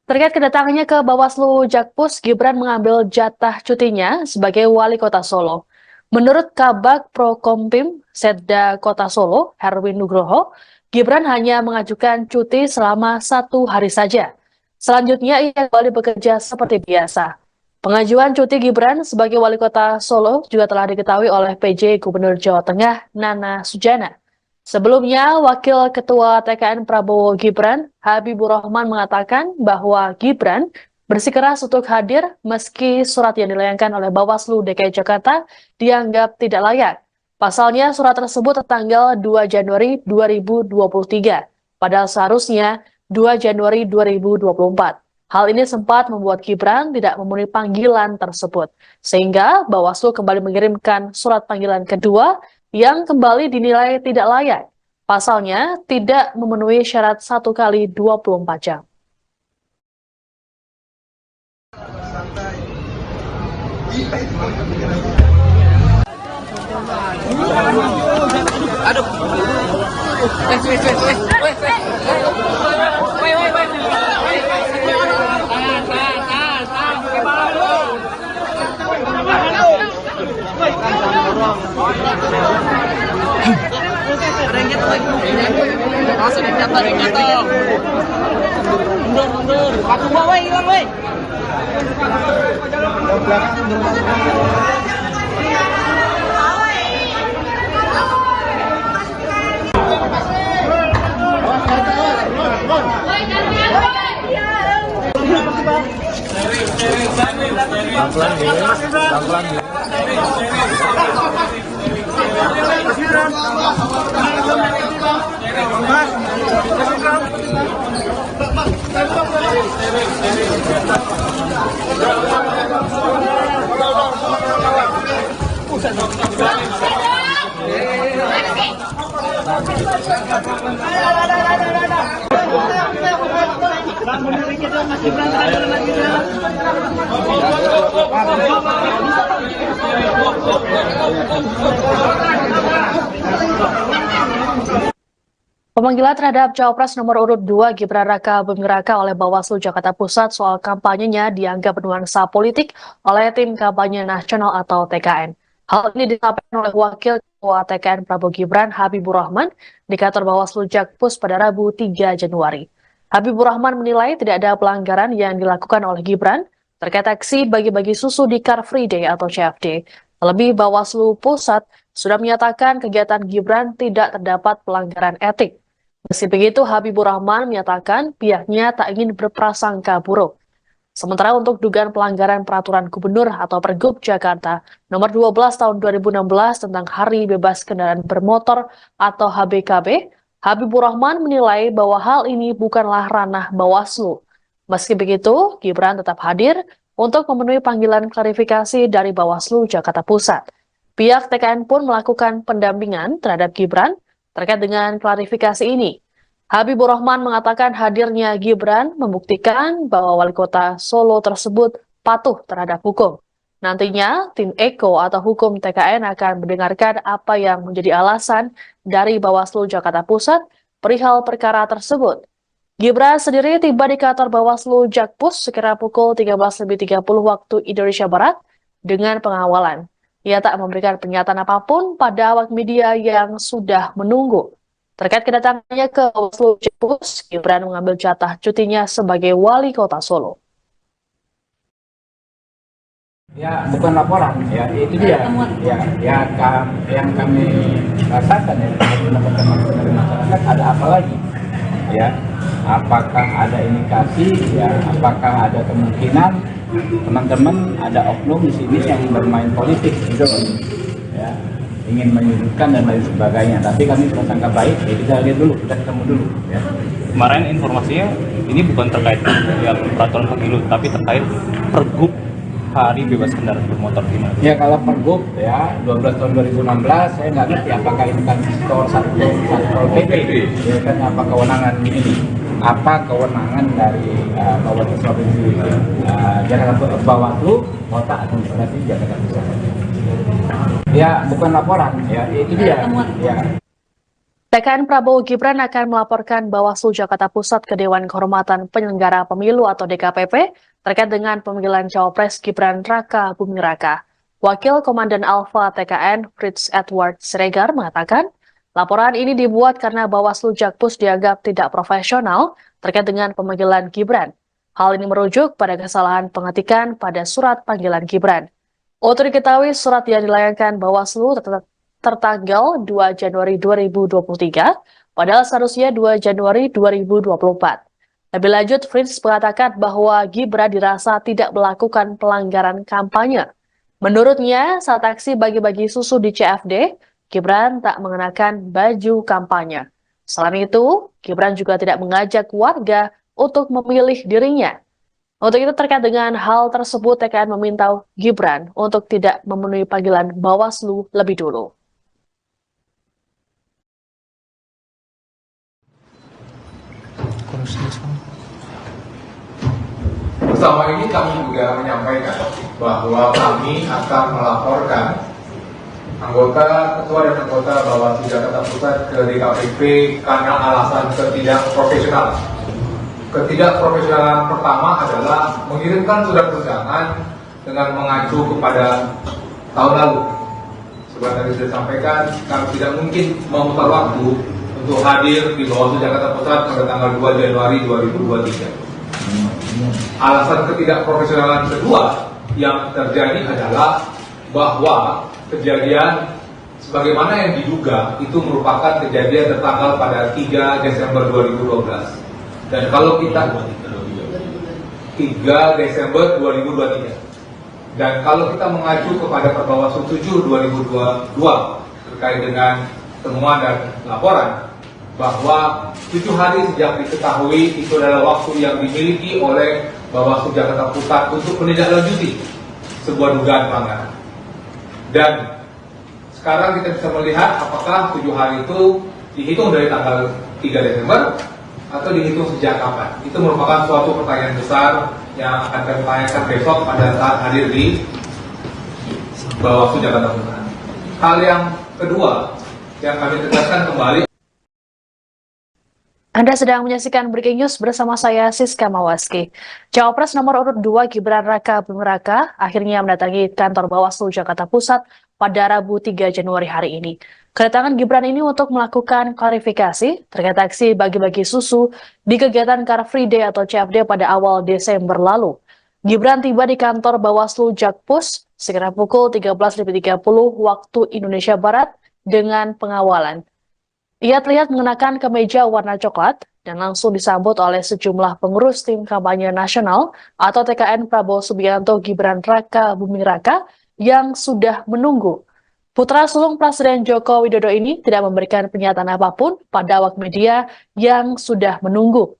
Terkait kedatangannya ke Bawaslu Jakpus, Gibran mengambil jatah cutinya sebagai wali kota Solo. Menurut Kabag Prokompim Setda Kota Solo, Herwin Nugroho, Gibran hanya mengajukan cuti selama 1 hari saja. Selanjutnya ia kembali bekerja seperti biasa. Pengajuan cuti Gibran sebagai wali kota Solo juga telah diketahui oleh PJ Gubernur Jawa Tengah Nana Sujana. Sebelumnya, Wakil Ketua TKN Prabowo Gibran, Habibur Rahman mengatakan bahwa Gibran bersikeras untuk hadir meski surat yang dilayangkan oleh Bawaslu DKI Jakarta dianggap tidak layak. Pasalnya surat tersebut tertanggal 2 Januari 2023, padahal seharusnya 2 Januari 2024. Hal ini sempat membuat Gibran tidak memenuhi panggilan tersebut, sehingga Bawaslu kembali mengirimkan surat panggilan kedua yang kembali dinilai tidak layak. Pasalnya tidak memenuhi syarat 1 kali 24 jam. Ada yang jatuh lagi. Langsung jatuh, ada yang jatuh. Mundur. Aku bawa hilang, woi. Pemanggilan terhadap Cawapres nomor urut 2 Gibran Raka Buming Raka oleh Bawaslu Jakarta Pusat soal kampanyenya dianggap bernuansa politik oleh tim kampanye nasional atau TKN. Hal ini disampaikan oleh Wakil Ketua TKN Prabowo Gibran Habibur Rahman di kantor Bawaslu Jakpus pada Rabu 3 Januari. Habibur Rahman menilai tidak ada pelanggaran yang dilakukan oleh Gibran terkait aksi bagi-bagi susu di Car Free Day atau CFD. Terlebih Bawaslu Pusat sudah menyatakan kegiatan Gibran tidak terdapat pelanggaran etik. Meski begitu, Habibur Rahman menyatakan pihaknya tak ingin berprasangka buruk. Sementara untuk dugaan pelanggaran peraturan gubernur atau Pergub Jakarta nomor 12 tahun 2016 tentang Hari Bebas Kendaraan Bermotor atau HBKB, Habibur Rahman menilai bahwa hal ini bukanlah ranah Bawaslu. Meski begitu, Gibran tetap hadir untuk memenuhi panggilan klarifikasi dari Bawaslu Jakarta Pusat. Pihak TKN pun melakukan pendampingan terhadap Gibran terkait dengan klarifikasi ini. Habibur Rahman mengatakan hadirnya Gibran membuktikan bahwa wali kota Solo tersebut patuh terhadap hukum. Nantinya, tim Eko atau hukum TKN akan mendengarkan apa yang menjadi alasan dari Bawaslu Jakarta Pusat perihal perkara tersebut. Gibran sendiri tiba di kantor Bawaslu Jakpus sekira pukul 13.30 waktu Indonesia Barat dengan pengawalan. Ia tak memberikan pernyataan apapun pada awak media yang sudah menunggu. Terkait kedatangannya ke Bawaslu Jakpus, Gibran mengambil jatah cutinya sebagai wali kota Solo. Ya, bukan laporan, ya itu dia. Yang kami rasakan ya dari masyarakat ada apa lagi? Ya, apakah ada indikasi? Ya, apakah ada kemungkinan teman-teman ada oknum di sini yang bermain politik gitu? Ya, ingin menyudutkan dan lain sebagainya. Tapi kami prasangka baik, ya kita lihat dulu, kita ketemu dulu. Ya. Kemarin informasinya ini bukan terkait yang peraturan pemilu, tapi terkait pergub hari bebas kendaraan bermotor gimana? Ya kalau pergub ya 12 tahun 2016 saya nggak ngerti apakah ini kan satu PP ya kan apa kewenangan ini apa kewenangan dari Kabupaten Provinsi Jakarta Bawaslu Kota Administrasi Jakarta Pusat. Ya bukan laporan ya itu dia ya. TKN Prabowo Gibran akan melaporkan Bawaslu Jakarta Pusat ke Dewan Kehormatan Penyelenggara Pemilu atau DKPP terkait dengan pemanggilan Cawapres Gibran Raka Buming Raka. Wakil Komandan Alfa TKN Fritz Edward Siregar mengatakan, laporan ini dibuat karena Bawaslu Jakpus dianggap tidak profesional terkait dengan pemanggilan Gibran. Hal ini merujuk pada kesalahan pengetikan pada surat panggilan Gibran. Untuk diketahui, surat yang dilayangkan Bawaslu tertanggal 2 Januari 2023, padahal seharusnya 2 Januari 2024. Lebih lanjut, Fritz mengatakan bahwa Gibran dirasa tidak melakukan pelanggaran kampanye. Menurutnya, saat aksi bagi-bagi susu di CFD, Gibran tak mengenakan baju kampanye. Selain itu, Gibran juga tidak mengajak warga untuk memilih dirinya. Untuk itu terkait dengan hal tersebut, TKN meminta Gibran untuk tidak memenuhi panggilan Bawaslu lebih dulu. Bersama ini kami juga menyampaikan bahwa kami akan melaporkan ketua dan anggota Bawaslu Jakarta Pusat ke DKPP karena alasan ketidakprofesionalan. Ketidakprofesionalan pertama adalah mengirimkan surat undangan dengan mengacu kepada tahun lalu. Seperti tadi sudah sampaikan, kami tidak mungkin memutar waktu untuk hadir di Bawaslu Jakarta Pusat pada tanggal 2 Januari 2023. Alasan ketidakprofesionalan kedua yang terjadi adalah bahwa kejadian sebagaimana yang diduga itu merupakan kejadian tertanggal pada 3 Desember 2012. Dan kalau kita 3 Desember 2023. Dan kalau kita mengacu kepada Perbawaslu 7 2022 terkait dengan temuan dan laporan bahwa 7 hari sejak diketahui itu adalah waktu yang dimiliki oleh Bawaslu Jakarta Pusat untuk menindaklanjuti sebuah dugaan pelanggaran. Dan sekarang kita bisa melihat apakah 7 hari itu dihitung dari tanggal 3 Desember atau dihitung sejak kapan. Itu merupakan suatu pertanyaan besar yang akan kami tanyakan besok pada saat hadir di Bawaslu Jakarta Pusat. Hal yang kedua yang kami tegaskan kembali. Anda sedang menyaksikan Breaking News bersama saya, Siska Mawaski. Cawapres nomor urut 2 Gibran Raka Buming Raka akhirnya mendatangi kantor Bawaslu Jakarta Pusat pada Rabu 3 Januari hari ini. Kedatangan Gibran ini untuk melakukan klarifikasi terkait aksi bagi-bagi susu di kegiatan Car Free Day atau CFD pada awal Desember lalu. Gibran tiba di kantor Bawaslu Jakpus sekitar pukul 13.30 waktu Indonesia Barat dengan pengawalan. Ia terlihat mengenakan kemeja warna coklat dan langsung disambut oleh sejumlah pengurus tim kampanye nasional atau TKN Prabowo Subianto Gibran Raka Buming Raka yang sudah menunggu. Putra sulung Presiden Joko Widodo ini tidak memberikan pernyataan apapun pada awak media yang sudah menunggu.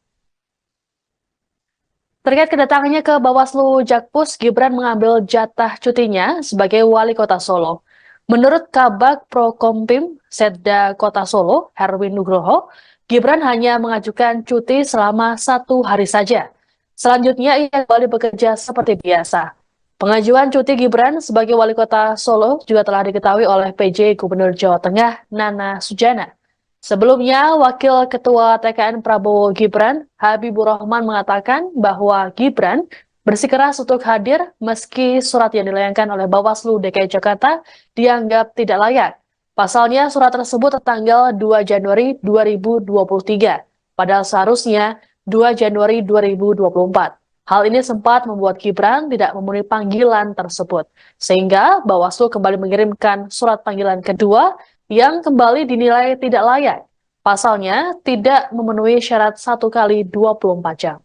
Terkait kedatangannya ke Bawaslu Jakpus, Gibran mengambil jatah cutinya sebagai wali kota Solo. Menurut Kabag Prokompim Setda Kota Solo, Herwin Nugroho, Gibran hanya mengajukan cuti selama 1 hari saja. Selanjutnya ia kembali bekerja seperti biasa. Pengajuan cuti Gibran sebagai wali kota Solo juga telah diketahui oleh PJ Gubernur Jawa Tengah Nana Sujana. Sebelumnya, Wakil Ketua TKN Prabowo Gibran, Habibur Rahman mengatakan bahwa Gibran bersikeras untuk hadir meski surat yang dilayangkan oleh Bawaslu DKI Jakarta dianggap tidak layak. Pasalnya, surat tersebut tertanggal 2 Januari 2023, padahal seharusnya 2 Januari 2024. Hal ini sempat membuat Gibran tidak memenuhi panggilan tersebut, sehingga Bawaslu kembali mengirimkan surat panggilan kedua yang kembali dinilai tidak layak. Pasalnya, tidak memenuhi syarat 1 kali 24 jam.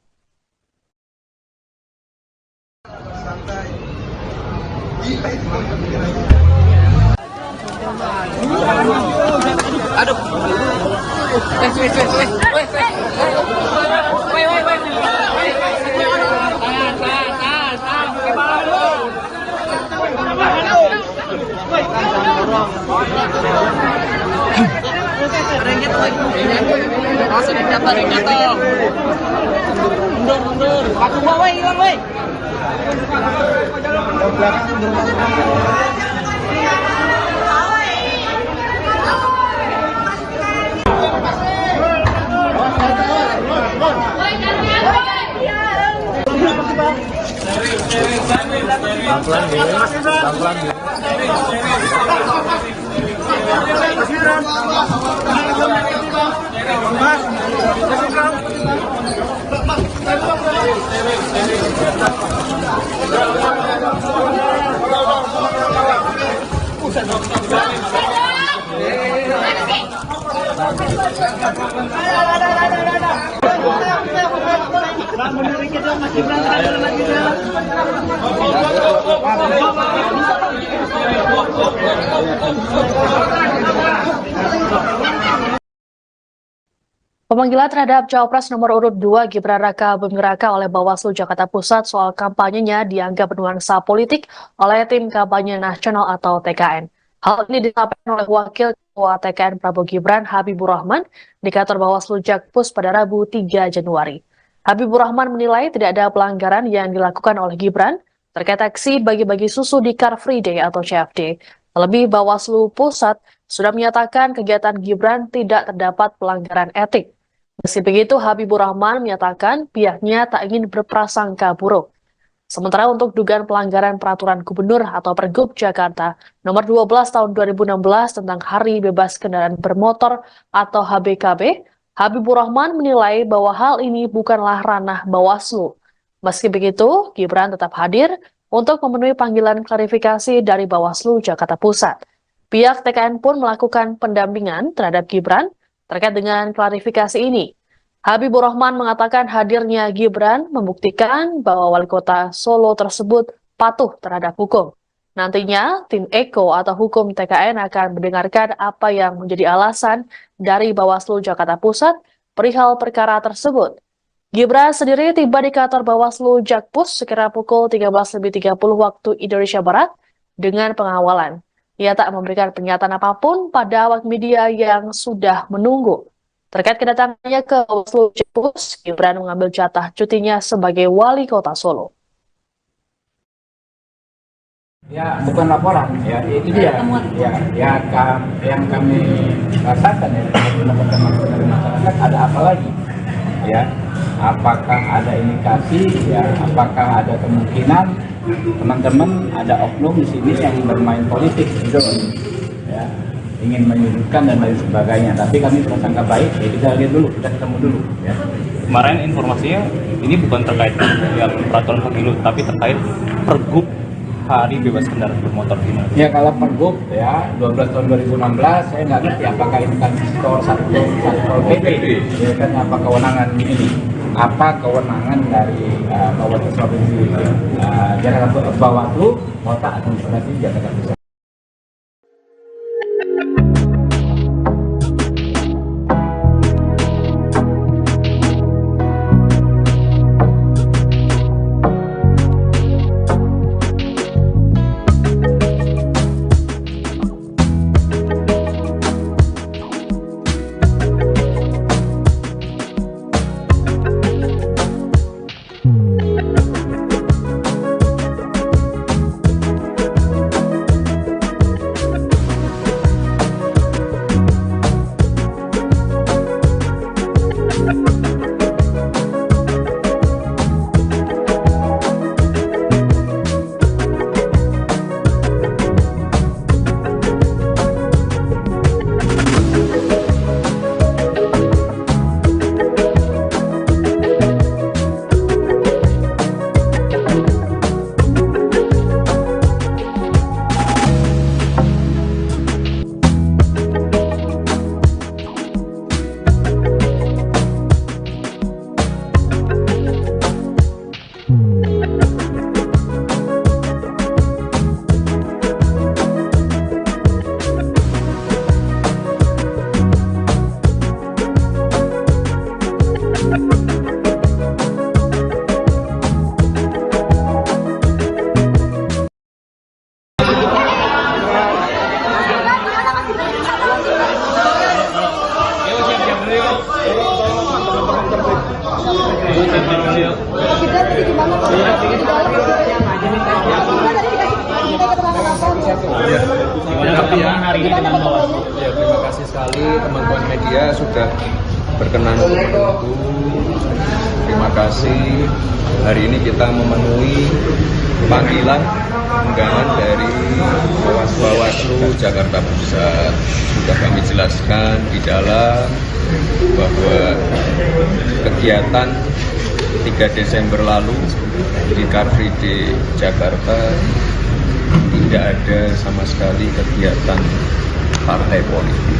Aduh. Ada yang jatuh lagi. Langsung jatuh. Mundur. Aku bawa hilang, woi. Pemanggilan terhadap Cawapres nomor urut 2 Gibran Raka Buming Raka oleh Bawaslu Jakarta Pusat soal kampanyenya dianggap bernuansa politik oleh Tim Kampanye Nasional atau TKN. Hal ini disampaikan oleh Wakil Ketua TKN Prabowo Gibran, Habibur Rahman, di kantor Bawaslu Jakpus pada Rabu 3 Januari. Habibur Rahman menilai tidak ada pelanggaran yang dilakukan oleh Gibran terkait aksi bagi-bagi susu di Car Free Day atau CFD. Terlebih, Bawaslu Pusat sudah menyatakan kegiatan Gibran tidak terdapat pelanggaran etik. Meski begitu, Habibur Rahman menyatakan pihaknya tak ingin berprasangka buruk. Sementara untuk dugaan pelanggaran peraturan gubernur atau Pergub Jakarta nomor 12 tahun 2016 tentang Hari Bebas Kendaraan Bermotor atau HBKB, Habibur Rahman menilai bahwa hal ini bukanlah ranah Bawaslu. Meski begitu, Gibran tetap hadir untuk memenuhi panggilan klarifikasi dari Bawaslu Jakarta Pusat. Pihak TKN pun melakukan pendampingan terhadap Gibran terkait dengan klarifikasi ini. Habibur Rahman mengatakan hadirnya Gibran membuktikan bahwa wali kota Solo tersebut patuh terhadap hukum. Nantinya, tim Eko atau hukum TKN akan mendengarkan apa yang menjadi alasan dari Bawaslu Jakarta Pusat perihal perkara tersebut. Gibran sendiri tiba di kantor Bawaslu Jakpus sekira pukul 13.30 waktu Indonesia Barat dengan pengawalan. Ia tak memberikan pernyataan apapun pada awak media yang sudah menunggu. Terkait kedatangannya ke Bawaslu Jakpus, Gibran mengambil jatah cutinya sebagai wali kota Solo. Ya, bukan laporan, ya itu dia. Yang kami rasakan ya dari masyarakat ada apa lagi? Ya, apakah ada indikasi? Ya, apakah ada kemungkinan teman-teman ada oknum di sini yang bermain politik, gitu, ya, ingin menyudutkan dan lain sebagainya. Tapi kami prasangka baik, ya kita lihat dulu, kita ketemu dulu. Ya. Kemarin informasinya ini bukan terkait yang peraturan pemilu, tapi terkait Pergub Hari Bebas Kendaraan Bermotor gimana? Ya kalau Pergub ya 12 tahun 2016 saya nggak ngerti apakah ini kan skor satu PP, ya kan apa kewenangan ini? Apa kewenangan dari Bawaslu Provinsi Jakarta Bawaslu Kota Administrasi Jakarta Pusat? Ya, terima kasih sekali teman-teman media sudah berkenan untuk menunggu. Terima kasih. Hari ini kita memenuhi panggilan undangan dari Bawaslu Jakarta Pusat. Sudah kami jelaskan di dalam bahwa kegiatan 3 Desember lalu di Car Free Day Jakarta tidak ada sama sekali kegiatan partai politik.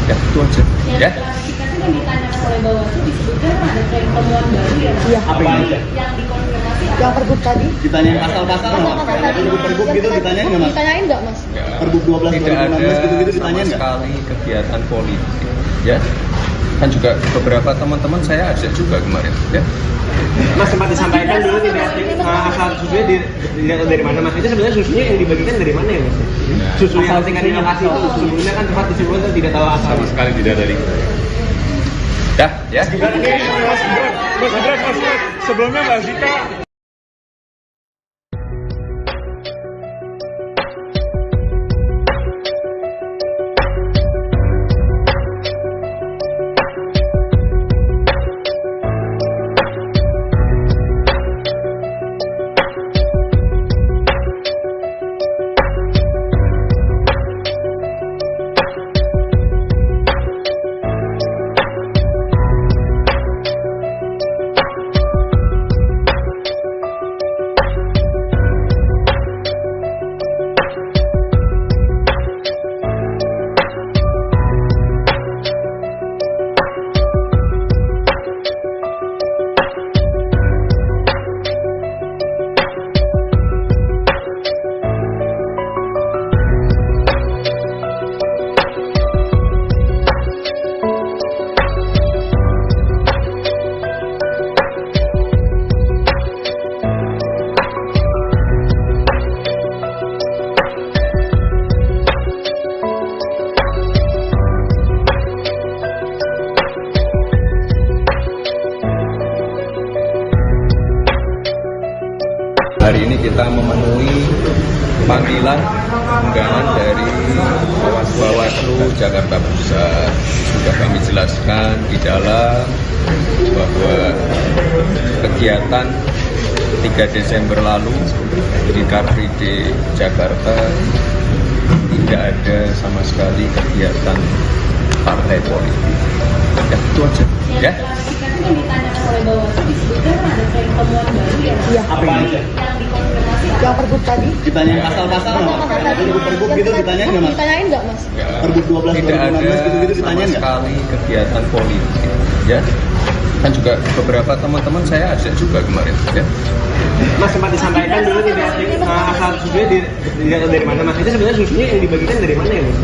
Ya, itu aja. Ya. Klarifikasi yang ditanyakan oleh Bawaslu disebutkan ada tren temuan baru ya. Iya. Apa ini? Yang dikonfirmasi Yang pergub tadi? Ditanyain pasal-pasal nggak? Pergub gitu ditanyain nggak mas? Ditanyain nggak mas? Pergub 12 Tidak 2016 ada gitu-gitu sama ditanyain nggak? sekali kegiatan politik. Ya. Kan juga beberapa teman-teman saya ajak juga kemarin. Ya. Mas sempat disampaikan dulu tidak asal susunya dari mana mas? Itu sebenarnya susunya yang dibagikan dari mana ya mas? Susu yang tingkat lokasi itu sebelumnya kan tempat disebutkan tidak tahu asal. Sama sekali tidak dari. Dah, ya. Mas Gibran, sebelumnya Mbak Zika Hari ini kita memenuhi panggilan undangan dari Bawaslu Jakarta Pusat. Sudah kami jelaskan di dalam bahwa kegiatan 3 Desember lalu di Car Free Day Jakarta tidak ada sama sekali kegiatan partai politik. Ya, itu aja. Ya. klarifikasi yang ditanyakan oleh Bawaslu disebutkan ada tren temuan baru ya. Iya. Apa ini? Yang dikonfirmasi Yang pergub tadi? Ditanyain pasal-pasal nggak? Pergub gitu ditanyain nggak mas? Ditanyain nggak mas? Pergub 12 Tidak ada 2016 gitu-gitu sama ditanyain nggak? sekali kegiatan politik. Ya. Kan juga beberapa teman-teman saya ajak juga kemarin. Ya. Mas sempat disampaikan dulu tidak asal susunya dari mana mas? Itu sebenarnya susunya yang dibagikan dari mana ya mas?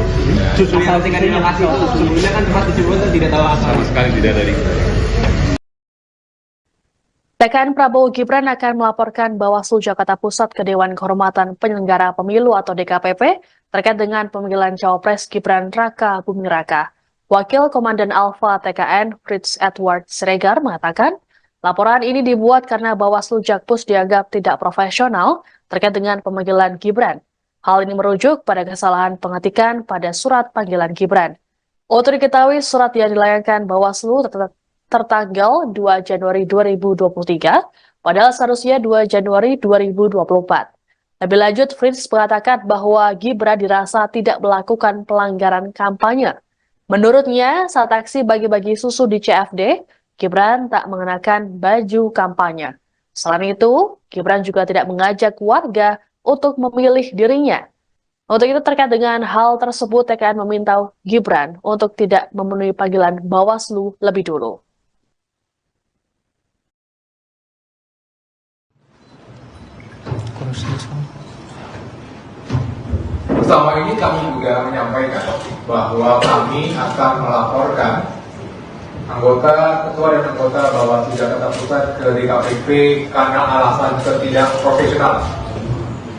Susu yang tingkat lokasi itu sebelumnya kan tempat disebutkan tidak tahu asal. Sama sekali tidak dari. TKN Prabowo Gibran akan melaporkan Bawaslu Jakarta Pusat ke Dewan Kehormatan Penyelenggara Pemilu atau DKPP terkait dengan pemanggilan Cawapres Gibran Raka Buming Raka. Wakil Komandan Alfa TKN Fritz Edward Siregar mengatakan, laporan ini dibuat karena Bawaslu Jakpus dianggap tidak profesional terkait dengan pemanggilan Gibran. Hal ini merujuk pada kesalahan pengetikan pada surat panggilan Gibran. Untuk diketahui, surat yang dilayangkan Bawaslu tertanggal 2 Januari 2023, padahal seharusnya 2 Januari 2024. Lebih lanjut, Fritz mengatakan bahwa Gibran dirasa tidak melakukan pelanggaran kampanye. Menurutnya, saat aksi bagi-bagi susu di CFD, Gibran tak mengenakan baju kampanye. Selain itu, Gibran juga tidak mengajak warga untuk memilih dirinya. Untuk itu terkait dengan hal tersebut, TKN meminta Gibran untuk tidak memenuhi panggilan Bawaslu lebih dulu. Bersama ini kami juga menyampaikan bahwa kami akan melaporkan anggota, ketua dan anggota Bawaslu Jakarta Pusat ke DKPP karena alasan ketidakprofesionalan.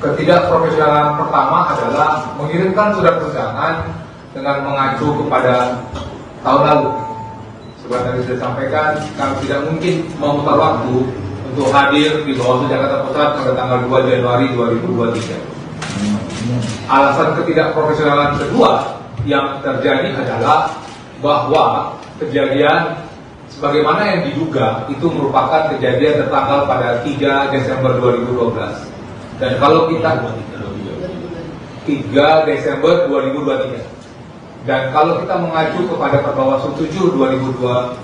Ketidakprofesionalan pertama adalah mengirimkan surat undangan dengan mengacu kepada tahun lalu. seperti tadi sudah sampaikan, kami tidak mungkin memutar waktu untuk hadir di Bawaslu Jakarta Pusat pada tanggal 2 Januari 2023. Alasan ketidakprofesionalan kedua yang terjadi adalah bahwa kejadian sebagaimana yang diduga itu merupakan kejadian tertanggal pada 3 Desember 2012. Dan kalau kita 3 Desember 2023. Dan kalau kita mengacu kepada Perbawaslu 7 2022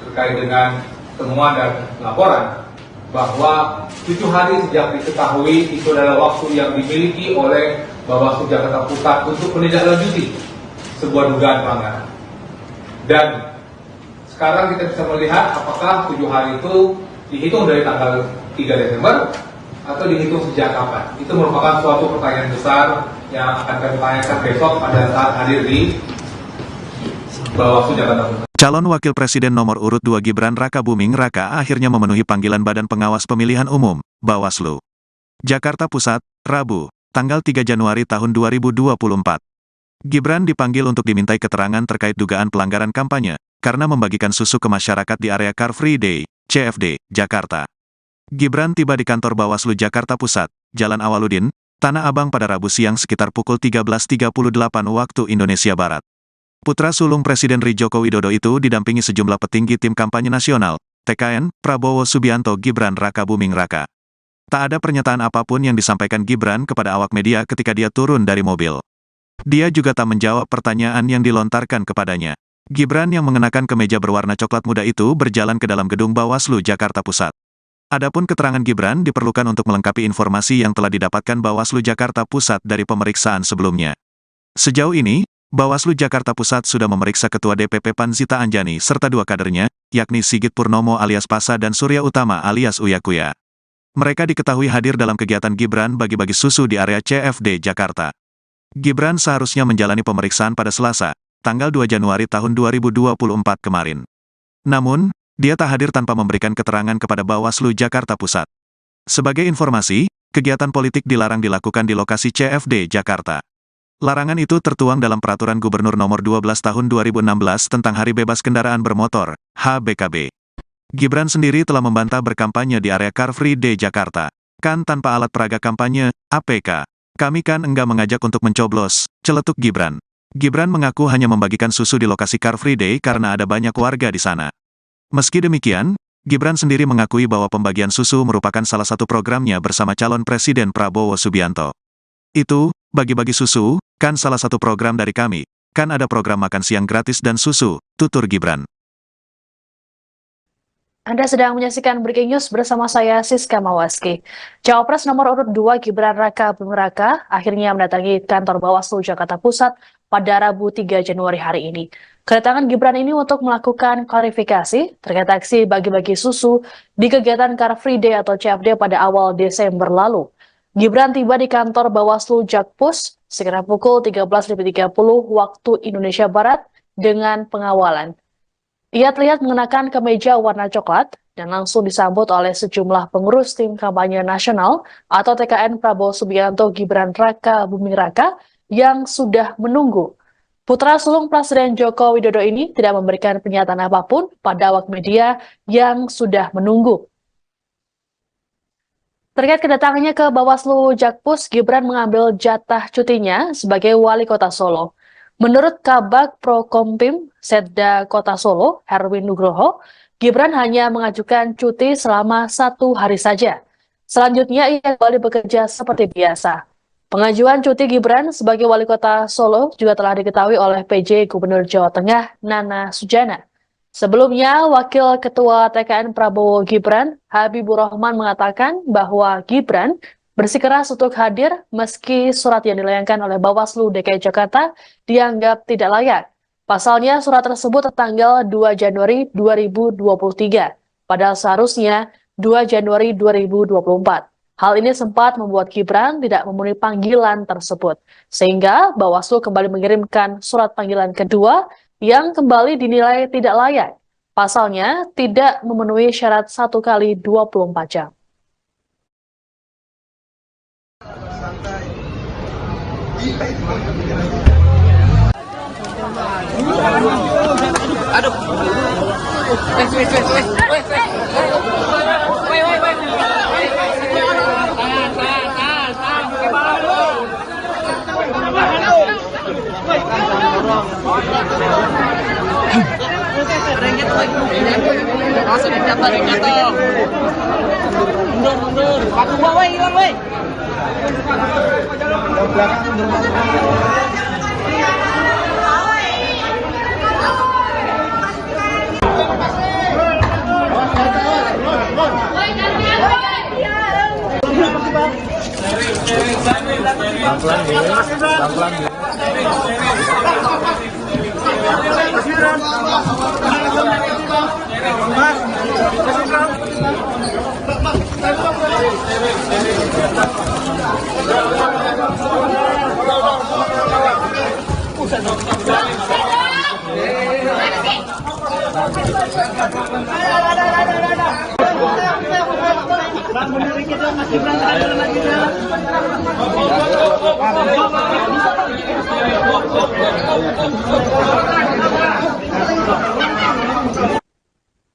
terkait dengan temuan dan laporan bahwa 7 hari sejak diketahui itu adalah waktu yang dimiliki oleh Bawaslu Jakarta Pusat untuk menindaklanjuti sebuah dugaan pelanggaran. Dan sekarang kita bisa melihat apakah 7 hari itu dihitung dari tanggal 3 Desember atau dihitung sejak kapan. Itu merupakan suatu pertanyaan besar yang akan kami tanyakan besok pada saat hadir di Bawaslu Jakarta Pusat. Calon Wakil Presiden nomor urut 2 Gibran Raka Buming Raka akhirnya memenuhi panggilan Badan Pengawas Pemilihan Umum, Bawaslu. Jakarta Pusat, Rabu, tanggal 3 Januari tahun 2024. Gibran dipanggil untuk dimintai keterangan terkait dugaan pelanggaran kampanye, karena membagikan susu ke masyarakat di area Car Free Day, CFD, Jakarta. Gibran tiba di kantor Bawaslu Jakarta Pusat, Jalan Awaludin, Tanah Abang pada Rabu siang sekitar pukul 13.38 waktu Indonesia Barat. Putra sulung Presiden RI Joko Widodo itu didampingi sejumlah petinggi tim kampanye nasional, TKN, Prabowo Subianto Gibran Raka Buming Raka. Tak ada pernyataan apapun yang disampaikan Gibran kepada awak media ketika dia turun dari mobil. Dia juga tak menjawab pertanyaan yang dilontarkan kepadanya. Gibran yang mengenakan kemeja berwarna coklat muda itu berjalan ke dalam gedung Bawaslu Jakarta Pusat. Adapun keterangan Gibran diperlukan untuk melengkapi informasi yang telah didapatkan Bawaslu Jakarta Pusat dari pemeriksaan sebelumnya. Sejauh ini, Bawaslu Jakarta Pusat sudah memeriksa Ketua DPP PAN Zita Anjani serta 2 kadernya, yakni Sigit Purnomo alias Pasa dan Surya Utama alias Uya Kuya. Mereka diketahui hadir dalam kegiatan Gibran bagi-bagi susu di area CFD Jakarta. Gibran seharusnya menjalani pemeriksaan pada Selasa, tanggal 2 Januari tahun 2024 kemarin. Namun, dia tak hadir tanpa memberikan keterangan kepada Bawaslu Jakarta Pusat. Sebagai informasi, kegiatan politik dilarang dilakukan di lokasi CFD Jakarta. Larangan itu tertuang dalam Peraturan Gubernur Nomor 12 Tahun 2016 tentang Hari Bebas Kendaraan Bermotor, HBKB. Gibran sendiri telah membantah berkampanye di area Car Free Day Jakarta. Kan tanpa alat peraga kampanye, APK. Kami kan enggak mengajak untuk mencoblos, celetuk Gibran. Gibran mengaku hanya membagikan susu di lokasi Car Free Day karena ada banyak warga di sana. Meski demikian, Gibran sendiri mengakui bahwa pembagian susu merupakan salah satu programnya bersama calon Presiden Prabowo Subianto. Itu, bagi-bagi susu, kan salah satu program dari kami, kan ada program makan siang gratis dan susu, tutur Gibran. Anda sedang menyaksikan Breaking News bersama saya Siska Mawaski. Cawapres nomor urut 2 Gibran Raka Buming Raka akhirnya mendatangi kantor Bawaslu Jakarta Pusat pada Rabu 3 Januari hari ini. Kedatangan Gibran ini untuk melakukan klarifikasi terkait aksi bagi-bagi susu di kegiatan Car Free Day atau CFD pada awal Desember lalu. Gibran tiba di kantor Bawaslu Jakpus sekitar pukul 13.30 waktu Indonesia Barat dengan pengawalan. Ia terlihat mengenakan kemeja warna coklat dan langsung disambut oleh sejumlah pengurus tim kampanye nasional atau TKN Prabowo Subianto Gibran Raka Buming Raka yang sudah menunggu. Putra sulung Presiden Joko Widodo ini tidak memberikan pernyataan apapun pada awak media yang sudah menunggu. Terkait kedatangannya ke Bawaslu Jakpus, Gibran mengambil jatah cutinya sebagai wali kota Solo. Menurut Kabag Prokompim Setda Kota Solo, Herwin Nugroho, Gibran hanya mengajukan cuti selama 1 hari saja. Selanjutnya ia kembali bekerja seperti biasa. Pengajuan cuti Gibran sebagai wali kota Solo juga telah diketahui oleh PJ Gubernur Jawa Tengah, Nana Sujana. Sebelumnya, Wakil Ketua TKN Prabowo Gibran, Habibur Rahman mengatakan bahwa Gibran bersikeras untuk hadir meski surat yang dilayangkan oleh Bawaslu DKI Jakarta dianggap tidak layak. Pasalnya surat tersebut tertanggal 2 Januari 2023, padahal seharusnya 2 Januari 2024. Hal ini sempat membuat Gibran tidak memenuhi panggilan tersebut, sehingga Bawaslu kembali mengirimkan surat panggilan kedua yang kembali dinilai tidak layak. Pasalnya tidak memenuhi syarat 1 kali 24 jam. Santai. Aduh. Ada yang jatuh lagi. Langsung ada yang jatuh. Mundur. Aku bawa hilang, woi.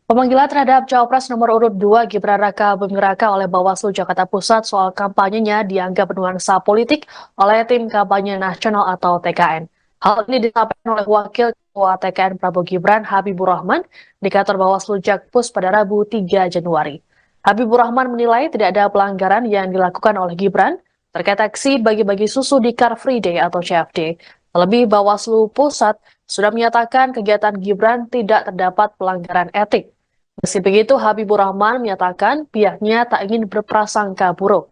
Pemanggilan terhadap Cawapres nomor urut 2 Gibran Raka Buming Raka oleh Bawaslu Jakarta Pusat soal kampanyenya dianggap bernuansa politik oleh Tim Kampanye Nasional atau TKN. Hal ini disampaikan oleh Wakil Ketua TKN Prabowo Gibran Habibur Rahman di kantor Bawaslu Jakpus pada Rabu 3 Januari. Habibur Rahman menilai tidak ada pelanggaran yang dilakukan oleh Gibran terkait aksi bagi-bagi susu di Car Free Day atau CFD. Terlebih Bawaslu Pusat sudah menyatakan kegiatan Gibran tidak terdapat pelanggaran etik. Meski begitu, Habibur Rahman menyatakan pihaknya tak ingin berprasangka buruk.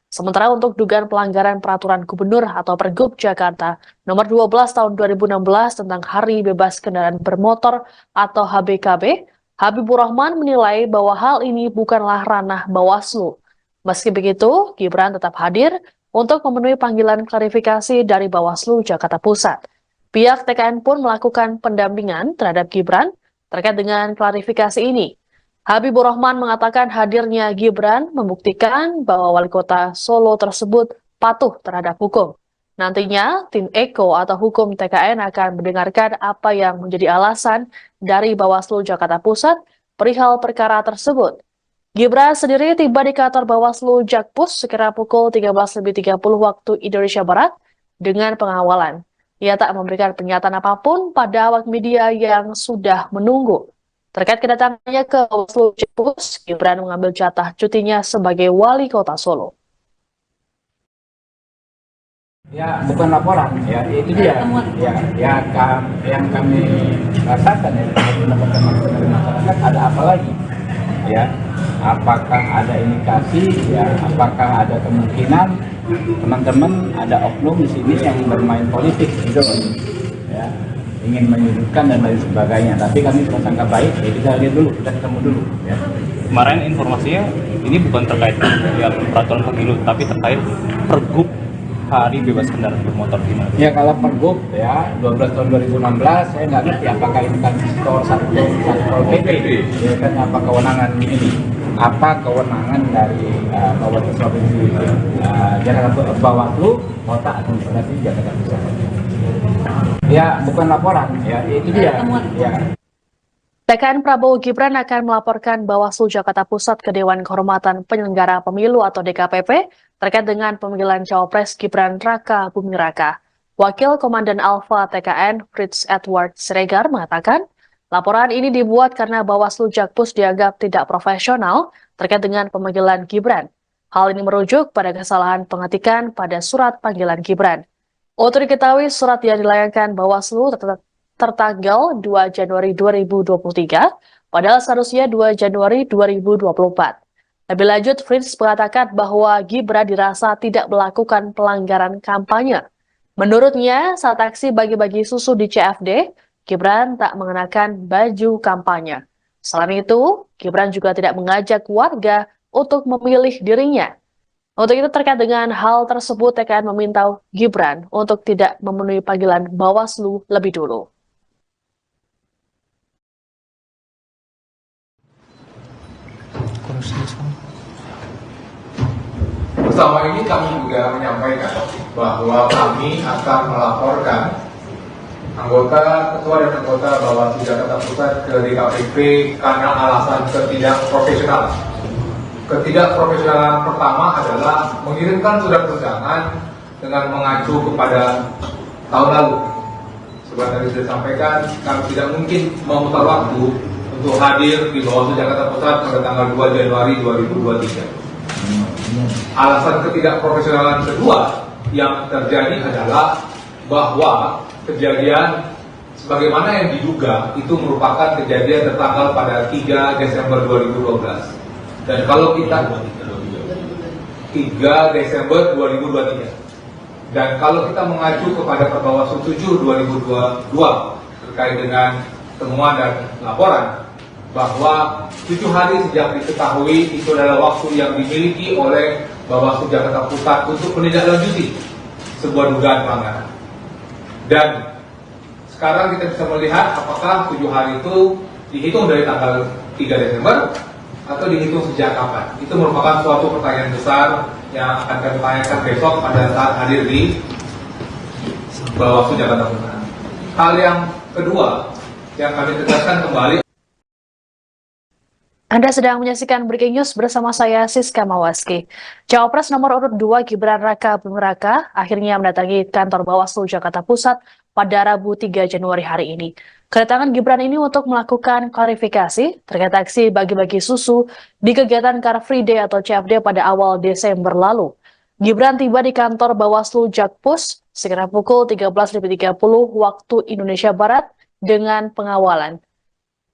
Sementara untuk dugaan pelanggaran peraturan gubernur atau Pergub Jakarta nomor 12 tahun 2016 tentang Hari Bebas Kendaraan Bermotor atau HBKB, Habibur Rahman menilai bahwa hal ini bukanlah ranah Bawaslu. Meski begitu, Gibran tetap hadir untuk memenuhi panggilan klarifikasi dari Bawaslu Jakarta Pusat. Pihak TKN pun melakukan pendampingan terhadap Gibran terkait dengan klarifikasi ini. Habibur Rahman mengatakan hadirnya Gibran membuktikan bahwa wali kota Solo tersebut patuh terhadap hukum. Nantinya, tim Eko atau hukum TKN akan mendengarkan apa yang menjadi alasan dari Bawaslu Jakarta Pusat perihal perkara tersebut. Gibran sendiri tiba di kantor Bawaslu Jakpus sekira pukul 13.30 waktu Indonesia Barat dengan pengawalan. Ia tak memberikan pernyataan apapun pada awak media yang sudah menunggu. Terkait kedatangannya ke Bawaslu Jakpus, Gibran mengambil jatah cutinya sebagai wali kota Solo. Ya, bukan laporan, ya itu dia. Yang kami rasakan ya, teman-teman dari masyarakat ada apa lagi? Ya, apakah ada indikasi? Ya, apakah ada kemungkinan teman-teman ada oknum di sini yang bermain politik gitu, ya, ingin menyudutkan dan lain sebagainya. Tapi kami prasangka baik, ya kita lihat dulu, kita ketemu dulu. Ya. Kemarin informasinya ini bukan terkait yang peraturan pemilu, tapi terkait Pergub Hari Bebas Kendaraan Bermotor gimana? Ya kalau Pergub ya 12 tahun 2016 saya nggak ngerti apakah ini kan Satpol PP, ya kan apa kewenangan ini? Apa kewenangan dari Bawaslu Provinsi Jakarta, Bawaslu Kota Administrasi Jakarta Pusat? Ya bukan laporan, ya itu dia. Ya. TKN Prabowo Gibran akan melaporkan Bawaslu Jakarta Pusat ke Dewan Kehormatan Penyelenggara Pemilu atau DKPP terkait dengan pemanggilan Cawapres Gibran Raka Buming Raka. Wakil Komandan Alfa TKN Fritz Edward Siregar mengatakan, laporan ini dibuat karena Bawaslu Jakpus dianggap tidak profesional terkait dengan pemanggilan Gibran. Hal ini merujuk pada kesalahan pengetikan pada surat panggilan Gibran. Untuk diketahui, surat yang dilayangkan Bawaslu tertanggal 2 Januari 2023, padahal seharusnya 2 Januari 2024. Lebih lanjut, Fritz mengatakan bahwa Gibran dirasa tidak melakukan pelanggaran kampanye. Menurutnya, saat aksi bagi-bagi susu di CFD, Gibran tak mengenakan baju kampanye. Selain itu, Gibran juga tidak mengajak warga untuk memilih dirinya. Untuk itu terkait dengan hal tersebut, TKN meminta Gibran untuk tidak memenuhi panggilan Bawaslu lebih dulu. Bersama ini kami juga menyampaikan bahwa kami akan melaporkan ketua dan anggota Bawaslu Jakarta Pusat ke DKPP karena alasan ketidakprofesionalan. Ketidakprofesionalan pertama adalah mengirimkan surat undangan dengan mengacu kepada tahun lalu. Seperti tadi sudah disampaikan, kami tidak mungkin memutar waktu untuk hadir di Bawaslu Jakarta Pusat pada tanggal 2 Januari 2023. Alasan ketidakprofesionalan kedua yang terjadi adalah bahwa kejadian sebagaimana yang diduga itu merupakan kejadian tertanggal pada 3 Desember 2012. Dan kalau kita 3 Desember 2023. Dan kalau kita mengacu kepada Perbawaslu 7 2022 terkait dengan temuan dan laporan bahwa 7 hari sejak diketahui itu adalah waktu yang dimiliki oleh Bawaslu Jakarta Pusat untuk menindaklanjuti sebuah dugaan pelanggaran. Dan sekarang kita bisa melihat apakah 7 hari itu dihitung dari tanggal 3 Desember atau dihitung sejak kapan. Itu merupakan suatu pertanyaan besar yang akan kami tanyakan besok pada saat hadir di Bawaslu Jakarta Pusat. Hal yang kedua yang kami tegaskan kembali. Anda sedang menyaksikan Breaking News bersama saya Siska Mawaski. Cawapres nomor urut 2 Gibran Raka Buming Raka akhirnya mendatangi kantor Bawaslu Jakarta Pusat pada Rabu 3 Januari hari ini. Kedatangan Gibran ini untuk melakukan klarifikasi terkait aksi bagi-bagi susu di kegiatan Car Free Day atau CFD pada awal Desember lalu. Gibran tiba di kantor Bawaslu Jakpus sekitar pukul 13.30 waktu Indonesia Barat dengan pengawalan.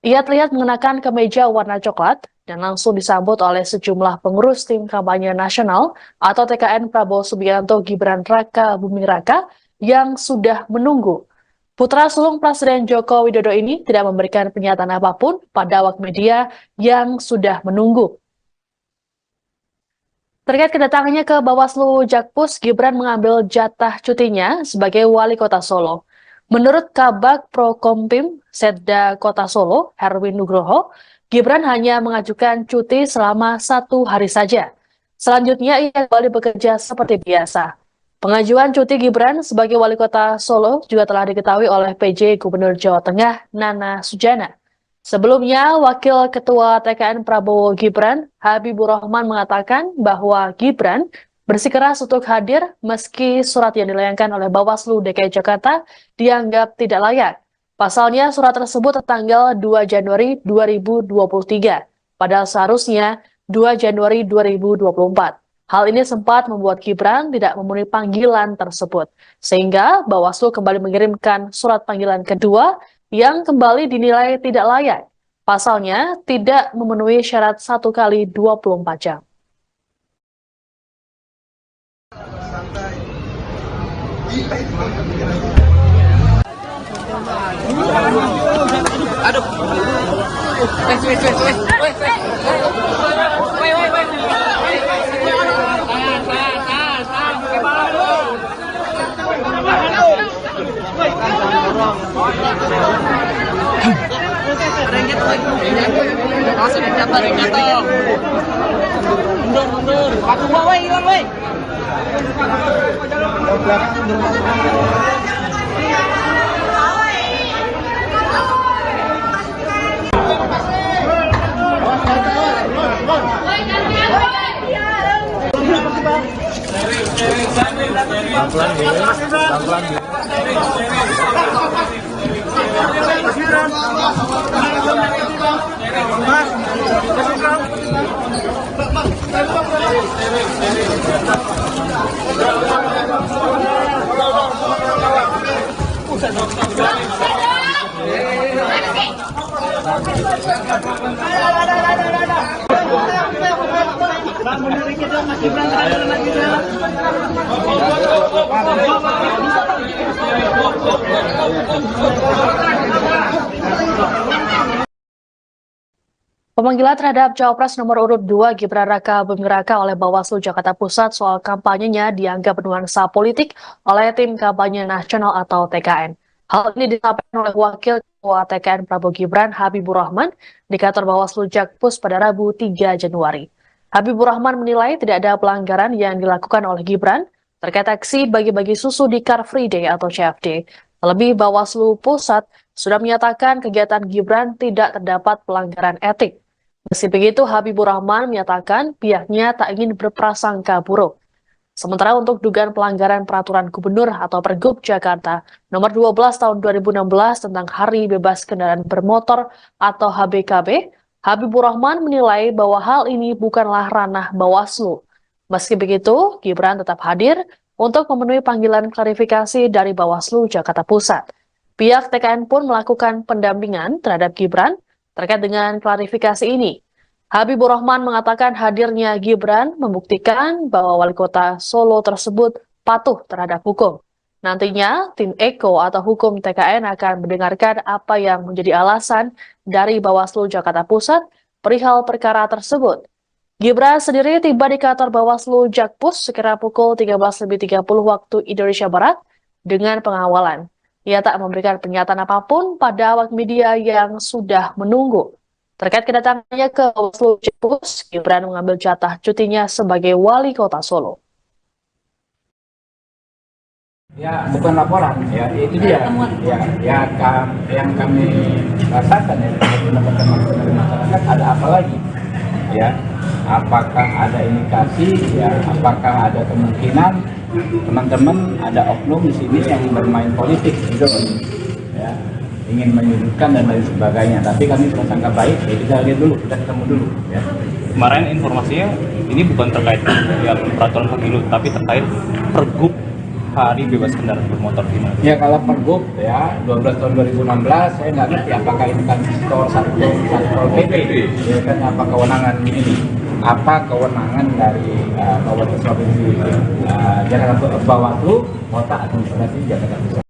Ia terlihat mengenakan kemeja warna coklat dan langsung disambut oleh sejumlah pengurus tim kampanye nasional atau TKN Prabowo Subianto Gibran Raka Buming Raka yang sudah menunggu. Putra sulung Presiden Joko Widodo ini tidak memberikan pernyataan apapun pada awak media yang sudah menunggu. Terkait kedatangannya ke Bawaslu Jakpus, Gibran mengambil jatah cutinya sebagai wali kota Solo. Menurut Kabag Prokompim Setda Kota Solo, Herwin Nugroho, Gibran hanya mengajukan cuti selama 1 hari saja. Selanjutnya ia kembali bekerja seperti biasa. Pengajuan cuti Gibran sebagai wali kota Solo juga telah diketahui oleh PJ Gubernur Jawa Tengah Nana Sujana. Sebelumnya, Wakil Ketua TKN Prabowo Gibran, Habibur Rahman mengatakan bahwa Gibran bersikeras untuk hadir meski surat yang dilayangkan oleh Bawaslu DKI Jakarta dianggap tidak layak. Pasalnya surat tersebut tertanggal 2 Januari 2023, padahal seharusnya 2 Januari 2024. Hal ini sempat membuat Gibran tidak memenuhi panggilan tersebut, sehingga Bawaslu kembali mengirimkan surat panggilan kedua yang kembali dinilai tidak layak. Pasalnya tidak memenuhi syarat 1 kali 24 jam. Ada yang jatuh lagi. Langsung jatuh, ada yang jatuh. Mundur. Aku bawa, hilang, woi. Pemanggilan terhadap Cawapres nomor urut 2 Gibran Raka Buming Raka oleh Bawaslu Jakarta Pusat soal kampanyenya dianggap bernuansa politik oleh tim kampanye nasional atau TKN. Hal ini disampaikan oleh Wakil Ketua TKN Prabowo Gibran Habibur Rahman di kantor Bawaslu Jakpus pada Rabu 3 Januari. Habibur Rahman menilai tidak ada pelanggaran yang dilakukan oleh Gibran terkait aksi bagi-bagi susu di Car Free Day atau CFD. Terlebih Bawaslu Pusat sudah menyatakan kegiatan Gibran tidak terdapat pelanggaran etik. Meski begitu, Habibur Rahman menyatakan pihaknya tak ingin berprasangka buruk. Sementara untuk dugaan pelanggaran peraturan gubernur atau Pergub Jakarta nomor 12 tahun 2016 tentang Hari Bebas Kendaraan Bermotor atau HBKB, Habibur Rahman menilai bahwa hal ini bukanlah ranah Bawaslu. Meski begitu, Gibran tetap hadir untuk memenuhi panggilan klarifikasi dari Bawaslu Jakarta Pusat. Pihak TKN pun melakukan pendampingan terhadap Gibran terkait dengan klarifikasi ini. Habibur Rahman mengatakan hadirnya Gibran membuktikan bahwa wali kota Solo tersebut patuh terhadap hukum. Nantinya, tim Eko atau hukum TKN akan mendengarkan apa yang menjadi alasan dari Bawaslu Jakarta Pusat perihal perkara tersebut. Gibran sendiri tiba di kantor Bawaslu Jakpus sekira pukul 13.30 waktu Indonesia Barat dengan pengawalan. Ia tak memberikan pernyataan apapun pada awak media yang sudah menunggu. Terkait kedatangannya ke Bawaslu Jakpus, Gibran mengambil jatah cutinya sebagai wali kota Solo. Ya, bukan laporan, ya itu dia. Yang kami rasakan ya, mendapatkan masukan dari masyarakat, ada apa lagi? Ya, apakah ada indikasi? Ya, apakah ada kemungkinan teman-teman ada oknum di sini yang bermain politik, gitu, ya, ingin menyudutkan dan lain sebagainya. Tapi kami prasangka baik, ya kita lihat dulu, kita ketemu dulu. Ya. Kemarin informasinya ini bukan terkait yang peraturan pemilu, tapi terkait Pergub Hari Bebas Kendaraan Bermotor gimana? Ya kalau Pergub ya 12 tahun 2016 saya nggak ngerti apakah ini kan Satpol PP, ya kan apa kewenangan ini? Apa kewenangan dari Bawaslu Provinsi Jakarta, Bawaslu Kota Administrasi Jakarta Pusat?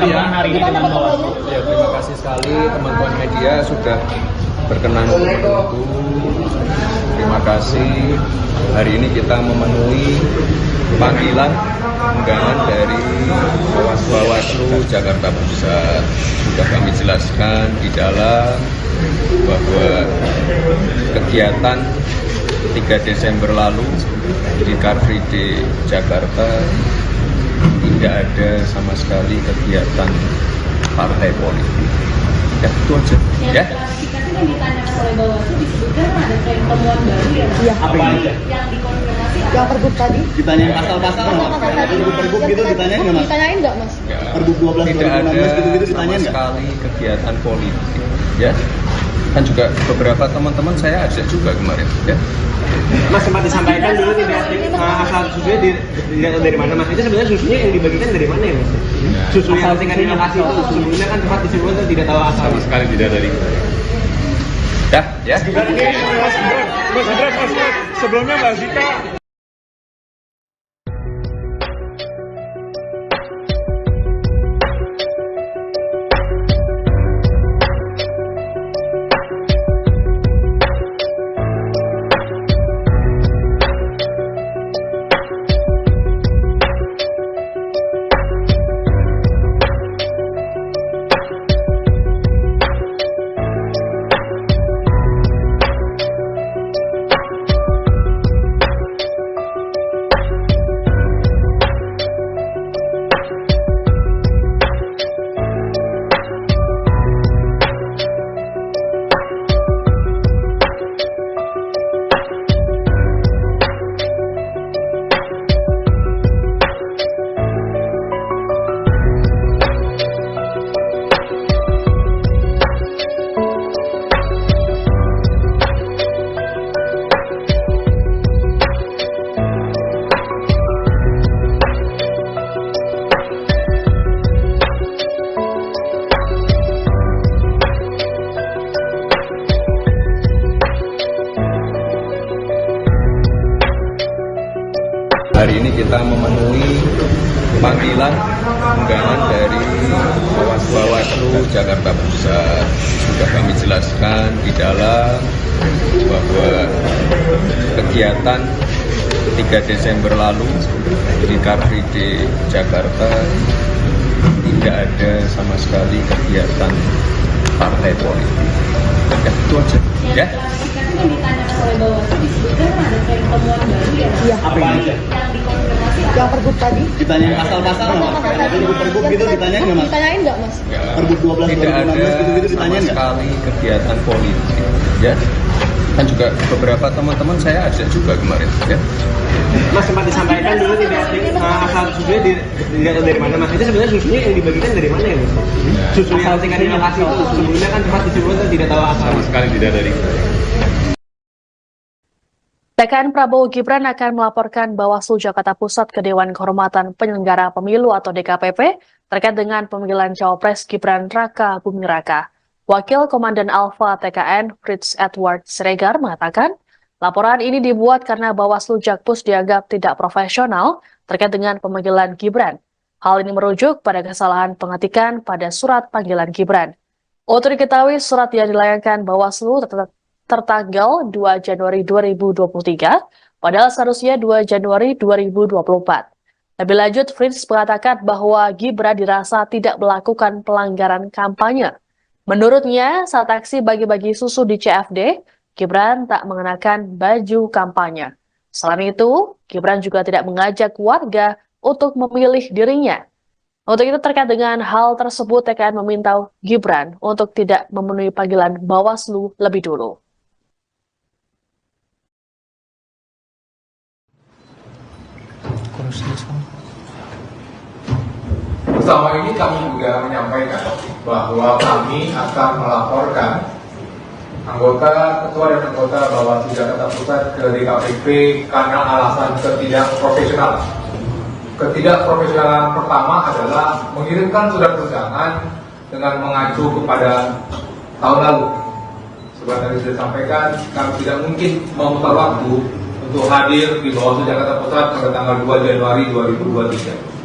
Ya, terima kasih sekali teman-teman media sudah berkenan untuk terima kasih. Hari ini kita memenuhi panggilan undangan dari Bawaslu Jakarta Pusat. Sudah kami jelaskan di dalam bahwa kegiatan 3 Desember lalu di Car Free Day Jakarta tidak ada sama sekali kegiatan partai politik. Ya, itu aja. Ya. Klarifikasi yang ditanyakan oleh Bawaslu disebutkan ada tren temuan baru ya. Iya. Apa yang dikonfirmasi? Yang Pergub tadi? Ditanyain pasal-pasal nggak? Pergub gitu ditanyain nggak, Mas? Ditanyain nggak, Mas? Ya, Pergub 12 tidak ada 2016 gitu-gitu sama ditanyain nggak? sekali kegiatan politik. Ya. Kan juga beberapa teman-teman saya ajak juga kemarin. Ya. Mas sempat disampaikan dulu tidak asal susunya dilihat dari mana, Mas? Itu sebenarnya susunya yang dibagikan dari mana ya, Mas? Susu yang tingkat lokasi itu sebelumnya kan sempat disebutkan tidak tahu asal. Sama sekali tidak dari. Ya, ya. Mas, sebelumnya Mbak Zika kita memenuhi panggilan undangan dari Bawaslu Jakarta Pusat. Sudah kami jelaskan di dalam bahwa kegiatan 3 Desember lalu di Car Free Day Jakarta tidak ada sama sekali kegiatan partai politik. Ya, itu aja. Ya. Yang ditanyakan oleh Bawaslu disebutkan ada tren temuan baru ya. Iya. Apa ini? Yang dikonfirmasi Yang pergub tadi? Ditanya pasal-pasal nggak mas? Pergub gitu ditanyain nggak mas? Ditanyain nggak mas? Ya, Pergub 12 tidak ada 2016 gitu-gitu sama ditanyain nggak? sekali kegiatan politik. Ya. Kan juga beberapa teman-teman saya ajak juga kemarin. Ya. Mas sempat disampaikan dulu tidak asal susunya dilihat dari mana mas? Itu sebenarnya susunya yang dibagikan dari mana ya mas? Susu asal tingkat di lokasi itu sebelumnya kan sempat disebutkan tidak tahu asal. Sama sekali tidak dari TKN Prabowo Gibran akan melaporkan Bawaslu Jakarta Pusat ke Dewan Kehormatan Penyelenggara Pemilu atau DKPP terkait dengan pemanggilan Cawapres Gibran Raka Buming Raka. Wakil Komandan Alfa TKN Fritz Edward Siregar mengatakan, laporan ini dibuat karena Bawaslu Jakpus dianggap tidak profesional terkait dengan pemanggilan Gibran. Hal ini merujuk pada kesalahan pengetikan pada surat panggilan Gibran. Untuk diketahui, surat yang dilayangkan Bawaslu tertanggal 2 Januari 2023, padahal seharusnya 2 Januari 2024. Lebih lanjut, Fritz mengatakan bahwa Gibran dirasa tidak melakukan pelanggaran kampanye. Menurutnya, saat aksi bagi-bagi susu di CFD, Gibran tak mengenakan baju kampanye. Selain itu, Gibran juga tidak mengajak warga untuk memilih dirinya. Untuk itu terkait dengan hal tersebut, TKN meminta Gibran untuk tidak memenuhi panggilan Bawaslu lebih dulu. Bersama ini kami juga menyampaikan bahwa kami akan melaporkan anggota, ketua dan anggota Bawaslu Jakarta Pusat ke DKPP karena alasan ketidakprofesionalan. Ketidakprofesionalan pertama adalah mengirimkan surat undangan dengan mengacu kepada tahun lalu. Seperti tadi sudah disampaikan, kami tidak mungkin memutar waktu untuk hadir di Bawaslu Jakarta Pusat pada tanggal 2 Januari 2023.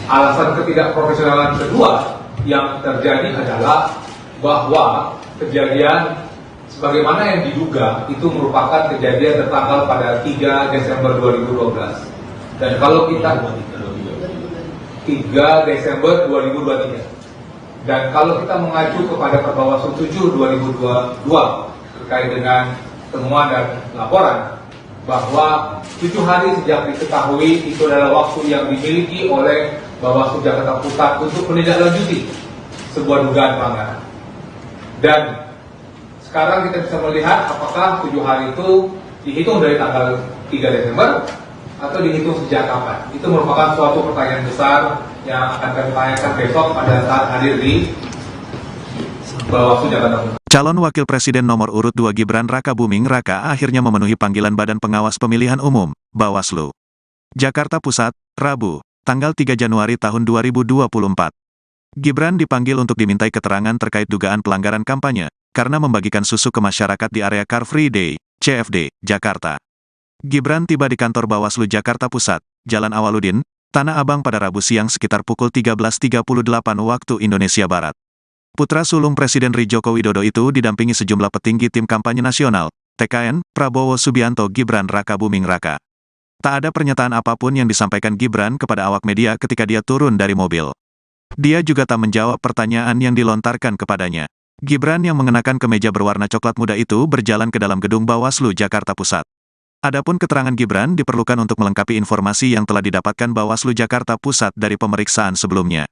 Alasan ketidakprofesionalan kedua yang terjadi adalah bahwa kejadian sebagaimana yang diduga itu merupakan kejadian tertanggal pada 3 Desember 2012. Dan kalau kita 3 Desember 2023. Dan kalau kita mengacu kepada Perbawaslu 7 2022 terkait dengan temuan dan laporan bahwa 7 hari sejak diketahui itu adalah waktu yang dimiliki oleh Bawaslu Jakarta Pusat untuk menindaklanjuti sebuah dugaan pelanggaran. Dan sekarang kita bisa melihat apakah 7 hari itu dihitung dari tanggal 3 Desember atau dihitung sejak kapan. Itu merupakan suatu pertanyaan besar yang akan kami tanyakan besok pada saat hadir di Bawaslu Jakarta Pusat. Calon Wakil Presiden nomor urut 2 Gibran Raka Buming Raka akhirnya memenuhi panggilan Badan Pengawas Pemilihan Umum, Bawaslu. Jakarta Pusat, Rabu, tanggal 3 Januari tahun 2024. Gibran dipanggil untuk dimintai keterangan terkait dugaan pelanggaran kampanye, karena membagikan susu ke masyarakat di area Car Free Day, CFD, Jakarta. Gibran tiba di kantor Bawaslu Jakarta Pusat, Jalan Awaludin, Tanah Abang pada Rabu siang sekitar pukul 13.38 waktu Indonesia Barat. Putra sulung Presiden Joko Widodo itu didampingi sejumlah petinggi tim kampanye nasional, TKN, Prabowo Subianto Gibran Raka Buming Raka. Tak ada pernyataan apapun yang disampaikan Gibran kepada awak media ketika dia turun dari mobil. Dia juga tak menjawab pertanyaan yang dilontarkan kepadanya. Gibran yang mengenakan kemeja berwarna coklat muda itu berjalan ke dalam gedung Bawaslu Jakarta Pusat. Adapun keterangan Gibran diperlukan untuk melengkapi informasi yang telah didapatkan Bawaslu Jakarta Pusat dari pemeriksaan sebelumnya.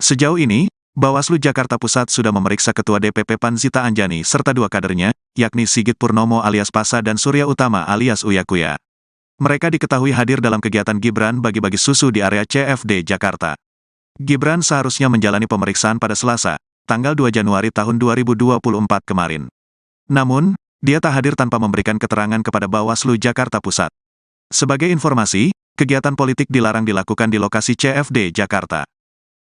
Sejauh ini, Bawaslu Jakarta Pusat sudah memeriksa Ketua DPP PAN Zita Anjani serta 2 kadernya, yakni Sigit Purnomo alias Pasa dan Surya Utama alias Uya Kuya. Mereka diketahui hadir dalam kegiatan Gibran bagi-bagi susu di area CFD Jakarta. Gibran seharusnya menjalani pemeriksaan pada Selasa, tanggal 2 Januari tahun 2024 kemarin. Namun, dia tak hadir tanpa memberikan keterangan kepada Bawaslu Jakarta Pusat. Sebagai informasi, kegiatan politik dilarang dilakukan di lokasi CFD Jakarta.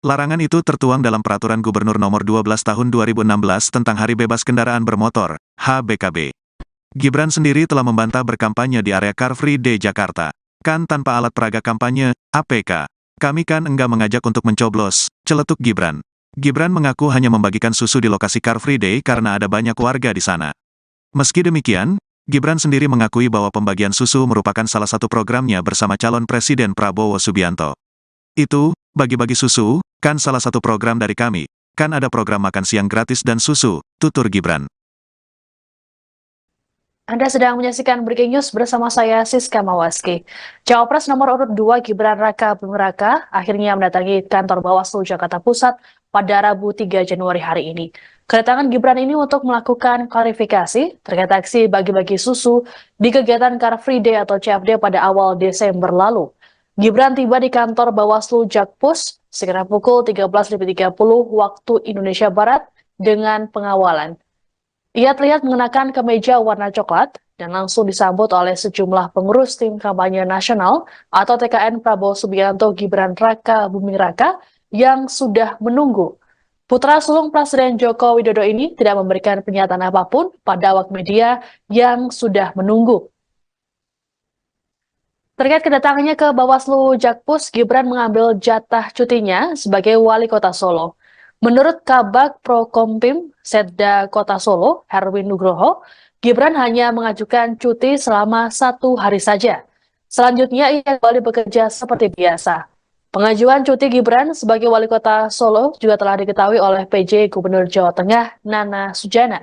Larangan itu tertuang dalam Peraturan Gubernur Nomor 12 Tahun 2016 tentang Hari Bebas Kendaraan Bermotor, HBKB. Gibran sendiri telah membantah berkampanye di area Car Free Day Jakarta. Kan tanpa alat peraga kampanye, APK. Kami kan enggak mengajak untuk mencoblos, celetuk Gibran. Gibran mengaku hanya membagikan susu di lokasi Car Free Day karena ada banyak warga di sana. Meski demikian, Gibran sendiri mengakui bahwa pembagian susu merupakan salah satu programnya bersama calon Presiden Prabowo Subianto. Itu, bagi-bagi susu, kan salah satu program dari kami. Kan ada program makan siang gratis dan susu, tutur Gibran. Anda sedang menyaksikan Breaking News bersama saya, Siska Mawaski. Cawapres nomor urut 2 Gibran Raka Buming Raka akhirnya mendatangi kantor Bawaslu Jakarta Pusat pada Rabu 3 Januari hari ini. Kedatangan Gibran ini untuk melakukan klarifikasi terkait aksi bagi-bagi susu di kegiatan Car Free Day atau CFD pada awal Desember lalu. Gibran tiba di kantor Bawaslu Jakpus sekitar pukul 13.30 waktu Indonesia Barat dengan pengawalan. Ia terlihat mengenakan kemeja warna coklat dan langsung disambut oleh sejumlah pengurus tim kampanye nasional atau TKN Prabowo Subianto Gibran Raka Buming Raka yang sudah menunggu. Putra sulung Presiden Joko Widodo ini tidak memberikan pernyataan apapun pada awak media yang sudah menunggu. Terkait kedatangannya ke Bawaslu Jakpus, Gibran mengambil jatah cutinya sebagai wali kota Solo. Menurut Kabag Prokompim Setda Kota Solo, Herwin Nugroho, Gibran hanya mengajukan cuti selama 1 hari saja. Selanjutnya ia kembali bekerja seperti biasa. Pengajuan cuti Gibran sebagai wali kota Solo juga telah diketahui oleh PJ Gubernur Jawa Tengah, Nana Sujana.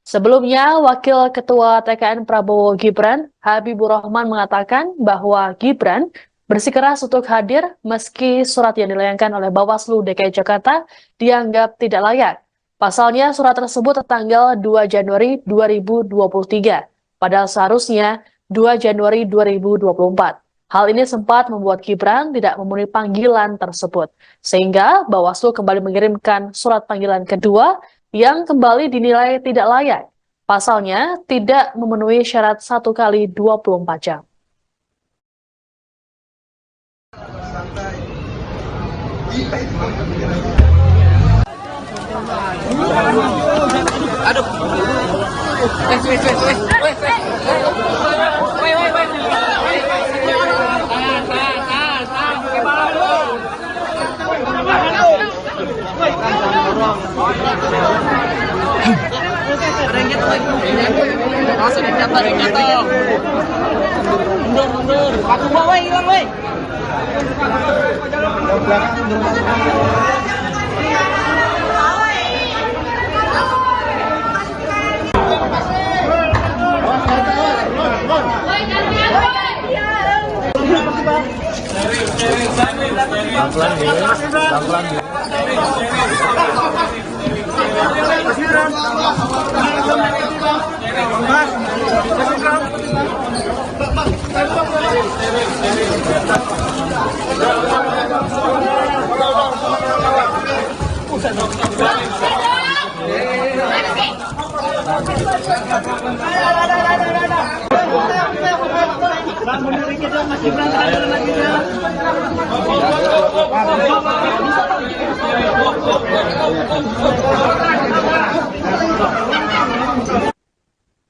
Sebelumnya, Wakil Ketua TKN Prabowo Gibran, Habibur Rahman mengatakan bahwa Gibran bersikeras untuk hadir meski surat yang dilayangkan oleh Bawaslu DKI Jakarta dianggap tidak layak. Pasalnya surat tersebut tertanggal 2 Januari 2023, padahal seharusnya 2 Januari 2024. Hal ini sempat membuat Gibran tidak memenuhi panggilan tersebut, sehingga Bawaslu kembali mengirimkan surat panggilan kedua yang kembali dinilai tidak layak. Pasalnya tidak memenuhi syarat 1 kali 24 jam. Aduh. Ada yang jatuh lagi. Langsung ada yang jatuh. Mundur. Aku bawa hilang, woi.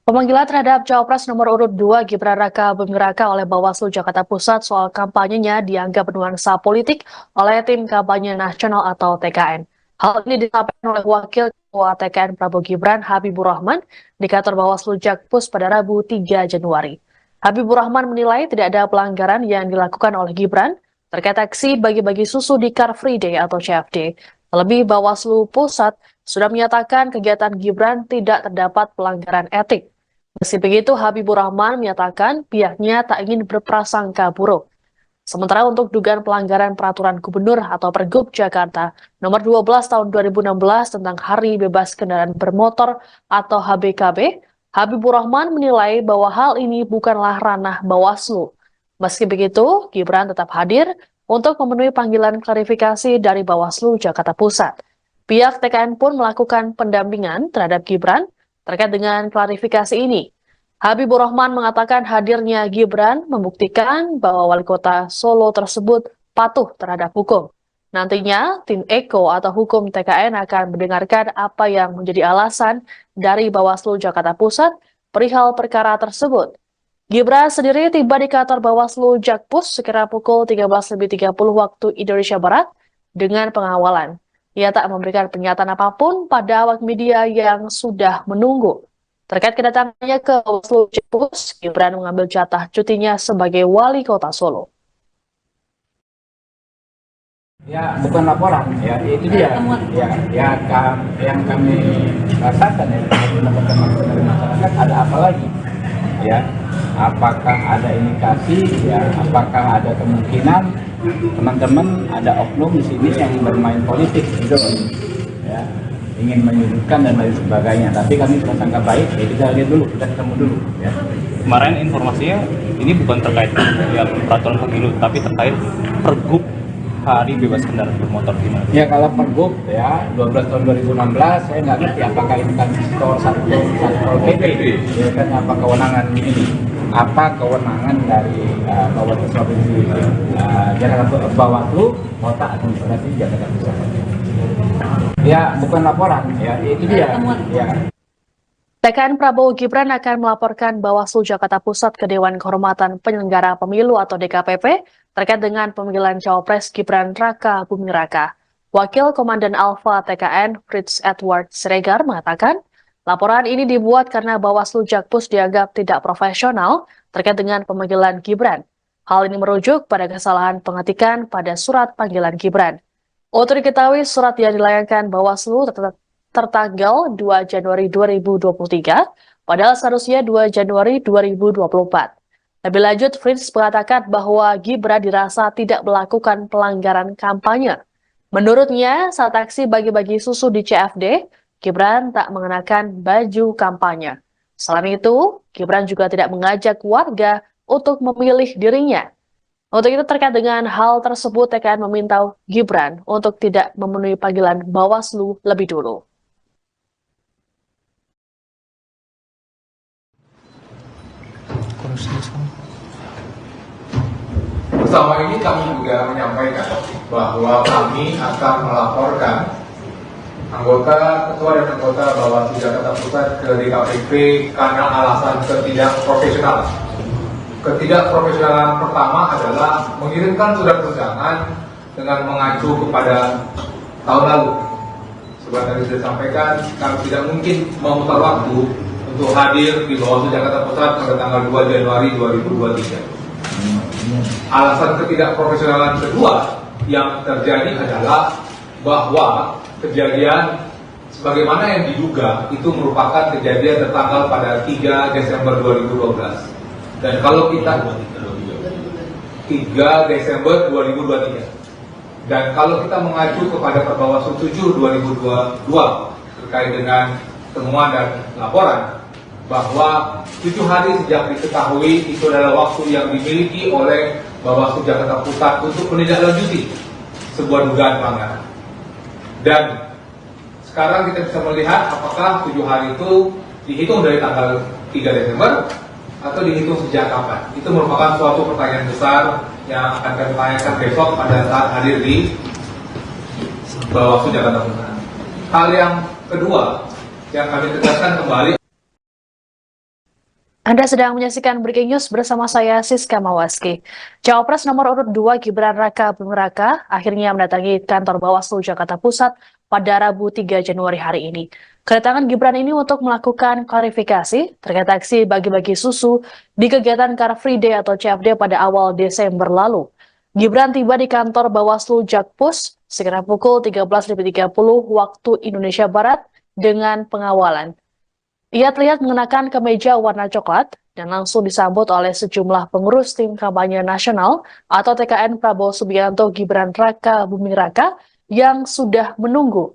Pemanggilan terhadap Cawapres nomor urut 2 Gibran Raka Buming Raka oleh Bawaslu Jakarta Pusat soal kampanyenya dianggap bernuansa politik oleh tim kampanye nasional atau TKN. Hal ini disampaikan oleh Wakil Ketua TKN Prabowo Gibran Habibur Rahman di kantor Bawaslu Jakpus pada Rabu 3 Januari. Habibur Rahman menilai tidak ada pelanggaran yang dilakukan oleh Gibran terkait aksi bagi-bagi susu di Car Free Day atau CFD. Terlebih Bawaslu Pusat sudah menyatakan kegiatan Gibran tidak terdapat pelanggaran etik. Meski begitu, Habibur Rahman menyatakan pihaknya tak ingin berprasangka buruk. Sementara untuk dugaan pelanggaran peraturan gubernur atau Pergub Jakarta nomor 12 tahun 2016 tentang Hari Bebas Kendaraan Bermotor atau HBKB, Habibur Rahman menilai bahwa hal ini bukanlah ranah Bawaslu. Meski begitu, Gibran tetap hadir untuk memenuhi panggilan klarifikasi dari Bawaslu Jakarta Pusat. Pihak TKN pun melakukan pendampingan terhadap Gibran terkait dengan klarifikasi ini. Habibur Rahman mengatakan hadirnya Gibran membuktikan bahwa wali kota Solo tersebut patuh terhadap hukum. Nantinya, tim Eko atau hukum TKN akan mendengarkan apa yang menjadi alasan dari Bawaslu Jakarta Pusat perihal perkara tersebut. Gibran sendiri tiba di kantor Bawaslu Jakpus sekira pukul 13.30 waktu Indonesia Barat dengan pengawalan. Ia tak memberikan pernyataan apapun pada awak media yang sudah menunggu. Terkait kedatangannya ke Bawaslu Jakpus, Gibran mengambil jatah cutinya sebagai wali kota Solo. Ya, bukan laporan, ya itu dia. Yang kami rasakan ya, mendapatkan masukan dari masyarakat, ada apa lagi? Ya, apakah ada indikasi? Ya, apakah ada kemungkinan teman-teman ada oknum di sini yang bermain politik, gitu, ya, ingin menyudutkan dan lain sebagainya. Tapi kami prasangka baik, ya kita lihat dulu, kita ketemu dulu. Ya. Kemarin informasinya ini bukan terkait ya peraturan pemilu, tapi terkait pergub hari bebas kendaraan bermotor gimana? Ya kalau pergub ya 12 tahun 2016 saya nggak ngerti apakah ini kan Satpol PP ya kan, apa kewenangan ini, apa kewenangan dari Bawaslu Provinsi Jakarta, Bawaslu Kota Administrasi Jakarta Pusat. Ya bukan laporan, ya itu dia. Ya. TKN Prabowo Gibran akan melaporkan Bawaslu Jakarta Pusat ke Dewan Kehormatan Penyelenggara Pemilu atau DKPP terkait dengan pemanggilan Cawapres Gibran Raka Buming Raka. Wakil Komandan Alfa TKN Fritz Edward Siregar mengatakan, laporan ini dibuat karena Bawaslu Jakpus dianggap tidak profesional terkait dengan pemanggilan Gibran. Hal ini merujuk pada kesalahan pengetikan pada surat panggilan Gibran. Untuk diketahui, surat yang dilayangkan Bawaslu tertanggal 2 Januari 2023, padahal seharusnya 2 Januari 2024. Lebih lanjut, Fritz mengatakan bahwa Gibran dirasa tidak melakukan pelanggaran kampanye. Menurutnya, saat aksi bagi-bagi susu di CFD, Gibran tak mengenakan baju kampanye. Selain itu, Gibran juga tidak mengajak warga untuk memilih dirinya. Untuk itu, terkait dengan hal tersebut, TKN meminta Gibran untuk tidak memenuhi panggilan Bawaslu lebih dulu. Bersama ini kami juga menyampaikan bahwa kami akan melaporkan anggota, ketua dan anggota Bawaslu Jakarta Pusat ke DKPP karena alasan ketidakprofesionalan. Ketidakprofesionalan pertama adalah mengirimkan surat undangan dengan mengacu kepada tahun lalu. Seperti tadi sudah disampaikan, kami tidak mungkin memutar waktu untuk hadir di Bawaslu Jakarta Pusat pada tanggal 2 Januari 2023. Alasan ketidakprofesionalan kedua yang terjadi adalah bahwa kejadian sebagaimana yang diduga itu merupakan kejadian tertanggal pada 3 Desember 2012. Dan kalau kita 3 Desember 2023. Dan kalau kita mengacu kepada Perbawaslu 7 2022 terkait dengan temuan dan laporan bahwa 7 hari sejak diketahui itu adalah waktu yang dimiliki oleh Bawaslu Jakarta Pusat untuk menindaklanjuti sebuah dugaan pelanggaran. Dan sekarang kita bisa melihat apakah 7 hari itu dihitung dari tanggal 3 Desember atau dihitung sejak kapan. Itu merupakan suatu pertanyaan besar yang akan kami tanyakan besok pada saat hadir di Bawaslu Jakarta Pusat. Hal yang kedua yang kami tegaskan kembali. Anda sedang menyaksikan Breaking News bersama saya, Siska Mawaski. Cawapres nomor urut 2 Gibran Raka Buming Raka akhirnya mendatangi kantor Bawaslu Jakarta Pusat pada Rabu 3 Januari hari ini. Kedatangan Gibran ini untuk melakukan klarifikasi terkait aksi bagi-bagi susu di kegiatan Car Free Day atau CFD pada awal Desember lalu. Gibran tiba di kantor Bawaslu Jakpus sekitar pukul 13.30 waktu Indonesia Barat dengan pengawalan. Ia terlihat mengenakan kemeja warna coklat dan langsung disambut oleh sejumlah pengurus tim kampanye nasional atau TKN Prabowo Subianto Gibran Raka Buming Raka yang sudah menunggu.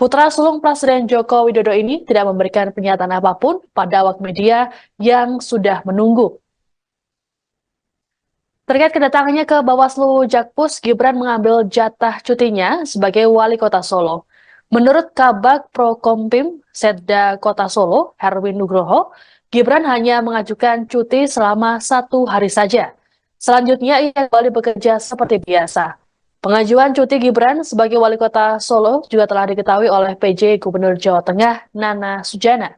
Putra sulung Presiden Joko Widodo ini tidak memberikan pernyataan apapun pada awak media yang sudah menunggu. Terkait kedatangannya ke Bawaslu Jakpus, Gibran mengambil jatah cutinya sebagai wali kota Solo. Menurut Kabag Prokompim Setda Kota Solo, Herwin Nugroho, Gibran hanya mengajukan cuti selama 1 hari saja. Selanjutnya ia kembali bekerja seperti biasa. Pengajuan cuti Gibran sebagai wali kota Solo juga telah diketahui oleh PJ Gubernur Jawa Tengah Nana Sujana.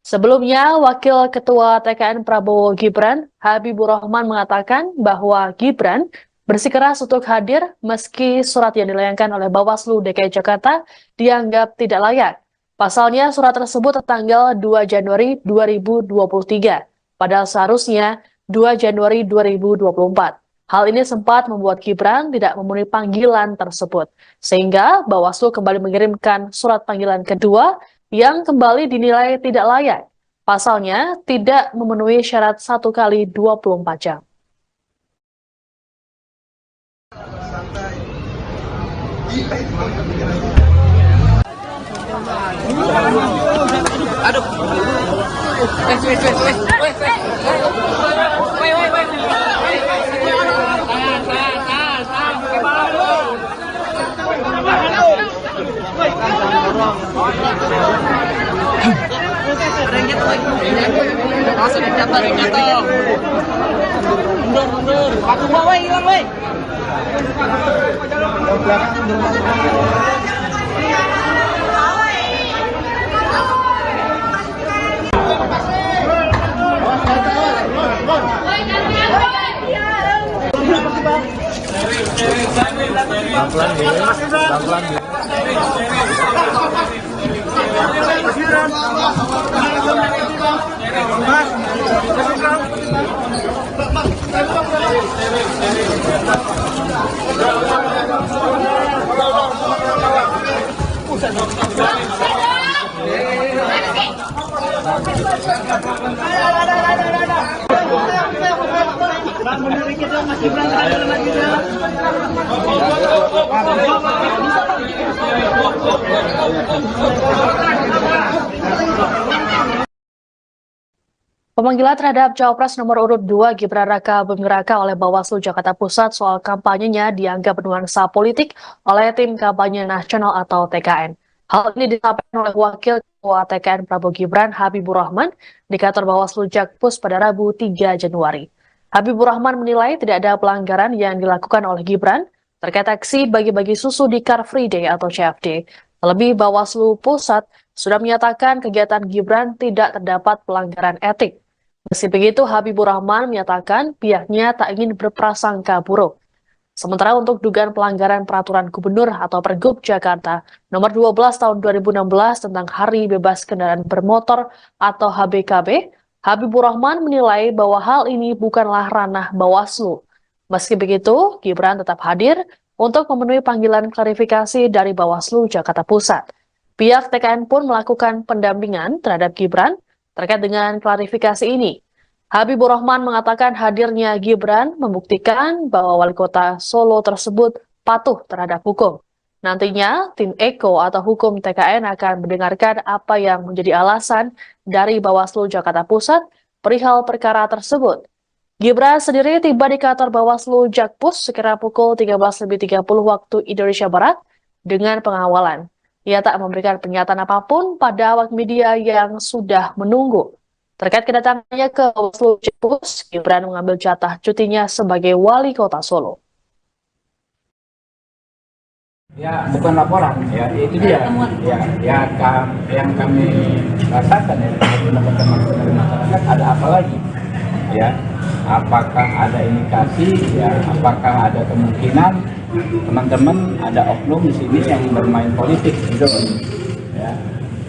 Sebelumnya, Wakil Ketua TKN Prabowo Gibran, Habibur Rahman mengatakan bahwa Gibran bersikeras untuk hadir meski surat yang dilayangkan oleh Bawaslu DKI Jakarta dianggap tidak layak. Pasalnya, surat tersebut tertanggal 2 Januari 2023, padahal seharusnya 2 Januari 2024. Hal ini sempat membuat Gibran tidak memenuhi panggilan tersebut, sehingga Bawaslu kembali mengirimkan surat panggilan kedua yang kembali dinilai tidak layak. Pasalnya, tidak memenuhi syarat 1 kali 24 jam. Ada yang jatuh lagi. Awas, ada yang jatuh. Mundur. Paku gua, woi, hilang, woi. Pemanggilan terhadap Cawapres nomor urut 2 Gibran Raka Buming Raka oleh Bawaslu Jakarta Pusat soal kampanyenya dianggap bernuansa politik oleh Tim Kampanye Nasional atau TKN. Hal ini disampaikan oleh Wakil Ketua TKN Prabowo Gibran Habibur Rahman di kantor Bawaslu Jakpus pada Rabu 3 Januari. Habibur Rahman menilai tidak ada pelanggaran yang dilakukan oleh Gibran terkait aksi bagi-bagi susu di Car Free Day atau CFD. Terlebih Bawaslu Pusat sudah menyatakan kegiatan Gibran tidak terdapat pelanggaran etik. Meski begitu, Habibur Rahman menyatakan pihaknya tak ingin berprasangka buruk. Sementara untuk dugaan pelanggaran peraturan gubernur atau Pergub Jakarta nomor 12 tahun 2016 tentang Hari Bebas Kendaraan Bermotor atau HBKB, Habibur Rahman menilai bahwa hal ini bukanlah ranah Bawaslu. Meski begitu, Gibran tetap hadir untuk memenuhi panggilan klarifikasi dari Bawaslu Jakarta Pusat. Pihak TKN pun melakukan pendampingan terhadap Gibran terkait dengan klarifikasi ini. Habibur Rahman mengatakan hadirnya Gibran membuktikan bahwa wali kota Solo tersebut patuh terhadap hukum. Nantinya, tim Eko atau hukum TKN akan mendengarkan apa yang menjadi alasan dari Bawaslu Jakarta Pusat perihal perkara tersebut. Gibran sendiri tiba di kantor Bawaslu Jakpus sekira pukul 13.30 waktu Indonesia Barat dengan pengawalan. Ia tak memberikan pernyataan apapun pada awak media yang sudah menunggu. Terkait kedatangannya ke Bawaslu Jakpus, Gibran mengambil jatah cutinya sebagai wali kota Solo. Ya, bukan laporan, ya itu dia. Yang kami rasakan ya, mendapatkan masukan dari masyarakat, ada apa lagi? Ya, apakah ada indikasi? Ya, apakah ada kemungkinan teman-teman ada oknum di sini yang bermain politik gitu, ya,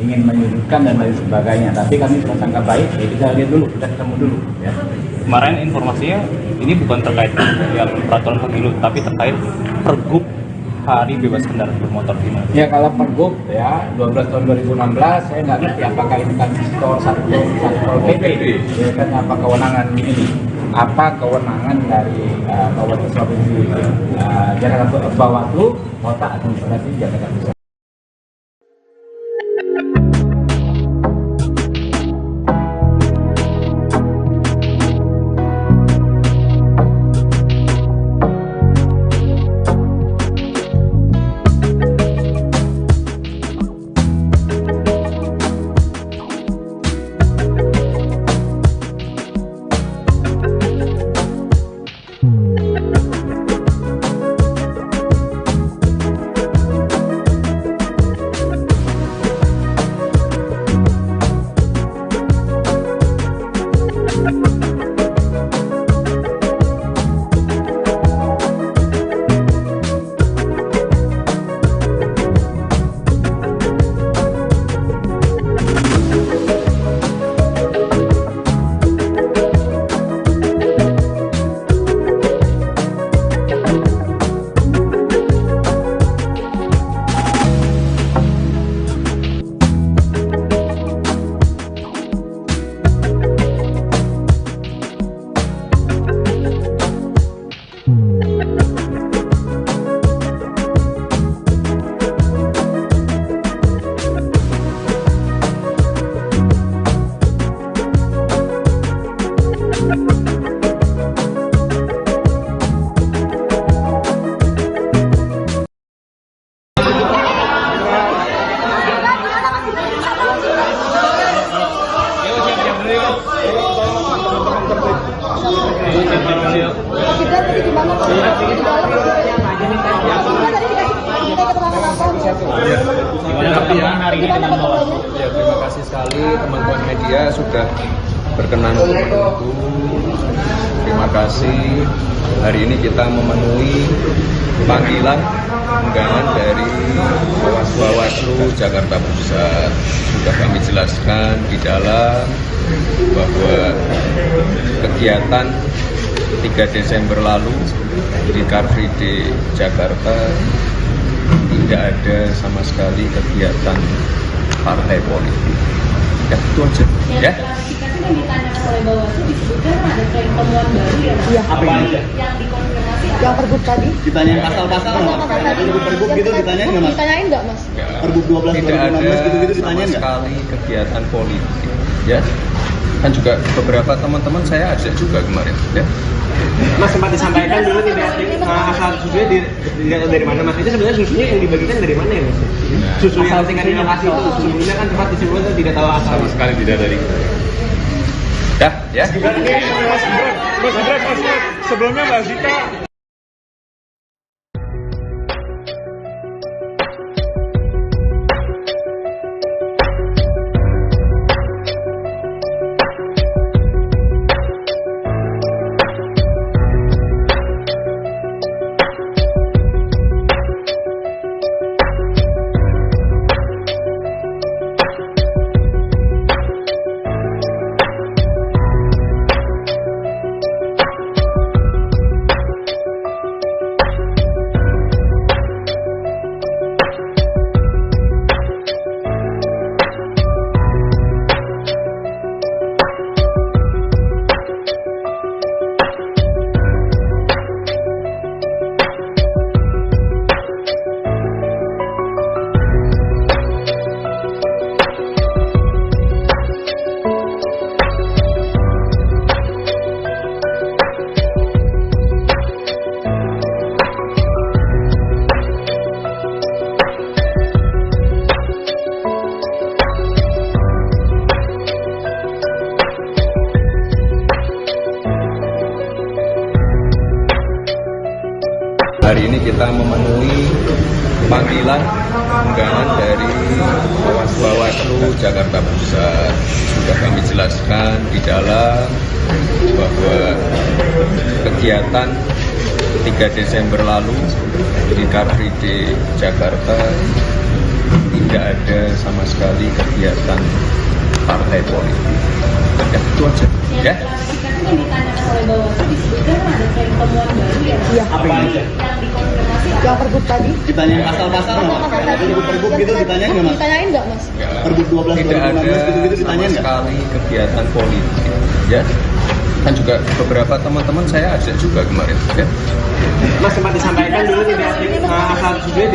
ingin menyudutkan dan lain sebagainya. Tapi kami prasangka baik, ya kita lihat dulu, kita ketemu dulu. Ya. Kemarin informasinya ini bukan terkait yang peraturan pemilu, tapi terkait Pergub Hari Bebas Kendaraan Bermotor gimana? Ya kalau Pergub ya 12 tahun 2016 saya nggak ngerti apakah ini kan store Satpol PP, ya kan apa kewenangan ini? Apa kewenangan dari Bawaslu Provinsi Jakarta Bawaslu Kota Administrasi Jakarta Pusat? Gimana pertemuannya? Ya, terima kasih sekali teman-teman media sudah berkenan untuk menunggu. Terima kasih. Hari ini kita memenuhi panggilan undangan dari Bawaslu Jakarta Pusat. Sudah kami jelaskan di dalam bahwa kegiatan 3 Desember lalu di Car Free Day Jakarta tidak ada sama sekali kegiatan partai politik. Ya, itu aja. Ya. Klarifikasi yang ditanyakan oleh Bawaslu disebutkan ada tren temuan baru ya Mas? Iya. Apa aja? Yang dikonfirmasi apa? Yang pergub tadi? Ditanyain pasal-pasal nggak? Pergub gitu ditanyain nggak Mas? Ditanyain nggak Mas? Pergub 12 Tidak ada 2016 gitu-gitu sama ditanyain nggak? sekali kegiatan politik. Ya. Kan juga beberapa teman-teman saya ajak juga kemarin. Ya. Mas sempat disampaikan dulu tidak asal susunya dari mana Mas? Itu sebenarnya susunya yang dibagikan dari mana ya Mas? Susu yang tingkat di lokasi itu sebelumnya kan sempat disebutkan tidak tahu asal. Sama sekali tidak dari. Dah, ya. Mas Gibran, sebelumnya Mbak Zita Hari ini kita memenuhi panggilan undangan dari Bawaslu Jakarta Pusat. Sudah kami jelaskan di dalam bahwa kegiatan 3 Desember lalu di Car Free Day Jakarta tidak ada sama sekali kegiatan partai politik. Ya, itu aja. Ya. Klarifikasi yang ditanyakan oleh Bawaslu disebutkan ada tren temuan baru ya Mas? Iya. Apa aja? Yang dikonfirmasi apa? Yang pergub tadi? Ditanyain pasal-pasal nggak? Pergub gitu ditanyain nggak Mas? Ditanyain nggak Mas? Pergub 12 Tidak ada 2016 gitu-gitu sama ditanyain nggak? sekali kegiatan politik. Ya. Kan juga beberapa teman-teman saya ajak juga kemarin. Ya. Mas sempat disampaikan dulu tidak asal susunya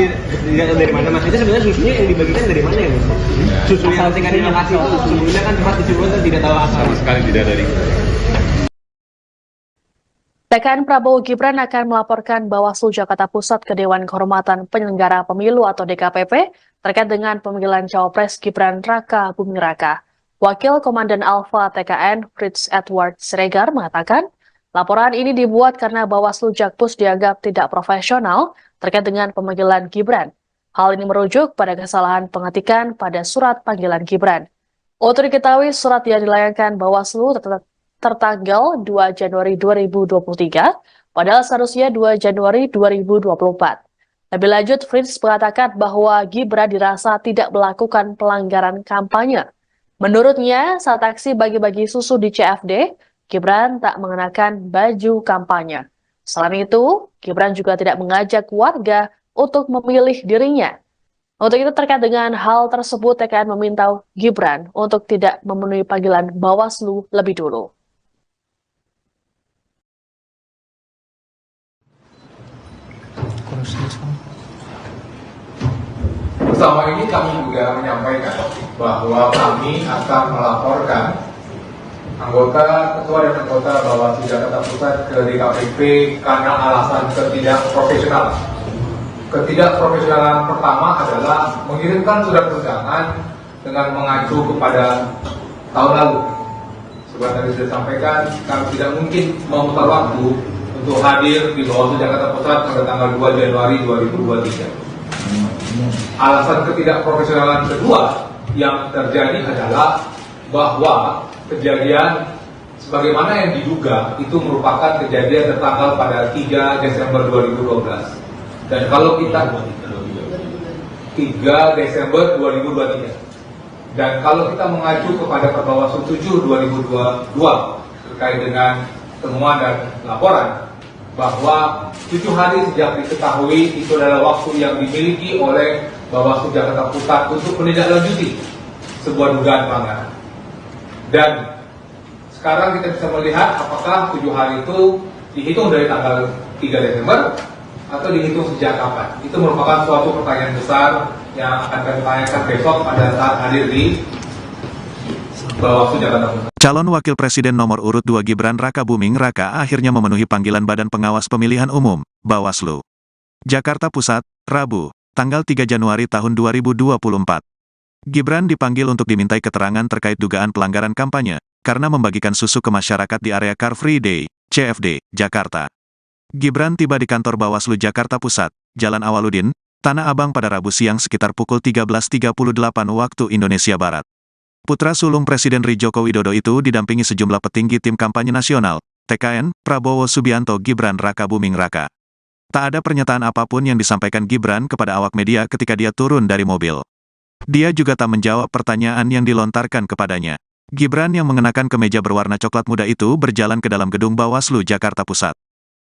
dari mana Mas? Itu sebenarnya susunya yang dibagikan dari mana ya Mas? Susu yang tingkat di lokasi itu sebelumnya kan sempat disebutkan tidak tahu asal. Sama sekali tidak dari. TKN Prabowo Gibran akan melaporkan Bawaslu Jakarta Pusat ke Dewan Kehormatan Penyelenggara Pemilu atau DKPP terkait dengan pemanggilan Cawapres Gibran Raka Buming Raka. Wakil Komandan Alfa TKN Fritz Edward Siregar mengatakan, laporan ini dibuat karena Bawaslu Jakpus dianggap tidak profesional terkait dengan pemanggilan Gibran. Hal ini merujuk pada kesalahan pengetikan pada surat panggilan Gibran. Untuk diketahui, surat yang dilayangkan Bawaslu tertanggal 2 Januari 2023, padahal seharusnya 2 Januari 2024. Lebih lanjut, Fritz mengatakan bahwa Gibran dirasa tidak melakukan pelanggaran kampanye. Menurutnya, saat aksi bagi-bagi susu di CFD, Gibran tak mengenakan baju kampanye. Selain itu, Gibran juga tidak mengajak warga untuk memilih dirinya. Untuk itu terkait dengan hal tersebut, TKN meminta Gibran untuk tidak memenuhi panggilan Bawaslu lebih dulu. Bersama ini kami juga menyampaikan bahwa kami akan melaporkan ketua dan anggota Bawaslu Jakarta Pusat ke DKPP karena alasan ketidakprofesionalan. Ketidakprofesionalan pertama adalah mengirimkan surat undangan dengan mengacu kepada tahun lalu. Seperti tadi sudah disampaikan, kami tidak mungkin memutar waktu untuk hadir di Bawaslu Jakarta Pusat pada tanggal 2 Januari 2023. Alasan ketidakprofesionalan kedua yang terjadi adalah bahwa kejadian sebagaimana yang diduga itu merupakan kejadian tertanggal pada 3 Desember 2012. Dan kalau kita 3 Desember 2023. Dan kalau kita mengacu kepada Perbawaslu 7 2022 terkait dengan temuan dan laporan bahwa 7 hari sejak diketahui itu adalah waktu yang dimiliki oleh Bawaslu Jakarta Pusat untuk menindaklanjuti sebuah dugaan pelanggaran. Dan sekarang kita bisa melihat apakah 7 hari itu dihitung dari tanggal 3 Desember atau dihitung sejak kapan. Itu merupakan suatu pertanyaan besar yang akan kami tanyakan besok pada saat hadir di Bawaslu Jakarta Pusat. Calon Wakil Presiden nomor urut 2 Gibran Raka Buming Raka akhirnya memenuhi panggilan Badan Pengawas Pemilihan Umum, Bawaslu. Jakarta Pusat, Rabu, tanggal 3 Januari tahun 2024. Gibran dipanggil untuk dimintai keterangan terkait dugaan pelanggaran kampanye, karena membagikan susu ke masyarakat di area Car Free Day, CFD, Jakarta. Gibran tiba di kantor Bawaslu Jakarta Pusat, Jalan Awaludin, Tanah Abang pada Rabu siang sekitar pukul 13.38 waktu Indonesia Barat. Putra sulung Presiden Joko Widodo itu didampingi sejumlah petinggi tim kampanye nasional, TKN, Prabowo Subianto Gibran Raka Buming Raka. Tak ada pernyataan apapun yang disampaikan Gibran kepada awak media ketika dia turun dari mobil. Dia juga tak menjawab pertanyaan yang dilontarkan kepadanya. Gibran yang mengenakan kemeja berwarna coklat muda itu berjalan ke dalam gedung Bawaslu Jakarta Pusat.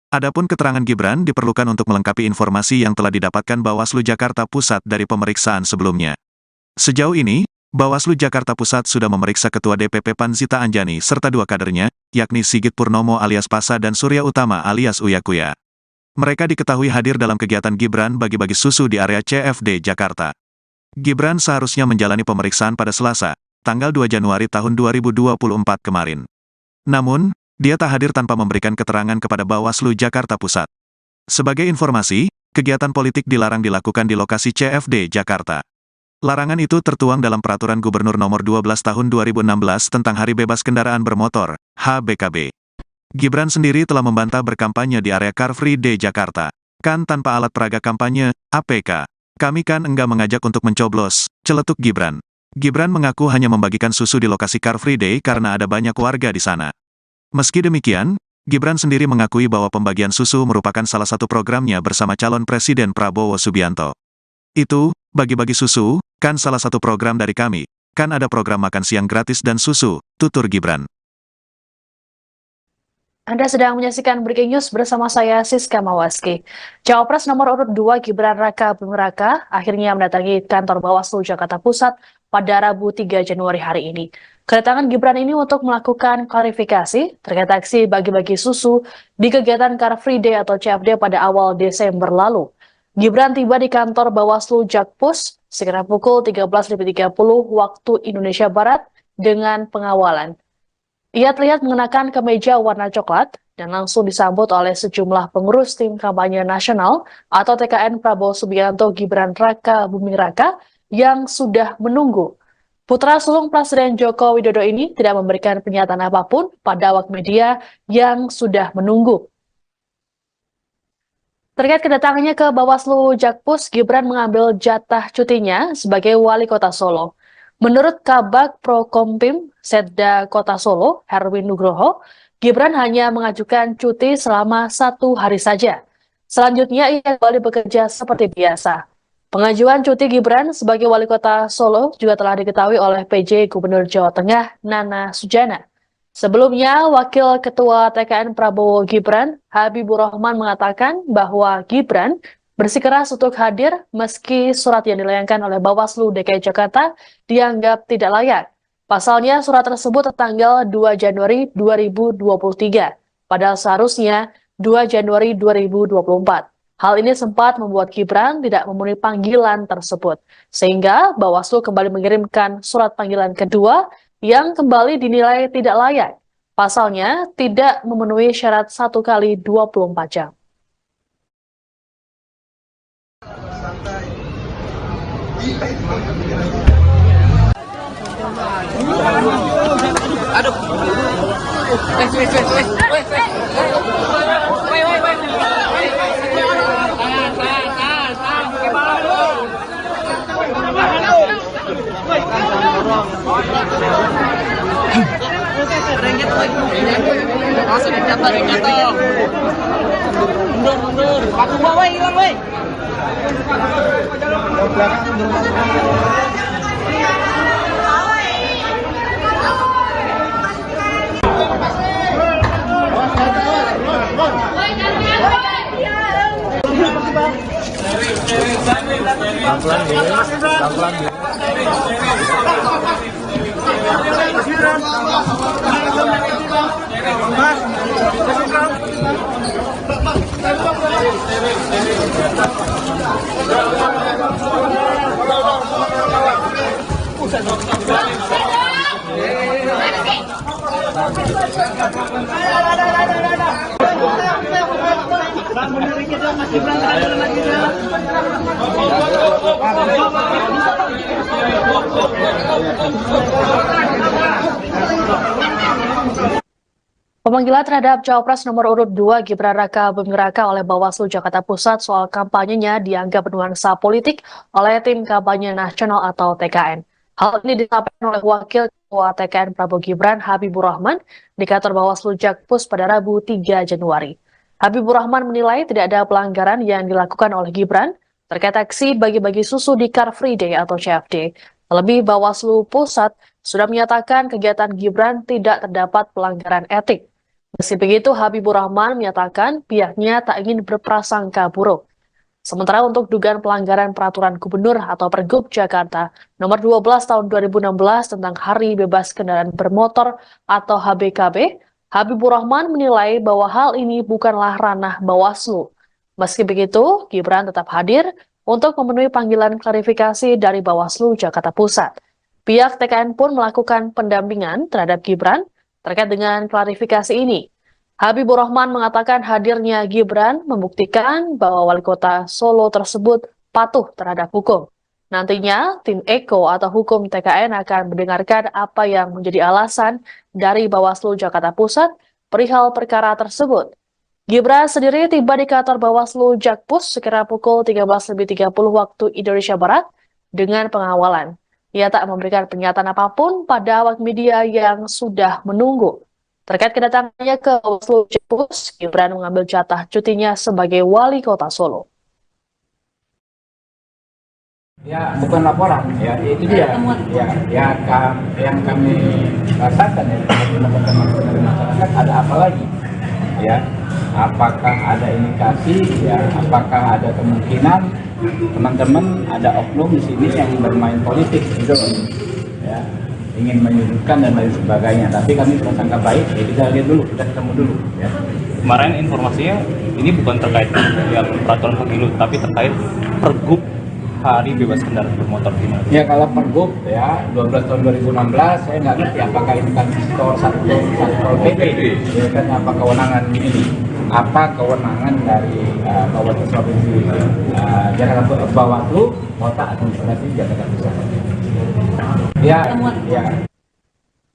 Adapun keterangan Gibran diperlukan untuk melengkapi informasi yang telah didapatkan Bawaslu Jakarta Pusat dari pemeriksaan sebelumnya. Sejauh ini, Bawaslu Jakarta Pusat sudah memeriksa Ketua DPP PAN Zita Anjani serta 2 kadernya, yakni Sigit Purnomo alias Pasa dan Surya Utama alias Uya Kuya. Mereka diketahui hadir dalam kegiatan Gibran bagi-bagi susu di area CFD Jakarta. Gibran seharusnya menjalani pemeriksaan pada Selasa, tanggal 2 Januari tahun 2024 kemarin. Namun, dia tak hadir tanpa memberikan keterangan kepada Bawaslu Jakarta Pusat. Sebagai informasi, kegiatan politik dilarang dilakukan di lokasi CFD Jakarta. Larangan itu tertuang dalam Peraturan Gubernur Nomor 12 Tahun 2016 tentang Hari Bebas Kendaraan Bermotor, HBKB. Gibran sendiri telah membantah berkampanye di area Car Free Day Jakarta. Kan tanpa alat peraga kampanye, APK. Kami kan enggak mengajak untuk mencoblos, celetuk Gibran. Gibran mengaku hanya membagikan susu di lokasi Car Free Day karena ada banyak warga di sana. Meski demikian, Gibran sendiri mengakui bahwa pembagian susu merupakan salah satu programnya bersama calon Presiden Prabowo Subianto. Itu, bagi-bagi susu, kan salah satu program dari kami, kan ada program makan siang gratis dan susu, tutur Gibran. Anda sedang menyaksikan Breaking News bersama saya, Siska Mawaski. Cawapres nomor urut 2 Gibran Raka Buming Raka akhirnya mendatangi kantor Bawaslu Jakarta Pusat pada Rabu 3 Januari hari ini. Kedatangan Gibran ini untuk melakukan klarifikasi terkait aksi bagi-bagi susu di kegiatan Car Free Day atau CFD pada awal Desember lalu. Gibran tiba di kantor Bawaslu Jakpus sekitar pukul 13.30 waktu Indonesia Barat dengan pengawalan. Ia terlihat mengenakan kemeja warna coklat dan langsung disambut oleh sejumlah pengurus tim kampanye nasional atau TKN Prabowo Subianto Gibran Raka Buming Raka yang sudah menunggu. Putra sulung Presiden Joko Widodo ini tidak memberikan pernyataan apapun pada awak media yang sudah menunggu. Terkait kedatangannya ke Bawaslu Jakpus, Gibran mengambil jatah cutinya sebagai wali kota Solo. Menurut Kabag Prokompim Setda Kota Solo, Herwin Nugroho, Gibran hanya mengajukan cuti selama 1 hari saja. Selanjutnya ia kembali bekerja seperti biasa. Pengajuan cuti Gibran sebagai wali kota Solo juga telah diketahui oleh PJ Gubernur Jawa Tengah, Nana Sujana. Sebelumnya, Wakil Ketua TKN Prabowo Gibran, Habibur Rahman mengatakan bahwa Gibran bersikeras untuk hadir meski surat yang dilayangkan oleh Bawaslu DKI Jakarta dianggap tidak layak. Pasalnya surat tersebut tertanggal 2 Januari 2023, padahal seharusnya 2 Januari 2024. Hal ini sempat membuat Gibran tidak memenuhi panggilan tersebut, sehingga Bawaslu kembali mengirimkan surat panggilan kedua yang kembali dinilai tidak layak. Pasalnya tidak memenuhi syarat 1 kali 24 jam. Aduh. Ada yang jatuh lagi. Langsung ada yang jatuh. Mundur. Patung bawah hilang, woi. Pemanggilan terhadap Cawapres nomor urut 2 Gibran Raka Buming Raka oleh Bawaslu Jakarta Pusat soal kampanyenya dianggap bernuansa politik oleh Tim Kampanye Nasional atau TKN. Hal ini disampaikan oleh Wakil Ketua TKN Prabowo Gibran Habibur Rahman di kantor Bawaslu Jakpus pada Rabu 3 Januari. Habibur Rahman menilai tidak ada pelanggaran yang dilakukan oleh Gibran terkait aksi bagi-bagi susu di Car Free Day atau CFD. Terlebih Bawaslu Pusat sudah menyatakan kegiatan Gibran tidak terdapat pelanggaran etik. Meski begitu, Habibur Rahman menyatakan pihaknya tak ingin berprasangka buruk. Sementara untuk dugaan pelanggaran peraturan gubernur atau Pergub Jakarta nomor 12 tahun 2016 tentang Hari Bebas Kendaraan Bermotor atau HBKB, Habibur Rahman menilai bahwa hal ini bukanlah ranah Bawaslu. Meski begitu, Gibran tetap hadir untuk memenuhi panggilan klarifikasi dari Bawaslu Jakarta Pusat. Pihak TKN pun melakukan pendampingan terhadap Gibran terkait dengan klarifikasi ini. Habibur Rahman mengatakan hadirnya Gibran membuktikan bahwa wali kota Solo tersebut patuh terhadap hukum. Nantinya, tim Eko atau hukum TKN akan mendengarkan apa yang menjadi alasan dari Bawaslu Jakarta Pusat perihal perkara tersebut. Gibran sendiri tiba di kantor Bawaslu Jakpus sekira pukul 13.30 waktu Indonesia Barat dengan pengawalan. Ia tak memberikan pernyataan apapun pada awak media yang sudah menunggu. Terkait kedatangannya ke Bawaslu Jakpus, Gibran mengambil jatah cutinya sebagai wali kota Solo. Ya, bukan laporan, ya itu dia. Yang kami rasakan ya, teman-teman masyarakat ada apa lagi? Ya, apakah ada indikasi? Ya, apakah ada kemungkinan teman-teman ada oknum di sini yang bermain politik, gitu, ya, ingin menyudutkan dan lain sebagainya. Tapi kami prasangka baik, ya kita lihat dulu, kita ketemu dulu. Ya. Kemarin informasinya ini bukan terkait ya peraturan pemilu, tapi terkait Pergub Hari Bebas Kendaraan Bermotor gimana? Ya kalau Pergub ya 12 tahun 2016 saya nggak ngerti apakah ini kan satu PP, ya kan apa kewenangan ini? Apa kewenangan dari Bawaslu Provinsi Jakarta Bawaslu Kota Administrasi Jakarta Pusat? Ya.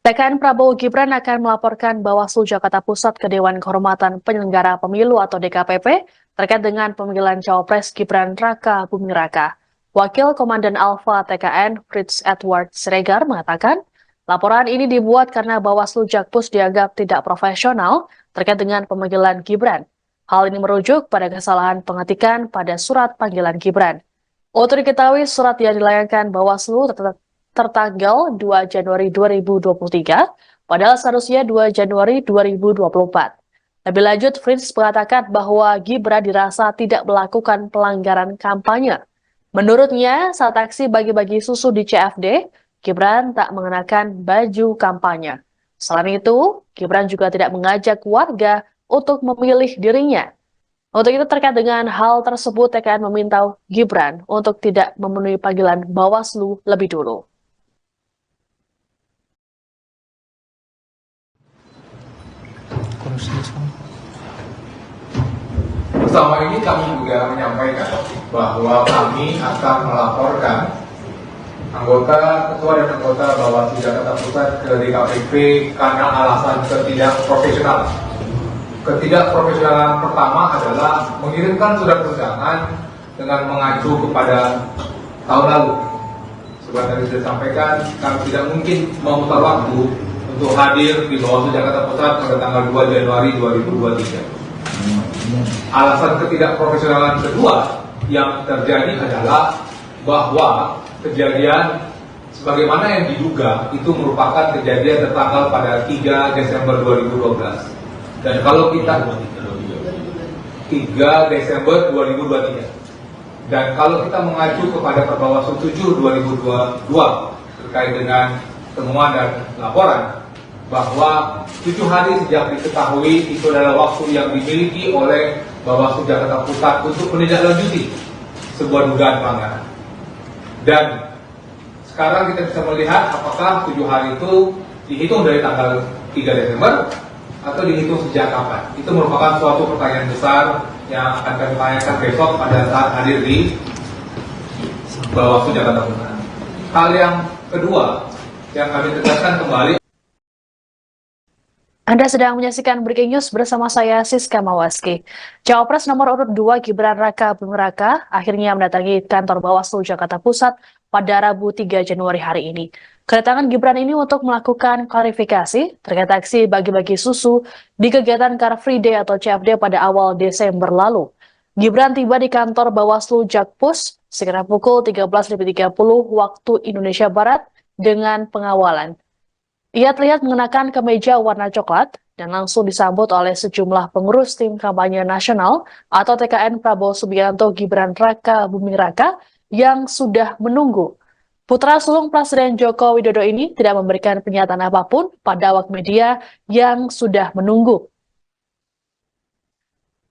TKN Prabowo Gibran akan melaporkan Bawaslu Jakarta Pusat ke Dewan Kehormatan Penyelenggara Pemilu atau DKPP terkait dengan pemanggilan Cawapres Gibran Raka Buming Raka. Wakil Komandan Alfa TKN Fritz Edward Siregar mengatakan, laporan ini dibuat karena Bawaslu Jakpus dianggap tidak profesional terkait dengan pemanggilan Gibran. Hal ini merujuk pada kesalahan pengetikan pada surat panggilan Gibran. Untuk diketahui, surat yang dilayangkan Bawaslu tertanggal 2 Januari 2023, padahal seharusnya 2 Januari 2024. Lebih lanjut, Fritz mengatakan bahwa Gibran dirasa tidak melakukan pelanggaran kampanye. Menurutnya, saat aksi bagi-bagi susu di CFD, Gibran tak mengenakan baju kampanye. Selain itu, Gibran juga tidak mengajak warga untuk memilih dirinya. Untuk itu terkait dengan hal tersebut, TKN meminta Gibran untuk tidak memenuhi panggilan Bawaslu lebih dulu. Bersama ini kami juga menyampaikan bahwa kami akan melaporkan ketua dan anggota Bawaslu Jakarta Pusat ke DKPP karena alasan ketidakprofesionalan. Ketidakprofesionalan pertama adalah mengirimkan surat undangan dengan mengacu kepada tahun lalu. seperti tadi sudah sampaikan, kami tidak mungkin memutar waktu untuk hadir di Bawaslu Jakarta Pusat pada tanggal 2 Januari 2023. Alasan ketidakprofesionalan kedua yang terjadi adalah bahwa kejadian sebagaimana yang diduga itu merupakan kejadian tertanggal pada 3 Desember 2012. Dan kalau kita 3 Desember 2023. Dan kalau kita mengacu kepada Perbawaslu 7 2022 terkait dengan temuan dan laporan bahwa 7 hari sejak diketahui itu adalah waktu yang dimiliki oleh Bawaslu Jakarta Pusat untuk menindaklanjuti sebuah dugaan pelanggaran. Dan sekarang kita bisa melihat apakah 7 hari itu dihitung dari tanggal 3 Desember atau dihitung sejak kapan. Itu merupakan suatu pertanyaan besar yang akan kami tanyakan besok pada saat hadir di Bawaslu Jakarta Pusat. Hal yang kedua yang kami tegaskan kembali. Anda sedang menyaksikan Breaking News bersama saya Siska Mawaski. Cawapres nomor urut 2 Gibran Raka Buming Raka akhirnya mendatangi kantor Bawaslu Jakarta Pusat pada Rabu 3 Januari hari ini. Kedatangan Gibran ini untuk melakukan klarifikasi terkait aksi bagi-bagi susu di kegiatan Car Free Day atau CFD pada awal Desember lalu. Gibran tiba di kantor Bawaslu Jakpus sekitar pukul 13.30 waktu Indonesia Barat dengan pengawalan. Ia terlihat mengenakan kemeja warna coklat dan langsung disambut oleh sejumlah pengurus tim kampanye nasional atau TKN Prabowo Subianto Gibran Raka Buming Raka yang sudah menunggu. Putra sulung Presiden Joko Widodo ini tidak memberikan pernyataan apapun pada awak media yang sudah menunggu.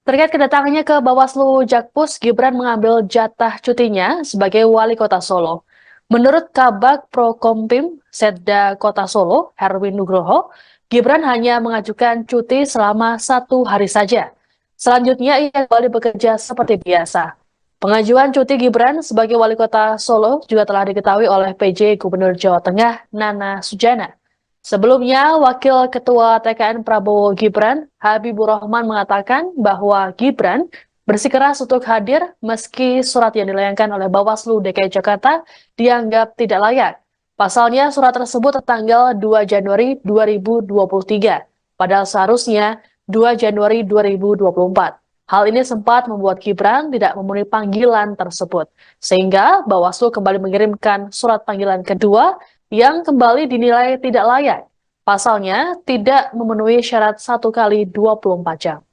Terkait kedatangannya ke Bawaslu Jakpus, Gibran mengambil jatah cutinya sebagai wali kota Solo. Menurut Kabag Prokompim Setda Kota Solo, Herwin Nugroho, Gibran hanya mengajukan cuti selama 1 hari saja. Selanjutnya ia kembali bekerja seperti biasa. Pengajuan cuti Gibran sebagai wali kota Solo juga telah diketahui oleh PJ Gubernur Jawa Tengah Nana Sujana. Sebelumnya, Wakil Ketua TKN Prabowo Gibran, Habibur Rahman mengatakan bahwa Gibran bersikeras untuk hadir meski surat yang dilayangkan oleh Bawaslu DKI Jakarta dianggap tidak layak. Pasalnya surat tersebut tertanggal 2 Januari 2023, padahal seharusnya 2 Januari 2024. Hal ini sempat membuat Gibran tidak memenuhi panggilan tersebut, sehingga Bawaslu kembali mengirimkan surat panggilan kedua yang kembali dinilai tidak layak. Pasalnya tidak memenuhi syarat 1 kali 24 jam.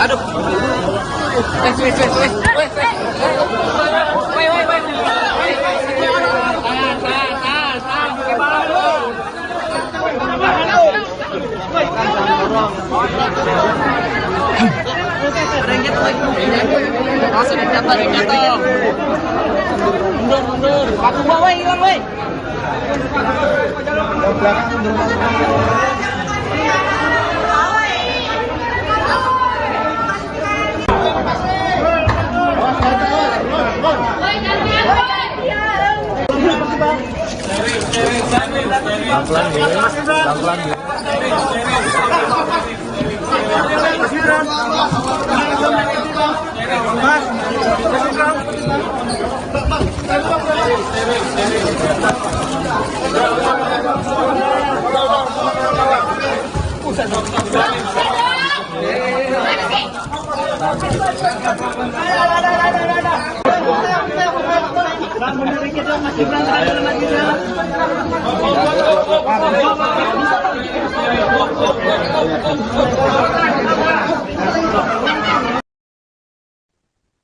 Aduh. Ada yang jatuh lagi. Langsung jatuh. Mundur. Aku bawa hilang, weh.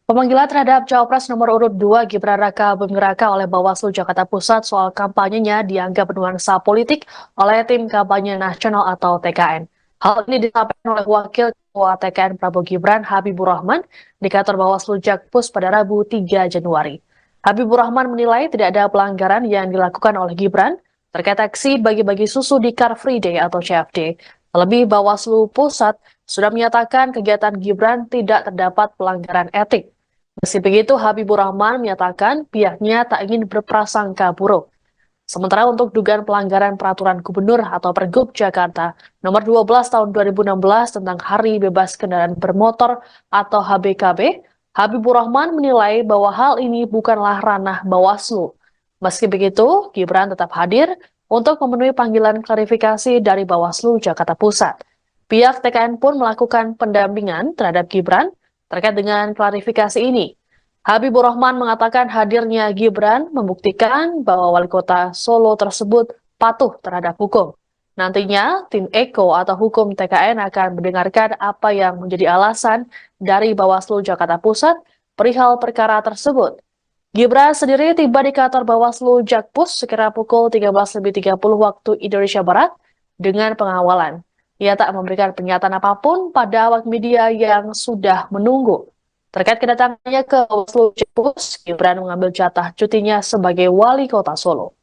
Pemanggilan terhadap Cawapres nomor urut 2 Gibran Raka Buming Raka oleh Bawaslu Jakarta Pusat soal kampanyenya dianggap bernuansa politik oleh tim kampanye nasional atau TKN. Hal ini disampaikan oleh Wakil Ketua TKN Prabowo Gibran Habibur Rahman di kantor Bawaslu Jakpus pada Rabu 3 Januari. Habibur Rahman menilai tidak ada pelanggaran yang dilakukan oleh Gibran terkait aksi bagi-bagi susu di Car Free Day atau CFD. Terlebih Bawaslu Pusat sudah menyatakan kegiatan Gibran tidak terdapat pelanggaran etik. Meski begitu, Habibur Rahman menyatakan pihaknya tak ingin berprasangka buruk. Sementara untuk dugaan pelanggaran peraturan gubernur atau Pergub Jakarta nomor 12 tahun 2016 tentang Hari Bebas Kendaraan Bermotor atau HBKB, Habibur Rahman menilai bahwa hal ini bukanlah ranah Bawaslu. Meski begitu, Gibran tetap hadir untuk memenuhi panggilan klarifikasi dari Bawaslu Jakarta Pusat. Pihak TKN pun melakukan pendampingan terhadap Gibran terkait dengan klarifikasi ini. Habibur Rahman mengatakan hadirnya Gibran membuktikan bahwa wali kota Solo tersebut patuh terhadap hukum. Nantinya, tim Eko atau hukum TKN akan mendengarkan apa yang menjadi alasan dari Bawaslu Jakarta Pusat perihal perkara tersebut. Gibran sendiri tiba di kantor Bawaslu Jakpus sekira pukul 13.30 waktu Indonesia Barat dengan pengawalan. Ia tak memberikan pernyataan apapun pada awak media yang sudah menunggu. Terkait kedatangannya ke Bawaslu Jakpus, Gibran mengambil jatah cutinya sebagai wali kota Solo.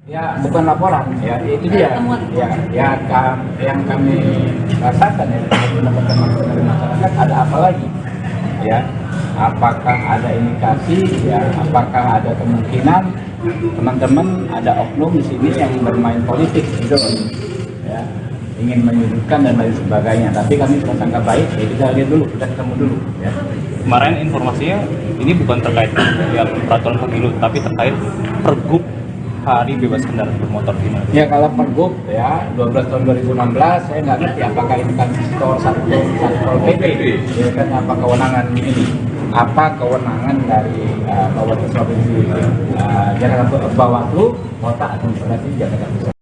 Ya, bukan laporan, ya itu dia. Yang kami rasakan ya dari masyarakat ada apa lagi? Ya, apakah ada indikasi? Ya, apakah ada kemungkinan teman-teman ada oknum di sini yang bermain politik gitu, ya, ingin menyudutkan dan lain sebagainya. Tapi kami prasangka baik, ya kita lihat dulu, kita ketemu dulu. Ya. Kemarin informasinya ini bukan terkait ya peraturan pemilu, tapi terkait Pergub Hari Bebas Kendaraan Bermotor gimana? Ya kalau Pergub ya 12 tahun 2016 saya nggak ngerti apakah ini kan Satpol PP, ya kan apa kewenangan ini? Apa kewenangan dari Bawaslu Provinsi Jakarta Bawaslu Kota Administrasi Jakarta Pusat.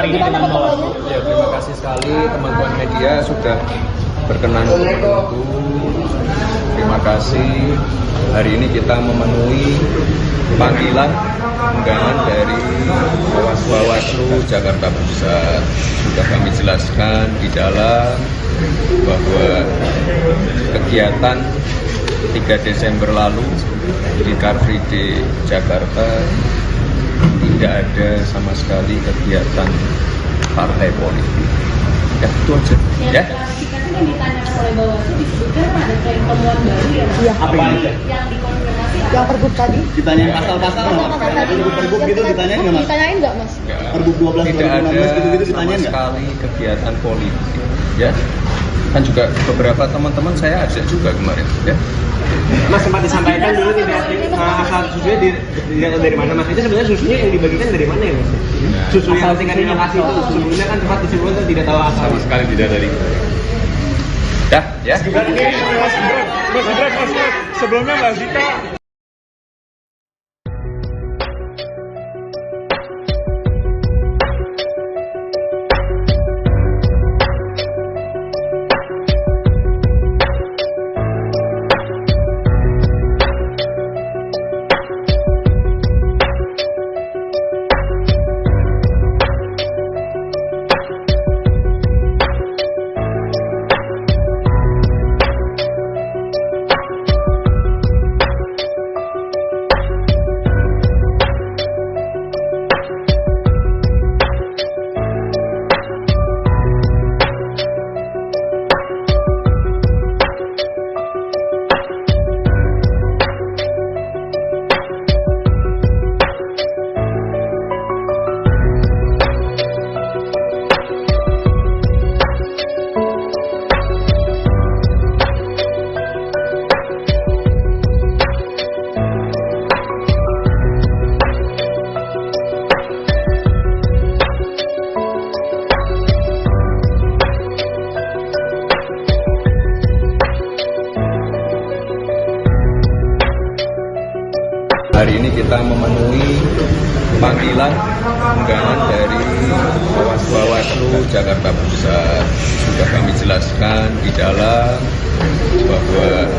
Ya, terima kasih sekali teman-teman media sudah berkenan untuk menunggu. Terima kasih. Hari ini kita memenuhi panggilan undangan dari Bawaslu Jakarta Pusat. Sudah kami jelaskan di dalam bahwa kegiatan 3 Desember lalu di Car Free Day Jakarta tidak ada sama sekali kegiatan partai politik. Ya, itu aja. Ya. Klarifikasi yang ditanyakan oleh Bawaslu disebutkan ada tren temuan baru ya. Iya. Apa ini? Yang dikonfirmasi Yang Pergub tadi? Ditanyain pasal-pasal nggak? Pergub gitu ditanyain nggak mas? Ditanyain nggak mas? Pergub 12 Tidak ada 2016 gitu sama ditanyain nggak? sekali kegiatan politik. Ya. Kan juga beberapa teman-teman saya ajak juga kemarin. Ya. Mas sempat disampaikan dulu tidak asal susunya dilihat dari mana mas? Itu sebenarnya susunya yang dibagikan dari mana ya mas? Susu yang yang kasih itu sebelumnya kan sempat disebutkan tidak tahu asal. Sama sekali tidak dari. Dah, ya. Mas Gibran, sebelumnya Mbak Zita hari ini kita memenuhi panggilan undangan dari Bawaslu Jakarta Pusat. Sudah kami jelaskan di dalam bahwa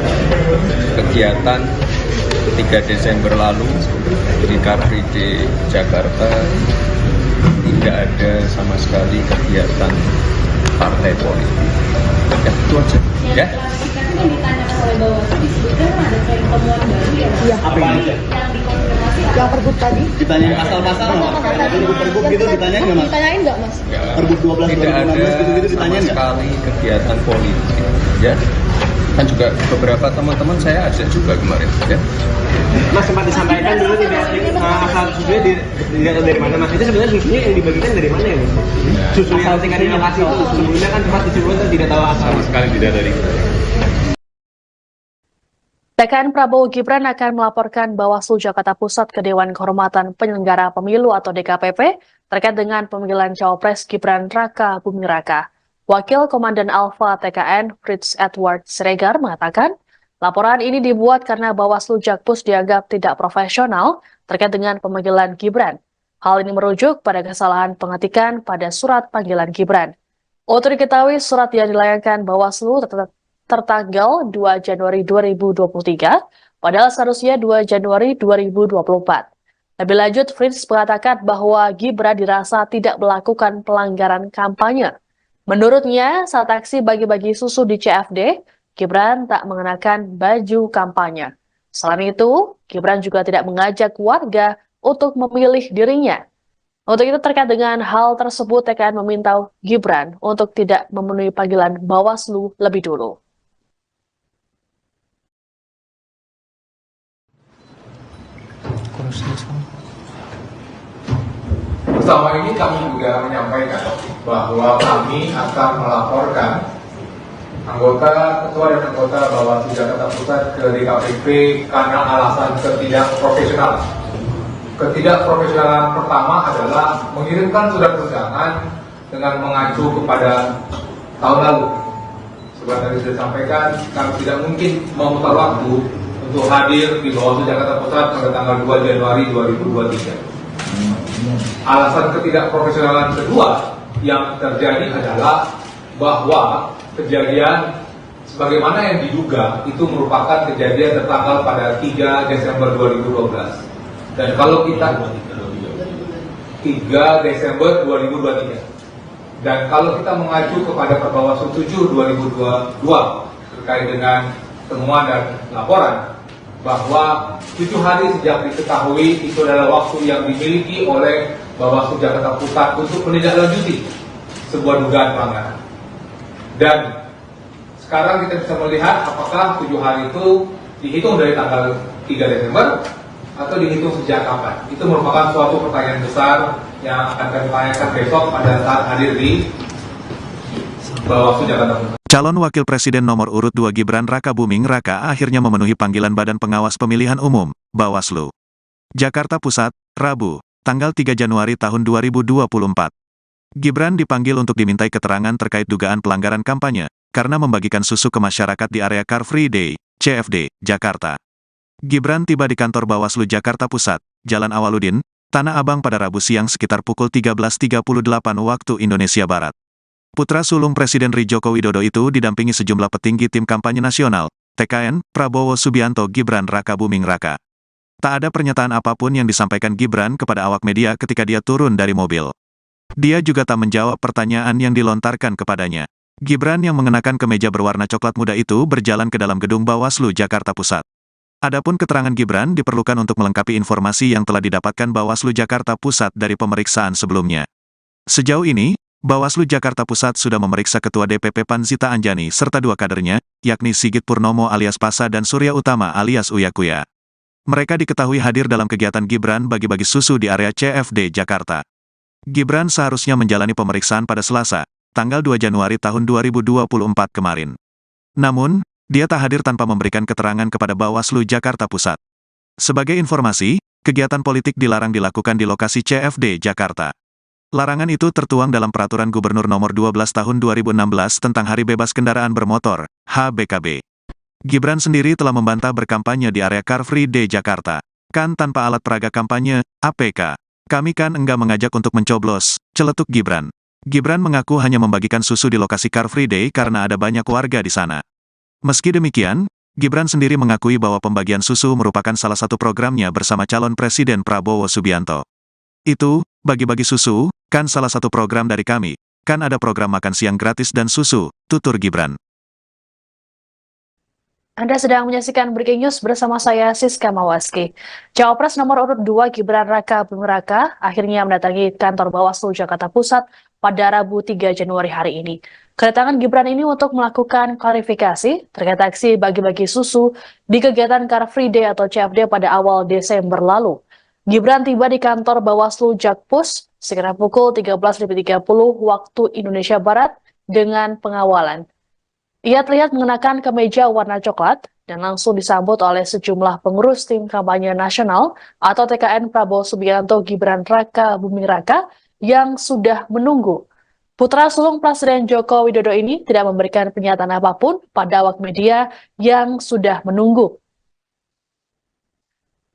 kegiatan 3 Desember lalu di Car Free Day Jakarta tidak ada sama sekali kegiatan partai politik. Ya, itu aja. Ya. Kan ditanyakan oleh Bawaslu disebutkan ada tren temuan baru ya. Iya. Apa yang ada? Yang dikonfirmasi Yang pergub tadi? Ditanya pasal-pasal nggak? Pergub gitu ditanya nggak mas? Ditanyain nggak mas? Pergub 12 Tidak ada 2016 gitu ditanya sama nggak? sekali kegiatan politik. Ya. Kan juga beberapa teman-teman saya ajak juga kemarin. Ya. Mas sempat disampaikan dulu tidak asal susunya dilihat dari mana mas? Itu sebenarnya susunya yang dibagikan dari mana ya mas? Susu yang tingkat lokasi itu sebelumnya kan sempat disebutkan tidak tahu asal. Sama sekali tidak dari. TKN Prabowo Gibran akan melaporkan Bawaslu Jakarta Pusat ke Dewan Kehormatan Penyelenggara Pemilu atau DKPP terkait dengan pemanggilan Cawapres Gibran Raka Buming Raka. Wakil Komandan Alfa TKN Fritz Edward Siregar mengatakan, laporan ini dibuat karena Bawaslu Jakpus dianggap tidak profesional terkait dengan pemanggilan Gibran. Hal ini merujuk pada kesalahan pengetikan pada surat panggilan Gibran. Untuk diketahui, surat yang dilayangkan Bawaslu tertanggal 2 Januari 2023, padahal seharusnya 2 Januari 2024. Lebih lanjut, Fritz mengatakan bahwa Gibran dirasa tidak melakukan pelanggaran kampanye. Menurutnya, saat aksi bagi-bagi susu di CFD, Gibran tak mengenakan baju kampanye. Selain itu, Gibran juga tidak mengajak warga untuk memilih dirinya. Untuk itu terkait dengan hal tersebut, TKN meminta Gibran untuk tidak memenuhi panggilan Bawaslu lebih dulu. Bersama ini kami juga menyampaikan bahwa kami akan melaporkan ketua dan anggota Bawaslu Jakarta Pusat ke DKPP karena alasan ketidakprofesionalan. Ketidakprofesionalan pertama adalah mengirimkan surat undangan dengan mengacu kepada tahun lalu. Seperti tadi sudah disampaikan, kami tidak mungkin memutar waktu untuk hadir di Bawaslu Jakarta Pusat pada tanggal 2 Januari 2023. Alasan ketidakprofesionalan kedua yang terjadi adalah bahwa kejadian sebagaimana yang diduga itu merupakan kejadian tertanggal pada 3 Desember 2012. Dan kalau kita 3 Desember 2023. Dan kalau kita mengacu kepada Perbawaslu 7 2022 terkait dengan temuan dan laporan bahwa 7 hari sejak diketahui itu adalah waktu yang dimiliki oleh Bawaslu Jakarta Pusat untuk menindaklanjuti sebuah dugaan pelanggaran. Dan sekarang kita bisa melihat apakah 7 hari itu dihitung dari tanggal 3 Desember atau dihitung sejak kapan. Itu merupakan suatu pertanyaan besar yang akan kami tanyakan besok pada saat hadir di Bawaslu Jakarta Pusat. Calon Wakil Presiden nomor urut 2 Gibran Raka Buming Raka akhirnya memenuhi panggilan Badan Pengawas Pemilihan Umum, Bawaslu. Jakarta Pusat, Rabu, tanggal 3 Januari tahun 2024. Gibran dipanggil untuk dimintai keterangan terkait dugaan pelanggaran kampanye, karena membagikan susu ke masyarakat di area Car Free Day, CFD, Jakarta. Gibran tiba di kantor Bawaslu Jakarta Pusat, Jalan Awaludin, Tanah Abang pada Rabu siang sekitar pukul 13.38 waktu Indonesia Barat. Putra sulung Presiden RI Joko Widodo itu didampingi sejumlah petinggi tim kampanye nasional, TKN, Prabowo Subianto Gibran Raka Buming Raka. Tak ada pernyataan apapun yang disampaikan Gibran kepada awak media ketika dia turun dari mobil. Dia juga tak menjawab pertanyaan yang dilontarkan kepadanya. Gibran yang mengenakan kemeja berwarna coklat muda itu berjalan ke dalam gedung Bawaslu Jakarta Pusat. Adapun keterangan Gibran diperlukan untuk melengkapi informasi yang telah didapatkan Bawaslu Jakarta Pusat dari pemeriksaan sebelumnya. Sejauh ini, Bawaslu Jakarta Pusat sudah memeriksa Ketua DPP PAN Zita Anjani serta 2 kadernya, yakni Sigit Purnomo alias Pasa dan Surya Utama alias Uya Kuya. Mereka diketahui hadir dalam kegiatan Gibran bagi-bagi susu di area CFD Jakarta. Gibran seharusnya menjalani pemeriksaan pada Selasa, tanggal 2 Januari tahun 2024 kemarin. Namun, dia tak hadir tanpa memberikan keterangan kepada Bawaslu Jakarta Pusat. Sebagai informasi, kegiatan politik dilarang dilakukan di lokasi CFD Jakarta. Larangan itu tertuang dalam Peraturan Gubernur Nomor 12 Tahun 2016 tentang Hari Bebas Kendaraan Bermotor, HBKB. Gibran sendiri telah membantah berkampanye di area Car Free Day Jakarta. Kan tanpa alat peraga kampanye, APK. Kami kan enggak mengajak untuk mencoblos, celetuk Gibran. Gibran mengaku hanya membagikan susu di lokasi Car Free Day karena ada banyak warga di sana. Meski demikian, Gibran sendiri mengakui bahwa pembagian susu merupakan salah satu programnya bersama calon Presiden Prabowo Subianto. Itu, bagi-bagi susu, kan salah satu program dari kami. Kan ada program makan siang gratis dan susu, tutur Gibran. Anda sedang menyaksikan Breaking News bersama saya Siska Mawaski. Cawapres nomor urut 2 Gibran Raka Buming Raka akhirnya mendatangi kantor Bawaslu Jakarta Pusat pada Rabu 3 Januari hari ini. Kedatangan Gibran ini untuk melakukan klarifikasi terkait aksi bagi-bagi susu di kegiatan Car Free Day atau CFD pada awal Desember lalu. Gibran tiba di kantor Bawaslu Jakpus sekitar pukul 13.30 waktu Indonesia Barat dengan pengawalan. Ia terlihat mengenakan kemeja warna coklat dan langsung disambut oleh sejumlah pengurus tim kampanye nasional atau TKN Prabowo Subianto Gibran Raka Buming Raka yang sudah menunggu. Putra sulung Presiden Joko Widodo ini tidak memberikan pernyataan apapun pada awak media yang sudah menunggu.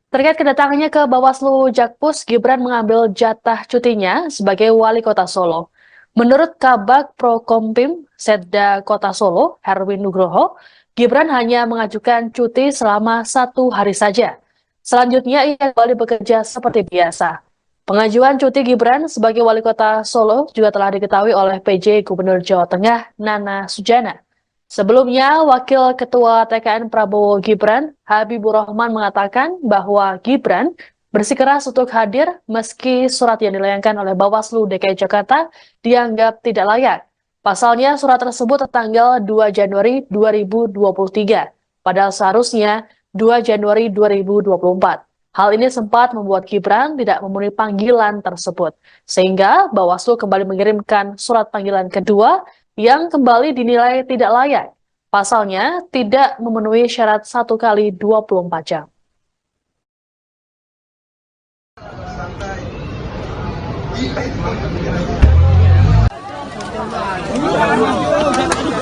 Terkait kedatangannya ke Bawaslu Jakpus, Gibran mengambil jatah cutinya sebagai wali kota Solo. Menurut Kabag Prokompim Setda Kota Solo, Herwin Nugroho, Gibran hanya mengajukan cuti selama 1 hari saja. Selanjutnya ia kembali bekerja seperti biasa. Pengajuan cuti Gibran sebagai wali kota Solo juga telah diketahui oleh PJ Gubernur Jawa Tengah Nana Sujana. Sebelumnya, Wakil Ketua TKN Prabowo Gibran, Habibur Rahman mengatakan bahwa Gibran bersikeras untuk hadir meski surat yang dilayangkan oleh Bawaslu DKI Jakarta dianggap tidak layak. Pasalnya surat tersebut tertanggal 2 Januari 2023, padahal seharusnya 2 Januari 2024. Hal ini sempat membuat Gibran tidak memenuhi panggilan tersebut, sehingga Bawaslu kembali mengirimkan surat panggilan kedua yang kembali dinilai tidak layak. Pasalnya tidak memenuhi syarat 1 kali 24 jam.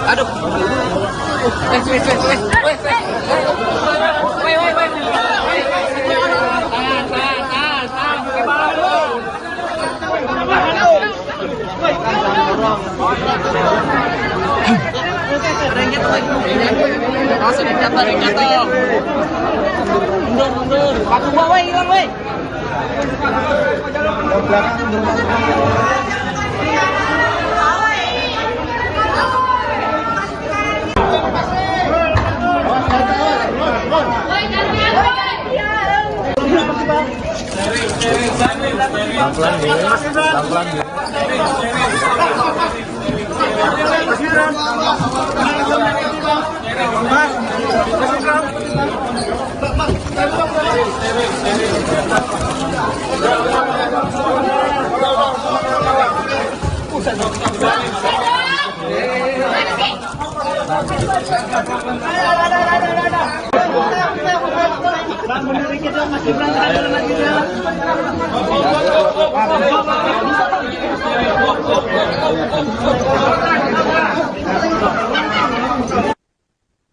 Aduh. Ada yang jatuh lagi. Langsung jatuh. Mundur. Paku gua, woi, hilang, woi.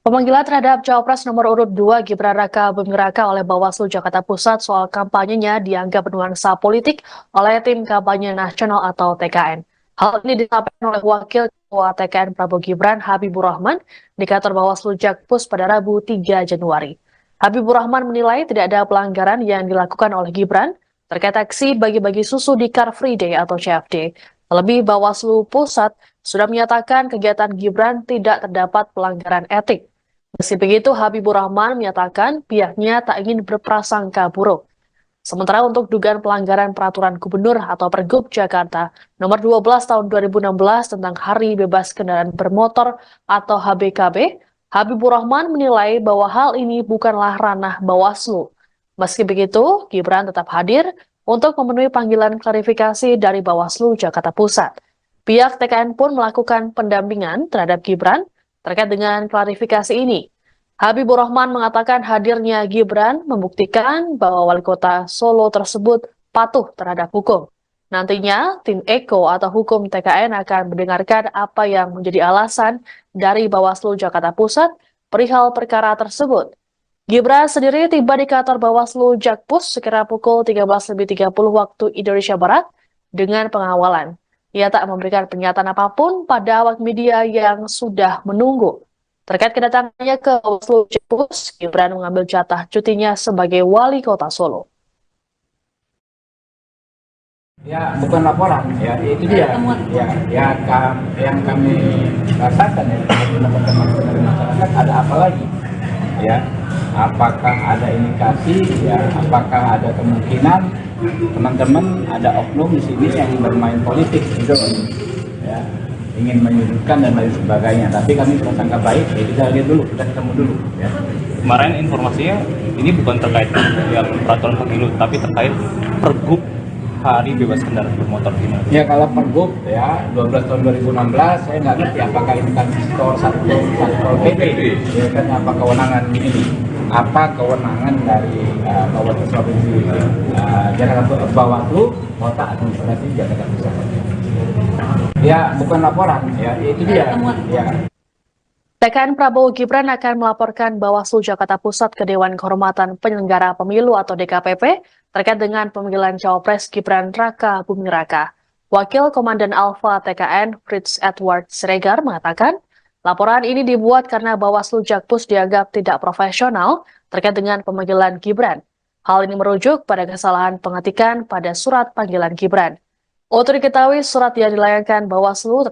Pemanggilan terhadap Cawapres nomor urut 2 Gibran Raka Buming Raka oleh Bawaslu Jakarta Pusat soal kampanyenya dianggap bernuansa politik oleh tim kampanye nasional atau TKN. Hal ini disampaikan oleh Wakil Ketua TKN Prabowo Gibran Habibur Rahman di kantor Bawaslu Jakpus pada Rabu 3 Januari. Habibur Rahman menilai tidak ada pelanggaran yang dilakukan oleh Gibran terkait aksi bagi-bagi susu di Car Free Day atau CFD. Terlebih Bawaslu Pusat sudah menyatakan kegiatan Gibran tidak terdapat pelanggaran etik. Meski begitu, Habibur Rahman menyatakan pihaknya tak ingin berprasangka buruk. Sementara untuk dugaan pelanggaran peraturan gubernur atau Pergub Jakarta nomor 12 tahun 2016 tentang Hari Bebas Kendaraan Bermotor atau HBKB, Habibur Rahman menilai bahwa hal ini bukanlah ranah Bawaslu. Meski begitu, Gibran tetap hadir untuk memenuhi panggilan klarifikasi dari Bawaslu Jakarta Pusat. Pihak TKN pun melakukan pendampingan terhadap Gibran terkait dengan klarifikasi ini. Habibur Rahman mengatakan hadirnya Gibran membuktikan bahwa wali kota Solo tersebut patuh terhadap hukum. Nantinya, tim Eko atau hukum TKN akan mendengarkan apa yang menjadi alasan dari Bawaslu Jakarta Pusat perihal perkara tersebut. Gibran sendiri tiba di kantor Bawaslu Jakpus sekira pukul 13.30 waktu Indonesia Barat dengan pengawalan. Ia tak memberikan pernyataan apapun pada awak media yang sudah menunggu. Terkait kedatangannya ke Bawaslu Jakpus, Gibran mengambil jatah cutinya sebagai wali kota Solo. Ya, bukan laporan, ya itu dia. Yang kami rasakan ya, teman-teman dari masyarakat ada apa lagi? Ya, apakah ada indikasi? Ya, apakah ada kemungkinan teman-teman ada oknum di sini yang bermain politik gitu, ya, ingin menyudutkan dan lain sebagainya. Tapi kami prasangka baik, ya kita lihat dulu, kita ketemu dulu. Ya. Kemarin informasinya ini bukan terkait yang peraturan pemilu, tapi terkait pergub hari bebas kendaraan bermotor gimana? Ya kalau pergub ya 12 tahun 2016 saya nggak ngerti apakah ini kan satu PP ya kan, apa kewenangan ini, apa kewenangan dari Bawaslu Provinsi Jakarta, Bawaslu Kota Administrasi Jakarta Pusat. Ya bukan laporan, ya itu dia. Ya. TKN Prabowo Gibran akan melaporkan Bawaslu Jakarta Pusat ke Dewan Kehormatan Penyelenggara Pemilu atau DKPP terkait dengan pemanggilan Cawapres Gibran Raka Buming Raka. Wakil Komandan Alfa TKN Fritz Edward Siregar mengatakan, laporan ini dibuat karena Bawaslu Jakpus dianggap tidak profesional terkait dengan pemanggilan Gibran. Hal ini merujuk pada kesalahan pengetikan pada surat panggilan Gibran. Untuk diketahui, surat yang dilayangkan Bawaslu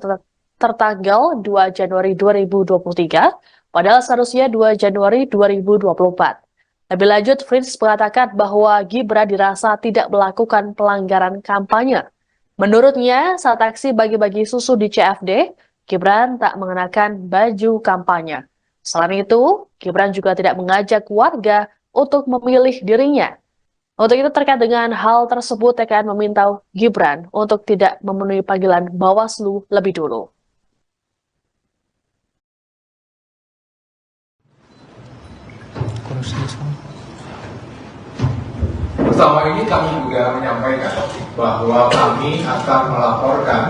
tertanggal 2 Januari 2023, padahal seharusnya 2 Januari 2024. Lebih lanjut, Fritz mengatakan bahwa Gibran dirasa tidak melakukan pelanggaran kampanye. Menurutnya, saat aksi bagi-bagi susu di CFD, Gibran tak mengenakan baju kampanye. Selain itu, Gibran juga tidak mengajak warga untuk memilih dirinya. Untuk itu, terkait dengan hal tersebut, TKN meminta Gibran untuk tidak memenuhi panggilan Bawaslu lebih dulu. Bersama ini kami juga menyampaikan bahwa kami akan melaporkan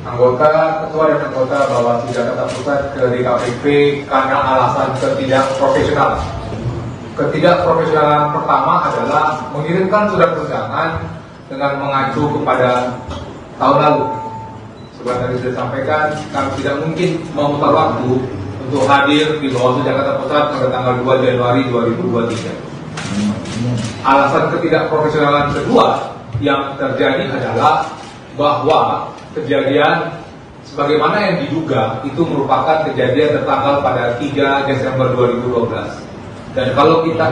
anggota, ketua dan anggota Bawaslu Jakarta Pusat ke DKPP karena alasan ketidakprofesionalan. Ketidakprofesionalan pertama adalah mengirimkan surat undangan dengan mengacu kepada tahun lalu. Seperti tadi sudah sampaikan, kami tidak mungkin memutar waktu untuk hadir di Bawaslu Jakarta Pusat pada tanggal 2 Januari 2023. Alasan ketidakprofesionalan kedua yang terjadi adalah bahwa kejadian sebagaimana yang diduga itu merupakan kejadian tertanggal pada 3 Desember 2012. Dan kalau kita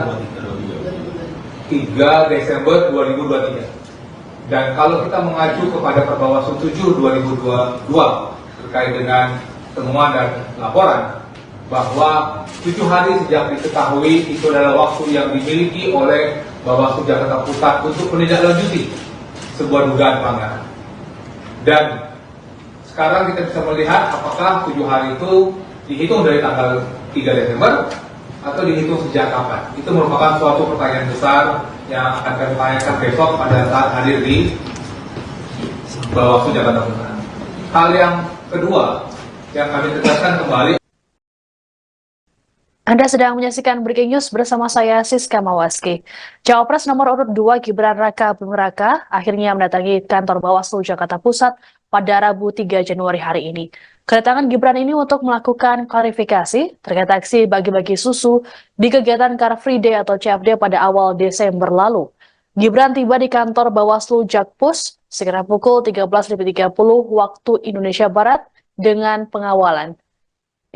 3 Desember 2023. Dan kalau kita mengacu kepada Perbawaslu 7 2022 terkait dengan temuan dan laporan bahwa 7 hari sejak diketahui itu adalah waktu yang dimiliki oleh Bawaslu Jakarta Pusat untuk menindaklanjuti sebuah dugaan pelanggaran. Dan sekarang kita bisa melihat apakah 7 hari itu dihitung dari tanggal 3 Desember atau dihitung sejak kapan. Itu merupakan suatu pertanyaan besar yang akan kami tanyakan besok pada saat hadir di Bawaslu Jakarta Pusat. Hal yang kedua yang kami tegaskan kembali. Anda sedang menyaksikan Breaking News bersama saya, Siska Mawaski. Cawapres nomor urut 2 Gibran Raka Buming Raka akhirnya mendatangi kantor Bawaslu Jakarta Pusat pada Rabu 3 Januari hari ini. Kedatangan Gibran ini untuk melakukan klarifikasi terkait aksi bagi-bagi susu di kegiatan Car Free Day atau CFD pada awal Desember lalu. Gibran tiba di kantor Bawaslu Jakpus sekitar pukul 13.30 waktu Indonesia Barat dengan pengawalan.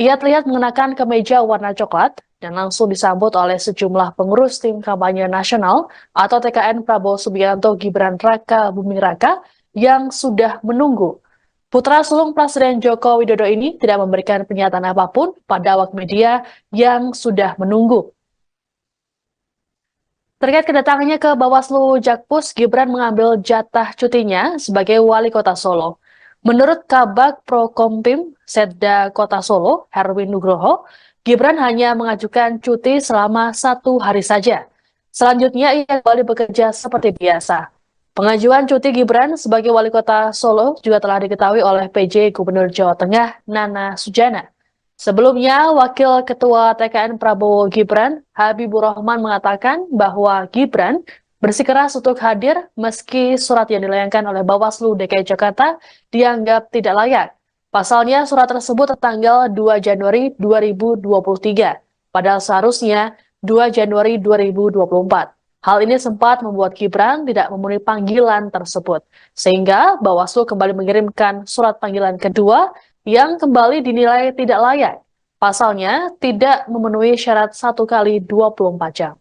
Ia terlihat mengenakan kemeja warna coklat dan langsung disambut oleh sejumlah pengurus tim kampanye nasional atau TKN Prabowo Subianto Gibran Raka Buming Raka yang sudah menunggu. Putra sulung Presiden Joko Widodo ini tidak memberikan pernyataan apapun pada awak media yang sudah menunggu. Terkait kedatangannya ke Bawaslu Jakpus, Gibran mengambil jatah cutinya sebagai wali kota Solo. Menurut Kabag Prokompim Setda Kota Solo, Herwin Nugroho, Gibran hanya mengajukan cuti selama 1 hari saja. Selanjutnya ia kembali bekerja seperti biasa. Pengajuan cuti Gibran sebagai wali kota Solo juga telah diketahui oleh PJ Gubernur Jawa Tengah Nana Sujana. Sebelumnya, Wakil Ketua TKN Prabowo Gibran, Habibur Rahman mengatakan bahwa Gibran bersikeras untuk hadir meski surat yang dilayangkan oleh Bawaslu DKI Jakarta dianggap tidak layak. Pasalnya, surat tersebut tertanggal 2 Januari 2023, padahal seharusnya 2 Januari 2024. Hal ini sempat membuat Gibran tidak memenuhi panggilan tersebut, sehingga Bawaslu kembali mengirimkan surat panggilan kedua yang kembali dinilai tidak layak. Pasalnya, tidak memenuhi syarat 1 kali 24 jam.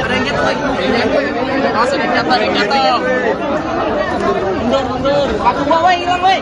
Ada yang jatuh lagi. Awas ada yang jatuh, ada yang jatuh. Mundur, mundur. Batu gua, woi, hilang, woi.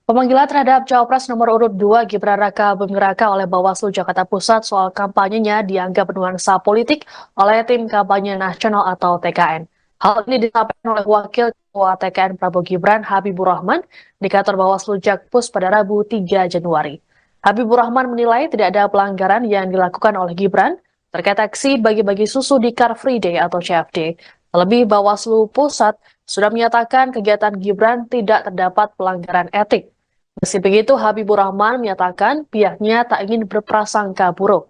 Pemanggilan terhadap Cawapres nomor urut 2 Gibran Raka Buming Raka oleh Bawaslu Jakarta Pusat soal kampanyenya dianggap bernuansa politik oleh Tim Kampanye Nasional atau TKN. Hal ini disampaikan oleh Wakil Ketua TKN Prabowo Gibran Habibur Rahman di kantor Bawaslu Jakpus pada Rabu 3 Januari. Habibur Rahman menilai tidak ada pelanggaran yang dilakukan oleh Gibran terkait aksi bagi-bagi susu di Car Free Day atau CFD. Terlebih Bawaslu Pusat sudah menyatakan kegiatan Gibran tidak terdapat pelanggaran etik. Meski begitu, Habibur Rahman menyatakan pihaknya tak ingin berprasangka buruk.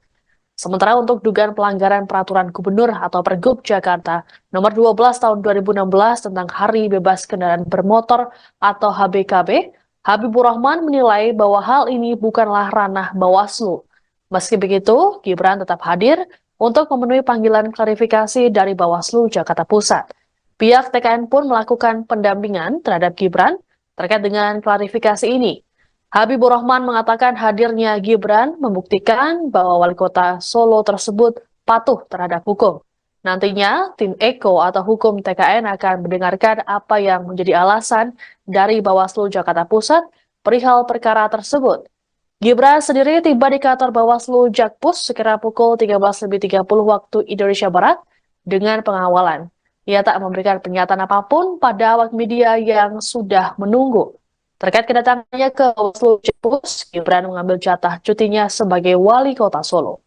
Sementara untuk dugaan pelanggaran peraturan gubernur atau Pergub Jakarta nomor 12 tahun 2016 tentang Hari Bebas Kendaraan Bermotor atau HBKB, Habibur Rahman menilai bahwa hal ini bukanlah ranah Bawaslu. Meski begitu, Gibran tetap hadir untuk memenuhi panggilan klarifikasi dari Bawaslu Jakarta Pusat. Pihak TKN pun melakukan pendampingan terhadap Gibran terkait dengan klarifikasi ini. Habibur Rahman mengatakan hadirnya Gibran membuktikan bahwa wali kota Solo tersebut patuh terhadap hukum. Nantinya, tim Eko atau hukum TKN akan mendengarkan apa yang menjadi alasan dari Bawaslu Jakarta Pusat perihal perkara tersebut. Gibran sendiri tiba di kantor Bawaslu Jakpus sekira pukul 13.30 waktu Indonesia Barat dengan pengawalan. Ia tak memberikan pernyataan apapun pada awak media yang sudah menunggu. Terkait kedatangannya ke Bawaslu Jakpus, Gibran mengambil jatah cutinya sebagai wali kota Solo.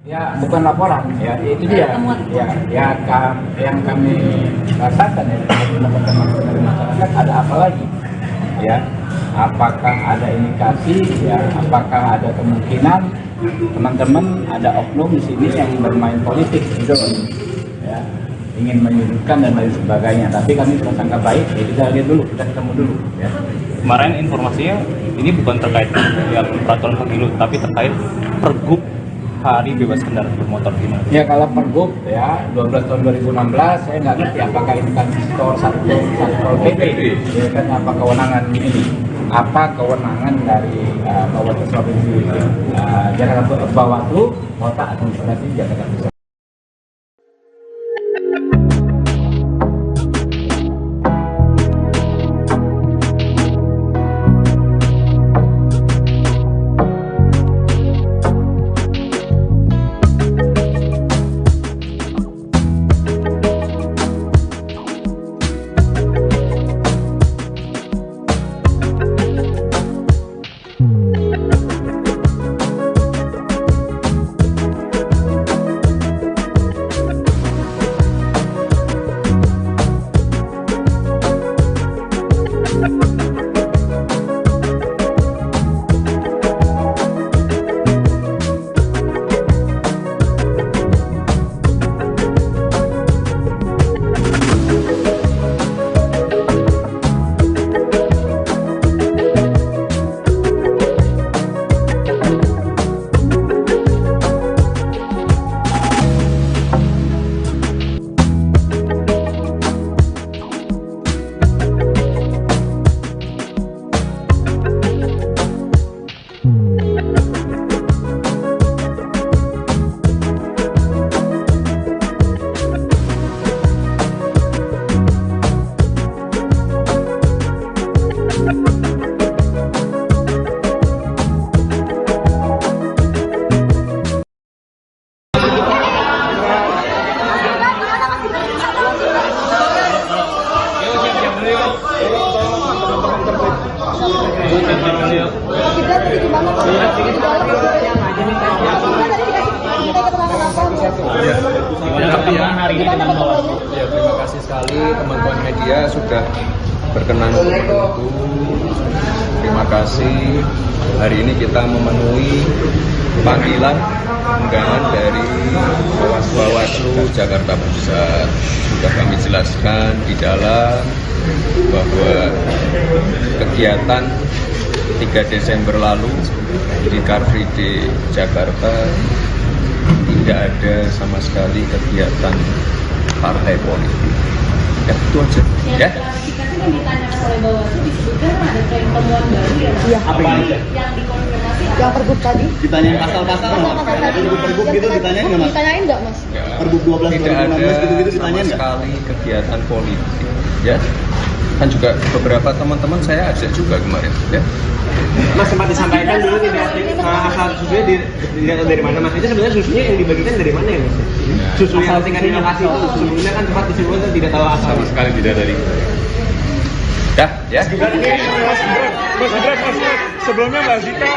Ya, bukan laporan, ya itu dia. Yang kami rasakan ya dari teman-teman dari masyarakat ada apa lagi? Ya, apakah ada indikasi? Ya, apakah ada kemungkinan teman-teman ada oknum di sini yang bermain politik gitu, ya, ingin menyudutkan dan lain sebagainya. Tapi kami bersangka baik, ya kita lihat dulu, kita ketemu dulu. Ya. Kemarin informasinya ini bukan terkait yang peraturan pemilu, tapi terkait Pergub Hari Bebas Kendaraan Bermotor gimana? Ya kalau Pergub ya 12 tahun 2016 saya nggak ngerti apakah ini kan Satpol PP, ya kan apa kewenangan ini? Apa kewenangan dari Bawaslu Provinsi Jakarta Bawaslu Kota Administrasi Jakarta Pusat? Gimana pertemuannya? Ya, terima kasih sekali teman-teman media sudah berkenan untuk bertemu. Terima kasih. Hari ini kita memenuhi panggilan undangan dari Bawaslu Jakarta Pusat. Sudah kami jelaskan di dalam bahwa kegiatan 3 Desember lalu di Car Free Day Jakarta tidak ada sama sekali kegiatan partai politik. Ya, itu aja. Ya. Klarifikasi kan ditanyakan oleh Bawaslu disebutkan ada tren temuan baru ya. Iya. Apa yang dikonfirmasi? Yang pergub tadi? Ditanyain pasal-pasal nggak? Pergub gitu ditanyain nggak mas? Ditanyain nggak mas? Ya. Pergub 12 Tidak ada 2016 gitu-gitu sama ditanyain nggak? sekali kegiatan politik. Ya. Kan juga beberapa teman-teman saya ajak juga kemarin. Ya. Mas sempat disampaikan dulu tidak asal susunya dilihat dari mana mas? Itu sebenarnya susunya yang dibagikan dari mana ya mas? Susu yang ketika di lokasi itu sebelumnya kan sempat disebutkan tidak tahu asal. Sama sekali tidak dari. Ya, ya. Mas Gibran, sebelumnya Mbak Zika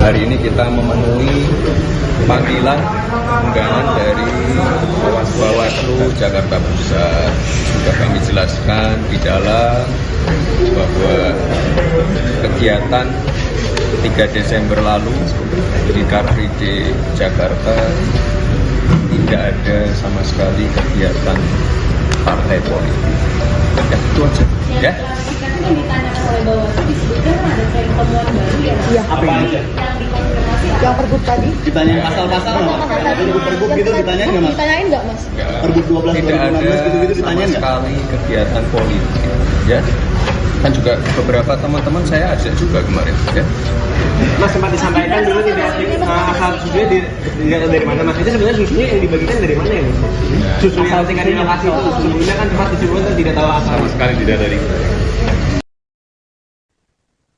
Hari ini kita memenuhi panggilan undangan dari Bawaslu Jakarta Pusat. Sudah kami jelaskan di dalam bahwa kegiatan 3 Desember lalu di Car Free Day Jakarta tidak ada sama sekali kegiatan partai politik. Ya, itu aja. Ya. Klarifikasi kan ditanyakan oleh Bawaslu disebutkan ada tren temuan baru ya. Iya. Apa yang dikonfirmasi? Yang pergub tadi? ditanyain pasal-pasal nggak? Pergub gitu ditanyain nggak mas? Ditanyain nggak mas? Ya. Pergub 12 Tidak ada 2016 gitu-gitu sama ditanyain nggak? sekali kegiatan politik. Ya. Kan juga beberapa teman-teman saya ajak juga kemarin. Ya. Mas sempat disampaikan dulu tidak asal susunya dilihat dari mana mas? Itu sebenarnya susunya yang dibagikan dari mana ya mas? Susu yang ketika di lokasi itu sebelumnya kan sempat disebutkan tidak tahu asal. Sama sekali tidak dari.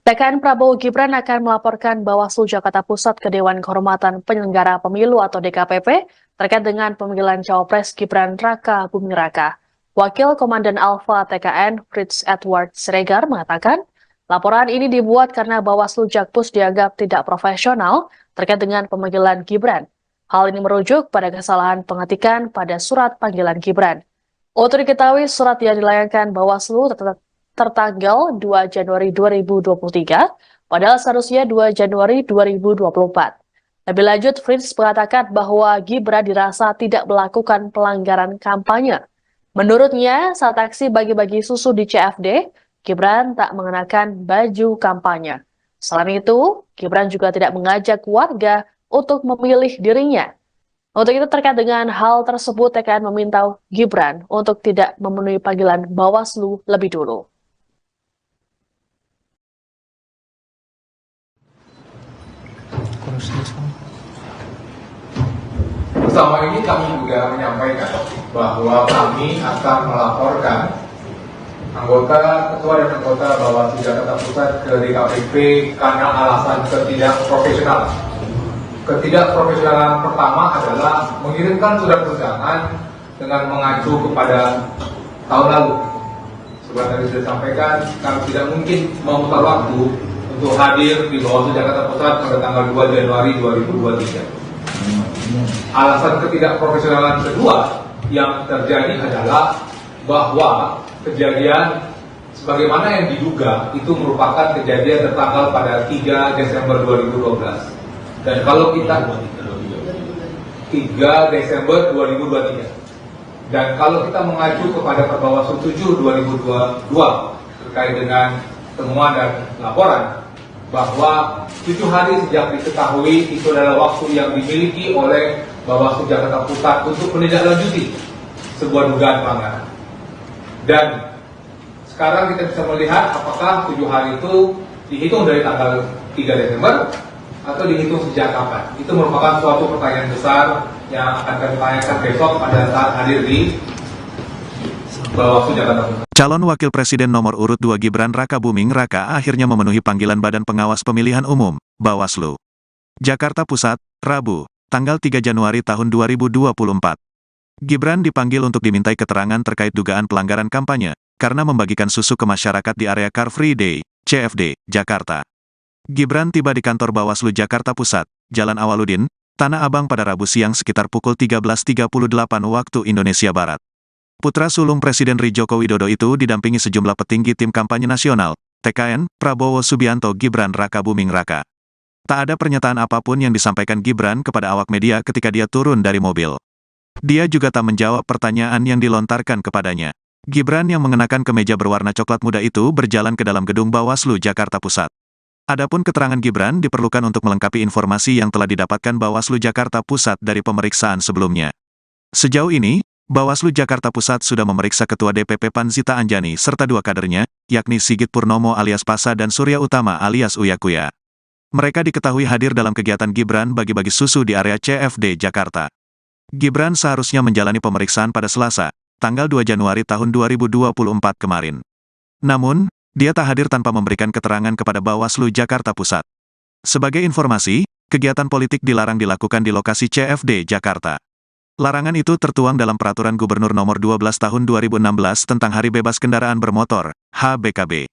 TKN Prabowo Gibran akan melaporkan Bawaslu Jakarta Pusat ke Dewan Kehormatan Penyelenggara Pemilu atau DKPP terkait dengan pemanggilan Cawapres Gibran Raka Buming Raka. Wakil Komandan Alfa TKN Fritz Edward Siregar mengatakan, laporan ini dibuat karena Bawaslu Jakpus dianggap tidak profesional terkait dengan pemanggilan Gibran. Hal ini merujuk pada kesalahan pengetikan pada surat panggilan Gibran. Untuk diketahui, surat yang dilayangkan Bawaslu tertanggal 2 Januari 2023, padahal seharusnya 2 Januari 2024. Lebih lanjut, Fritz mengatakan bahwa Gibran dirasa tidak melakukan pelanggaran kampanye. Menurutnya, saat aksi bagi-bagi susu di CFD, Gibran tak mengenakan baju kampanye. Selain itu, Gibran juga tidak mengajak warga untuk memilih dirinya. Untuk itu terkait dengan hal tersebut, TKN meminta Gibran untuk tidak memenuhi panggilan Bawaslu lebih dulu. Bersama ini kami juga menyampaikan bahwa kami akan melaporkan ketua dan anggota Bawaslu Jakarta Pusat ke DKPP karena alasan ketidakprofesionalan. Ketidakprofesionalan pertama adalah mengirimkan surat undangan dengan mengacu kepada tahun lalu. Seperti tadi sudah sampaikan, kami tidak mungkin memutar waktu untuk hadir di Bawaslu Jakarta Pusat pada tanggal 2 Januari 2023. Alasan ketidakprofesionalan kedua yang terjadi adalah bahwa kejadian sebagaimana yang diduga itu merupakan kejadian tertanggal pada 3 Desember 2012. Dan kalau kita 3 Desember 2023. Dan kalau kita mengacu kepada Perbawaslu 7 2022 terkait dengan temuan dan laporan bahwa 7 hari sejak diketahui itu adalah waktu yang dimiliki oleh Bawaslu Jakarta Pusat untuk menindaklanjuti sebuah dugaan pelanggaran. Dan sekarang kita bisa melihat apakah 7 hari itu dihitung dari tanggal 3 Desember atau dihitung sejak kapan. Itu merupakan suatu pertanyaan besar yang akan kami tanyakan besok pada saat hadir di Bawaslu Jakarta Pusat. Calon Wakil Presiden nomor urut 2 Gibran Raka Buming Raka akhirnya memenuhi panggilan Badan Pengawas Pemilihan Umum, Bawaslu. Jakarta Pusat, Rabu, tanggal 3 Januari tahun 2024. Gibran dipanggil untuk dimintai keterangan terkait dugaan pelanggaran kampanye, karena membagikan susu ke masyarakat di area Car Free Day, CFD, Jakarta. Gibran tiba di kantor Bawaslu Jakarta Pusat, Jalan Awaludin, Tanah Abang pada Rabu siang sekitar pukul 13.38 waktu Indonesia Barat. Putra sulung Presiden RI Joko Widodo itu didampingi sejumlah petinggi tim kampanye nasional, TKN, Prabowo Subianto Gibran Raka Buming Raka. Tak ada pernyataan apapun yang disampaikan Gibran kepada awak media ketika dia turun dari mobil. Dia juga tak menjawab pertanyaan yang dilontarkan kepadanya. Gibran yang mengenakan kemeja berwarna coklat muda itu berjalan ke dalam gedung Bawaslu Jakarta Pusat. Adapun keterangan Gibran diperlukan untuk melengkapi informasi yang telah didapatkan Bawaslu Jakarta Pusat dari pemeriksaan sebelumnya. Sejauh ini, Bawaslu Jakarta Pusat sudah memeriksa Ketua DPP PAN Zita Anjani serta 2 kadernya, yakni Sigit Purnomo alias Pasa dan Surya Utama alias Uya Kuya. Mereka diketahui hadir dalam kegiatan Gibran bagi-bagi susu di area CFD Jakarta. Gibran seharusnya menjalani pemeriksaan pada Selasa, tanggal 2 Januari tahun 2024 kemarin. Namun, dia tak hadir tanpa memberikan keterangan kepada Bawaslu Jakarta Pusat. Sebagai informasi, kegiatan politik dilarang dilakukan di lokasi CFD Jakarta. Larangan itu tertuang dalam Peraturan Gubernur Nomor 12 Tahun 2016 tentang Hari Bebas Kendaraan Bermotor, HBKB.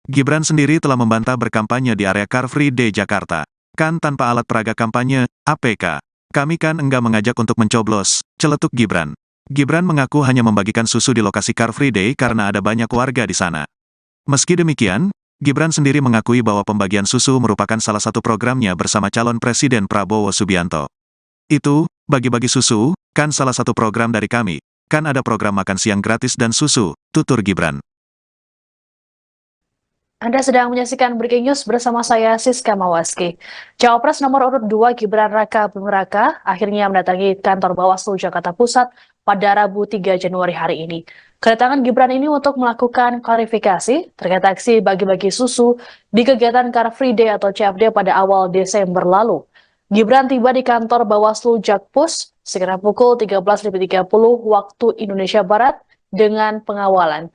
Gibran sendiri telah membantah berkampanye di area Car Free Day Jakarta. Kan tanpa alat peraga kampanye, APK. Kami kan enggak mengajak untuk mencoblos, celetuk Gibran. Gibran mengaku hanya membagikan susu di lokasi Car Free Day karena ada banyak warga di sana. Meski demikian, Gibran sendiri mengakui bahwa pembagian susu merupakan salah satu programnya bersama calon Presiden Prabowo Subianto. Itu, bagi-bagi susu, kan salah satu program dari kami, kan ada program makan siang gratis dan susu, tutur Gibran. Anda sedang menyaksikan Breaking News bersama saya Siska Mawaski. Cawapres nomor urut 2 Gibran Raka Buming Raka akhirnya mendatangi kantor Bawaslu Jakarta Pusat pada Rabu 3 Januari hari ini. Kedatangan Gibran ini untuk melakukan klarifikasi terkait aksi bagi-bagi susu di kegiatan Car Free Day atau CFD pada awal Desember lalu. Gibran tiba di kantor Bawaslu Jakpus sekitar pukul 13.30 waktu Indonesia Barat dengan pengawalan.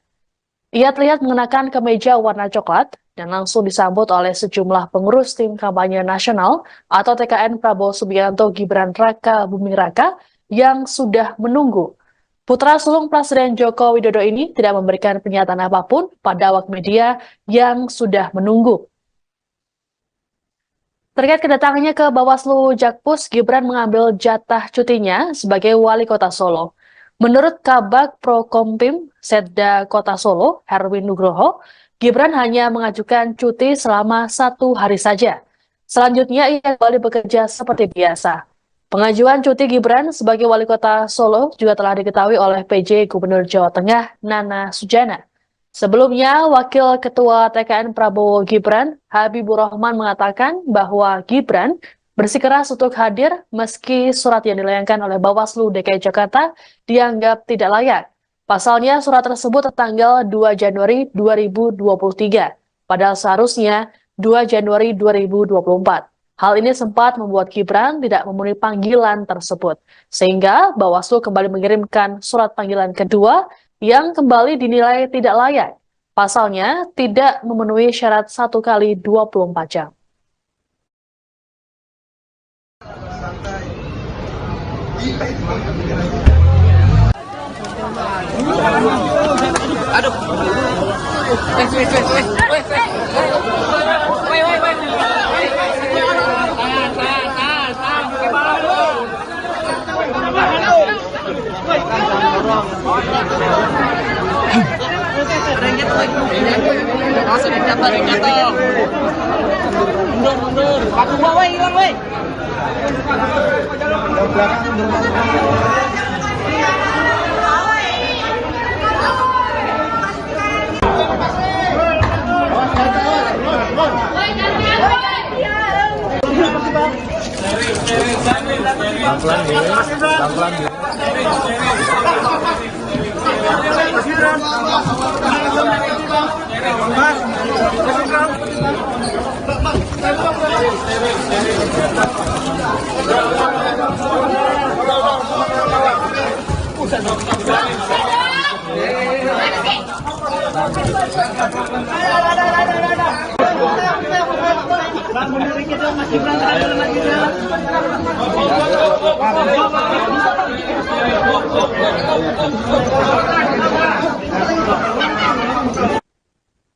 Ia terlihat mengenakan kemeja warna coklat dan langsung disambut oleh sejumlah pengurus tim kampanye nasional atau TKN Prabowo Subianto Gibran Raka Buming Raka yang sudah menunggu. Putra sulung Presiden Joko Widodo ini tidak memberikan pernyataan apapun pada awak media yang sudah menunggu. Terkait kedatangannya ke Bawaslu Jakpus, Gibran mengambil jatah cutinya sebagai Wali Kota Solo. Menurut Kabag Prokompim Setda Kota Solo, Herwin Nugroho, Gibran hanya mengajukan cuti selama 1 hari saja. Selanjutnya ia kembali bekerja seperti biasa. Pengajuan cuti Gibran sebagai Wali Kota Solo juga telah diketahui oleh PJ Gubernur Jawa Tengah, Nana Sujana. Sebelumnya, Wakil Ketua TKN Prabowo Gibran, Habibur Rahman mengatakan bahwa Gibran bersikeras untuk hadir meski surat yang dilayangkan oleh Bawaslu DKI Jakarta dianggap tidak layak. Pasalnya surat tersebut tertanggal 2 Januari 2023, padahal seharusnya 2 Januari 2024. Hal ini sempat membuat Gibran tidak memenuhi panggilan tersebut, sehingga Bawaslu kembali mengirimkan surat panggilan kedua yang kembali dinilai tidak layak. Pasalnya tidak memenuhi syarat 1 kali 24 jam. Aduh. Woi. Rengket lagi. Langsung jatuh. Mundur. Aku bawa hilang, woi.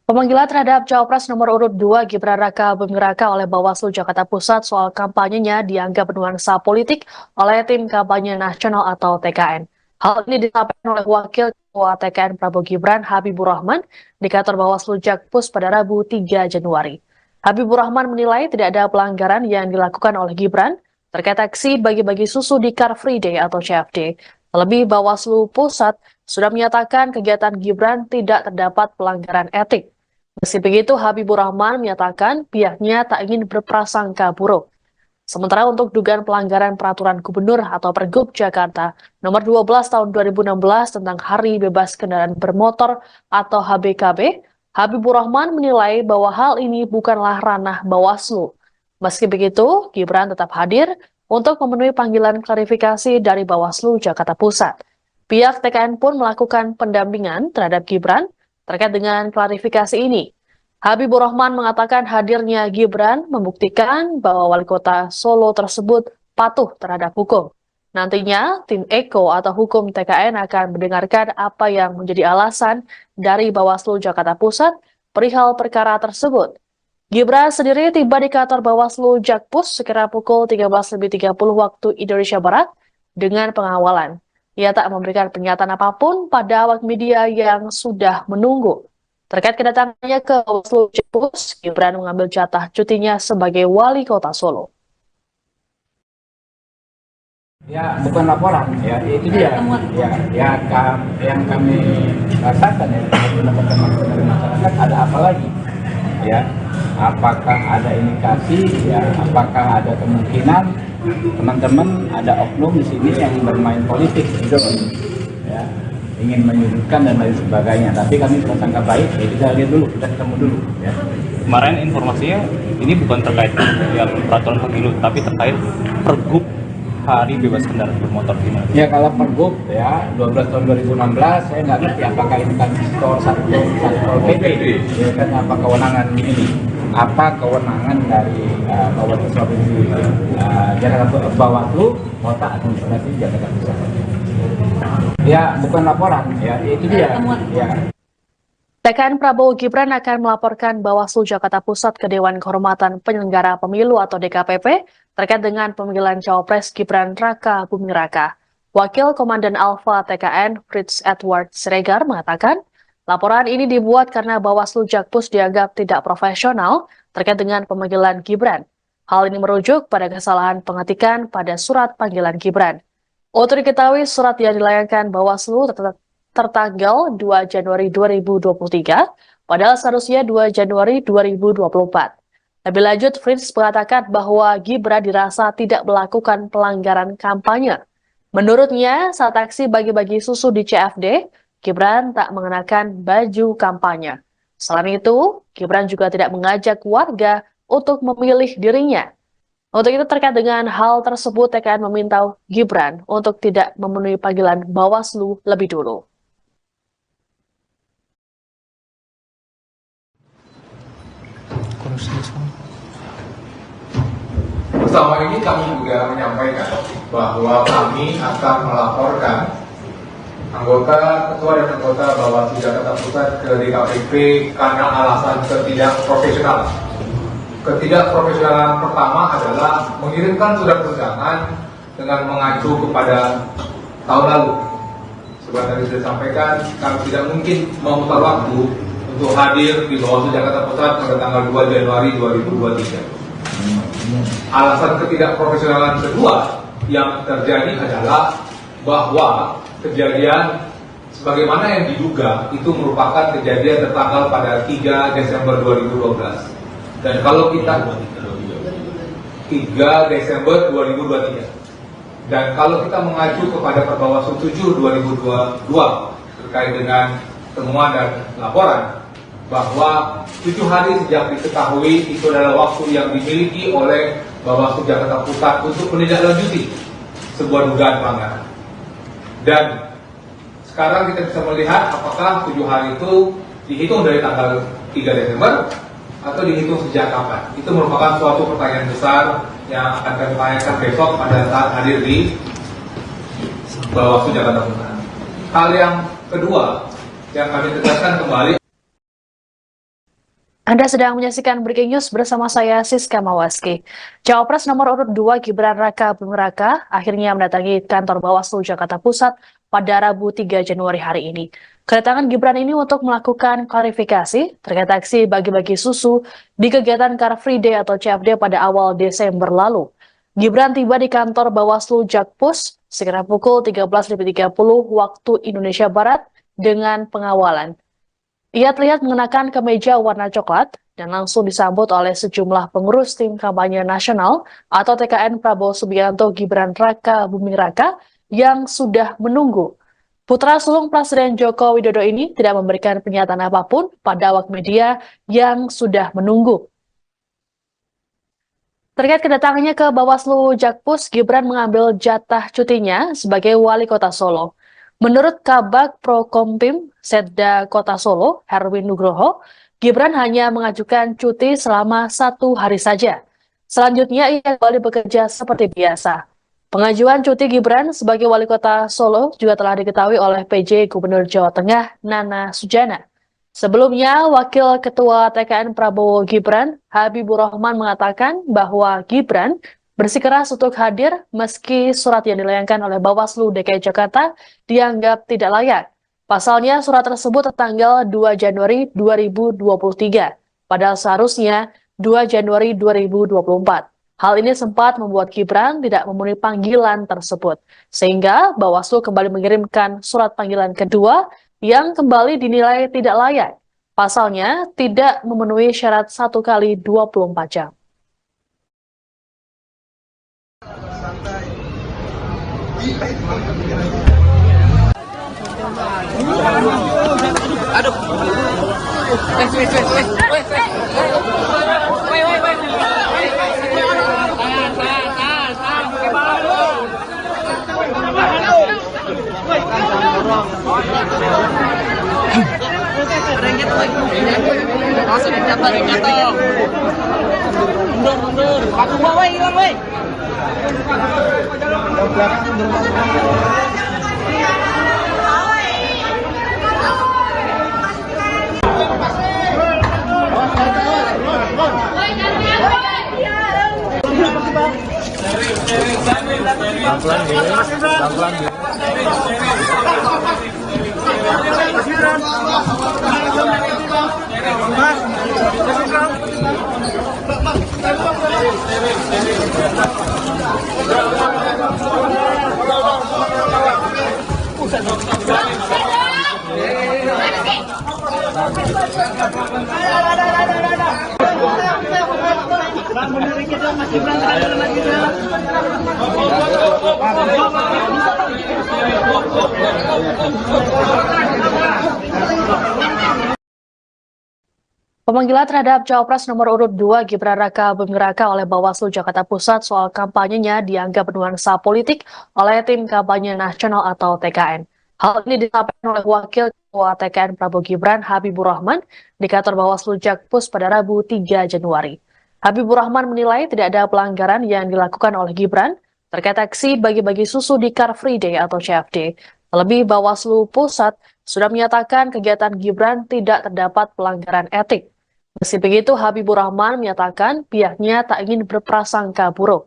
Pemanggilan terhadap Cawapres nomor urut 2 Gibran Raka Buming Raka oleh Bawaslu Jakarta Pusat soal kampanyenya dianggap bernuansa politik oleh Tim Kampanye Nasional atau TKN. Hal ini disampaikan oleh Wakil Ketua TKN Prabowo Gibran Habibur Rahman di kantor Bawaslu Jakpus pada Rabu 3 Januari. Habibur Rahman menilai tidak ada pelanggaran yang dilakukan oleh Gibran terkait aksi bagi-bagi susu di Car Free Day atau CFD. Terlebih Bawaslu Pusat sudah menyatakan kegiatan Gibran tidak terdapat pelanggaran etik. Meski begitu, Habibur Rahman menyatakan pihaknya tak ingin berprasangka buruk. Sementara untuk dugaan pelanggaran peraturan gubernur atau Pergub Jakarta nomor 12 tahun 2016 tentang Hari Bebas Kendaraan Bermotor atau HBKB, Habibur Rahman menilai bahwa hal ini bukanlah ranah Bawaslu. Meski begitu, Gibran tetap hadir untuk memenuhi panggilan klarifikasi dari Bawaslu Jakarta Pusat. Pihak TKN pun melakukan pendampingan terhadap Gibran terkait dengan klarifikasi ini. Habibur Rahman mengatakan hadirnya Gibran membuktikan bahwa wali kota Solo tersebut patuh terhadap hukum. Nantinya, tim Eko atau hukum TKN akan mendengarkan apa yang menjadi alasan dari Bawaslu Jakarta Pusat perihal perkara tersebut. Gibran sendiri tiba di kantor Bawaslu Jakpus sekira pukul 13.30 waktu Indonesia Barat dengan pengawalan. Ia tak memberikan pernyataan apapun pada awak media yang sudah menunggu. Terkait kedatangannya ke Bawaslu Jakpus, Gibran mengambil jatah cutinya sebagai wali kota Solo. Ya, bukan laporan, ya itu dia. Yang kami rasakan ya, mendapatkan masukan dari masyarakat, ada apa lagi? Ya, apakah ada indikasi? Ya, apakah ada kemungkinan teman-teman ada oknum di sini yang bermain politik gitu, ya, ingin menyudutkan dan lain sebagainya. Tapi kami prasangka baik, ya kita lihat dulu, kita ketemu dulu. Ya. Kemarin informasinya ini bukan terkait ya peraturan pemilu, tapi terkait Pergub Hari Bebas Kendaraan Bermotor gimana? Ya kalau Pergub ya 12 tahun 2016 saya nggak ngerti apakah ini kan satu PP, ya kan apa kewenangan ini? Apa kewenangan dari Bawaslu Provinsi Jakarta Bawaslu Kota Administrasi Jakarta Pusat? Ya bukan laporan, ya itu dia. Ya. TKN Prabowo Gibran akan melaporkan Bawaslu Jakarta Pusat ke Dewan Kehormatan Penyelenggara Pemilu atau DKPP terkait dengan pemanggilan Cawapres Gibran Raka Buming Raka. Wakil Komandan Alfa TKN Fritz Edward Siregar mengatakan, laporan ini dibuat karena Bawaslu Jakpus dianggap tidak profesional terkait dengan pemanggilan Gibran. Hal ini merujuk pada kesalahan pengetikan pada surat panggilan Gibran. Untuk diketahui, surat yang dilayangkan Bawaslu tertanggal 2 Januari 2023, padahal seharusnya 2 Januari 2024. Lebih lanjut, Fritz mengatakan bahwa Gibran dirasa tidak melakukan pelanggaran kampanye. Menurutnya, saat aksi bagi-bagi susu di CFD, Gibran tak mengenakan baju kampanye. Selain itu, Gibran juga tidak mengajak warga untuk memilih dirinya. Untuk itu terkait dengan hal tersebut, TKN meminta Gibran untuk tidak memenuhi panggilan Bawaslu lebih dulu. Bersama ini kami juga menyampaikan bahwa kami akan melaporkan anggota, ketua dan anggota Bawaslu Jakarta Pusat ke DKPP karena alasan ketidakprofesionalan. Ketidakprofesionalan pertama adalah mengirimkan surat undangan dengan mengacu kepada tahun lalu. seperti tadi sudah sampaikan, kami tidak mungkin memutar waktu untuk hadir di Bawaslu Jakarta Pusat pada tanggal 2 Januari 2023. Alasan ketidakprofesionalan kedua yang terjadi adalah bahwa kejadian sebagaimana yang diduga itu merupakan kejadian tertanggal pada 3 Desember 2012. Dan kalau kita 3 Desember 2023. Dan kalau kita mengacu kepada Perbawaslu 7 2022 terkait dengan temuan dan laporan bahwa 7 hari sejak diketahui itu adalah waktu yang dimiliki oleh Bawaslu Jakarta Pusat untuk menindaklanjuti sebuah dugaan pelanggaran. Dan sekarang kita bisa melihat apakah 7 hari itu dihitung dari tanggal 3 Desember atau dihitung sejak kapan. Itu merupakan suatu pertanyaan besar yang akan kami tanyakan besok pada saat hadir di Bawaslu Jakarta Pusat. Hal yang kedua yang kami tegaskan kembali. Anda sedang menyaksikan Breaking News bersama saya Siska Mawaski. Cawapres nomor urut 2 Gibran Raka Buming Raka akhirnya mendatangi kantor Bawaslu Jakarta Pusat pada Rabu 3 Januari hari ini. Kedatangan Gibran ini untuk melakukan klarifikasi terkait aksi bagi-bagi susu di kegiatan Car Free Day atau CFD pada awal Desember lalu. Gibran tiba di kantor Bawaslu Jakpus sekitar pukul 13.30 waktu Indonesia Barat dengan pengawalan. Ia terlihat mengenakan kemeja warna coklat dan langsung disambut oleh sejumlah pengurus tim kampanye nasional atau TKN Prabowo Subianto Gibran Raka Buming Raka yang sudah menunggu. Putra sulung Presiden Joko Widodo ini tidak memberikan pernyataan apapun pada awak media yang sudah menunggu. Terkait kedatangannya ke Bawaslu Jakpus, Gibran mengambil jatah cutinya sebagai wali kota Solo. Menurut Kabag Prokompim Setda Kota Solo, Herwin Nugroho, Gibran hanya mengajukan cuti selama 1 hari saja. Selanjutnya ia kembali bekerja seperti biasa. Pengajuan cuti Gibran sebagai wali kota Solo juga telah diketahui oleh PJ Gubernur Jawa Tengah Nana Sujana. Sebelumnya, Wakil Ketua TKN Prabowo Gibran, Habibur Rahman mengatakan bahwa Gibran bersikeras untuk hadir meski surat yang dilayangkan oleh Bawaslu DKI Jakarta dianggap tidak layak. Pasalnya surat tersebut tertanggal 2 Januari 2023, padahal seharusnya 2 Januari 2024. Hal ini sempat membuat Gibran tidak memenuhi panggilan tersebut, sehingga Bawaslu kembali mengirimkan surat panggilan kedua yang kembali dinilai tidak layak. Pasalnya tidak memenuhi syarat 1 kali 24 jam. Aduh. Mundur. Aku bawa hilang, woi. Pemanggilan terhadap Cawapres nomor urut 2 Gibran Raka Buming Raka oleh Bawaslu Jakarta Pusat soal kampanyenya dianggap bernuansa politik oleh tim kampanye nasional atau TKN. Hal ini disampaikan oleh Wakil Ketua TKN Prabowo Gibran Habibur Rahman di kantor Bawaslu Jakpus pada Rabu 3 Januari. Habibur Rahman menilai tidak ada pelanggaran yang dilakukan oleh Gibran terkait aksi bagi-bagi susu di Car Free Day atau CFD. Terlebih Bawaslu Pusat sudah menyatakan kegiatan Gibran tidak terdapat pelanggaran etik. Meski begitu, Habibur Rahman menyatakan pihaknya tak ingin berprasangka buruk.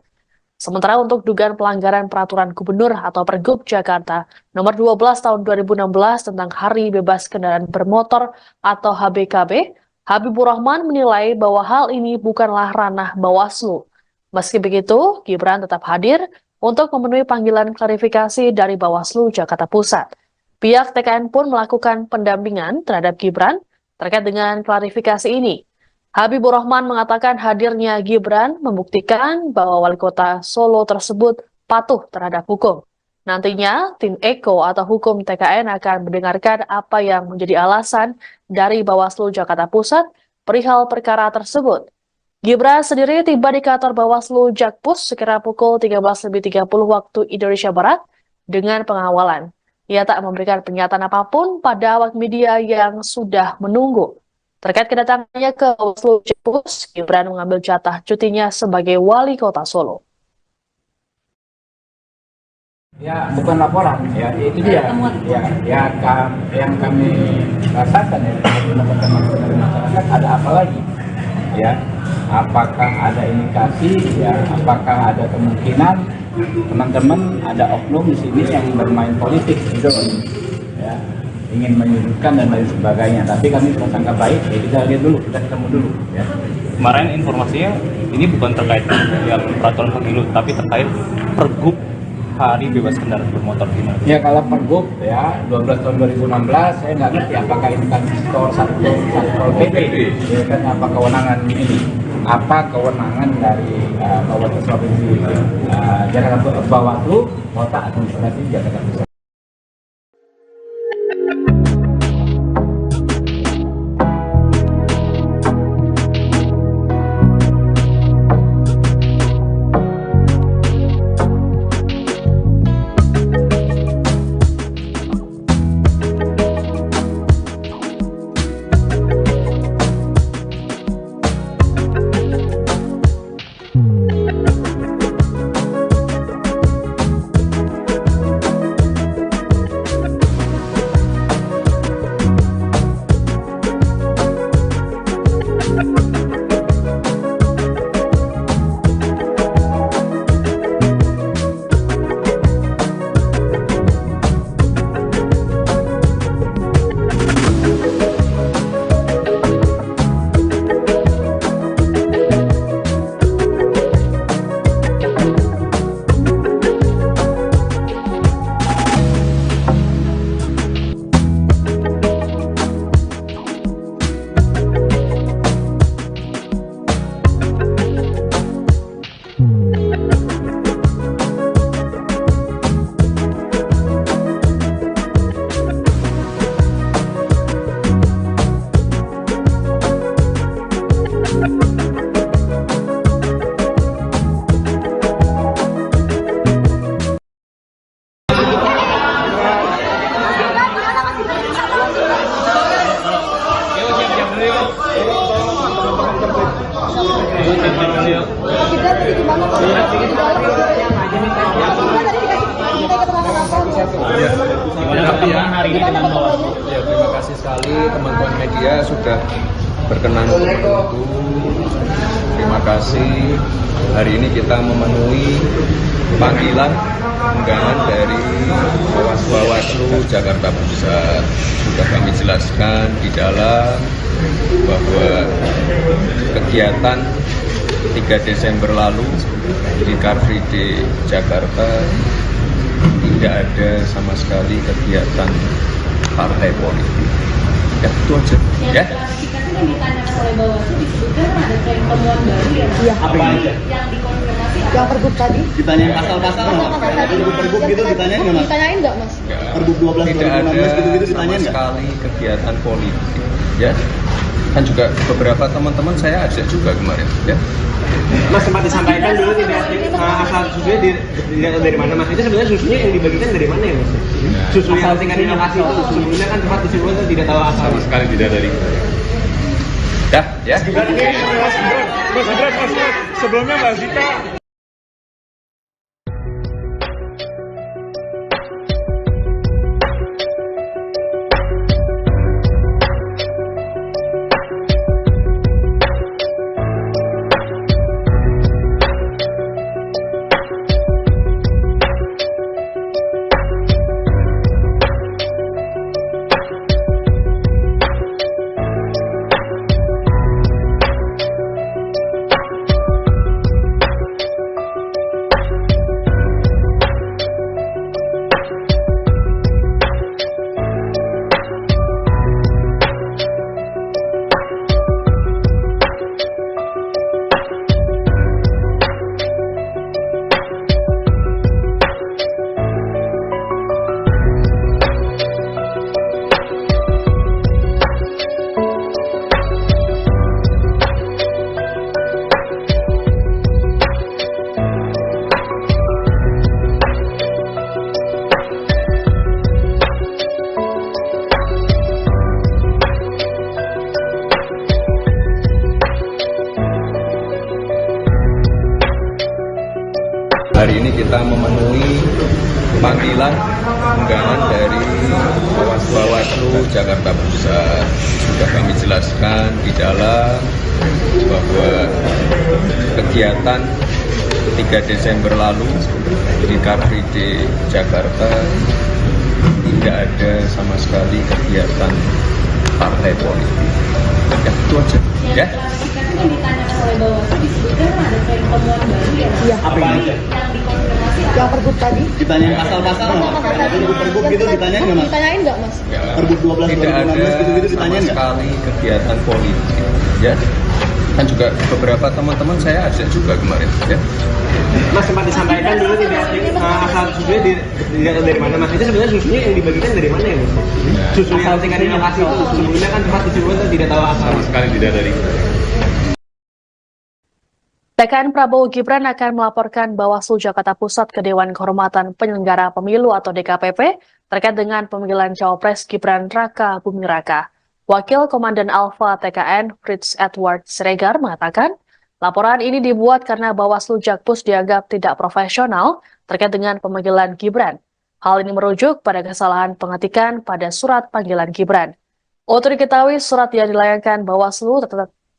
Sementara untuk dugaan pelanggaran peraturan gubernur atau Pergub Jakarta nomor 12 tahun 2016 tentang Hari Bebas Kendaraan Bermotor atau HBKB, Habibur Rahman menilai bahwa hal ini bukanlah ranah Bawaslu. Meski begitu, Gibran tetap hadir untuk memenuhi panggilan klarifikasi dari Bawaslu Jakarta Pusat. Pihak TKN pun melakukan pendampingan terhadap Gibran terkait dengan klarifikasi ini. Habibur Rahman mengatakan hadirnya Gibran membuktikan bahwa wali kota Solo tersebut patuh terhadap hukum. Nantinya, tim Eko atau hukum TKN akan mendengarkan apa yang menjadi alasan dari Bawaslu Jakarta Pusat perihal perkara tersebut. Gibran sendiri tiba di kantor Bawaslu Jakpus sekira pukul 13.30 waktu Indonesia Barat dengan pengawalan. Ia tak memberikan pernyataan apapun pada awak media yang sudah menunggu. Terkait kedatangannya ke Bawaslu Jakpus, Gibran mengambil jatah cutinya sebagai wali kota Solo. Ya, bukan laporan, ya itu dia. Yang kami rasakan ya, mendapatkan masukan dari masyarakat, ada apa lagi? Ya, apakah ada indikasi? Ya, apakah ada kemungkinan teman-teman ada oknum di sini yang bermain politik, gitu, ya, ingin menyudutkan dan lain sebagainya. Tapi kami prasangka baik, ya kita lihat dulu, kita ketemu dulu. Ya. Kemarin informasinya ini bukan terkait yang peraturan pemilu, tapi terkait Pergub Hari Bebas Kendaraan Bermotor gimana? Ya kalau Pergub ya 12 tahun 2016 saya nggak ngerti apakah ini kan skor Satpol PP, ya kan apa kewenangan ini? Apa kewenangan dari Bawaslu Provinsi Jakarta, Bawaslu Kota Administrasi Jakarta Pusat? Ya, terima kasih sekali teman-teman media sudah berkenan untuk bertemu. Terima kasih. Hari ini kita memenuhi panggilan undangan dari Bawaslu Jakarta Pusat. Sudah kami jelaskan di dalam bahwa kegiatan 3 Desember lalu di Car Free Day Jakarta tidak ada sama sekali kegiatan partai politik. Ya, itu aja. Ya. Klarifikasi yang ditanyakan oleh Bawaslu disebutkan ada tren temuan baru ya. Iya. Apa aja? Yang dikonfirmasi Yang Pergub tadi? Ditanyain pasal-pasal nggak? Pergub gitu ditanyain nggak, Mas? Ditanyain nggak, Mas? Pergub 12 Tidak ada 2016 gitu-gitu sama ditanyain nggak? sekali kegiatan politik. Ya. Kan juga beberapa teman-teman saya ajak juga kemarin. Ya. Mas sempat disampaikan dulu tidak asal susunya dilihat dari mana, Mas? Itu sebenarnya susunya yang dibagikan dari mana ya, Mas? Susu yang tingkat inovasi itu sebelumnya kan sempat disebutkan tidak tahu asal. Sama sekali tidak dari. Dah, ya. Mas Gibran, sebelumnya Mbak Zita kita memenuhi panggilan undangan dari Bawaslu Jakarta Pusat. Sudah kami jelaskan di dalam bahwa kegiatan 3 Desember lalu di Car Free Day Jakarta tidak ada sama sekali kegiatan partai politik. Ya, itu aja. Ya. Klarifikasi yang ditanyakan oleh Bawaslu disebutkan ada tren temuan baru ya Mas? Iya. Apa ini? Yang dikonfirmasi Yang pergub tadi. Ditanyain pasal-pasal nggak? Pergub gitu ditanyain nggak Mas? Ditanyain nggak Mas? Ya, Pergub 12 tidak ada 2016 gitu-gitu sama ditanyain nggak? sekali kegiatan politik. Ya. Kan juga beberapa teman-teman saya ajak juga kemarin. Ya. Mas sempat disampaikan dulu tidak asal susunya dari mana Mas? Itu sebenarnya susunya yang dibagikan dari mana ya Mas? Susu yang tingkat lokasi itu sebelumnya kan tempat distribusi tidak tahu asal. Sama sekali tidak dari. TKN Prabowo Gibran akan melaporkan Bawaslu Jakarta Pusat ke Dewan Kehormatan Penyelenggara Pemilu atau DKPP terkait dengan pemanggilan Cawapres Gibran Raka Buming Raka. Wakil Komandan Alfa TKN Fritz Edward Siregar mengatakan, laporan ini dibuat karena Bawaslu Jakpus dianggap tidak profesional terkait dengan pemanggilan Gibran. Hal ini merujuk pada kesalahan pengetikan pada surat panggilan Gibran. Untuk diketahui, surat yang dilayangkan Bawaslu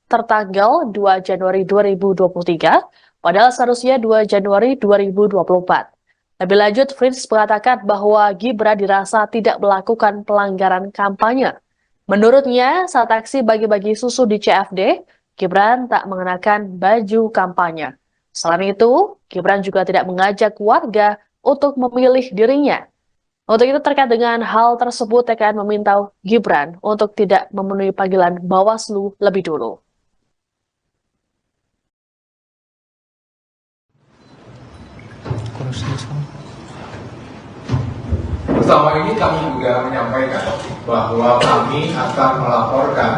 tertanggal 2 Januari 2023, padahal seharusnya 2 Januari 2024. Lebih lanjut, Fritz mengatakan bahwa Gibran dirasa tidak melakukan pelanggaran kampanye. Menurutnya, saat aksi bagi-bagi susu di CFD, Gibran tak mengenakan baju kampanye. Selain itu, Gibran juga tidak mengajak warga untuk memilih dirinya. Untuk itu terkait dengan hal tersebut, TKN meminta Gibran untuk tidak memenuhi panggilan Bawaslu lebih dulu. Bersama ini kami juga menyampaikan bahwa kami akan melaporkan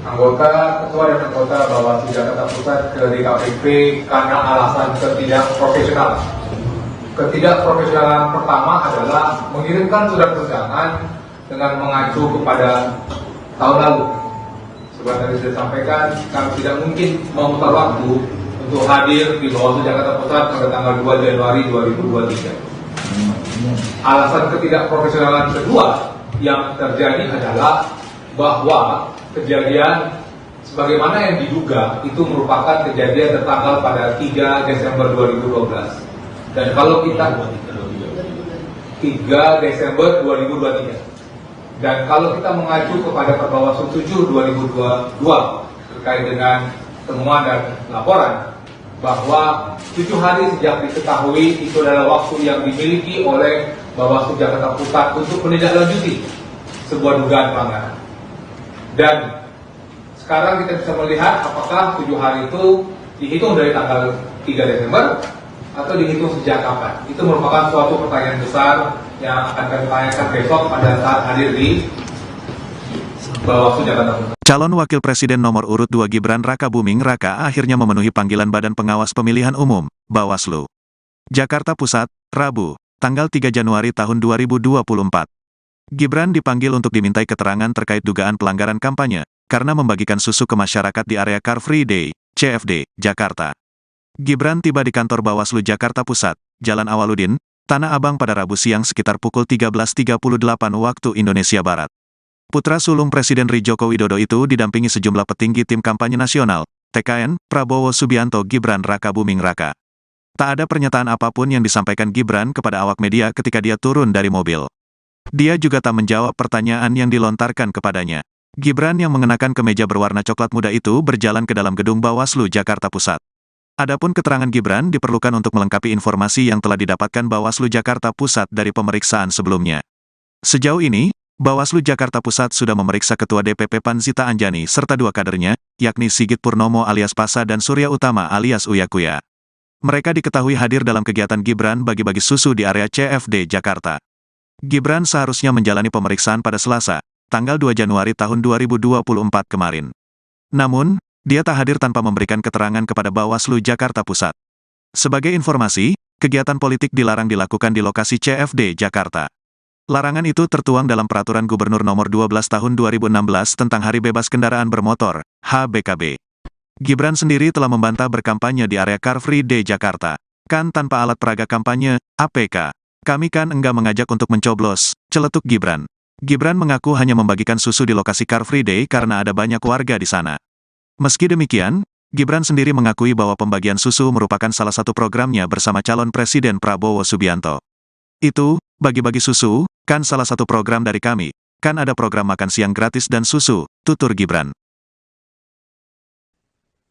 ketua dan anggota Bawaslu Jakarta Pusat ke DKPP karena alasan ketidakprofesionalan. Ketidakprofesionalan pertama adalah mengirimkan surat undangan dengan mengacu kepada tahun lalu. Seperti tadi sudah sampaikan, kami tidak mungkin memutar waktu untuk hadir di Bawaslu Jakarta Pusat pada tanggal 2 Januari 2023. Alasan ketidakprofesionalan kedua yang terjadi adalah bahwa kejadian sebagaimana yang diduga itu merupakan kejadian tertanggal pada 3 Desember 2012. Dan kalau kita 3 Desember 2023. Dan kalau kita mengacu kepada Perbawaslu 7 2022 terkait dengan temuan dan laporan bahwa 7 hari sejak diketahui itu adalah waktu yang dimiliki oleh Bawaslu Jakarta Pusat untuk menindaklanjuti sebuah dugaan pelanggaran. Dan sekarang kita bisa melihat apakah 7 hari itu dihitung dari tanggal 3 Desember atau dihitung sejak kapan. Itu merupakan suatu pertanyaan besar yang akan kami tanyakan besok pada saat hadir di Bawaslu Jakarta Pusat. Calon Wakil Presiden nomor urut 2 Gibran Raka Buming Raka akhirnya memenuhi panggilan Badan Pengawas Pemilihan Umum, Bawaslu. Jakarta Pusat, Rabu, tanggal 3 Januari tahun 2024. Gibran dipanggil untuk dimintai keterangan terkait dugaan pelanggaran kampanye, karena membagikan susu ke masyarakat di area Car Free Day, CFD, Jakarta. Gibran tiba di kantor Bawaslu Jakarta Pusat, Jalan Awaludin, Tanah Abang pada Rabu siang sekitar pukul 13.38 waktu Indonesia Barat. Putra sulung Presiden Joko Widodo itu didampingi sejumlah petinggi tim kampanye nasional, TKN, Prabowo Subianto Gibran Raka Buming Raka. Tak ada pernyataan apapun yang disampaikan Gibran kepada awak media ketika dia turun dari mobil. Dia juga tak menjawab pertanyaan yang dilontarkan kepadanya. Gibran yang mengenakan kemeja berwarna coklat muda itu berjalan ke dalam gedung Bawaslu Jakarta Pusat. Adapun keterangan Gibran diperlukan untuk melengkapi informasi yang telah didapatkan Bawaslu Jakarta Pusat dari pemeriksaan sebelumnya. Sejauh ini, Bawaslu Jakarta Pusat sudah memeriksa Ketua DPP PAN Zita Anjani serta 2 kadernya, yakni Sigit Purnomo alias Pasa dan Surya Utama alias Uya Kuya. Mereka diketahui hadir dalam kegiatan Gibran bagi-bagi susu di area CFD Jakarta. Gibran seharusnya menjalani pemeriksaan pada Selasa, tanggal 2 Januari tahun 2024 kemarin. Namun, dia tak hadir tanpa memberikan keterangan kepada Bawaslu Jakarta Pusat. Sebagai informasi, kegiatan politik dilarang dilakukan di lokasi CFD Jakarta. Larangan itu tertuang dalam Peraturan Gubernur Nomor 12 Tahun 2016 tentang Hari Bebas Kendaraan Bermotor, HBKB. Gibran sendiri telah membantah berkampanye di area Car Free Day Jakarta. Kan tanpa alat peraga kampanye, APK. Kami kan enggak mengajak untuk mencoblos, celetuk Gibran. Gibran mengaku hanya membagikan susu di lokasi Car Free Day karena ada banyak warga di sana. Meski demikian, Gibran sendiri mengakui bahwa pembagian susu merupakan salah satu programnya bersama calon Presiden Prabowo Subianto. Itu, bagi-bagi susu, kan salah satu program dari kami. Kan ada program makan siang gratis dan susu, tutur Gibran.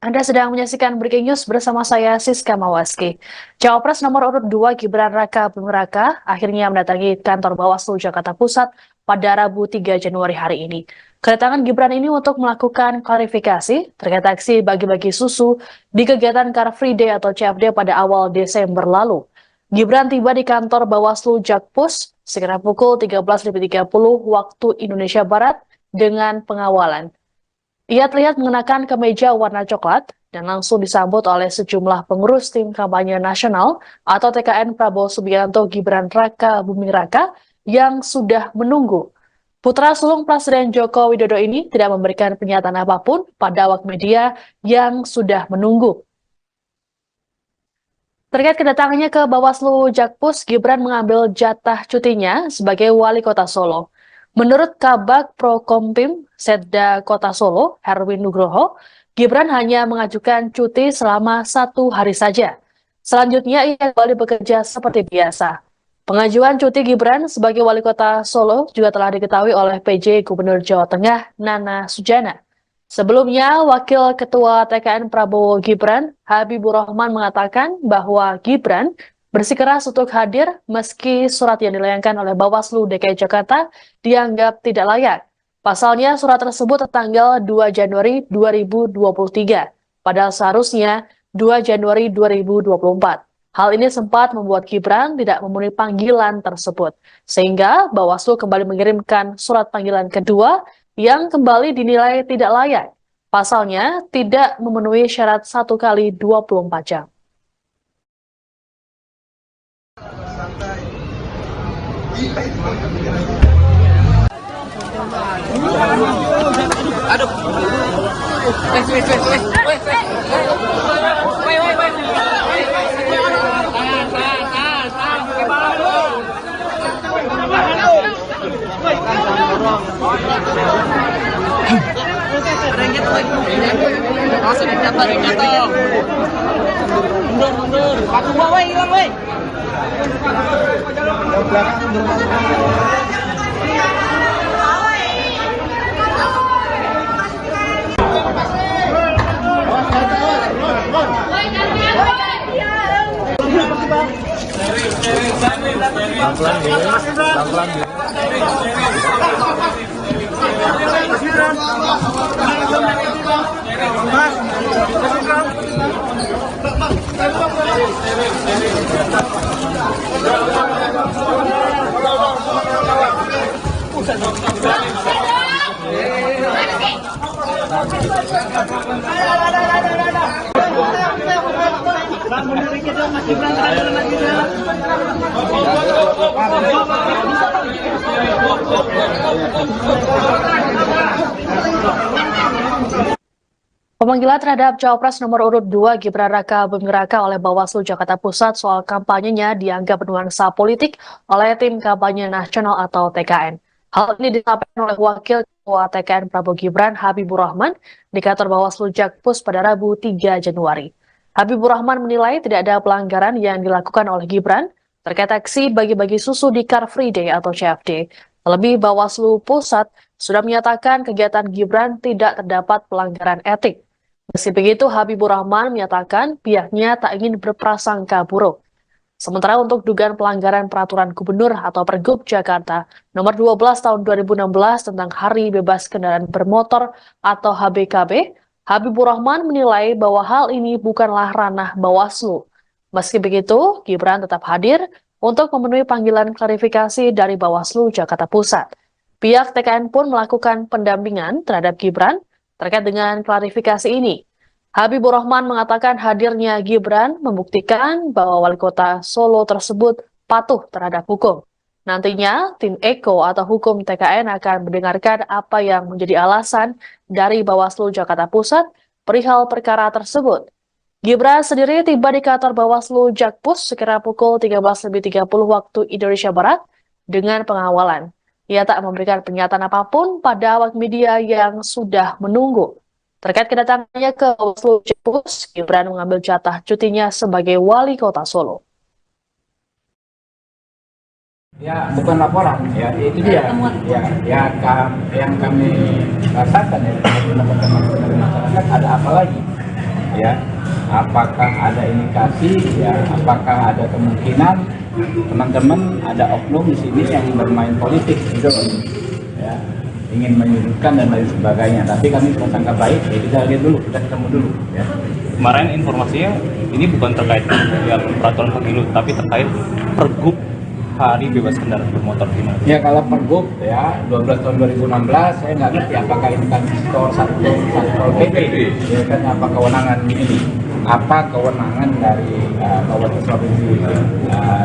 Anda sedang menyaksikan Breaking News bersama saya, Siska Mawaski. Cawapres nomor urut 2 Gibran Raka Buming Raka akhirnya mendatangi kantor Bawaslu Jakarta Pusat pada Rabu 3 Januari hari ini. Kedatangan Gibran ini untuk melakukan klarifikasi terkait aksi bagi-bagi susu di kegiatan Car Free Day atau CFD pada awal Desember lalu. Gibran tiba di kantor Bawaslu Jakpus sekitar pukul 13.30 waktu Indonesia Barat dengan pengawalan. Ia terlihat mengenakan kemeja warna coklat dan langsung disambut oleh sejumlah pengurus tim kampanye nasional atau TKN Prabowo Subianto Gibran Raka Buming Raka yang sudah menunggu. Putra sulung Presiden Joko Widodo ini tidak memberikan pernyataan apapun pada awak media yang sudah menunggu. Terkait kedatangannya ke Bawaslu Jakpus, Gibran mengambil jatah cutinya sebagai wali kota Solo. Menurut Kabag Prokompim Setda Kota Solo, Herwin Nugroho, Gibran hanya mengajukan cuti selama 1 hari saja. Selanjutnya ia kembali bekerja seperti biasa. Pengajuan cuti Gibran sebagai wali kota Solo juga telah diketahui oleh PJ Gubernur Jawa Tengah, Nana Sujana. Sebelumnya, Wakil Ketua TKN Prabowo Gibran, Habibur Rahman mengatakan bahwa Gibran bersikeras untuk hadir meski surat yang dilayangkan oleh Bawaslu DKI Jakarta dianggap tidak layak. Pasalnya surat tersebut tertanggal 2 Januari 2023, padahal seharusnya 2 Januari 2024. Hal ini sempat membuat Gibran tidak memenuhi panggilan tersebut, sehingga Bawaslu kembali mengirimkan surat panggilan kedua yang kembali dinilai tidak layak. Pasalnya tidak memenuhi syarat 1 kali 24 jam. Aduh. Mundur. Paku bawa hilang, woi. Pemanggilan terhadap Cawapres nomor urut 2 Gibran Raka Buming Raka oleh Bawaslu Jakarta Pusat soal kampanyenya dianggap bernuansa politik oleh tim kampanye nasional atau TKN. Hal ini disampaikan oleh Wakil Ketua TKN Prabowo Gibran Habibur Rahman di kantor Bawaslu Jakpus pada Rabu 3 Januari. Habibur Rahman menilai tidak ada pelanggaran yang dilakukan oleh Gibran terkait aksi bagi-bagi susu di Car Free Day atau CFD. Terlebih Bawaslu Pusat sudah menyatakan kegiatan Gibran tidak terdapat pelanggaran etik. Meski begitu, Habibur Rahman menyatakan pihaknya tak ingin berprasangka buruk. Sementara untuk dugaan pelanggaran peraturan gubernur atau Pergub Jakarta nomor 12 tahun 2016 tentang Hari Bebas Kendaraan Bermotor atau HBKB, Habibur Rahman menilai bahwa hal ini bukanlah ranah Bawaslu. Meski begitu, Gibran tetap hadir untuk memenuhi panggilan klarifikasi dari Bawaslu Jakarta Pusat. Pihak TKN pun melakukan pendampingan terhadap Gibran terkait dengan klarifikasi ini. Habibur Rahman mengatakan hadirnya Gibran membuktikan bahwa wali kota Solo tersebut patuh terhadap hukum. Nantinya, tim Eko atau hukum TKN akan mendengarkan apa yang menjadi alasan dari Bawaslu Jakarta Pusat perihal perkara tersebut. Gibran sendiri tiba di kantor Bawaslu Jakpus sekira pukul 13.30 waktu Indonesia Barat dengan pengawalan. Ia tak memberikan pernyataan apapun pada awak media yang sudah menunggu. Terkait kedatangannya ke Bawaslu Jakpus, Gibran mengambil jatah cutinya sebagai wali kota Solo. Ya, bukan laporan, ya itu dia. Yang kami rasakan ya, mendapatkan dari masyarakat ada apa lagi? Ya, apakah ada indikasi? Ya, apakah ada kemungkinan teman-teman ada oknum di sini yang bermain politik gitu, ya, ingin menyudutkan dan lain sebagainya. Tapi kami prasangka baik, ya kita lihat dulu, kita ketemu dulu. Ya. Kemarin informasinya ini bukan terkait ya peraturan pemilu, tapi terkait pergub hari bebas kendaraan bermotor gimana? Ya kalau pergub ya 12 tahun 2016 saya nggak ngerti apakah ini kan Satpol PP ya kan, apa kewenangan ini, apa kewenangan dari Bawaslu Provinsi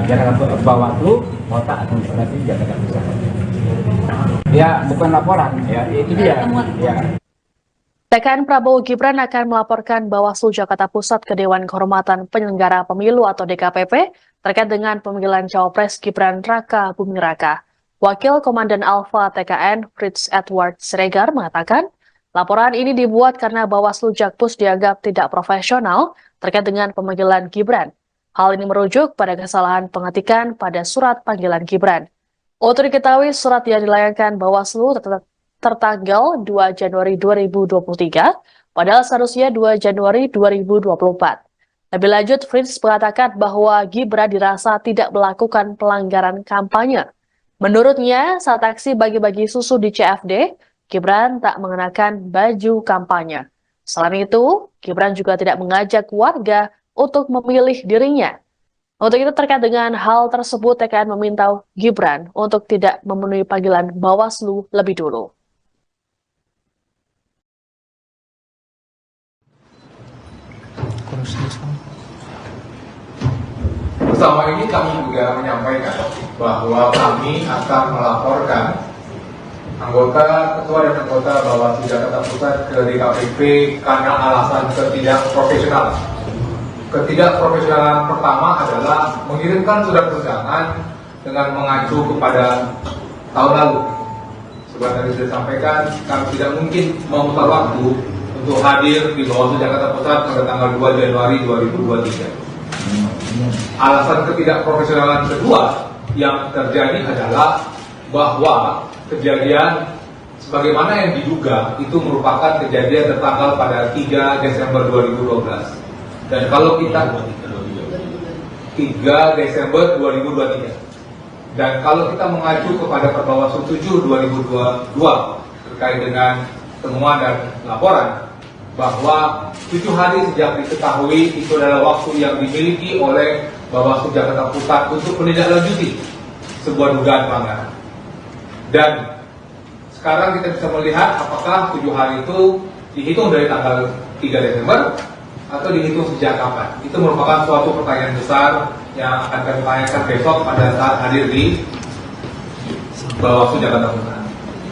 Jakarta, Bawaslu Kota Administrasi Jakarta Pusat. Ya bukan laporan, ya itu dia. Ya. TKN Prabowo Gibran akan melaporkan Bawaslu Jakarta Pusat ke Dewan Kehormatan Penyelenggara Pemilu atau DKPP terkait dengan pemanggilan Cawapres Gibran Raka Buming Raka. Wakil Komandan Alfa TKN Fritz Edward Siregar mengatakan, laporan ini dibuat karena Bawaslu Jakpus dianggap tidak profesional terkait dengan pemanggilan Gibran. Hal ini merujuk pada kesalahan pengetikan pada surat panggilan Gibran. Untuk diketahui, surat yang dilayangkan Bawaslu tertanggal 2 Januari 2023, padahal seharusnya 2 Januari 2024. Lebih lanjut, Fritz mengatakan bahwa Gibran dirasa tidak melakukan pelanggaran kampanye. Menurutnya, saat aksi bagi-bagi susu di CFD, Gibran tak mengenakan baju kampanye. Selain itu, Gibran juga tidak mengajak warga untuk memilih dirinya. Untuk itu, terkait dengan hal tersebut, TKN meminta Gibran untuk tidak memenuhi panggilan Bawaslu lebih dulu. Bersama ini kami juga menyampaikan bahwa kami akan melaporkan ketua dan anggota Bawaslu Jakarta Pusat ke DKPP karena alasan ketidakprofesionalan. Ketidakprofesionalan pertama adalah mengirimkan surat undangan dengan mengacu kepada tahun lalu. Seperti tadi sudah disampaikan, kami tidak mungkin memutar waktu untuk hadir di Bawaslu Jakarta Pusat pada tanggal 2 Januari 2023. Alasan ketidakprofesionalan kedua yang terjadi adalah bahwa kejadian sebagaimana yang diduga itu merupakan kejadian tertanggal pada 3 Desember 2012. Dan kalau kita 3 Desember 2023. Dan kalau kita mengacu kepada Perbawaslu 7 2022 terkait dengan temuan dan laporan bahwa 7 hari sejak diketahui itu adalah waktu yang dimiliki oleh Bawaslu Jakarta Pusat untuk menindaklanjuti sebuah dugaan pelanggaran. Dan sekarang kita bisa melihat apakah 7 hari itu dihitung dari tanggal 3 Desember atau dihitung sejak kapan. Itu merupakan suatu pertanyaan besar yang akan kami tanyakan besok pada saat hadir di Bawaslu Jakarta Pusat.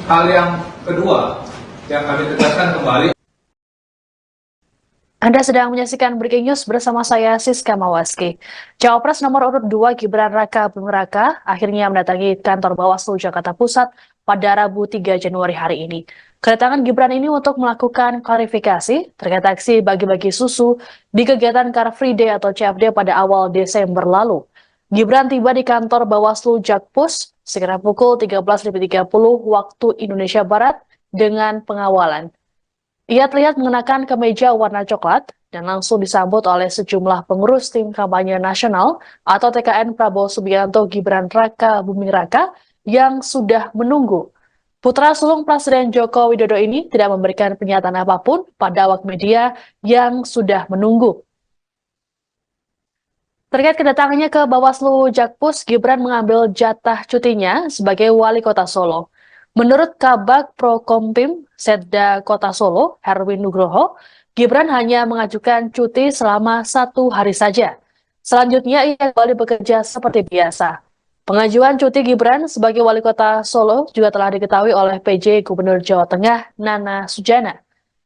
Hal yang kedua yang kami tegaskan kembali. Anda sedang menyaksikan Breaking News bersama saya, Siska Mawaski. Cawapres nomor urut 2 Gibran Raka Buming Raka akhirnya mendatangi kantor Bawaslu Jakarta Pusat pada Rabu 3 Januari hari ini. Kedatangan Gibran ini untuk melakukan klarifikasi terkait aksi bagi-bagi susu di kegiatan Car Free Day atau CFD pada awal Desember lalu. Gibran tiba di kantor Bawaslu Jakpus sekitar pukul 13.30 waktu Indonesia Barat dengan pengawalan. Ia terlihat mengenakan kemeja warna coklat dan langsung disambut oleh sejumlah pengurus tim kampanye nasional atau TKN Prabowo Subianto Gibran Raka Buming Raka yang sudah menunggu. Putra sulung Presiden Joko Widodo ini tidak memberikan pernyataan apapun pada awak media yang sudah menunggu. Terkait kedatangannya ke Bawaslu Jakpus, Gibran mengambil jatah cutinya sebagai wali kota Solo. Menurut Kabag Prokompim Setda Kota Solo, Herwin Nugroho, Gibran hanya mengajukan cuti selama 1 hari saja. Selanjutnya ia kembali bekerja seperti biasa. Pengajuan cuti Gibran sebagai wali kota Solo juga telah diketahui oleh PJ Gubernur Jawa Tengah Nana Sujana.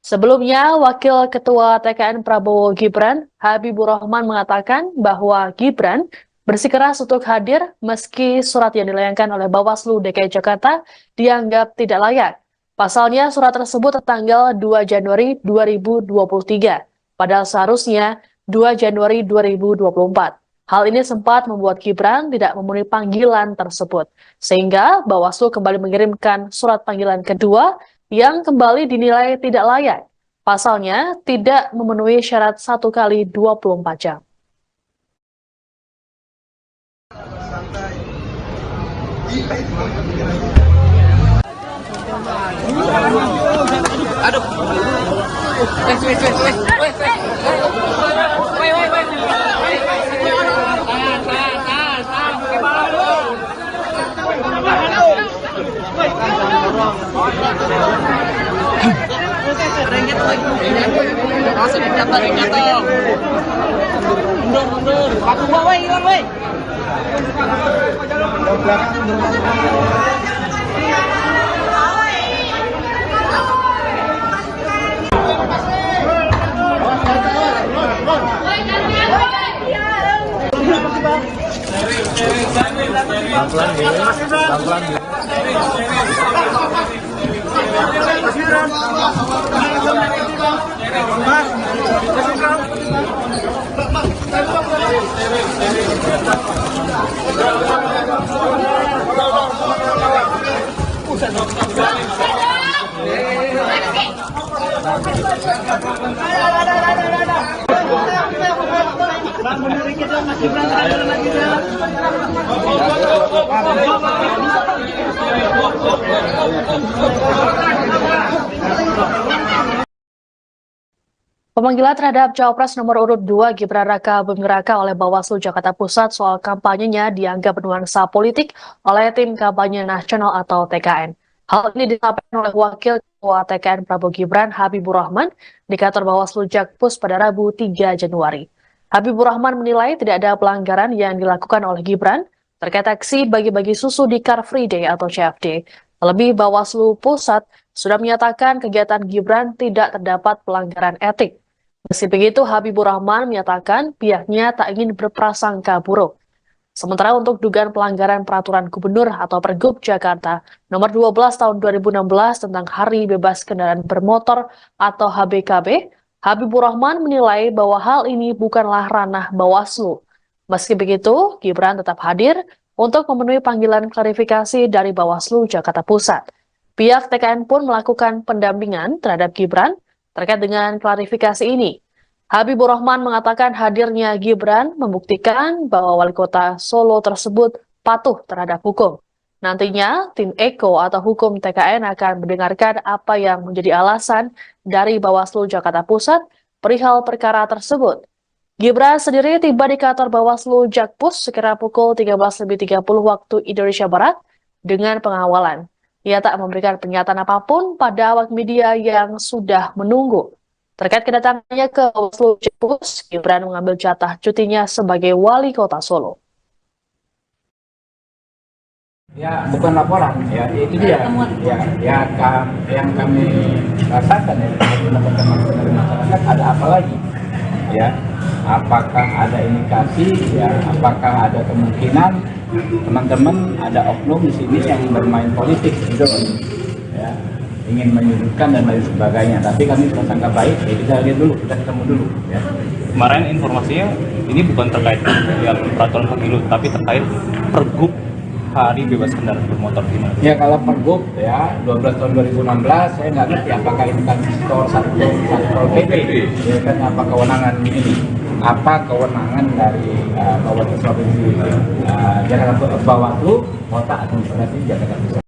Sebelumnya, Wakil Ketua TKN Prabowo Gibran, Habibur Rahman mengatakan bahwa Gibran bersikeras untuk hadir meski surat yang dilayangkan oleh Bawaslu DKI Jakarta dianggap tidak layak. Pasalnya, surat tersebut tertanggal 2 Januari 2023, padahal seharusnya 2 Januari 2024. Hal ini sempat membuat Gibran tidak memenuhi panggilan tersebut, sehingga Bawaslu kembali mengirimkan surat panggilan kedua yang kembali dinilai tidak layak. Pasalnya, tidak memenuhi syarat 1 kali 24 jam. Aduh. Mundur. Aku bawa hilang, woi. Pemanggilan terhadap Cawapres nomor urut 2 Gibran Raka Buming Raka oleh Bawaslu Jakarta Pusat soal kampanyenya dianggap bernuansa politik oleh Tim Kampanye Nasional atau TKN. Hal ini disampaikan oleh Wakil Ketua TKN Prabowo Gibran Habibur Rahman di kantor Bawaslu Jakpus pada Rabu 3 Januari. Habibur Rahman menilai tidak ada pelanggaran yang dilakukan oleh Gibran terkait aksi bagi-bagi susu di Car Free Day atau CFD. Terlebih Bawaslu Pusat sudah menyatakan kegiatan Gibran tidak terdapat pelanggaran etik. Meski begitu, Habibur Rahman menyatakan pihaknya tak ingin berprasangka buruk. Sementara untuk dugaan pelanggaran peraturan gubernur atau Pergub Jakarta nomor 12 tahun 2016 tentang Hari Bebas Kendaraan Bermotor atau HBKB, Habibur Rahman menilai bahwa hal ini bukanlah ranah Bawaslu. Meski begitu, Gibran tetap hadir untuk memenuhi panggilan klarifikasi dari Bawaslu Jakarta Pusat. Pihak TKN pun melakukan pendampingan terhadap Gibran terkait dengan klarifikasi ini. Habibur Rahman mengatakan hadirnya Gibran membuktikan bahwa wali kota Solo tersebut patuh terhadap hukum. Nantinya, tim Eko atau hukum TKN akan mendengarkan apa yang menjadi alasan dari Bawaslu Jakarta Pusat perihal perkara tersebut. Gibran sendiri tiba di kantor Bawaslu Jakpus sekira pukul 13.30 waktu Indonesia Barat dengan pengawalan. Ia tak memberikan pernyataan apapun pada awak media yang sudah menunggu. Terkait kedatangannya ke Bawaslu Jakpus, Gibran mengambil jatah cutinya sebagai wali kota Solo. Ya, bukan laporan, ya itu dia. Yang kami rasakan ya, mendapatkan masukan dari masyarakat, ada apa lagi? Ya, apakah ada indikasi? Ya, apakah ada kemungkinan teman-teman ada oknum di sini yang bermain politik gitu, ya, ingin menyudutkan dan lain sebagainya. Tapi kami prasangka baik, ya kita lihat dulu, kita ketemu dulu. Ya. Kemarin informasinya ini bukan terkait ya, peraturan pemilu, tapi terkait Pergub Hari Bebas Kendaraan Bermotor gimana? Ya kalau Pergub ya 12 tahun 2016 saya nggak ngerti apakah ini kan Satpol PP, ya kan apa kewenangan ini? Apa kewenangan dari Bawaslu Provinsi Jakarta Bawaslu Kota Administrasi Jakarta Pusat?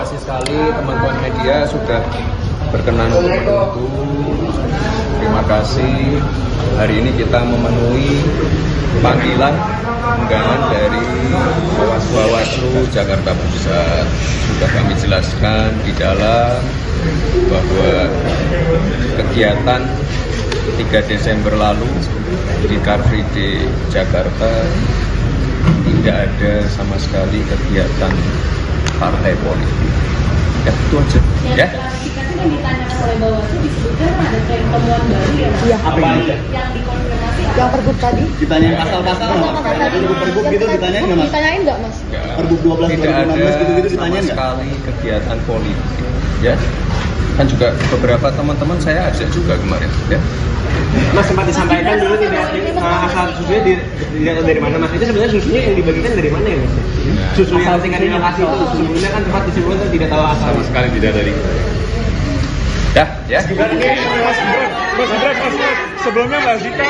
kasih sekali teman-teman media sudah berkenan untuk menunggu. Terima kasih. Hari ini kita memenuhi panggilan undangan dari Bawaslu Jakarta Pusat. Sudah kami jelaskan di dalam bahwa kegiatan 3 Desember lalu di Car Free Day Jakarta tidak ada sama sekali kegiatan partai politik. Ya, itu aja. Ya. Klarifikasi yang ditanyakan oleh Bawaslu disebutkan ada tren temuan baru ya Mas? Iya. Apa aja? Yang dikonfirmasi apa? Yang pergub tadi. Ditanyain pasal-pasal nggak? Pergub gitu ditanyain nggak Mas? Ditanyain nggak Mas? Pergub 12 Tidak ada 2016 gitu-gitu sama ditanyain nggak? sekali kegiatan politik. Ya. Kan juga beberapa teman-teman saya ajak juga kemarin. Ya. Mas sempat disampaikan dulu tidak asal susunya tidak tahu dari mana Mas, itu sebenarnya susunya yang dibagikan dari mana ya Mas? Susu yang tingkat lokasi itu sebelumnya kan sempat disebutkan tidak tahu asal. Sama sekali tidak dari. Ya, ya. Mas Gibran, sebelumnya Mbak Zita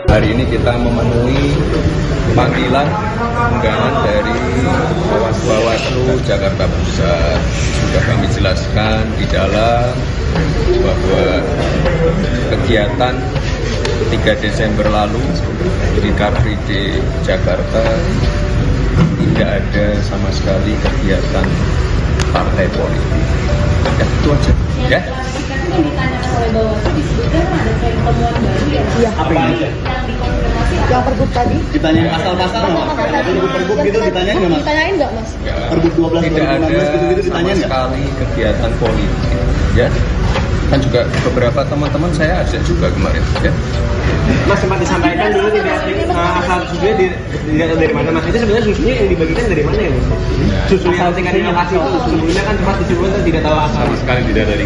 Hari ini kita memenuhi panggilan undangan dari Bawaslu Jakarta Pusat. Sudah kami jelaskan di dalam bahwa kegiatan 3 Desember lalu di Car Free Day Jakarta tidak ada sama sekali kegiatan partai politik. Ya, itu aja. Ya. Klarifikasi yang ditanyakan oleh Bawaslu disebutkan ada tren temuan baru ya Mas? Iya. Apa aja? Yang dikonfirmasi apa? Yang pergub tadi. Ditanyain pasal-pasal nggak? Pergub gitu ditanyain nggak Mas? Ditanyain nggak Mas? Pergub 12 Tidak ada 2016 gitu-gitu sama ditanyain nggak? sekali kegiatan politik. Ya. Kan juga beberapa teman-teman saya ajak juga kemarin. Ya. Mas sempat disampaikan dulu tidak asal susunya tidak tahu dari mana Mas, itu sebenarnya susunya yang dibagikan dari mana ya Mas? Susu yang tingkat lokasi itu sebelumnya kan sempat disebutkan tidak tahu asal. Sama sekali tidak dari.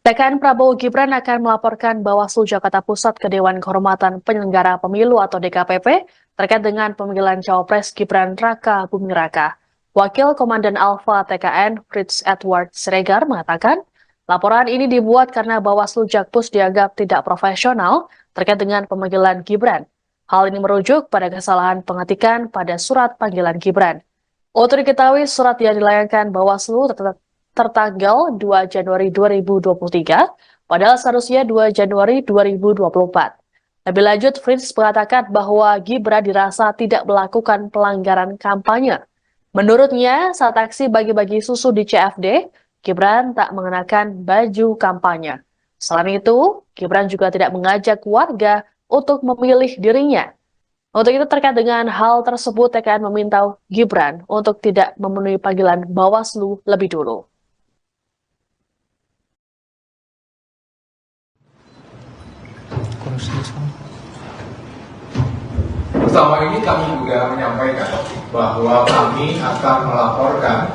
TKN Prabowo Gibran akan melaporkan Bawaslu Jakarta Pusat ke Dewan Kehormatan Penyelenggara Pemilu atau DKPP terkait dengan pemanggilan Cawapres Gibran Raka Buming Raka. Wakil Komandan Alfa TKN Fritz Edward Siregar mengatakan, laporan ini dibuat karena Bawaslu Jakpus dianggap tidak profesional terkait dengan pemanggilan Gibran. Hal ini merujuk pada kesalahan pengetikan pada surat panggilan Gibran. Untuk diketahui, surat yang dilayangkan Bawaslu tertanggal 2 Januari 2023, padahal seharusnya 2 Januari 2024. Lebih lanjut, Fritz mengatakan bahwa Gibran dirasa tidak melakukan pelanggaran kampanye. Menurutnya, saat aksi bagi-bagi susu di CFD, Gibran tak mengenakan baju kampanye. Selain itu, Gibran juga tidak mengajak warga untuk memilih dirinya. Untuk itu terkait dengan hal tersebut, TKN meminta Gibran untuk tidak memenuhi panggilan Bawaslu lebih dulu. Bersama ini kami juga menyampaikan bahwa kami akan melaporkan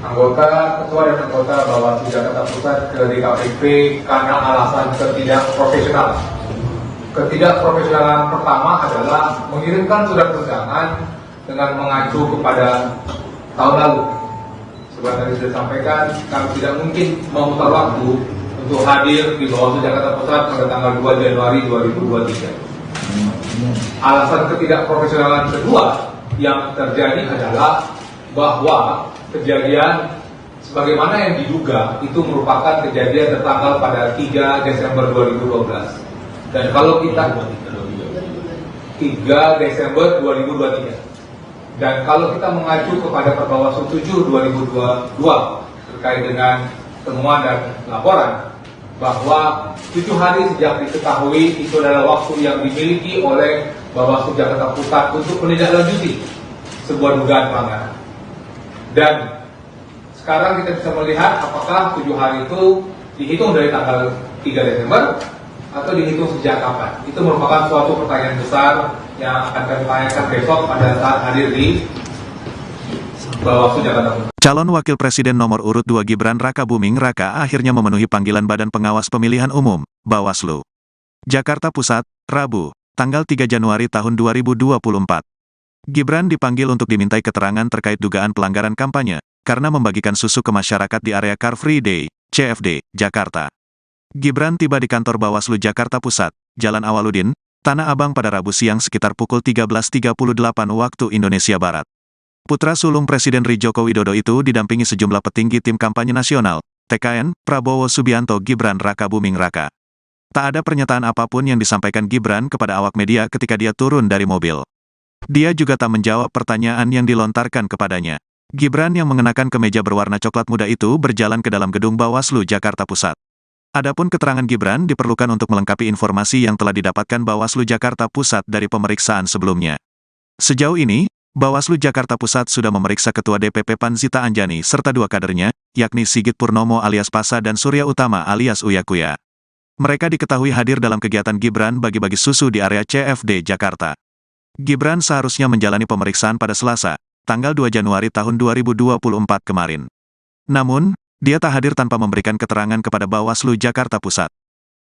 anggota, ketua dan anggota Bawaslu Jakarta Pusat ke DKPP karena alasan ketidakprofesionalan. Ketidakprofesionalan pertama adalah mengirimkan surat undangan dengan mengacu kepada tahun lalu. Seperti tadi sudah sampaikan, kami tidak mungkin memutar waktu untuk hadir di Bawaslu Jakarta Pusat pada tanggal 2 Januari 2023. Alasan ketidakprofesionalan kedua yang terjadi adalah bahwa kejadian sebagaimana yang diduga itu merupakan kejadian tertanggal pada 3 Desember 2012. Dan kalau kita 3 Desember 2023. Dan kalau kita mengacu kepada Perbawaslu 7 2022 terkait dengan temuan dan laporan bahwa 7 hari sejak diketahui itu adalah waktu yang dimiliki oleh Bawaslu Jakarta Pusat untuk menindaklanjuti sebuah dugaan pelanggaran. Dan sekarang kita bisa melihat apakah 7 hari itu dihitung dari tanggal 3 Desember atau dihitung sejak kapan. Itu merupakan suatu pertanyaan besar yang akan kami tanyakan besok pada saat hadir di Bawaslu Jakarta Pusat. Calon Wakil Presiden nomor urut 2 Gibran Raka Buming Raka akhirnya memenuhi panggilan Badan Pengawas Pemilihan Umum, Bawaslu. Jakarta Pusat, Rabu, tanggal 3 Januari tahun 2024. Gibran dipanggil untuk dimintai keterangan terkait dugaan pelanggaran kampanye, karena membagikan susu ke masyarakat di area Car Free Day, CFD, Jakarta. Gibran tiba di kantor Bawaslu Jakarta Pusat, Jalan Awaludin, Tanah Abang pada Rabu siang sekitar pukul 13.38 waktu Indonesia Barat. Putra sulung Presiden Joko Widodo itu didampingi sejumlah petinggi tim kampanye nasional, TKN, Prabowo Subianto Gibran Raka Buming Raka. Tak ada pernyataan apapun yang disampaikan Gibran kepada awak media ketika dia turun dari mobil. Dia juga tak menjawab pertanyaan yang dilontarkan kepadanya. Gibran yang mengenakan kemeja berwarna coklat muda itu berjalan ke dalam gedung Bawaslu Jakarta Pusat. Adapun keterangan Gibran diperlukan untuk melengkapi informasi yang telah didapatkan Bawaslu Jakarta Pusat dari pemeriksaan sebelumnya. Sejauh ini, Bawaslu Jakarta Pusat sudah memeriksa Ketua DPP PAN Zita Anjani serta 2 kadernya, yakni Sigit Purnomo alias Pasa dan Surya Utama alias Uya Kuya. Mereka diketahui hadir dalam kegiatan Gibran bagi-bagi susu di area CFD Jakarta. Gibran seharusnya menjalani pemeriksaan pada Selasa, tanggal 2 Januari tahun 2024 kemarin. Namun, dia tak hadir tanpa memberikan keterangan kepada Bawaslu Jakarta Pusat.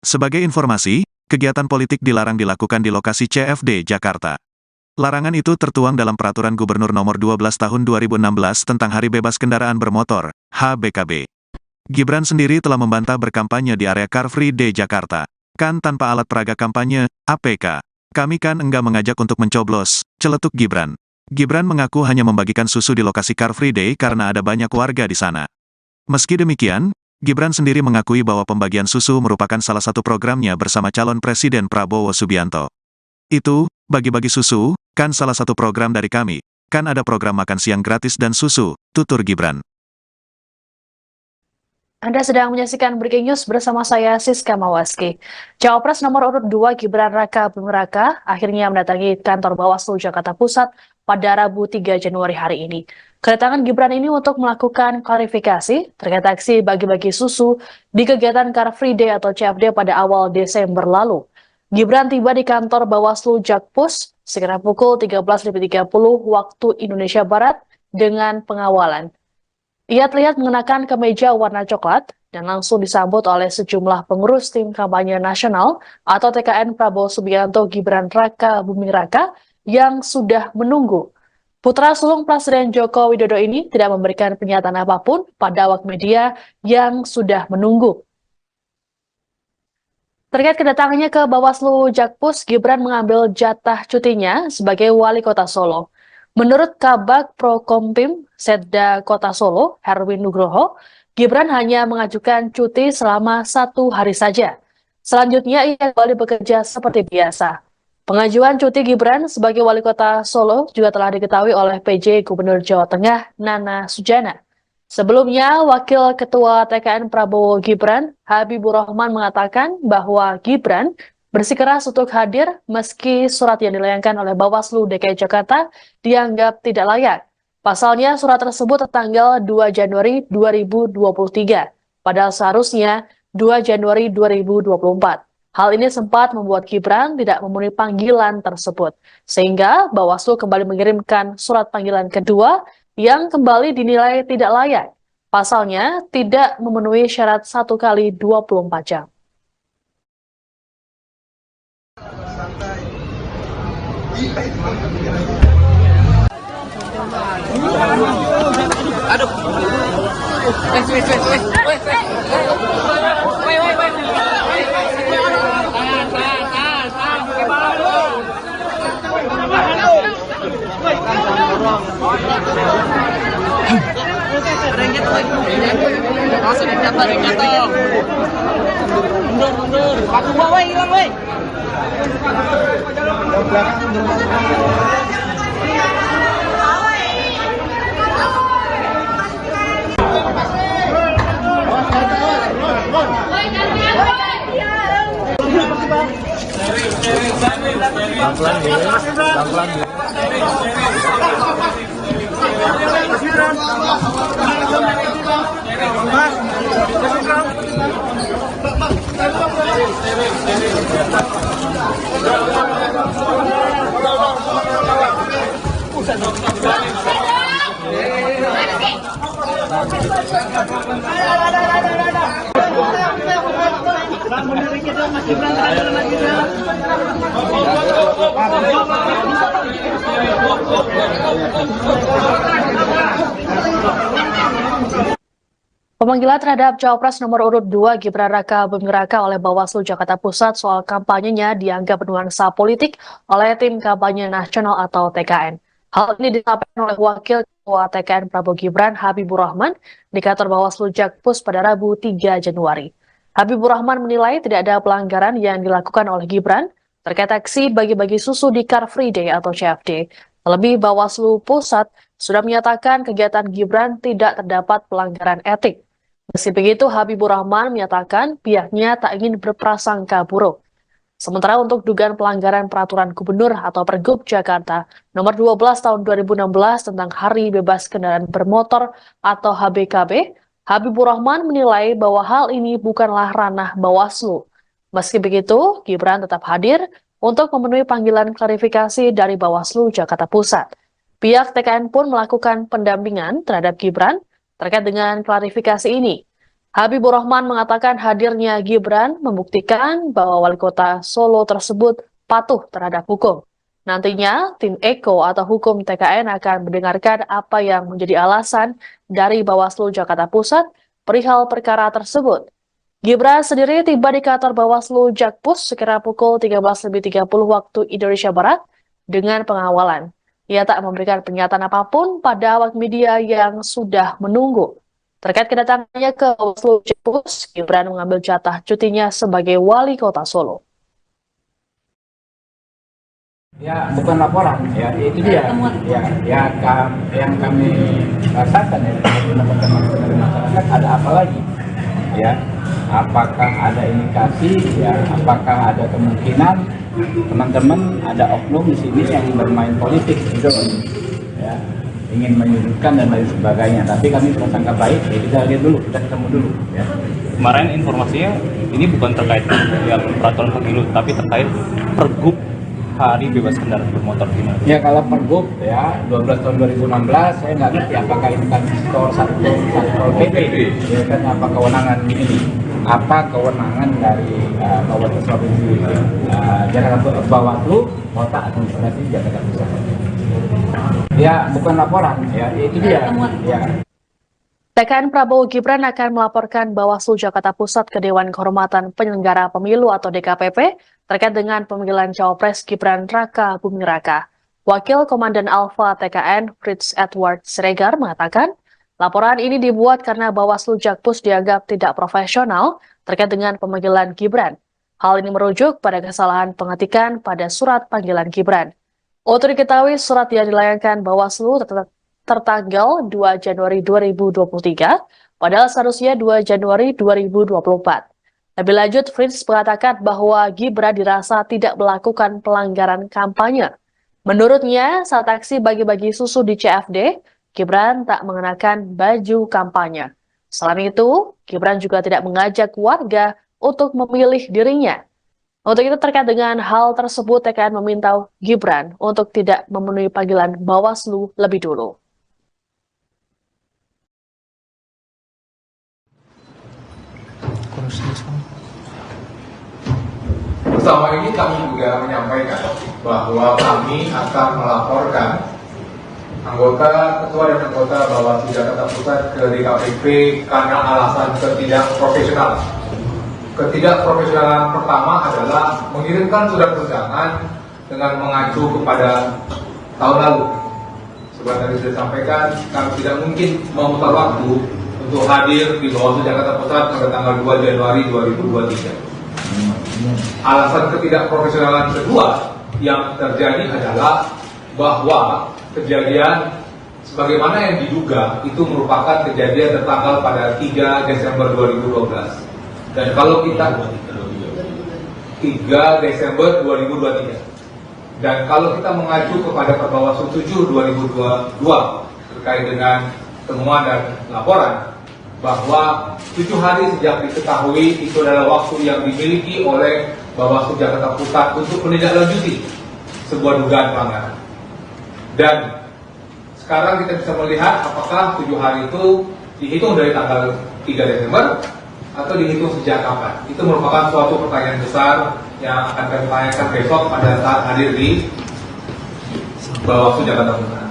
Sebagai informasi, kegiatan politik dilarang dilakukan di lokasi CFD Jakarta. Larangan itu tertuang dalam Peraturan Gubernur Nomor 12 Tahun 2016 tentang Hari Bebas Kendaraan Bermotor, HBKB. Gibran sendiri telah membantah berkampanye di area Car Free Day Jakarta. Kan tanpa alat peraga kampanye, APK. Kami kan enggak mengajak untuk mencoblos, celetuk Gibran. Gibran mengaku hanya membagikan susu di lokasi Car Free Day karena ada banyak warga di sana. Meski demikian, Gibran sendiri mengakui bahwa pembagian susu merupakan salah satu programnya bersama calon Presiden Prabowo Subianto. Itu, bagi-bagi susu, kan salah satu program dari kami, kan ada program makan siang gratis dan susu, tutur Gibran. Anda sedang menyaksikan Breaking News bersama saya, Siska Mawaski. Cawapres nomor urut 2 Gibran Raka Buming Raka akhirnya mendatangi kantor Bawaslu Jakarta Pusat pada Rabu 3 Januari hari ini. Kedatangan Gibran ini untuk melakukan klarifikasi terkait aksi bagi-bagi susu di kegiatan Car Free Day atau CFD pada awal Desember lalu. Gibran tiba di kantor Bawaslu Jakpus sekitar pukul 13.30 waktu Indonesia Barat dengan pengawalan. Ia terlihat mengenakan kemeja warna coklat dan langsung disambut oleh sejumlah pengurus tim kampanye nasional atau TKN Prabowo Subianto Gibran Raka Buming Raka yang sudah menunggu. Putra sulung Presiden Joko Widodo ini tidak memberikan pernyataan apapun pada awak media yang sudah menunggu. Terkait kedatangannya ke Bawaslu Jakpus, Gibran mengambil jatah cutinya sebagai wali kota Solo. Menurut Kabag Prokompim Setda Kota Solo, Herwin Nugroho, Gibran hanya mengajukan cuti selama 1 hari saja. Selanjutnya ia kembali bekerja seperti biasa. Pengajuan cuti Gibran sebagai wali kota Solo juga telah diketahui oleh PJ Gubernur Jawa Tengah, Nana Sujana. Sebelumnya, Wakil Ketua TKN Prabowo Gibran, Habibur Rahman mengatakan bahwa Gibran bersikeras untuk hadir meski surat yang dilayangkan oleh Bawaslu DKI Jakarta dianggap tidak layak. Pasalnya surat tersebut tertanggal 2 Januari 2023, padahal seharusnya 2 Januari 2024. Hal ini sempat membuat Gibran tidak memenuhi panggilan tersebut, sehingga Bawaslu kembali mengirimkan surat panggilan kedua yang kembali dinilai tidak layak. Pasalnya tidak memenuhi syarat 1 kali 24 jam. Aduh. Wait. Rengket lagi. Langsung jatuh, jatuh. Mundur. Paku bawah hilang, woi. Pelan-pelan ya, pelan-pelan ya. Pemanggilan terhadap Cawapres nomor urut 2 Gibran Raka Buming Raka oleh Bawaslu Jakarta Pusat soal kampanyenya dianggap bernuansa politik oleh Tim Kampanye Nasional atau TKN. Hal ini disampaikan oleh Wakil Ketua TKN Prabowo Gibran Habibur Rahman di kantor Bawaslu Jakpus pada Rabu 3 Januari. Habibur Rahman menilai tidak ada pelanggaran yang dilakukan oleh Gibran terkait aksi bagi-bagi susu di Car Free Day atau CFD. Terlebih Bawaslu Pusat sudah menyatakan kegiatan Gibran tidak terdapat pelanggaran etik. Meski begitu, Habibur Rahman menyatakan pihaknya tak ingin berprasangka buruk. Sementara untuk dugaan pelanggaran peraturan gubernur atau Pergub Jakarta nomor 12 tahun 2016 tentang Hari Bebas Kendaraan Bermotor atau HBKB, Habibur Rahman menilai bahwa hal ini bukanlah ranah Bawaslu. Meski begitu, Gibran tetap hadir untuk memenuhi panggilan klarifikasi dari Bawaslu Jakarta Pusat. Pihak TKN pun melakukan pendampingan terhadap Gibran terkait dengan klarifikasi ini. Habibur Rahman mengatakan hadirnya Gibran membuktikan bahwa wali kota Solo tersebut patuh terhadap hukum. Nantinya, tim Eko atau hukum TKN akan mendengarkan apa yang menjadi alasan dari Bawaslu Jakarta Pusat perihal perkara tersebut. Gibran sendiri tiba di kantor Bawaslu Jakpus sekira pukul 13.30 waktu Indonesia Barat dengan pengawalan. Ia tak memberikan pernyataan apapun pada awak media yang sudah menunggu. Terkait kedatangannya ke Bawaslu Jakpus, Gibran mengambil jatah cutinya sebagai wali kota Solo. Ya, bukan laporan, ya itu dia. Yang kami rasakan ya, mendapatkan masukan dari masyarakat, ada apa lagi? Ya, apakah ada indikasi? Ya, apakah ada kemungkinan teman-teman ada oknum di sini yang bermain politik gitu, ya, ingin menyudutkan dan lain sebagainya. Tapi kami prasangka baik, ya kita lihat dulu, kita ketemu dulu. Ya. Kemarin informasinya ini bukan terkait ya peraturan pemilu, tapi terkait Pergub Hari Bebas Kendaraan Bermotor gimana? Ya kalau Pergub ya 12 tahun 2016 saya nggak ngerti apakah ini kan Satpol PP, ya kan apa kewenangan ini? Apa kewenangan dari Bawaslu Provinsi Jakarta Bawaslu Kota Administrasi Jakarta Pusat? Ya bukan laporan, ya itu dia. Ya. TKN Prabowo Gibran akan melaporkan Bawaslu Jakarta Pusat ke Dewan Kehormatan Penyelenggara Pemilu atau DKPP terkait dengan pemanggilan Cawapres Gibran Raka Buming Raka. Wakil Komandan Alfa TKN Fritz Edward Siregar mengatakan, laporan ini dibuat karena Bawaslu Jakpus dianggap tidak profesional terkait dengan pemanggilan Gibran. Hal ini merujuk pada kesalahan pengetikan pada surat panggilan Gibran. Untuk diketahui, surat yang dilayangkan Bawaslu tertanggal 2 Januari 2023, padahal seharusnya 2 Januari 2024. Lebih lanjut, Fritz mengatakan bahwa Gibran dirasa tidak melakukan pelanggaran kampanye. Menurutnya, saat aksi bagi-bagi susu di CFD, Gibran tak mengenakan baju kampanye. Selain itu, Gibran juga tidak mengajak warga untuk memilih dirinya. Untuk itu terkait dengan hal tersebut, TKN meminta Gibran untuk tidak memenuhi panggilan Bawaslu lebih dulu. Bersama ini kami juga menyampaikan bahwa kami akan melaporkan ketua dan anggota Bawaslu Jakarta Pusat ke DKPP karena alasan ketidakprofesionalan. Ketidakprofesionalan pertama adalah mengirimkan surat undangan dengan mengacu kepada tahun lalu. seperti tadi sudah disampaikan, kami tidak mungkin memutar waktu untuk hadir di Bawaslu Jakarta Pusat pada tanggal 2 Januari 2023. Alasan ketidakprofesionalan kedua yang terjadi adalah bahwa kejadian sebagaimana yang diduga itu merupakan kejadian tertanggal pada 3 Desember 2012. Dan kalau kita 3 Desember 2023. Dan kalau kita mengacu kepada Perbawaslu 7 2022 terkait dengan temuan dan laporan bahwa 7 hari sejak diketahui itu adalah waktu yang dimiliki oleh Bawaslu Jakarta Pusat untuk menindaklanjuti sebuah dugaan pelanggaran. Dan sekarang kita bisa melihat apakah 7 hari itu dihitung dari tanggal 3 Desember atau dihitung sejak kapan. Itu merupakan suatu pertanyaan besar yang akan kami tanyakan besok pada saat hadir di Bawaslu Jakarta Pusat.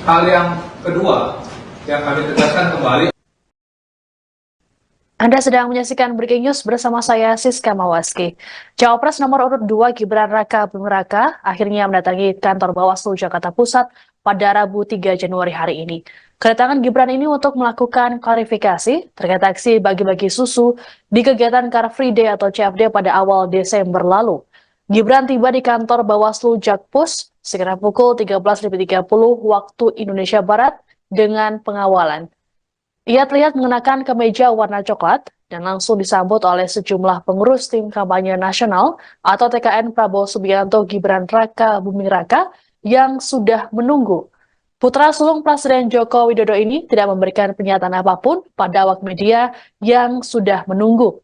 Hal yang kedua yang kami tegaskan kembali. Anda sedang menyaksikan Breaking News bersama saya Siska Mawaski. Cawapres nomor urut 2 Gibran Raka Buming Raka akhirnya mendatangi kantor Bawaslu Jakarta Pusat pada Rabu 3 Januari hari ini. Kedatangan Gibran ini untuk melakukan klarifikasi terkait aksi bagi-bagi susu di kegiatan Car Free Day atau CFD pada awal Desember lalu. Gibran tiba di kantor Bawaslu Jakpus sekitar pukul 13.30 waktu Indonesia Barat dengan pengawalan. Ia terlihat mengenakan kemeja warna coklat dan langsung disambut oleh sejumlah pengurus tim kampanye nasional atau TKN Prabowo Subianto Gibran Raka Buming Raka yang sudah menunggu. Putra sulung Presiden Joko Widodo ini tidak memberikan pernyataan apapun pada awak media yang sudah menunggu.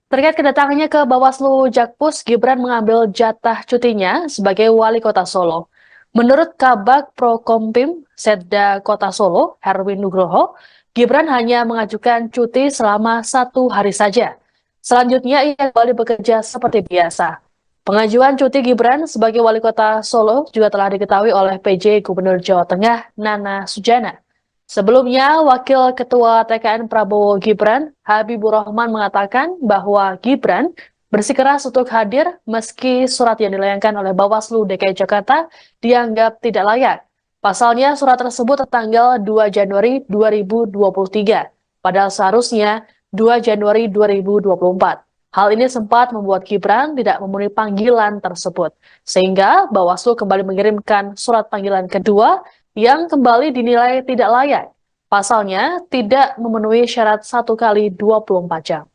Terkait kedatangannya ke Bawaslu Jakpus, Gibran mengambil jatah cutinya sebagai wali kota Solo. Menurut Kabag Prokompim Setda Kota Solo, Herwin Nugroho, Gibran hanya mengajukan cuti selama 1 hari saja. Selanjutnya ia kembali bekerja seperti biasa. Pengajuan cuti Gibran sebagai wali kota Solo juga telah diketahui oleh PJ Gubernur Jawa Tengah Nana Sujana. Sebelumnya, Wakil Ketua TKN Prabowo Gibran, Habibur Rahman mengatakan bahwa Gibran bersikeras untuk hadir meski surat yang dilayangkan oleh Bawaslu DKI Jakarta dianggap tidak layak. Pasalnya surat tersebut tertanggal 2 Januari 2023, padahal seharusnya 2 Januari 2024. Hal ini sempat membuat Gibran tidak memenuhi panggilan tersebut, sehingga Bawaslu kembali mengirimkan surat panggilan kedua yang kembali dinilai tidak layak. Pasalnya tidak memenuhi syarat 1 kali 24 jam.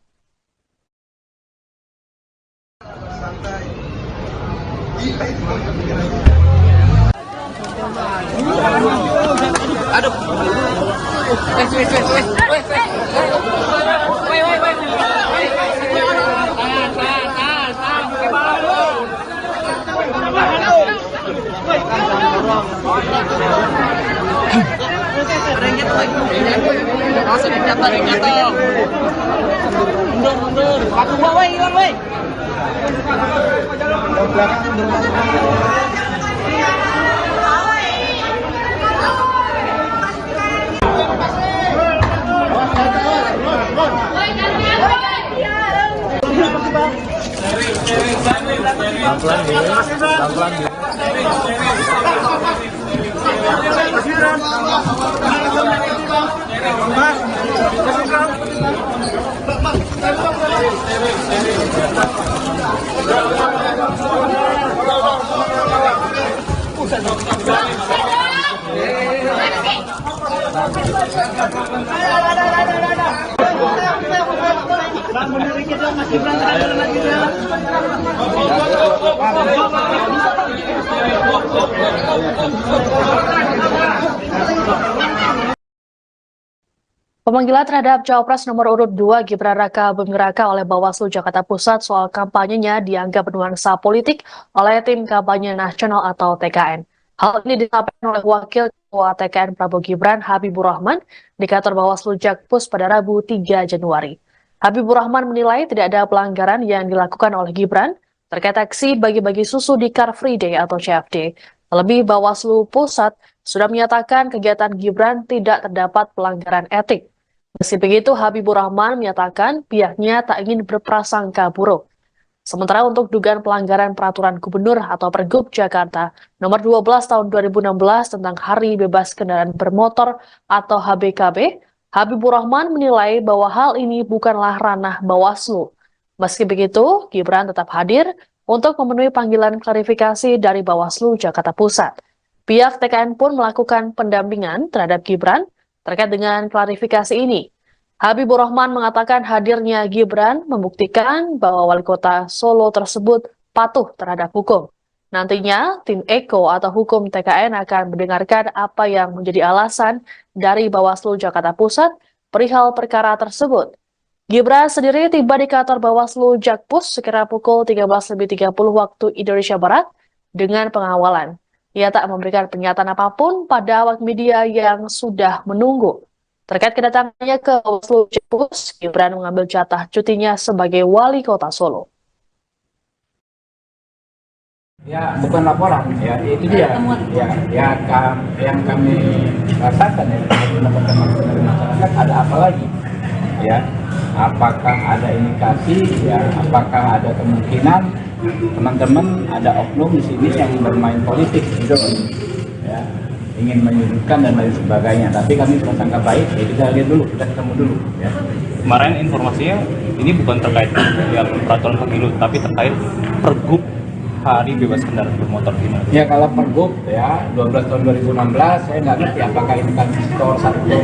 Aduh. Mundur. Aku bawa hilang, woi. Pelan-pelan dulu. Pemanggilan terhadap Cawapres nomor urut 2 Gibran Raka Buming Raka oleh Bawaslu Jakarta Pusat soal kampanyenya dianggap bernuansa politik oleh tim kampanye nasional atau TKN. Hal ini disampaikan oleh Wakil Ketua TKN Prabowo Gibran Habibur Rahman di kantor Bawaslu Jakpus pada Rabu 3 Januari. Habibur Rahman menilai tidak ada pelanggaran yang dilakukan oleh Gibran terkait aksi bagi-bagi susu di Car Free Day atau CFD. Terlebih Bawaslu Pusat sudah menyatakan kegiatan Gibran tidak terdapat pelanggaran etik. Meski begitu, Habibur Rahman menyatakan pihaknya tak ingin berprasangka buruk. Sementara untuk dugaan pelanggaran peraturan gubernur atau Pergub Jakarta nomor 12 tahun 2016 tentang Hari Bebas Kendaraan Bermotor atau HBKB, Habibur Rahman menilai bahwa hal ini bukanlah ranah Bawaslu. Meski begitu, Gibran tetap hadir untuk memenuhi panggilan klarifikasi dari Bawaslu Jakarta Pusat. Pihak TKN pun melakukan pendampingan terhadap Gibran terkait dengan klarifikasi ini. Habibur Rahman mengatakan hadirnya Gibran membuktikan bahwa wali kota Solo tersebut patuh terhadap hukum. Nantinya, tim Eko atau hukum TKN akan mendengarkan apa yang menjadi alasan dari Bawaslu Jakarta Pusat perihal perkara tersebut. Gibran sendiri tiba di kantor Bawaslu Jakpus sekira pukul 13.30 waktu Indonesia Barat dengan pengawalan. Ia tak memberikan pernyataan apapun pada awak media yang sudah menunggu. Terkait kedatangannya ke Bawaslu Jakpus, Gibran mengambil jatah cutinya sebagai wali kota Solo. Ya, bukan laporan, ya itu dia. Yang kami rasakan ya, mendapatkan masukan dari masyarakat, ada apa lagi? Ya, apakah ada indikasi? Ya, apakah ada kemungkinan teman-teman ada oknum di sini yang bermain politik, gitu, ya, ingin menyudutkan dan lain sebagainya. Tapi kami prasangka baik, ya kita lihat dulu, kita ketemu dulu. Ya. Kemarin informasinya ini bukan terkait ya peraturan pemilu, tapi terkait Pergub Hari Bebas Kendaraan Bermotor gimana? Ya kalau Pergub ya 12 tahun 2016 saya nggak ngerti apakah ini kan Satpol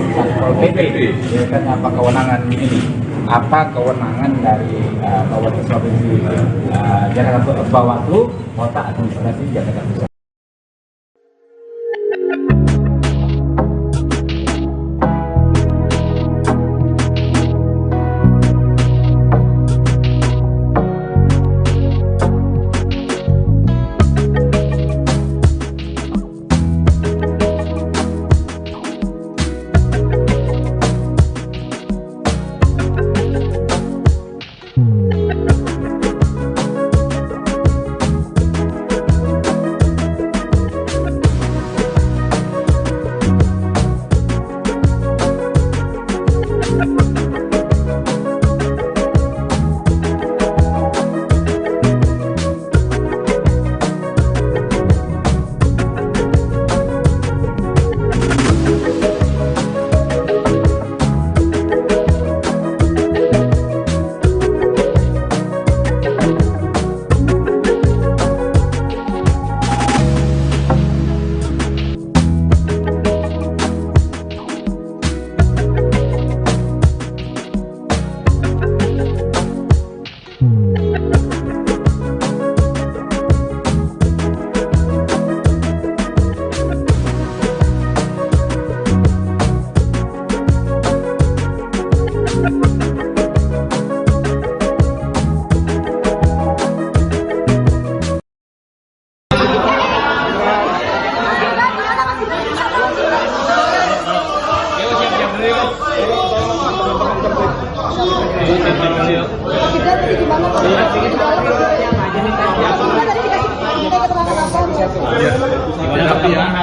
PP, ya kan apa kewenangan ini? Apa kewenangan dari Bawaslu Provinsi Jakarta Bawaslu Kota Administrasi Jakarta Pusat?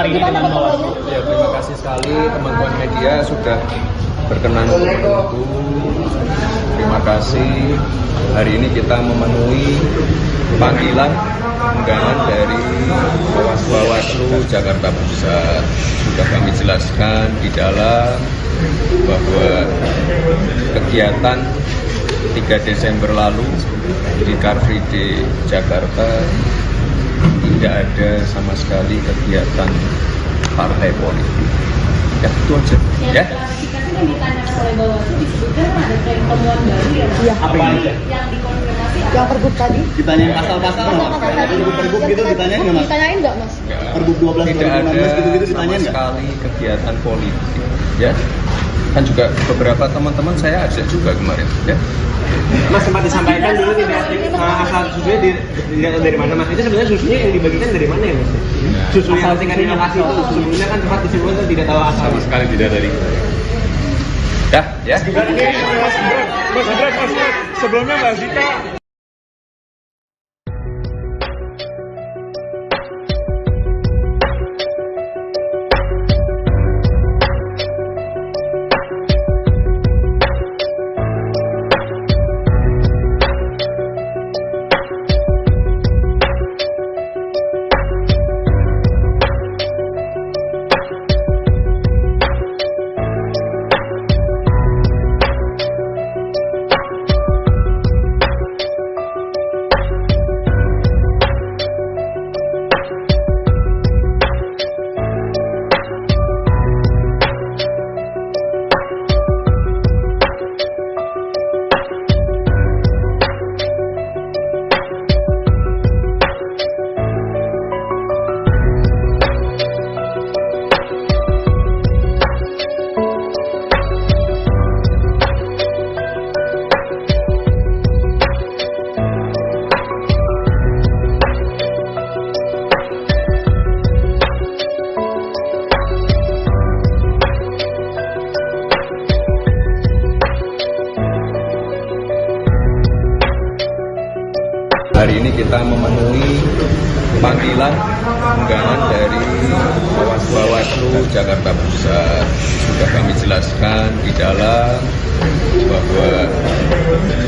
Ya, terima kasih sekali teman-teman media sudah berkenan untuk menunggu. Terima kasih. Hari ini kita memenuhi panggilan undangan dari Bawaslu Jakarta Pusat. Sudah kami jelaskan di dalam bahwa kegiatan 3 Desember lalu di Car Free Day Jakarta tidak ada sama sekali kegiatan partai politik. Ya, itu aja. Ya. Klarifikasi yang ditanyakan oleh Bawaslu disebutkan ada tren temuan baru ya, Mas? Iya. Apa ini? Yang dikonfirmasi Yang Pergub tadi? Ditanyain pasal-pasal nggak? Pergub gitu ditanyain nggak, Mas? Ditanyain nggak, Mas? Pergub 12 Tidak ada 2016 gitu sama ditanyain nggak? sekali kegiatan politik. Ya. Kan juga beberapa teman-teman saya ajak juga kemarin. Ya. Mas sempat disampaikan dulu tidak asal susunya dilihat dari mana, Mas? Itu sebenarnya susunya yang dibagikan dari mana ya, Mas? Susu yang tingkat lokasi itu sebelumnya kan sempat disebutkan tidak tahu asal. Sama sekali tidak dari. Ya, ya. Mas Gibran, sebelumnya Mbak Zita hari ini kita memenuhi panggilan undangan dari Bawaslu Jakarta Pusat. Sudah kami jelaskan di dalam bahwa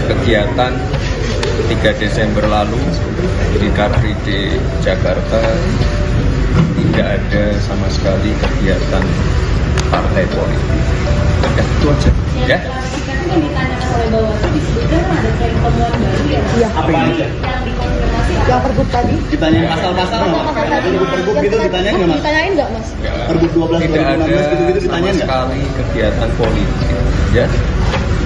kegiatan 3 Desember lalu di Car Free Day Jakarta tidak ada sama sekali kegiatan partai politik. Ya, itu aja. Ya. Tapi kan ditanyakan oleh Bawaslu disebutkan ada tren temuan baru ya. Iya. Apa ini? Yang dikonfirmasi Yang pergub tadi? Ditanyain pasal-pasal nggak, Mas? Pasal-pasal tadi. Pergub gitu ditanyain nggak, Mas? Ditanyain nggak, Mas? Pergub 12 Tidak ada 2016 gitu-gitu sama ditanyain nggak? sekali kegiatan politik. Ya.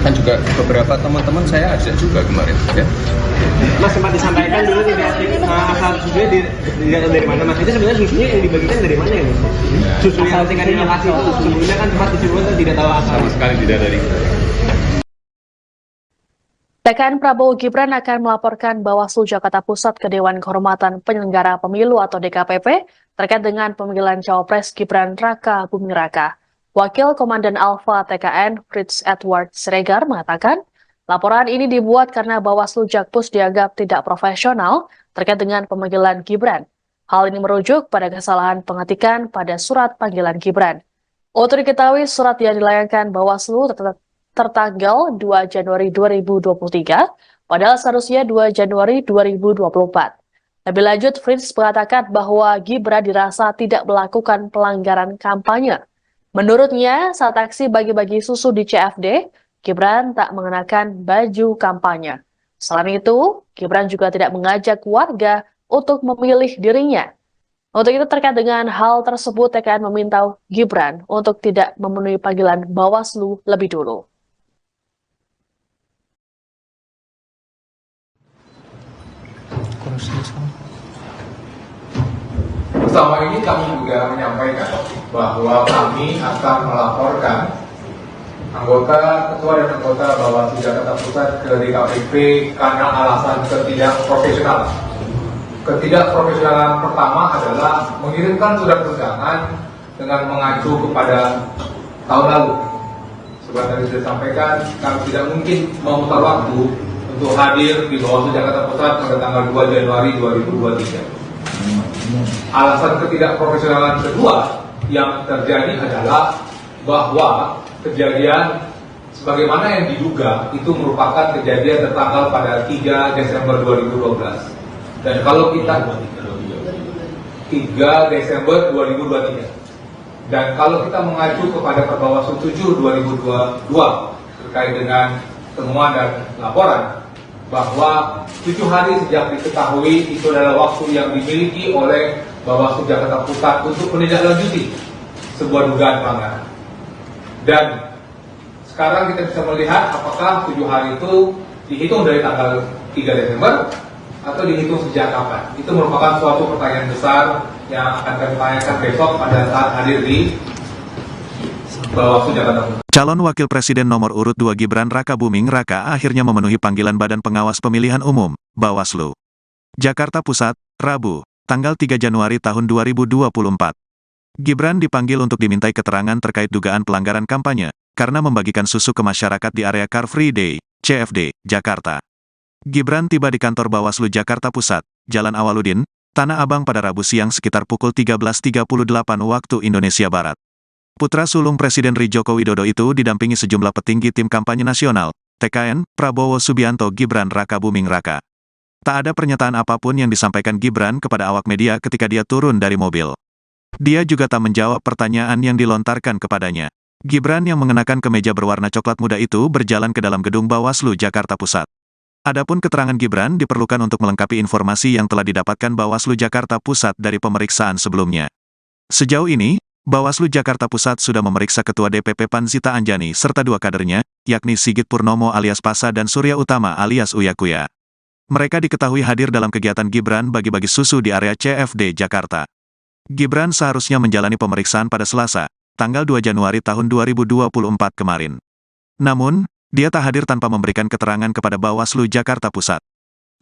Kan juga beberapa teman-teman saya ajak juga kemarin. Ya. Mas sempat disampaikan dulu tidak asal susunya dilihat dari mana, Mas? Itu sebenarnya susunya yang dibagikan dari mana ya, Mas? Susu yang tingkat di lokasi itu sebelumnya kan sempat disebutkan tidak tahu asal. Sama sekali tidak dari TKN Prabowo Gibran akan melaporkan Bawaslu Jakarta Pusat ke Dewan Kehormatan Penyelenggara Pemilu atau DKPP terkait dengan pemanggilan Cawapres Gibran Raka Buming Raka. Wakil Komandan Alfa TKN Fritz Edward Siregar mengatakan, laporan ini dibuat karena Bawaslu Jakpus dianggap tidak profesional terkait dengan pemanggilan Gibran. Hal ini merujuk pada kesalahan pengetikan pada surat panggilan Gibran. Untuk diketahui, surat yang dilayangkan Bawaslu tertanggal 2 Januari 2023, padahal seharusnya 2 Januari 2024. Lebih lanjut, Fritz mengatakan bahwa Gibran dirasa tidak melakukan pelanggaran kampanye. Menurutnya, saat aksi bagi-bagi susu di CFD, Gibran tak mengenakan baju kampanye. Selain itu, Gibran juga tidak mengajak warga untuk memilih dirinya. Untuk itu terkait dengan hal tersebut, TKN meminta Gibran untuk tidak memenuhi panggilan Bawaslu lebih dulu. Bersama ini kami juga menyampaikan bahwa kami akan melaporkan ketua dan anggota Bawaslu Jakarta Pusat ke DKPP karena alasan ketidakprofesionalan. Ketidakprofesionalan pertama adalah mengirimkan surat undangan dengan mengacu kepada tahun lalu. Seperti tadi sudah disampaikan, kami tidak mungkin memutar waktu untuk hadir di Bawaslu Jakarta Pusat pada tanggal 2 Januari 2023. Alasan ketidakprofesionalan kedua yang terjadi adalah bahwa kejadian sebagaimana yang diduga itu merupakan kejadian tertanggal pada 3 Desember 2012. Dan kalau kita 3 Desember 2023. Dan kalau kita mengacu kepada Perbawaslu 7 2022 terkait dengan temuan dan laporan bahwa 7 hari sejak diketahui itu adalah waktu yang dimiliki oleh Bawaslu Jakarta Pusat untuk menindaklanjuti sebuah dugaan pelanggaran. Dan sekarang kita bisa melihat apakah 7 hari itu dihitung dari tanggal 3 Desember atau dihitung sejak kapan. Itu merupakan suatu pertanyaan besar yang akan kami tanyakan besok pada saat hadir di Bawaslu Jakarta Pusat. Calon Wakil Presiden nomor urut 2 Gibran Raka Buming Raka akhirnya memenuhi panggilan Badan Pengawas Pemilihan Umum, Bawaslu. Jakarta Pusat, Rabu, tanggal 3 Januari tahun 2024. Gibran dipanggil untuk dimintai keterangan terkait dugaan pelanggaran kampanye, karena membagikan susu ke masyarakat di area Car Free Day, CFD, Jakarta. Gibran tiba di kantor Bawaslu Jakarta Pusat, Jalan Awaludin, Tanah Abang pada Rabu siang sekitar pukul 13.38 waktu Indonesia Barat. Putra sulung Presiden Joko Widodo itu didampingi sejumlah petinggi tim kampanye nasional, TKN, Prabowo Subianto Gibran Raka Buming Raka. Tak ada pernyataan apapun yang disampaikan Gibran kepada awak media ketika dia turun dari mobil. Dia juga tak menjawab pertanyaan yang dilontarkan kepadanya. Gibran yang mengenakan kemeja berwarna coklat muda itu berjalan ke dalam gedung Bawaslu Jakarta Pusat. Adapun keterangan Gibran diperlukan untuk melengkapi informasi yang telah didapatkan Bawaslu Jakarta Pusat dari pemeriksaan sebelumnya. Sejauh ini, Bawaslu Jakarta Pusat sudah memeriksa Ketua DPP PAN Zita Anjani serta 2 kadernya, yakni Sigit Purnomo alias Pasa dan Surya Utama alias Uya Kuya. Mereka diketahui hadir dalam kegiatan Gibran bagi-bagi susu di area CFD Jakarta. Gibran seharusnya menjalani pemeriksaan pada Selasa, tanggal 2 Januari tahun 2024 kemarin. Namun, dia tak hadir tanpa memberikan keterangan kepada Bawaslu Jakarta Pusat.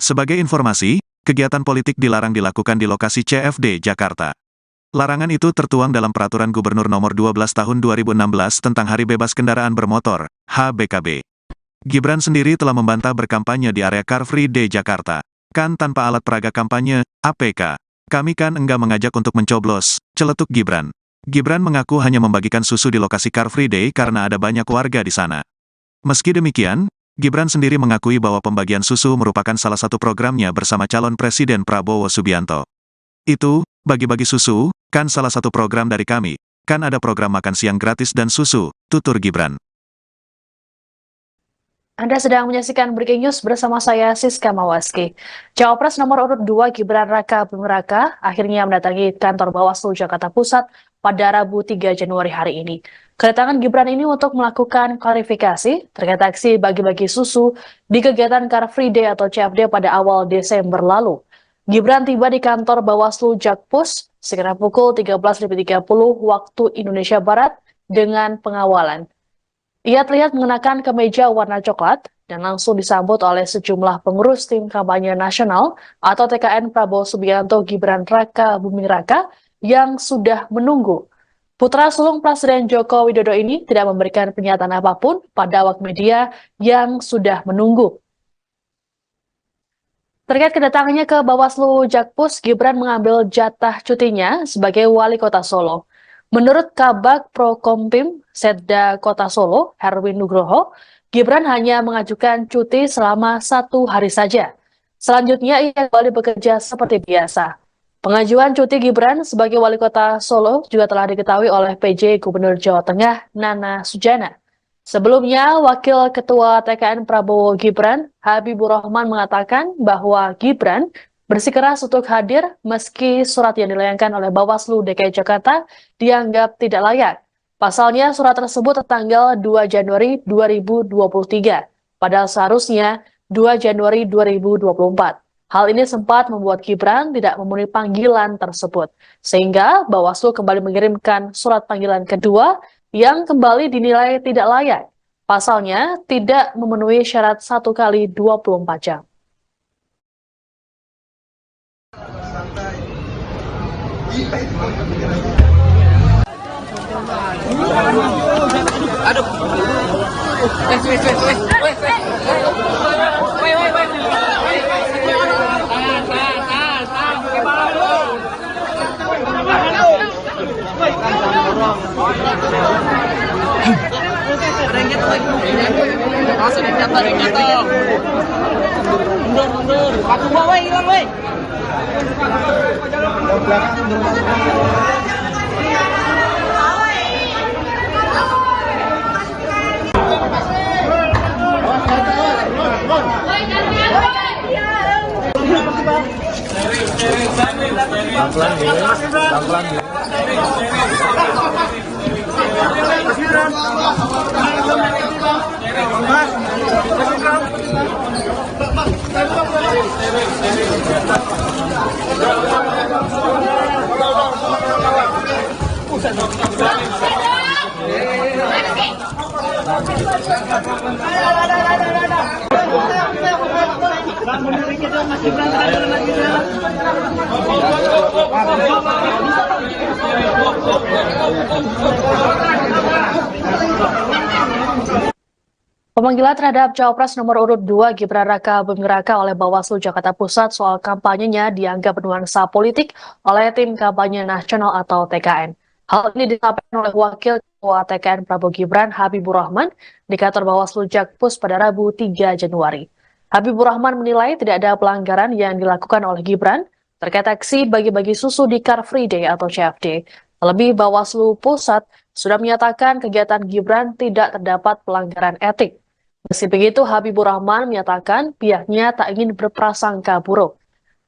Sebagai informasi, kegiatan politik dilarang dilakukan di lokasi CFD Jakarta. Larangan itu tertuang dalam Peraturan Gubernur Nomor 12 Tahun 2016 tentang Hari Bebas Kendaraan Bermotor, HBKB. Gibran sendiri telah membantah berkampanye di area Car Free Day Jakarta. Kan tanpa alat peraga kampanye, APK. Kami kan enggak mengajak untuk mencoblos, celetuk Gibran. Gibran mengaku hanya membagikan susu di lokasi Car Free Day karena ada banyak warga di sana. Meski demikian, Gibran sendiri mengakui bahwa pembagian susu merupakan salah satu programnya bersama calon Presiden Prabowo Subianto. Itu, bagi-bagi susu, kan salah satu program dari kami. Kan ada program makan siang gratis dan susu, tutur Gibran. Anda sedang menyaksikan Breaking News bersama saya, Siska Mawaski. Cawapres nomor urut 2 Gibran Raka Buming Raka akhirnya mendatangi kantor Bawaslu Jakarta Pusat pada Rabu 3 Januari hari ini. Kedatangan Gibran ini untuk melakukan klarifikasi terkait aksi bagi-bagi susu di kegiatan Car Free Day atau CFD pada awal Desember lalu. Gibran tiba di kantor Bawaslu Jakpus sekitar pukul 13.30 waktu Indonesia Barat dengan pengawalan. Ia terlihat mengenakan kemeja warna coklat dan langsung disambut oleh sejumlah pengurus tim kampanye nasional atau TKN Prabowo Subianto Gibran Raka Buming Raka yang sudah menunggu. Putra sulung Presiden Joko Widodo ini tidak memberikan pernyataan apapun pada awak media yang sudah menunggu. Terkait kedatangannya ke Bawaslu Jakpus, Gibran mengambil jatah cutinya sebagai wali kota Solo. Menurut Kabag Prokompim Setda Kota Solo, Herwin Nugroho, Gibran hanya mengajukan cuti selama 1 hari saja. Selanjutnya ia kembali bekerja seperti biasa. Pengajuan cuti Gibran sebagai wali kota Solo juga telah diketahui oleh PJ Gubernur Jawa Tengah, Nana Sujana. Sebelumnya, Wakil Ketua TKN Prabowo Gibran, Habibur Rahman mengatakan bahwa Gibran bersikeras untuk hadir meski surat yang dilayangkan oleh Bawaslu DKI Jakarta dianggap tidak layak. Pasalnya surat tersebut tertanggal 2 Januari 2023, padahal seharusnya 2 Januari 2024. Hal ini sempat membuat Gibran tidak memenuhi panggilan tersebut, sehingga Bawaslu kembali mengirimkan surat panggilan kedua yang kembali dinilai tidak layak. Pasalnya tidak memenuhi syarat 1 kali 24 jam. Aduh. Rengket lagi. Langsung dicatat rengket dong. Mundur. Paku bawah hilang, woi. Pelan-pelan ya. Pemanggilan terhadap Cawapres nomor urut 2 Gibran Raka Buming Raka oleh Bawaslu Jakarta Pusat soal kampanyenya dianggap bernuansa politik oleh tim kampanye nasional atau TKN. Hal ini disampaikan oleh Wakil Ketua TKN Prabowo Gibran Habibur Rahman di kantor Bawaslu Jakpus pada Rabu 3 Januari. Habibur Rahman menilai tidak ada pelanggaran yang dilakukan oleh Gibran terkait aksi bagi-bagi susu di Car Free Day atau CFD. Terlebih Bawaslu Pusat sudah menyatakan kegiatan Gibran tidak terdapat pelanggaran etik. Meski begitu, Habibur Rahman menyatakan pihaknya tak ingin berprasangka buruk.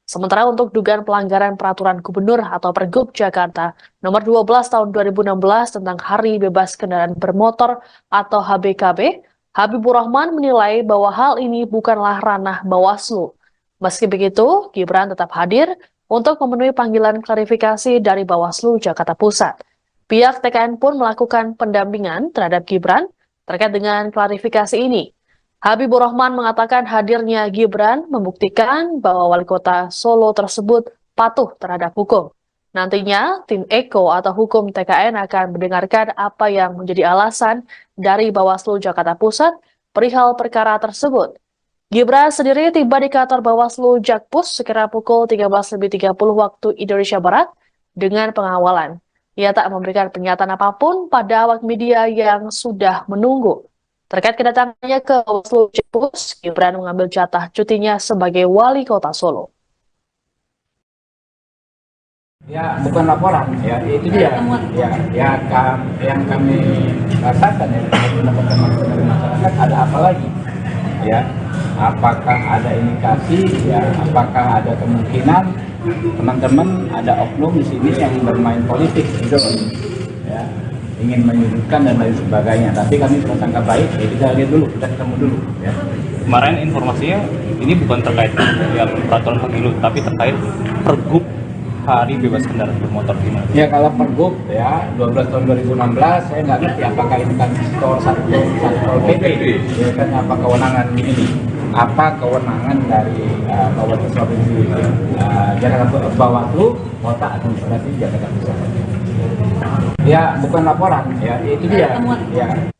Sementara untuk dugaan pelanggaran peraturan gubernur atau Pergub Jakarta nomor 12 tahun 2016 tentang Hari Bebas Kendaraan Bermotor atau HBKB, Habibur Rahman menilai bahwa hal ini bukanlah ranah Bawaslu. Meski begitu, Gibran tetap hadir untuk memenuhi panggilan klarifikasi dari Bawaslu Jakarta Pusat. Pihak TKN pun melakukan pendampingan terhadap Gibran terkait dengan klarifikasi ini. Habibur Rahman mengatakan hadirnya Gibran membuktikan bahwa wali kota Solo tersebut patuh terhadap hukum. Nantinya, tim Eko atau hukum TKN akan mendengarkan apa yang menjadi alasan dari Bawaslu Jakarta Pusat perihal perkara tersebut. Gibran sendiri tiba di kantor Bawaslu Jakpus sekira pukul 13.30 waktu Indonesia Barat dengan pengawalan. Ia tak memberikan pernyataan apapun pada awak media yang sudah menunggu. Terkait kedatangannya ke Bawaslu Jakpus, Gibran mengambil jatah cutinya sebagai wali kota Solo. Ya, bukan laporan, ya itu dia. Yang kami rasakan ya, mendapatkan masukan dari masyarakat, ada apa lagi? Ya, apakah ada indikasi? Ya, apakah ada kemungkinan teman-teman ada oknum di sini yang bermain politik, gitu, ya, ingin menyudutkan dan lain sebagainya. Tapi kami prasangka baik, ya kita lihat dulu, kita ketemu dulu. Ya. Kemarin informasinya ini bukan terkait ya peraturan pemilu, tapi terkait pergub hari bebas kendaraan bermotor gimana? Ya kalau pergub ya 12 tahun 2016 saya nggak ngerti apakah ini kan Satpol PP, ya kan apa kewenangan ini? Apa kewenangan dari Bawaslu Provinsi Jakarta Bawaslu Kota Administrasi Jakarta Pusat? Ya bukan laporan, ya itu dia. Ya.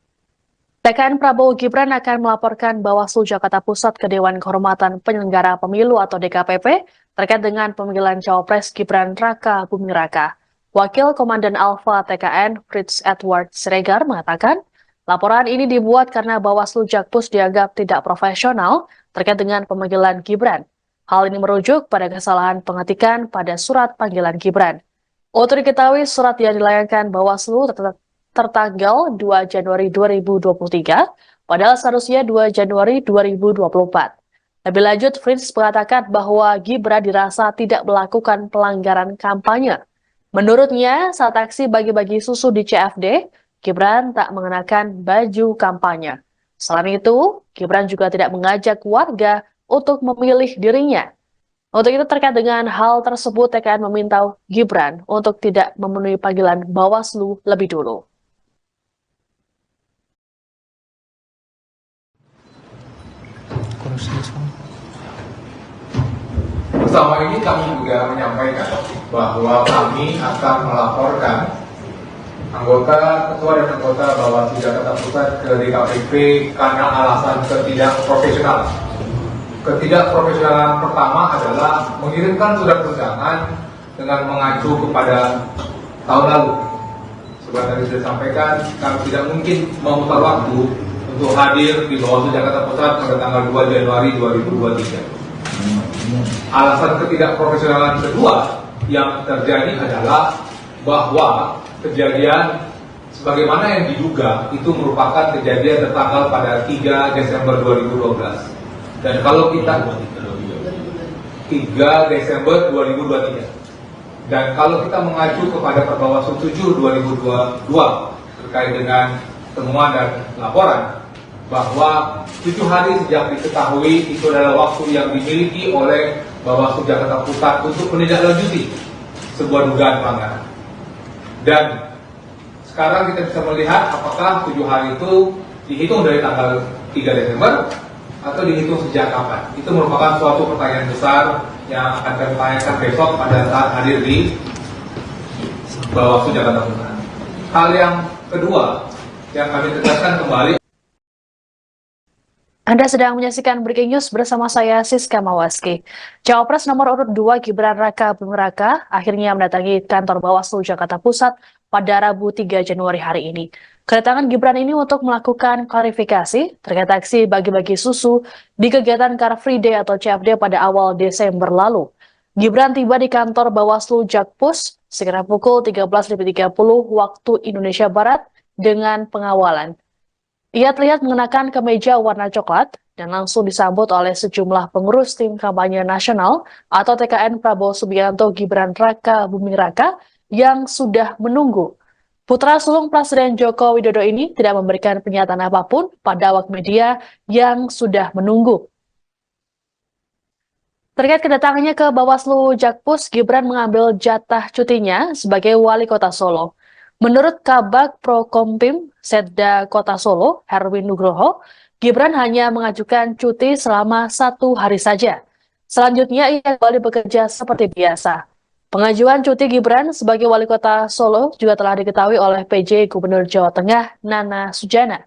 TKN Prabowo Gibran akan melaporkan Bawaslu Jakarta Pusat ke Dewan Kehormatan Penyelenggara Pemilu atau DKPP terkait dengan pemanggilan Cawapres Gibran Raka Buming Raka. Wakil Komandan Alfa TKN Fritz Edward Siregar mengatakan, laporan ini dibuat karena Bawaslu Jakpus dianggap tidak profesional terkait dengan pemanggilan Gibran. Hal ini merujuk pada kesalahan pengetikan pada surat panggilan Gibran. Untuk diketahui, surat yang dilayangkan Bawaslu tertanggal 2 Januari 2023, padahal seharusnya 2 Januari 2024. Lebih lanjut, Fritz mengatakan bahwa Gibran dirasa tidak melakukan pelanggaran kampanye. Menurutnya, saat aksi bagi-bagi susu di CFD, Gibran tak mengenakan baju kampanye. Selain itu, Gibran juga tidak mengajak warga untuk memilih dirinya. Untuk itu terkait dengan hal tersebut, TKN meminta Gibran untuk tidak memenuhi panggilan Bawaslu lebih dulu. Bersama ini kami juga menyampaikan bahwa kami akan melaporkan ketua dan anggota Bawaslu Jakarta Pusat ke DKPP karena alasan ketidakprofesionalan. Ketidakprofesionalan pertama adalah mengirimkan surat undangan dengan mengacu kepada tahun lalu. Seperti tadi sudah sampaikan, kami tidak mungkin memutar waktu untuk hadir di Bawaslu Jakarta Pusat pada tanggal 2 Januari 2023. Alasan ketidakprofesionalan kedua yang terjadi adalah bahwa kejadian sebagaimana yang diduga itu merupakan kejadian tertanggal pada 3 Desember 2012. Dan kalau kita 3 Desember 2023. Dan kalau kita mengacu kepada Perbawaslu 7 2022 terkait dengan temuan dan laporan bahwa 7 hari sejak diketahui itu adalah waktu yang dimiliki oleh Bawaslu Jakarta Pusat untuk menindaklanjuti sebuah dugaan pelanggaran. Dan sekarang kita bisa melihat apakah 7 hari itu dihitung dari tanggal 3 Desember atau dihitung sejak kapan. Itu merupakan suatu pertanyaan besar yang akan kami tanyakan besok pada saat hadir di Bawaslu Jakarta Pusat. Hal yang kedua yang kami tegaskan kembali. Anda sedang menyaksikan Breaking News bersama saya, Siska Mawaski. Cawapres nomor urut 2 Gibran Raka Buming Raka akhirnya mendatangi kantor Bawaslu Jakarta Pusat pada Rabu 3 Januari hari ini. Kedatangan Gibran ini untuk melakukan klarifikasi terkait aksi bagi-bagi susu di kegiatan Car Free Day atau CFD pada awal Desember lalu. Gibran tiba di kantor Bawaslu Jakpus sekitar pukul 13.30 waktu Indonesia Barat dengan pengawalan. Ia terlihat mengenakan kemeja warna coklat dan langsung disambut oleh sejumlah pengurus tim kampanye nasional atau TKN Prabowo Subianto Gibran Raka Buming Raka yang sudah menunggu. Putra sulung Presiden Joko Widodo ini tidak memberikan pernyataan apapun pada awak media yang sudah menunggu. Terkait kedatangannya ke Bawaslu Jakpus, Gibran mengambil jatah cutinya sebagai wali kota Solo. Menurut Kabag Prokompim Setda Kota Solo, Herwin Nugroho, Gibran hanya mengajukan cuti selama 1 hari saja. Selanjutnya ia kembali bekerja seperti biasa. Pengajuan cuti Gibran sebagai wali kota Solo juga telah diketahui oleh PJ Gubernur Jawa Tengah Nana Sujana.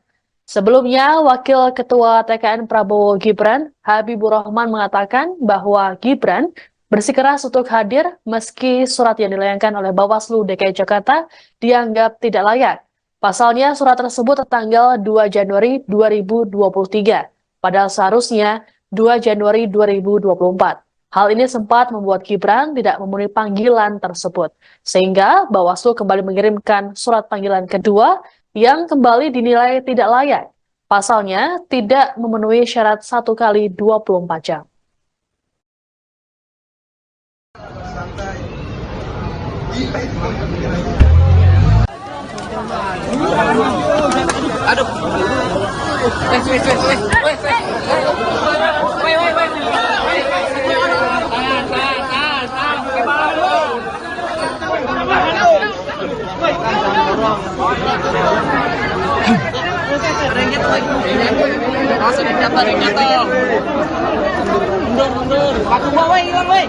Sebelumnya, Wakil Ketua TKN Prabowo Gibran, Habibur Rahman mengatakan bahwa Gibran bersikeras untuk hadir meski surat yang dilayangkan oleh Bawaslu DKI Jakarta dianggap tidak layak. Pasalnya, surat tersebut tertanggal 2 Januari 2023, padahal seharusnya 2 Januari 2024. Hal ini sempat membuat Gibran tidak memenuhi panggilan tersebut, sehingga Bawaslu kembali mengirimkan surat panggilan kedua yang kembali dinilai tidak layak. Pasalnya, tidak memenuhi syarat 1 kali 24 jam. Aduh. Mundur. Aku bawa hilang, woi.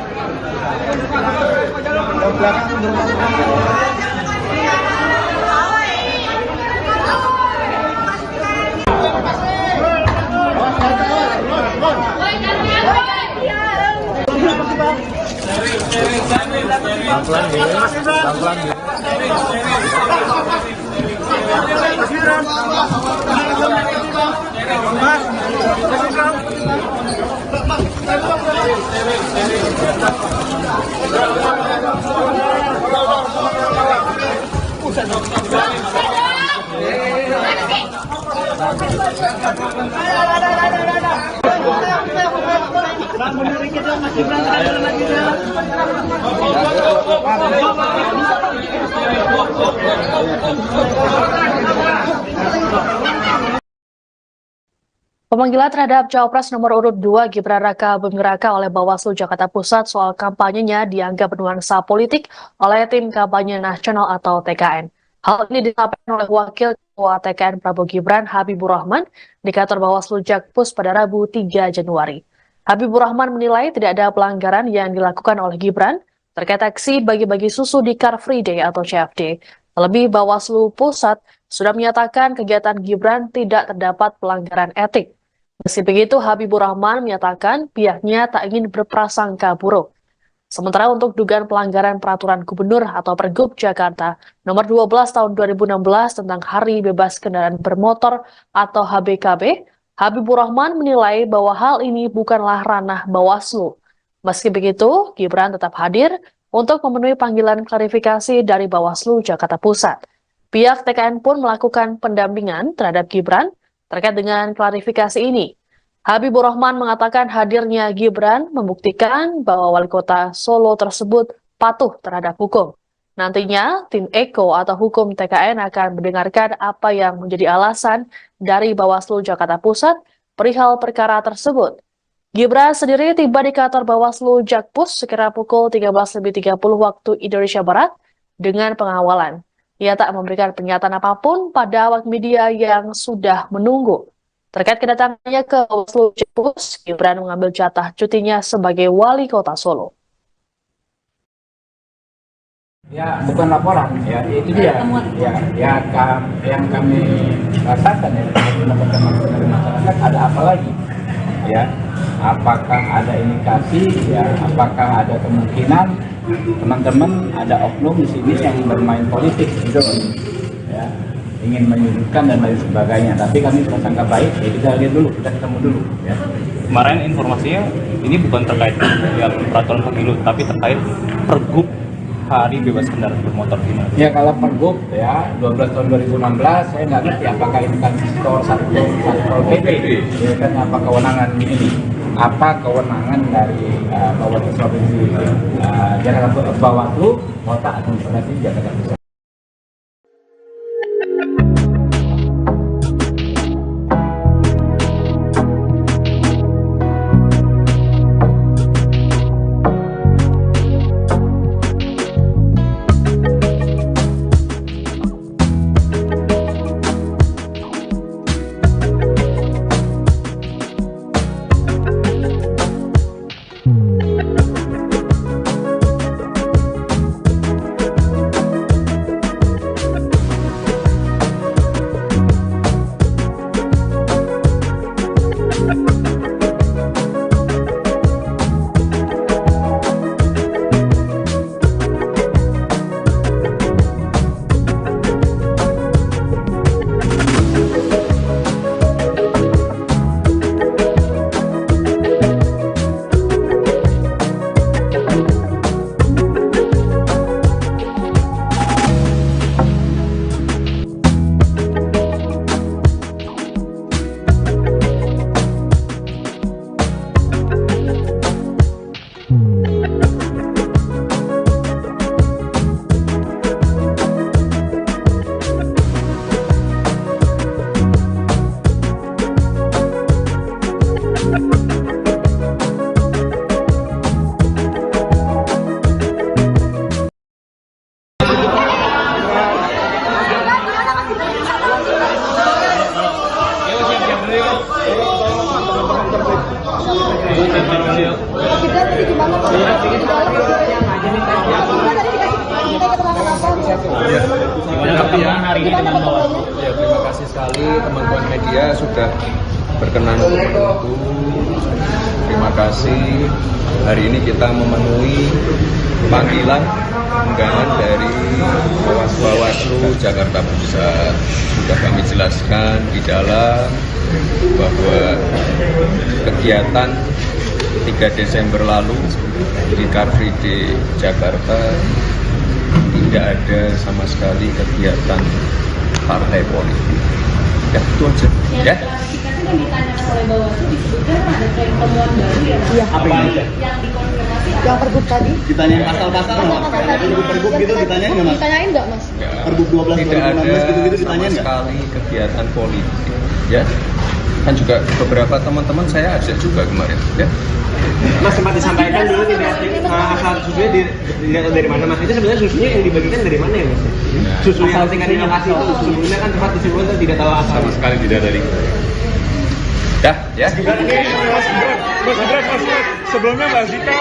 Pemanggilan terhadap Cawapres nomor urut 2 Gibran Raka Buming Raka oleh Bawaslu Jakarta Pusat soal kampanyenya dianggap bernuansa politik oleh Tim Kampanye Nasional atau TKN. Hal ini disampaikan oleh Wakil Ketua TKN Prabowo Gibran Habibur Rahman di kantor Bawaslu Jakpus pada Rabu 3 Januari. Habibur Rahman menilai tidak ada pelanggaran yang dilakukan oleh Gibran terkait aksi bagi-bagi susu di Car Free Day atau CFD. Terlebih Bawaslu Pusat sudah menyatakan kegiatan Gibran tidak terdapat pelanggaran etik. Meski begitu, Habibur Rahman menyatakan pihaknya tak ingin berprasangka buruk. Sementara untuk dugaan pelanggaran peraturan gubernur atau Pergub Jakarta nomor 12 tahun 2016 tentang Hari Bebas Kendaraan Bermotor atau HBKB, Habibur Rahman menilai bahwa hal ini bukanlah ranah Bawaslu. Meski begitu, Gibran tetap hadir untuk memenuhi panggilan klarifikasi dari Bawaslu Jakarta Pusat. Pihak TKN pun melakukan pendampingan terhadap Gibran terkait dengan klarifikasi ini. Habibur Rahman mengatakan hadirnya Gibran membuktikan bahwa wali kota Solo tersebut patuh terhadap hukum. Nantinya, tim Eko atau hukum TKN akan mendengarkan apa yang menjadi alasan dari Bawaslu Jakarta Pusat perihal perkara tersebut. Gibran sendiri tiba di kantor Bawaslu Jakpus sekira pukul 13.30 waktu Indonesia Barat dengan pengawalan. Ia tak memberikan pernyataan apapun pada awak media yang sudah menunggu. Terkait kedatangannya ke Bawaslu Jakpus, Gibran mengambil jatah cutinya sebagai wali kota Solo. Ya, bukan laporan, ya itu dia. Yang kami rasakan ya, mendapatkan masukan dari masyarakat, ada apa lagi? Ya, apakah ada indikasi? Ya, apakah ada kemungkinan teman-teman ada oknum di sini yang bermain politik gitu, ya, ingin menyudutkan dan lain sebagainya. Tapi kami prasangka baik, ya kita lihat dulu, kita ketemu dulu. Ya. Kemarin informasinya ini bukan terkait ya peraturan pemilu, tapi terkait Pergub Hari Bebas Kendaraan Bermotor gimana? Ya kalau Pergub ya 12 tahun 2016 saya nggak ngerti apakah ini kan Satpol PP, ya kan apa kewenangan ini? Apa kewenangan dari Bawaslu Provinsi Jakarta, Bawaslu Kota Administrasi Jakarta Pusat. hari ini dengan Bawaslu. Ya, terima kasih sekali teman-teman media sudah berkenan untuk menunggu. Terima kasih. Hari ini kita memenuhi panggilan undangan dari Bawaslu Jakarta Pusat. Sudah kami jelaskan di dalam bahwa kegiatan 3 Desember lalu di Car Free Day Jakarta tidak ada sama sekali kegiatan partai politik. Ya, itu aja. Ya. Klarifikasi yang ditanyakan oleh Bawaslu disebutkan ada tren temuan baru ya Mas? Iya. Apa ini? Yang dikonfirmasi Yang pergub tadi? Ditanyain pasal-pasal nggak? Pasal tadi. Pergub gitu ditanyain nggak Mas? Ditanyain nggak Mas? Ya. Pergub 12 Tidak 2016 ada gitu-gitu sama ditanyain nggak? sekali kegiatan politik. Ya. Kan juga beberapa teman-teman saya ajak juga kemarin. Ya. Mas sempat disampaikan dulu tidak asal susunya dilihat dari mana Mas? Itu sebenarnya susunya yang dibagikan dari mana ya Mas? Susu yang tingkat di lokasi itu sebelumnya kan sempat disebutkan tidak tahu asal. Sama sekali tidak dari. Dah, ya. Mas Gibran, sebelumnya Mbak Zita.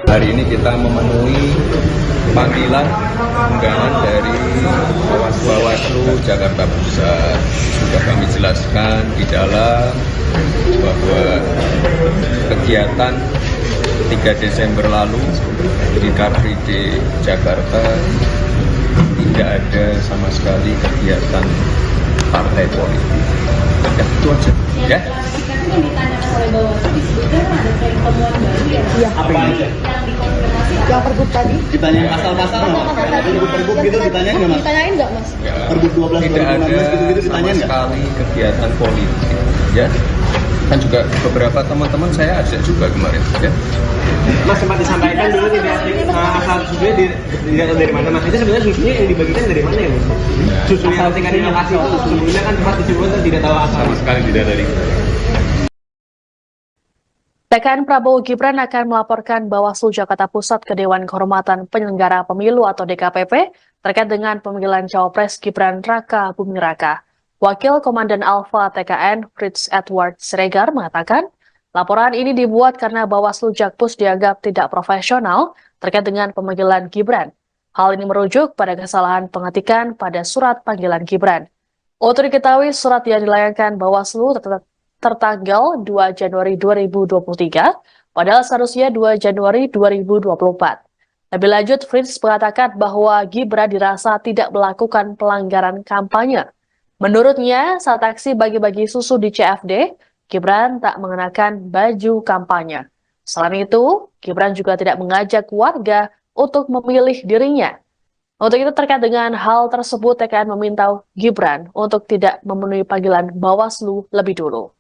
Hari ini kita memenuhi panggilan undangan dari Bawaslu Jakarta Pusat. Sudah kami jelaskan di dalam bahwa kegiatan 3 Desember lalu di Car Free Day Jakarta tidak ada sama sekali kegiatan partai politik. Ya, itu aja. Ya. klarifikasi yang ditanyakan oleh Bawaslu disebutkan ada tren temuan baru ya Mas? Iya. Apa ini? Yang dikonfirmasi Yang pergub tadi? Ditanyain pasal-pasal nggak? Pasal tadi. Pergub gitu ditanyain nggak Mas? Ditanyain nggak Mas? Ya. Pergub 12 Tidak ada 2016 gitu-gitu sama ditanyain nggak? sekali kegiatan politik. Ya. Kan juga beberapa teman-teman saya ajak juga kemarin. Ya. Mas sempat disampaikan dulu tidak asal susunya dilihat dari mana Mas? Itu sebenarnya susunya yang dibagikan dari mana ya Mas? Susu yang tingkat di lokasi itu sebelumnya kan sempat disebutkan tidak tahu asal. Sama sekali tidak dari. TKN Prabowo Gibran akan melaporkan Bawaslu Jakarta Pusat ke Dewan Kehormatan Penyelenggara Pemilu atau DKPP terkait dengan pemanggilan Cawapres Gibran Raka Buming Raka. Wakil Komandan Alfa TKN Fritz Edward Siregar mengatakan, laporan ini dibuat karena Bawaslu Jakpus dianggap tidak profesional terkait dengan pemanggilan Gibran. Hal ini merujuk pada kesalahan pengetikan pada surat panggilan Gibran. Untuk diketahui, surat yang dilayangkan Bawaslu tertanggal 2 Januari 2023, padahal seharusnya 2 Januari 2024. Lebih lanjut, Fritz mengatakan bahwa Gibran dirasa tidak melakukan pelanggaran kampanye. Menurutnya, saat aksi bagi-bagi susu di CFD, Gibran tak mengenakan baju kampanye. Selain itu, Gibran juga tidak mengajak warga untuk memilih dirinya. Untuk itu terkait dengan hal tersebut, TKN meminta Gibran untuk tidak memenuhi panggilan Bawaslu lebih dulu.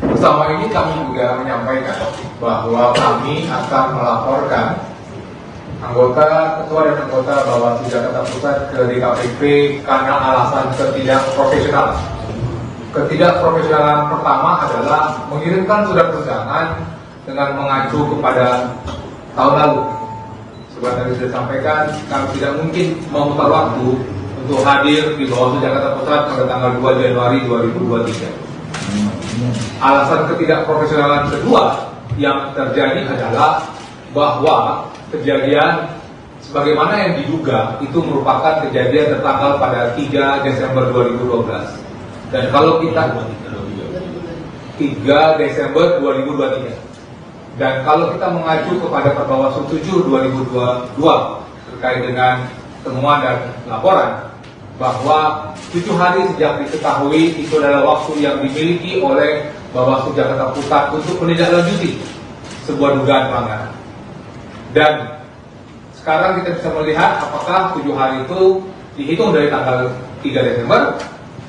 Bersama ini kami juga menyampaikan bahwa kami akan melaporkan ketua dan anggota Bawaslu Jakarta Pusat ke DKPP karena alasan ketidakprofesionalan. Ketidakprofesionalan pertama adalah mengirimkan surat undangan dengan mengacu kepada tahun lalu. Seperti tadi sudah sampaikan, kami tidak mungkin memutar waktu untuk hadir di Bawaslu Jakarta Pusat pada tanggal 2 Januari 2023. Alasan ketidakprofesionalan kedua yang terjadi adalah bahwa kejadian sebagaimana yang diduga itu merupakan kejadian tertanggal pada 3 Desember 2012. Dan kalau kita 3 Desember 2023. Dan kalau kita mengacu kepada Perbawaslu 7 2022 terkait dengan temuan dan laporan bahwa 7 hari sejak diketahui itu adalah waktu yang dimiliki oleh Bawaslu Jakarta Pusat untuk menindaklanjuti sebuah dugaan pelanggaran. Dan sekarang kita bisa melihat apakah 7 hari itu dihitung dari tanggal 3 Desember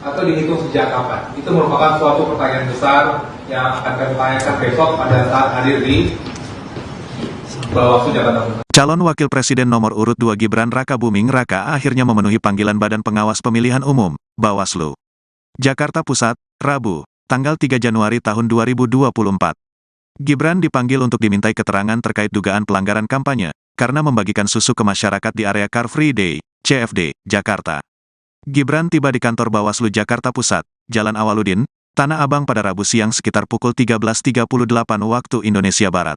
atau dihitung sejak kapan. Itu merupakan suatu pertanyaan besar yang akan kami tanyakan besok pada saat hadir di Bawaslu Jakarta Pusat. Calon Wakil Presiden nomor urut 2 Gibran Raka Buming Raka akhirnya memenuhi panggilan Badan Pengawas Pemilihan Umum, Bawaslu. Jakarta Pusat, Rabu, tanggal 3 Januari tahun 2024. Gibran dipanggil untuk dimintai keterangan terkait dugaan pelanggaran kampanye, karena membagikan susu ke masyarakat di area Car Free Day, CFD, Jakarta. Gibran tiba di kantor Bawaslu Jakarta Pusat, Jalan Awaludin, Tanah Abang pada Rabu siang sekitar pukul 13.38 waktu Indonesia Barat.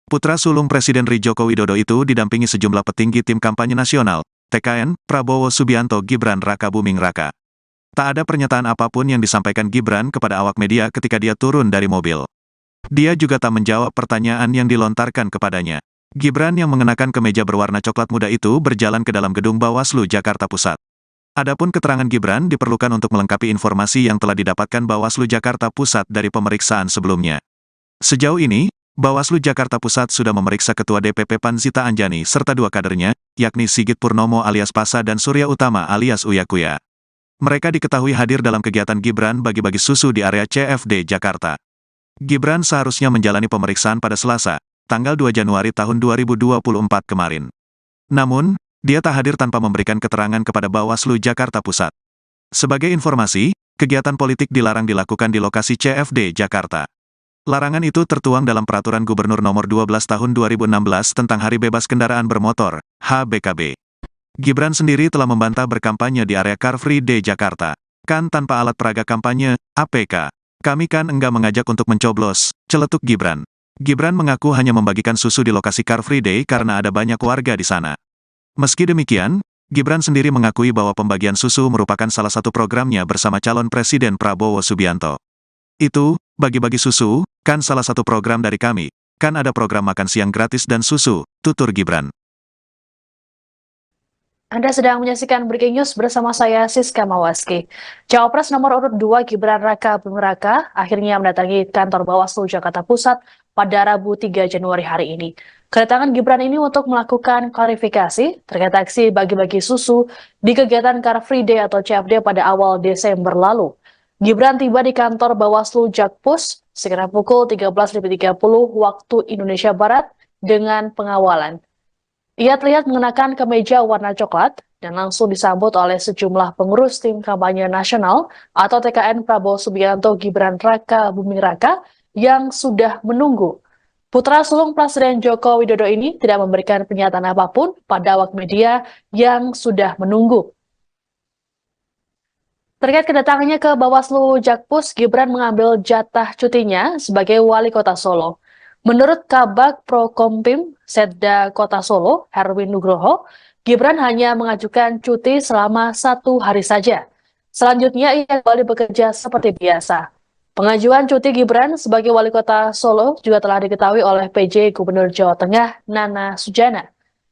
Putra sulung Presiden RI Joko Widodo itu didampingi sejumlah petinggi tim kampanye nasional, TKN, Prabowo Subianto Gibran Raka Buming Raka. Tak ada pernyataan apapun yang disampaikan Gibran kepada awak media ketika dia turun dari mobil. Dia juga tak menjawab pertanyaan yang dilontarkan kepadanya. Gibran yang mengenakan kemeja berwarna coklat muda itu berjalan ke dalam gedung Bawaslu Jakarta Pusat. Adapun keterangan Gibran diperlukan untuk melengkapi informasi yang telah didapatkan Bawaslu Jakarta Pusat dari pemeriksaan sebelumnya. Sejauh ini, Bawaslu Jakarta Pusat sudah memeriksa Ketua DPP PAN Zita Anjani serta 2 kadernya, yakni Sigit Purnomo alias Pasa dan Surya Utama alias Uya Kuya. Mereka diketahui hadir dalam kegiatan Gibran bagi-bagi susu di area CFD Jakarta. Gibran seharusnya menjalani pemeriksaan pada Selasa, tanggal 2 Januari tahun 2024 kemarin. Namun, dia tak hadir tanpa memberikan keterangan kepada Bawaslu Jakarta Pusat. Sebagai informasi, kegiatan politik dilarang dilakukan di lokasi CFD Jakarta. Larangan itu tertuang dalam Peraturan Gubernur Nomor 12 Tahun 2016 tentang Hari Bebas Kendaraan Bermotor, HBKB. Gibran sendiri telah membantah berkampanye di area Car Free Day Jakarta. Kan tanpa alat peraga kampanye, APK. Kami kan enggak mengajak untuk mencoblos, celetuk Gibran. Gibran mengaku hanya membagikan susu di lokasi Car Free Day karena ada banyak warga di sana. Meski demikian, Gibran sendiri mengakui bahwa pembagian susu merupakan salah satu programnya bersama calon Presiden Prabowo Subianto. Itu, bagi-bagi susu, kan salah satu program dari kami, kan ada program makan siang gratis dan susu, tutur Gibran. Anda sedang menyaksikan Breaking News bersama saya Siska Mawaski. Cawapres nomor urut 2 Gibran Raka Buming Raka akhirnya mendatangi kantor Bawaslu Jakarta Pusat pada Rabu 3 Januari hari ini. Kedatangan Gibran ini untuk melakukan klarifikasi terkait aksi bagi-bagi susu di kegiatan Car Free Day atau CFD pada awal Desember lalu. Gibran tiba di kantor Bawaslu Jakpus sekitar pukul 13.30 waktu Indonesia Barat dengan pengawalan. Ia terlihat mengenakan kemeja warna coklat dan langsung disambut oleh sejumlah pengurus tim kampanye nasional atau TKN Prabowo Subianto Gibran Raka Buming Raka yang sudah menunggu. Putra sulung Presiden Joko Widodo ini tidak memberikan pernyataan apapun pada awak media yang sudah menunggu. Terkait kedatangannya ke Bawaslu Jakpus, Gibran mengambil jatah cutinya sebagai wali kota Solo. Menurut Kabag Prokompim Setda Kota Solo, Herwin Nugroho, Gibran hanya mengajukan cuti selama 1 hari saja. Selanjutnya ia kembali bekerja seperti biasa. Pengajuan cuti Gibran sebagai wali kota Solo juga telah diketahui oleh PJ Gubernur Jawa Tengah, Nana Sujana.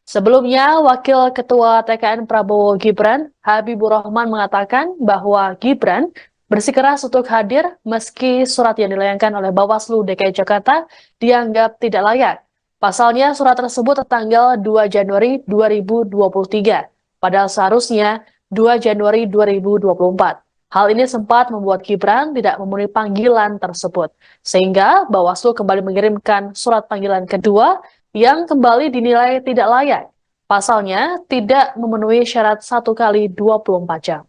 Sebelumnya, Wakil Ketua TKN Prabowo Gibran, Habibur Rahman mengatakan bahwa Gibran bersikeras untuk hadir meski surat yang dilayangkan oleh Bawaslu DKI Jakarta dianggap tidak layak. Pasalnya surat tersebut tertanggal 2 Januari 2023, padahal seharusnya 2 Januari 2024. Hal ini sempat membuat Gibran tidak memenuhi panggilan tersebut, sehingga Bawaslu kembali mengirimkan surat panggilan kedua yang kembali dinilai tidak layak. Pasalnya tidak memenuhi syarat 1 kali 24 jam.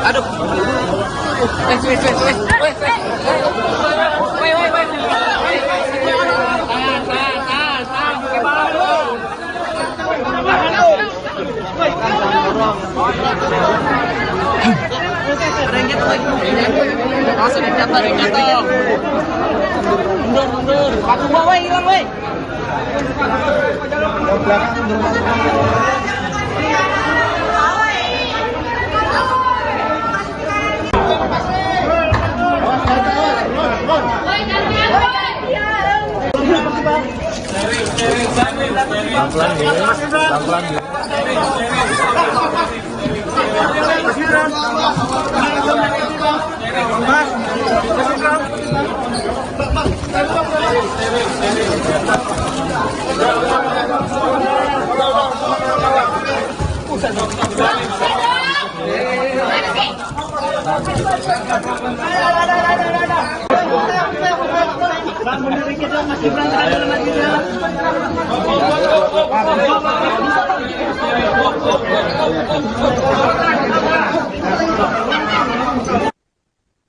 Aduh. jatuh. Mundur. Batu bawah hilang, woi.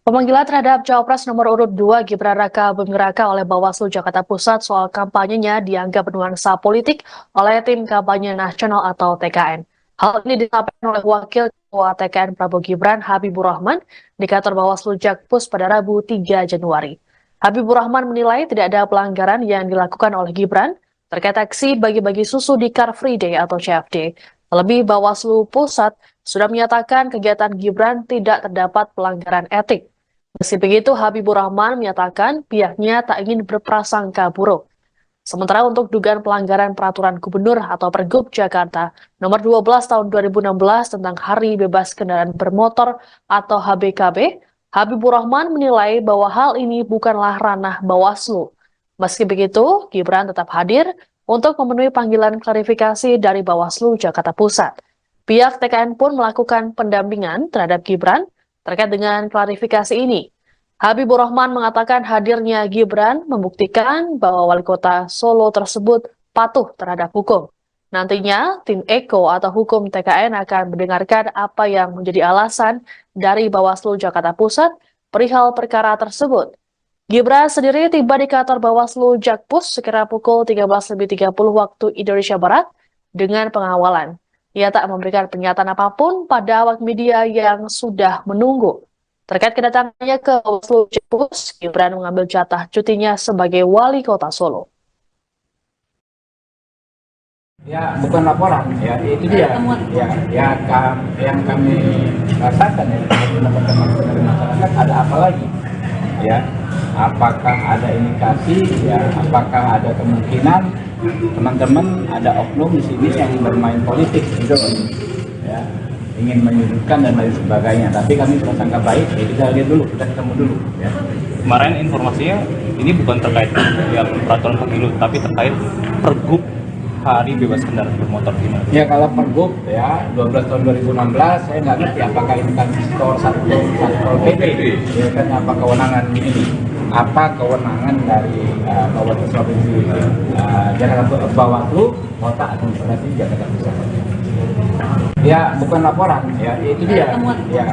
Pemanggilan terhadap Cawapres nomor urut 2 Gibran Raka Buming Raka oleh Bawaslu Jakarta Pusat soal kampanyenya dianggap bernuansa politik oleh Tim Kampanye Nasional atau TKN. Hal ini disampaikan oleh Wakil Ketua TKN Prabowo Gibran Habibur Rahman di kantor Bawaslu Jakpus pada Rabu 3 Januari. Habibur Rahman menilai tidak ada pelanggaran yang dilakukan oleh Gibran terkait aksi bagi-bagi susu di Car Free Day atau CFD. Terlebih Bawaslu Pusat sudah menyatakan kegiatan Gibran tidak terdapat pelanggaran etik. Meski begitu, Habibur Rahman menyatakan pihaknya tak ingin berprasangka buruk. Sementara untuk dugaan pelanggaran peraturan gubernur atau Pergub Jakarta nomor 12 tahun 2016 tentang Hari Bebas Kendaraan Bermotor atau HBKB, Habibur Rahman menilai bahwa hal ini bukanlah ranah Bawaslu. Meski begitu, Gibran tetap hadir untuk memenuhi panggilan klarifikasi dari Bawaslu Jakarta Pusat. Pihak TKN pun melakukan pendampingan terhadap Gibran terkait dengan klarifikasi ini. Habibur Rahman mengatakan hadirnya Gibran membuktikan bahwa wali kota Solo tersebut patuh terhadap hukum. Nantinya, tim Eko atau hukum TKN akan mendengarkan apa yang menjadi alasan dari Bawaslu Jakarta Pusat perihal perkara tersebut. Gibran sendiri tiba di kantor Bawaslu Jakpus sekira pukul 13.30 waktu Indonesia Barat dengan pengawalan. Ia tak memberikan pernyataan apapun pada awak media yang sudah menunggu. Terkait kedatangannya ke Bawaslu Jakpus, Gibran mengambil jatah cutinya sebagai wali kota Solo. Ya, bukan laporan, ya itu dia. Yang kami rasakan ya, teman-teman masyarakat ada apa lagi? Ya, apakah ada indikasi? Ya, apakah ada kemungkinan teman-teman ada oknum di sini yang bermain politik gitu, ya, ingin menyudutkan dan lain sebagainya. Tapi kami bersangka baik, ya kita lihat dulu, kita ketemu dulu. Ya. Kemarin informasinya ini bukan terkait yang peraturan pemilu, tapi terkait Pergub Hari Bebas Kendaraan Bermotor gimana? Ya kalau Pergub ya 12 tahun 2016 saya nggak ngerti apakah ini kan skor satu PP, ya kan apa kewenangan ini? Apa kewenangan dari Bawaslu Provinsi Jakarta Bawaslu Kota Administrasi Jakarta Pusat? Ya bukan laporan, ya itu dia. Ya.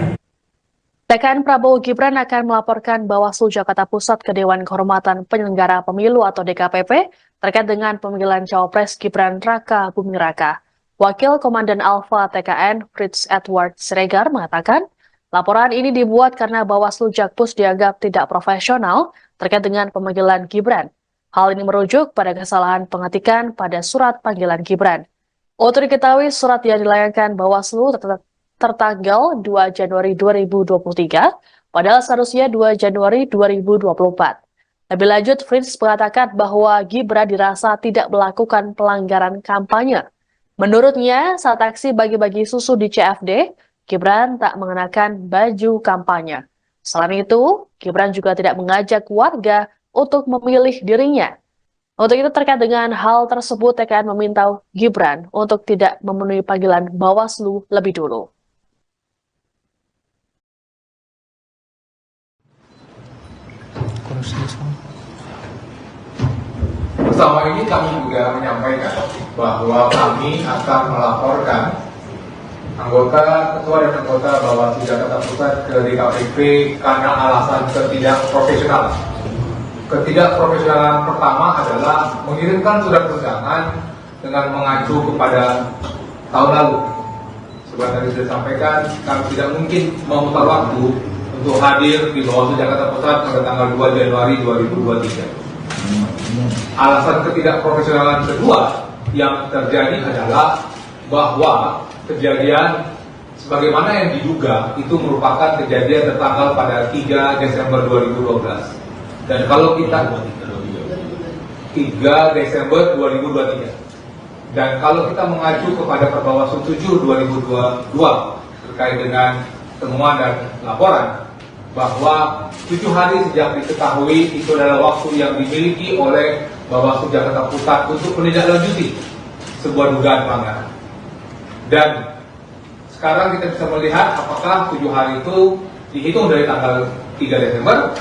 TKN Prabowo Gibran akan melaporkan Bawaslu Jakarta Pusat ke Dewan Kehormatan Penyelenggara Pemilu atau DKPP terkait dengan pemanggilan Cawapres Gibran Raka Buming Raka. Wakil Komandan Alfa TKN Fritz Edward Siregar mengatakan, laporan ini dibuat karena Bawaslu Jakpus dianggap tidak profesional terkait dengan pemanggilan Gibran. Hal ini merujuk pada kesalahan pengetikan pada surat panggilan Gibran. Untuk diketahui, surat yang dilayangkan Bawaslu tertanggal 2 Januari 2023, padahal seharusnya 2 Januari 2024. Lebih lanjut, Fritz mengatakan bahwa Gibran dirasa tidak melakukan pelanggaran kampanye. Menurutnya, saat aksi bagi-bagi susu di CFD, Gibran tak mengenakan baju kampanye. Selain itu, Gibran juga tidak mengajak warga untuk memilih dirinya. Untuk itu terkait dengan hal tersebut, TKN meminta Gibran untuk tidak memenuhi panggilan Bawaslu lebih dulu. Bersama ini kami juga menyampaikan bahwa kami akan melaporkan anggota ketua dan anggota Bawaslu Jakarta Pusat ke DKPP karena alasan ketidakprofesionalan. Ketidakprofesionalan pertama adalah mengirimkan surat undangan dengan mengacu kepada tahun lalu. Seperti tadi sudah disampaikan, kami tidak mungkin memutar waktu untuk hadir di Bawaslu Jakarta Pusat pada tanggal 2 Januari 2023. Alasan ketidakprofesionalan kedua yang terjadi adalah bahwa kejadian sebagaimana yang diduga itu merupakan kejadian tertanggal pada 3 Desember 2012. Dan kalau kita 3 Desember 2023. Dan kalau kita mengacu kepada Perbawaslu 7 2022 terkait dengan temuan dan laporan bahwa 7 hari sejak diketahui itu adalah waktu yang dimiliki oleh Bawaslu Jakarta Pusat untuk menindaklanjuti sebuah dugaan pelanggaran. Dan sekarang kita bisa melihat apakah 7 hari itu dihitung dari tanggal 3 Desember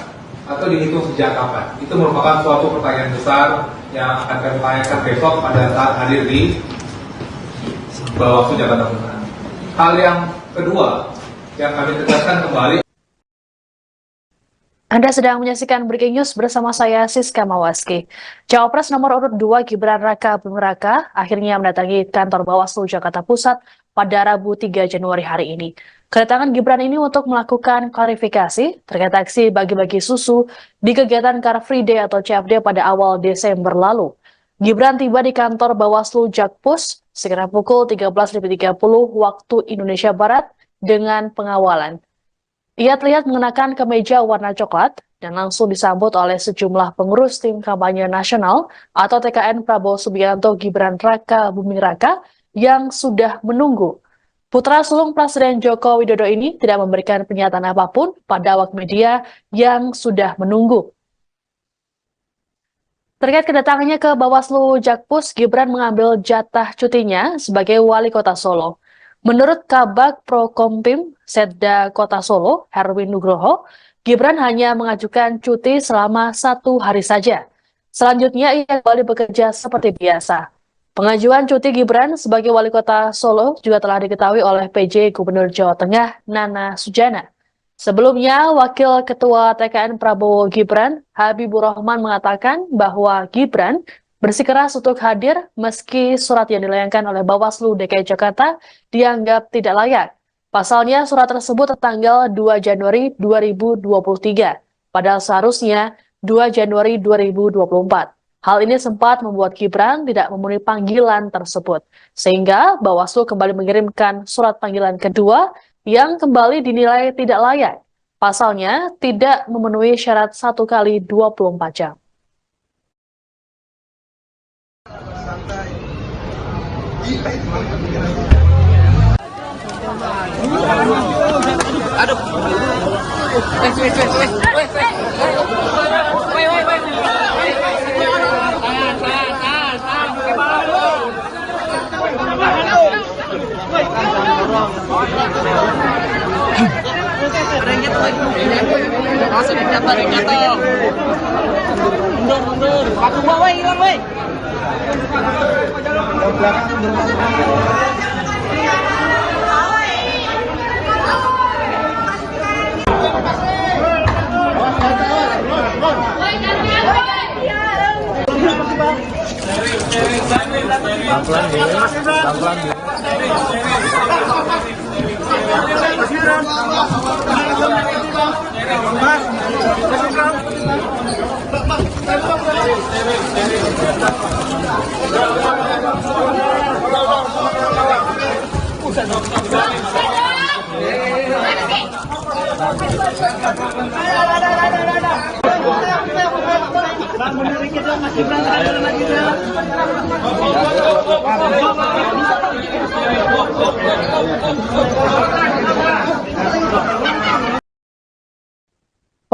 atau dihitung sejak kapan. Itu merupakan suatu pertanyaan besar yang akan kami tanyakan besok pada saat hadir di Bawaslu Jakarta Pusat. Hal yang kedua yang kami tegaskan kembali. Anda sedang menyaksikan Breaking News bersama saya Siska Mawaski. Cawapres nomor urut 2 Gibran Raka Buming Raka akhirnya mendatangi kantor Bawaslu Jakarta Pusat pada Rabu 3 Januari hari ini. Kedatangan Gibran ini untuk melakukan klarifikasi terkait aksi bagi-bagi susu di kegiatan Car Free Day atau CFD pada awal Desember lalu. Gibran tiba di kantor Bawaslu Jakpus sekitar pukul 13.30 waktu Indonesia Barat dengan pengawalan. Ia terlihat mengenakan kemeja warna coklat dan langsung disambut oleh sejumlah pengurus tim kampanye nasional atau TKN Prabowo Subianto Gibran Raka Buming Raka yang sudah menunggu. Putra sulung Presiden Joko Widodo ini tidak memberikan pernyataan apapun pada awak media yang sudah menunggu. Terkait kedatangannya ke Bawaslu Jakpus, Gibran mengambil jatah cutinya sebagai wali kota Solo. Menurut Kabag Prokompim Setda Kota Solo, Herwin Nugroho, Gibran hanya mengajukan cuti selama 1 hari saja. Selanjutnya ia kembali bekerja seperti biasa. Pengajuan cuti Gibran sebagai wali kota Solo juga telah diketahui oleh PJ Gubernur Jawa Tengah Nana Sujana. Sebelumnya, Wakil Ketua TKN Prabowo Gibran, Habibur Rahman mengatakan bahwa Gibran bersikeras untuk hadir meski surat yang dilayangkan oleh Bawaslu DKI Jakarta dianggap tidak layak. Pasalnya surat tersebut tertanggal 2 Januari 2023, padahal seharusnya 2 Januari 2024. Hal ini sempat membuat Gibran tidak memenuhi panggilan tersebut, sehingga Bawaslu kembali mengirimkan surat panggilan kedua yang kembali dinilai tidak layak. Pasalnya tidak memenuhi syarat 1 kali 24 jam. Aduh. Mundur. Patung bawa hilang, woi.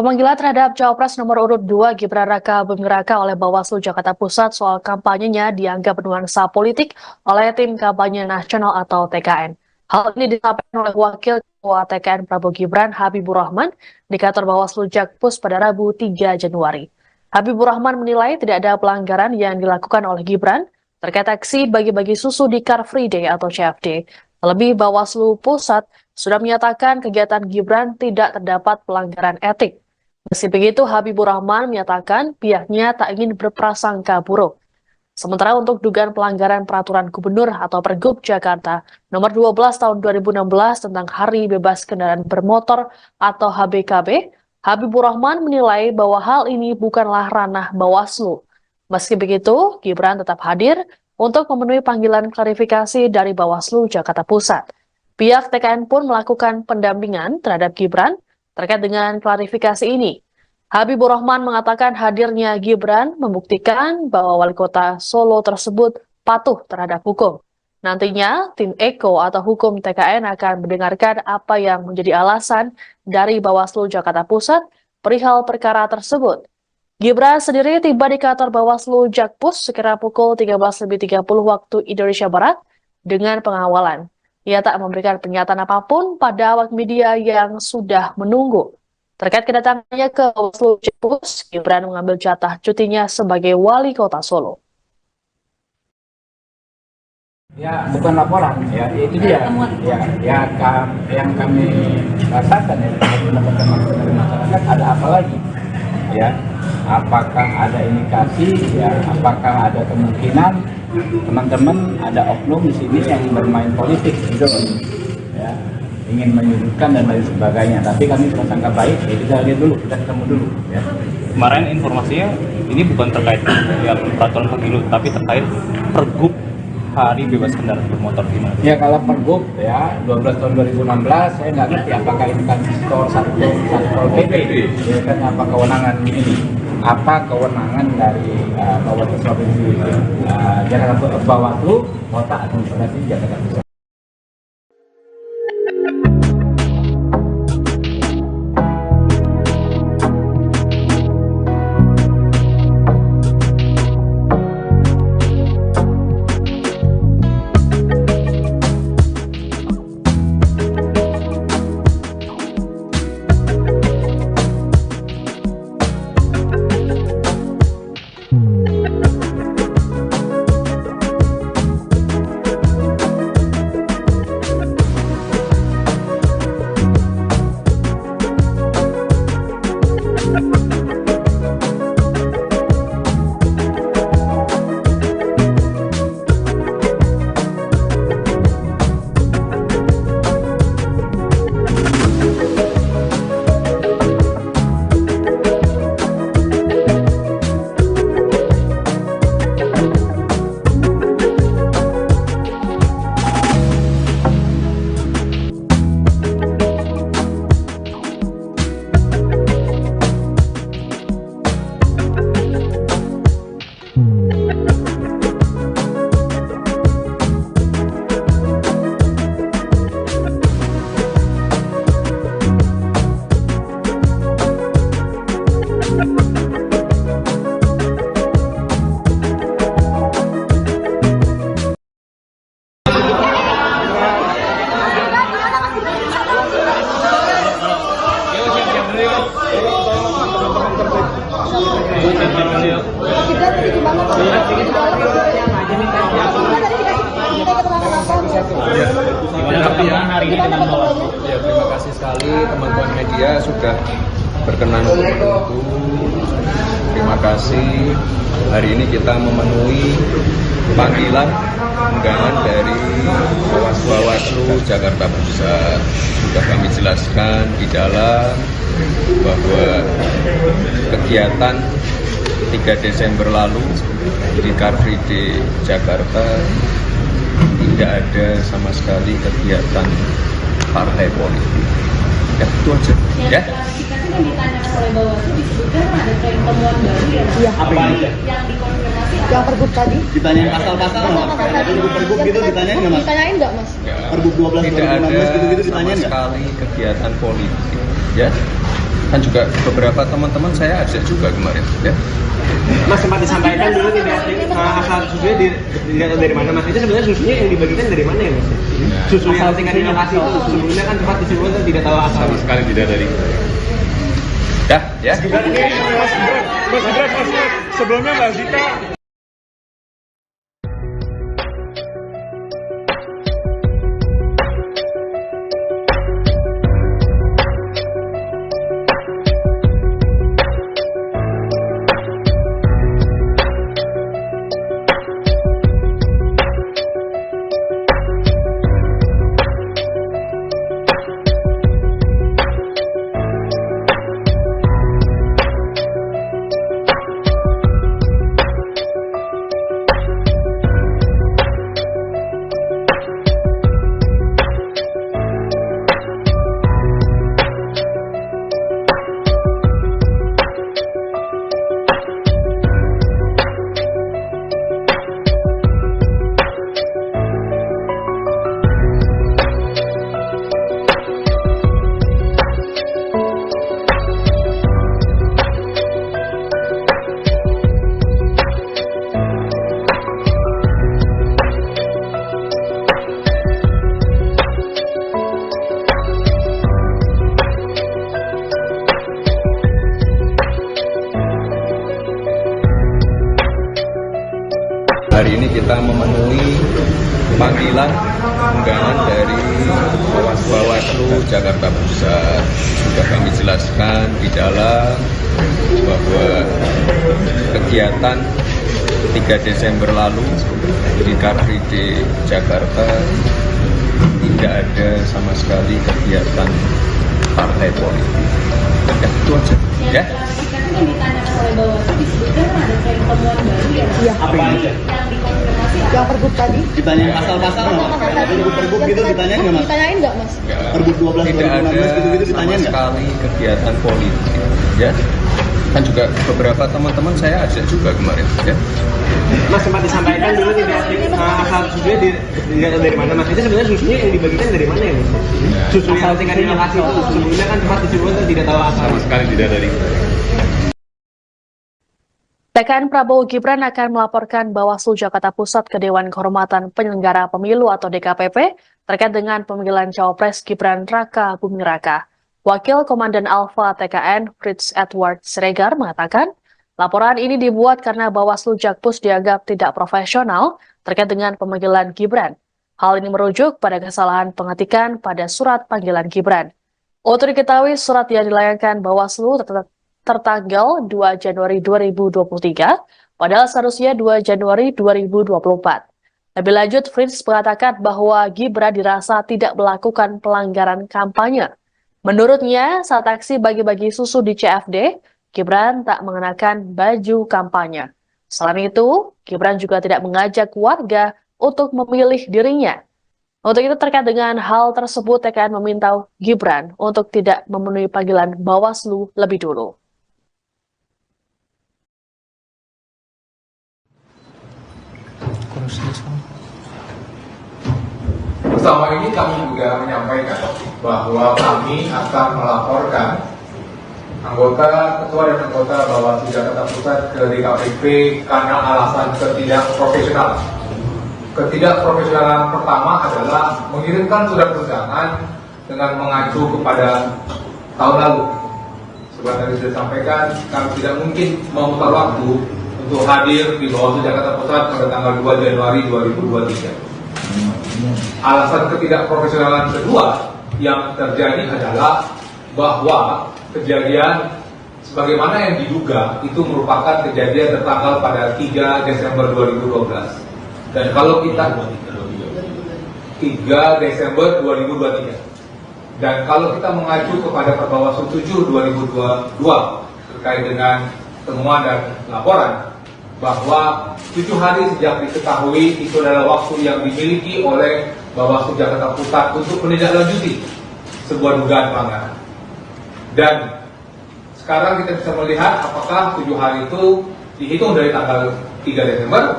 Pemanggilan terhadap Cawapres nomor urut 2 Gibran Raka Buming Raka oleh Bawaslu Jakarta Pusat soal kampanyenya dianggap bernuansa politik oleh tim kampanye nasional atau TKN. Hal ini disampaikan oleh Wakil Ketua TKN Prabowo Gibran Habibur Rahman di kantor Bawaslu Jakpus pada Rabu 3 Januari. Habibur Rahman menilai tidak ada pelanggaran yang dilakukan oleh Gibran terkait aksi bagi-bagi susu di Car Free Day atau CFD. Terlebih Bawaslu Pusat sudah menyatakan kegiatan Gibran tidak terdapat pelanggaran etik. Meski begitu, Habibur Rahman menyatakan pihaknya tak ingin berprasangka buruk. Sementara untuk dugaan pelanggaran peraturan gubernur atau Pergub Jakarta nomor 12 tahun 2016 tentang Hari Bebas Kendaraan Bermotor atau HBKB, Habibur Rahman menilai bahwa hal ini bukanlah ranah Bawaslu. Meski begitu, Gibran tetap hadir untuk memenuhi panggilan klarifikasi dari Bawaslu Jakarta Pusat. Pihak TKN pun melakukan pendampingan terhadap Gibran terkait dengan klarifikasi ini. Habibur Rahman mengatakan hadirnya Gibran membuktikan bahwa wali kota Solo tersebut patuh terhadap hukum. Nantinya, tim Eko atau hukum TKN akan mendengarkan apa yang menjadi alasan dari Bawaslu Jakarta Pusat perihal perkara tersebut. Gibran sendiri tiba di kantor Bawaslu Jakpus sekira pukul 13.30 waktu Indonesia Barat dengan pengawalan. Ia tak memberikan pernyataan apapun pada awak media yang sudah menunggu. Terkait kedatangannya ke Bawaslu Jakpus, Gibran mengambil jatah cutinya sebagai wali kota Solo. Ya, bukan laporan, ya itu dia. Yang kami rasakan ya, mendapatkan masukan dari masyarakat, ada apa lagi? Ya, apakah ada indikasi? Ya, apakah ada kemungkinan teman-teman ada oknum di sini yang bermain politik, gitu, ya, ingin menyudutkan dan lain sebagainya. Tapi kami prasangka baik, ya kita lihat dulu, kita ketemu dulu. Ya. Kemarin informasinya ini bukan terkait ya peraturan pemilu, tapi terkait Pergub Hari Bebas Kendaraan Bermotor gimana? Ya kalau Pergub ya 12 tahun 2016 saya nggak ngerti apakah ini kan Satpol PP, ya kan apa kewenangan ini? Apa kewenangan dari Bawaslu Provinsi Jakarta Bawaslu Kota Administrasi Jakarta Pusat? Ya, terima kasih sekali teman-teman media sudah berkenan untuk menunggu. Terima kasih. Hari ini kita memenuhi panggilan undangan dari Bawaslu Jakarta Pusat. Sudah kami jelaskan di dalam bahwa kegiatan 3 Desember lalu di Car Free Day Jakarta tidak ada sama sekali kegiatan partai politik. Ya, itu aja. Ya. Klarifikasi yang ditanyakan oleh Bawaslu disebutkan ada tren temuan baru ya. Iya. Apa ini? Yang dikonfirmasi Yang Pergub tadi? Ditanyain pasal-pasal nggak? Pasal tadi. Pergub gitu ditanyain nggak mas? Ditanyain nggak mas? Ya, Pergub 12 tidak 2016 ada gitu-gitu sama ditanyain nggak? sekali kegiatan politik. Ya. Kan juga beberapa teman-teman saya ajak juga kemarin. Ya. Mas sempat disampaikan dulu tidak asal susunya dilihat dari mana mas? Itu sebenarnya susunya yang dibagikan dari mana ya mas? Susu yang tingkat di lokasi itu sebelumnya kan sempat disebutkan tidak tahu asal. Sama sekali tidak dari. Dah, ya. Mas Gibran, sebelumnya Mbak Zita ini kita memenuhi panggilan undangan dari Bawaslu Jakarta Pusat. Sudah kami jelaskan di dalam bahwa kegiatan 3 Desember lalu di Car Free Day Jakarta tidak ada sama sekali kegiatan partai politik. Ya, itu aja. Ya. Kan ditanyakan oleh Bawaslu disebutkan ada tren temuan baru ya. Iya. Apa aja? Yang dikonfirmasi Yang pergub tadi. Ditanya pasal-pasal nggak? Pergub gitu ditanya nggak mas? Ditanyain nggak mas? Pergub 12 Tidak 2016 ada gitu-gitu sama ditanya nggak? sekali kegiatan politik. Ya. Kan juga beberapa teman-teman saya ajak juga kemarin. Ya. Mas sempat disampaikan dulu tidak asal susunya dilihat dari mana mas? Itu sebenarnya susunya yang dibagikan dari mana ya mas? Susu yang tingkat lokasi itu sebelumnya kan sempat disebutkan tidak tahu asal. Sama sekali tidak dari. TKN Prabowo Gibran akan melaporkan Bawaslu Jakarta Pusat ke Dewan Kehormatan Penyelenggara Pemilu atau DKPP terkait dengan pemanggilan Cawapres Gibran Raka Buming Raka. Wakil Komandan Alfa TKN Fritz Edward Siregar mengatakan, laporan ini dibuat karena Bawaslu Jakpus dianggap tidak profesional terkait dengan pemanggilan Gibran. Hal ini merujuk pada kesalahan pengetikan pada surat panggilan Gibran. Untuk diketahui, surat yang dilayangkan Bawaslu tertanggal 2 Januari 2023, padahal seharusnya 2 Januari 2024. Lebih lanjut, Fritz mengatakan bahwa Gibran dirasa tidak melakukan pelanggaran kampanye. Menurutnya, saat aksi bagi-bagi susu di CFD, Gibran tak mengenakan baju kampanye. Selain itu, Gibran juga tidak mengajak warga untuk memilih dirinya. Untuk itu terkait dengan hal tersebut, TKN meminta Gibran untuk tidak memenuhi panggilan Bawaslu lebih dulu. Bersama ini kami juga menyampaikan bahwa kami akan melaporkan ketua dan anggota Bawaslu Jakarta Pusat ke DKPP karena alasan ketidakprofesionalan. Ketidakprofesionalan pertama adalah mengirimkan surat undangan dengan mengacu kepada tahun lalu. Seperti tadi sudah sampaikan, kami tidak mungkin memutar waktu untuk hadir di Bawaslu Jakarta Pusat pada tanggal 2 Januari 2023. Alasan ketidakprofesionalan kedua yang terjadi adalah bahwa kejadian sebagaimana yang diduga itu merupakan kejadian tertanggal pada 3 Desember 2012. Dan kalau kita 3 Desember 2023. Dan kalau kita mengacu kepada Perbawaslu 7 2022 terkait dengan temuan dan laporan bahwa 7 hari sejak diketahui itu adalah waktu yang dimiliki oleh Bawaslu Jakarta Pusat untuk menindaklanjuti sebuah dugaan pelanggaran. Dan sekarang kita bisa melihat apakah 7 hari itu dihitung dari tanggal 3 Desember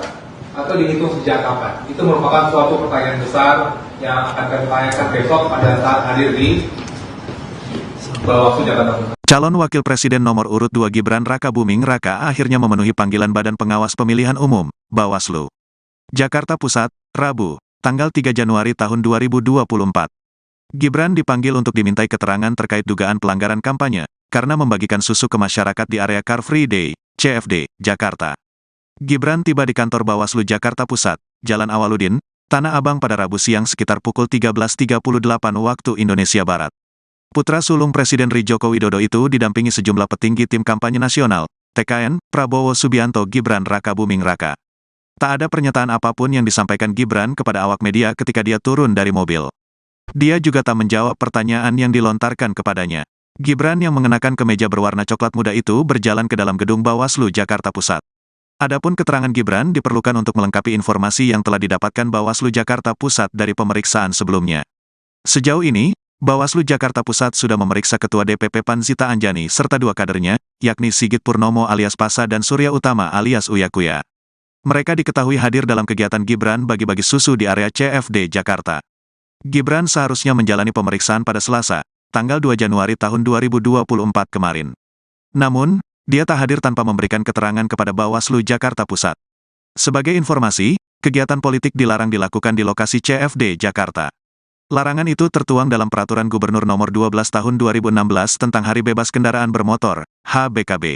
atau dihitung sejak kapan. Itu merupakan suatu pertanyaan besar yang akan kami tanyakan besok pada saat hadir di Bawaslu Jakarta Pusat. Calon Wakil Presiden nomor urut 2 Gibran Raka Buming Raka akhirnya memenuhi panggilan Badan Pengawas Pemilihan Umum, Bawaslu. Jakarta Pusat, Rabu, tanggal 3 Januari tahun 2024. Gibran dipanggil untuk dimintai keterangan terkait dugaan pelanggaran kampanye, karena membagikan susu ke masyarakat di area Car Free Day, CFD, Jakarta. Gibran tiba di kantor Bawaslu Jakarta Pusat, Jalan Awaludin, Tanah Abang pada Rabu siang sekitar pukul 13.38 waktu Indonesia Barat. Putra sulung Presiden RI Joko Widodo itu didampingi sejumlah petinggi tim kampanye nasional, TKN, Prabowo Subianto Gibran Raka Buming Raka. Tak ada pernyataan apapun yang disampaikan Gibran kepada awak media ketika dia turun dari mobil. Dia juga tak menjawab pertanyaan yang dilontarkan kepadanya. Gibran yang mengenakan kemeja berwarna coklat muda itu berjalan ke dalam gedung Bawaslu Jakarta Pusat. Adapun keterangan Gibran diperlukan untuk melengkapi informasi yang telah didapatkan Bawaslu Jakarta Pusat dari pemeriksaan sebelumnya. Sejauh ini, Bawaslu Jakarta Pusat sudah memeriksa Ketua DPP PAN Zita Anjani serta 2 kadernya, yakni Sigit Purnomo alias Pasa dan Surya Utama alias Uya Kuya. Mereka diketahui hadir dalam kegiatan Gibran bagi-bagi susu di area CFD Jakarta. Gibran seharusnya menjalani pemeriksaan pada Selasa, tanggal 2 Januari tahun 2024 kemarin. Namun, dia tak hadir tanpa memberikan keterangan kepada Bawaslu Jakarta Pusat. Sebagai informasi, kegiatan politik dilarang dilakukan di lokasi CFD Jakarta. Larangan itu tertuang dalam Peraturan Gubernur Nomor 12 Tahun 2016 tentang Hari Bebas Kendaraan Bermotor, HBKB.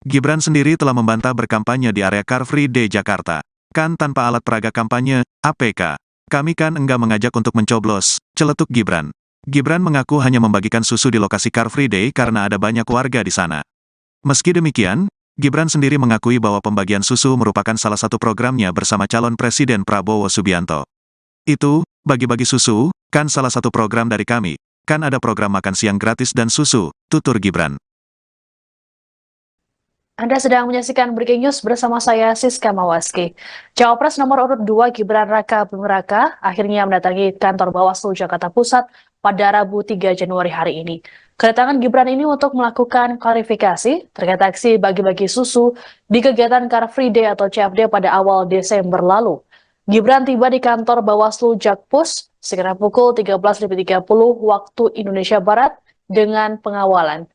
Gibran sendiri telah membantah berkampanye di area Car Free Day Jakarta. Kan tanpa alat peraga kampanye, APK. Kami kan enggak mengajak untuk mencoblos, celetuk Gibran. Gibran mengaku hanya membagikan susu di lokasi Car Free Day karena ada banyak warga di sana. Meski demikian, Gibran sendiri mengakui bahwa pembagian susu merupakan salah satu programnya bersama calon Presiden Prabowo Subianto. Itu, bagi-bagi susu, kan salah satu program dari kami. Kan ada program makan siang gratis dan susu, tutur Gibran. Anda sedang menyaksikan Breaking News bersama saya, Siska Mawaski. Cawapres nomor urut 2 Gibran Raka Buming Raka akhirnya mendatangi kantor Bawaslu Jakarta Pusat pada Rabu 3 Januari hari ini. Kedatangan Gibran ini untuk melakukan klarifikasi terkait aksi bagi-bagi susu di kegiatan Car Free Day atau CFD pada awal Desember lalu. Gibran tiba di kantor Bawaslu Jakpus sekitar pukul 13.30 waktu Indonesia Barat dengan pengawalan.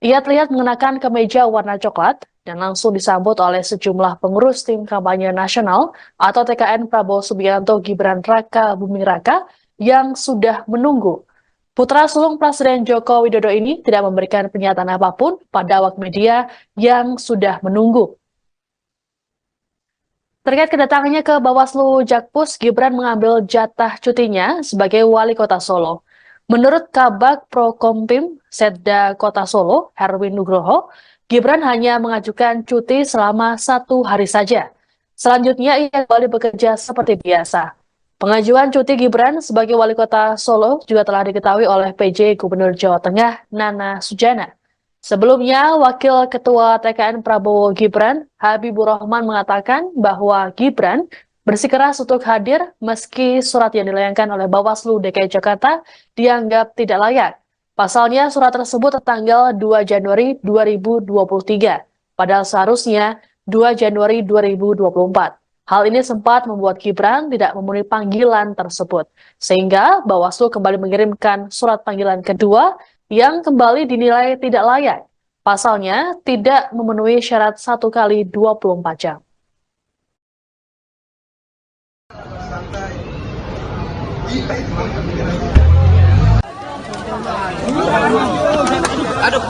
Ia terlihat mengenakan kemeja warna coklat dan langsung disambut oleh sejumlah pengurus tim kampanye nasional atau TKN Prabowo Subianto Gibran Raka Buming Raka yang sudah menunggu. Putra sulung Presiden Joko Widodo ini tidak memberikan pernyataan apapun pada awak media yang sudah menunggu. Terkait kedatangannya ke Bawaslu Jakpus, Gibran mengambil jatah cutinya sebagai wali kota Solo. Menurut Kabag Prokompim Setda Kota Solo, Herwin Nugroho, Gibran hanya mengajukan cuti selama 1 hari saja. Selanjutnya ia kembali bekerja seperti biasa. Pengajuan cuti Gibran sebagai wali kota Solo juga telah diketahui oleh PJ Gubernur Jawa Tengah, Nana Sujana. Sebelumnya, Wakil Ketua TKN Prabowo Gibran, Habibur Rahman mengatakan bahwa Gibran bersikeras untuk hadir meski surat yang dilayangkan oleh Bawaslu DKI Jakarta dianggap tidak layak. Pasalnya surat tersebut tertanggal 2 Januari 2023, padahal seharusnya 2 Januari 2024. Hal ini sempat membuat Gibran tidak memenuhi panggilan tersebut, sehingga Bawaslu kembali mengirimkan surat panggilan kedua yang kembali dinilai tidak layak. Pasalnya tidak memenuhi syarat 1 kali 24 jam. Aduh.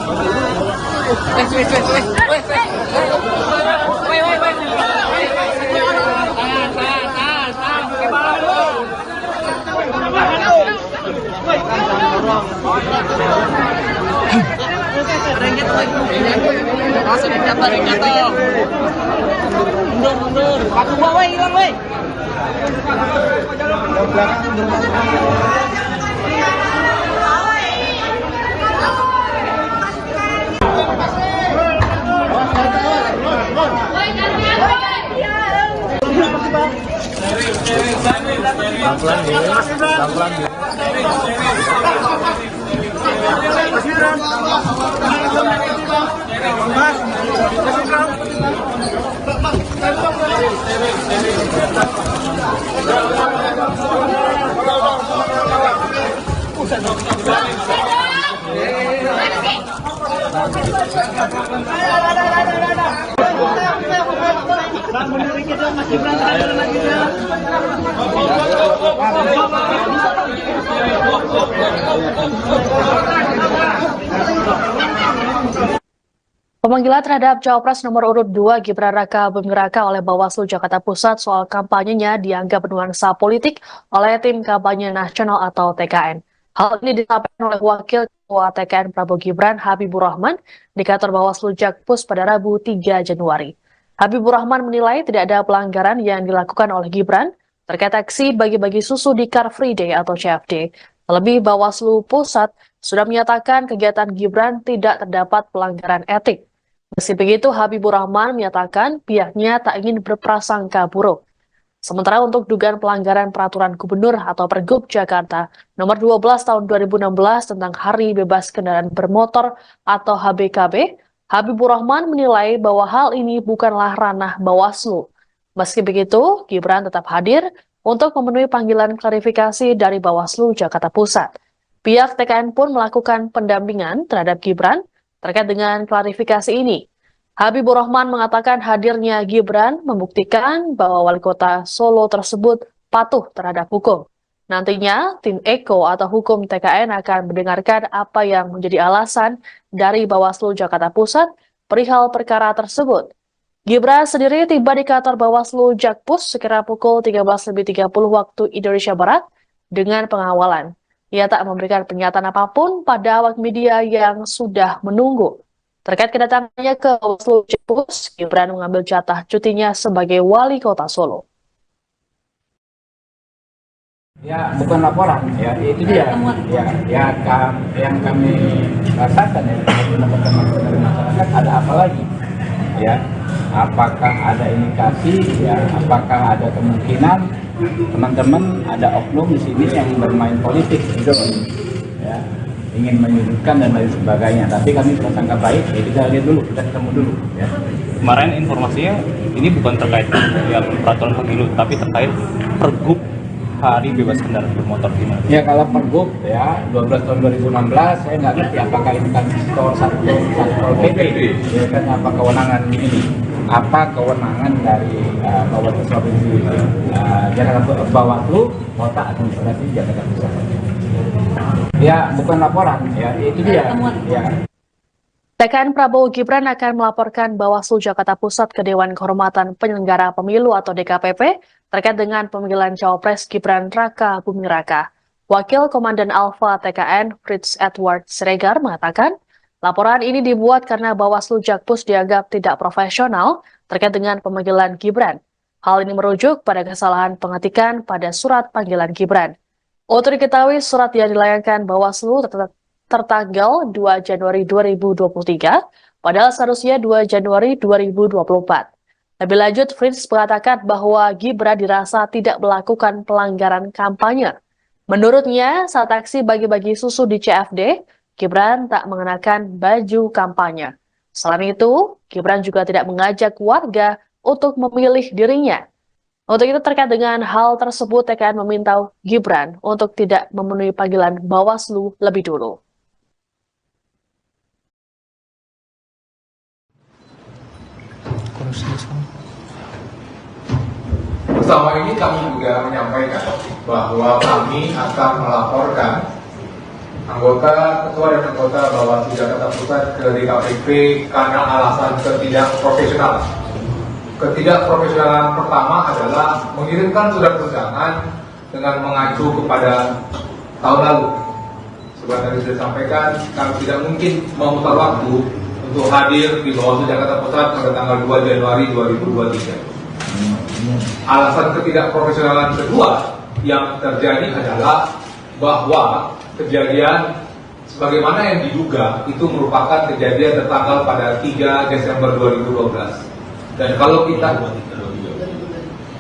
Mundur. Aku bawa hilang, woi. Pemanggilan terhadap Cawapres nomor urut 2 Gibran Raka Buming Raka oleh Bawaslu Jakarta Pusat soal kampanyenya dianggap bernuansa politik oleh tim kampanye nasional atau TKN. Hal ini disampaikan oleh Wakil Ketua TKN Prabowo Gibran Habibur Rahman di kantor Bawaslu Jakpus pada Rabu 3 Januari. Habibur Rahman menilai tidak ada pelanggaran yang dilakukan oleh Gibran terkait aksi bagi-bagi susu di Car Free Day atau CFD. Terlebih Bawaslu Pusat sudah menyatakan kegiatan Gibran tidak terdapat pelanggaran etik. Meski begitu, Habibur Rahman menyatakan pihaknya tak ingin berprasangka buruk. Sementara untuk dugaan pelanggaran peraturan gubernur atau Pergub Jakarta nomor 12 tahun 2016 tentang Hari Bebas Kendaraan Bermotor atau HBKB, Habibur Rahman menilai bahwa hal ini bukanlah ranah Bawaslu. Meski begitu, Gibran tetap hadir untuk memenuhi panggilan klarifikasi dari Bawaslu Jakarta Pusat. Pihak TKN pun melakukan pendampingan terhadap Gibran terkait dengan klarifikasi ini. Habibur Rahman mengatakan hadirnya Gibran membuktikan bahwa wali kota Solo tersebut patuh terhadap hukum. Nantinya, tim Eko atau hukum TKN akan mendengarkan apa yang menjadi alasan dari Bawaslu Jakarta Pusat perihal perkara tersebut. Gibran sendiri tiba di kantor Bawaslu Jakpus sekira pukul 13.30 waktu Indonesia Barat dengan pengawalan. Ia tak memberikan pernyataan apapun pada awak media yang sudah menunggu. Terkait kedatangannya ke Bawaslu Jakpus, Gibran mengambil jatah cutinya sebagai wali kota Solo. Ya, bukan laporan, ya itu dia. Yang kami rasakan ya, teman-teman dari masyarakat ada apa lagi? Ya, apakah ada indikasi? Ya, apakah ada kemungkinan teman-teman ada oknum di sini yang bermain politik gitu, ya, ingin menyudutkan dan lain sebagainya. Tapi kami prasangka baik, ya kita lihat dulu, kita ketemu dulu. Ya. Kemarin informasinya ini bukan terkait yang peraturan pemilu, tapi terkait pergub hari bebas kendaraan bermotor gimana? Ya kalau pergub ya 12 tahun 2016 saya nggak ngerti apakah ini kan Satpol PP ya kan, apa kewenangan ini, apa kewenangan dari Bawaslu Provinsi Jakarta, Bawaslu Kota Administrasi Jakarta Pusat. Ya bukan laporan, ya itu dia. Ya. TKN Prabowo Gibran akan melaporkan Bawaslu Jakarta Pusat ke Dewan Kehormatan Penyelenggara Pemilu atau DKPP terkait dengan pemanggilan Cawapres Gibran Raka Buming Raka. Wakil Komandan Alfa TKN Fritz Edward Siregar mengatakan, laporan ini dibuat karena Bawaslu Jakpus dianggap tidak profesional terkait dengan pemanggilan Gibran. Hal ini merujuk pada kesalahan pengetikan pada surat panggilan Gibran. Untuk diketahui, surat yang dilayangkan Bawaslu tertanggal 2 Januari 2023, padahal seharusnya 2 Januari 2024. Lebih lanjut, Fritz mengatakan bahwa Gibran dirasa tidak melakukan pelanggaran kampanye. Menurutnya, saat aksi bagi-bagi susu di CFD, Gibran tak mengenakan baju kampanye. Selain itu, Gibran juga tidak mengajak warga untuk memilih dirinya. Untuk itu, terkait dengan hal tersebut, TKN meminta Gibran untuk tidak memenuhi panggilan Bawaslu lebih dulu. Bersama ini kami juga menyampaikan bahwa kami akan melaporkan anggota, ketua dan anggota Bawaslu Jakarta Pusat ke DKPP karena alasan ketidakprofesionalan. Ketidakprofesionalan pertama adalah mengirimkan surat undangan dengan mengacu kepada tahun lalu. Seperti tadi sudah disampaikan, kami tidak mungkin memutar waktu untuk hadir di Bawaslu Jakarta Pusat pada tanggal 2 Januari 2023. Alasan ketidakprofesionalan kedua yang terjadi adalah bahwa kejadian sebagaimana yang diduga itu merupakan kejadian tertanggal pada 3 Desember 2012. Dan kalau kita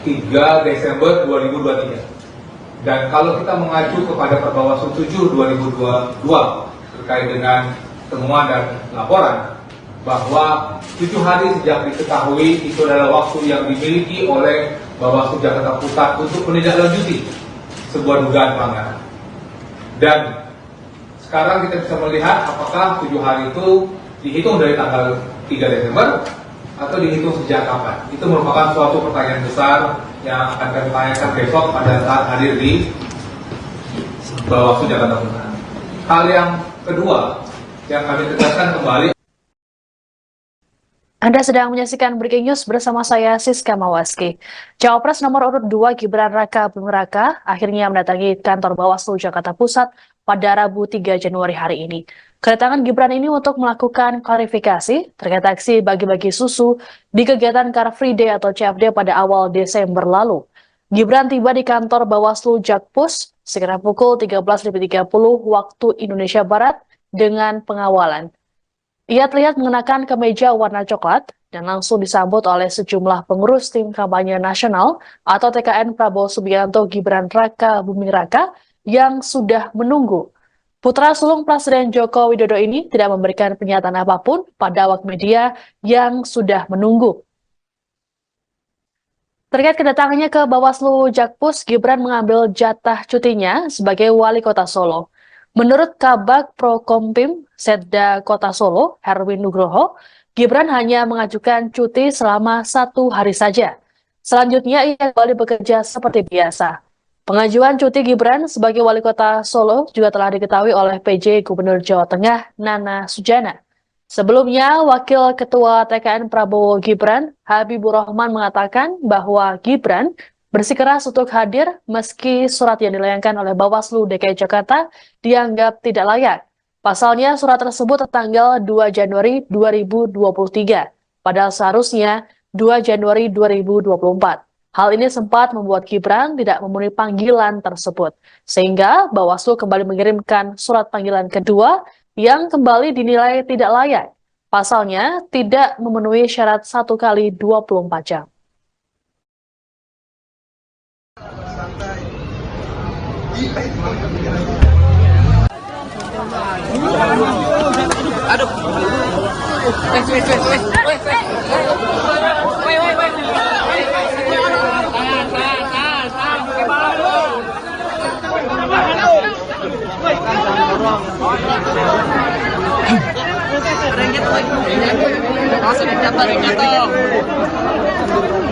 3 Desember 2023. Dan kalau kita mengacu kepada Perbawaslu 7 2022 terkait dengan temuan dan laporan bahwa 7 hari sejak diketahui itu adalah waktu yang dimiliki oleh Bawaslu Jakarta Pusat untuk menindaklanjuti sebuah dugaan pelanggaran. Dan sekarang kita bisa melihat apakah 7 hari itu dihitung dari tanggal 3 Desember atau dihitung sejak kapan. Itu merupakan suatu pertanyaan besar yang akan kami tanyakan besok pada saat hadir di Bawaslu Jakarta Pusat. Hal yang kedua yang kami tegaskan kembali. Anda sedang menyaksikan Breaking News bersama saya, Siska Mawaski. Cawapres nomor urut 2 Gibran Raka Buming Raka akhirnya mendatangi kantor Bawaslu Jakarta Pusat pada Rabu 3 Januari hari ini. Kedatangan Gibran ini untuk melakukan klarifikasi terkait aksi bagi-bagi susu di kegiatan Car Free Day atau CFD pada awal Desember lalu. Gibran tiba di kantor Bawaslu Jakpus sekitar pukul 13.30 waktu Indonesia Barat dengan pengawalan. Ia terlihat mengenakan kemeja warna coklat dan langsung disambut oleh sejumlah pengurus tim kampanye nasional atau TKN Prabowo Subianto Gibran Raka Buming Raka yang sudah menunggu. Putra sulung Presiden Joko Widodo ini tidak memberikan pernyataan apapun pada awak media yang sudah menunggu. Terkait kedatangannya ke Bawaslu Jakpus, Gibran mengambil jatah cutinya sebagai wali kota Solo. Menurut Kabag Prokompim Setda Kota Solo, Herwin Nugroho, Gibran hanya mengajukan cuti selama 1 hari saja. Selanjutnya ia kembali bekerja seperti biasa. Pengajuan cuti Gibran sebagai wali kota Solo juga telah diketahui oleh PJ Gubernur Jawa Tengah Nana Sujana. Sebelumnya, Wakil Ketua TKN Prabowo Gibran, Habibur Rahman mengatakan bahwa Gibran bersikeras untuk hadir meski surat yang dilayangkan oleh Bawaslu DKI Jakarta dianggap tidak layak. Pasalnya, surat tersebut tertanggal 2 Januari 2023, padahal seharusnya 2 Januari 2024. Hal ini sempat membuat Gibran tidak memenuhi panggilan tersebut, sehingga Bawaslu kembali mengirimkan surat panggilan kedua yang kembali dinilai tidak layak. Pasalnya, tidak memenuhi syarat 1 kali 24 jam.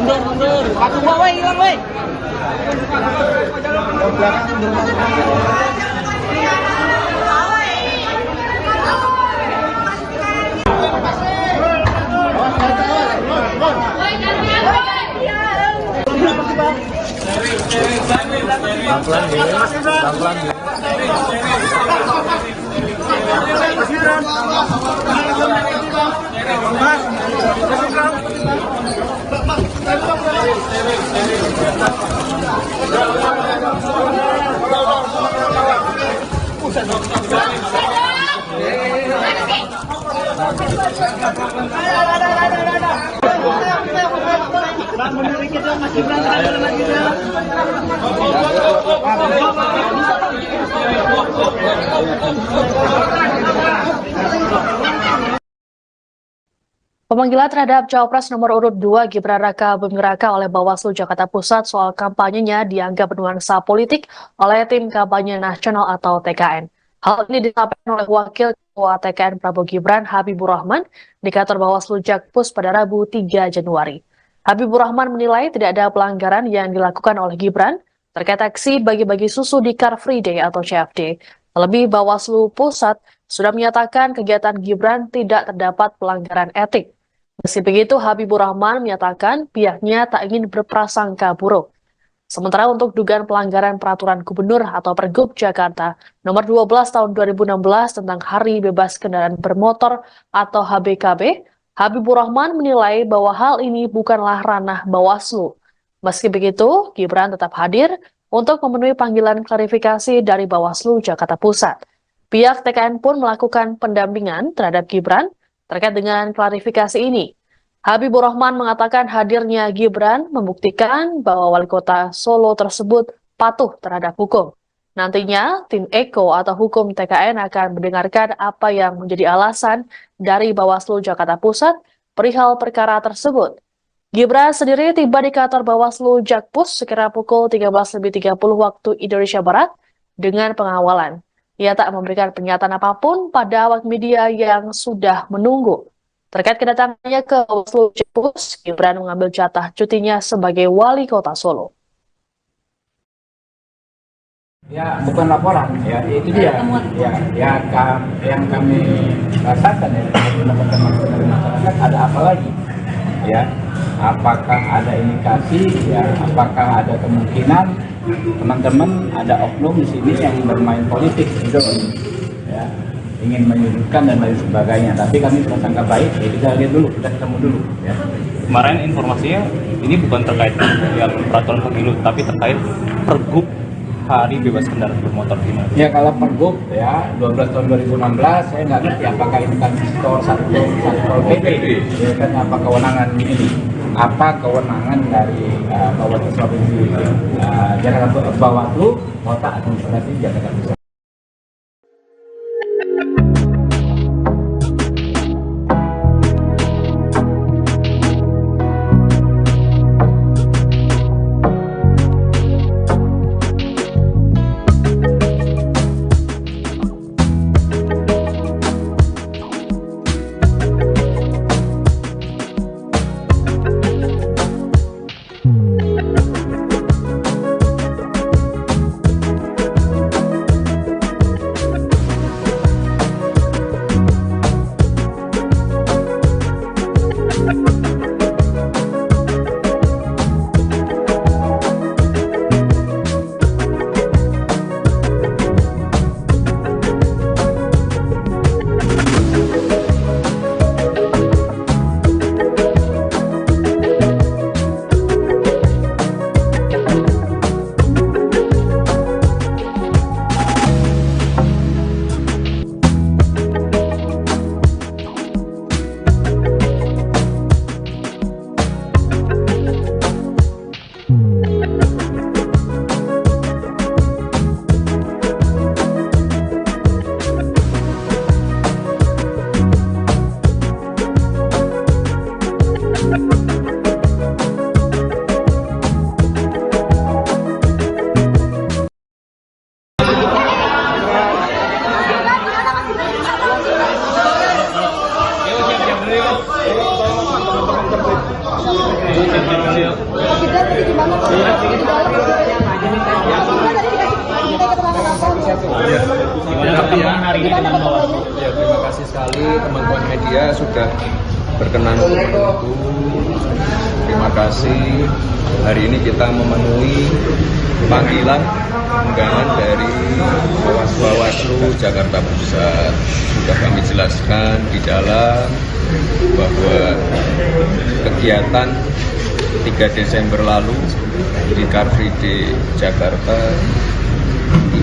Mundur. Batu gua, woi, hilang, woi. Pemanggilan terhadap Cawapres nomor urut 2 Gibran Raka Buming Raka oleh Bawaslu Jakarta Pusat soal kampanyenya dianggap bernuansa politik oleh Tim Kampanye Nasional atau TKN. Hal ini disampaikan oleh Wakil Ketua TKN Prabowo Gibran Habibur Rahman di kantor Bawaslu Jakpus pada Rabu 3 Januari. Habibur Rahman menilai tidak ada pelanggaran yang dilakukan oleh Gibran terkait aksi bagi-bagi susu di Car Free Day atau CFD. Terlebih Bawaslu Pusat sudah menyatakan kegiatan Gibran tidak terdapat pelanggaran etik. Meski begitu, Habibur Rahman menyatakan pihaknya tak ingin berprasangka buruk. Sementara untuk dugaan pelanggaran peraturan gubernur atau Pergub Jakarta nomor 12 tahun 2016 tentang Hari Bebas Kendaraan Bermotor atau HBKB, Habibur Rahman menilai bahwa hal ini bukanlah ranah Bawaslu. Meski begitu, Gibran tetap hadir untuk memenuhi panggilan klarifikasi dari Bawaslu Jakarta Pusat. Pihak TKN pun melakukan pendampingan terhadap Gibran terkait dengan klarifikasi ini. Habibur Rahman mengatakan hadirnya Gibran membuktikan bahwa wali kota Solo tersebut patuh terhadap hukum. Nantinya, tim Eko atau hukum TKN akan mendengarkan apa yang menjadi alasan dari Bawaslu Jakarta Pusat perihal perkara tersebut. Gibran sendiri tiba di kantor Bawaslu Jakpus sekira pukul 13.30 waktu Indonesia Barat dengan pengawalan. Ia tak memberikan pernyataan apapun pada awak media yang sudah menunggu. Terkait kedatangannya ke Bawaslu Jakpus, Gibran mengambil jatah cutinya sebagai wali kota Solo. Ya, bukan laporan, ya itu dia. Yang kami rasakan ya, mendapatkan masukan dari masyarakat, ada apa lagi? Ya, apakah ada indikasi? Ya, apakah ada kemungkinan teman-teman ada oknum di sini yang bermain politik gitu, ya, ingin menyudutkan dan lain sebagainya. Tapi kami prasangka baik, ya kita lihat dulu, kita ketemu dulu. Ya. Kemarin informasinya ini bukan terkait yang peraturan pemilu, tapi terkait Pergub Hari Bebas Kendaraan Bermotor gimana? Ya kalau Pergub ya 12 tahun 2016 saya nggak ngerti apakah ini kan satu PP, ya kan apa kewenangan ini? Apa kewenangan dari Bawaslu Provinsi Jakarta Bawaslu Kota Administrasi Jakarta Pusat? Ya, terima kasih sekali teman-teman media sudah berkenan untuk menunggu. Terima kasih. Hari ini kita memenuhi panggilan undangan dari Bawaslu Jakarta Pusat. Sudah kami jelaskan di dalam bahwa kegiatan 3 Desember lalu di Car Free Day Jakarta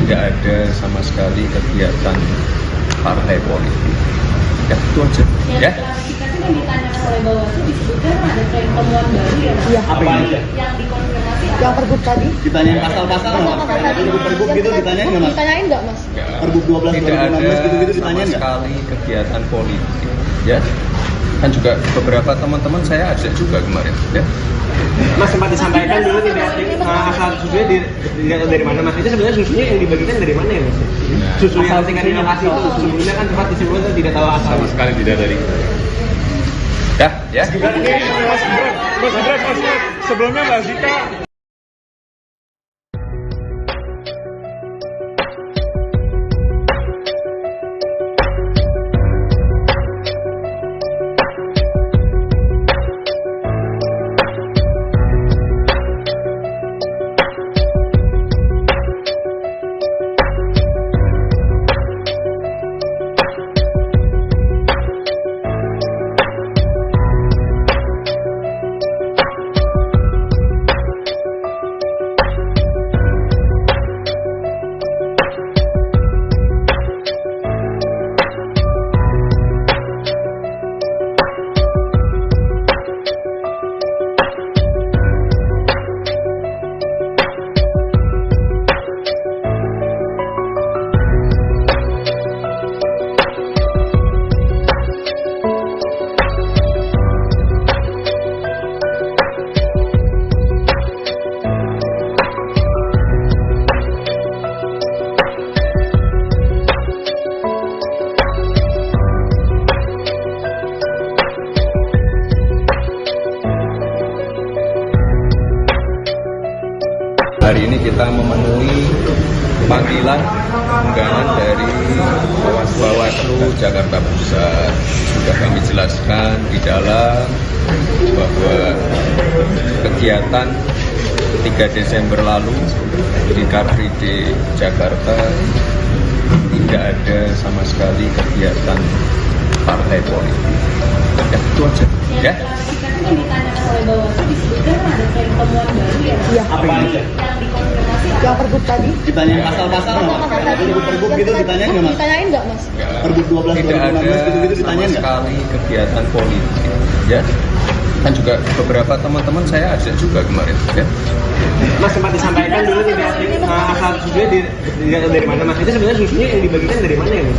tidak ada sama sekali kegiatan partai politik. Ya, itu aja. Ya. Klarifikasi kan ditanya oleh Bawaslu disebutkan ada tren temuan baru ya. Iya. Apa yang Yang dikonfirmasi Yang pergub tadi? ditanyain pasal-pasal nggak, Mas? Pergub gitu ditanyain nggak, Mas? Ditanyain nggak, Mas? Pergub 12 Tidak 2016 ada gitu-gitu sama ditanyain nggak? sekali kegiatan politik. Ya. Kan juga beberapa teman-teman saya ajak juga kemarin. Ya. Mas sempat disampaikan dulu tidak asal susunya dari mana, Mas? Itu sebenarnya susunya yang dibagikan dari mana ya, Mas? Susu yang tingkat di lokasi itu sebelumnya kan sempat disebutkan tidak tahu asal. Sama sekali tidak dari. Ya, ya. Mas Gibran, sebelumnya Mbak Zika Hari ini kita memenuhi panggilan undangan dari Bawaslu Jakarta Pusat. Sudah kami jelaskan di dalam bahwa kegiatan 3 Desember lalu di Car Free Day Jakarta tidak ada sama sekali kegiatan partai politik. Ya, itu aja. Ya. klarifikasi kan ditanya oleh Bawaslu disebutkan ada tren temuan baru ya. Iya. Apa yang Yang dikonfirmasi Yang pergub tadi? ditanyain pasal-pasal nggak, Mas? Pergub gitu ditanyain nggak, Mas? Ditanyain nggak, Mas? Pergub 12 Tidak 2016 ada gitu-gitu sama ditanyain nggak? sekali kegiatan politik. Ya. Kan juga beberapa teman-teman saya ajak juga kemarin. Ya. Mas sempat disampaikan dulu tidak asal susunya dari mana, Mas? Itu sebenarnya susunya yang dibagikan dari mana ya, Mas?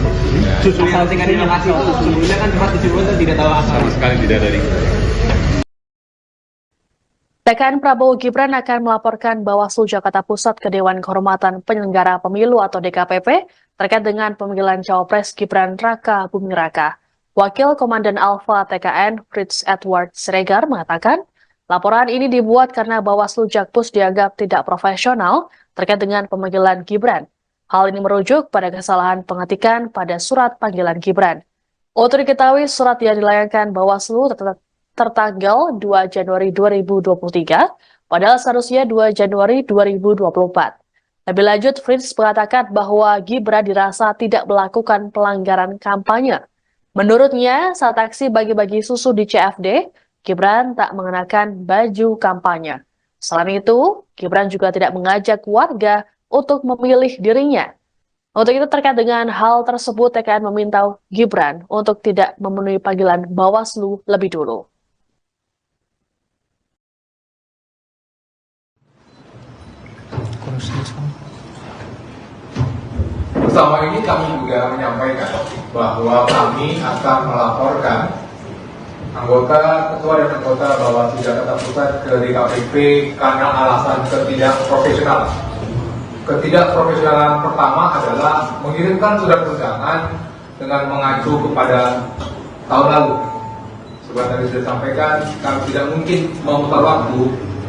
Susu yang tingkat di lokasi itu sebelumnya kan sempat disebutkan tidak tahu asal. Sama sekali tidak dari. TKN Prabowo Gibran akan melaporkan Bawaslu Jakarta Pusat ke Dewan Kehormatan Penyelenggara Pemilu atau DKPP terkait dengan pemanggilan Cawapres Gibran Raka Buming Raka. Wakil Komandan Alfa TKN Fritz Edward Siregar mengatakan, laporan ini dibuat karena Bawaslu Jakpus dianggap tidak profesional terkait dengan pemanggilan Gibran. Hal ini merujuk pada kesalahan pengetikan pada surat panggilan Gibran. Untuk diketahui, surat yang dilayangkan Bawaslu tertanggal 2 Januari 2023, padahal seharusnya 2 Januari 2024. Lebih lanjut, Fritz mengatakan bahwa Gibran dirasa tidak melakukan pelanggaran kampanye. Menurutnya, saat aksi bagi-bagi susu di CFD, Gibran tak mengenakan baju kampanye. Selain itu, Gibran juga tidak mengajak warga untuk memilih dirinya. Untuk itu terkait dengan hal tersebut, TKN meminta Gibran untuk tidak memenuhi panggilan Bawaslu lebih dulu. Bersama ini kami juga menyampaikan bahwa kami akan melaporkan anggota, ketua dan anggota Bawaslu Jakarta Pusat ke DKPP karena alasan ketidakprofesionalan. Ketidakprofesionalan pertama adalah mengirimkan surat undangan dengan mengacu kepada tahun lalu. Seperti tadi sudah sampaikan, kami tidak mungkin memutar waktu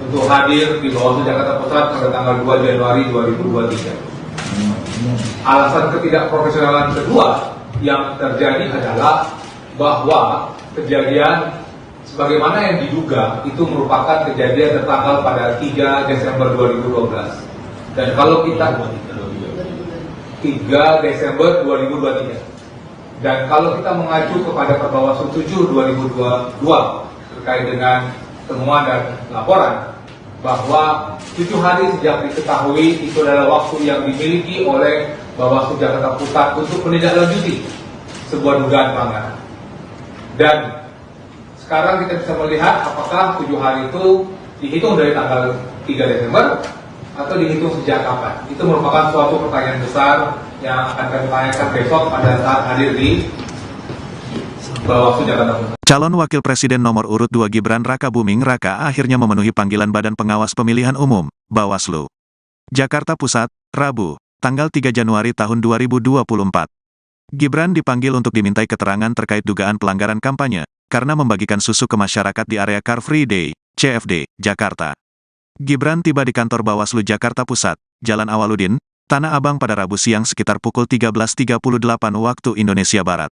untuk hadir di Bawaslu Jakarta Pusat pada tanggal 2 Januari 2023. Alasan ketidakprofesionalan kedua yang terjadi adalah bahwa kejadian sebagaimana yang diduga itu merupakan kejadian tertanggal pada 3 Desember 2012. Dan kalau kita 3 Desember 2023. Dan kalau kita mengacu kepada Perbawaslu 7 2022 terkait dengan temuan dan laporan bahwa 7 hari sejak diketahui itu adalah waktu yang dimiliki oleh Bawaslu Jakarta Pusat untuk menindaklanjuti sebuah dugaan pelanggaran. Dan sekarang kita bisa melihat apakah 7 hari itu dihitung dari tanggal 3 Desember atau dihitung sejak kapan. Itu merupakan suatu pertanyaan besar yang akan kami tanyakan besok pada saat hadir di Bawaslu Jakarta Pusat. Calon Wakil Presiden nomor urut 2 Gibran Raka Buming Raka akhirnya memenuhi panggilan Badan Pengawas Pemilihan Umum, Bawaslu. Jakarta Pusat, Rabu, tanggal 3 Januari tahun 2024. Gibran dipanggil untuk dimintai keterangan terkait dugaan pelanggaran kampanye, karena membagikan susu ke masyarakat di area Car Free Day, CFD, Jakarta. Gibran tiba di kantor Bawaslu Jakarta Pusat, Jalan Awaludin, Tanah Abang pada Rabu siang sekitar pukul 13.38 waktu Indonesia Barat.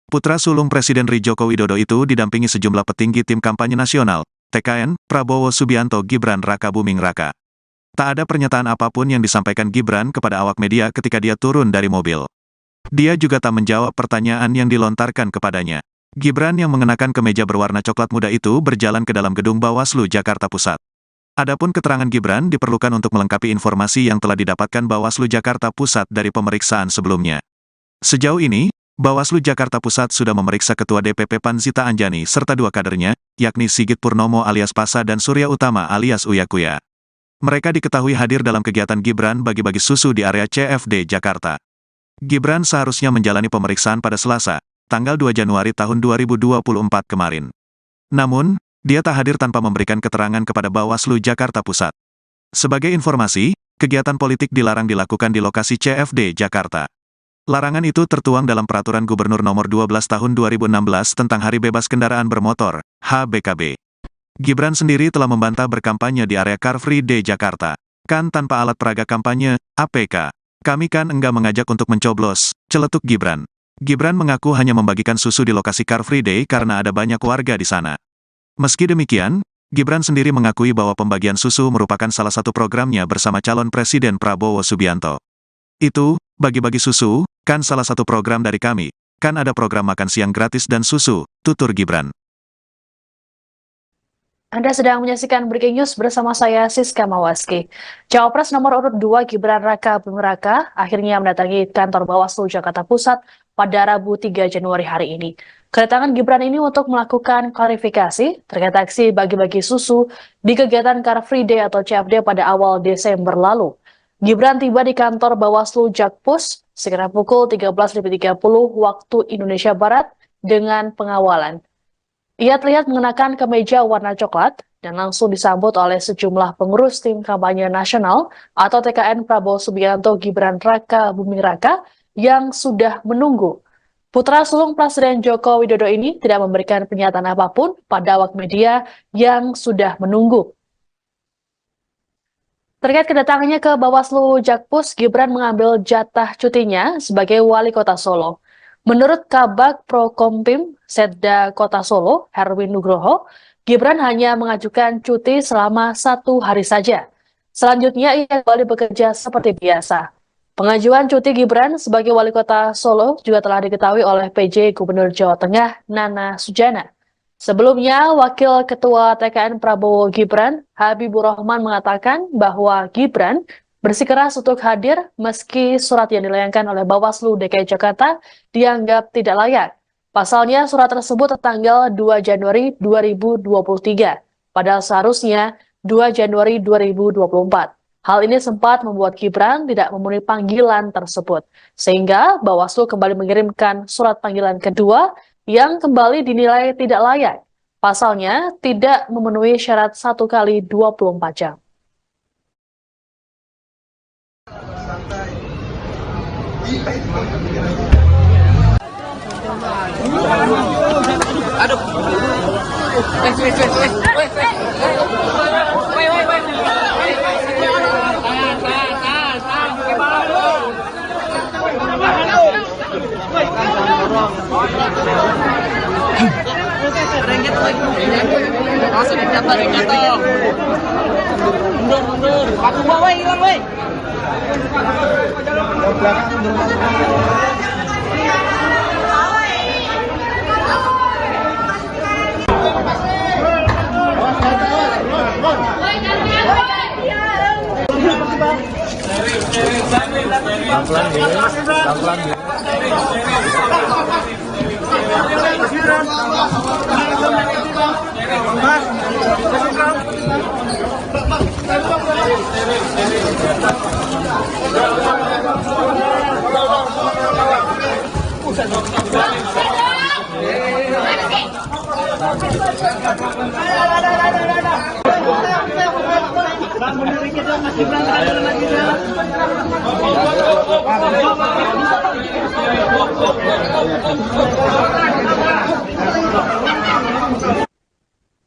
Putra sulung Presiden RI Joko Widodo itu didampingi sejumlah petinggi tim kampanye nasional, TKN, Prabowo Subianto Gibran Raka Buming Raka. Tak ada pernyataan apapun yang disampaikan Gibran kepada awak media ketika dia turun dari mobil. Dia juga tak menjawab pertanyaan yang dilontarkan kepadanya. Gibran yang mengenakan kemeja berwarna coklat muda itu berjalan ke dalam gedung Bawaslu Jakarta Pusat. Adapun keterangan Gibran diperlukan untuk melengkapi informasi yang telah didapatkan Bawaslu Jakarta Pusat dari pemeriksaan sebelumnya. Sejauh ini, Bawaslu Jakarta Pusat sudah memeriksa Ketua DPP PAN Zita Anjani serta 2 kadernya, yakni Sigit Purnomo alias Pasa dan Surya Utama alias Uya Kuya. Mereka diketahui hadir dalam kegiatan Gibran bagi-bagi susu di area CFD Jakarta. Gibran seharusnya menjalani pemeriksaan pada Selasa, tanggal 2 Januari tahun 2024 kemarin. Namun, dia tak hadir tanpa memberikan keterangan kepada Bawaslu Jakarta Pusat. Sebagai informasi, kegiatan politik dilarang dilakukan di lokasi CFD Jakarta. Larangan itu tertuang dalam Peraturan Gubernur Nomor 12 Tahun 2016 tentang Hari Bebas Kendaraan Bermotor, HBKB. Gibran sendiri telah membantah berkampanye di area Car Free Day Jakarta. Kan tanpa alat peraga kampanye, APK. Kami kan enggak mengajak untuk mencoblos, celetuk Gibran. Gibran mengaku hanya membagikan susu di lokasi Car Free Day karena ada banyak warga di sana. Meski demikian, Gibran sendiri mengakui bahwa pembagian susu merupakan salah satu programnya bersama calon Presiden Prabowo Subianto. Itu, bagi-bagi susu, kan salah satu program dari kami, kan ada program makan siang gratis dan susu, tutur Gibran. Anda sedang menyaksikan Breaking News bersama saya Siska Mawaski. Cawapres nomor urut 2 Gibran Raka Buming Raka akhirnya mendatangi kantor Bawaslu Jakarta Pusat pada Rabu 3 Januari hari ini. Kedatangan Gibran ini untuk melakukan klarifikasi terkait aksi bagi-bagi susu di kegiatan Car Free Day atau CFD pada awal Desember lalu. Gibran tiba di kantor Bawaslu Jakpus sekitar pukul 13.30 waktu Indonesia Barat dengan pengawalan. Ia terlihat mengenakan kemeja warna coklat dan langsung disambut oleh sejumlah pengurus tim kampanye nasional atau TKN Prabowo Subianto Gibran Raka Buming Raka yang sudah menunggu. Putra sulung Presiden Joko Widodo ini tidak memberikan pernyataan apapun pada awak media yang sudah menunggu. Terkait kedatangannya ke Bawaslu Jakpus, Gibran mengambil jatah cutinya sebagai wali kota Solo. Menurut Kabag Prokompim Setda Kota Solo, Herwin Nugroho, Gibran hanya mengajukan cuti selama 1 hari saja. Selanjutnya ia kembali bekerja seperti biasa. Pengajuan cuti Gibran sebagai wali kota Solo juga telah diketahui oleh PJ Gubernur Jawa Tengah, Nana Sujana. Sebelumnya, Wakil Ketua TKN Prabowo Gibran, Habibur Rahman mengatakan bahwa Gibran bersikeras untuk hadir meski surat yang dilayangkan oleh Bawaslu DKI Jakarta dianggap tidak layak. Pasalnya surat tersebut tertanggal 2 Januari 2023, padahal seharusnya 2 Januari 2024. Hal ini sempat membuat Gibran tidak memenuhi panggilan tersebut, sehingga Bawaslu kembali mengirimkan surat panggilan kedua yang kembali dinilai tidak layak. Pasalnya tidak memenuhi syarat 1 kali 24 jam. Aduh. Wait. Rengket lagi. Langsung jatuh. Mundur. Aku bawa hilang, woi.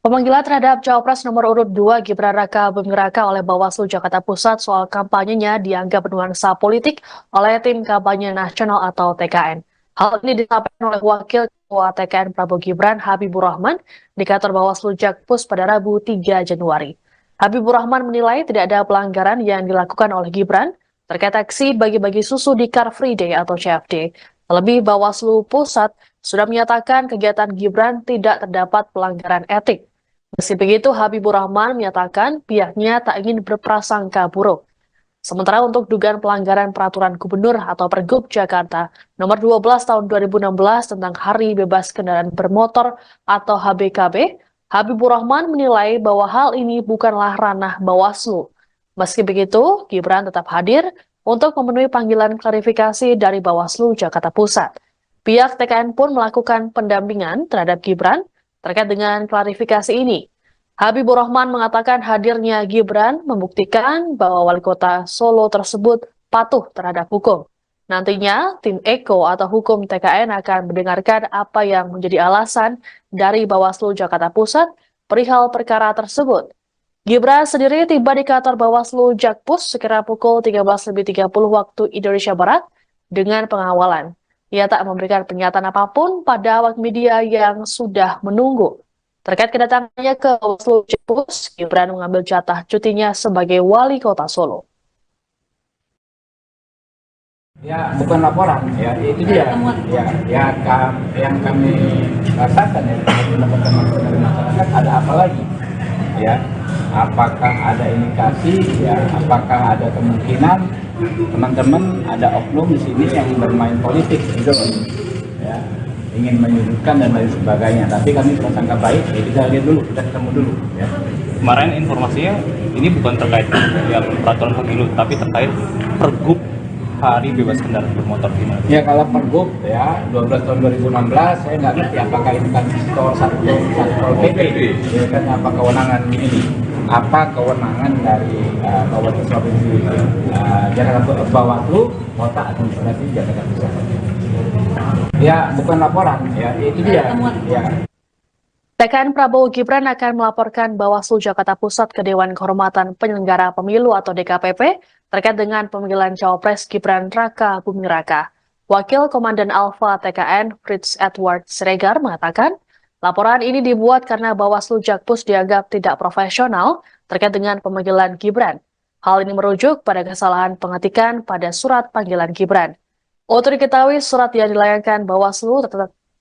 Pemanggilan terhadap Cawapres nomor urut 2 Gibran Raka Buming Raka oleh Bawaslu Jakarta Pusat soal kampanyenya dianggap bernuansa politik oleh Tim Kampanye Nasional atau TKN. Hal ini disampaikan oleh Wakil Ketua TKN Prabowo Gibran Habibur Rahman di kantor Bawaslu Jakpus pada Rabu 3 Januari. Habibur Rahman menilai tidak ada pelanggaran yang dilakukan oleh Gibran terkait aksi bagi-bagi susu di Car Free Day atau CFD. Terlebih Bawaslu Pusat sudah menyatakan kegiatan Gibran tidak terdapat pelanggaran etik. Meski begitu, Habibur Rahman menyatakan pihaknya tak ingin berprasangka buruk. Sementara untuk dugaan pelanggaran peraturan gubernur atau Pergub Jakarta nomor 12 tahun 2016 tentang Hari Bebas Kendaraan Bermotor atau HBKB, Habibur Rahman menilai bahwa hal ini bukanlah ranah Bawaslu. Meski begitu, Gibran tetap hadir untuk memenuhi panggilan klarifikasi dari Bawaslu Jakarta Pusat. Pihak TKN pun melakukan pendampingan terhadap Gibran terkait dengan klarifikasi ini. Habibur Rahman mengatakan hadirnya Gibran membuktikan bahwa wali kota Solo tersebut patuh terhadap hukum. Nantinya, tim Eko atau hukum TKN akan mendengarkan apa yang menjadi alasan dari Bawaslu Jakarta Pusat perihal perkara tersebut. Gibran sendiri tiba di kantor Bawaslu Jakpus sekira pukul 13.30 waktu Indonesia Barat dengan pengawalan. Ia tak memberikan pernyataan apapun pada awak media yang sudah menunggu. Terkait kedatangannya ke Bawaslu Jakpus, Gibran mengambil jatah cutinya sebagai wali kota Solo. Ya, bukan laporan, ya itu dia. Yang kami rasakan ya, teman-teman dari masyarakat ada apa lagi? Ya, apakah ada indikasi? Ya, apakah ada kemungkinan teman-teman ada oknum di sini yang bermain politik gitu, ya, ingin menyudutkan dan lain sebagainya. Tapi kami prasangka baik, ya kita lihat dulu, kita ketemu dulu. Ya. Kemarin informasinya ini bukan terkait yang peraturan pemilu, tapi terkait Pergub Hari Bebas Kendaraan Bermotor gimana? Ya kalau Pergub ya 12 tahun 2016 saya nggak ngerti apakah ini kan Satpol PP, ya kan apa kewenangan ini? Apa kewenangan dari Bawaslu Provinsi Jakarta Bawaslu Kota Administrasi Jakarta Pusat? Ya bukan laporan, ya itu dia. Ya. TKN Prabowo Gibran akan melaporkan Bawaslu Jakarta Pusat ke Dewan Kehormatan Penyelenggara Pemilu atau DKPP terkait dengan pemanggilan Cawapres Gibran Raka Buming Raka. Wakil Komandan Alfa TKN Fritz Edward Siregar mengatakan, laporan ini dibuat karena Bawaslu Jakpus dianggap tidak profesional terkait dengan pemanggilan Gibran. Hal ini merujuk pada kesalahan pengetikan pada surat panggilan Gibran. Untuk diketahui, surat yang dilayangkan Bawaslu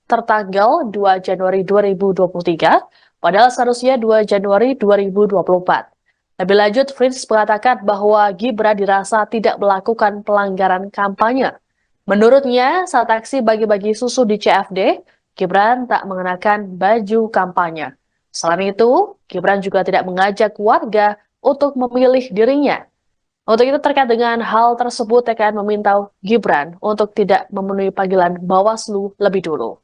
tertanggal 2 Januari 2023, padahal seharusnya 2 Januari 2024. Lebih lanjut, Fritz mengatakan bahwa Gibran dirasa tidak melakukan pelanggaran kampanye. Menurutnya, saat aksi bagi-bagi susu di CFD, Gibran tak mengenakan baju kampanye. Selain itu, Gibran juga tidak mengajak warga untuk memilih dirinya. Untuk itu terkait dengan hal tersebut, TKN meminta Gibran untuk tidak memenuhi panggilan Bawaslu lebih dulu.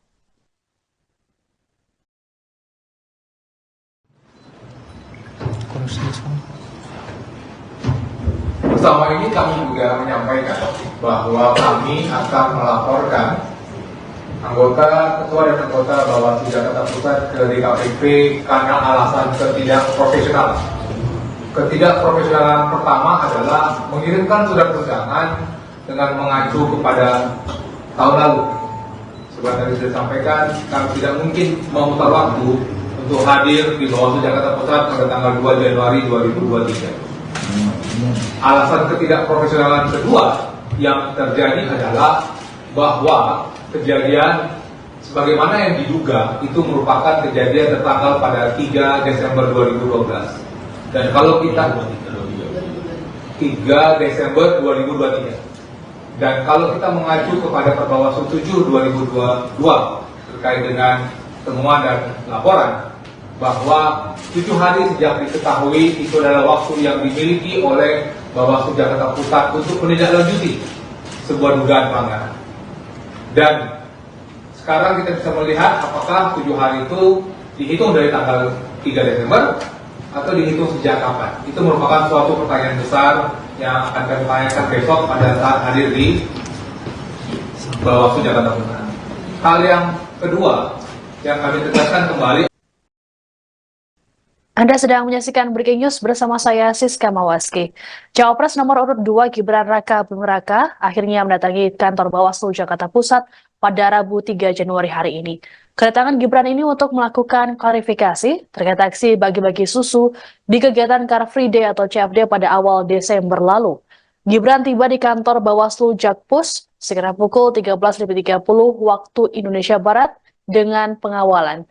Bersama ini kami juga menyampaikan bahwa kami akan melaporkan anggota, ketua dan anggota Bawaslu Jakarta Pusat ke DKPP karena alasan ketidakprofesionalan. Ketidakprofesionalan pertama adalah mengirimkan surat undangan dengan mengacu kepada tahun lalu. seperti tadi sudah sampaikan, kami tidak mungkin memutar waktu untuk hadir di Bawaslu Jakarta Pusat pada tanggal 2 Januari 2023. Alasan ketidakprofesionalan kedua yang terjadi adalah bahwa kejadian sebagaimana yang diduga itu merupakan kejadian tertanggal pada 3 Desember 2012. Dan kalau kita 3 Desember 2023. Dan kalau kita mengacu kepada Perbawaslu 7 2022 terkait dengan temuan dan laporan bahwa 7 hari sejak diketahui itu adalah waktu yang dimiliki oleh Bawaslu Jakarta Pusat untuk menindaklanjuti sebuah dugaan pelanggaran. Dan sekarang kita bisa melihat apakah 7 hari itu dihitung dari tanggal 3 Desember atau dihitung sejak kapan. Itu merupakan suatu pertanyaan besar yang akan kami tanyakan besok pada saat hadir di Bawaslu Jakarta Pusat. Hal yang kedua yang kami tegaskan kembali. Anda sedang menyaksikan Breaking News bersama saya Siska Mawaski. Cawapres nomor urut 2 Gibran Raka Buming Raka akhirnya mendatangi kantor Bawaslu Jakarta Pusat pada Rabu 3 Januari hari ini. Kedatangan Gibran ini untuk melakukan klarifikasi terkait aksi bagi-bagi susu di kegiatan Car Free Day atau CFD pada awal Desember lalu. Gibran tiba di kantor Bawaslu Jakpus sekitar pukul 13.30 waktu Indonesia Barat dengan pengawalan.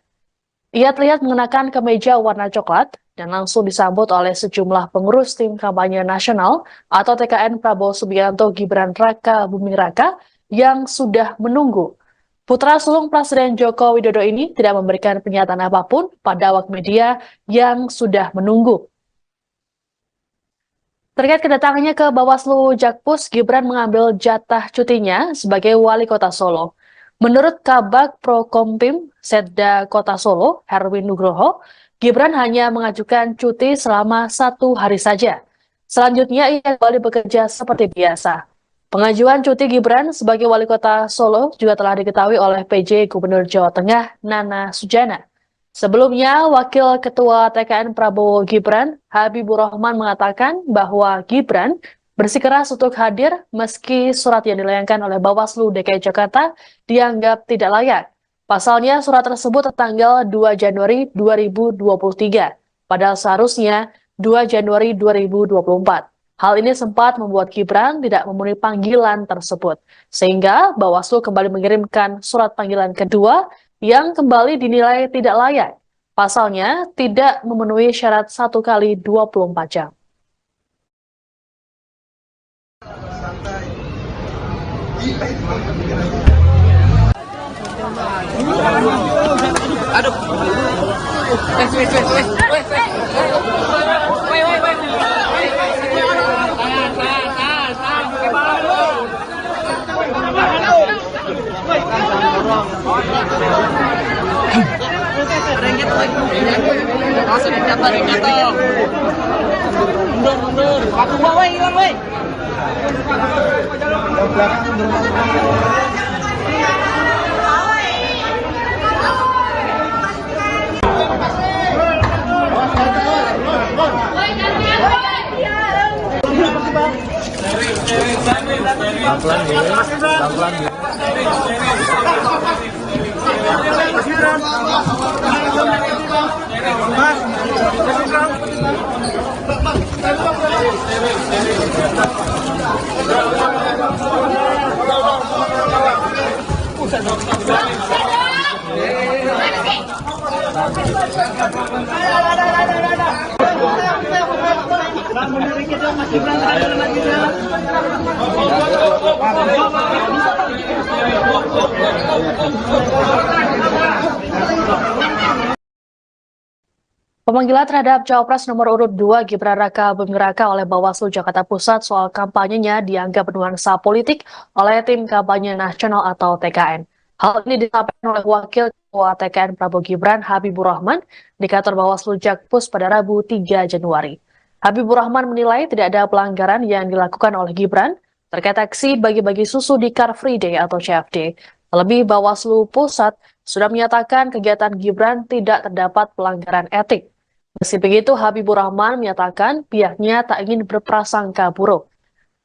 Ia terlihat mengenakan kemeja warna coklat dan langsung disambut oleh sejumlah pengurus tim kampanye nasional atau TKN Prabowo Subianto Gibran Raka Buming Raka yang sudah menunggu. Putra sulung Presiden Joko Widodo ini tidak memberikan pernyataan apapun pada awak media yang sudah menunggu. Terkait kedatangannya ke Bawaslu Jakpus, Gibran mengambil jatah cutinya sebagai wali kota Solo. Menurut Kabag Prokompim Setda Kota Solo, Herwin Nugroho, Gibran hanya mengajukan cuti selama 1 hari saja. Selanjutnya ia kembali bekerja seperti biasa. Pengajuan cuti Gibran sebagai wali kota Solo juga telah diketahui oleh PJ Gubernur Jawa Tengah Nana Sujana. Sebelumnya, Wakil Ketua TKN Prabowo Gibran, Habibur Rahman mengatakan bahwa Gibran bersikeras untuk hadir meski surat yang dilayangkan oleh Bawaslu DKI Jakarta dianggap tidak layak. Pasalnya surat tersebut tertanggal 2 Januari 2023, padahal seharusnya 2 Januari 2024. Hal ini sempat membuat Gibran tidak memenuhi panggilan tersebut, sehingga Bawaslu kembali mengirimkan surat panggilan kedua yang kembali dinilai tidak layak. Pasalnya tidak memenuhi syarat 1 kali 24 jam. Aduh. Rengket lagi. Langsung jatuh. Mundur. Aku bawa hilang, woi. Pemanggilan terhadap Cawapres nomor urut 2 Gibran Raka Buming Raka oleh Bawaslu Jakarta Pusat soal kampanyenya dianggap bernuansa politik oleh tim kampanye nasional atau TKN. Hal ini disampaikan oleh Wakil Ketua TKN Prabowo Gibran Habibur Rahman di kantor Bawaslu Jakpus pada Rabu 3 Januari. Habibur Rahman menilai tidak ada pelanggaran yang dilakukan oleh Gibran terkait aksi bagi-bagi susu di Car Free Day atau CFD. Terlebih Bawaslu Pusat sudah menyatakan kegiatan Gibran tidak terdapat pelanggaran etik. Meski begitu, Habibur Rahman menyatakan pihaknya tak ingin berprasangka buruk.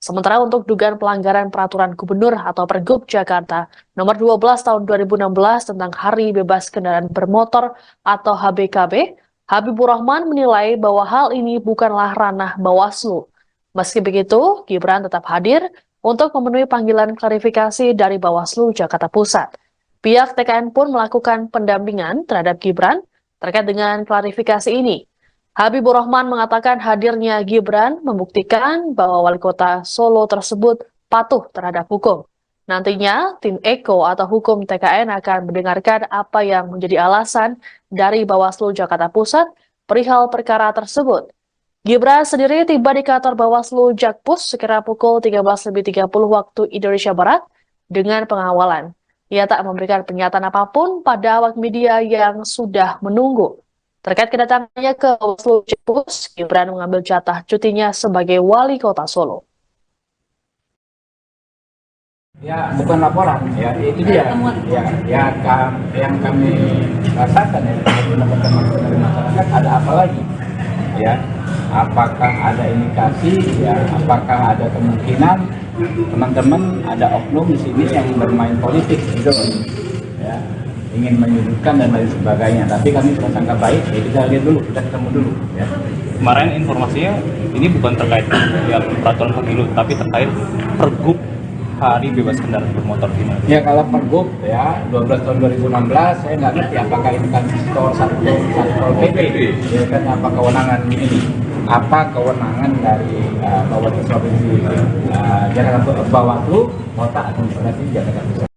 Sementara untuk dugaan pelanggaran peraturan gubernur atau Pergub Jakarta nomor 12 tahun 2016 tentang Hari Bebas Kendaraan Bermotor atau HBKB, Habibur Rahman menilai bahwa hal ini bukanlah ranah Bawaslu. Meski begitu, Gibran tetap hadir untuk memenuhi panggilan klarifikasi dari Bawaslu Jakarta Pusat. Pihak TKN pun melakukan pendampingan terhadap Gibran terkait dengan klarifikasi ini. Habibur Rahman mengatakan hadirnya Gibran membuktikan bahwa wali kota Solo tersebut patuh terhadap hukum. Nantinya, tim Eko atau hukum TKN akan mendengarkan apa yang menjadi alasan dari Bawaslu Jakarta Pusat perihal perkara tersebut. Gibran sendiri tiba di kantor Bawaslu Jakpus sekira pukul 13.30 waktu Indonesia Barat dengan pengawalan. Ia tak memberikan pernyataan apapun pada awak media yang sudah menunggu. Terkait kedatangannya ke Bawaslu Jakpus, Gibran mengambil jatah cutinya sebagai wali kota Solo. Ya, bukan laporan, ya itu dia. Yang kami rasakan ya, teman-teman dari masyarakat ada apa lagi? Ya, apakah ada indikasi? Ya, apakah ada kemungkinan teman-teman ada oknum di sini yang bermain politik gitu? Ya, ingin menyudutkan dan lain sebagainya. Tapi kami prasangka baik, ya kita lihat dulu, kita ketemu dulu. Ya. Kemarin informasinya ini bukan terkait ya peraturan pemilu, tapi terkait Pergub Hari Bebas Kendaraan Bermotor ini. Ya kalau Pergub ya 12 tahun 2016 saya nggak ngerti apakah ini kan Satpol PP ya kan, apa kewenangan ini, apa kewenangan dari Bawaslu Provinsi Jakarta, Bawaslu Kota Administrasi Jakarta Pusat.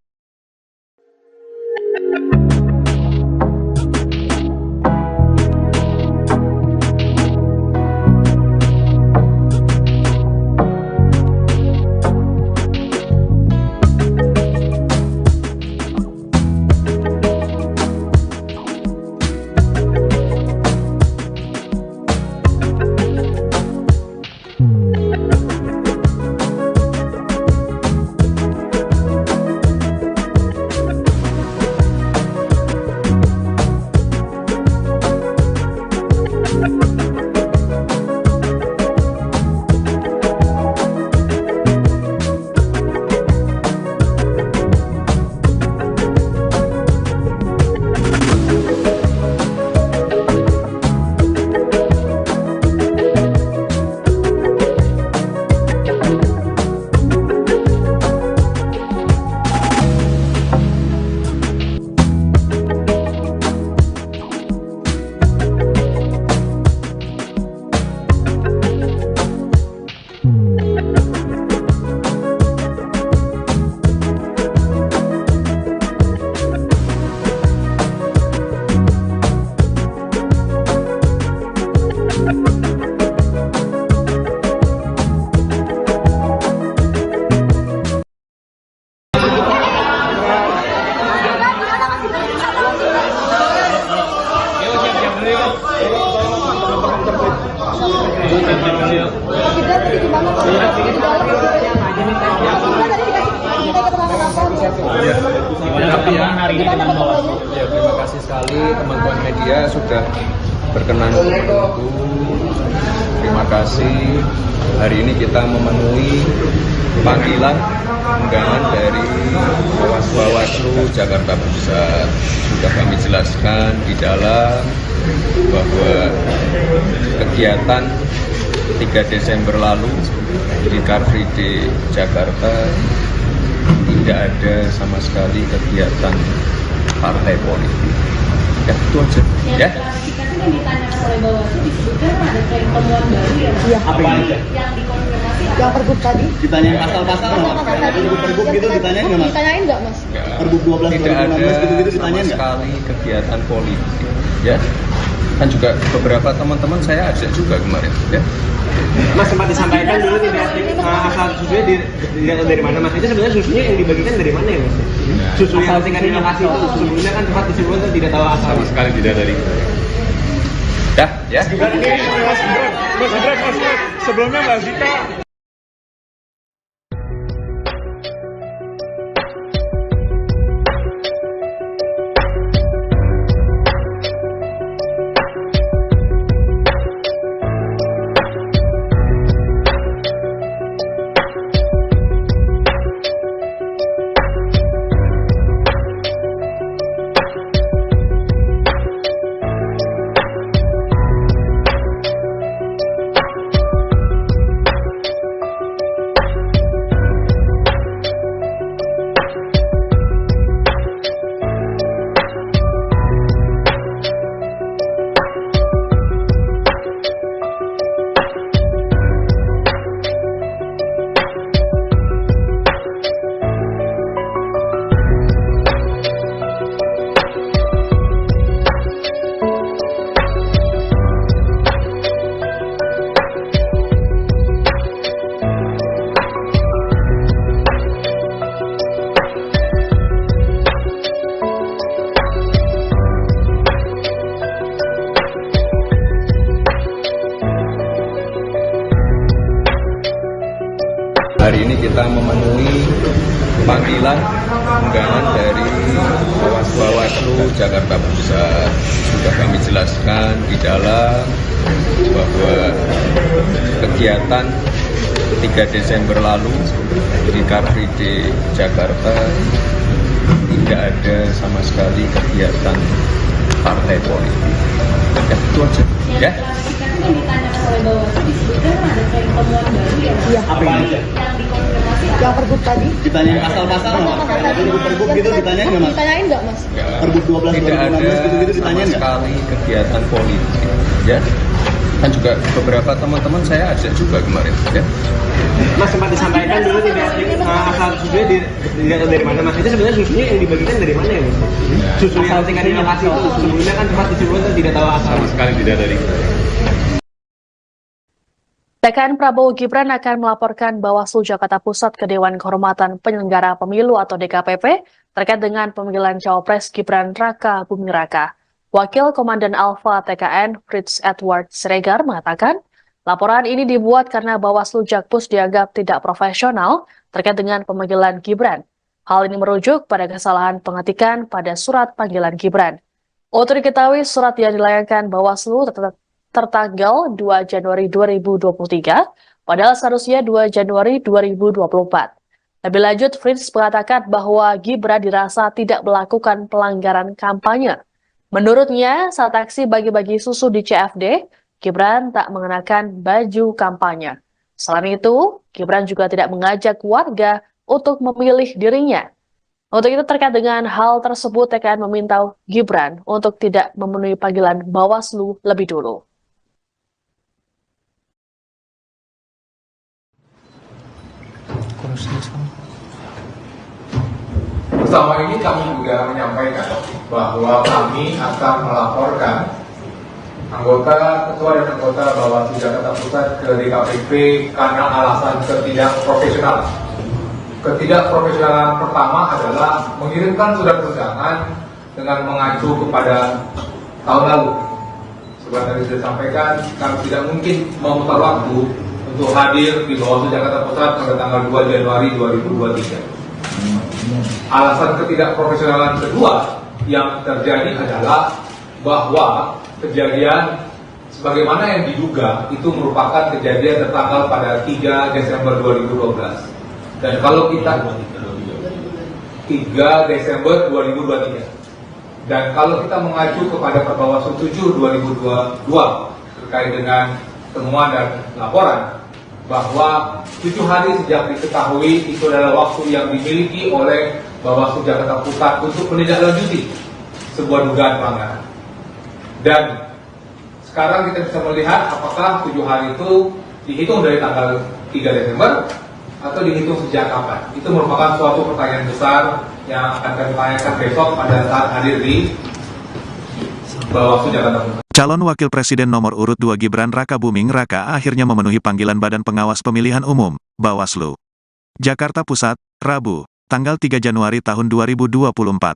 Ya, terima kasih sekali teman-teman media sudah berkenan untuk terima kasih. Hari ini kita memenuhi panggilan undangan dari Bawaslu Jakarta Pusat. Sudah kami jelaskan di dalam bahwa kegiatan 3 Desember lalu di Car Free Day Jakarta tidak ada sama sekali kegiatan partai politik. Ya, itu aja. Ya. Klarifikasi yang ditanyakan oleh Bawaslu disebutkan ada tren temuan baru ya. Iya. Apa yang dikonfirmasi? Yang Pergub tadi. Ditanyain pasal-pasal nggak? Pergub gitu ditanyain nggak, Mas? Ditanyain nggak, Mas? Pergub 12 tidak ada 2016 gitu-gitu sama ditanyain nggak? sekali kegiatan politik. Ya. Kan juga beberapa teman-teman saya ajak juga kemarin. Ya. Mas sempat disampaikan dulu tidak asal susunya dilihat dari mana, Mas? Itu sebenarnya susunya yang dibagikan dari mana ya, Mas? Susu yang tingkat di lokasi itu sebelumnya kan sempat disebutkan tidak tahu asal. Sama sekali tidak dari. Ya, ya. Mas Gibran, sebelumnya Mbak Zita kita memenuhi panggilan undangan dari Bawaslu Jakarta Pusat. Sudah kami jelaskan di dalam bahwa kegiatan 3 Desember lalu di Car Free Day Jakarta tidak ada sama sekali kegiatan partai politik. Ya, itu aja. Ya. Yang ditanyakan oleh Bawaslu disebutkan ada tren temuan baru ya. Iya. Apa ini? Yang dikonfirmasi Yang pergub tadi? Ditanyain pasal-pasal nggak? Pergub gitu ditanyain nggak, Mas? Ditanyain nggak, Mas? Pergub 12 Tidak ada 2016 gitu-gitu sama ditanyain nggak? sekali kegiatan politik. Ya. Kan juga beberapa teman-teman saya ajak juga kemarin. Ya. Mas sempat disampaikan dulu tidak asal susunya dilihat dari mana, Mas? Itu sebenarnya susunya yang dibagikan dari mana ya, Mas? Susu yang tingkat di lokasi itu sebelumnya kan sempat disebutkan tidak tahu asal. Sama sekali tidak dari kita. TKN Prabowo Gibran akan melaporkan Bawaslu Jakarta Pusat ke Dewan Kehormatan Penyelenggara Pemilu atau DKPP terkait dengan pemanggilan Cawapres Gibran Raka Buming Raka. Wakil Komandan Alfa TKN Fritz Edward Siregar mengatakan, laporan ini dibuat karena Bawaslu Jakpus dianggap tidak profesional terkait dengan pemanggilan Gibran. Hal ini merujuk pada kesalahan pengetikan pada surat panggilan Gibran. Untuk diketahui, surat yang dilayangkan Bawaslu tertanggal 2 Januari 2023, padahal seharusnya 2 Januari 2024. Lebih lanjut, Fritz mengatakan bahwa Gibran dirasa tidak melakukan pelanggaran kampanye. Menurutnya, saat aksi bagi-bagi susu di CFD, Gibran tak mengenakan baju kampanye. Selain itu, Gibran juga tidak mengajak warga untuk memilih dirinya. Untuk itu terkait dengan hal tersebut, TKN meminta Gibran untuk tidak memenuhi panggilan Bawaslu lebih dulu. Bersama ini kami juga menyampaikan bahwa kami akan melaporkan anggota, ketua dan anggota Bawaslu Jakarta Pusat ke DKPP karena alasan ketidakprofesionalan. Ketidakprofesionalan pertama adalah mengirimkan surat undangan dengan mengacu kepada tahun lalu. Seperti tadi sudah disampaikan, kami tidak mungkin memutar waktu untuk hadir di Bawaslu Jakarta Pusat pada tanggal 2 Januari 2023. Alasan ketidakprofesionalan kedua yang terjadi adalah bahwa kejadian sebagaimana yang diduga itu merupakan kejadian tertanggal pada 3 Desember 2012. Dan kalau kita 3 Desember 2023. Dan kalau kita mengacu kepada Perbawaslu 7 2022 terkait dengan temuan dan laporan bahwa 7 hari sejak diketahui itu adalah waktu yang dimiliki oleh Bawaslu Jakarta Pusat untuk menindaklanjuti sebuah dugaan pelanggaran. Dan sekarang kita bisa melihat apakah 7 hari itu dihitung dari tanggal 3 Desember atau dihitung sejak kapan. Itu merupakan suatu pertanyaan besar yang akan kami tanyakan besok pada saat hadir di Bawaslu Jakarta Pusat. Calon Wakil Presiden nomor urut 2 Gibran Raka Buming Raka akhirnya memenuhi panggilan Badan Pengawas Pemilihan Umum, Bawaslu. Jakarta Pusat, Rabu, tanggal 3 Januari tahun 2024.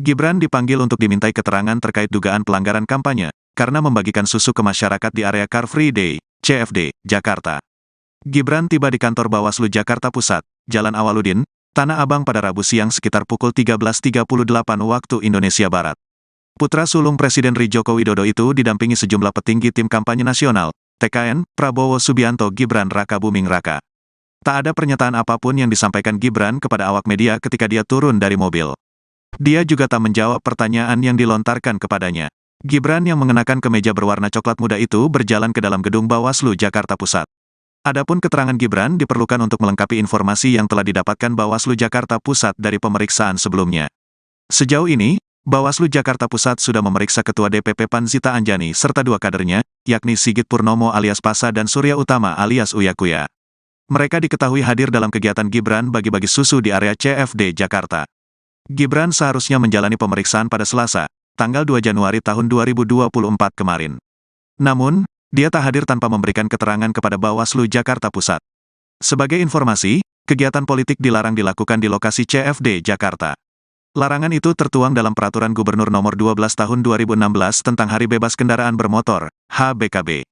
Gibran dipanggil untuk dimintai keterangan terkait dugaan pelanggaran kampanye, karena membagikan susu ke masyarakat di area Car Free Day, CFD, Jakarta. Gibran tiba di kantor Bawaslu Jakarta Pusat, Jalan Awaludin, Tanah Abang pada Rabu siang sekitar pukul 13.38 waktu Indonesia Barat. Putra sulung Presiden Joko Widodo itu didampingi sejumlah petinggi tim kampanye nasional, TKN, Prabowo Subianto Gibran Raka Buming Raka. Tak ada pernyataan apapun yang disampaikan Gibran kepada awak media ketika dia turun dari mobil. Dia juga tak menjawab pertanyaan yang dilontarkan kepadanya. Gibran yang mengenakan kemeja berwarna coklat muda itu berjalan ke dalam gedung Bawaslu Jakarta Pusat. Adapun keterangan Gibran diperlukan untuk melengkapi informasi yang telah didapatkan Bawaslu Jakarta Pusat dari pemeriksaan sebelumnya. Sejauh ini, Bawaslu Jakarta Pusat sudah memeriksa Ketua DPP PAN Zita Anjani serta 2 kadernya, yakni Sigit Purnomo alias Pasa dan Surya Utama alias Uya Kuya. Mereka diketahui hadir dalam kegiatan Gibran bagi-bagi susu di area CFD Jakarta. Gibran seharusnya menjalani pemeriksaan pada Selasa, tanggal 2 Januari tahun 2024 kemarin. Namun, dia tak hadir tanpa memberikan keterangan kepada Bawaslu Jakarta Pusat. Sebagai informasi, kegiatan politik dilarang dilakukan di lokasi CFD Jakarta. Larangan itu tertuang dalam Peraturan Gubernur Nomor 12 Tahun 2016 tentang Hari Bebas Kendaraan Bermotor, HBKB.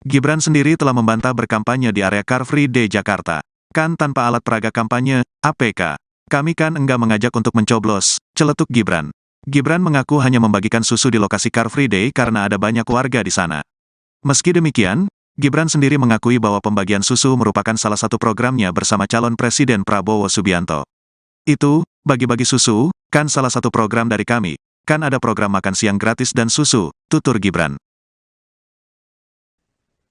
Gibran sendiri telah membantah berkampanye di area Car Free Day Jakarta. Kan tanpa alat peraga kampanye, APK. Kami kan enggak mengajak untuk mencoblos, celetuk Gibran. Gibran mengaku hanya membagikan susu di lokasi Car Free Day karena ada banyak warga di sana. Meski demikian, Gibran sendiri mengakui bahwa pembagian susu merupakan salah satu programnya bersama calon Presiden Prabowo Subianto. Itu, bagi-bagi susu, kan salah satu program dari kami. Kan ada program makan siang gratis dan susu, tutur Gibran.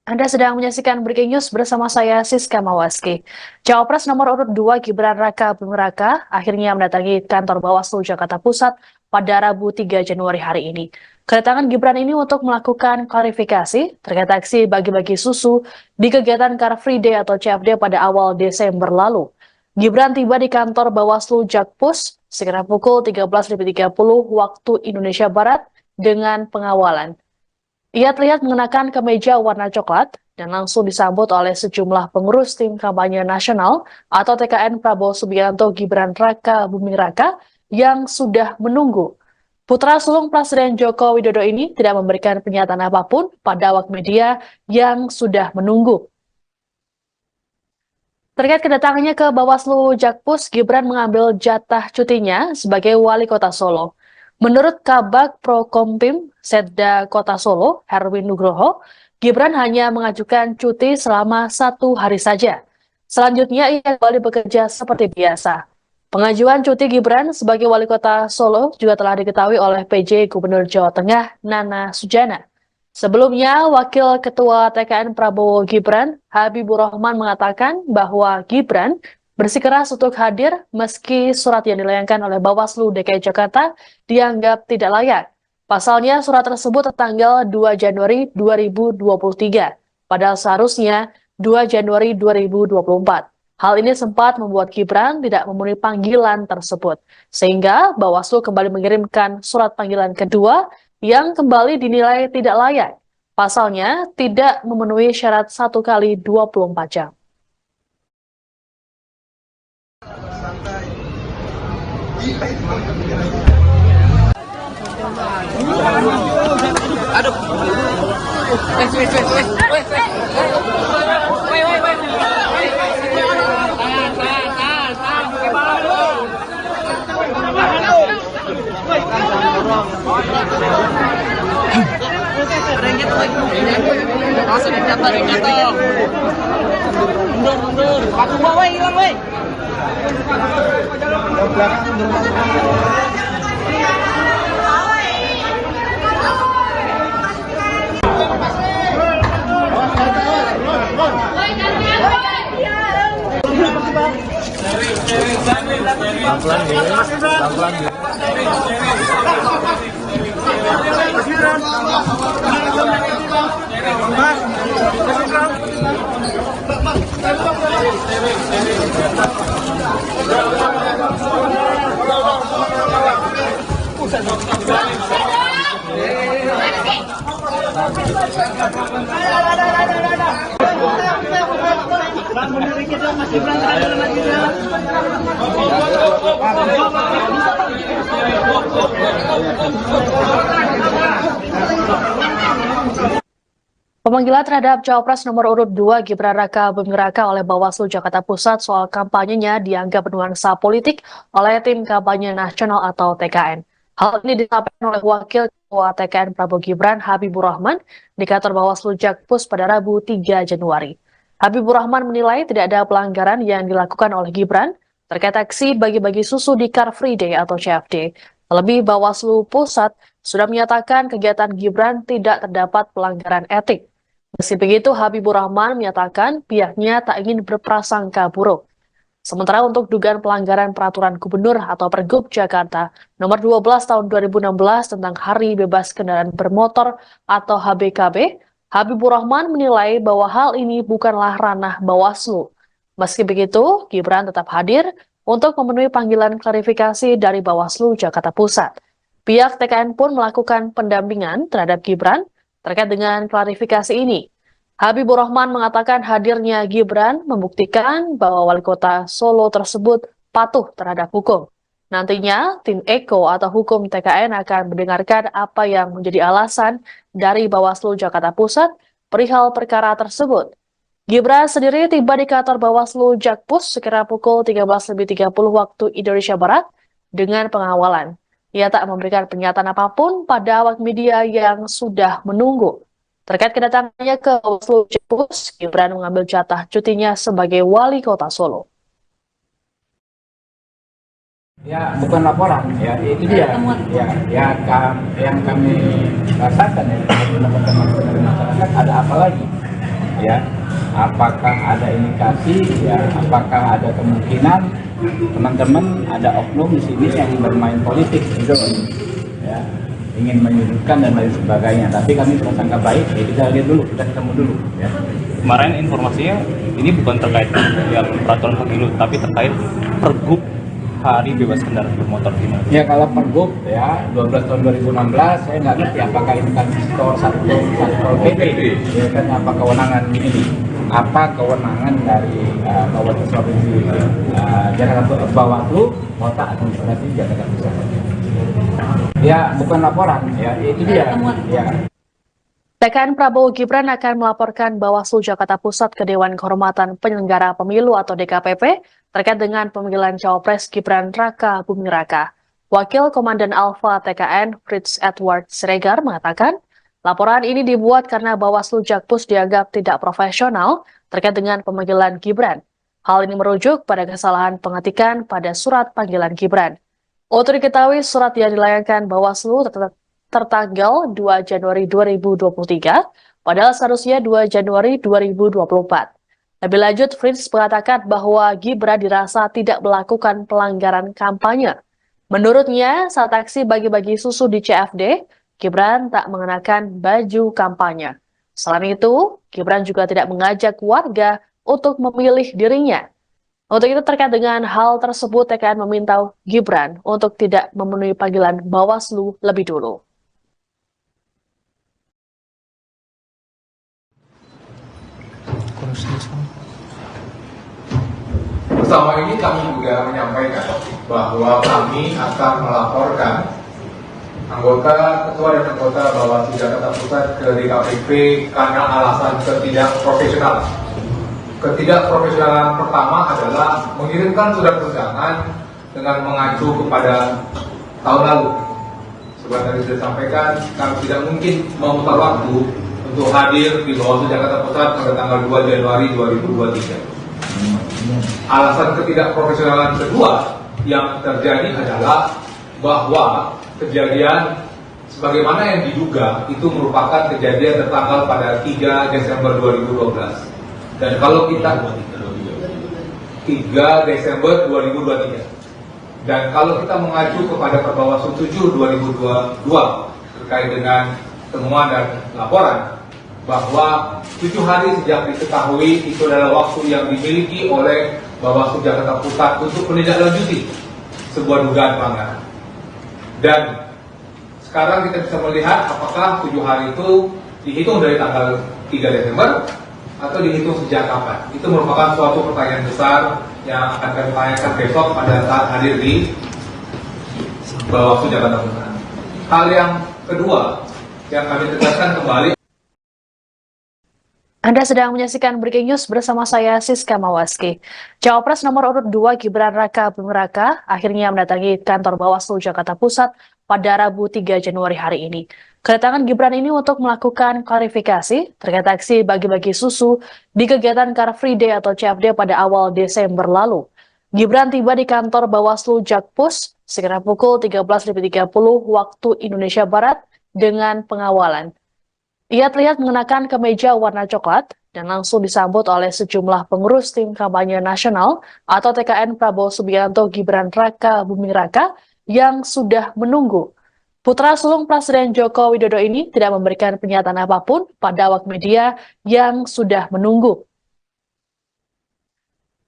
Anda sedang menyaksikan Breaking News bersama saya, Siska Mawaski. Cawapres nomor urut 2 Gibran Raka Buming Raka akhirnya mendatangi kantor Bawaslu Jakarta Pusat pada Rabu 3 Januari hari ini. Kedatangan Gibran ini untuk melakukan klarifikasi terkait aksi bagi-bagi susu di kegiatan Car Free Day atau CFD pada awal Desember lalu. Gibran tiba di kantor Bawaslu Jakpus sekitar pukul 13.30 waktu Indonesia Barat dengan pengawalan. Ia terlihat mengenakan kemeja warna coklat dan langsung disambut oleh sejumlah pengurus tim kampanye nasional atau TKN Prabowo Subianto Gibran Raka Buming Raka yang sudah menunggu. Putra sulung Presiden Joko Widodo ini tidak memberikan pernyataan apapun pada awak media yang sudah menunggu. Terkait kedatangannya ke Bawaslu Jakpus, Gibran mengambil jatah cutinya sebagai wali kota Solo. Menurut Kabag Prokompim Setda Kota Solo, Herwin Nugroho, Gibran hanya mengajukan cuti selama 1 hari saja. Selanjutnya ia kembali bekerja seperti biasa. Pengajuan cuti Gibran sebagai wali kota Solo juga telah diketahui oleh PJ Gubernur Jawa Tengah, Nana Sujana. Sebelumnya, Wakil Ketua TKN Prabowo Gibran, Habibur Rahman mengatakan bahwa Gibran bersikeras untuk hadir meski surat yang dilayangkan oleh Bawaslu DKI Jakarta dianggap tidak layak. Pasalnya surat tersebut tertanggal 2 Januari 2023, padahal seharusnya 2 Januari 2024. Hal ini sempat membuat Gibran tidak memenuhi panggilan tersebut, sehingga Bawaslu kembali mengirimkan surat panggilan kedua yang kembali dinilai tidak layak. Pasalnya tidak memenuhi syarat 1 kali 24 jam. Aduh. Mundur. Patung bawa hilang, woi. Pemanggilan terhadap Cawapres nomor urut 2 Gibran Raka Buming Raka oleh Bawaslu Jakarta Pusat soal kampanyenya dianggap bernuansa politik oleh tim kampanye nasional atau TKN. Hal ini disampaikan oleh Wakil Ketua TKN Prabowo Gibran Habibur Rahman di kantor Bawaslu Jakpus pada Rabu 3 Januari. Habibur Rahman menilai tidak ada pelanggaran yang dilakukan oleh Gibran terkait aksi bagi-bagi susu di Car Free Day atau CFD. Terlebih Bawaslu Pusat sudah menyatakan kegiatan Gibran tidak terdapat pelanggaran etik. Meski begitu, Habibur Rahman menyatakan pihaknya tak ingin berprasangka buruk. Sementara untuk dugaan pelanggaran peraturan gubernur atau Pergub Jakarta nomor 12 tahun 2016 tentang Hari Bebas Kendaraan Bermotor atau HBKB, Habibur Rahman menilai bahwa hal ini bukanlah ranah Bawaslu. Meski begitu, Gibran tetap hadir untuk memenuhi panggilan klarifikasi dari Bawaslu Jakarta Pusat. Pihak TKN pun melakukan pendampingan terhadap Gibran terkait dengan klarifikasi ini. Habibur Rahman mengatakan hadirnya Gibran membuktikan bahwa wali kota Solo tersebut patuh terhadap hukum. Nantinya, tim Eko atau hukum TKN akan mendengarkan apa yang menjadi alasan dari Bawaslu Jakarta Pusat perihal perkara tersebut. Gibran sendiri tiba di kantor Bawaslu Jakpus sekira pukul 13.30 waktu Indonesia Barat dengan pengawalan. Ia tak memberikan pernyataan apapun pada awak media yang sudah menunggu. Terkait kedatangannya ke Bawaslu Jakpus, Gibran mengambil jatah cutinya sebagai wali kota Solo. Ya, bukan laporan, ya itu dia. Yang kami rasakan ya, teman-teman dari masyarakat ada apa lagi? Ya, apakah ada indikasi? Ya, apakah ada kemungkinan teman-teman ada oknum di sini yang bermain politik, gitu, ya, ingin menyudutkan dan lain sebagainya. Tapi kami prasangka baik, ya kita lihat dulu, kita ketemu dulu. Ya. Kemarin informasinya ini bukan terkait ya peraturan pemilu, tapi terkait pergub hari bebas kendaraan bermotor gimana? Ya kalau pergub ya 12 tahun 2016 saya nggak ngerti apakah ini kan satu PP ya kan, apa kewenangan ini, apa kewenangan dari Bawaslu Provinsi Jakarta, Bawaslu Kota Administrasi Jakarta Pusat. Ya bukan laporan, ya itu dia. Ya. TKN Prabowo Gibran akan melaporkan Bawaslu Jakarta Pusat ke Dewan Kehormatan Penyelenggara Pemilu atau DKPP terkait dengan pemanggilan Cawapres Gibran Raka Buming Raka. Wakil Komandan Alfa TKN Fritz Edward Siregar mengatakan, laporan ini dibuat karena Bawaslu Jakpus dianggap tidak profesional terkait dengan pemanggilan Gibran. Hal ini merujuk pada kesalahan pengetikan pada surat panggilan Gibran. Untuk diketahui, surat yang dilayangkan Bawaslu tertanggal 2 Januari 2023, padahal seharusnya 2 Januari 2024. Lebih lanjut, Fritz mengatakan bahwa Gibran dirasa tidak melakukan pelanggaran kampanye. Menurutnya, saat aksi bagi-bagi susu di CFD, Gibran tak mengenakan baju kampanye. Selain itu, Gibran juga tidak mengajak warga untuk memilih dirinya. Untuk itu, terkait dengan hal tersebut, TKN meminta Gibran untuk tidak memenuhi panggilan Bawaslu lebih dulu. Bersama ini kami juga menyampaikan bahwa kami akan melaporkan ketua dan anggota Bawaslu Jakarta Pusat ke DKPP karena alasan ketidakprofesionalan. Ketidakprofesionalan pertama adalah mengirimkan surat undangan dengan mengacu kepada tahun lalu. Seperti tadi sudah sampaikan, kami tidak mungkin memutar waktu untuk hadir di Bawaslu Jakarta Pusat pada tanggal 2 Januari 2023. Alasan ketidakprofesionalan kedua yang terjadi adalah bahwa kejadian sebagaimana yang diduga itu merupakan kejadian tertanggal pada 3 Desember 2012. Dan kalau kita 3 Desember 2023. Dan kalau kita mengacu kepada Perbawaslu 7 2022 terkait dengan temuan dan laporan bahwa 7 hari sejak diketahui itu adalah waktu yang dimiliki oleh Bawaslu Jakarta Pusat untuk menindaklanjuti sebuah dugaan pelanggaran. Dan sekarang kita bisa melihat apakah 7 hari itu dihitung dari tanggal 3 Desember atau dihitung sejak kapan. Itu merupakan suatu pertanyaan besar yang akan kami tanyakan besok pada saat hadir di Bawaslu Jakarta Pusat. Hal yang kedua yang kami tegaskan kembali. Anda sedang menyaksikan Breaking News bersama saya, Siska Mawaski. Cawapres nomor urut 2 Gibran Raka Buming Raka akhirnya mendatangi kantor Bawaslu Jakarta Pusat pada Rabu 3 Januari hari ini. Kedatangan Gibran ini untuk melakukan klarifikasi terkait aksi bagi-bagi susu di kegiatan Car Free Day atau CFD pada awal Desember lalu. Gibran tiba di kantor Bawaslu Jakpus sekitar pukul 13.30 waktu Indonesia Barat dengan pengawalan. Ia terlihat mengenakan kemeja warna coklat dan langsung disambut oleh sejumlah pengurus tim kampanye nasional atau TKN Prabowo Subianto Gibran Raka Buming Raka yang sudah menunggu. Putra sulung Presiden Joko Widodo ini tidak memberikan pernyataan apapun pada awak media yang sudah menunggu.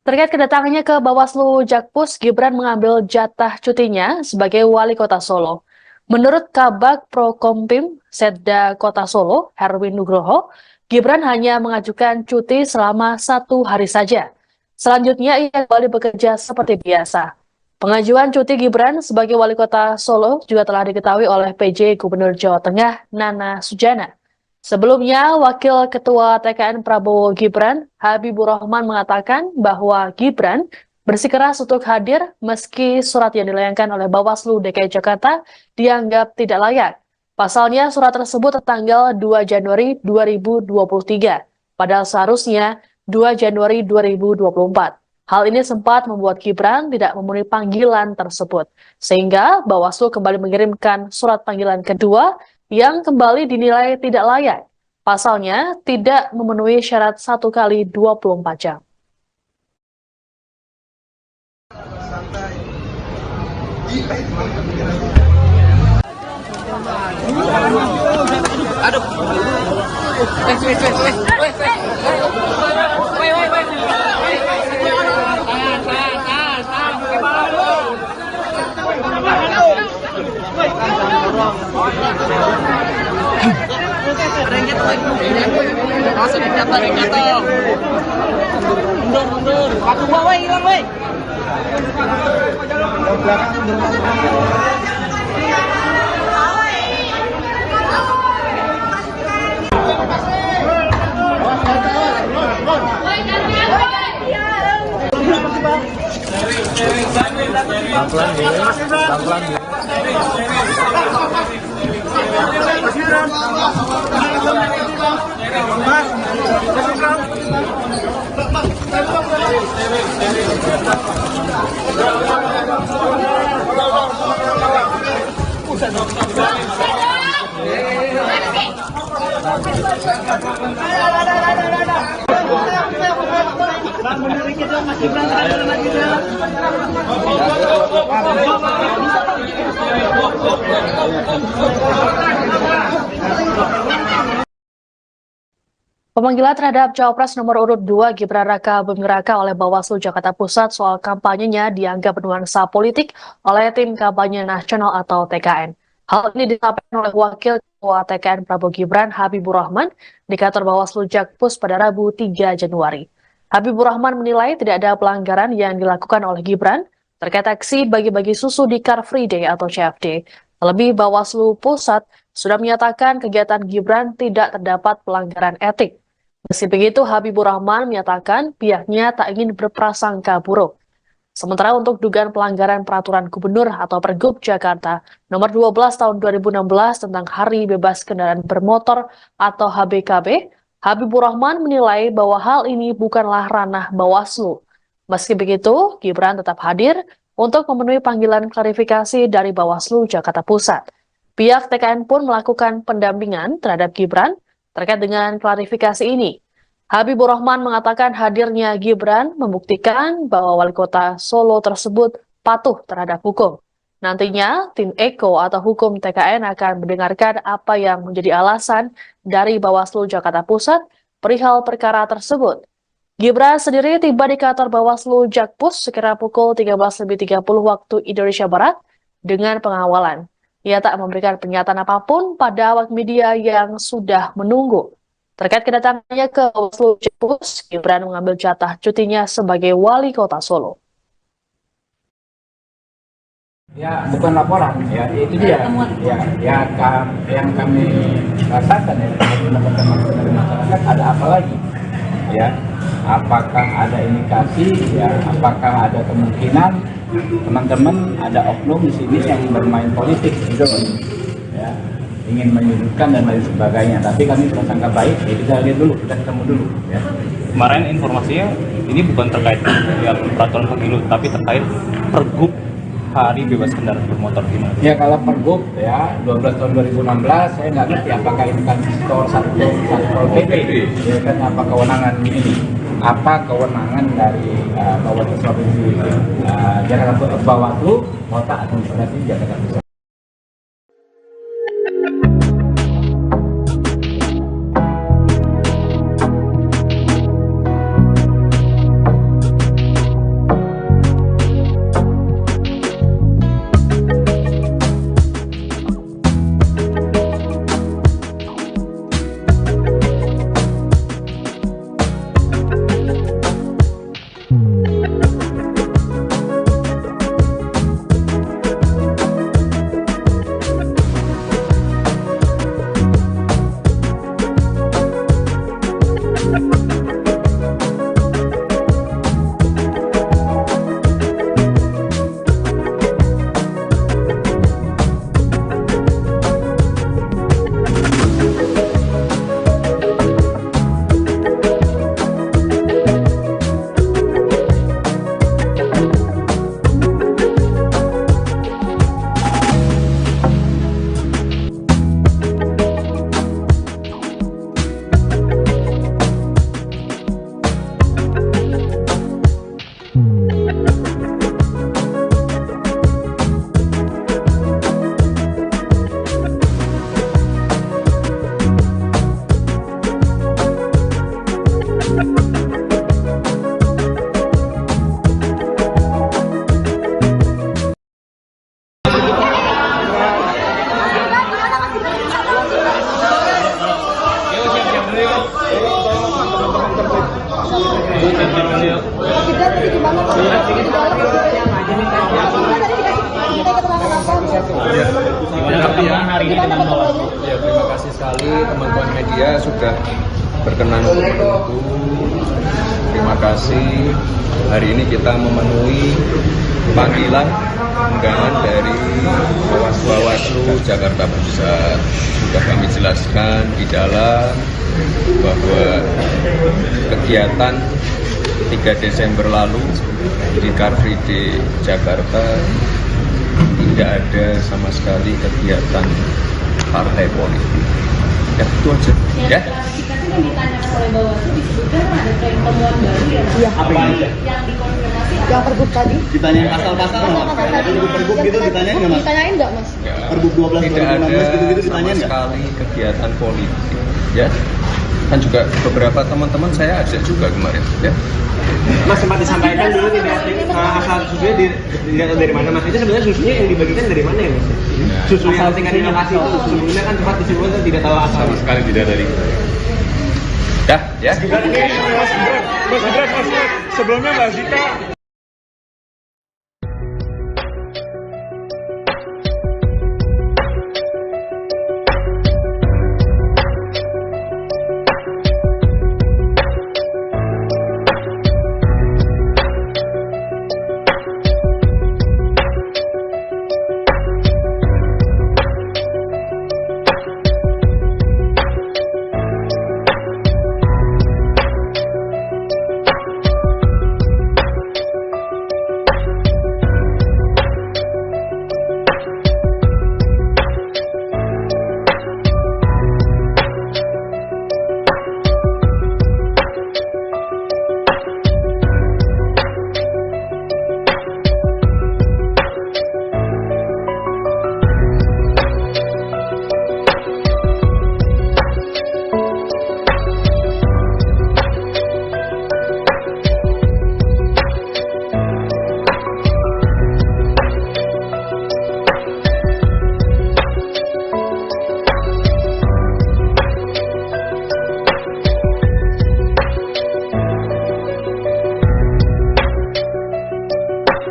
Terkait kedatangannya ke Bawaslu Jakpus, Gibran mengambil jatah cutinya sebagai wali kota Solo. Menurut Kabag Prokompim Setda Kota Solo, Herwin Nugroho, Gibran hanya mengajukan cuti selama 1 hari saja. Selanjutnya ia kembali bekerja seperti biasa. Pengajuan cuti Gibran sebagai wali kota Solo juga telah diketahui oleh PJ Gubernur Jawa Tengah Nana Sujana. Sebelumnya, Wakil Ketua TKN Prabowo Gibran, Habibur Rahman mengatakan bahwa Gibran bersikeras untuk hadir meski surat yang dilayangkan oleh Bawaslu DKI Jakarta dianggap tidak layak. Pasalnya, surat tersebut tertanggal 2 Januari 2023, padahal seharusnya 2 Januari 2024. Hal ini sempat membuat Gibran tidak memenuhi panggilan tersebut, sehingga Bawaslu kembali mengirimkan surat panggilan kedua yang kembali dinilai tidak layak. Pasalnya, tidak memenuhi syarat 1 kali 24 jam. Aduh. Mundur. Aku bawa hilang, woi. Pemanggilan terhadap Cawapres nomor urut 2 Gibran Raka Buming Raka oleh Bawaslu Jakarta Pusat soal kampanyenya dianggap bernuansa politik oleh Tim Kampanye Nasional atau TKN. Hal ini disampaikan oleh Wakil Ketua TKN Prabowo Gibran Habibur Rahman di kantor Bawaslu Jakpus pada Rabu 3 Januari. Habibur Rahman menilai tidak ada pelanggaran yang dilakukan oleh Gibran terkait aksi bagi-bagi susu di Car Free Day atau CFD. Terlebih Bawaslu Pusat sudah menyatakan kegiatan Gibran tidak terdapat pelanggaran etik. Meski begitu, Habibur Rahman menyatakan pihaknya tak ingin berprasangka buruk. Sementara untuk dugaan pelanggaran peraturan gubernur atau Pergub Jakarta nomor 12 tahun 2016 tentang Hari Bebas Kendaraan Bermotor atau HBKB, Habibur Rahman menilai bahwa hal ini bukanlah ranah Bawaslu. Meski begitu, Gibran tetap hadir untuk memenuhi panggilan klarifikasi dari Bawaslu Jakarta Pusat. Pihak TKN pun melakukan pendampingan terhadap Gibran terkait dengan klarifikasi ini. Habibur Rahman mengatakan hadirnya Gibran membuktikan bahwa wali kota Solo tersebut patuh terhadap hukum. Nantinya, tim Eko atau hukum TKN akan mendengarkan apa yang menjadi alasan dari Bawaslu Jakarta Pusat perihal perkara tersebut. Gibran sendiri tiba di kantor Bawaslu Jakpus sekira pukul 13.30 waktu Indonesia Barat dengan pengawalan. Ia tak memberikan pernyataan apapun pada awak media yang sudah menunggu. Terkait kedatangannya ke Bawaslu Jakpus, Gibran mengambil jatah cutinya sebagai wali kota Solo. Ya, bukan laporan, ya itu dia. Yang kami rasakan ya, pendapat dari masyarakat ada apa lagi? Ya, apakah ada indikasi? Ya, apakah ada kemungkinan teman-teman ada oknum di sini yang bermain politik, gitu, ya, ingin menyudutkan dan lain sebagainya. Tapi kami bersangka baik, ya kita lihat dulu, kita ketemu dulu. Ya. Kemarin informasinya ini bukan terkait ya, peraturan pemilu, tapi terkait Pergub Hari Bebas Kendaraan Bermotor gimana? Ya kalau Pergub ya 12 tahun 2016 saya nggak ngerti apakah ini kan Satpol PP, ya kan apa kewenangan ini? Apa kewenangan dari Bawaslu Provinsi Jakarta Bawaslu Kota Administrasi Jakarta Pusat? Gibran tadi gimana Pak? Di dalam tadi dikasih kita keterangan apa? Gimana pertemuannya? Ya, terima kasih sekali teman-teman media sudah berkenan untuk menunggu. Terima kasih. Hari ini kita memenuhi panggilan undangan dari Bawaslu Jakarta Pusat. Sudah kami jelaskan di dalam bahwa kegiatan 3 Desember lalu di Car Free Day Jakarta tidak ada sama sekali kegiatan partai politik. Ya, itu aja. Ya. Klarifikasi yang ditanyakan oleh Bawaslu disebutkan ada tren temuan baru ya Mas? Iya. Apa ini? Yang dikonfirmasi Yang pergub tadi? Ditanyain pasal-pasal nggak? Pasal tadi? Pergub gitu ditanyain nggak Mas? Ditanyain nggak Mas? Ya. Pergub 12 Tidak ada 2016 gitu-gitu sama ditanyain nggak? sekali kegiatan politik. Ya. Kan juga beberapa teman-teman saya ajak juga kemarin. Ya. Mas sempat disampaikan dulu tidak asal susunya dilihat dari mana Mas? Itu sebenarnya susunya yang dibagikan dari mana ya Mas? Susu yang tingkat di lokasi itu sebelumnya kan tempat disebutkan tidak tahu asal. Sama sekali tidak dari. Dah, ya. Mas Gibran, sebelumnya Mbak Zita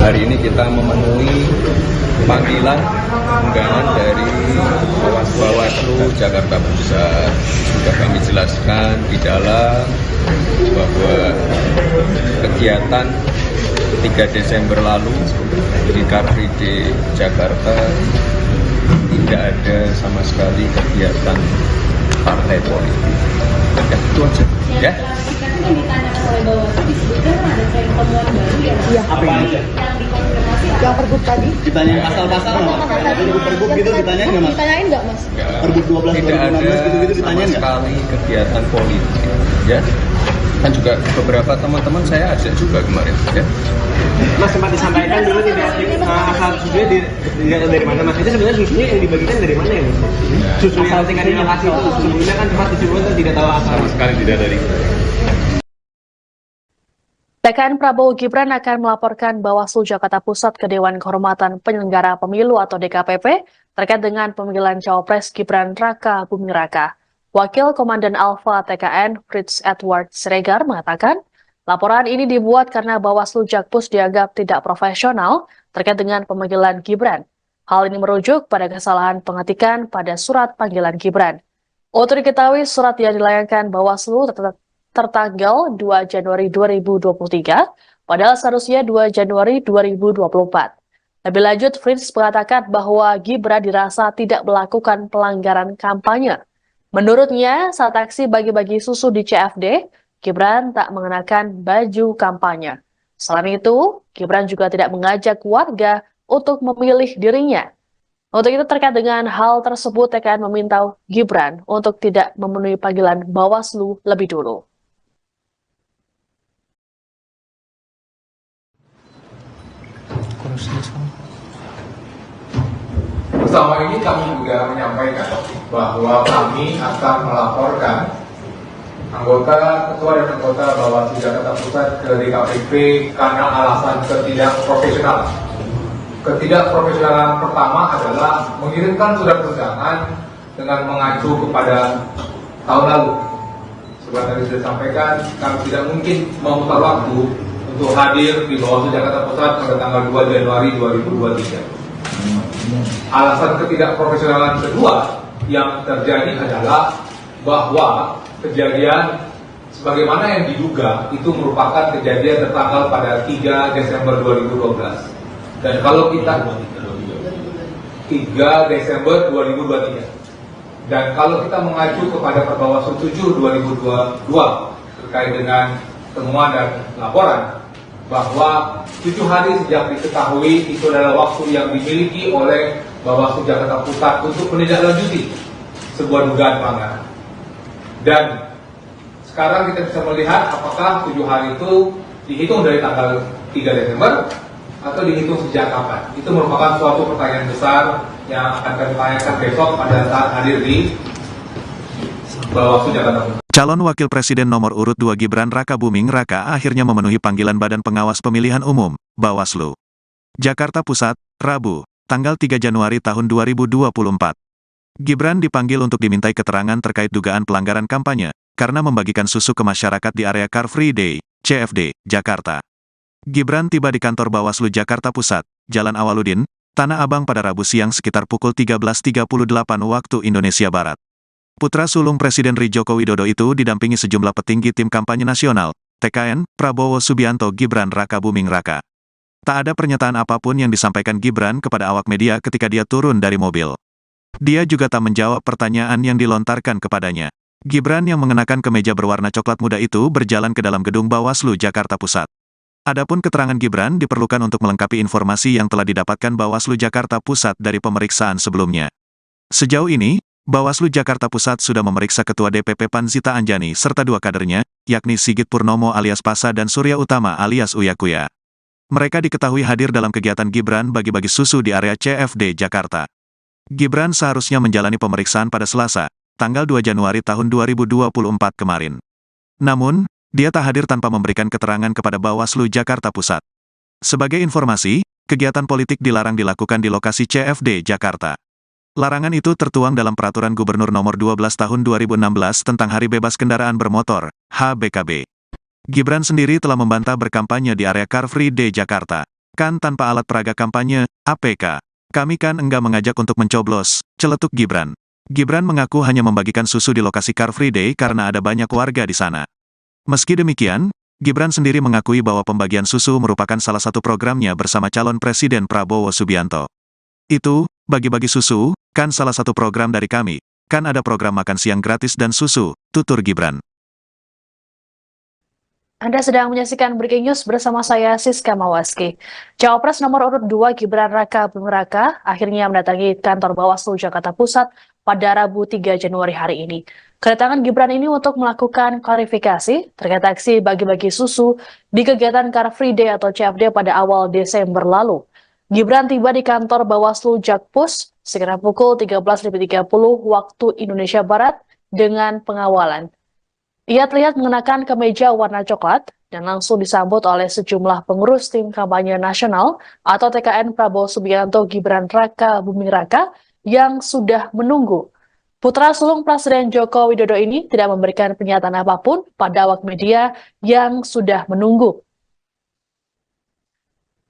Hari ini kita memenuhi panggilan undangan dari Bawaslu Jakarta Pusat. Sudah kami jelaskan di dalam bahwa kegiatan 3 Desember lalu di Car Free Day Jakarta tidak ada sama sekali kegiatan partai politik. Ya, itu aja. Ya. klarifikasi yang ditanyakan oleh Bawaslu disebutkan ada tren temuan baru ya Mas? Iya. Apa ini? Yang dikonfirmasi Yang pergub tadi? Ditanyain pasal-pasal nggak? Pasal tadi? Pergub gitu ditanyain nggak Mas? Ditanyain nggak Mas? Ya. Pergub 12 Tidak ada 2016 gitu-gitu sama ditanyain nggak? sekali kegiatan politik. Ya. Kan juga beberapa teman-teman saya ajak juga kemarin. Ya. Mas sempat disampaikan dulu tidak asal susunya dilihat dari mana Mas? Itu sebenarnya susunya yang dibagikan dari mana ya Mas? Susu yang tingkat di lokasi itu sebelumnya kan tempat disebutkan tidak tahu asal. Sama sekali tidak dari. TKN Prabowo Gibran akan melaporkan Bawaslu Jakarta Pusat ke Dewan Kehormatan Penyelenggara Pemilu atau DKPP terkait dengan pemanggilan Cawapres Gibran Raka Buming Raka. Wakil Komandan Alfa TKN Fritz Edward Siregar mengatakan, laporan ini dibuat karena Bawaslu Jakpus dianggap tidak profesional terkait dengan pemanggilan Gibran. Hal ini merujuk pada kesalahan pengetikan pada surat panggilan Gibran. Untuk diketahui, surat yang dilayangkan Bawaslu tertanggal 2 Januari 2023, padahal seharusnya 2 Januari 2024. Lebih lanjut, Fritz mengatakan bahwa Gibran dirasa tidak melakukan pelanggaran kampanye. Menurutnya, saat aksi bagi-bagi susu di CFD, Gibran tak mengenakan baju kampanye. Selain itu, Gibran juga tidak mengajak warga untuk memilih dirinya. Untuk itu terkait dengan hal tersebut, TKN meminta Gibran untuk tidak memenuhi panggilan Bawaslu lebih dulu. Bersama ini kami juga menyampaikan bahwa kami akan melaporkan ketua dan anggota Bawaslu Jakarta Pusat ke DKPP karena alasan ketidakprofesionalan. Ketidakprofesionalan pertama adalah mengirimkan surat undangan dengan mengacu kepada tahun lalu. seperti tadi sudah sampaikan, kami tidak mungkin memutar waktu untuk hadir di Bawaslu Jakarta Pusat pada tanggal 2 Januari 2023. Alasan ketidakprofesionalan kedua yang terjadi adalah bahwa kejadian sebagaimana yang diduga itu merupakan kejadian tertanggal pada 3 Desember 2012. Dan kalau kita 3 Desember 2023. Dan kalau kita mengacu kepada Perbawaslu 7 2022 terkait dengan temuan dan laporan bahwa 7 hari sejak diketahui itu adalah waktu yang dimiliki oleh Bawaslu Jakarta Pusat untuk menindaklanjuti sebuah dugaan pelanggaran. Dan sekarang kita bisa melihat apakah 7 hari itu dihitung dari tanggal 3 Desember atau dihitung sejak kapan. Itu merupakan suatu pertanyaan besar yang akan kami tanyakan besok pada saat hadir di Bawaslu Jakarta Pusat. Calon Wakil Presiden nomor urut 2 Gibran Raka Buming Raka akhirnya memenuhi panggilan Badan Pengawas Pemilihan Umum, Bawaslu. Jakarta Pusat, Rabu, tanggal 3 Januari tahun 2024. Gibran dipanggil untuk dimintai keterangan terkait dugaan pelanggaran kampanye, karena membagikan susu ke masyarakat di area Car Free Day, CFD, Jakarta. Gibran tiba di kantor Bawaslu Jakarta Pusat, Jalan Awaludin, Tanah Abang pada Rabu siang sekitar pukul 13.38 waktu Indonesia Barat. Putra sulung Presiden RI Joko Widodo itu didampingi sejumlah petinggi tim kampanye nasional, TKN, Prabowo Subianto Gibran Raka Buming Raka. Tak ada pernyataan apapun yang disampaikan Gibran kepada awak media ketika dia turun dari mobil. Dia juga tak menjawab pertanyaan yang dilontarkan kepadanya. Gibran yang mengenakan kemeja berwarna coklat muda itu berjalan ke dalam gedung Bawaslu Jakarta Pusat. Adapun keterangan Gibran diperlukan untuk melengkapi informasi yang telah didapatkan Bawaslu Jakarta Pusat dari pemeriksaan sebelumnya. Sejauh ini, Bawaslu Jakarta Pusat sudah memeriksa Ketua DPP PAN Zita Anjani serta 2 kadernya, yakni Sigit Purnomo alias Pasa dan Surya Utama alias Uya Kuya. Mereka diketahui hadir dalam kegiatan Gibran bagi-bagi susu di area CFD Jakarta. Gibran seharusnya menjalani pemeriksaan pada Selasa, tanggal 2 Januari tahun 2024 kemarin. Namun, dia tak hadir tanpa memberikan keterangan kepada Bawaslu Jakarta Pusat. Sebagai informasi, kegiatan politik dilarang dilakukan di lokasi CFD Jakarta. Larangan itu tertuang dalam Peraturan Gubernur Nomor 12 Tahun 2016 tentang Hari Bebas Kendaraan Bermotor, HBKB. Gibran sendiri telah membantah berkampanye di area Car Free Day Jakarta. Kan tanpa alat peraga kampanye, APK. Kami kan enggak mengajak untuk mencoblos, celetuk Gibran. Gibran mengaku hanya membagikan susu di lokasi Car Free Day karena ada banyak warga di sana. Meski demikian, Gibran sendiri mengakui bahwa pembagian susu merupakan salah satu programnya bersama calon Presiden Prabowo Subianto. Itu, bagi-bagi susu, kan salah satu program dari kami, kan ada program makan siang gratis dan susu, tutur Gibran. Anda sedang menyaksikan Breaking News bersama saya Siska Mawaski. Cawapres nomor urut 2 Gibran Raka Buming Raka akhirnya mendatangi kantor Bawaslu Jakarta Pusat pada Rabu 3 Januari hari ini. Kedatangan Gibran ini untuk melakukan klarifikasi terkait aksi bagi-bagi susu di kegiatan Car Free Day atau CFD pada awal Desember lalu. Gibran tiba di kantor Bawaslu Jakpus sekitar pukul 13.30 waktu Indonesia Barat dengan pengawalan. Ia terlihat mengenakan kemeja warna coklat dan langsung disambut oleh sejumlah pengurus tim kampanye nasional atau TKN Prabowo Subianto Gibran Raka Buming Raka yang sudah menunggu. Putra sulung Presiden Joko Widodo ini tidak memberikan pernyataan apapun pada awak media yang sudah menunggu.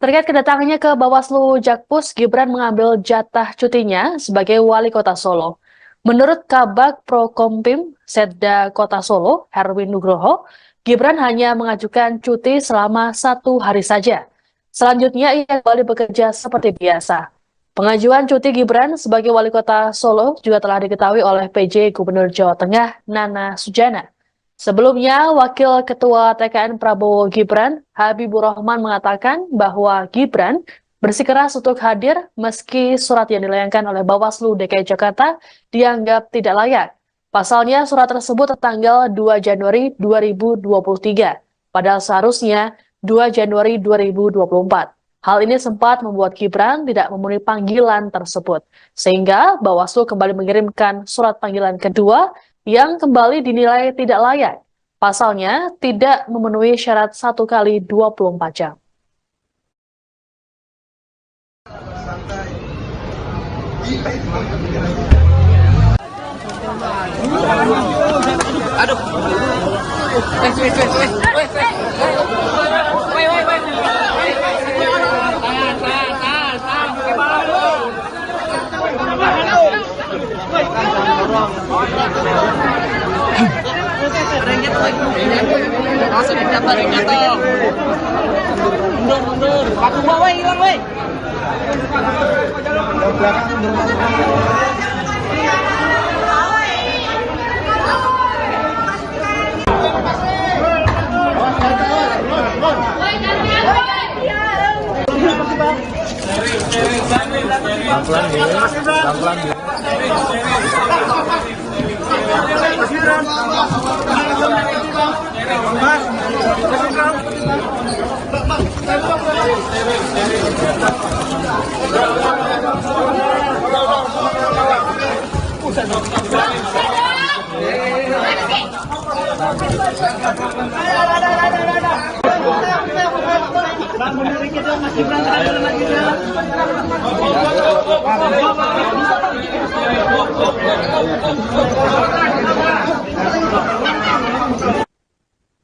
Terkait kedatangannya ke Bawaslu Jakpus, Gibran mengambil jatah cutinya sebagai wali kota Solo. Menurut Kabag Prokompim Setda Kota Solo, Herwin Nugroho, Gibran hanya mengajukan cuti selama 1 hari saja. Selanjutnya ia kembali bekerja seperti biasa. Pengajuan cuti Gibran sebagai wali kota Solo juga telah diketahui oleh PJ Gubernur Jawa Tengah Nana Sujana. Sebelumnya, Wakil Ketua TKN Prabowo Gibran, Habibur Rahman mengatakan bahwa Gibran bersikeras untuk hadir meski surat yang dilayangkan oleh Bawaslu DKI Jakarta dianggap tidak layak. Pasalnya surat tersebut tertanggal 2 Januari 2023, padahal seharusnya 2 Januari 2024. Hal ini sempat membuat Gibran tidak memenuhi panggilan tersebut, sehingga Bawaslu kembali mengirimkan surat panggilan kedua yang kembali dinilai tidak layak. Pasalnya tidak memenuhi syarat 1 kali 24 jam. Aduh. Rengket lagi. Langsung dapat rengket toh. Mundur. Batu bawah hilang, woi.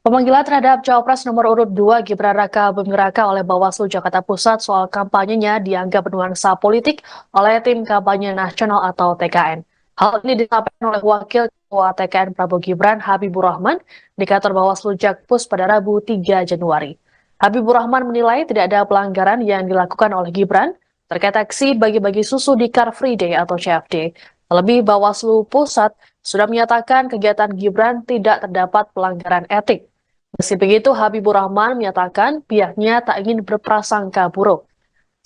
Pemanggilan terhadap Cawapres nomor urut 2 Gibran Raka Buming Raka oleh Bawaslu Jakarta Pusat soal kampanyenya dianggap bernuansa politik oleh tim kampanye nasional atau TKN. Hal ini disampaikan oleh Wakil Ketua TKN Prabowo Gibran Habibur Rahman di kantor Bawaslu Jakpus pada Rabu 3 Januari. Habibur Rahman menilai tidak ada pelanggaran yang dilakukan oleh Gibran terkait aksi bagi-bagi susu di Car Free Day atau CFD. Terlebih Bawaslu Pusat sudah menyatakan kegiatan Gibran tidak terdapat pelanggaran etik. Meski begitu, Habibur Rahman menyatakan pihaknya tak ingin berprasangka buruk.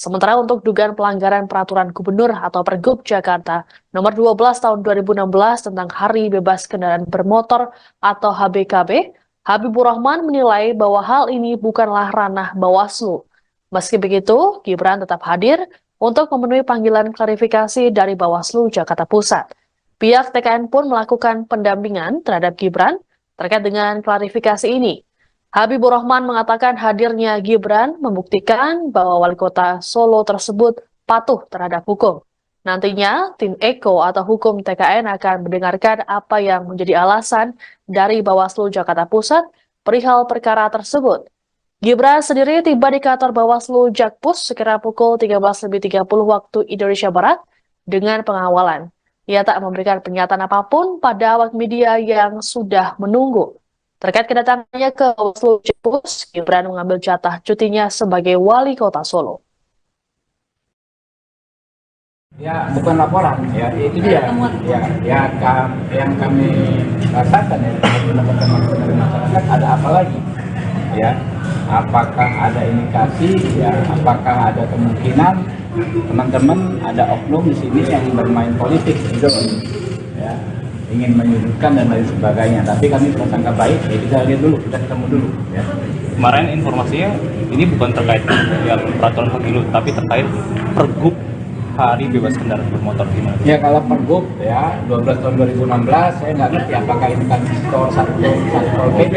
Sementara untuk dugaan pelanggaran peraturan gubernur atau Pergub Jakarta nomor 12 tahun 2016 tentang Hari Bebas Kendaraan Bermotor atau HBKB, Habibur Rahman menilai bahwa hal ini bukanlah ranah Bawaslu. Meski begitu, Gibran tetap hadir untuk memenuhi panggilan klarifikasi dari Bawaslu Jakarta Pusat. Pihak TKN pun melakukan pendampingan terhadap Gibran terkait dengan klarifikasi ini. Habibur Rahman mengatakan hadirnya Gibran membuktikan bahwa wali kota Solo tersebut patuh terhadap hukum. Nantinya, tim Eko atau hukum TKN akan mendengarkan apa yang menjadi alasan dari Bawaslu Jakarta Pusat perihal perkara tersebut. Gibran sendiri tiba di kantor Bawaslu Jakpus sekira pukul 13.30 waktu Indonesia Barat dengan pengawalan. Ia tak memberikan pernyataan apapun pada awak media yang sudah menunggu. Terkait kedatangannya ke Bawaslu Jakpus, Gibran mengambil jatah cutinya sebagai wali kota Solo. Ya, bukan laporan, ya itu dia. Yang kami rasakan ya, dari masyarakat ada apa lagi? Ya, apakah ada indikasi? Ya, apakah ada kemungkinan teman-teman ada oknum di sini yang bermain politik gitu, ya, ingin menyudutkan dan lain sebagainya. Tapi kami prasangka baik, ya kita lihat dulu, kita ketemu dulu. Ya. Kemarin informasinya ini bukan terkait yang peraturan pemilu, tapi terkait Pergub Hari Bebas Kendaraan Bermotor gimana? Ya kalau Pergub ya 12 tahun 2016 saya nggak ngerti apakah ini kan satu PP,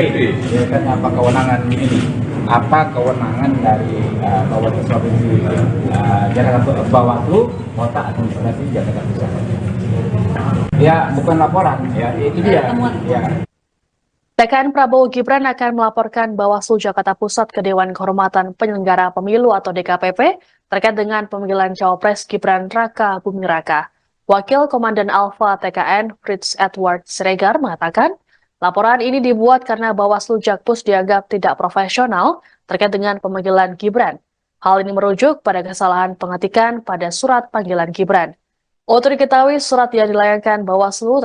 ya kan apa kewenangan ini? Apa kewenangan dari Bawaslu Provinsi Jakarta Bawaslu Kota Administrasi Jakarta Pusat? Ya bukan laporan, ya itu dia. Ya. TKN Prabowo Gibran akan melaporkan Bawaslu Jakarta Pusat ke Dewan Kehormatan Penyelenggara Pemilu atau DKPP terkait dengan pemanggilan Cawapres Gibran Raka Buming Raka. Wakil Komandan Alfa TKN Fritz Edward Siregar mengatakan, laporan ini dibuat karena Bawaslu Jakpus dianggap tidak profesional terkait dengan pemanggilan Gibran. Hal ini merujuk pada kesalahan pengetikan pada surat panggilan Gibran. Untuk diketahui, surat yang dilayangkan Bawaslu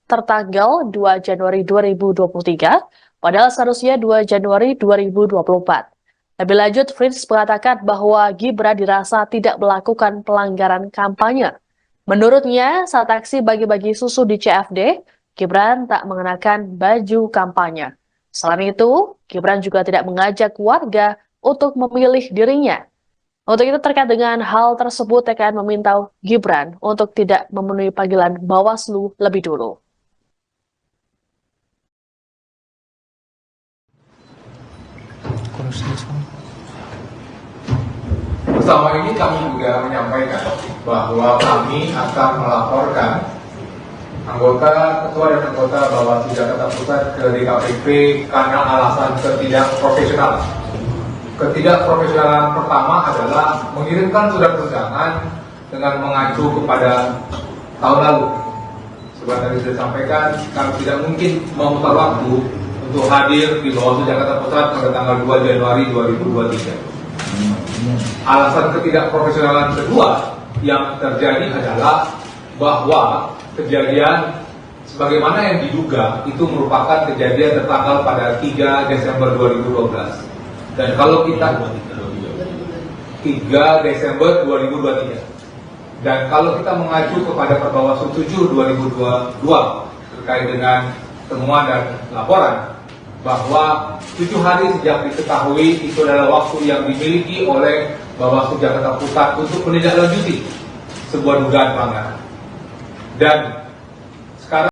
tertanggal 2 Januari 2023, padahal seharusnya 2 Januari 2024. Lebih lanjut, Fritz mengatakan bahwa Gibran dirasa tidak melakukan pelanggaran kampanye. Menurutnya, saat aksi bagi-bagi susu di CFD, Gibran tak mengenakan baju kampanye. Selain itu, Gibran juga tidak mengajak warga untuk memilih dirinya. Untuk itu terkait dengan hal tersebut, TKN meminta Gibran untuk tidak memenuhi panggilan Bawaslu lebih dulu. Bersama ini kami juga menyampaikan bahwa kami akan melaporkan Ketua dan anggota Bawaslu Jakarta Pusat ke DKPP karena alasan ketidakprofesionalan. Ketidakprofesionalan pertama adalah mengirimkan surat undangan dengan mengacu kepada tahun lalu. Seperti tadi sudah disampaikan, kami tidak mungkin memutar waktu untuk hadir di Bawaslu Jakarta Pusat pada tanggal 2 Januari 2023. Alasan ketidakprofesionalan kedua yang terjadi adalah bahwa kejadian sebagaimana yang diduga itu merupakan kejadian tertanggal pada 3 Desember 2012. Dan kalau kita 3 Desember 2023. Dan kalau kita mengacu kepada Perbawaslu 7 2022 terkait dengan temuan dan laporan bahwa 7 hari sejak diketahui itu adalah waktu yang dimiliki oleh Bawaslu Jakarta Pusat untuk menindaklanjuti sebuah dugaan pelanggaran. Dan